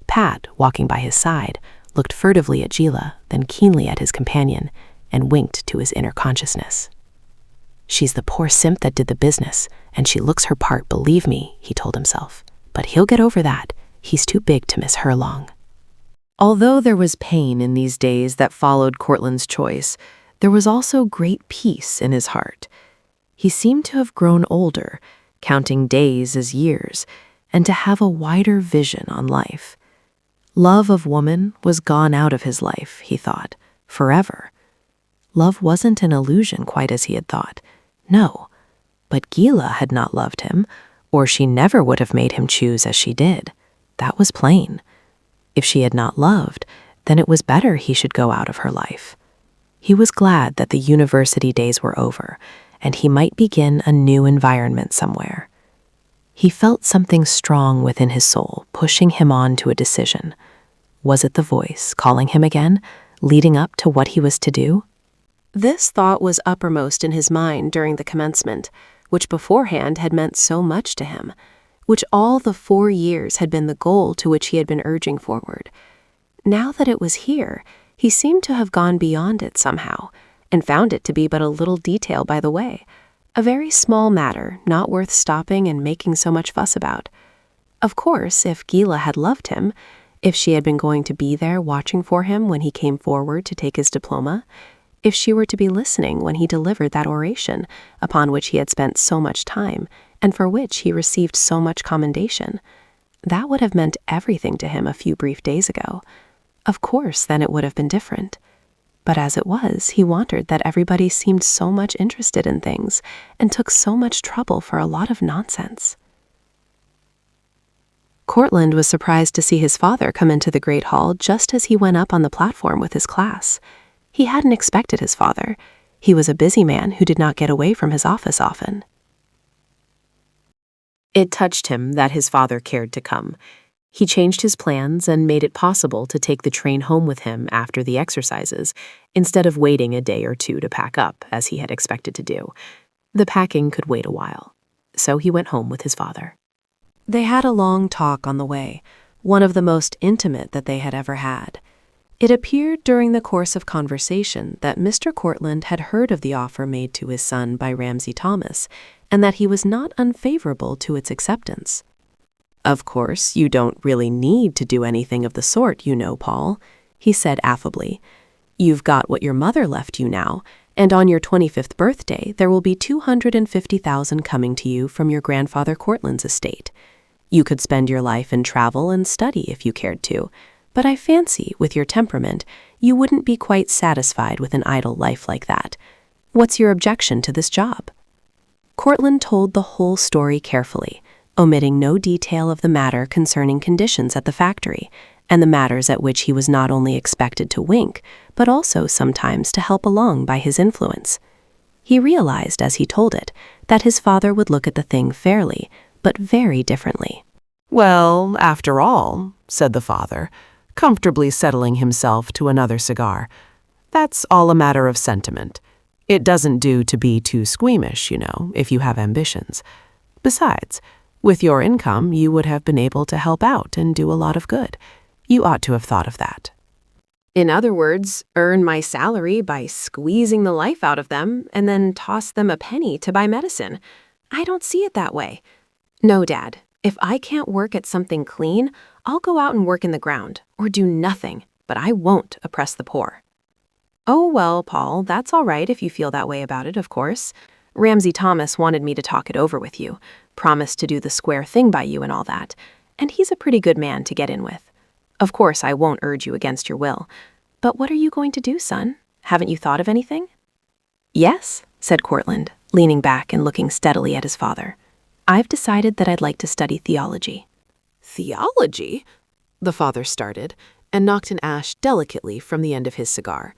Pat, walking by his side, looked furtively at Gila, then keenly at his companion, and winked to his inner consciousness. "She's the poor simp that did the business, and she looks her part, believe me," he told himself. "But he'll get over that. He's too big to miss her long." Although there was pain in these days that followed Courtland's choice, there was also great peace in his heart. He seemed to have grown older, counting days as years, and to have a wider vision on life. Love of woman was gone out of his life, he thought, forever. Love wasn't an illusion quite as he had thought. No, but Gila had not loved him, or she never would have made him choose as she did. That was plain. If she had not loved, then it was better he should go out of her life. He was glad that the university days were over, and he might begin a new environment somewhere. He felt something strong within his soul, pushing him on to a decision. Was it the voice calling him again, leading up to what he was to do? This thought was uppermost in his mind during the commencement, which beforehand had meant so much to him, which all the 4 years had been the goal to which he had been urging forward. Now that it was here, he seemed to have gone beyond it somehow, and found it to be but a little detail by the way, a very small matter not worth stopping and making so much fuss about. Of course, if Gila had loved him, if she had been going to be there watching for him when he came forward to take his diploma, if she were to be listening when he delivered that oration upon which he had spent so much time and for which he received so much commendation, that would have meant everything to him a few brief days ago. Of course, then it would have been different. But as it was, he wondered that everybody seemed so much interested in things and took so much trouble for a lot of nonsense. Courtland was surprised to see his father come into the great hall just as he went up on the platform with his class. He hadn't expected his father. He was a busy man who did not get away from his office often. It touched him that his father cared to come. He changed his plans and made it possible to take the train home with him after the exercises, instead of waiting a day or two to pack up, as he had expected to do. The packing could wait a while. So he went home with his father. They had a long talk on the way, one of the most intimate that they had ever had. It appeared during the course of conversation that Mr. Courtland had heard of the offer made to his son by Ramsay Thomas, and that he was not unfavorable to its acceptance. "Of course, you don't really need to do anything of the sort, you know, Paul," he said affably. "You've got what your mother left you now, and on your 25th birthday there will be $250,000 coming to you from your grandfather Courtland's estate. You could spend your life in travel and study if you cared to, but I fancy, with your temperament, you wouldn't be quite satisfied with an idle life like that. What's your objection to this job?" Courtland told the whole story carefully, omitting no detail of the matter concerning conditions at the factory, and the matters at which he was not only expected to wink, but also sometimes to help along by his influence. He realized, as he told it, that his father would look at the thing fairly, but very differently. "Well, after all," said the father, comfortably settling himself to another cigar, "that's all a matter of sentiment. It doesn't do to be too squeamish, you know, if you have ambitions. Besides, with your income, you would have been able to help out and do a lot of good. You ought to have thought of that." In other words, earn my salary by squeezing the life out of them and then toss them a penny to buy medicine. I don't see it that way. No, Dad. If I can't work at something clean, I'll go out and work in the ground, or do nothing, but I won't oppress the poor. Oh, well, Paul, that's all right if you feel that way about it, of course. Ramsey Thomas wanted me to talk it over with you, promised to do the square thing by you and all that, and he's a pretty good man to get in with. Of course, I won't urge you against your will. But what are you going to do, son? Haven't you thought of anything? Yes, said Courtland, leaning back and looking steadily at his father. I've decided that I'd like to study theology. Theology? The father started and knocked an ash delicately from the end of his cigar.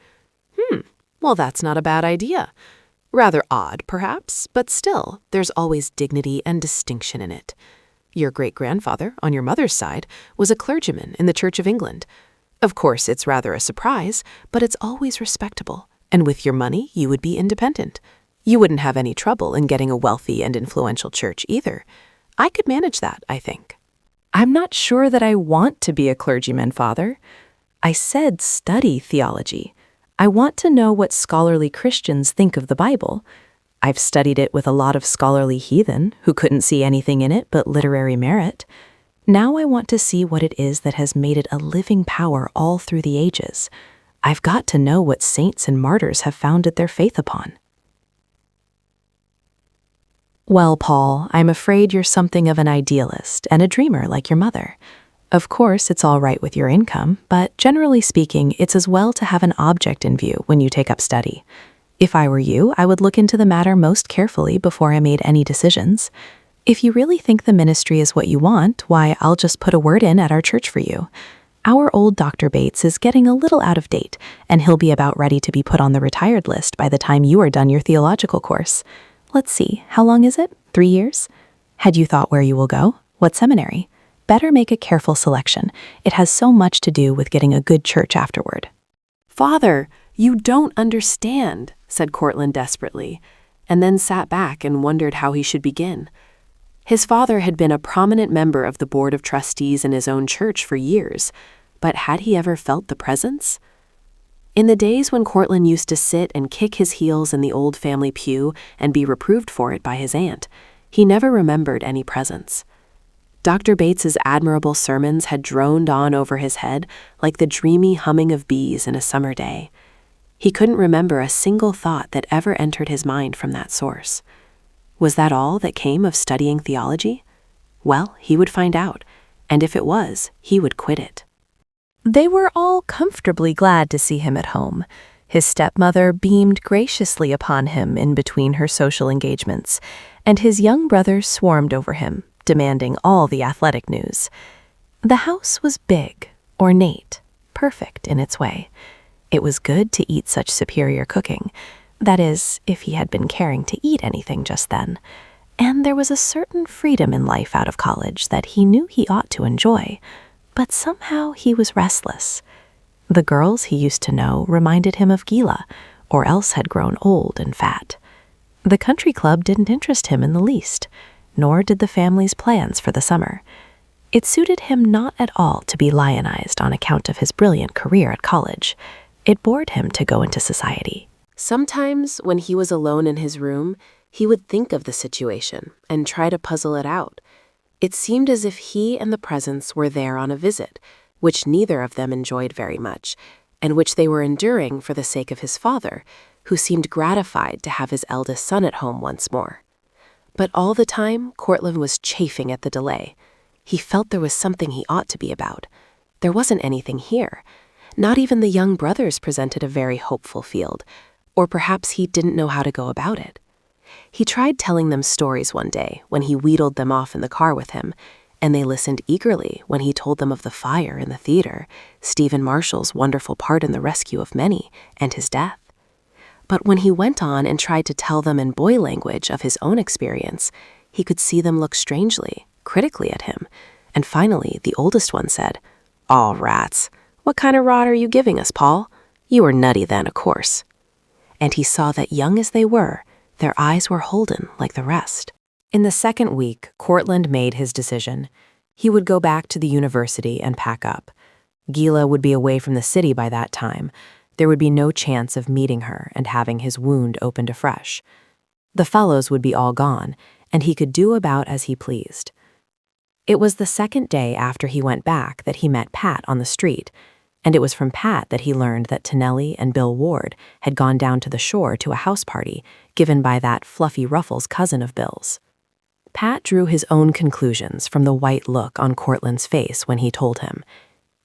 Well, that's not a bad idea. Rather odd, perhaps, but still, there's always dignity and distinction in it. Your great-grandfather, on your mother's side, was a clergyman in the Church of England. Of course, it's rather a surprise, but it's always respectable, and with your money, you would be independent. You wouldn't have any trouble in getting a wealthy and influential church either. I could manage that, I think. I'm not sure that I want to be a clergyman, Father. I said study theology. I want to know what scholarly Christians think of the Bible. I've studied it with a lot of scholarly heathen who couldn't see anything in it but literary merit. Now I want to see what it is that has made it a living power all through the ages. I've got to know what saints and martyrs have founded their faith upon. Well, Paul, I'm afraid you're something of an idealist and a dreamer like your mother. Of course, it's all right with your income, but generally speaking, it's as well to have an object in view when you take up study. If I were you, I would look into the matter most carefully before I made any decisions. If you really think the ministry is what you want, why, I'll just put a word in at our church for you. Our old Dr. Bates is getting a little out of date, and he'll be about ready to be put on the retired list by the time you are done your theological course. Let's see, how long is it? 3 years? Had you thought where you will go? What seminary? Better make a careful selection. It has so much to do with getting a good church afterward. Father, you don't understand, said Courtland desperately, and then sat back and wondered how he should begin. His father had been a prominent member of the board of trustees in his own church for years, but had he ever felt the presence? In the days when Courtland used to sit and kick his heels in the old family pew and be reproved for it by his aunt, he never remembered any presence. Dr. Bates's admirable sermons had droned on over his head like the dreamy humming of bees in a summer day. He couldn't remember a single thought that ever entered his mind from that source. Was that all that came of studying theology? Well, he would find out, and if it was, he would quit it. They were all comfortably glad to see him at home. His stepmother beamed graciously upon him in between her social engagements, and his young brothers swarmed over him, demanding all the athletic news. The house was big, ornate, perfect in its way. It was good to eat such superior cooking. That is, if he had been caring to eat anything just then. And there was a certain freedom in life out of college that he knew he ought to enjoy. But somehow he was restless. The girls he used to know reminded him of Gila, or else had grown old and fat. The country club didn't interest him in the least, nor did the family's plans for the summer. It suited him not at all to be lionized on account of his brilliant career at college. It bored him to go into society. Sometimes, when he was alone in his room, he would think of the situation and try to puzzle it out. It seemed as if he and the presence were there on a visit, which neither of them enjoyed very much, and which they were enduring for the sake of his father, who seemed gratified to have his eldest son at home once more. But all the time, Courtland was chafing at the delay. He felt there was something he ought to be about. There wasn't anything here. Not even the young brothers presented a very hopeful field, or perhaps he didn't know how to go about it. He tried telling them stories one day when he wheedled them off in the car with him, and they listened eagerly when he told them of the fire in the theater, Stephen Marshall's wonderful part in the rescue of many, and his death. But when he went on and tried to tell them in boy language of his own experience, he could see them look strangely, critically at him, and finally the oldest one said, "Aw, rats, what kind of rot are you giving us, Paul? You were nutty then, of course." And he saw that young as they were, their eyes were holden like the rest. In the second week, Courtland made his decision. He would go back to the university and pack up. Gila would be away from the city by that time. There would be no chance of meeting her and having his wound opened afresh. The fellows would be all gone, and he could do about as he pleased. It was the second day after he went back that he met Pat on the street, and it was from Pat that he learned that Tonelli and Bill Ward had gone down to the shore to a house party given by that Fluffy Ruffles cousin of Bill's. Pat drew his own conclusions from the white look on Courtland's face when he told him.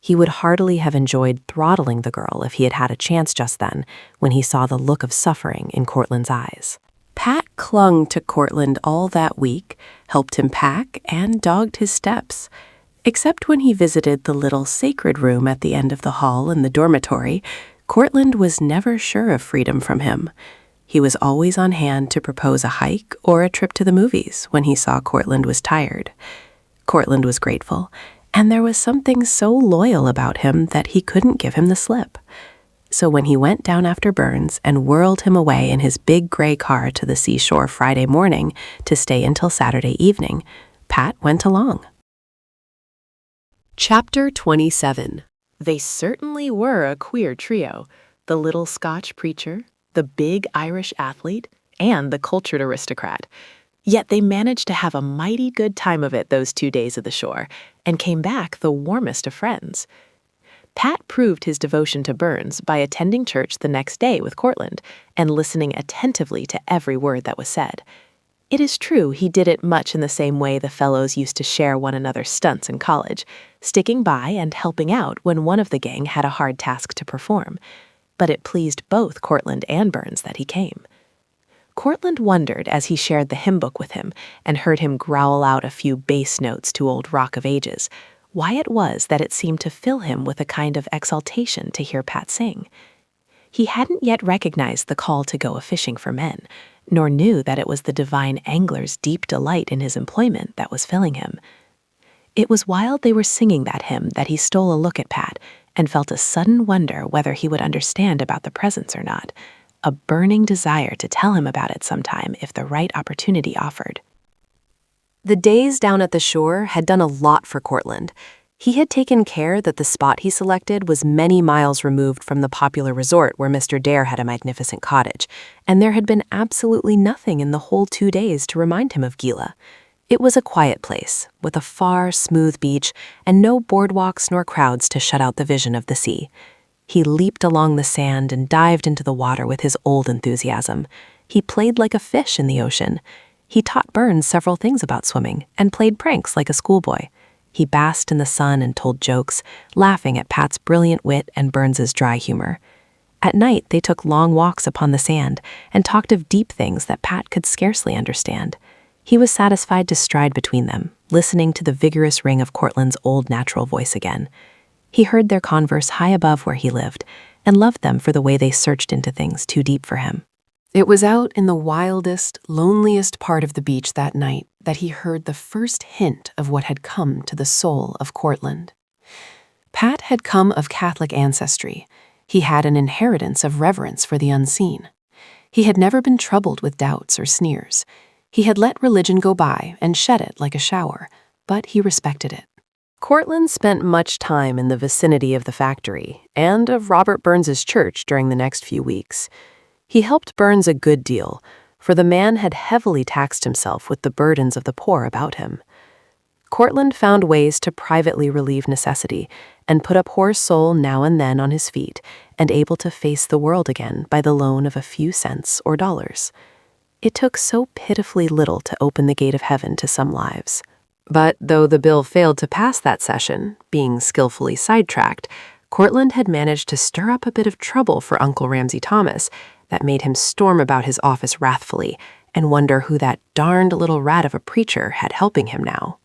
He would heartily have enjoyed throttling the girl if he had had a chance just then when he saw the look of suffering in Courtland's eyes. Pat clung to Courtland all that week, helped him pack, and dogged his steps. Except when he visited the little sacred room at the end of the hall in the dormitory, Courtland was never sure of freedom from him. He was always on hand to propose a hike or a trip to the movies when he saw Courtland was tired. Courtland was grateful, and there was something so loyal about him that he couldn't give him the slip. So when he went down after Burns and whirled him away in his big gray car to the seashore Friday morning to stay until Saturday evening, Pat went along. Chapter 27. They certainly were a queer trio, the little Scotch preacher, the big Irish athlete, and the cultured aristocrat. Yet they managed to have a mighty good time of it those 2 days at the shore, and came back the warmest of friends. Pat proved his devotion to Burns by attending church the next day with Courtland and listening attentively to every word that was said. It is true he did it much in the same way the fellows used to share one another's stunts in college, sticking by and helping out when one of the gang had a hard task to perform. But it pleased both Courtland and Burns that he came. Courtland wondered as he shared the hymn book with him and heard him growl out a few bass notes to old Rock of Ages, why it was that it seemed to fill him with a kind of exaltation to hear Pat sing. He hadn't yet recognized the call to go a-fishing for men, nor knew that it was the divine angler's deep delight in his employment that was filling him. It was while they were singing that hymn that he stole a look at Pat and felt a sudden wonder whether he would understand about the presents or not, a burning desire to tell him about it sometime if the right opportunity offered. The days down at the shore had done a lot for Courtland. He had taken care that the spot he selected was many miles removed from the popular resort where Mr. Dare had a magnificent cottage, and there had been absolutely nothing in the whole 2 days to remind him of Gila. It was a quiet place, with a far, smooth beach and no boardwalks nor crowds to shut out the vision of the sea. He leaped along the sand and dived into the water with his old enthusiasm. He played like a fish in the ocean. He taught Burns several things about swimming and played pranks like a schoolboy. He basked in the sun and told jokes, laughing at Pat's brilliant wit and Burns's dry humor. At night, they took long walks upon the sand and talked of deep things that Pat could scarcely understand. He was satisfied to stride between them, listening to the vigorous ring of Courtland's old natural voice again. He heard their converse high above where he lived and loved them for the way they searched into things too deep for him. It was out in the wildest, loneliest part of the beach that night that he heard the first hint of what had come to the soul of Courtland. Pat had come of Catholic ancestry. He had an inheritance of reverence for the unseen. He had never been troubled with doubts or sneers. He had let religion go by and shed it like a shower, but he respected it. Courtland spent much time in the vicinity of the factory and of Robert Burns's church during the next few weeks. He helped Burns a good deal, for the man had heavily taxed himself with the burdens of the poor about him. Courtland found ways to privately relieve necessity and put a poor soul now and then on his feet and able to face the world again by the loan of a few cents or dollars. It took so pitifully little to open the gate of heaven to some lives. But though the bill failed to pass that session, being skillfully sidetracked, Courtland had managed to stir up a bit of trouble for Uncle Ramsey Thomas that made him storm about his office wrathfully and wonder who that darned little rat of a preacher had helping him now.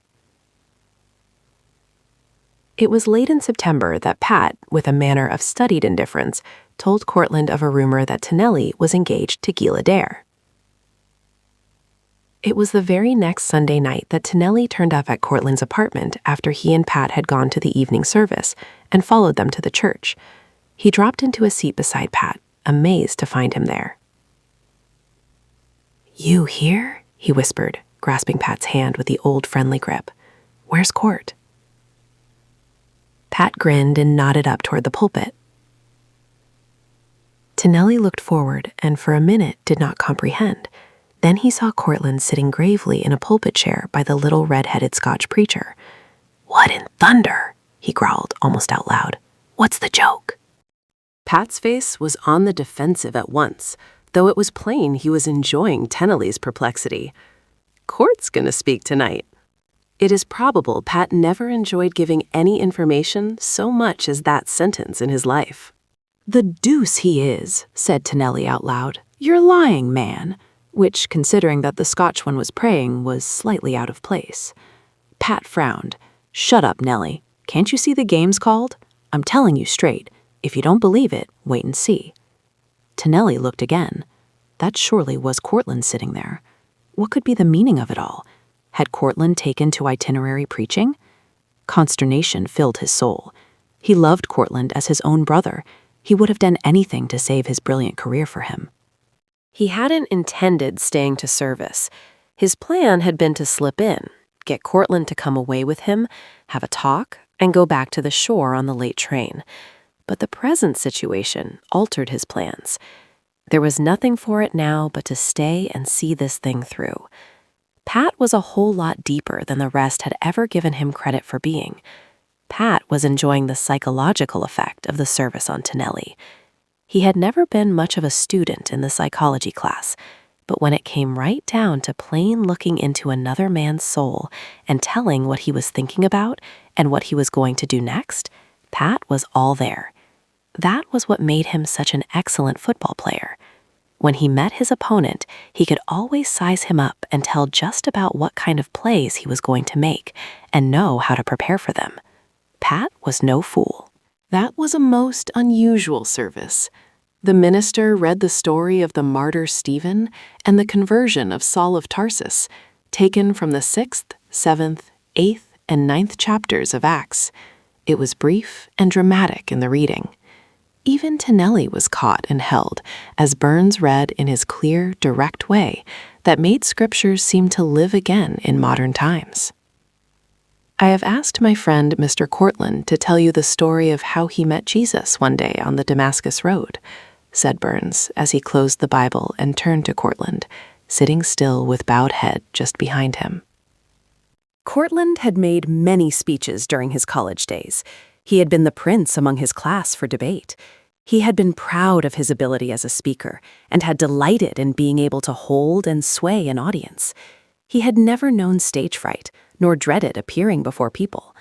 It was late in September that Pat, with a manner of studied indifference, told Courtland of a rumor that Tonelli was engaged to Gila Dare. It was the very next Sunday night that Tonelli turned up at Courtland's apartment after he and Pat had gone to the evening service and followed them to the church. He dropped into a seat beside Pat, amazed to find him there. "You here?" he whispered, grasping Pat's hand with the old friendly grip. "Where's Court?" Pat grinned and nodded up toward the pulpit. Tonelli looked forward and for a minute did not comprehend. Then he saw Courtland sitting gravely in a pulpit chair by the little red-headed Scotch preacher. "What in thunder?" he growled almost out loud. "What's the joke?" Pat's face was on the defensive at once, though it was plain he was enjoying Tennelly's perplexity. Court's gonna speak tonight. It is probable Pat never enjoyed giving any information so much as that sentence in his life. "The deuce he is," said Tennelly out loud. "You're lying, man," which, considering that the Scotch one was praying, was slightly out of place. Pat frowned. "Shut up, Nellie. Can't you see the game's called? I'm telling you straight. If you don't believe it, wait and see." Tennelly looked again. That surely was Courtland sitting there. What could be the meaning of it all? Had Courtland taken to itinerary preaching? Consternation filled his soul. He loved Courtland as his own brother. He would have done anything to save his brilliant career for him. He hadn't intended staying to service. His plan had been to slip in, get Courtland to come away with him, have a talk, and go back to the shore on the late train. But the present situation altered his plans. There was nothing for it now but to stay and see this thing through. Pat was a whole lot deeper than the rest had ever given him credit for being. Pat was enjoying the psychological effect of the service on Tennelly. He had never been much of a student in the psychology class, but when it came right down to plain looking into another man's soul and telling what he was thinking about and what he was going to do next, Pat was all there. That was what made him such an excellent football player. When he met his opponent, he could always size him up and tell just about what kind of plays he was going to make and know how to prepare for them. Pat was no fool. That was a most unusual service. The minister read the story of the martyr Stephen and the conversion of Saul of Tarsus, taken from the 6th, 7th, 8th, and 9th chapters of Acts. It was brief and dramatic in the reading. Even Tennelly was caught and held, as Burns read in his clear, direct way that made scriptures seem to live again in modern times. I have asked my friend Mr. Courtland to tell you the story of how he met Jesus one day on the Damascus Road, said Burns as he closed the Bible and turned to Courtland, sitting still with bowed head just behind him. Courtland had made many speeches during his college days. He had been the prince among his class for debate. He had been proud of his ability as a speaker and had delighted in being able to hold and sway an audience. He had never known stage fright, nor dreaded appearing before people.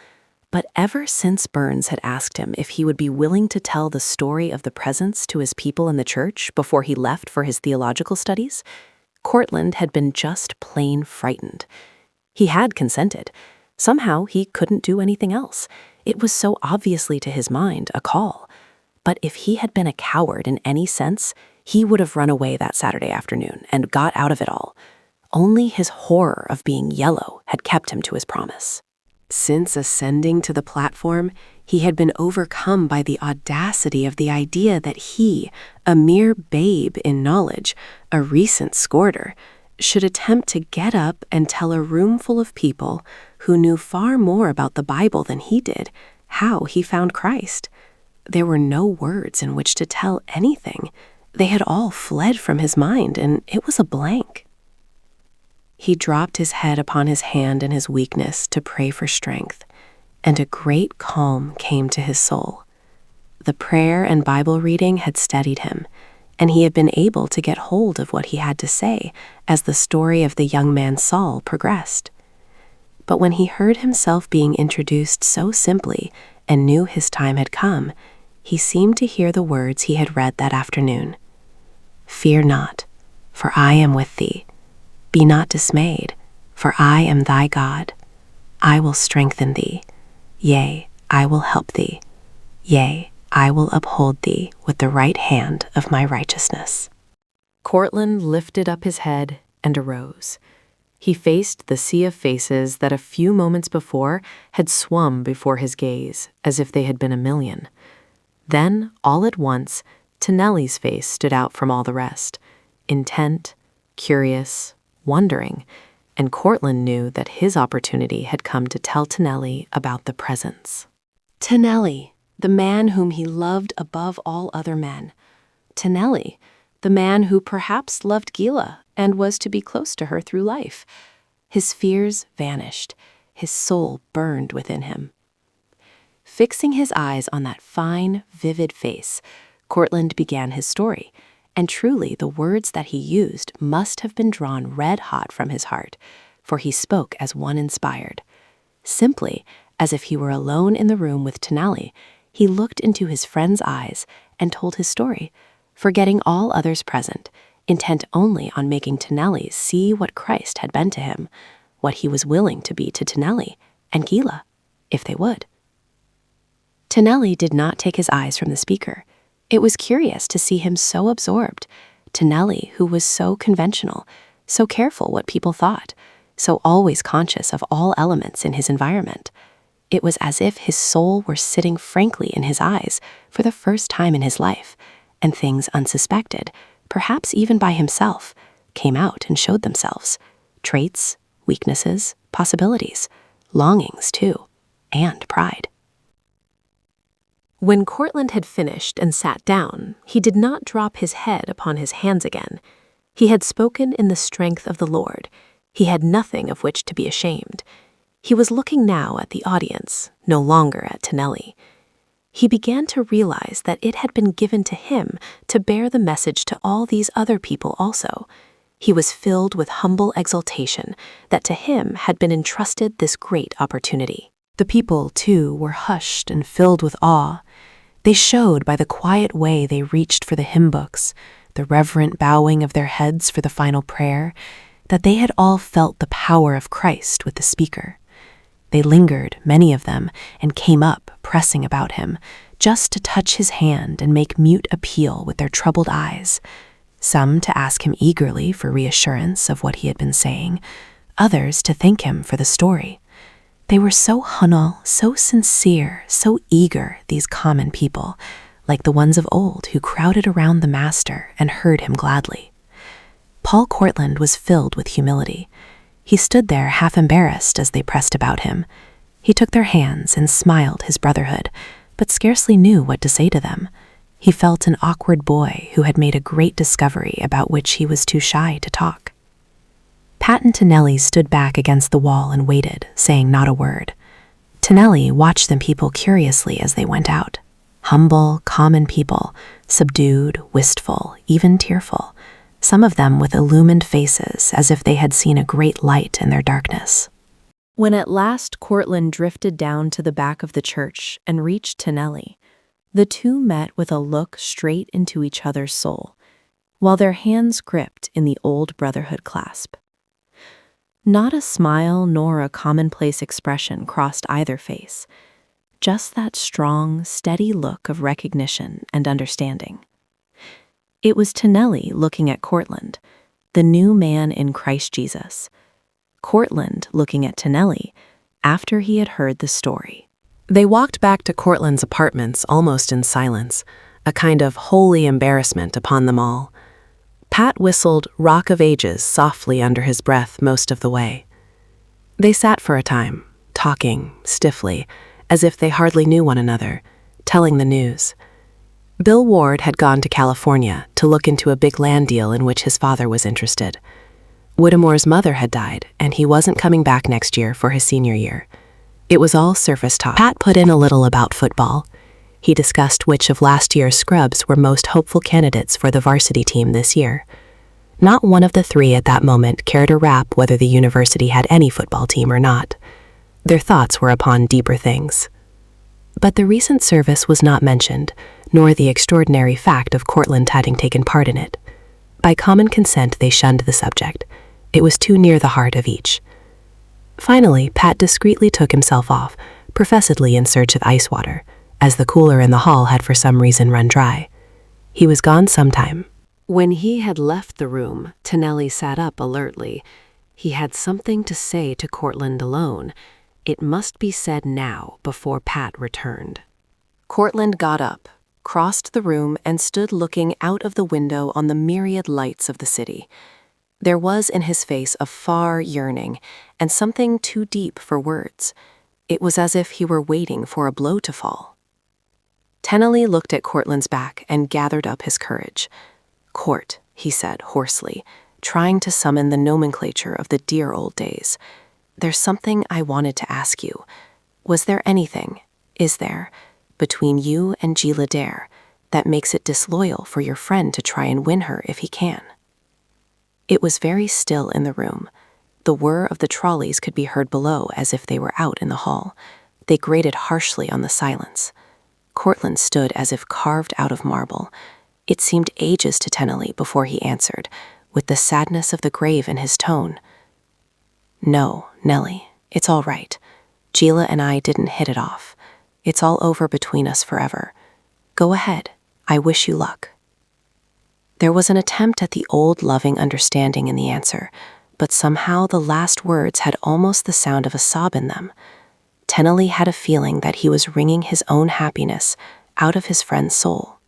But ever since Burns had asked him if he would be willing to tell the story of the presence to his people in the church before he left for his theological studies, Courtland had been just plain frightened. He had consented. Somehow he couldn't do anything else. It was so obviously to his mind a call. But if he had been a coward in any sense, he would have run away that Saturday afternoon and got out of it all. Only his horror of being yellow had kept him to his promise. Since ascending to the platform, he had been overcome by the audacity of the idea that he, a mere babe in knowledge, a recent scorder, should attempt to get up and tell a room full of people who knew far more about the Bible than he did how he found Christ. There were no words in which to tell anything. They had all fled from his mind, and it was a blank. He dropped his head upon his hand in his weakness to pray for strength, and a great calm came to his soul. The prayer and Bible reading had steadied him, and he had been able to get hold of what he had to say as the story of the young man Saul progressed. But when he heard himself being introduced so simply and knew his time had come, he seemed to hear the words he had read that afternoon. "Fear not, for I am with thee. Be not dismayed, for I am thy God. I will strengthen thee. Yea, I will help thee. Yea, I will uphold thee with the right hand of my righteousness." Courtland lifted up his head and arose. He faced the sea of faces that a few moments before had swum before his gaze as if they had been a million. Then, all at once, Tennelly's face stood out from all the rest, intent, curious, wondering, and Courtland knew that his opportunity had come to tell Tennelly about the presence. Tennelly, the man whom he loved above all other men. Tennelly, the man who perhaps loved Gila and was to be close to her through life. His fears vanished. His soul burned within him. Fixing his eyes on that fine, vivid face, Courtland began his story, and truly the words that he used must have been drawn red-hot from his heart, for he spoke as one inspired. Simply, as if he were alone in the room with Tenali, he looked into his friend's eyes and told his story, forgetting all others present, intent only on making Tenali see what Christ had been to him, what he was willing to be to Tenali and Gila, if they would. Tenali did not take his eyes from the speaker. It was curious to see him so absorbed. Tenali, who was so conventional, so careful what people thought, so always conscious of all elements in his environment. It was as if his soul were sitting frankly in his eyes for the first time in his life, and things unsuspected, perhaps even by himself, came out and showed themselves. Traits, weaknesses, possibilities, longings too, and pride. When Courtland had finished and sat down, he did not drop his head upon his hands again. He had spoken in the strength of the Lord. He had nothing of which to be ashamed. He was looking now at the audience, no longer at Tenali. He began to realize that it had been given to him to bear the message to all these other people also. He was filled with humble exultation that to him had been entrusted this great opportunity. The people, too, were hushed and filled with awe. They showed by the quiet way they reached for the hymn books, the reverent bowing of their heads for the final prayer, that they had all felt the power of Christ with the speaker. They lingered, many of them, and came up, pressing about him, just to touch his hand and make mute appeal with their troubled eyes, some to ask him eagerly for reassurance of what he had been saying, others to thank him for the story. They were so hunal, so sincere, so eager, these common people, like the ones of old who crowded around the Master and heard him gladly. Paul Courtland was filled with humility. He stood there half embarrassed as they pressed about him. He took their hands and smiled his brotherhood, but scarcely knew what to say to them. He felt an awkward boy who had made a great discovery about which he was too shy to talk. Pat and Tenelli stood back against the wall and waited, saying not a word. Tenelli watched the people curiously as they went out. Humble, common people, subdued, wistful, even tearful, some of them with illumined faces as if they had seen a great light in their darkness. When at last Courtland drifted down to the back of the church and reached Tenelli, the two met with a look straight into each other's soul, while their hands gripped in the old brotherhood clasp. Not a smile nor a commonplace expression crossed either face, just that strong, steady look of recognition and understanding. It was Tenelli looking at Courtland, the new man in Christ Jesus. Courtland looking at Tenelli after he had heard the story. They walked back to Courtland's apartments almost in silence, a kind of holy embarrassment upon them all. Pat whistled Rock of Ages softly under his breath most of the way. They sat for a time, talking stiffly, as if they hardly knew one another, telling the news. Bill Ward had gone to California to look into a big land deal in which his father was interested. Whittemore's mother had died, and he wasn't coming back next year for his senior year. It was all surface talk. Pat put in a little about football. He discussed which of last year's scrubs were most hopeful candidates for the varsity team this year. Not one of the three at that moment cared a rap whether the university had any football team or not. Their thoughts were upon deeper things. But the recent service was not mentioned, nor the extraordinary fact of Courtland having taken part in it. By common consent, they shunned the subject. It was too near the heart of each. Finally, Pat discreetly took himself off, professedly in search of ice water, as the cooler in the hall had for some reason run dry. He was gone some time. When he had left the room, Tenelli sat up alertly. He had something to say to Courtland alone. It must be said now before Pat returned. Courtland got up, crossed the room, and stood looking out of the window on the myriad lights of the city. There was in his face a far yearning, and something too deep for words. It was as if he were waiting for a blow to fall. Tenelli looked at Courtland's back and gathered up his courage. Court, he said hoarsely, trying to summon the nomenclature of the dear old days. There's something I wanted to ask you. Was there anything, is there, between you and Gila Dare that makes it disloyal for your friend to try and win her if he can? It was very still in the room. The whir of the trolleys could be heard below as if they were out in the hall. They grated harshly on the silence. Courtland stood as if carved out of marble. It seemed ages to Tennelly before he answered, with the sadness of the grave in his tone. No, Nellie, it's all right. Gila and I didn't hit it off. It's all over between us forever. Go ahead. I wish you luck. There was an attempt at the old loving understanding in the answer, but somehow the last words had almost the sound of a sob in them. Tennelly had a feeling that he was wringing his own happiness out of his friend's soul.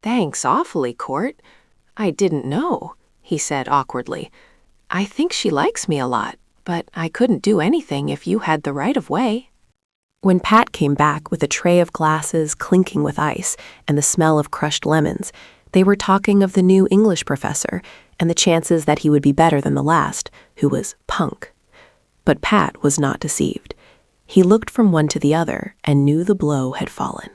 Thanks awfully, Court. I didn't know, he said awkwardly. I think she likes me a lot, but I couldn't do anything if you had the right of way. When Pat came back with a tray of glasses clinking with ice and the smell of crushed lemons, they were talking of the new English professor and the chances that he would be better than the last, who was punk. But Pat was not deceived. He looked from one to the other and knew the blow had fallen.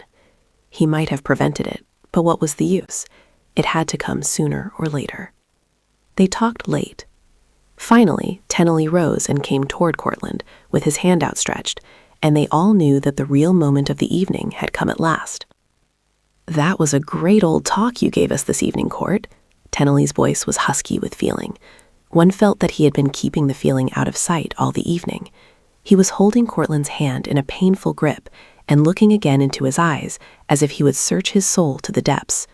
He might have prevented it, but what was the use? It had to come sooner or later. They talked late. Finally, Tennelly rose and came toward Courtland, with his hand outstretched, and they all knew that the real moment of the evening had come at last. "That was a great old talk you gave us this evening, Court." Tennelly's voice was husky with feeling. One felt that he had been keeping the feeling out of sight all the evening. He was holding Courtland's hand in a painful grip and looking again into his eyes as if he would search his soul to the depths.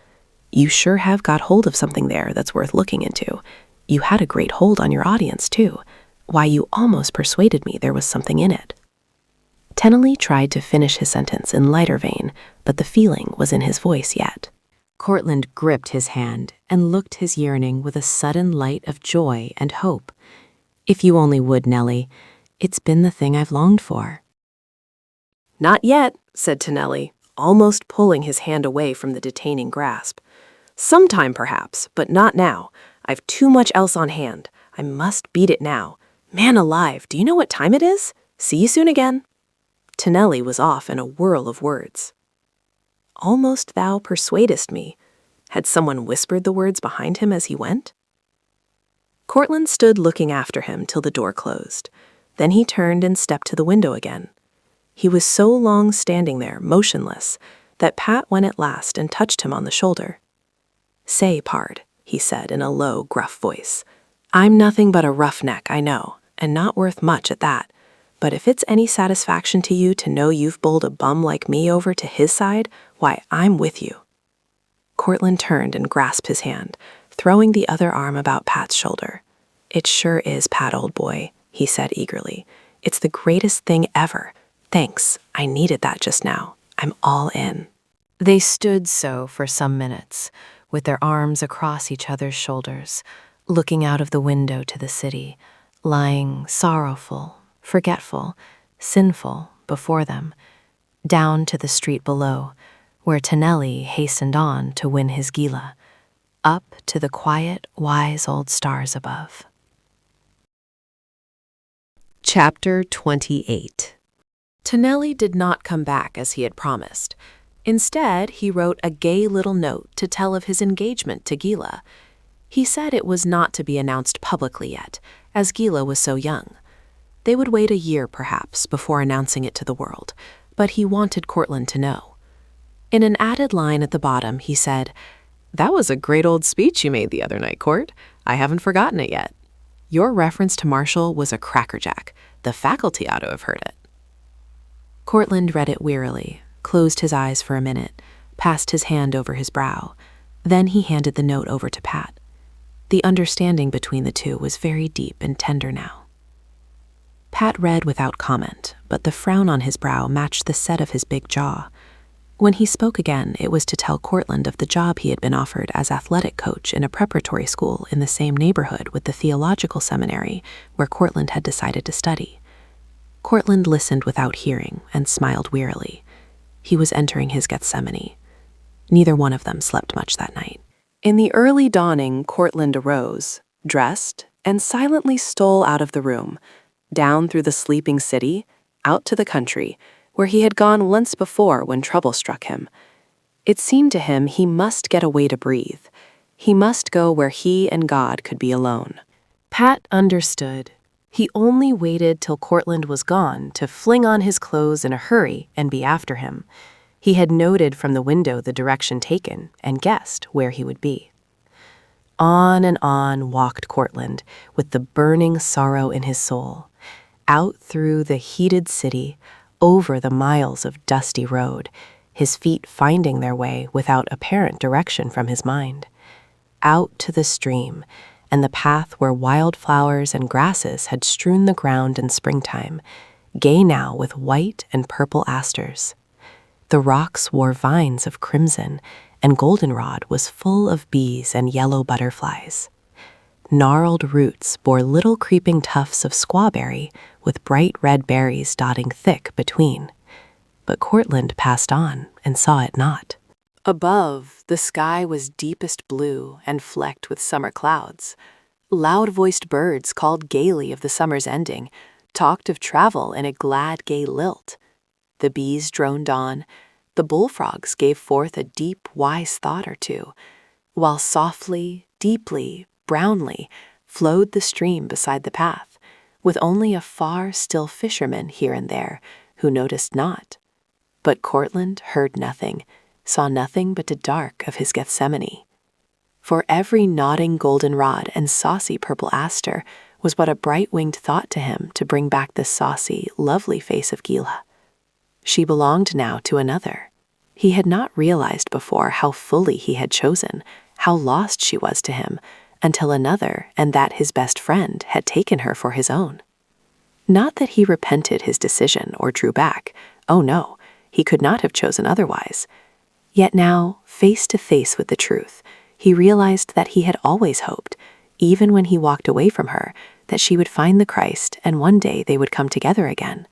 "You sure have got hold of something there that's worth looking into. You had a great hold on your audience, too. Why, you almost persuaded me there was something in it." Tennelly tried to finish his sentence in lighter vein, but the feeling was in his voice yet. Courtland gripped his hand and looked his yearning with a sudden light of joy and hope. "If you only would, Nellie. It's been the thing I've longed for." "Not yet," said Tennelly, almost pulling his hand away from the detaining grasp. "Sometime, perhaps, but not now. I've too much else on hand. I must beat it now. Man alive, do you know what time it is? See you soon again." Tennelly was off in a whirl of words. "Almost thou persuadest me." Had someone whispered the words behind him as he went? Courtland stood looking after him till the door closed. Then he turned and stepped to the window again. He was so long standing there, motionless, that Pat went at last and touched him on the shoulder. "Say, Pard," he said in a low, gruff voice. "I'm nothing but a roughneck, I know, and not worth much at that. But if it's any satisfaction to you to know you've bowled a bum like me over to his side, why, I'm with you." Courtland turned and grasped his hand, throwing the other arm about Pat's shoulder. "It sure is, Pat, old boy," he said eagerly. "It's the greatest thing ever. Thanks, I needed that just now. I'm all in." They stood so for some minutes, with their arms across each other's shoulders, looking out of the window to the city, lying sorrowful, forgetful, sinful before them, down to the street below, where Tennelly hastened on to win his Gila, up to the quiet, wise old stars above. Chapter 28. Tennelly did not come back as he had promised. Instead, he wrote a gay little note to tell of his engagement to Gila. He said it was not to be announced publicly yet, as Gila was so young. They would wait a year, perhaps, before announcing it to the world, but he wanted Courtland to know. In an added line at the bottom, he said, "That was a great old speech you made the other night, Court. I haven't forgotten it yet. Your reference to Marshall was a crackerjack. The faculty ought to have heard it." Courtland read it wearily, closed his eyes for a minute, passed his hand over his brow. Then he handed the note over to Pat. The understanding between the two was very deep and tender now. Pat read without comment, but the frown on his brow matched the set of his big jaw. When he spoke again, it was to tell Courtland of the job he had been offered as athletic coach in a preparatory school in the same neighborhood with the theological seminary where Courtland had decided to study. Courtland listened without hearing and smiled wearily. He was entering his Gethsemane. Neither one of them slept much that night. In the early dawning, Courtland arose, dressed, and silently stole out of the room, down through the sleeping city, out to the country, where he had gone once before when trouble struck him. It seemed to him he must get away to breathe. He must go where he and God could be alone. Pat understood. He only waited till Courtland was gone to fling on his clothes in a hurry and be after him. He had noted from the window the direction taken and guessed where he would be. On and on walked Courtland, with the burning sorrow in his soul, out through the heated city, over the miles of dusty road, his feet finding their way without apparent direction from his mind, out to the stream, and the path where wildflowers and grasses had strewn the ground in springtime, gay now with white and purple asters. The rocks wore vines of crimson, and goldenrod was full of bees and yellow butterflies. Gnarled roots bore little creeping tufts of squawberry with bright red berries dotting thick between. But Courtland passed on and saw it not. Above, the sky was deepest blue and flecked with summer clouds. Loud-voiced birds called gaily of the summer's ending, talked of travel in a glad, gay lilt. The bees droned on, the bullfrogs gave forth a deep, wise thought or two, while softly, deeply, brownly flowed the stream beside the path, with only a far, still fisherman here and there who noticed not. But Courtland heard nothing, saw nothing but the dark of his Gethsemane. For every nodding goldenrod and saucy purple aster was but a bright-winged thought to him to bring back the saucy, lovely face of Gila. She belonged now to another. He had not realized before how fully he had chosen, how lost she was to him, until another, and that his best friend, had taken her for his own. Not that he repented his decision or drew back. Oh no, he could not have chosen otherwise. Yet now, face to face with the truth, he realized that he had always hoped, even when he walked away from her, that she would find the Christ and one day they would come together again.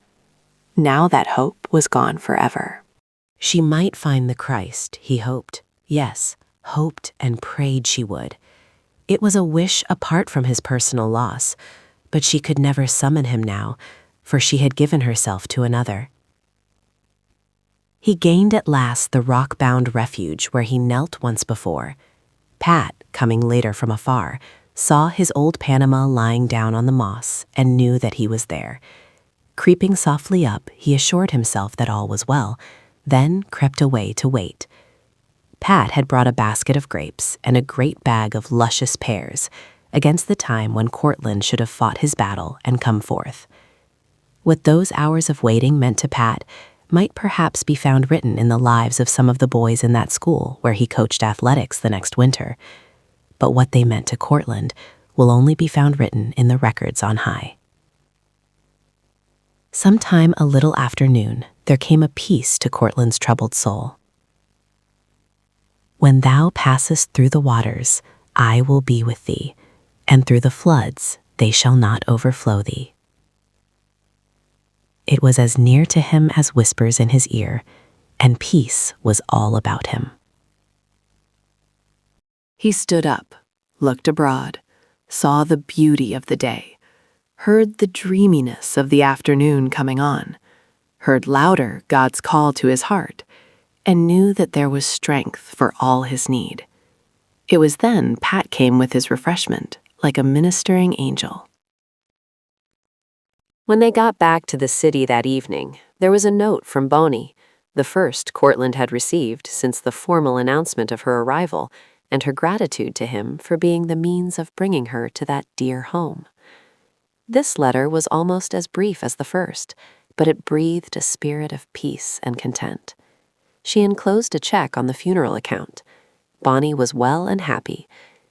Now that hope was gone forever. She might find the Christ, he hoped. Yes, hoped and prayed she would. It was a wish apart from his personal loss, but she could never summon him now, for she had given herself to another. He gained at last the rock-bound refuge where he knelt once before. Pat, coming later from afar, saw his old Panama lying down on the moss and knew that he was there. Creeping softly up, he assured himself that all was well, then crept away to wait. Pat had brought a basket of grapes and a great bag of luscious pears, against the time when Courtland should have fought his battle and come forth. What those hours of waiting meant to Pat might perhaps be found written in the lives of some of the boys in that school where he coached athletics the next winter. But what they meant to Courtland will only be found written in the records on high. Sometime a little after noon, there came a peace to Courtland's troubled soul. When thou passest through the waters, I will be with thee, and through the floods they shall not overflow thee. It was as near to him as whispers in his ear, and peace was all about him. He stood up, looked abroad, saw the beauty of the day, heard the dreaminess of the afternoon coming on, heard louder God's call to his heart, and knew that there was strength for all his need. It was then Pat came with his refreshment, like a ministering angel. When they got back to the city that evening, there was a note from Bonnie, the first Courtland had received since the formal announcement of her arrival, and her gratitude to him for being the means of bringing her to that dear home. This letter was almost as brief as the first, but it breathed a spirit of peace and content. She enclosed a check on the funeral account. Bonnie was well and happy.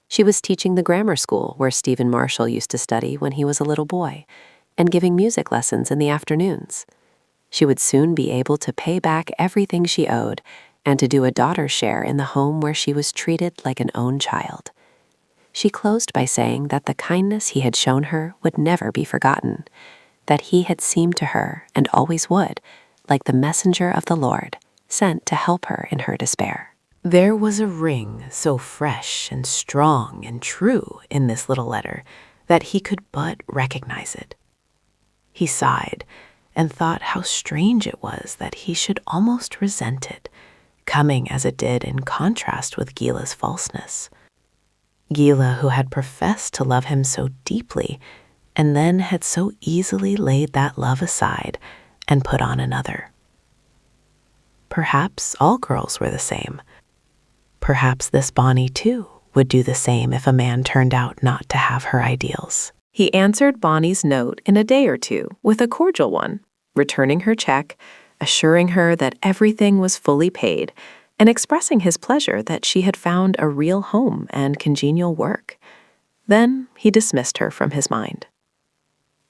She was teaching the grammar school where Stephen Marshall used to study when he was a little boy, and giving music lessons in the afternoons. She would soon be able to pay back everything she owed and to do a daughter's share in the home where she was treated like an own child. She closed by saying that the kindness he had shown her would never be forgotten, that he had seemed to her, and always would, like the messenger of the Lord, sent to help her in her despair. There was a ring so fresh and strong and true in this little letter that he could but recognize it. He sighed and thought how strange it was that he should almost resent it, coming as it did in contrast with Gila's falseness. Gila, who had professed to love him so deeply, and then had so easily laid that love aside and put on another. Perhaps all girls were the same. Perhaps this Bonnie, too, would do the same if a man turned out not to have her ideals. He answered Bonnie's note in a day or two with a cordial one, returning her check, assuring her that everything was fully paid, and expressing his pleasure that she had found a real home and congenial work. Then he dismissed her from his mind.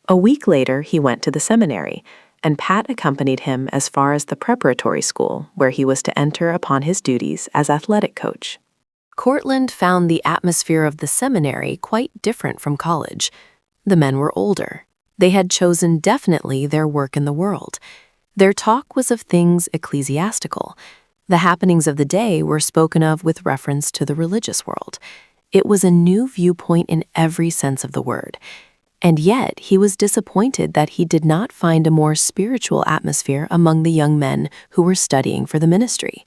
A week later, he went to the seminary, and Pat accompanied him as far as the preparatory school, where he was to enter upon his duties as athletic coach. Courtland found the atmosphere of the seminary quite different from college. The men were older. They had chosen definitely their work in the world. Their talk was of things ecclesiastical. The happenings of the day were spoken of with reference to the religious world. It was a new viewpoint in every sense of the word. And yet he was disappointed that he did not find a more spiritual atmosphere among the young men who were studying for the ministry.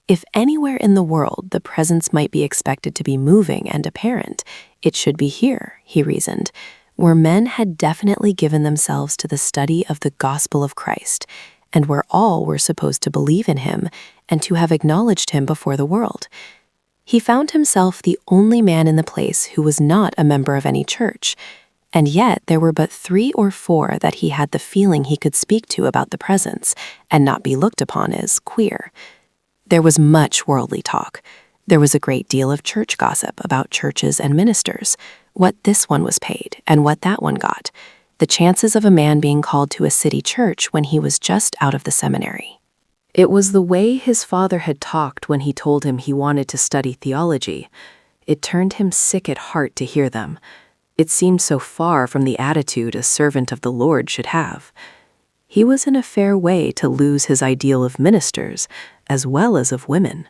If anywhere in the world the presence might be expected to be moving and apparent, it should be here, he reasoned, where men had definitely given themselves to the study of the gospel of Christ, and where all were supposed to believe in him and to have acknowledged him before the world. He found himself the only man in the place who was not a member of any church, and yet there were but 3 or 4 that he had the feeling he could speak to about the presence and not be looked upon as queer. There was much worldly talk. There was a great deal of church gossip about churches and ministers, what this one was paid and what that one got, the chances of a man being called to a city church when he was just out of the seminary. It was the way his father had talked when he told him he wanted to study theology. It turned him sick at heart to hear them. It seemed so far from the attitude a servant of the Lord should have. He was in a fair way to lose his ideal of ministers as well as of women.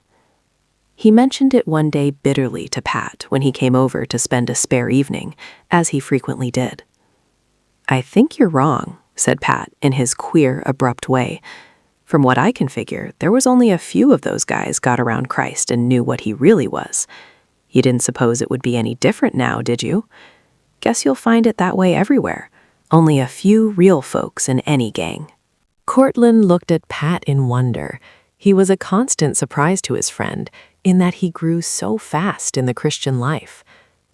He mentioned it one day bitterly to Pat when he came over to spend a spare evening, as he frequently did. "I think you're wrong," said Pat in his queer, abrupt way. "From what I can figure, there was only a few of those guys got around Christ and knew what he really was. You didn't suppose it would be any different now, did you? Guess you'll find it that way everywhere. Only a few real folks in any gang." Courtland looked at Pat in wonder. He was a constant surprise to his friend, in that he grew so fast in the Christian life.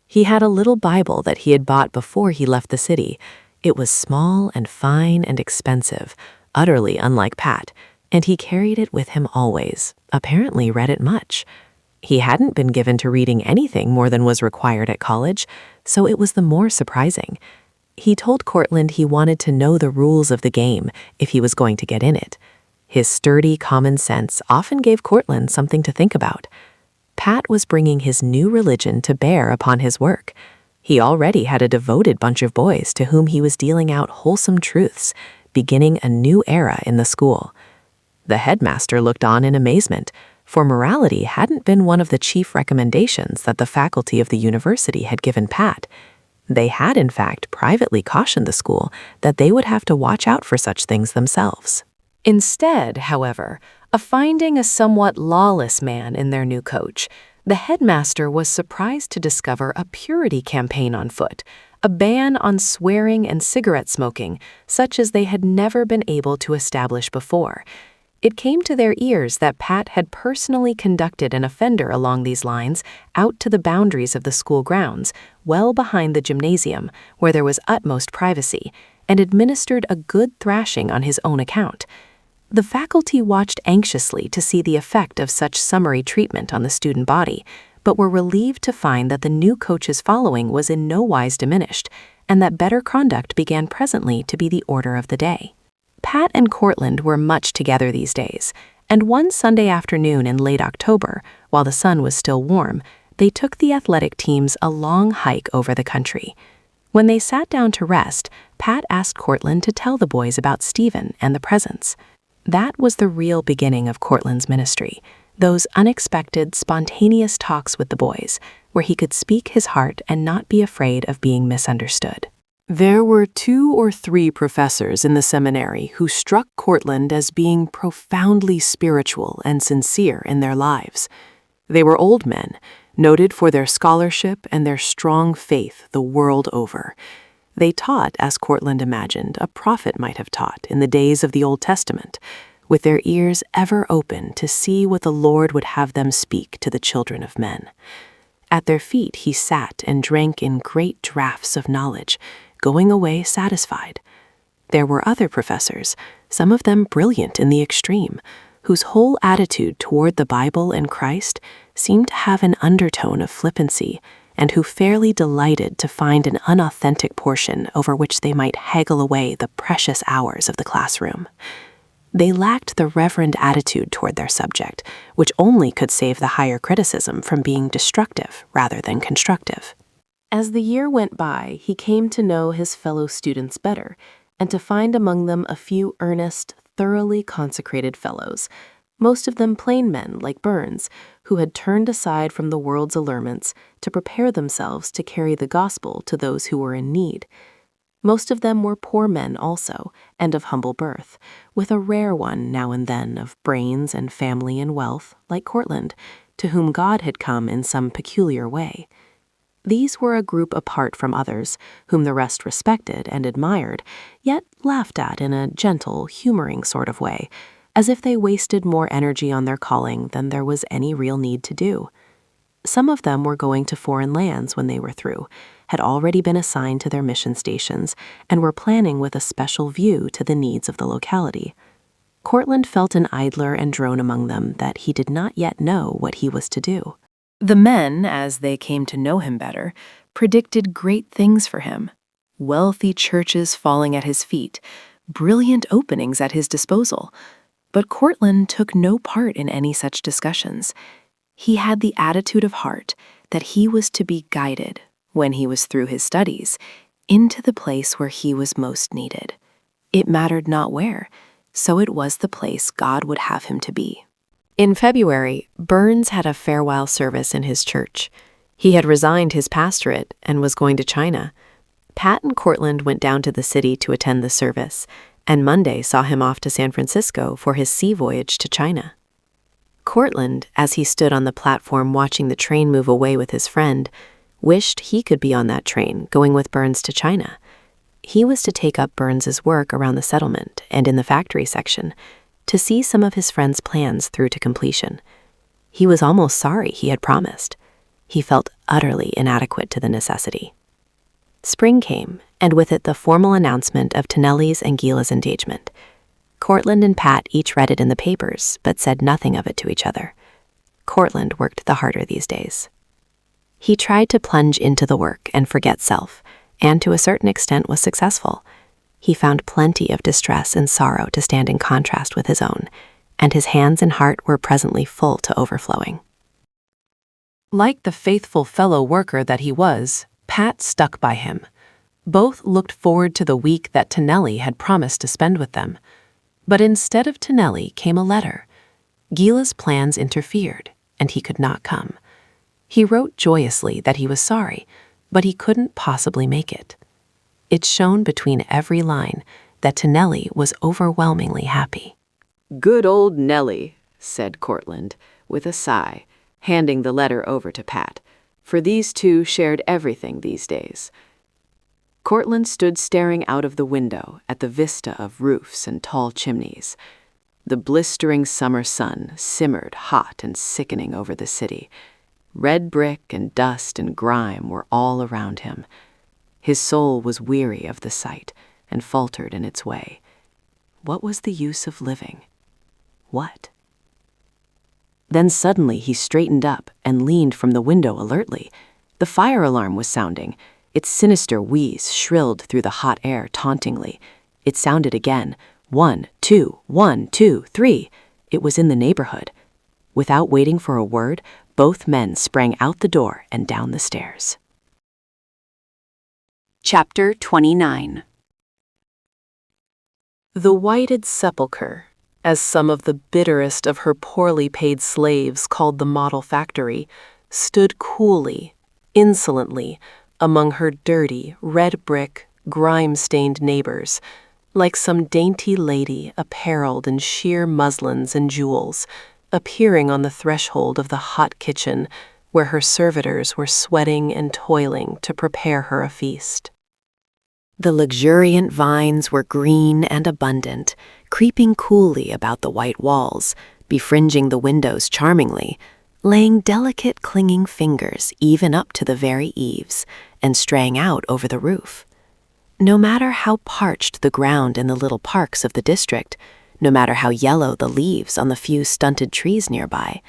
He had a little Bible that he had bought before he left the city. It was small and fine and expensive, utterly unlike Pat, and he carried it with him always, apparently read it much. He hadn't been given to reading anything more than was required at college, so it was the more surprising. He told Courtland he wanted to know the rules of the game if he was going to get in it. His sturdy common sense often gave Courtland something to think about. Pat was bringing his new religion to bear upon his work. He already had a devoted bunch of boys to whom he was dealing out wholesome truths, beginning a new era in the school. The headmaster looked on in amazement, for morality hadn't been one of the chief recommendations that the faculty of the university had given Pat. They had, in fact, privately cautioned the school that they would have to watch out for such things themselves. Instead, however, of finding a somewhat lawless man in their new coach, the headmaster was surprised to discover a purity campaign on foot, a ban on swearing and cigarette smoking, such as they had never been able to establish before. It came to their ears that Pat had personally conducted an offender along these lines out to the boundaries of the school grounds, well behind the gymnasium, where there was utmost privacy, and administered a good thrashing on his own account. The faculty watched anxiously to see the effect of such summary treatment on the student body, but were relieved to find that the new coach's following was in no wise diminished, and that better conduct began presently to be the order of the day. Pat and Courtland were much together these days, and one Sunday afternoon in late October, while the sun was still warm, they took the athletic teams a long hike over the country. When they sat down to rest, Pat asked Courtland to tell the boys about Stephen and the presents. That was the real beginning of Courtland's ministry, Those unexpected, spontaneous talks with the boys, where he could speak his heart and not be afraid of being misunderstood. There were 2 or 3 professors in the seminary who struck Courtland as being profoundly spiritual and sincere in their lives. They were old men, noted for their scholarship and their strong faith the world over. They taught, as Courtland imagined, a prophet might have taught in the days of the Old Testament, with their ears ever open to see what the Lord would have them speak to the children of men. At their feet he sat and drank in great draughts of knowledge, going away satisfied. There were other professors, some of them brilliant in the extreme, whose whole attitude toward the Bible and Christ seemed to have an undertone of flippancy, and who fairly delighted to find an unauthentic portion over which they might haggle away the precious hours of the classroom. They lacked the reverent attitude toward their subject, which only could save the higher criticism from being destructive rather than constructive. As the year went by, he came to know his fellow students better, and to find among them a few earnest, thoroughly consecrated fellows, most of them plain men like Burns, who had turned aside from the world's allurements to prepare themselves to carry the gospel to those who were in need. Most of them were poor men also, and of humble birth, with a rare one now and then of brains and family and wealth, like Courtland, to whom God had come in some peculiar way. These were a group apart from others, whom the rest respected and admired, yet laughed at in a gentle, humoring sort of way, as if they wasted more energy on their calling than there was any real need to do. Some of them were going to foreign lands when they were through, had already been assigned to their mission stations, and were planning with a special view to the needs of the locality. Courtland felt an idler and drone among them that he did not yet know what he was to do. The men, as they came to know him better, predicted great things for him. Wealthy churches falling at his feet, brilliant openings at his disposal. But Courtland took no part in any such discussions. He had the attitude of heart that he was to be guided, when he was through his studies, into the place where he was most needed. It mattered not where, so it was the place God would have him to be. In February, Burns had a farewell service in his church. He had resigned his pastorate and was going to China. Pat and Courtland went down to the city to attend the service, and Monday saw him off to San Francisco for his sea voyage to China. Courtland, as he stood on the platform watching the train move away with his friend, wished he could be on that train going with Burns to China. He was to take up Burns's work around the settlement and in the factory section, to see some of his friend's plans through to completion. He was almost sorry he had promised. He felt utterly inadequate to the necessity. Spring came, and with it the formal announcement of Tonelli's and Gila's engagement. Courtland and Pat each read it in the papers, but said nothing of it to each other. Courtland worked the harder these days. He tried to plunge into the work and forget self, and to a certain extent was successful. He found plenty of distress and sorrow to stand in contrast with his own, and his hands and heart were presently full to overflowing. Like the faithful fellow worker that he was, Pat stuck by him. Both looked forward to the week that Tonelli had promised to spend with them. But instead of Tonelli came a letter. Gila's plans interfered, and he could not come. He wrote joyously that he was sorry, but he couldn't possibly make it. It shone between every line that Tonelli was overwhelmingly happy. "Good old Nellie," said Courtland, with a sigh, handing the letter over to Pat, for these two shared everything these days. Courtland stood staring out of the window at the vista of roofs and tall chimneys. The blistering summer sun simmered hot and sickening over the city. Red brick and dust and grime were all around him. His soul was weary of the sight and faltered in its way. What was the use of living? What? Then suddenly he straightened up and leaned from the window alertly. The fire alarm was sounding. Its sinister wheeze shrilled through the hot air tauntingly. It sounded again. 1, 2, 1, 2, 3. It was in the neighborhood. Without waiting for a word, both men sprang out the door and down the stairs. Chapter 29. The Whited Sepulchre, as some of the bitterest of her poorly paid slaves called the model factory, stood coolly, insolently, among her dirty, red-brick, grime-stained neighbors, like some dainty lady apparelled in sheer muslins and jewels, appearing on the threshold of the hot kitchen where her servitors were sweating and toiling to prepare her a feast. The luxuriant vines were green and abundant, creeping coolly about the white walls, befringing the windows charmingly, laying delicate clinging fingers even up to the very eaves, and straying out over the roof. No matter how parched the ground in the little parks of the district, no matter how yellow the leaves on the few stunted trees nearby,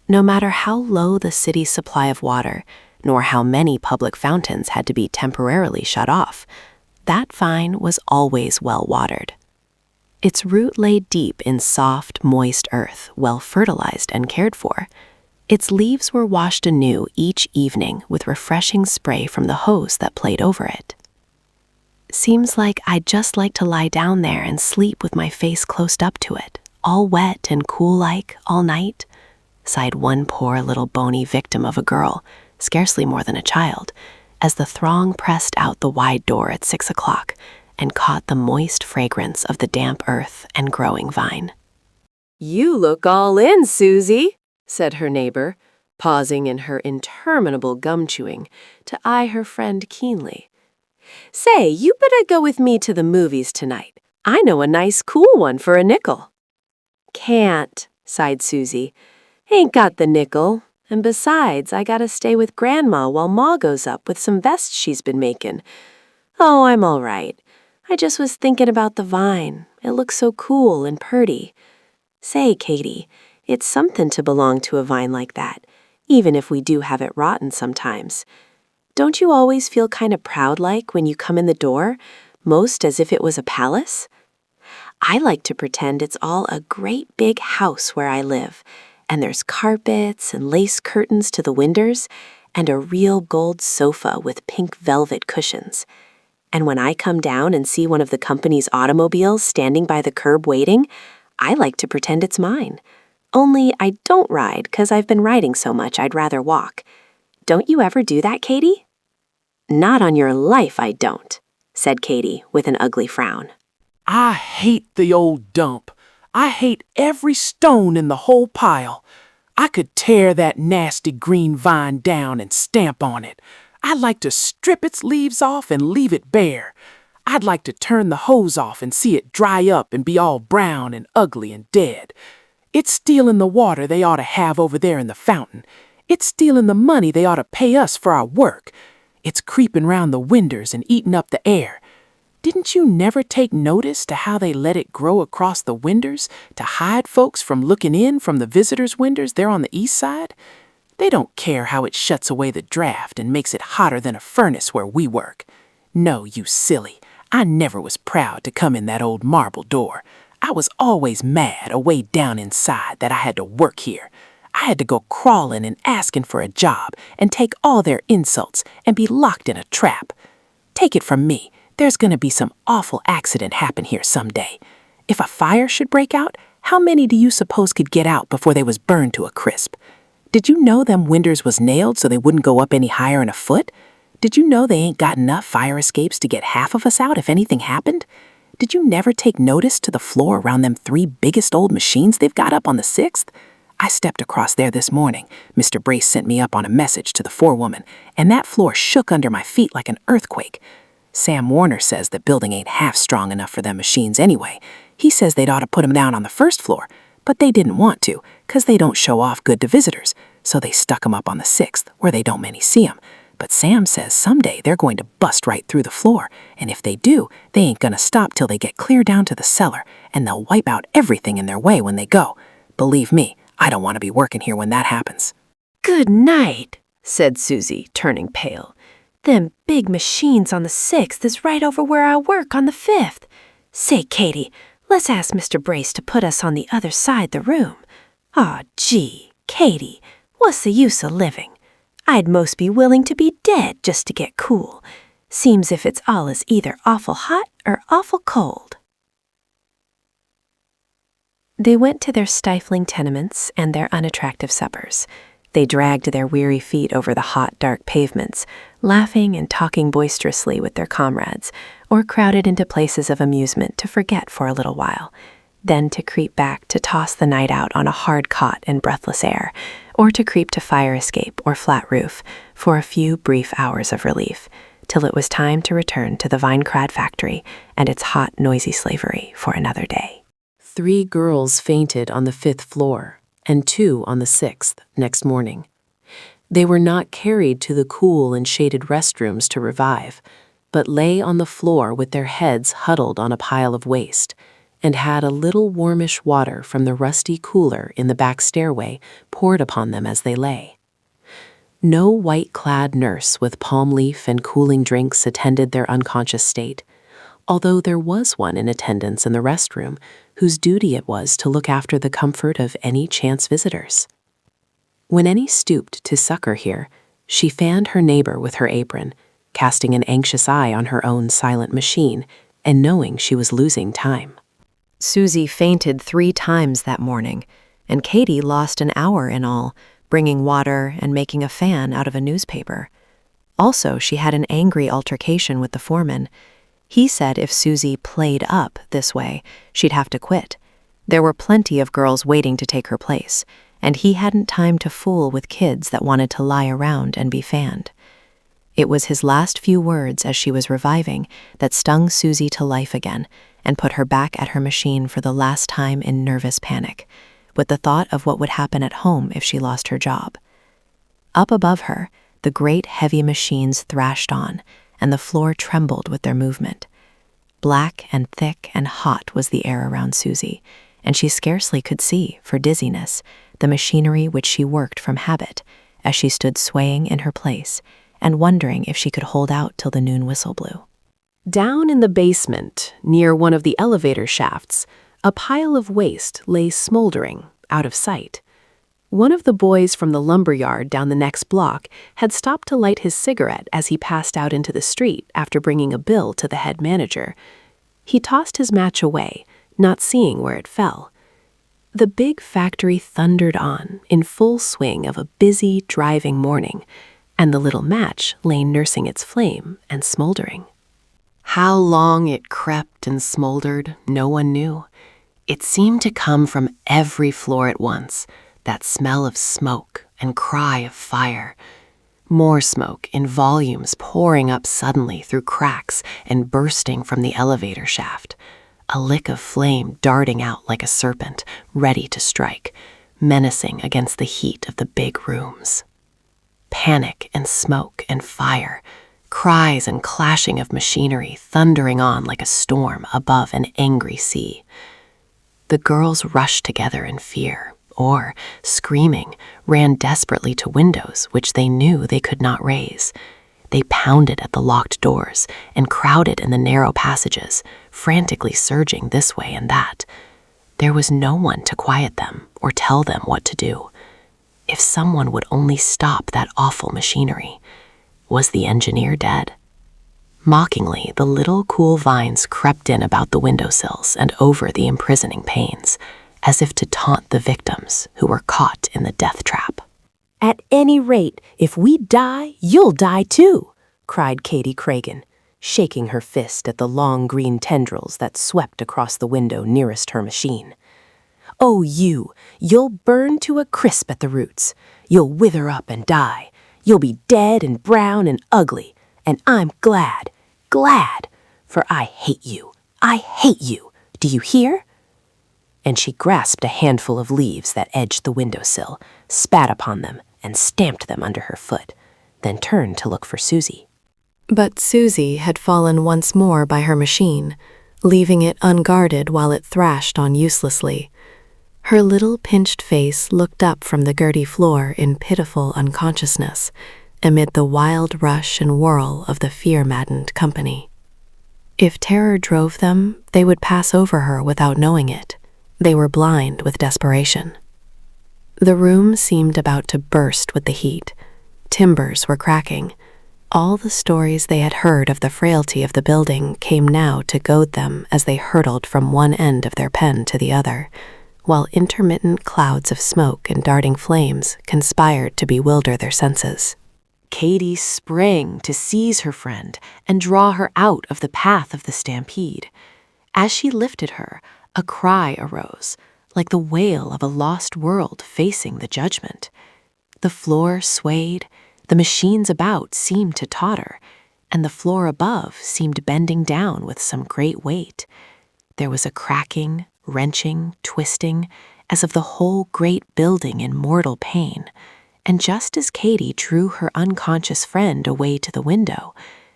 no matter how low the city's supply of water, nor how many public fountains had to be temporarily shut off, that vine was always well watered. Its root lay deep in soft, moist earth, well fertilized and cared for. Its leaves were washed anew each evening with refreshing spray from the hose that played over it. "Seems like I'd just like to lie down there and sleep with my face close up to it, all wet and cool-like all night," sighed one poor little bony victim of a girl, scarcely more than a child, as the throng pressed out the wide door at 6 o'clock and caught the moist fragrance of the damp earth and growing vine. "You look all in, Susie," said her neighbor, pausing in her interminable gum-chewing to eye her friend keenly. "Say, you better go with me to the movies tonight. I know a nice, cool one for a nickel." "Can't," sighed Susie. "Ain't got the nickel. And besides, I gotta stay with Grandma while Ma goes up with some vests she's been making. Oh, I'm all right. I just was thinking about the vine. It looks so cool and purty. Say, Katie, it's something to belong to a vine like that, even if we do have it rotten sometimes. Don't you always feel kind of proud-like when you come in the door, most as if it was a palace? I like to pretend it's all a great big house where I live, and there's carpets and lace curtains to the windows, and a real gold sofa with pink velvet cushions. And when I come down and see one of the company's automobiles standing by the curb waiting, I like to pretend it's mine. Only I don't ride because I've been riding so much I'd rather walk. Don't you ever do that, Katie?" "Not on your life I don't," said Katie with an ugly frown. I hate the old dump. I hate every stone in the whole pile. I could tear that nasty green vine down and stamp on it. I'd like to strip its leaves off and leave it bare. I'd like to turn the hose off and see it dry up and be all brown and ugly and dead. It's stealing the water they ought to have over there in the fountain. It's stealing the money they ought to pay us for our work. It's creeping round the windows and eating up the air. Didn't you never take notice to how they let it grow across the windows to hide folks from looking in from the visitors' windows there on the east side? They don't care how it shuts away the draft and makes it hotter than a furnace where we work. No, you silly, I never was proud to come in that old marble door. I was always mad away down inside that I had to work here. I had to go crawling and asking for a job and take all their insults and be locked in a trap. Take it from me, there's going to be some awful accident happen here someday. If a fire should break out, how many do you suppose could get out before they was burned to a crisp? Did you know them windows was nailed so they wouldn't go up any higher than a foot? Did you know they ain't got enough fire escapes to get half of us out if anything happened? Did you never take notice to the floor around them 3 biggest old machines they've got up on the 6th? I stepped across there this morning. Mr. Brace sent me up on a message to the forewoman, and that floor shook under my feet like an earthquake. Sam Warner says the building ain't half strong enough for them machines anyway. He says they'd ought to put 'em down on the 1st floor, but they didn't want to, 'cause they don't show off good to visitors, so they stuck 'em up on the 6th, where they don't many see 'em. But Sam says someday they're going to bust right through the floor, and if they do, they ain't gonna stop till they get clear down to the cellar, and they'll wipe out everything in their way when they go. Believe me, I don't want to be working here when that happens." "Good night," said Susie, turning pale. "Them big machines on the 6th is right over where I work on the 5th. Say, Katie, let's ask Mr. Brace to put us on the other side the room. Aw, gee, Katie, what's the use of living? I'd most be willing to be dead just to get cool. Seems if it's all is either awful hot or awful cold." They went to their stifling tenements and their unattractive suppers. They dragged their weary feet over the hot, dark pavements, laughing and talking boisterously with their comrades, or crowded into places of amusement to forget for a little while, then to creep back to toss the night out on a hard cot in breathless air, or to creep to fire escape or flat roof for a few brief hours of relief, till it was time to return to the vine-clad factory and its hot, noisy slavery for another day. 3 girls fainted on the 5th floor, and 2 on the 6th next morning. They were not carried to the cool and shaded restrooms to revive, but lay on the floor with their heads huddled on a pile of waste, and had a little warmish water from the rusty cooler in the back stairway poured upon them as they lay. No white-clad nurse with palm leaf and cooling drinks attended their unconscious state, although there was one in attendance in the restroom whose duty it was to look after the comfort of any chance visitors. When any stooped to succor here, she fanned her neighbor with her apron, casting an anxious eye on her own silent machine and knowing she was losing time. Susie fainted 3 times that morning, and Katie lost an hour in all, bringing water and making a fan out of a newspaper. Also, she had an angry altercation with the foreman. He said if Susie played up this way, she'd have to quit. There were plenty of girls waiting to take her place, and he hadn't time to fool with kids that wanted to lie around and be fanned. It was his last few words as she was reviving that stung Susie to life again and put her back at her machine for the last time in nervous panic, with the thought of what would happen at home if she lost her job. Up above her, the great heavy machines thrashed on, and the floor trembled with their movement. Black and thick and hot was the air around Susie, and she scarcely could see, for dizziness, the machinery which she worked from habit, as she stood swaying in her place and wondering if she could hold out till the noon whistle blew. Down in the basement, near one of the elevator shafts, a pile of waste lay smoldering, out of sight. One of the boys from the lumberyard down the next block had stopped to light his cigarette as he passed out into the street after bringing a bill to the head manager. He tossed his match away, not seeing where it fell. The big factory thundered on in full swing of a busy, driving morning, and the little match lay nursing its flame and smoldering. How long it crept and smoldered, no one knew. It seemed to come from every floor at once, that smell of smoke and cry of fire. More smoke in volumes pouring up suddenly through cracks and bursting from the elevator shaft. A lick of flame darting out like a serpent, ready to strike, menacing against the heat of the big rooms. Panic and smoke and fire, cries and clashing of machinery thundering on like a storm above an angry sea. The girls rushed together in fear, or, screaming, ran desperately to windows which they knew they could not raise. They pounded at the locked doors and crowded in the narrow passages, frantically surging this way and that. There was no one to quiet them or tell them what to do. If someone would only stop that awful machinery. Was the engineer dead? Mockingly, the little cool vines crept in about the windowsills and over the imprisoning panes, as if to taunt the victims who were caught in the death trap. "At any rate, if we die, you'll die too," cried Katie Cragen, shaking her fist at the long green tendrils that swept across the window nearest her machine. "Oh, you'll burn to a crisp at the roots. You'll wither up and die. You'll be dead and brown and ugly, and I'm glad, for I hate you. I hate you. Do you hear?" And she grasped a handful of leaves that edged the windowsill, spat upon them, and stamped them under her foot, then turned to look for Susie. But Susie had fallen once more by her machine, leaving it unguarded while it thrashed on uselessly. Her little pinched face looked up from the dirty floor in pitiful unconsciousness, amid the wild rush and whirl of the fear-maddened company. If terror drove them, they would pass over her without knowing it. They were blind with desperation. The room seemed about to burst with the heat. Timbers were cracking. All the stories they had heard of the frailty of the building came now to goad them as they hurtled from one end of their pen to the other, while intermittent clouds of smoke and darting flames conspired to bewilder their senses. Katy sprang to seize her friend and draw her out of the path of the stampede. As she lifted her, a cry arose, like the wail of a lost world facing the judgment. The floor swayed, the machines about seemed to totter, and the floor above seemed bending down with some great weight. There was a cracking, wrenching, twisting, as of the whole great building in mortal pain. And just as Katy drew her unconscious friend away to the window,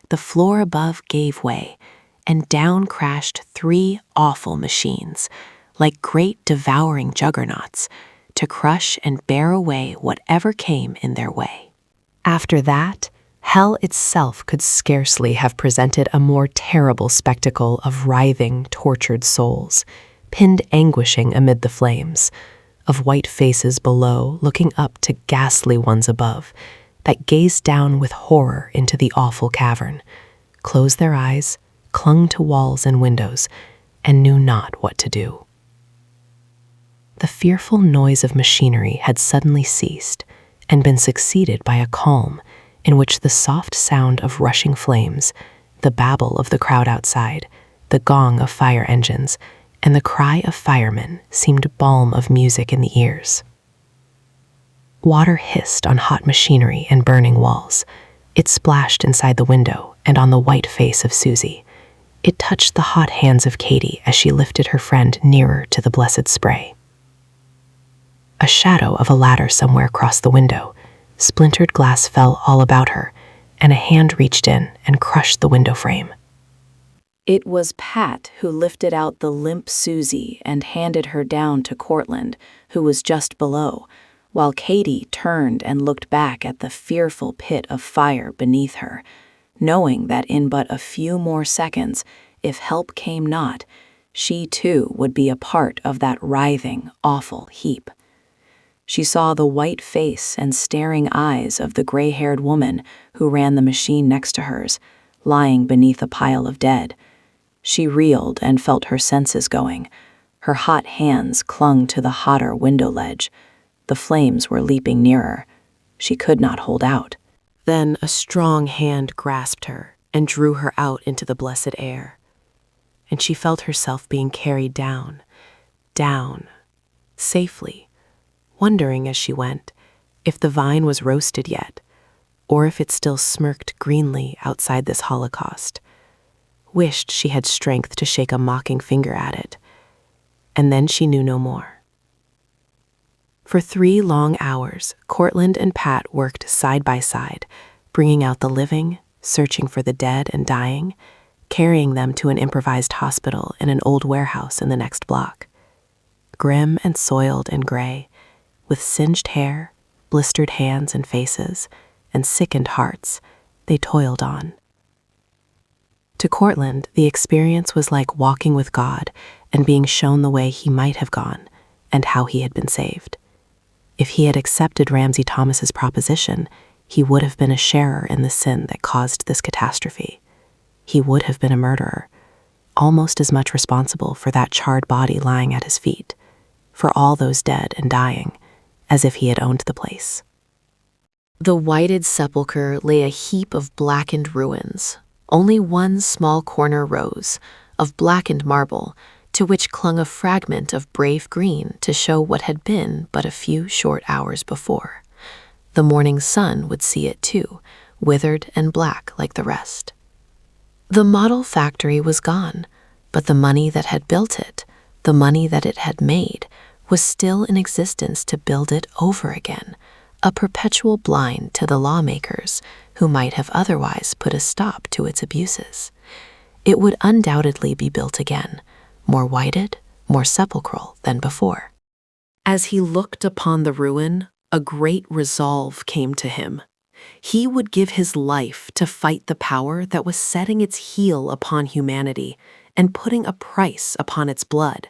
the floor above gave way, and down crashed 3 awful machines, like great devouring juggernauts, to crush and bear away whatever came in their way. After that, hell itself could scarcely have presented a more terrible spectacle of writhing, tortured souls, pinned anguishing amid the flames, of white faces below looking up to ghastly ones above, that gazed down with horror into the awful cavern, closed their eyes, clung to walls and windows, and knew not what to do. The fearful noise of machinery had suddenly ceased and been succeeded by a calm in which the soft sound of rushing flames, the babble of the crowd outside, the gong of fire engines, and the cry of firemen seemed balm of music in the ears. Water hissed on hot machinery and burning walls. It splashed inside the window and on the white face of Susie. It touched the hot hands of Katy as she lifted her friend nearer to the blessed spray. A shadow of a ladder somewhere crossed the window. Splintered glass fell all about her, and a hand reached in and crushed the window frame. It was Pat who lifted out the limp Susie and handed her down to Courtland, who was just below, while Katy turned and looked back at the fearful pit of fire beneath her, knowing that in but a few more seconds, if help came not, she too would be a part of that writhing, awful heap. She saw the white face and staring eyes of the gray-haired woman who ran the machine next to hers, lying beneath a pile of dead. She reeled and felt her senses going. Her hot hands clung to the hotter window ledge. The flames were leaping nearer. She could not hold out. Then a strong hand grasped her and drew her out into the blessed air. And she felt herself being carried down, safely, wondering as she went if the vine was roasted yet, or if it still smirked greenly outside this holocaust. Wished she had strength to shake a mocking finger at it. And then she knew no more. For 3 long hours, Courtland and Pat worked side by side, bringing out the living, searching for the dead and dying, carrying them to an improvised hospital in an old warehouse in the next block. Grim and soiled and gray, with singed hair, blistered hands and faces, and sickened hearts, they toiled on. To Courtland, the experience was like walking with God and being shown the way he might have gone and how he had been saved. If he had accepted Ramsay Thomas's proposition, he would have been a sharer in the sin that caused this catastrophe. He would have been a murderer, almost as much responsible for that charred body lying at his feet, for all those dead and dying, as if he had owned the place. The whited sepulchre lay a heap of blackened ruins. Only one small corner rose, of blackened marble, to which clung a fragment of brave green to show what had been but a few short hours before. The morning sun would see it too, withered and black like the rest. The model factory was gone, but the money that had built it, the money that it had made, was still in existence to build it over again, a perpetual blind to the lawmakers who might have otherwise put a stop to its abuses. It would undoubtedly be built again, more whited, more sepulchral than before. As he looked upon the ruin, a great resolve came to him. He would give his life to fight the power that was setting its heel upon humanity and putting a price upon its blood.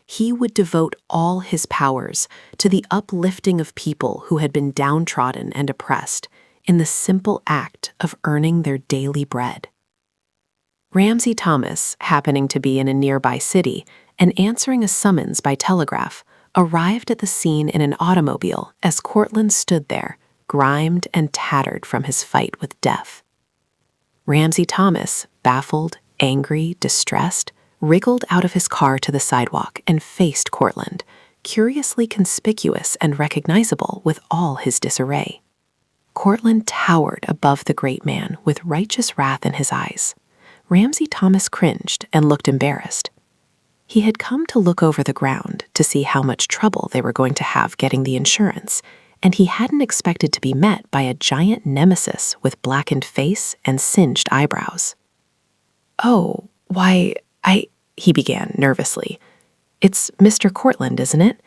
He would devote all his powers to the uplifting of people who had been downtrodden and oppressed in the simple act of earning their daily bread. Ramsay Thomas, happening to be in a nearby city, and answering a summons by telegraph, arrived at the scene in an automobile as Courtland stood there, grimed and tattered from his fight with death. Ramsey Thomas, baffled, angry, distressed, wriggled out of his car to the sidewalk and faced Courtland, curiously conspicuous and recognizable with all his disarray. Courtland towered above the great man with righteous wrath in his eyes. Ramsey Thomas cringed and looked embarrassed. He had come to look over the ground to see how much trouble they were going to have getting the insurance, and he hadn't expected to be met by a giant nemesis with blackened face and singed eyebrows. "Oh, why, he began nervously. "It's Mr. Courtland, isn't it?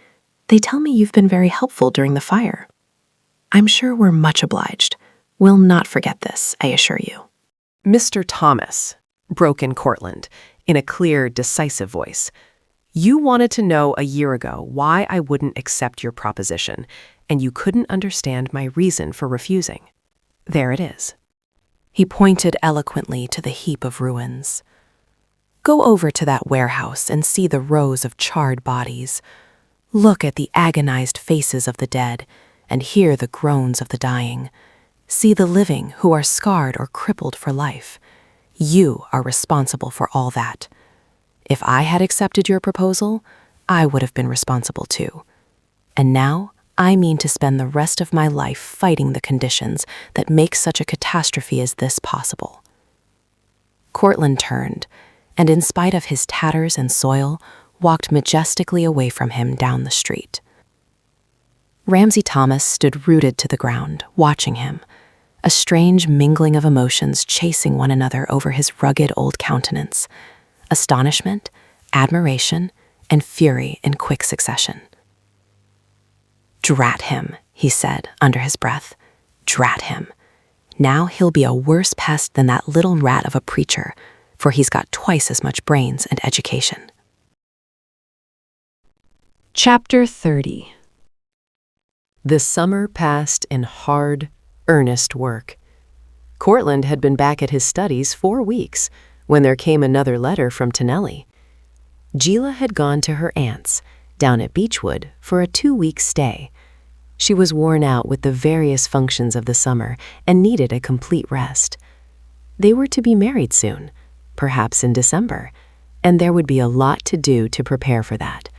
They tell me you've been very helpful during the fire." "I'm sure we're much obliged. We'll not forget this, I assure you." Mr. Thomas, broke in Courtland, in a clear, decisive voice. "You wanted to know a year ago why I wouldn't accept your proposition, and you couldn't understand my reason for refusing. There it is." He pointed eloquently to the heap of ruins. "Go over to that warehouse and see the rows of charred bodies. Look at the agonized faces of the dead and hear the groans of the dying. See the living who are scarred or crippled for life. You are responsible for all that. If I had accepted your proposal, I would have been responsible too. And now I mean to spend the rest of my life fighting the conditions that make such a catastrophe as this possible." Courtland turned, and in spite of his tatters and soil, walked majestically away from him down the street. Ramsey Thomas stood rooted to the ground, watching him, a strange mingling of emotions chasing one another over his rugged old countenance, astonishment, admiration, and fury in quick succession. "Drat him," he said under his breath. "Drat him. Now he'll be a worse pest than that little rat of a preacher, for he's got twice as much brains and education." Chapter 30. The summer passed in hard, earnest work. Courtland had been back at his studies 4 weeks when there came another letter from Tonelli. Gila had gone to her aunt's, down at Beechwood, for a 2-week stay. She was worn out with the various functions of the summer and needed a complete rest. They were to be married soon, perhaps in December, and there would be a lot to do to prepare for that.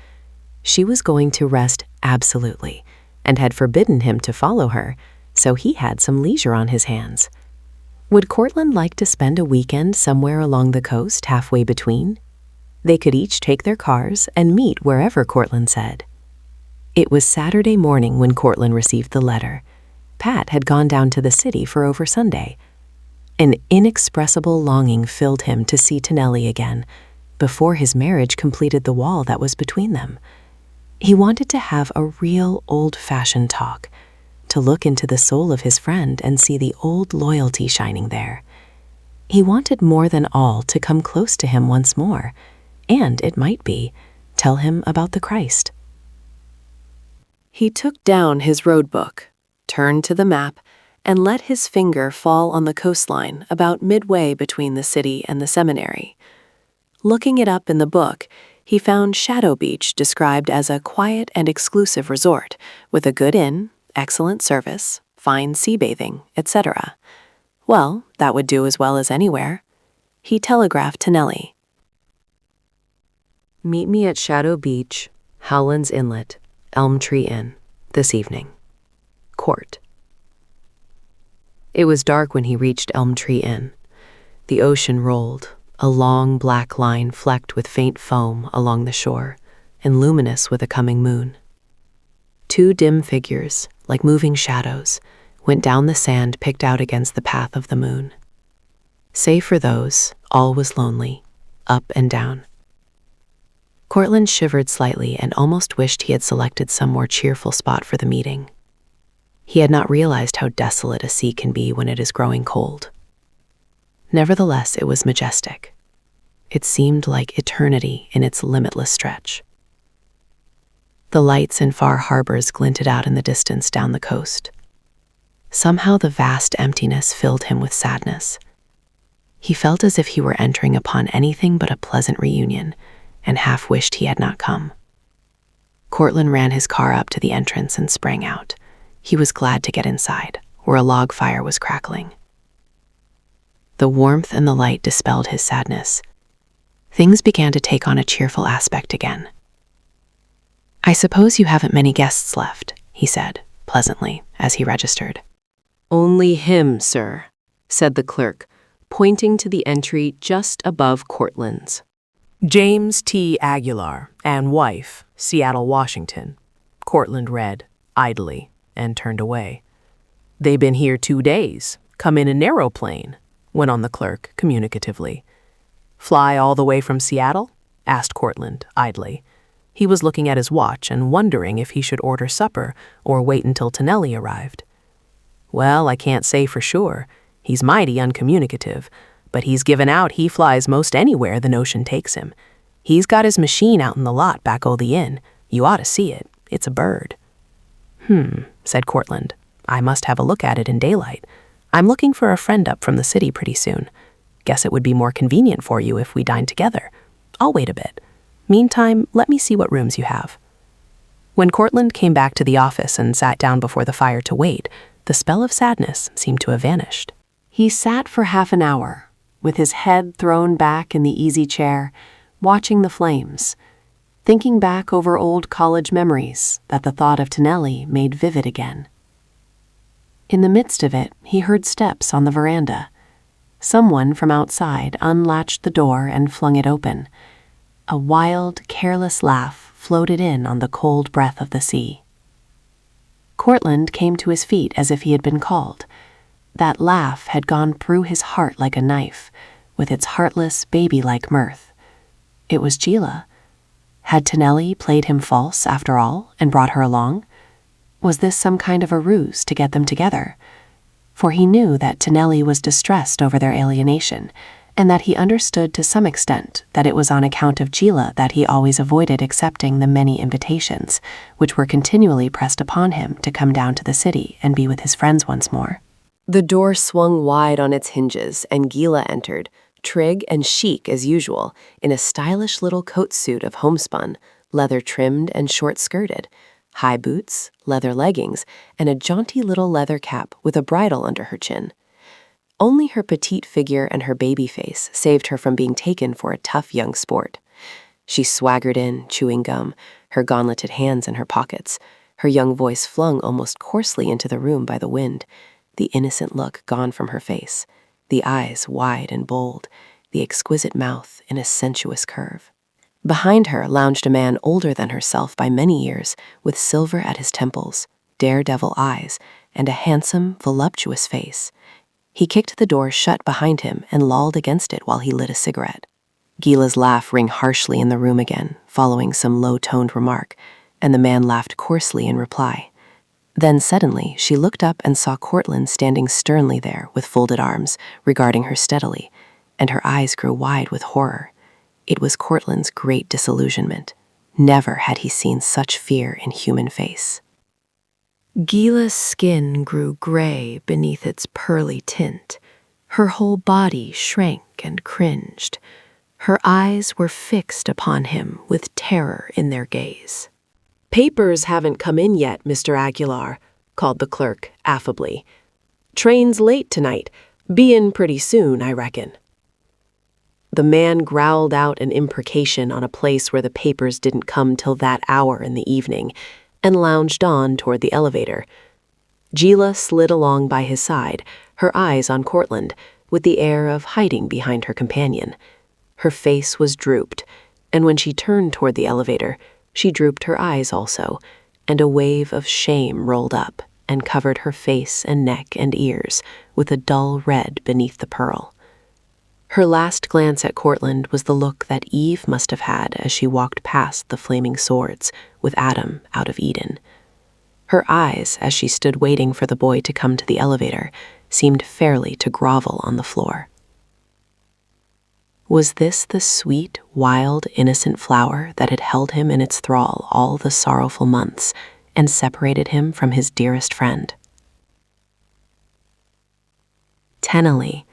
She was going to rest absolutely, and had forbidden him to follow her, so he had some leisure on his hands. Would Courtland like to spend a weekend somewhere along the coast halfway between? They could each take their cars and meet wherever Courtland said. It was Saturday morning when Courtland received the letter. Pat had gone down to the city for over Sunday. An inexpressible longing filled him to see Tonelli again, before his marriage completed the wall that was between them. He wanted to have a real old-fashioned talk, to look into the soul of his friend and see the old loyalty shining there. He wanted more than all to come close to him once more, and, it might be, tell him about the Christ. He took down his road book, turned to the map, and let his finger fall on the coastline about midway between the city and the seminary. Looking it up in the book, he found Shadow Beach described as a quiet and exclusive resort, with a good inn, excellent service, fine sea bathing, etc. Well, that would do as well as anywhere. He telegraphed to Nellie. "Meet me at Shadow Beach, Howland's Inlet, Elm Tree Inn, this evening. Court." It was dark when he reached Elm Tree Inn. The ocean rolled, a long black line flecked with faint foam along the shore, and luminous with a coming moon. 2 dim figures, like moving shadows, went down the sand picked out against the path of the moon. Save for those, all was lonely, up and down. Courtland shivered slightly and almost wished he had selected some more cheerful spot for the meeting. He had not realized how desolate a sea can be when it is growing cold. Nevertheless, it was majestic. It seemed like eternity in its limitless stretch. The lights in far harbors glinted out in the distance down the coast. Somehow the vast emptiness filled him with sadness. He felt as if he were entering upon anything but a pleasant reunion, and half wished he had not come. Courtland ran his car up to the entrance and sprang out. He was glad to get inside, where a log fire was crackling. The warmth and the light dispelled his sadness. Things began to take on a cheerful aspect again. "I suppose you haven't many guests left," he said, pleasantly, as he registered. "Only him, sir," said the clerk, pointing to the entry just above Courtland's. James T. Aguilar and wife, Seattle, Washington. Courtland read, idly, and turned away. "They been here 2 days. Come in an aeroplane," went on the clerk communicatively. "Fly all the way from Seattle?" asked Courtland, idly. He was looking at his watch and wondering if he should order supper or wait until Tonelli arrived. "Well, I can't say for sure. He's mighty uncommunicative, but he's given out he flies most anywhere the notion takes him. He's got his machine out in the lot back o' the inn. You ought to see it. It's a bird." Said Courtland. "I must have a look at it in daylight. I'm looking for a friend up from the city pretty soon. Guess it would be more convenient for you if we dined together. I'll wait a bit. Meantime, let me see what rooms you have." When Courtland came back to the office and sat down before the fire to wait, the spell of sadness seemed to have vanished. He sat for half an hour, with his head thrown back in the easy chair, watching the flames, thinking back over old college memories that the thought of Tonelli made vivid again. In the midst of it, he heard steps on the veranda. Someone from outside unlatched the door and flung it open. A wild, careless laugh floated in on the cold breath of the sea. Courtland came to his feet as if he had been called. That laugh had gone through his heart like a knife, with its heartless, baby-like mirth. It was Gila. Had Tonelli played him false after all and brought her along? Was this some kind of a ruse to get them together? For he knew that Tonelli was distressed over their alienation, and that he understood to some extent that it was on account of Gila that he always avoided accepting the many invitations, which were continually pressed upon him to come down to the city and be with his friends once more. The door swung wide on its hinges, and Gila entered, trig and chic as usual, in a stylish little coat suit of homespun, leather-trimmed and short-skirted, high boots, leather leggings, and a jaunty little leather cap with a bridle under her chin. Only her petite figure and her baby face saved her from being taken for a tough young sport. She swaggered in, chewing gum, her gauntleted hands in her pockets, her young voice flung almost coarsely into the room by the wind, the innocent look gone from her face, the eyes wide and bold, the exquisite mouth in a sensuous curve. Behind her lounged a man older than herself by many years, with silver at his temples, daredevil eyes, and a handsome, voluptuous face. He kicked the door shut behind him and lolled against it while he lit a cigarette. Gila's laugh rang harshly in the room again, following some low-toned remark, and the man laughed coarsely in reply. Then suddenly she looked up and saw Courtland standing sternly there with folded arms, regarding her steadily, and her eyes grew wide with horror. It was Courtland's great disillusionment. Never had he seen such fear in human face. Gila's skin grew gray beneath its pearly tint. Her whole body shrank and cringed. Her eyes were fixed upon him with terror in their gaze. "Papers haven't come in yet, Mr. Aguilar," called the clerk affably. "Train's late tonight. Be in pretty soon, I reckon." The man growled out an imprecation on a place where the papers didn't come till that hour in the evening, and lounged on toward the elevator. Gila slid along by his side, her eyes on Courtland, with the air of hiding behind her companion. Her face was drooped, and when she turned toward the elevator, she drooped her eyes also, and a wave of shame rolled up and covered her face and neck and ears with a dull red beneath the pearl. Her last glance at Courtland was the look that Eve must have had as she walked past the flaming swords with Adam out of Eden. Her eyes, as she stood waiting for the boy to come to the elevator, seemed fairly to grovel on the floor. Was this the sweet, wild, innocent flower that had held him in its thrall all the sorrowful months and separated him from his dearest friend? Tonelli.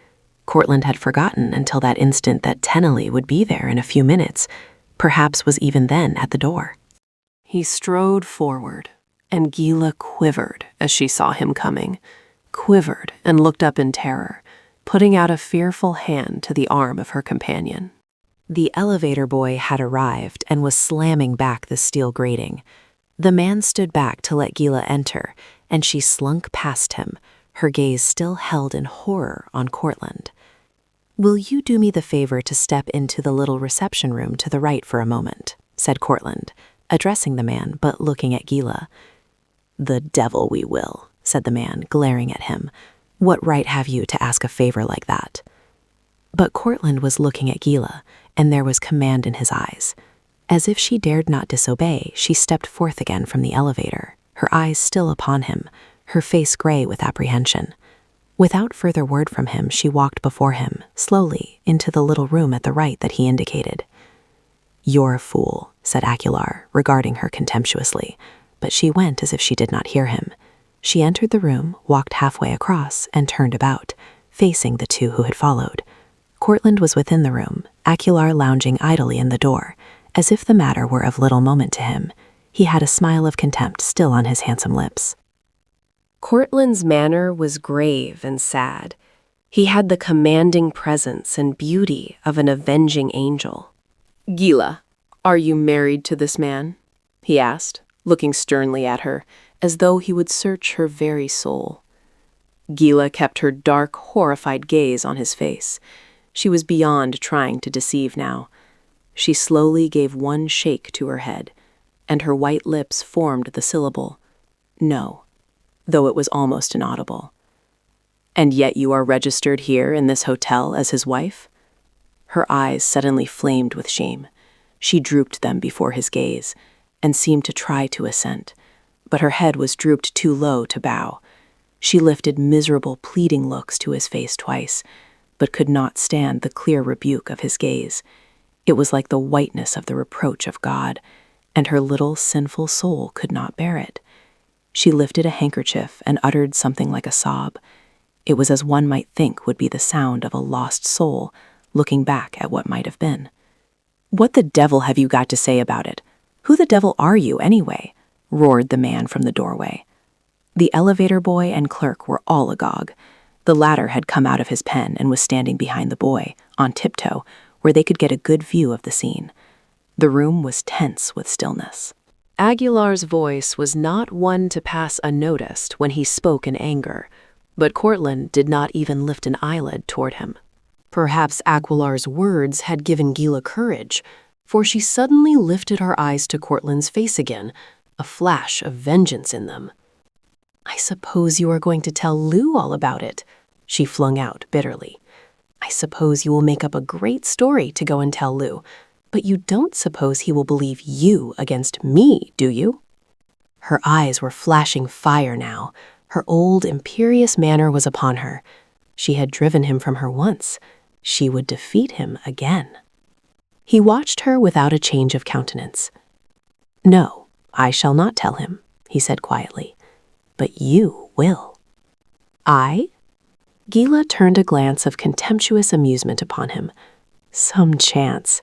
Courtland had forgotten until that instant that Tonelli would be there in a few minutes, perhaps was even then at the door. He strode forward, and Gila quivered as she saw him coming, quivered and looked up in terror, putting out a fearful hand to the arm of her companion. The elevator boy had arrived and was slamming back the steel grating. The man stood back to let Gila enter, and she slunk past him, her gaze still held in horror on Courtland. "Will you do me the favor to step into the little reception room to the right for a moment?" said Courtland, addressing the man but looking at Gila. "The devil we will," said the man, glaring at him. "What right have you to ask a favor like that?" But Courtland was looking at Gila, and there was command in his eyes. As if she dared not disobey, she stepped forth again from the elevator, her eyes still upon him, her face gray with apprehension. Without further word from him, she walked before him, slowly, into the little room at the right that he indicated. "You're a fool," said Aguilar, regarding her contemptuously, but she went as if she did not hear him. She entered the room, walked halfway across, and turned about, facing the two who had followed. Courtland was within the room, Aguilar lounging idly in the door, as if the matter were of little moment to him. He had a smile of contempt still on his handsome lips. Courtland's manner was grave and sad. He had the commanding presence and beauty of an avenging angel. "Gila, are you married to this man?" he asked, looking sternly at her, as though he would search her very soul. Gila kept her dark, horrified gaze on his face. She was beyond trying to deceive now. She slowly gave one shake to her head, and her white lips formed the syllable, "No," though it was almost inaudible. "And yet you are registered here in this hotel as his wife?" Her eyes suddenly flamed with shame. She drooped them before his gaze, and seemed to try to assent, but her head was drooped too low to bow. She lifted miserable, pleading looks to his face twice, but could not stand the clear rebuke of his gaze. It was like the whiteness of the reproach of God, and her little sinful soul could not bear it. She lifted a handkerchief and uttered something like a sob. It was as one might think would be the sound of a lost soul looking back at what might have been. "What the devil have you got to say about it? Who the devil are you, anyway?" roared the man from the doorway. The elevator boy and clerk were all agog. The latter had come out of his pen and was standing behind the boy, on tiptoe, where they could get a good view of the scene. The room was tense with stillness. Aguilar's voice was not one to pass unnoticed when he spoke in anger, but Courtland did not even lift an eyelid toward him. Perhaps Aguilar's words had given Gila courage, for she suddenly lifted her eyes to Courtland's face again, a flash of vengeance in them. "I suppose you are going to tell Lou all about it," she flung out bitterly. "I suppose you will make up a great story to go and tell Lou, but you don't suppose he will believe you against me, do you?" Her eyes were flashing fire now. Her old, imperious manner was upon her. She had driven him from her once. She would defeat him again. He watched her without a change of countenance. "No, I shall not tell him," he said quietly. "But you will." "I?" Gila turned a glance of contemptuous amusement upon him. "Some chance.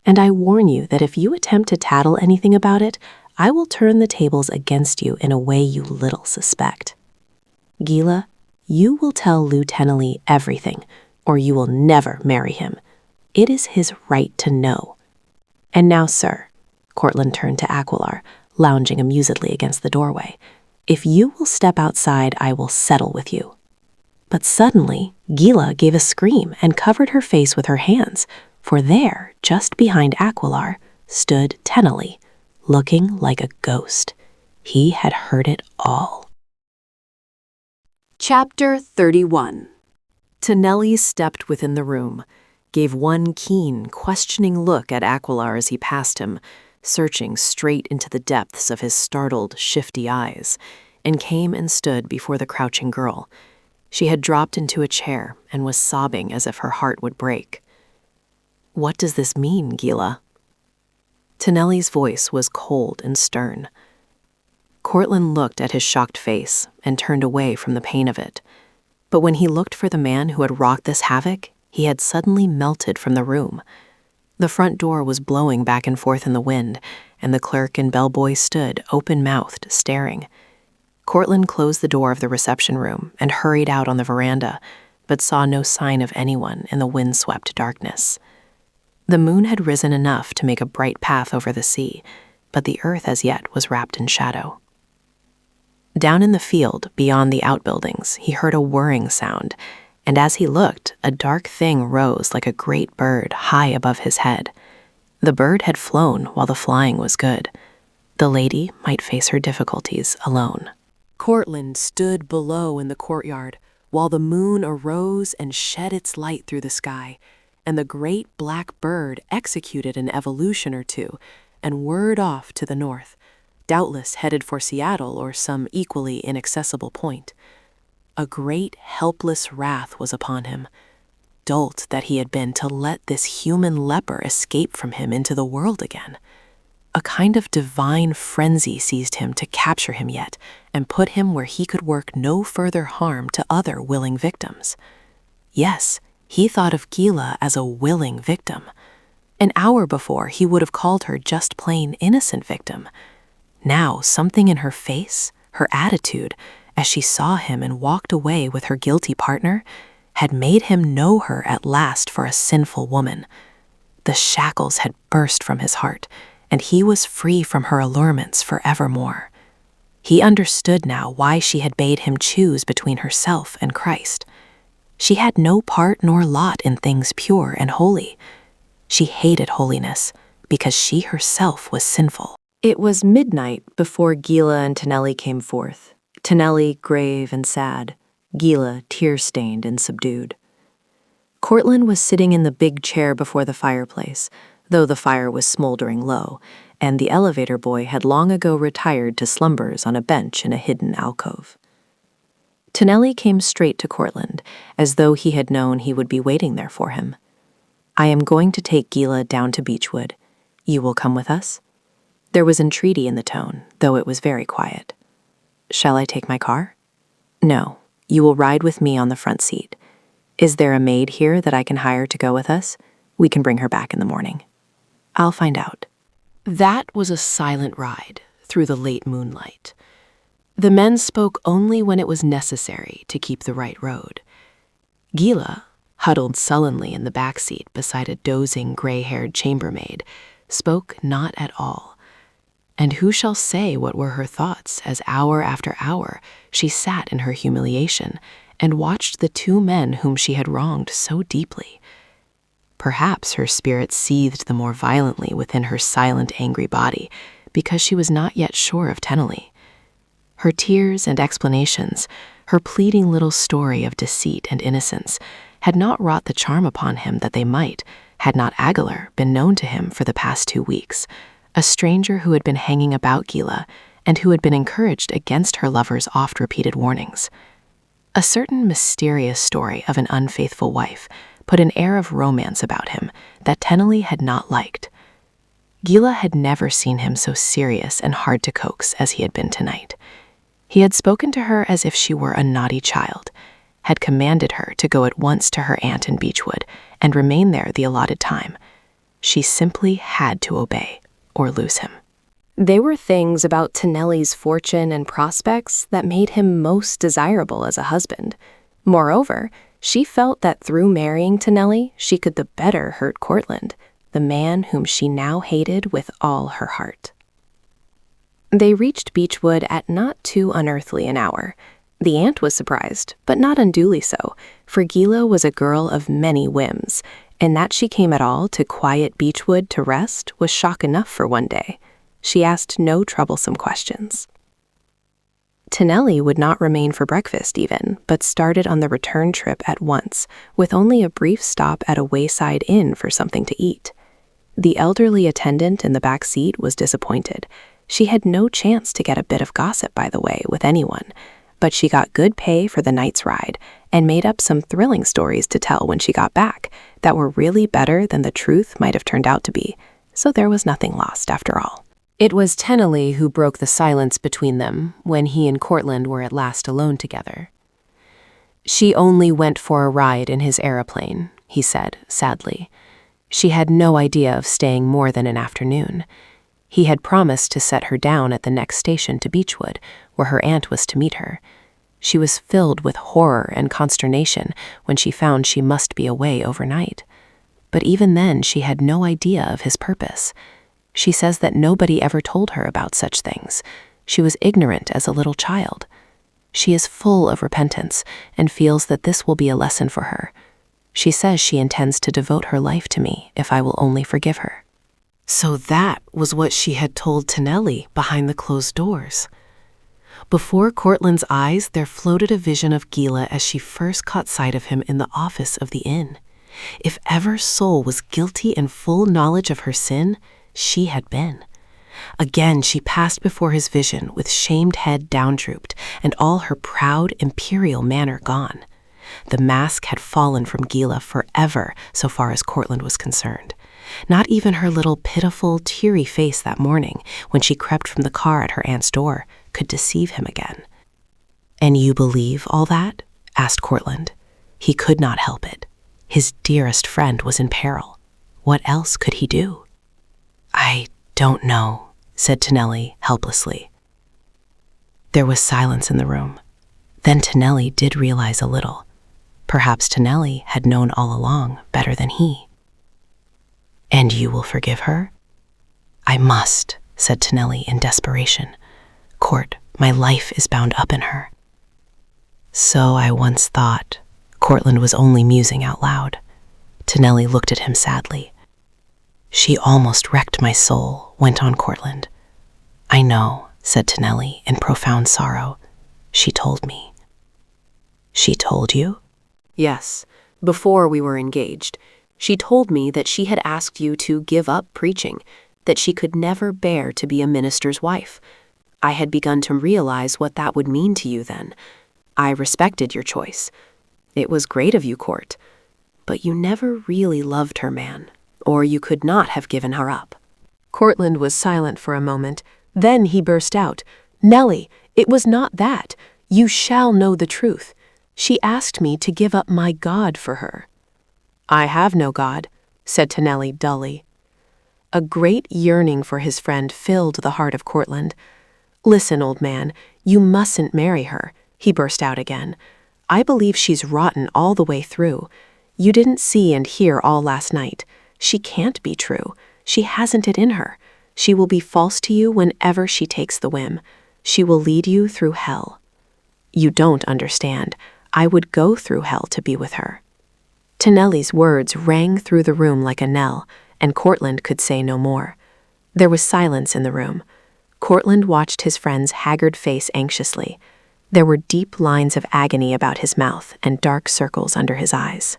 And I warn you that if you attempt to tattle anything about it, I will turn the tables against you in a way you little suspect. Gila, you will tell Lou Tennelly everything, or you will never marry him. It is his right to know. And now, sir," Courtland turned to Aguilar, lounging amusedly against the doorway, "if you will step outside, I will settle with you." But suddenly, Gila gave a scream and covered her face with her hands, for there, just behind Aguilar, stood Tennelly, looking like a ghost. He had heard it all. Chapter 31. Tennelly stepped within the room, gave one keen, questioning look at Aguilar as he passed him, searching straight into the depths of his startled, shifty eyes, and came and stood before the crouching girl. She had dropped into a chair and was sobbing as if her heart would break. "What does this mean, Gila?" Tennelly's voice was cold and stern. Courtland looked at his shocked face and turned away from the pain of it. But when he looked for the man who had wrought this havoc, he had suddenly melted from the room. The front door was blowing back and forth in the wind, and the clerk and bellboy stood open-mouthed, staring. Courtland closed the door of the reception room and hurried out on the veranda, but saw no sign of anyone in the wind-swept darkness. The moon had risen enough to make a bright path over the sea, but the earth as yet was wrapped in shadow. Down in the field, beyond the outbuildings, he heard a whirring sound, and as he looked, a dark thing rose like a great bird high above his head. The bird had flown while the flying was good. The lady might face her difficulties alone. Courtland stood below in the courtyard, while the moon arose and shed its light through the sky, and the great black bird executed an evolution or two and whirred off to the north, doubtless headed for Seattle or some equally inaccessible point. A great helpless wrath was upon him. Dolt that he had been to let this human leper escape from him into the world again. A kind of divine frenzy seized him to capture him yet and put him where he could work no further harm to other willing victims. Yes, he thought of Gila as a willing victim. An hour before, he would have called her just plain innocent victim. Now, something in her face, her attitude, as she saw him and walked away with her guilty partner, had made him know her at last for a sinful woman. The shackles had burst from his heart, and he was free from her allurements forevermore. He understood now why she had bade him choose between herself and Christ. She had no part nor lot in things pure and holy. She hated holiness because she herself was sinful. It was midnight before Gila and Tonelli came forth, Tonelli grave and sad, Gila tear-stained and subdued. Courtland was sitting in the big chair before the fireplace, though the fire was smoldering low, and the elevator boy had long ago retired to slumbers on a bench in a hidden alcove. Tonelli came straight to Courtland, as though he had known he would be waiting there for him. "I am going to take Gila down to Beechwood. You will come with us?" There was entreaty in the tone, though it was very quiet. "Shall I take my car?" "No, you will ride with me on the front seat. Is there a maid here that I can hire to go with us? We can bring her back in the morning." "I'll find out." That was a silent ride through the late moonlight. The men spoke only when it was necessary to keep the right road. Gila, huddled sullenly in the back seat beside a dozing gray-haired chambermaid, spoke not at all. And who shall say what were her thoughts as hour after hour she sat in her humiliation and watched the two men whom she had wronged so deeply? Perhaps her spirit seethed the more violently within her silent, angry body because she was not yet sure of Tonelli. Her tears and explanations, her pleading little story of deceit and innocence, had not wrought the charm upon him that they might, had not Aguilar been known to him for the past 2 weeks, a stranger who had been hanging about Gila and who had been encouraged against her lover's oft-repeated warnings. A certain mysterious story of an unfaithful wife put an air of romance about him that Tonelli had not liked. Gila had never seen him so serious and hard to coax as he had been tonight. He had spoken to her as if she were a naughty child, had commanded her to go at once to her aunt in Beechwood and remain there the allotted time. She simply had to obey or lose him. They were things about Tonelli's fortune and prospects that made him most desirable as a husband. Moreover, she felt that through marrying Tonelli, she could the better hurt Courtland, the man whom she now hated with all her heart. They reached Beechwood at not too unearthly an hour. The aunt was surprised, but not unduly so, for Gila was a girl of many whims, and that she came at all to quiet Beechwood to rest was shock enough for one day. She asked no troublesome questions. Tonelli would not remain for breakfast even, but started on the return trip at once, with only a brief stop at a wayside inn for something to eat. The elderly attendant in the back seat was disappointed. She had no chance to get a bit of gossip by the way with anyone, but she got good pay for the night's ride and made up some thrilling stories to tell when she got back that were really better than the truth might have turned out to be, so there was nothing lost after all. It was Tonelli who broke the silence between them when he and Courtland were at last alone together. "She only went for a ride in his aeroplane," he said, sadly. She had no idea of staying more than an afternoon. He had promised to set her down at the next station to Beechwood, where her aunt was to meet her. She was filled with horror and consternation when she found she must be away overnight. But even then she had no idea of his purpose. She says that nobody ever told her about such things. She was ignorant as a little child. She is full of repentance and feels that this will be a lesson for her. She says she intends to devote her life to me if I will only forgive her. So that was what she had told Tonelli behind the closed doors. Before Courtland's eyes there floated a vision of Gila as she first caught sight of him in the office of the inn. If ever soul was guilty in full knowledge of her sin, she had been. Again she passed before his vision with shamed head down-drooped and all her proud imperial manner gone. The mask had fallen from Gila forever so far as Courtland was concerned. Not even her little pitiful, teary face that morning when she crept from the car at her aunt's door could deceive him again. "And you believe all that?" asked Courtland. He could not help it. His dearest friend was in peril. What else could he do? "I don't know," said Tonelli helplessly. There was silence in the room. Then Tonelli did realize a little. Perhaps Tonelli had known all along better than he. "And you will forgive her?" "I must," said Tonelli in desperation. "Court, my life is bound up in her." "So I once thought." Courtland was only musing out loud. Tonelli looked at him sadly. "She almost wrecked my soul," went on Courtland. "I know," said Tonelli in profound sorrow. "She told me." "She told you?" Yes, before we were engaged. She told me that she had asked you to give up preaching, that she could never bear to be a minister's wife. I had begun to realize what that would mean to you then. I respected your choice. It was great of you, Court. But you never really loved her, man, or you could not have given her up. Courtland was silent for a moment. Then he burst out, "Nellie, it was not that. You shall know the truth. She asked me to give up my God for her." "I have no God," said Tonelli dully. A great yearning for his friend filled the heart of Courtland. "Listen, old man, you mustn't marry her," he burst out again. "I believe she's rotten all the way through. You didn't see and hear all last night. She can't be true. She hasn't it in her. She will be false to you whenever she takes the whim. She will lead you through hell." "You don't understand. I would go through hell to be with her." Tonelli's words rang through the room like a knell, and Courtland could say no more. There was silence in the room. Courtland watched his friend's haggard face anxiously. There were deep lines of agony about his mouth and dark circles under his eyes.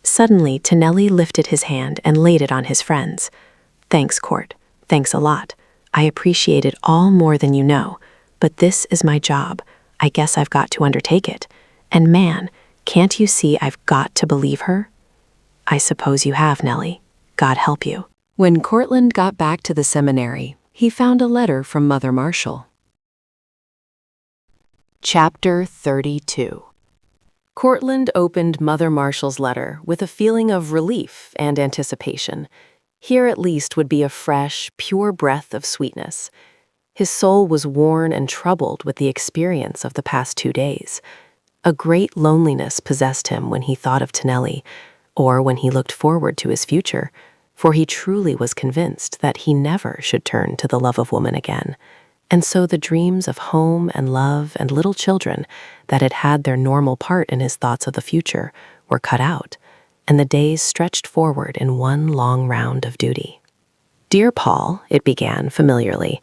Suddenly, Tonelli lifted his hand and laid it on his friend's. "Thanks, Court. Thanks a lot. I appreciate it all more than you know. But this is my job. I guess I've got to undertake it. And man, can't you see I've got to believe her?" "I suppose you have, Nellie. God help you." When Courtland got back to the seminary, he found a letter from Mother Marshall. Chapter 32. Courtland opened Mother Marshall's letter with a feeling of relief and anticipation. Here at least would be a fresh, pure breath of sweetness. His soul was worn and troubled with the experience of the past 2 days. A great loneliness possessed him when he thought of Tonelli, or when he looked forward to his future, for he truly was convinced that he never should turn to the love of woman again. And so the dreams of home and love and little children that had had their normal part in his thoughts of the future were cut out, and the days stretched forward in one long round of duty. "Dear Paul," it began familiarly,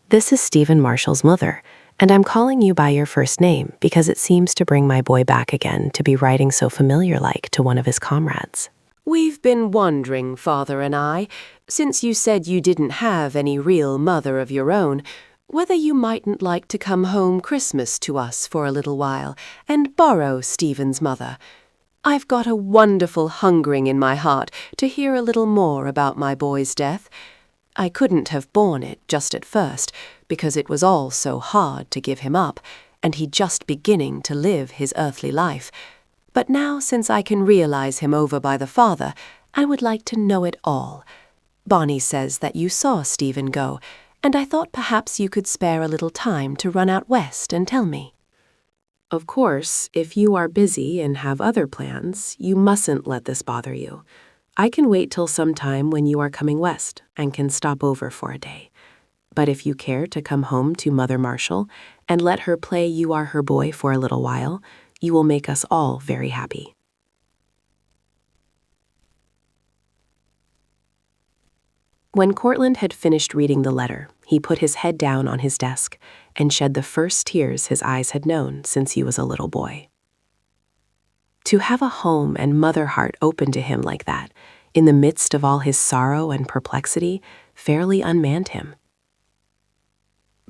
"this is Stephen Marshall's mother, and I'm calling you by your first name because it seems to bring my boy back again to be writing so familiar-like to one of his comrades. We've been wondering, Father and I, since you said you didn't have any real mother of your own, whether you mightn't like to come home Christmas to us for a little while and borrow Stephen's mother. I've got a wonderful hungering in my heart to hear a little more about my boy's death. I couldn't have borne it just at first, because it was all so hard to give him up, and he just beginning to live his earthly life. But now, since I can realize him over by the Father, I would like to know it all. Bonnie says that you saw Stephen go, and I thought perhaps you could spare a little time to run out west and tell me." Of course, if you are busy and have other plans, you mustn't let this bother you. I can wait till some time when you are coming west and can stop over for a day. But if you care to come home to Mother Marshall and let her play you are her boy for a little while, you will make us all very happy. When Courtland had finished reading the letter, he put his head down on his desk and shed the first tears his eyes had known since he was a little boy. To have a home and mother heart open to him like that, in the midst of all his sorrow and perplexity, fairly unmanned him.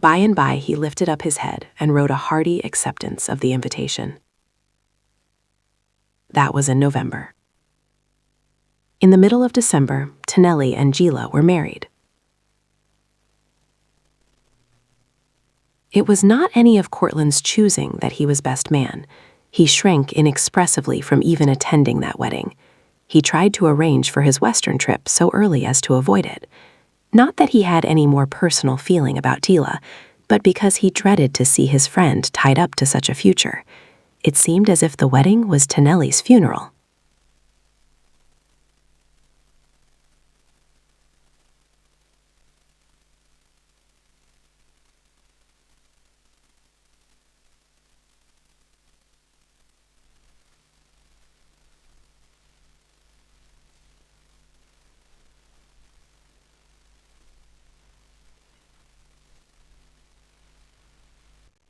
By and by he lifted up his head and wrote a hearty acceptance of the invitation. That was in November. In the middle of December, Tonelli and Gila were married. It was not any of Courtland's choosing that he was best man. He shrank inexpressively from even attending that wedding. He tried to arrange for his Western trip so early as to avoid it. Not that he had any more personal feeling about Tila, but because he dreaded to see his friend tied up to such a future. It seemed as if the wedding was Tonelli's funeral.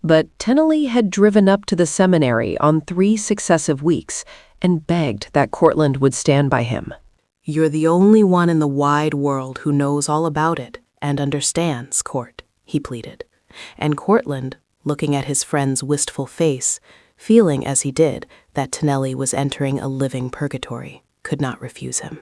But Tonelli had driven up to the seminary on 3 successive weeks and begged that Courtland would stand by him. "You're the only one in the wide world who knows all about it and understands, Court," he pleaded. And Courtland, looking at his friend's wistful face, feeling as he did that Tonelli was entering a living purgatory, could not refuse him.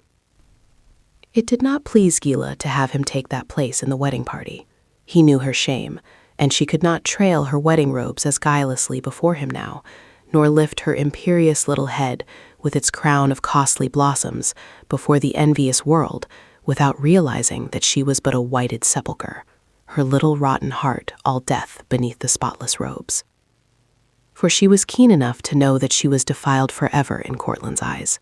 It did not please Gila to have him take that place in the wedding party. He knew her shame, and she could not trail her wedding robes as guilelessly before him now, nor lift her imperious little head with its crown of costly blossoms before the envious world without realizing that she was but a whited sepulchre, her little rotten heart all death beneath the spotless robes. For she was keen enough to know that she was defiled forever in Courtland's eyes.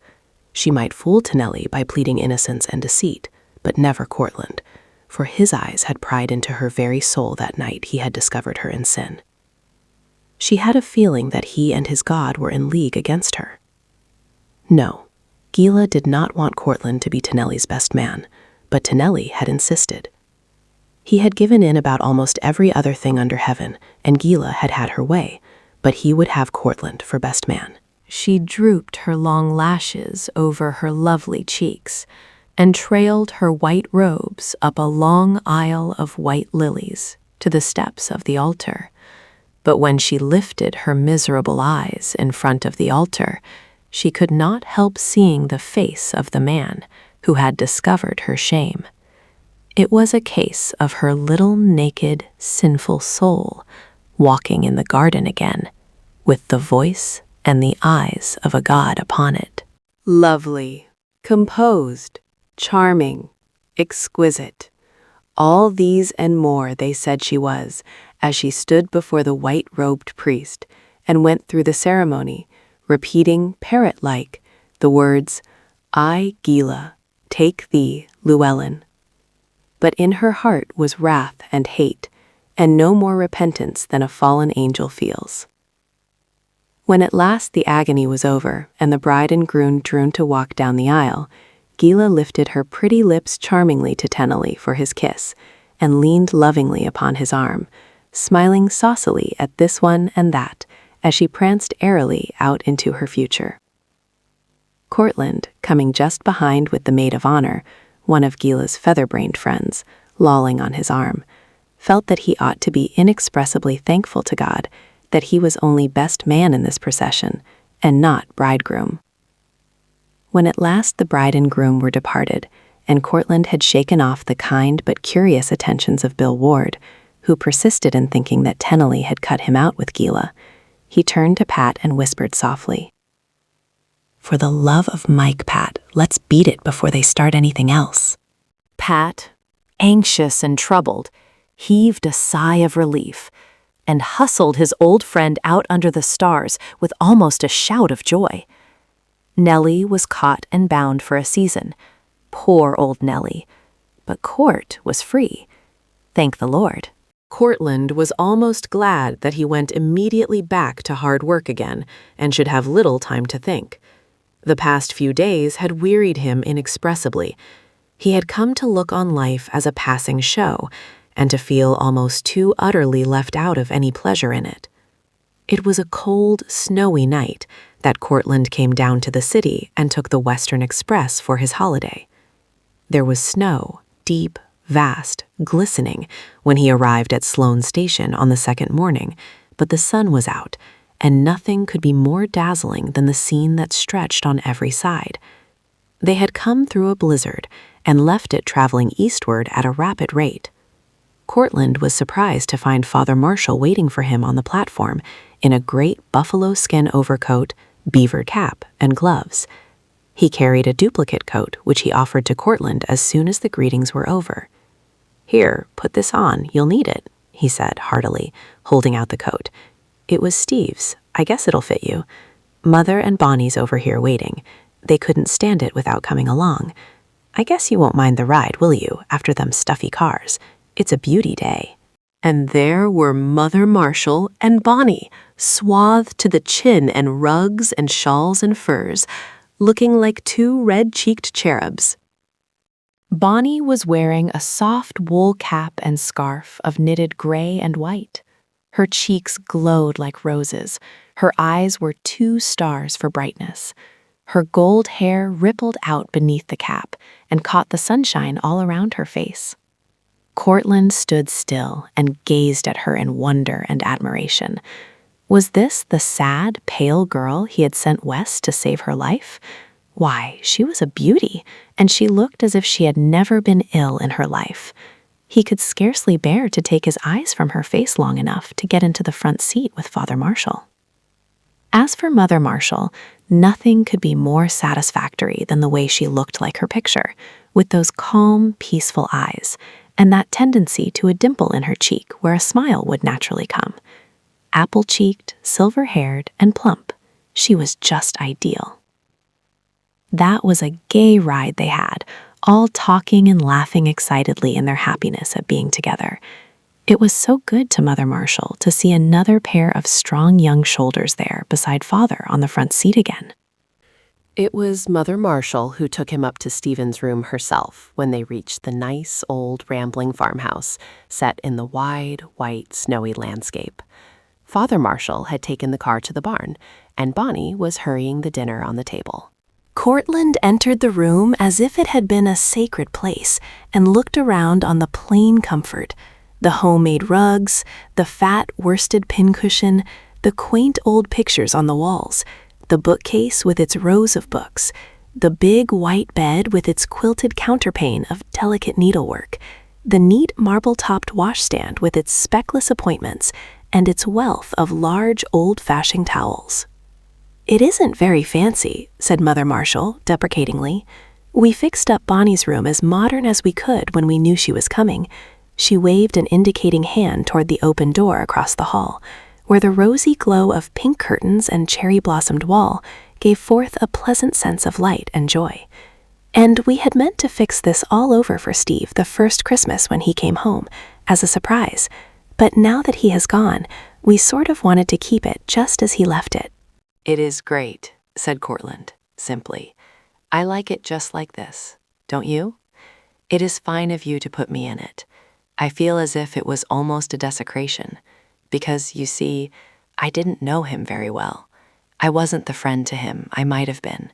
She might fool Tonelli by pleading innocence and deceit, but never Courtland, for his eyes had pried into her very soul that night he had discovered her in sin. She had a feeling that he and his God were in league against her. No, Gila did not want Courtland to be Tonelli's best man, but Tonelli had insisted. He had given in about almost every other thing under heaven, and Gila had had her way, but he would have Courtland for best man. She drooped her long lashes over her lovely cheeks, and trailed her white robes up a long aisle of white lilies to the steps of the altar. But when she lifted her miserable eyes in front of the altar, she could not help seeing the face of the man who had discovered her shame. It was a case of her little naked, sinful soul walking in the garden again, with the voice and the eyes of a god upon it. Lovely, composed, charming, exquisite. All these and more they said she was, as she stood before the white-robed priest and went through the ceremony, repeating parrot-like the words, "I, Gila, take thee, Llewellyn." But in her heart was wrath and hate, and no more repentance than a fallen angel feels. When at last the agony was over and the bride and groom drew to walk down the aisle, Gila lifted her pretty lips charmingly to Tonelli for his kiss and leaned lovingly upon his arm, smiling saucily at this one and that as she pranced airily out into her future. Courtland, coming just behind with the maid of honor, one of Gila's feather-brained friends, lolling on his arm, felt that he ought to be inexpressibly thankful to God that he was only best man in this procession and not bridegroom. When at last the bride and groom were departed, and Courtland had shaken off the kind but curious attentions of Bill Ward, who persisted in thinking that Tonelli had cut him out with Gila, he turned to Pat and whispered softly, "For the love of Mike, Pat, Let's beat it before they start anything else. Pat, anxious and troubled, heaved a sigh of relief and hustled his old friend out under the stars with almost a shout of joy. Nellie was caught and bound for a season. Poor old Nellie. But Court was free. Thank the Lord. Courtland was almost glad that he went immediately back to hard work again and should have little time to think. The past few days had wearied him inexpressibly. He had come to look on life as a passing show and to feel almost too utterly left out of any pleasure in it. It was a cold, snowy night that Courtland came down to the city and took the Western Express for his holiday. There was snow, deep, vast, glistening, when he arrived at Sloane Station on the second morning, but the sun was out, and nothing could be more dazzling than the scene that stretched on every side. They had come through a blizzard and left it traveling eastward at a rapid rate. Courtland was surprised to find Father Marshall waiting for him on the platform in a great buffalo skin overcoat, beaver cap, and gloves. He carried a duplicate coat, which he offered to Courtland as soon as the greetings were over. "Here, put this on, you'll need it," he said heartily, holding out the coat. "It was Steve's. I guess it'll fit you. Mother and Bonnie's over here waiting. They couldn't stand it without coming along. I guess you won't mind the ride, will you, after them stuffy cars? It's a beauty day." And there were Mother Marshall and Bonnie, swathed to the chin in rugs and shawls and furs, looking like two red-cheeked cherubs. Bonnie was wearing a soft wool cap and scarf of knitted gray and white. Her cheeks glowed like roses. Her eyes were 2 stars for brightness. Her gold hair rippled out beneath the cap and caught the sunshine all around her face. Courtland stood still and gazed at her in wonder and admiration. Was this the sad, pale girl he had sent west to save her life? Why, she was a beauty, and she looked as if she had never been ill in her life. He could scarcely bear to take his eyes from her face long enough to get into the front seat with Father Marshall. As for Mother Marshall, nothing could be more satisfactory than the way she looked like her picture, with those calm, peaceful eyes, and that tendency to a dimple in her cheek where a smile would naturally come. Apple-cheeked, silver-haired, and plump, she was just ideal. That was a gay ride they had, all talking and laughing excitedly in their happiness at being together. It was so good to Mother Marshall to see another pair of strong young shoulders there beside Father on the front seat again. It was Mother Marshall who took him up to Stephen's room herself when they reached the nice, old, rambling farmhouse set in the wide, white, snowy landscape. Father Marshall had taken the car to the barn, and Bonnie was hurrying the dinner on the table. Courtland entered the room as if it had been a sacred place and looked around on the plain comfort, the homemade rugs, the fat worsted pincushion, the quaint old pictures on the walls, the bookcase with its rows of books, the big white bed with its quilted counterpane of delicate needlework, the neat marble-topped washstand with its speckless appointments, and its wealth of large old-fashioned towels. "It isn't very fancy," said Mother Marshall deprecatingly. "We fixed up Bonnie's room as modern as we could when we knew she was coming." She waved an indicating hand toward the open door across the hall, where the rosy glow of pink curtains and cherry-blossomed wall gave forth a pleasant sense of light and joy. "And we had meant to fix this all over for Steve the first Christmas when he came home, as a surprise. But now that he has gone, we sort of wanted to keep it just as he left it." "It is great," said Courtland, simply. "I like it just like this, don't you? It is fine of you to put me in it. I feel as if it was almost a desecration, because, you see, I didn't know him very well. I wasn't the friend to him I might have been.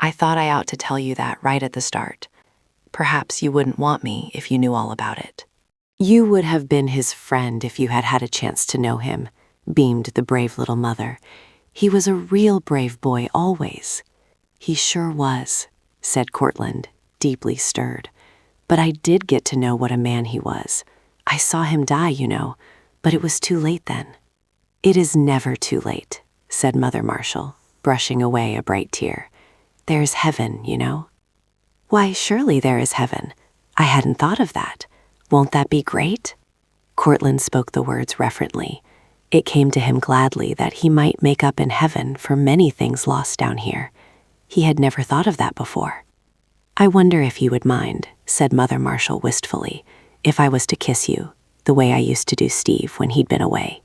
I thought I ought to tell you that right at the start. Perhaps you wouldn't want me if you knew all about it." "You would have been his friend if you had had a chance to know him," beamed the brave little mother. "He was a real brave boy always." "He sure was," said Courtland, deeply stirred. "But I did get to know what a man he was. I saw him die, you know, but it was too late then." "It is never too late," said Mother Marshall, brushing away a bright tear. There's heaven, you know. Why, surely there is heaven. I hadn't thought of that. Won't that be great? Courtland spoke the words reverently. It came to him gladly that he might make up in heaven for many things lost down here. He had never thought of that before. I wonder if you would mind, said Mother Marshall wistfully, if I was to kiss you, the way I used to do Steve when he'd been away.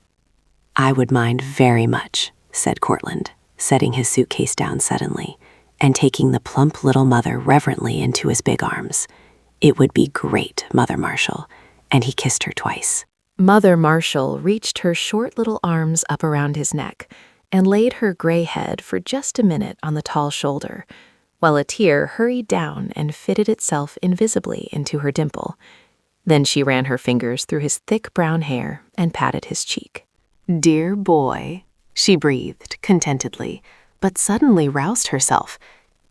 I would mind very much, said Courtland, setting his suitcase down suddenly, and taking the plump little mother reverently into his big arms. It would be great, Mother Marshall, and he kissed her twice. Mother Marshall reached her short little arms up around his neck and laid her gray head for just a minute on the tall shoulder, while a tear hurried down and fitted itself invisibly into her dimple. Then she ran her fingers through his thick brown hair and patted his cheek. Dear boy, she breathed contentedly, but suddenly roused herself.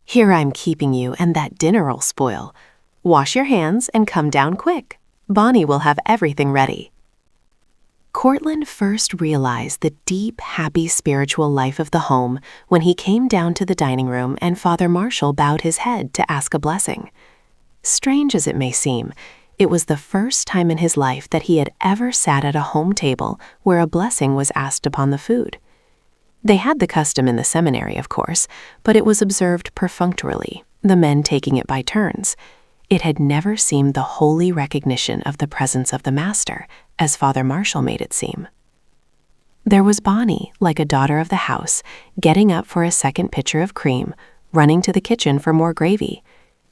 Here I'm keeping you, and that dinner'll spoil. Wash your hands and come down quick. Bonnie will have everything ready. Courtland first realized the deep, happy spiritual life of the home when he came down to the dining room and Father Marshall bowed his head to ask a blessing. Strange as it may seem, it was the first time in his life that he had ever sat at a home table where a blessing was asked upon the food. They had the custom in the seminary, of course, but it was observed perfunctorily, the men taking it by turns. It had never seemed the holy recognition of the presence of the Master, as Father Marshall made it seem. There was Bonnie, like a daughter of the house, getting up for a second pitcher of cream, running to the kitchen for more gravy.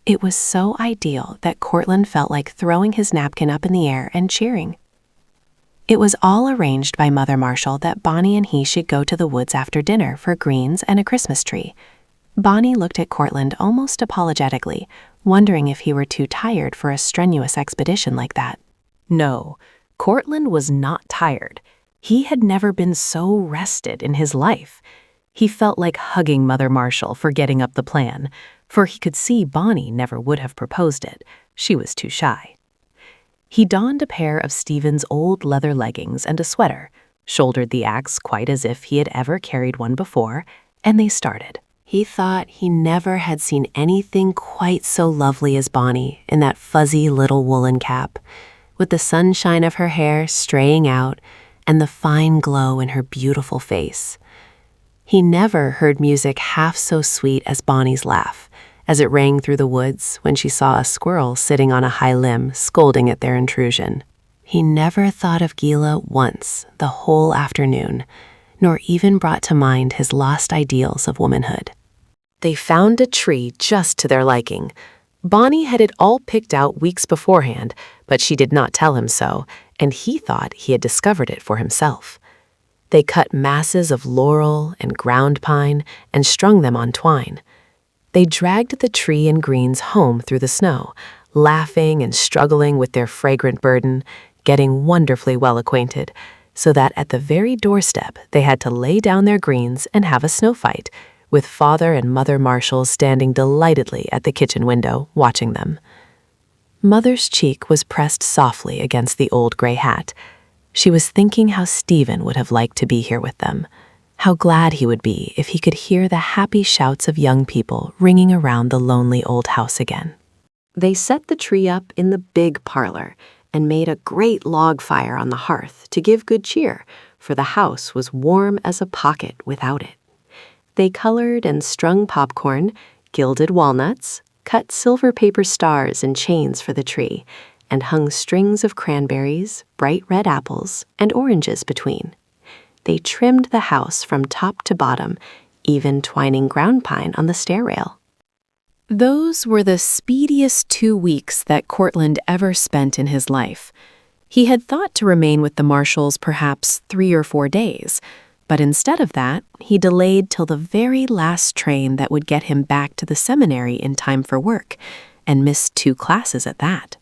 It was so ideal that Courtland felt like throwing his napkin up in the air and cheering. It was all arranged by Mother Marshall that Bonnie and he should go to the woods after dinner for greens and a Christmas tree. Bonnie looked at Courtland almost apologetically, wondering if he were too tired for a strenuous expedition like that. No, Courtland was not tired. He had never been so rested in his life. He felt like hugging Mother Marshall for getting up the plan, for he could see Bonnie never would have proposed it. She was too shy. He donned a pair of Stephen's old leather leggings and a sweater, shouldered the axe quite as if he had ever carried one before, and they started. He thought he never had seen anything quite so lovely as Bonnie in that fuzzy little woolen cap, with the sunshine of her hair straying out and the fine glow in her beautiful face. He never heard music half so sweet as Bonnie's laugh, as it rang through the woods when she saw a squirrel sitting on a high limb scolding at their intrusion. He never thought of Gila once the whole afternoon, nor even brought to mind his lost ideals of womanhood. They found a tree just to their liking. Bonnie had it all picked out weeks beforehand, but she did not tell him so, and he thought he had discovered it for himself. They cut masses of laurel and ground pine and strung them on twine. They dragged the tree and greens home through the snow, laughing and struggling with their fragrant burden, getting wonderfully well acquainted, so that at the very doorstep they had to lay down their greens and have a snow fight, with Father and Mother Marshall standing delightedly at the kitchen window watching them. Mother's cheek was pressed softly against the old gray hat. She was thinking how Stephen would have liked to be here with them, how glad he would be if he could hear the happy shouts of young people ringing around the lonely old house again. They set the tree up in the big parlor and made a great log fire on the hearth to give good cheer, for the house was warm as a pocket without it. They colored and strung popcorn, gilded walnuts, cut silver paper stars and chains for the tree, and hung strings of cranberries, bright red apples, and oranges between. They trimmed the house from top to bottom, even twining ground pine on the stair rail. Those were the speediest 2 weeks that Courtland ever spent in his life. He had thought to remain with the Marshalls perhaps 3 or 4 days, but instead of that, he delayed till the very last train that would get him back to the seminary in time for work, and missed 2 classes at that.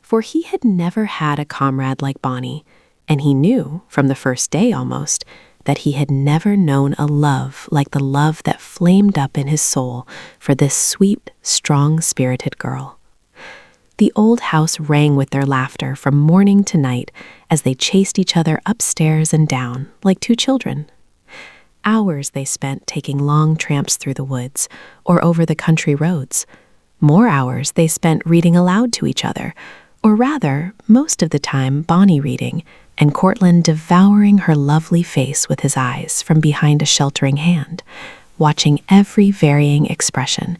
For he had never had a comrade like Bonnie, and he knew, from the first day almost, that he had never known a love like the love that flamed up in his soul for this sweet, strong-spirited girl. The old house rang with their laughter from morning to night as they chased each other upstairs and down like 2 children. Hours they spent taking long tramps through the woods or over the country roads. More hours they spent reading aloud to each other, or rather, most of the time Bonnie reading, and Courtland devouring her lovely face with his eyes from behind a sheltering hand, watching every varying expression,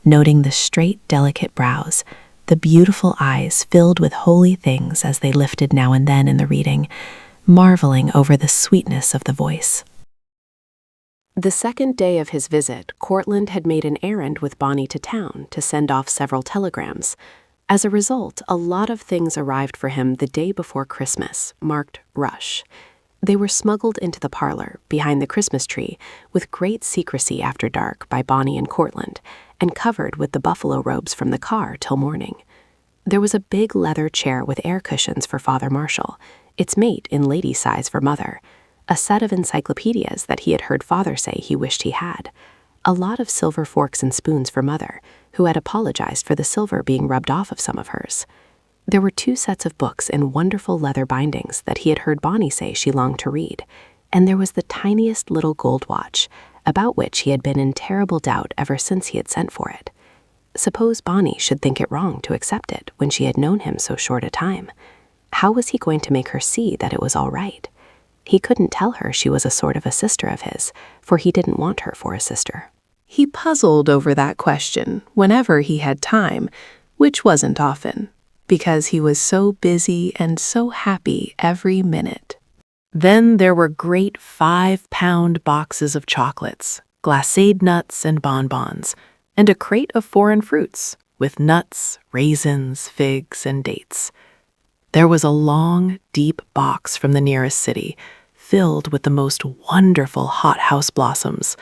noting the straight, delicate brows, the beautiful eyes filled with holy things as they lifted now and then in the reading, marveling over the sweetness of the voice. The second day of his visit, Courtland had made an errand with Bonnie to town to send off several telegrams. As a result, a lot of things arrived for him the day before Christmas, marked rush. They were smuggled into the parlor, behind the Christmas tree, with great secrecy after dark by Bonnie and Courtland, and covered with the buffalo robes from the car till morning. There was a big leather chair with air cushions for Father Marshall, its mate in lady size for Mother, a set of encyclopedias that he had heard Father say he wished he had, a lot of silver forks and spoons for Mother, who had apologized for the silver being rubbed off of some of hers. There were 2 sets of books in wonderful leather bindings that he had heard Bonnie say she longed to read, and there was the tiniest little gold watch, about which he had been in terrible doubt ever since he had sent for it. Suppose Bonnie should think it wrong to accept it when she had known him so short a time. How was he going to make her see that it was all right? He couldn't tell her she was a sort of a sister of his, for he didn't want her for a sister. He puzzled over that question whenever he had time, which wasn't often, because he was so busy and so happy every minute. Then there were great 5-pound boxes of chocolates, glacéd nuts and bonbons, and a crate of foreign fruits, with nuts, raisins, figs, and dates. There was a long, deep box from the nearest city, filled with the most wonderful hothouse blossoms,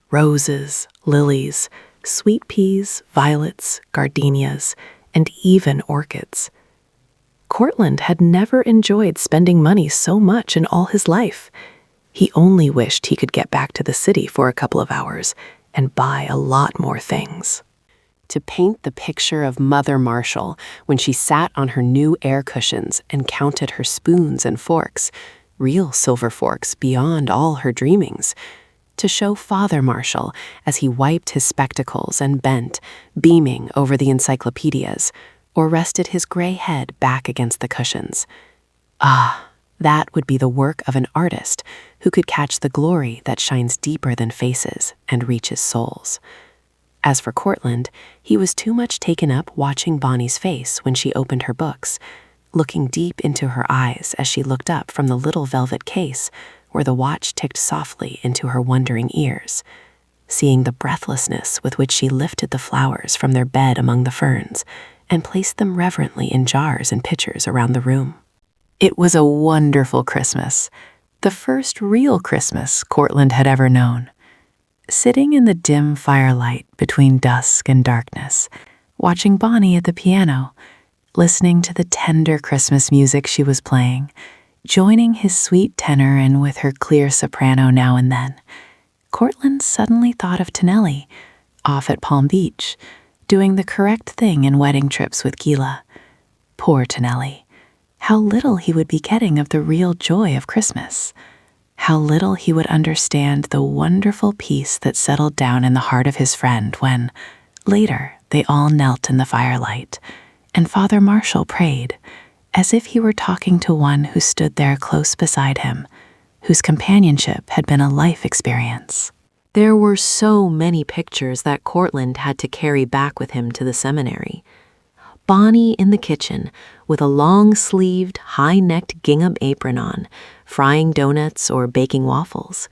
roses, lilies, sweet peas, violets, gardenias, and even orchids. Courtland had never enjoyed spending money so much in all his life. He only wished he could get back to the city for a couple of hours and buy a lot more things. To paint the picture of Mother Marshall when she sat on her new air cushions and counted her spoons and forks, real silver forks beyond all her dreamings. To show Father Marshall as he wiped his spectacles and bent, beaming over the encyclopedias, or rested his gray head back against the cushions. Ah, that would be the work of an artist who could catch the glory that shines deeper than faces and reaches souls. As for Courtland, he was too much taken up watching Bonnie's face when she opened her books, looking deep into her eyes as she looked up from the little velvet case where the watch ticked softly into her wondering ears, seeing the breathlessness with which she lifted the flowers from their bed among the ferns and placed them reverently in jars and pitchers around the room. It was a wonderful Christmas, the first real Christmas Courtland had ever known. Sitting in the dim firelight between dusk and darkness, watching Bonnie at the piano, listening to the tender Christmas music she was playing, joining his sweet tenor in with her clear soprano now and then, Courtland suddenly thought of Tonelli, off at Palm Beach, doing the correct thing in wedding trips with Gila. Poor Tonelli. How little he would be getting of the real joy of Christmas. How little he would understand the wonderful peace that settled down in the heart of his friend when, later, they all knelt in the firelight, and Father Marshall prayed, as if he were talking to one who stood there close beside him, whose companionship had been a life experience. There were so many pictures that Courtland had to carry back with him to the seminary. Bonnie in the kitchen, with a long-sleeved, high-necked gingham apron on, frying donuts or baking waffles.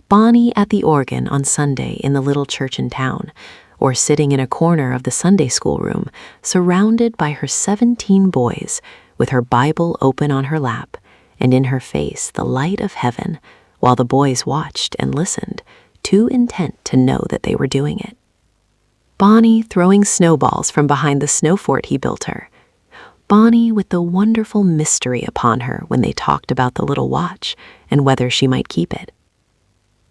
Bonnie at the organ on Sunday in the little church in town, or sitting in a corner of the Sunday school room, surrounded by her 17 boys, with her Bible open on her lap, and in her face the light of heaven, while the boys watched and listened, too intent to know that they were doing it. Bonnie throwing snowballs from behind the snow fort he built her. Bonnie with the wonderful mystery upon her when they talked about the little watch and whether she might keep it.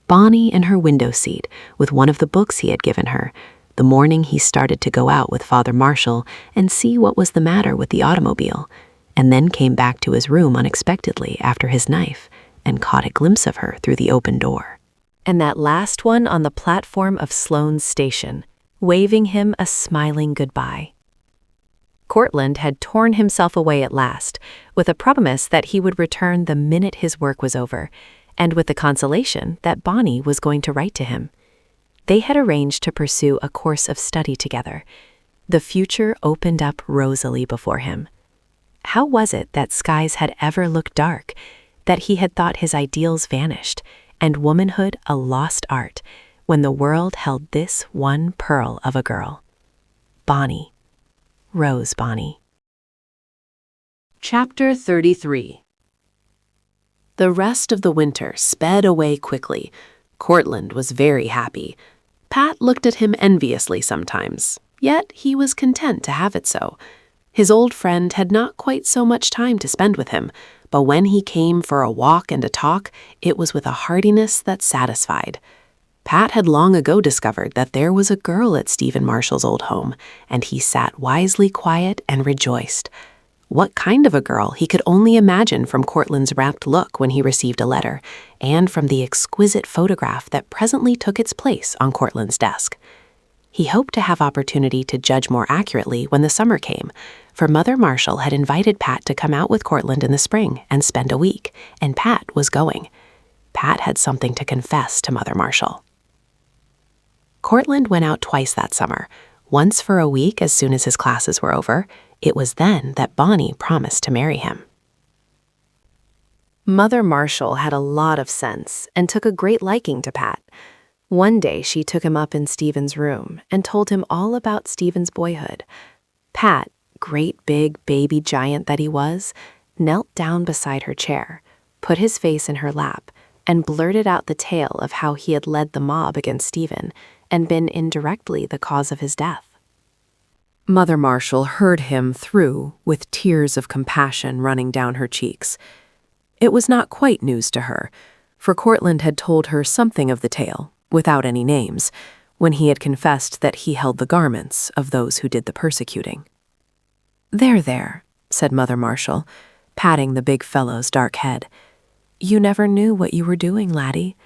Bonnie in her window seat with one of the books he had given her, the morning he started to go out with Father Marshall and see what was the matter with the automobile, and then came back to his room unexpectedly after his knife and caught a glimpse of her through the open door. and that last one on the platform of Sloane's station, waving him a smiling goodbye. Courtland had torn himself away at last, with a promise that he would return the minute his work was over, and with the consolation that Bonnie was going to write to him. They had arranged to pursue a course of study together. The future opened up rosily before him. How was it that skies had ever looked dark, that he had thought his ideals vanished, and womanhood a lost art, when the world held this one pearl of a girl? Bonnie. Rose Bonnie. Chapter 33. The rest of the winter sped away quickly. Courtland was very happy. Pat looked at him enviously sometimes, yet he was content to have it so. His old friend had not quite so much time to spend with him, but when he came for a walk and a talk, it was with a heartiness that satisfied. Pat had long ago discovered that there was a girl at Stephen Marshall's old home, and he sat wisely quiet and rejoiced. What kind of a girl he could only imagine from Courtland's rapt look when he received a letter, and from the exquisite photograph that presently took its place on Courtland's desk. He hoped to have opportunity to judge more accurately when the summer came, for Mother Marshall had invited Pat to come out with Courtland in the spring and spend a week, and Pat was going. Pat had something to confess to Mother Marshall. Courtland went out twice that summer, once for a week as soon as his classes were over. It was then that Bonnie promised to marry him. Mother Marshall had a lot of sense and took a great liking to Pat. One day she took him up in Stephen's room and told him all about Stephen's boyhood. Pat, great big baby giant that he was, knelt down beside her chair, put his face in her lap, and blurted out the tale of how he had led the mob against Stephen and been indirectly the cause of his death. Mother Marshall heard him through, with tears of compassion running down her cheeks. It was not quite news to her, for Courtland had told her something of the tale, without any names, when he had confessed that he held the garments of those who did the persecuting. There, said Mother Marshall, patting the big fellow's dark head. You never knew what you were doing, laddie.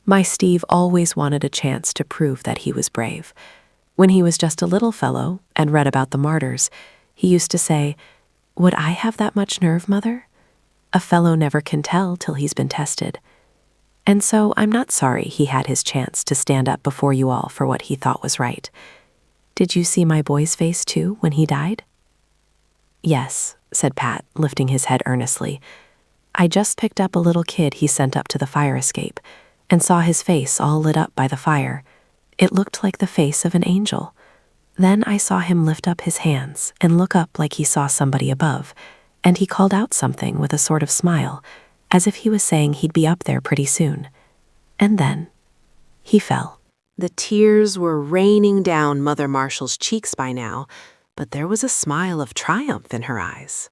My Steve always wanted a chance to prove that he was brave. When he was just a little fellow and read about the martyrs, he used to say, "Would I have that much nerve, Mother? A fellow never can tell till he's been tested." And so I'm not sorry he had his chance to stand up before you all for what he thought was right. Did you see my boy's face, too, when he died? Yes, said Pat, lifting his head earnestly. I just picked up a little kid he sent up to the fire escape and saw his face all lit up by the fire. It looked like the face of an angel. Then I saw him lift up his hands and look up like he saw somebody above, and he called out something with a sort of smile, as if he was saying he'd be up there pretty soon. And then he fell. The tears were raining down Mother Marshall's cheeks by now, but there was a smile of triumph in her eyes.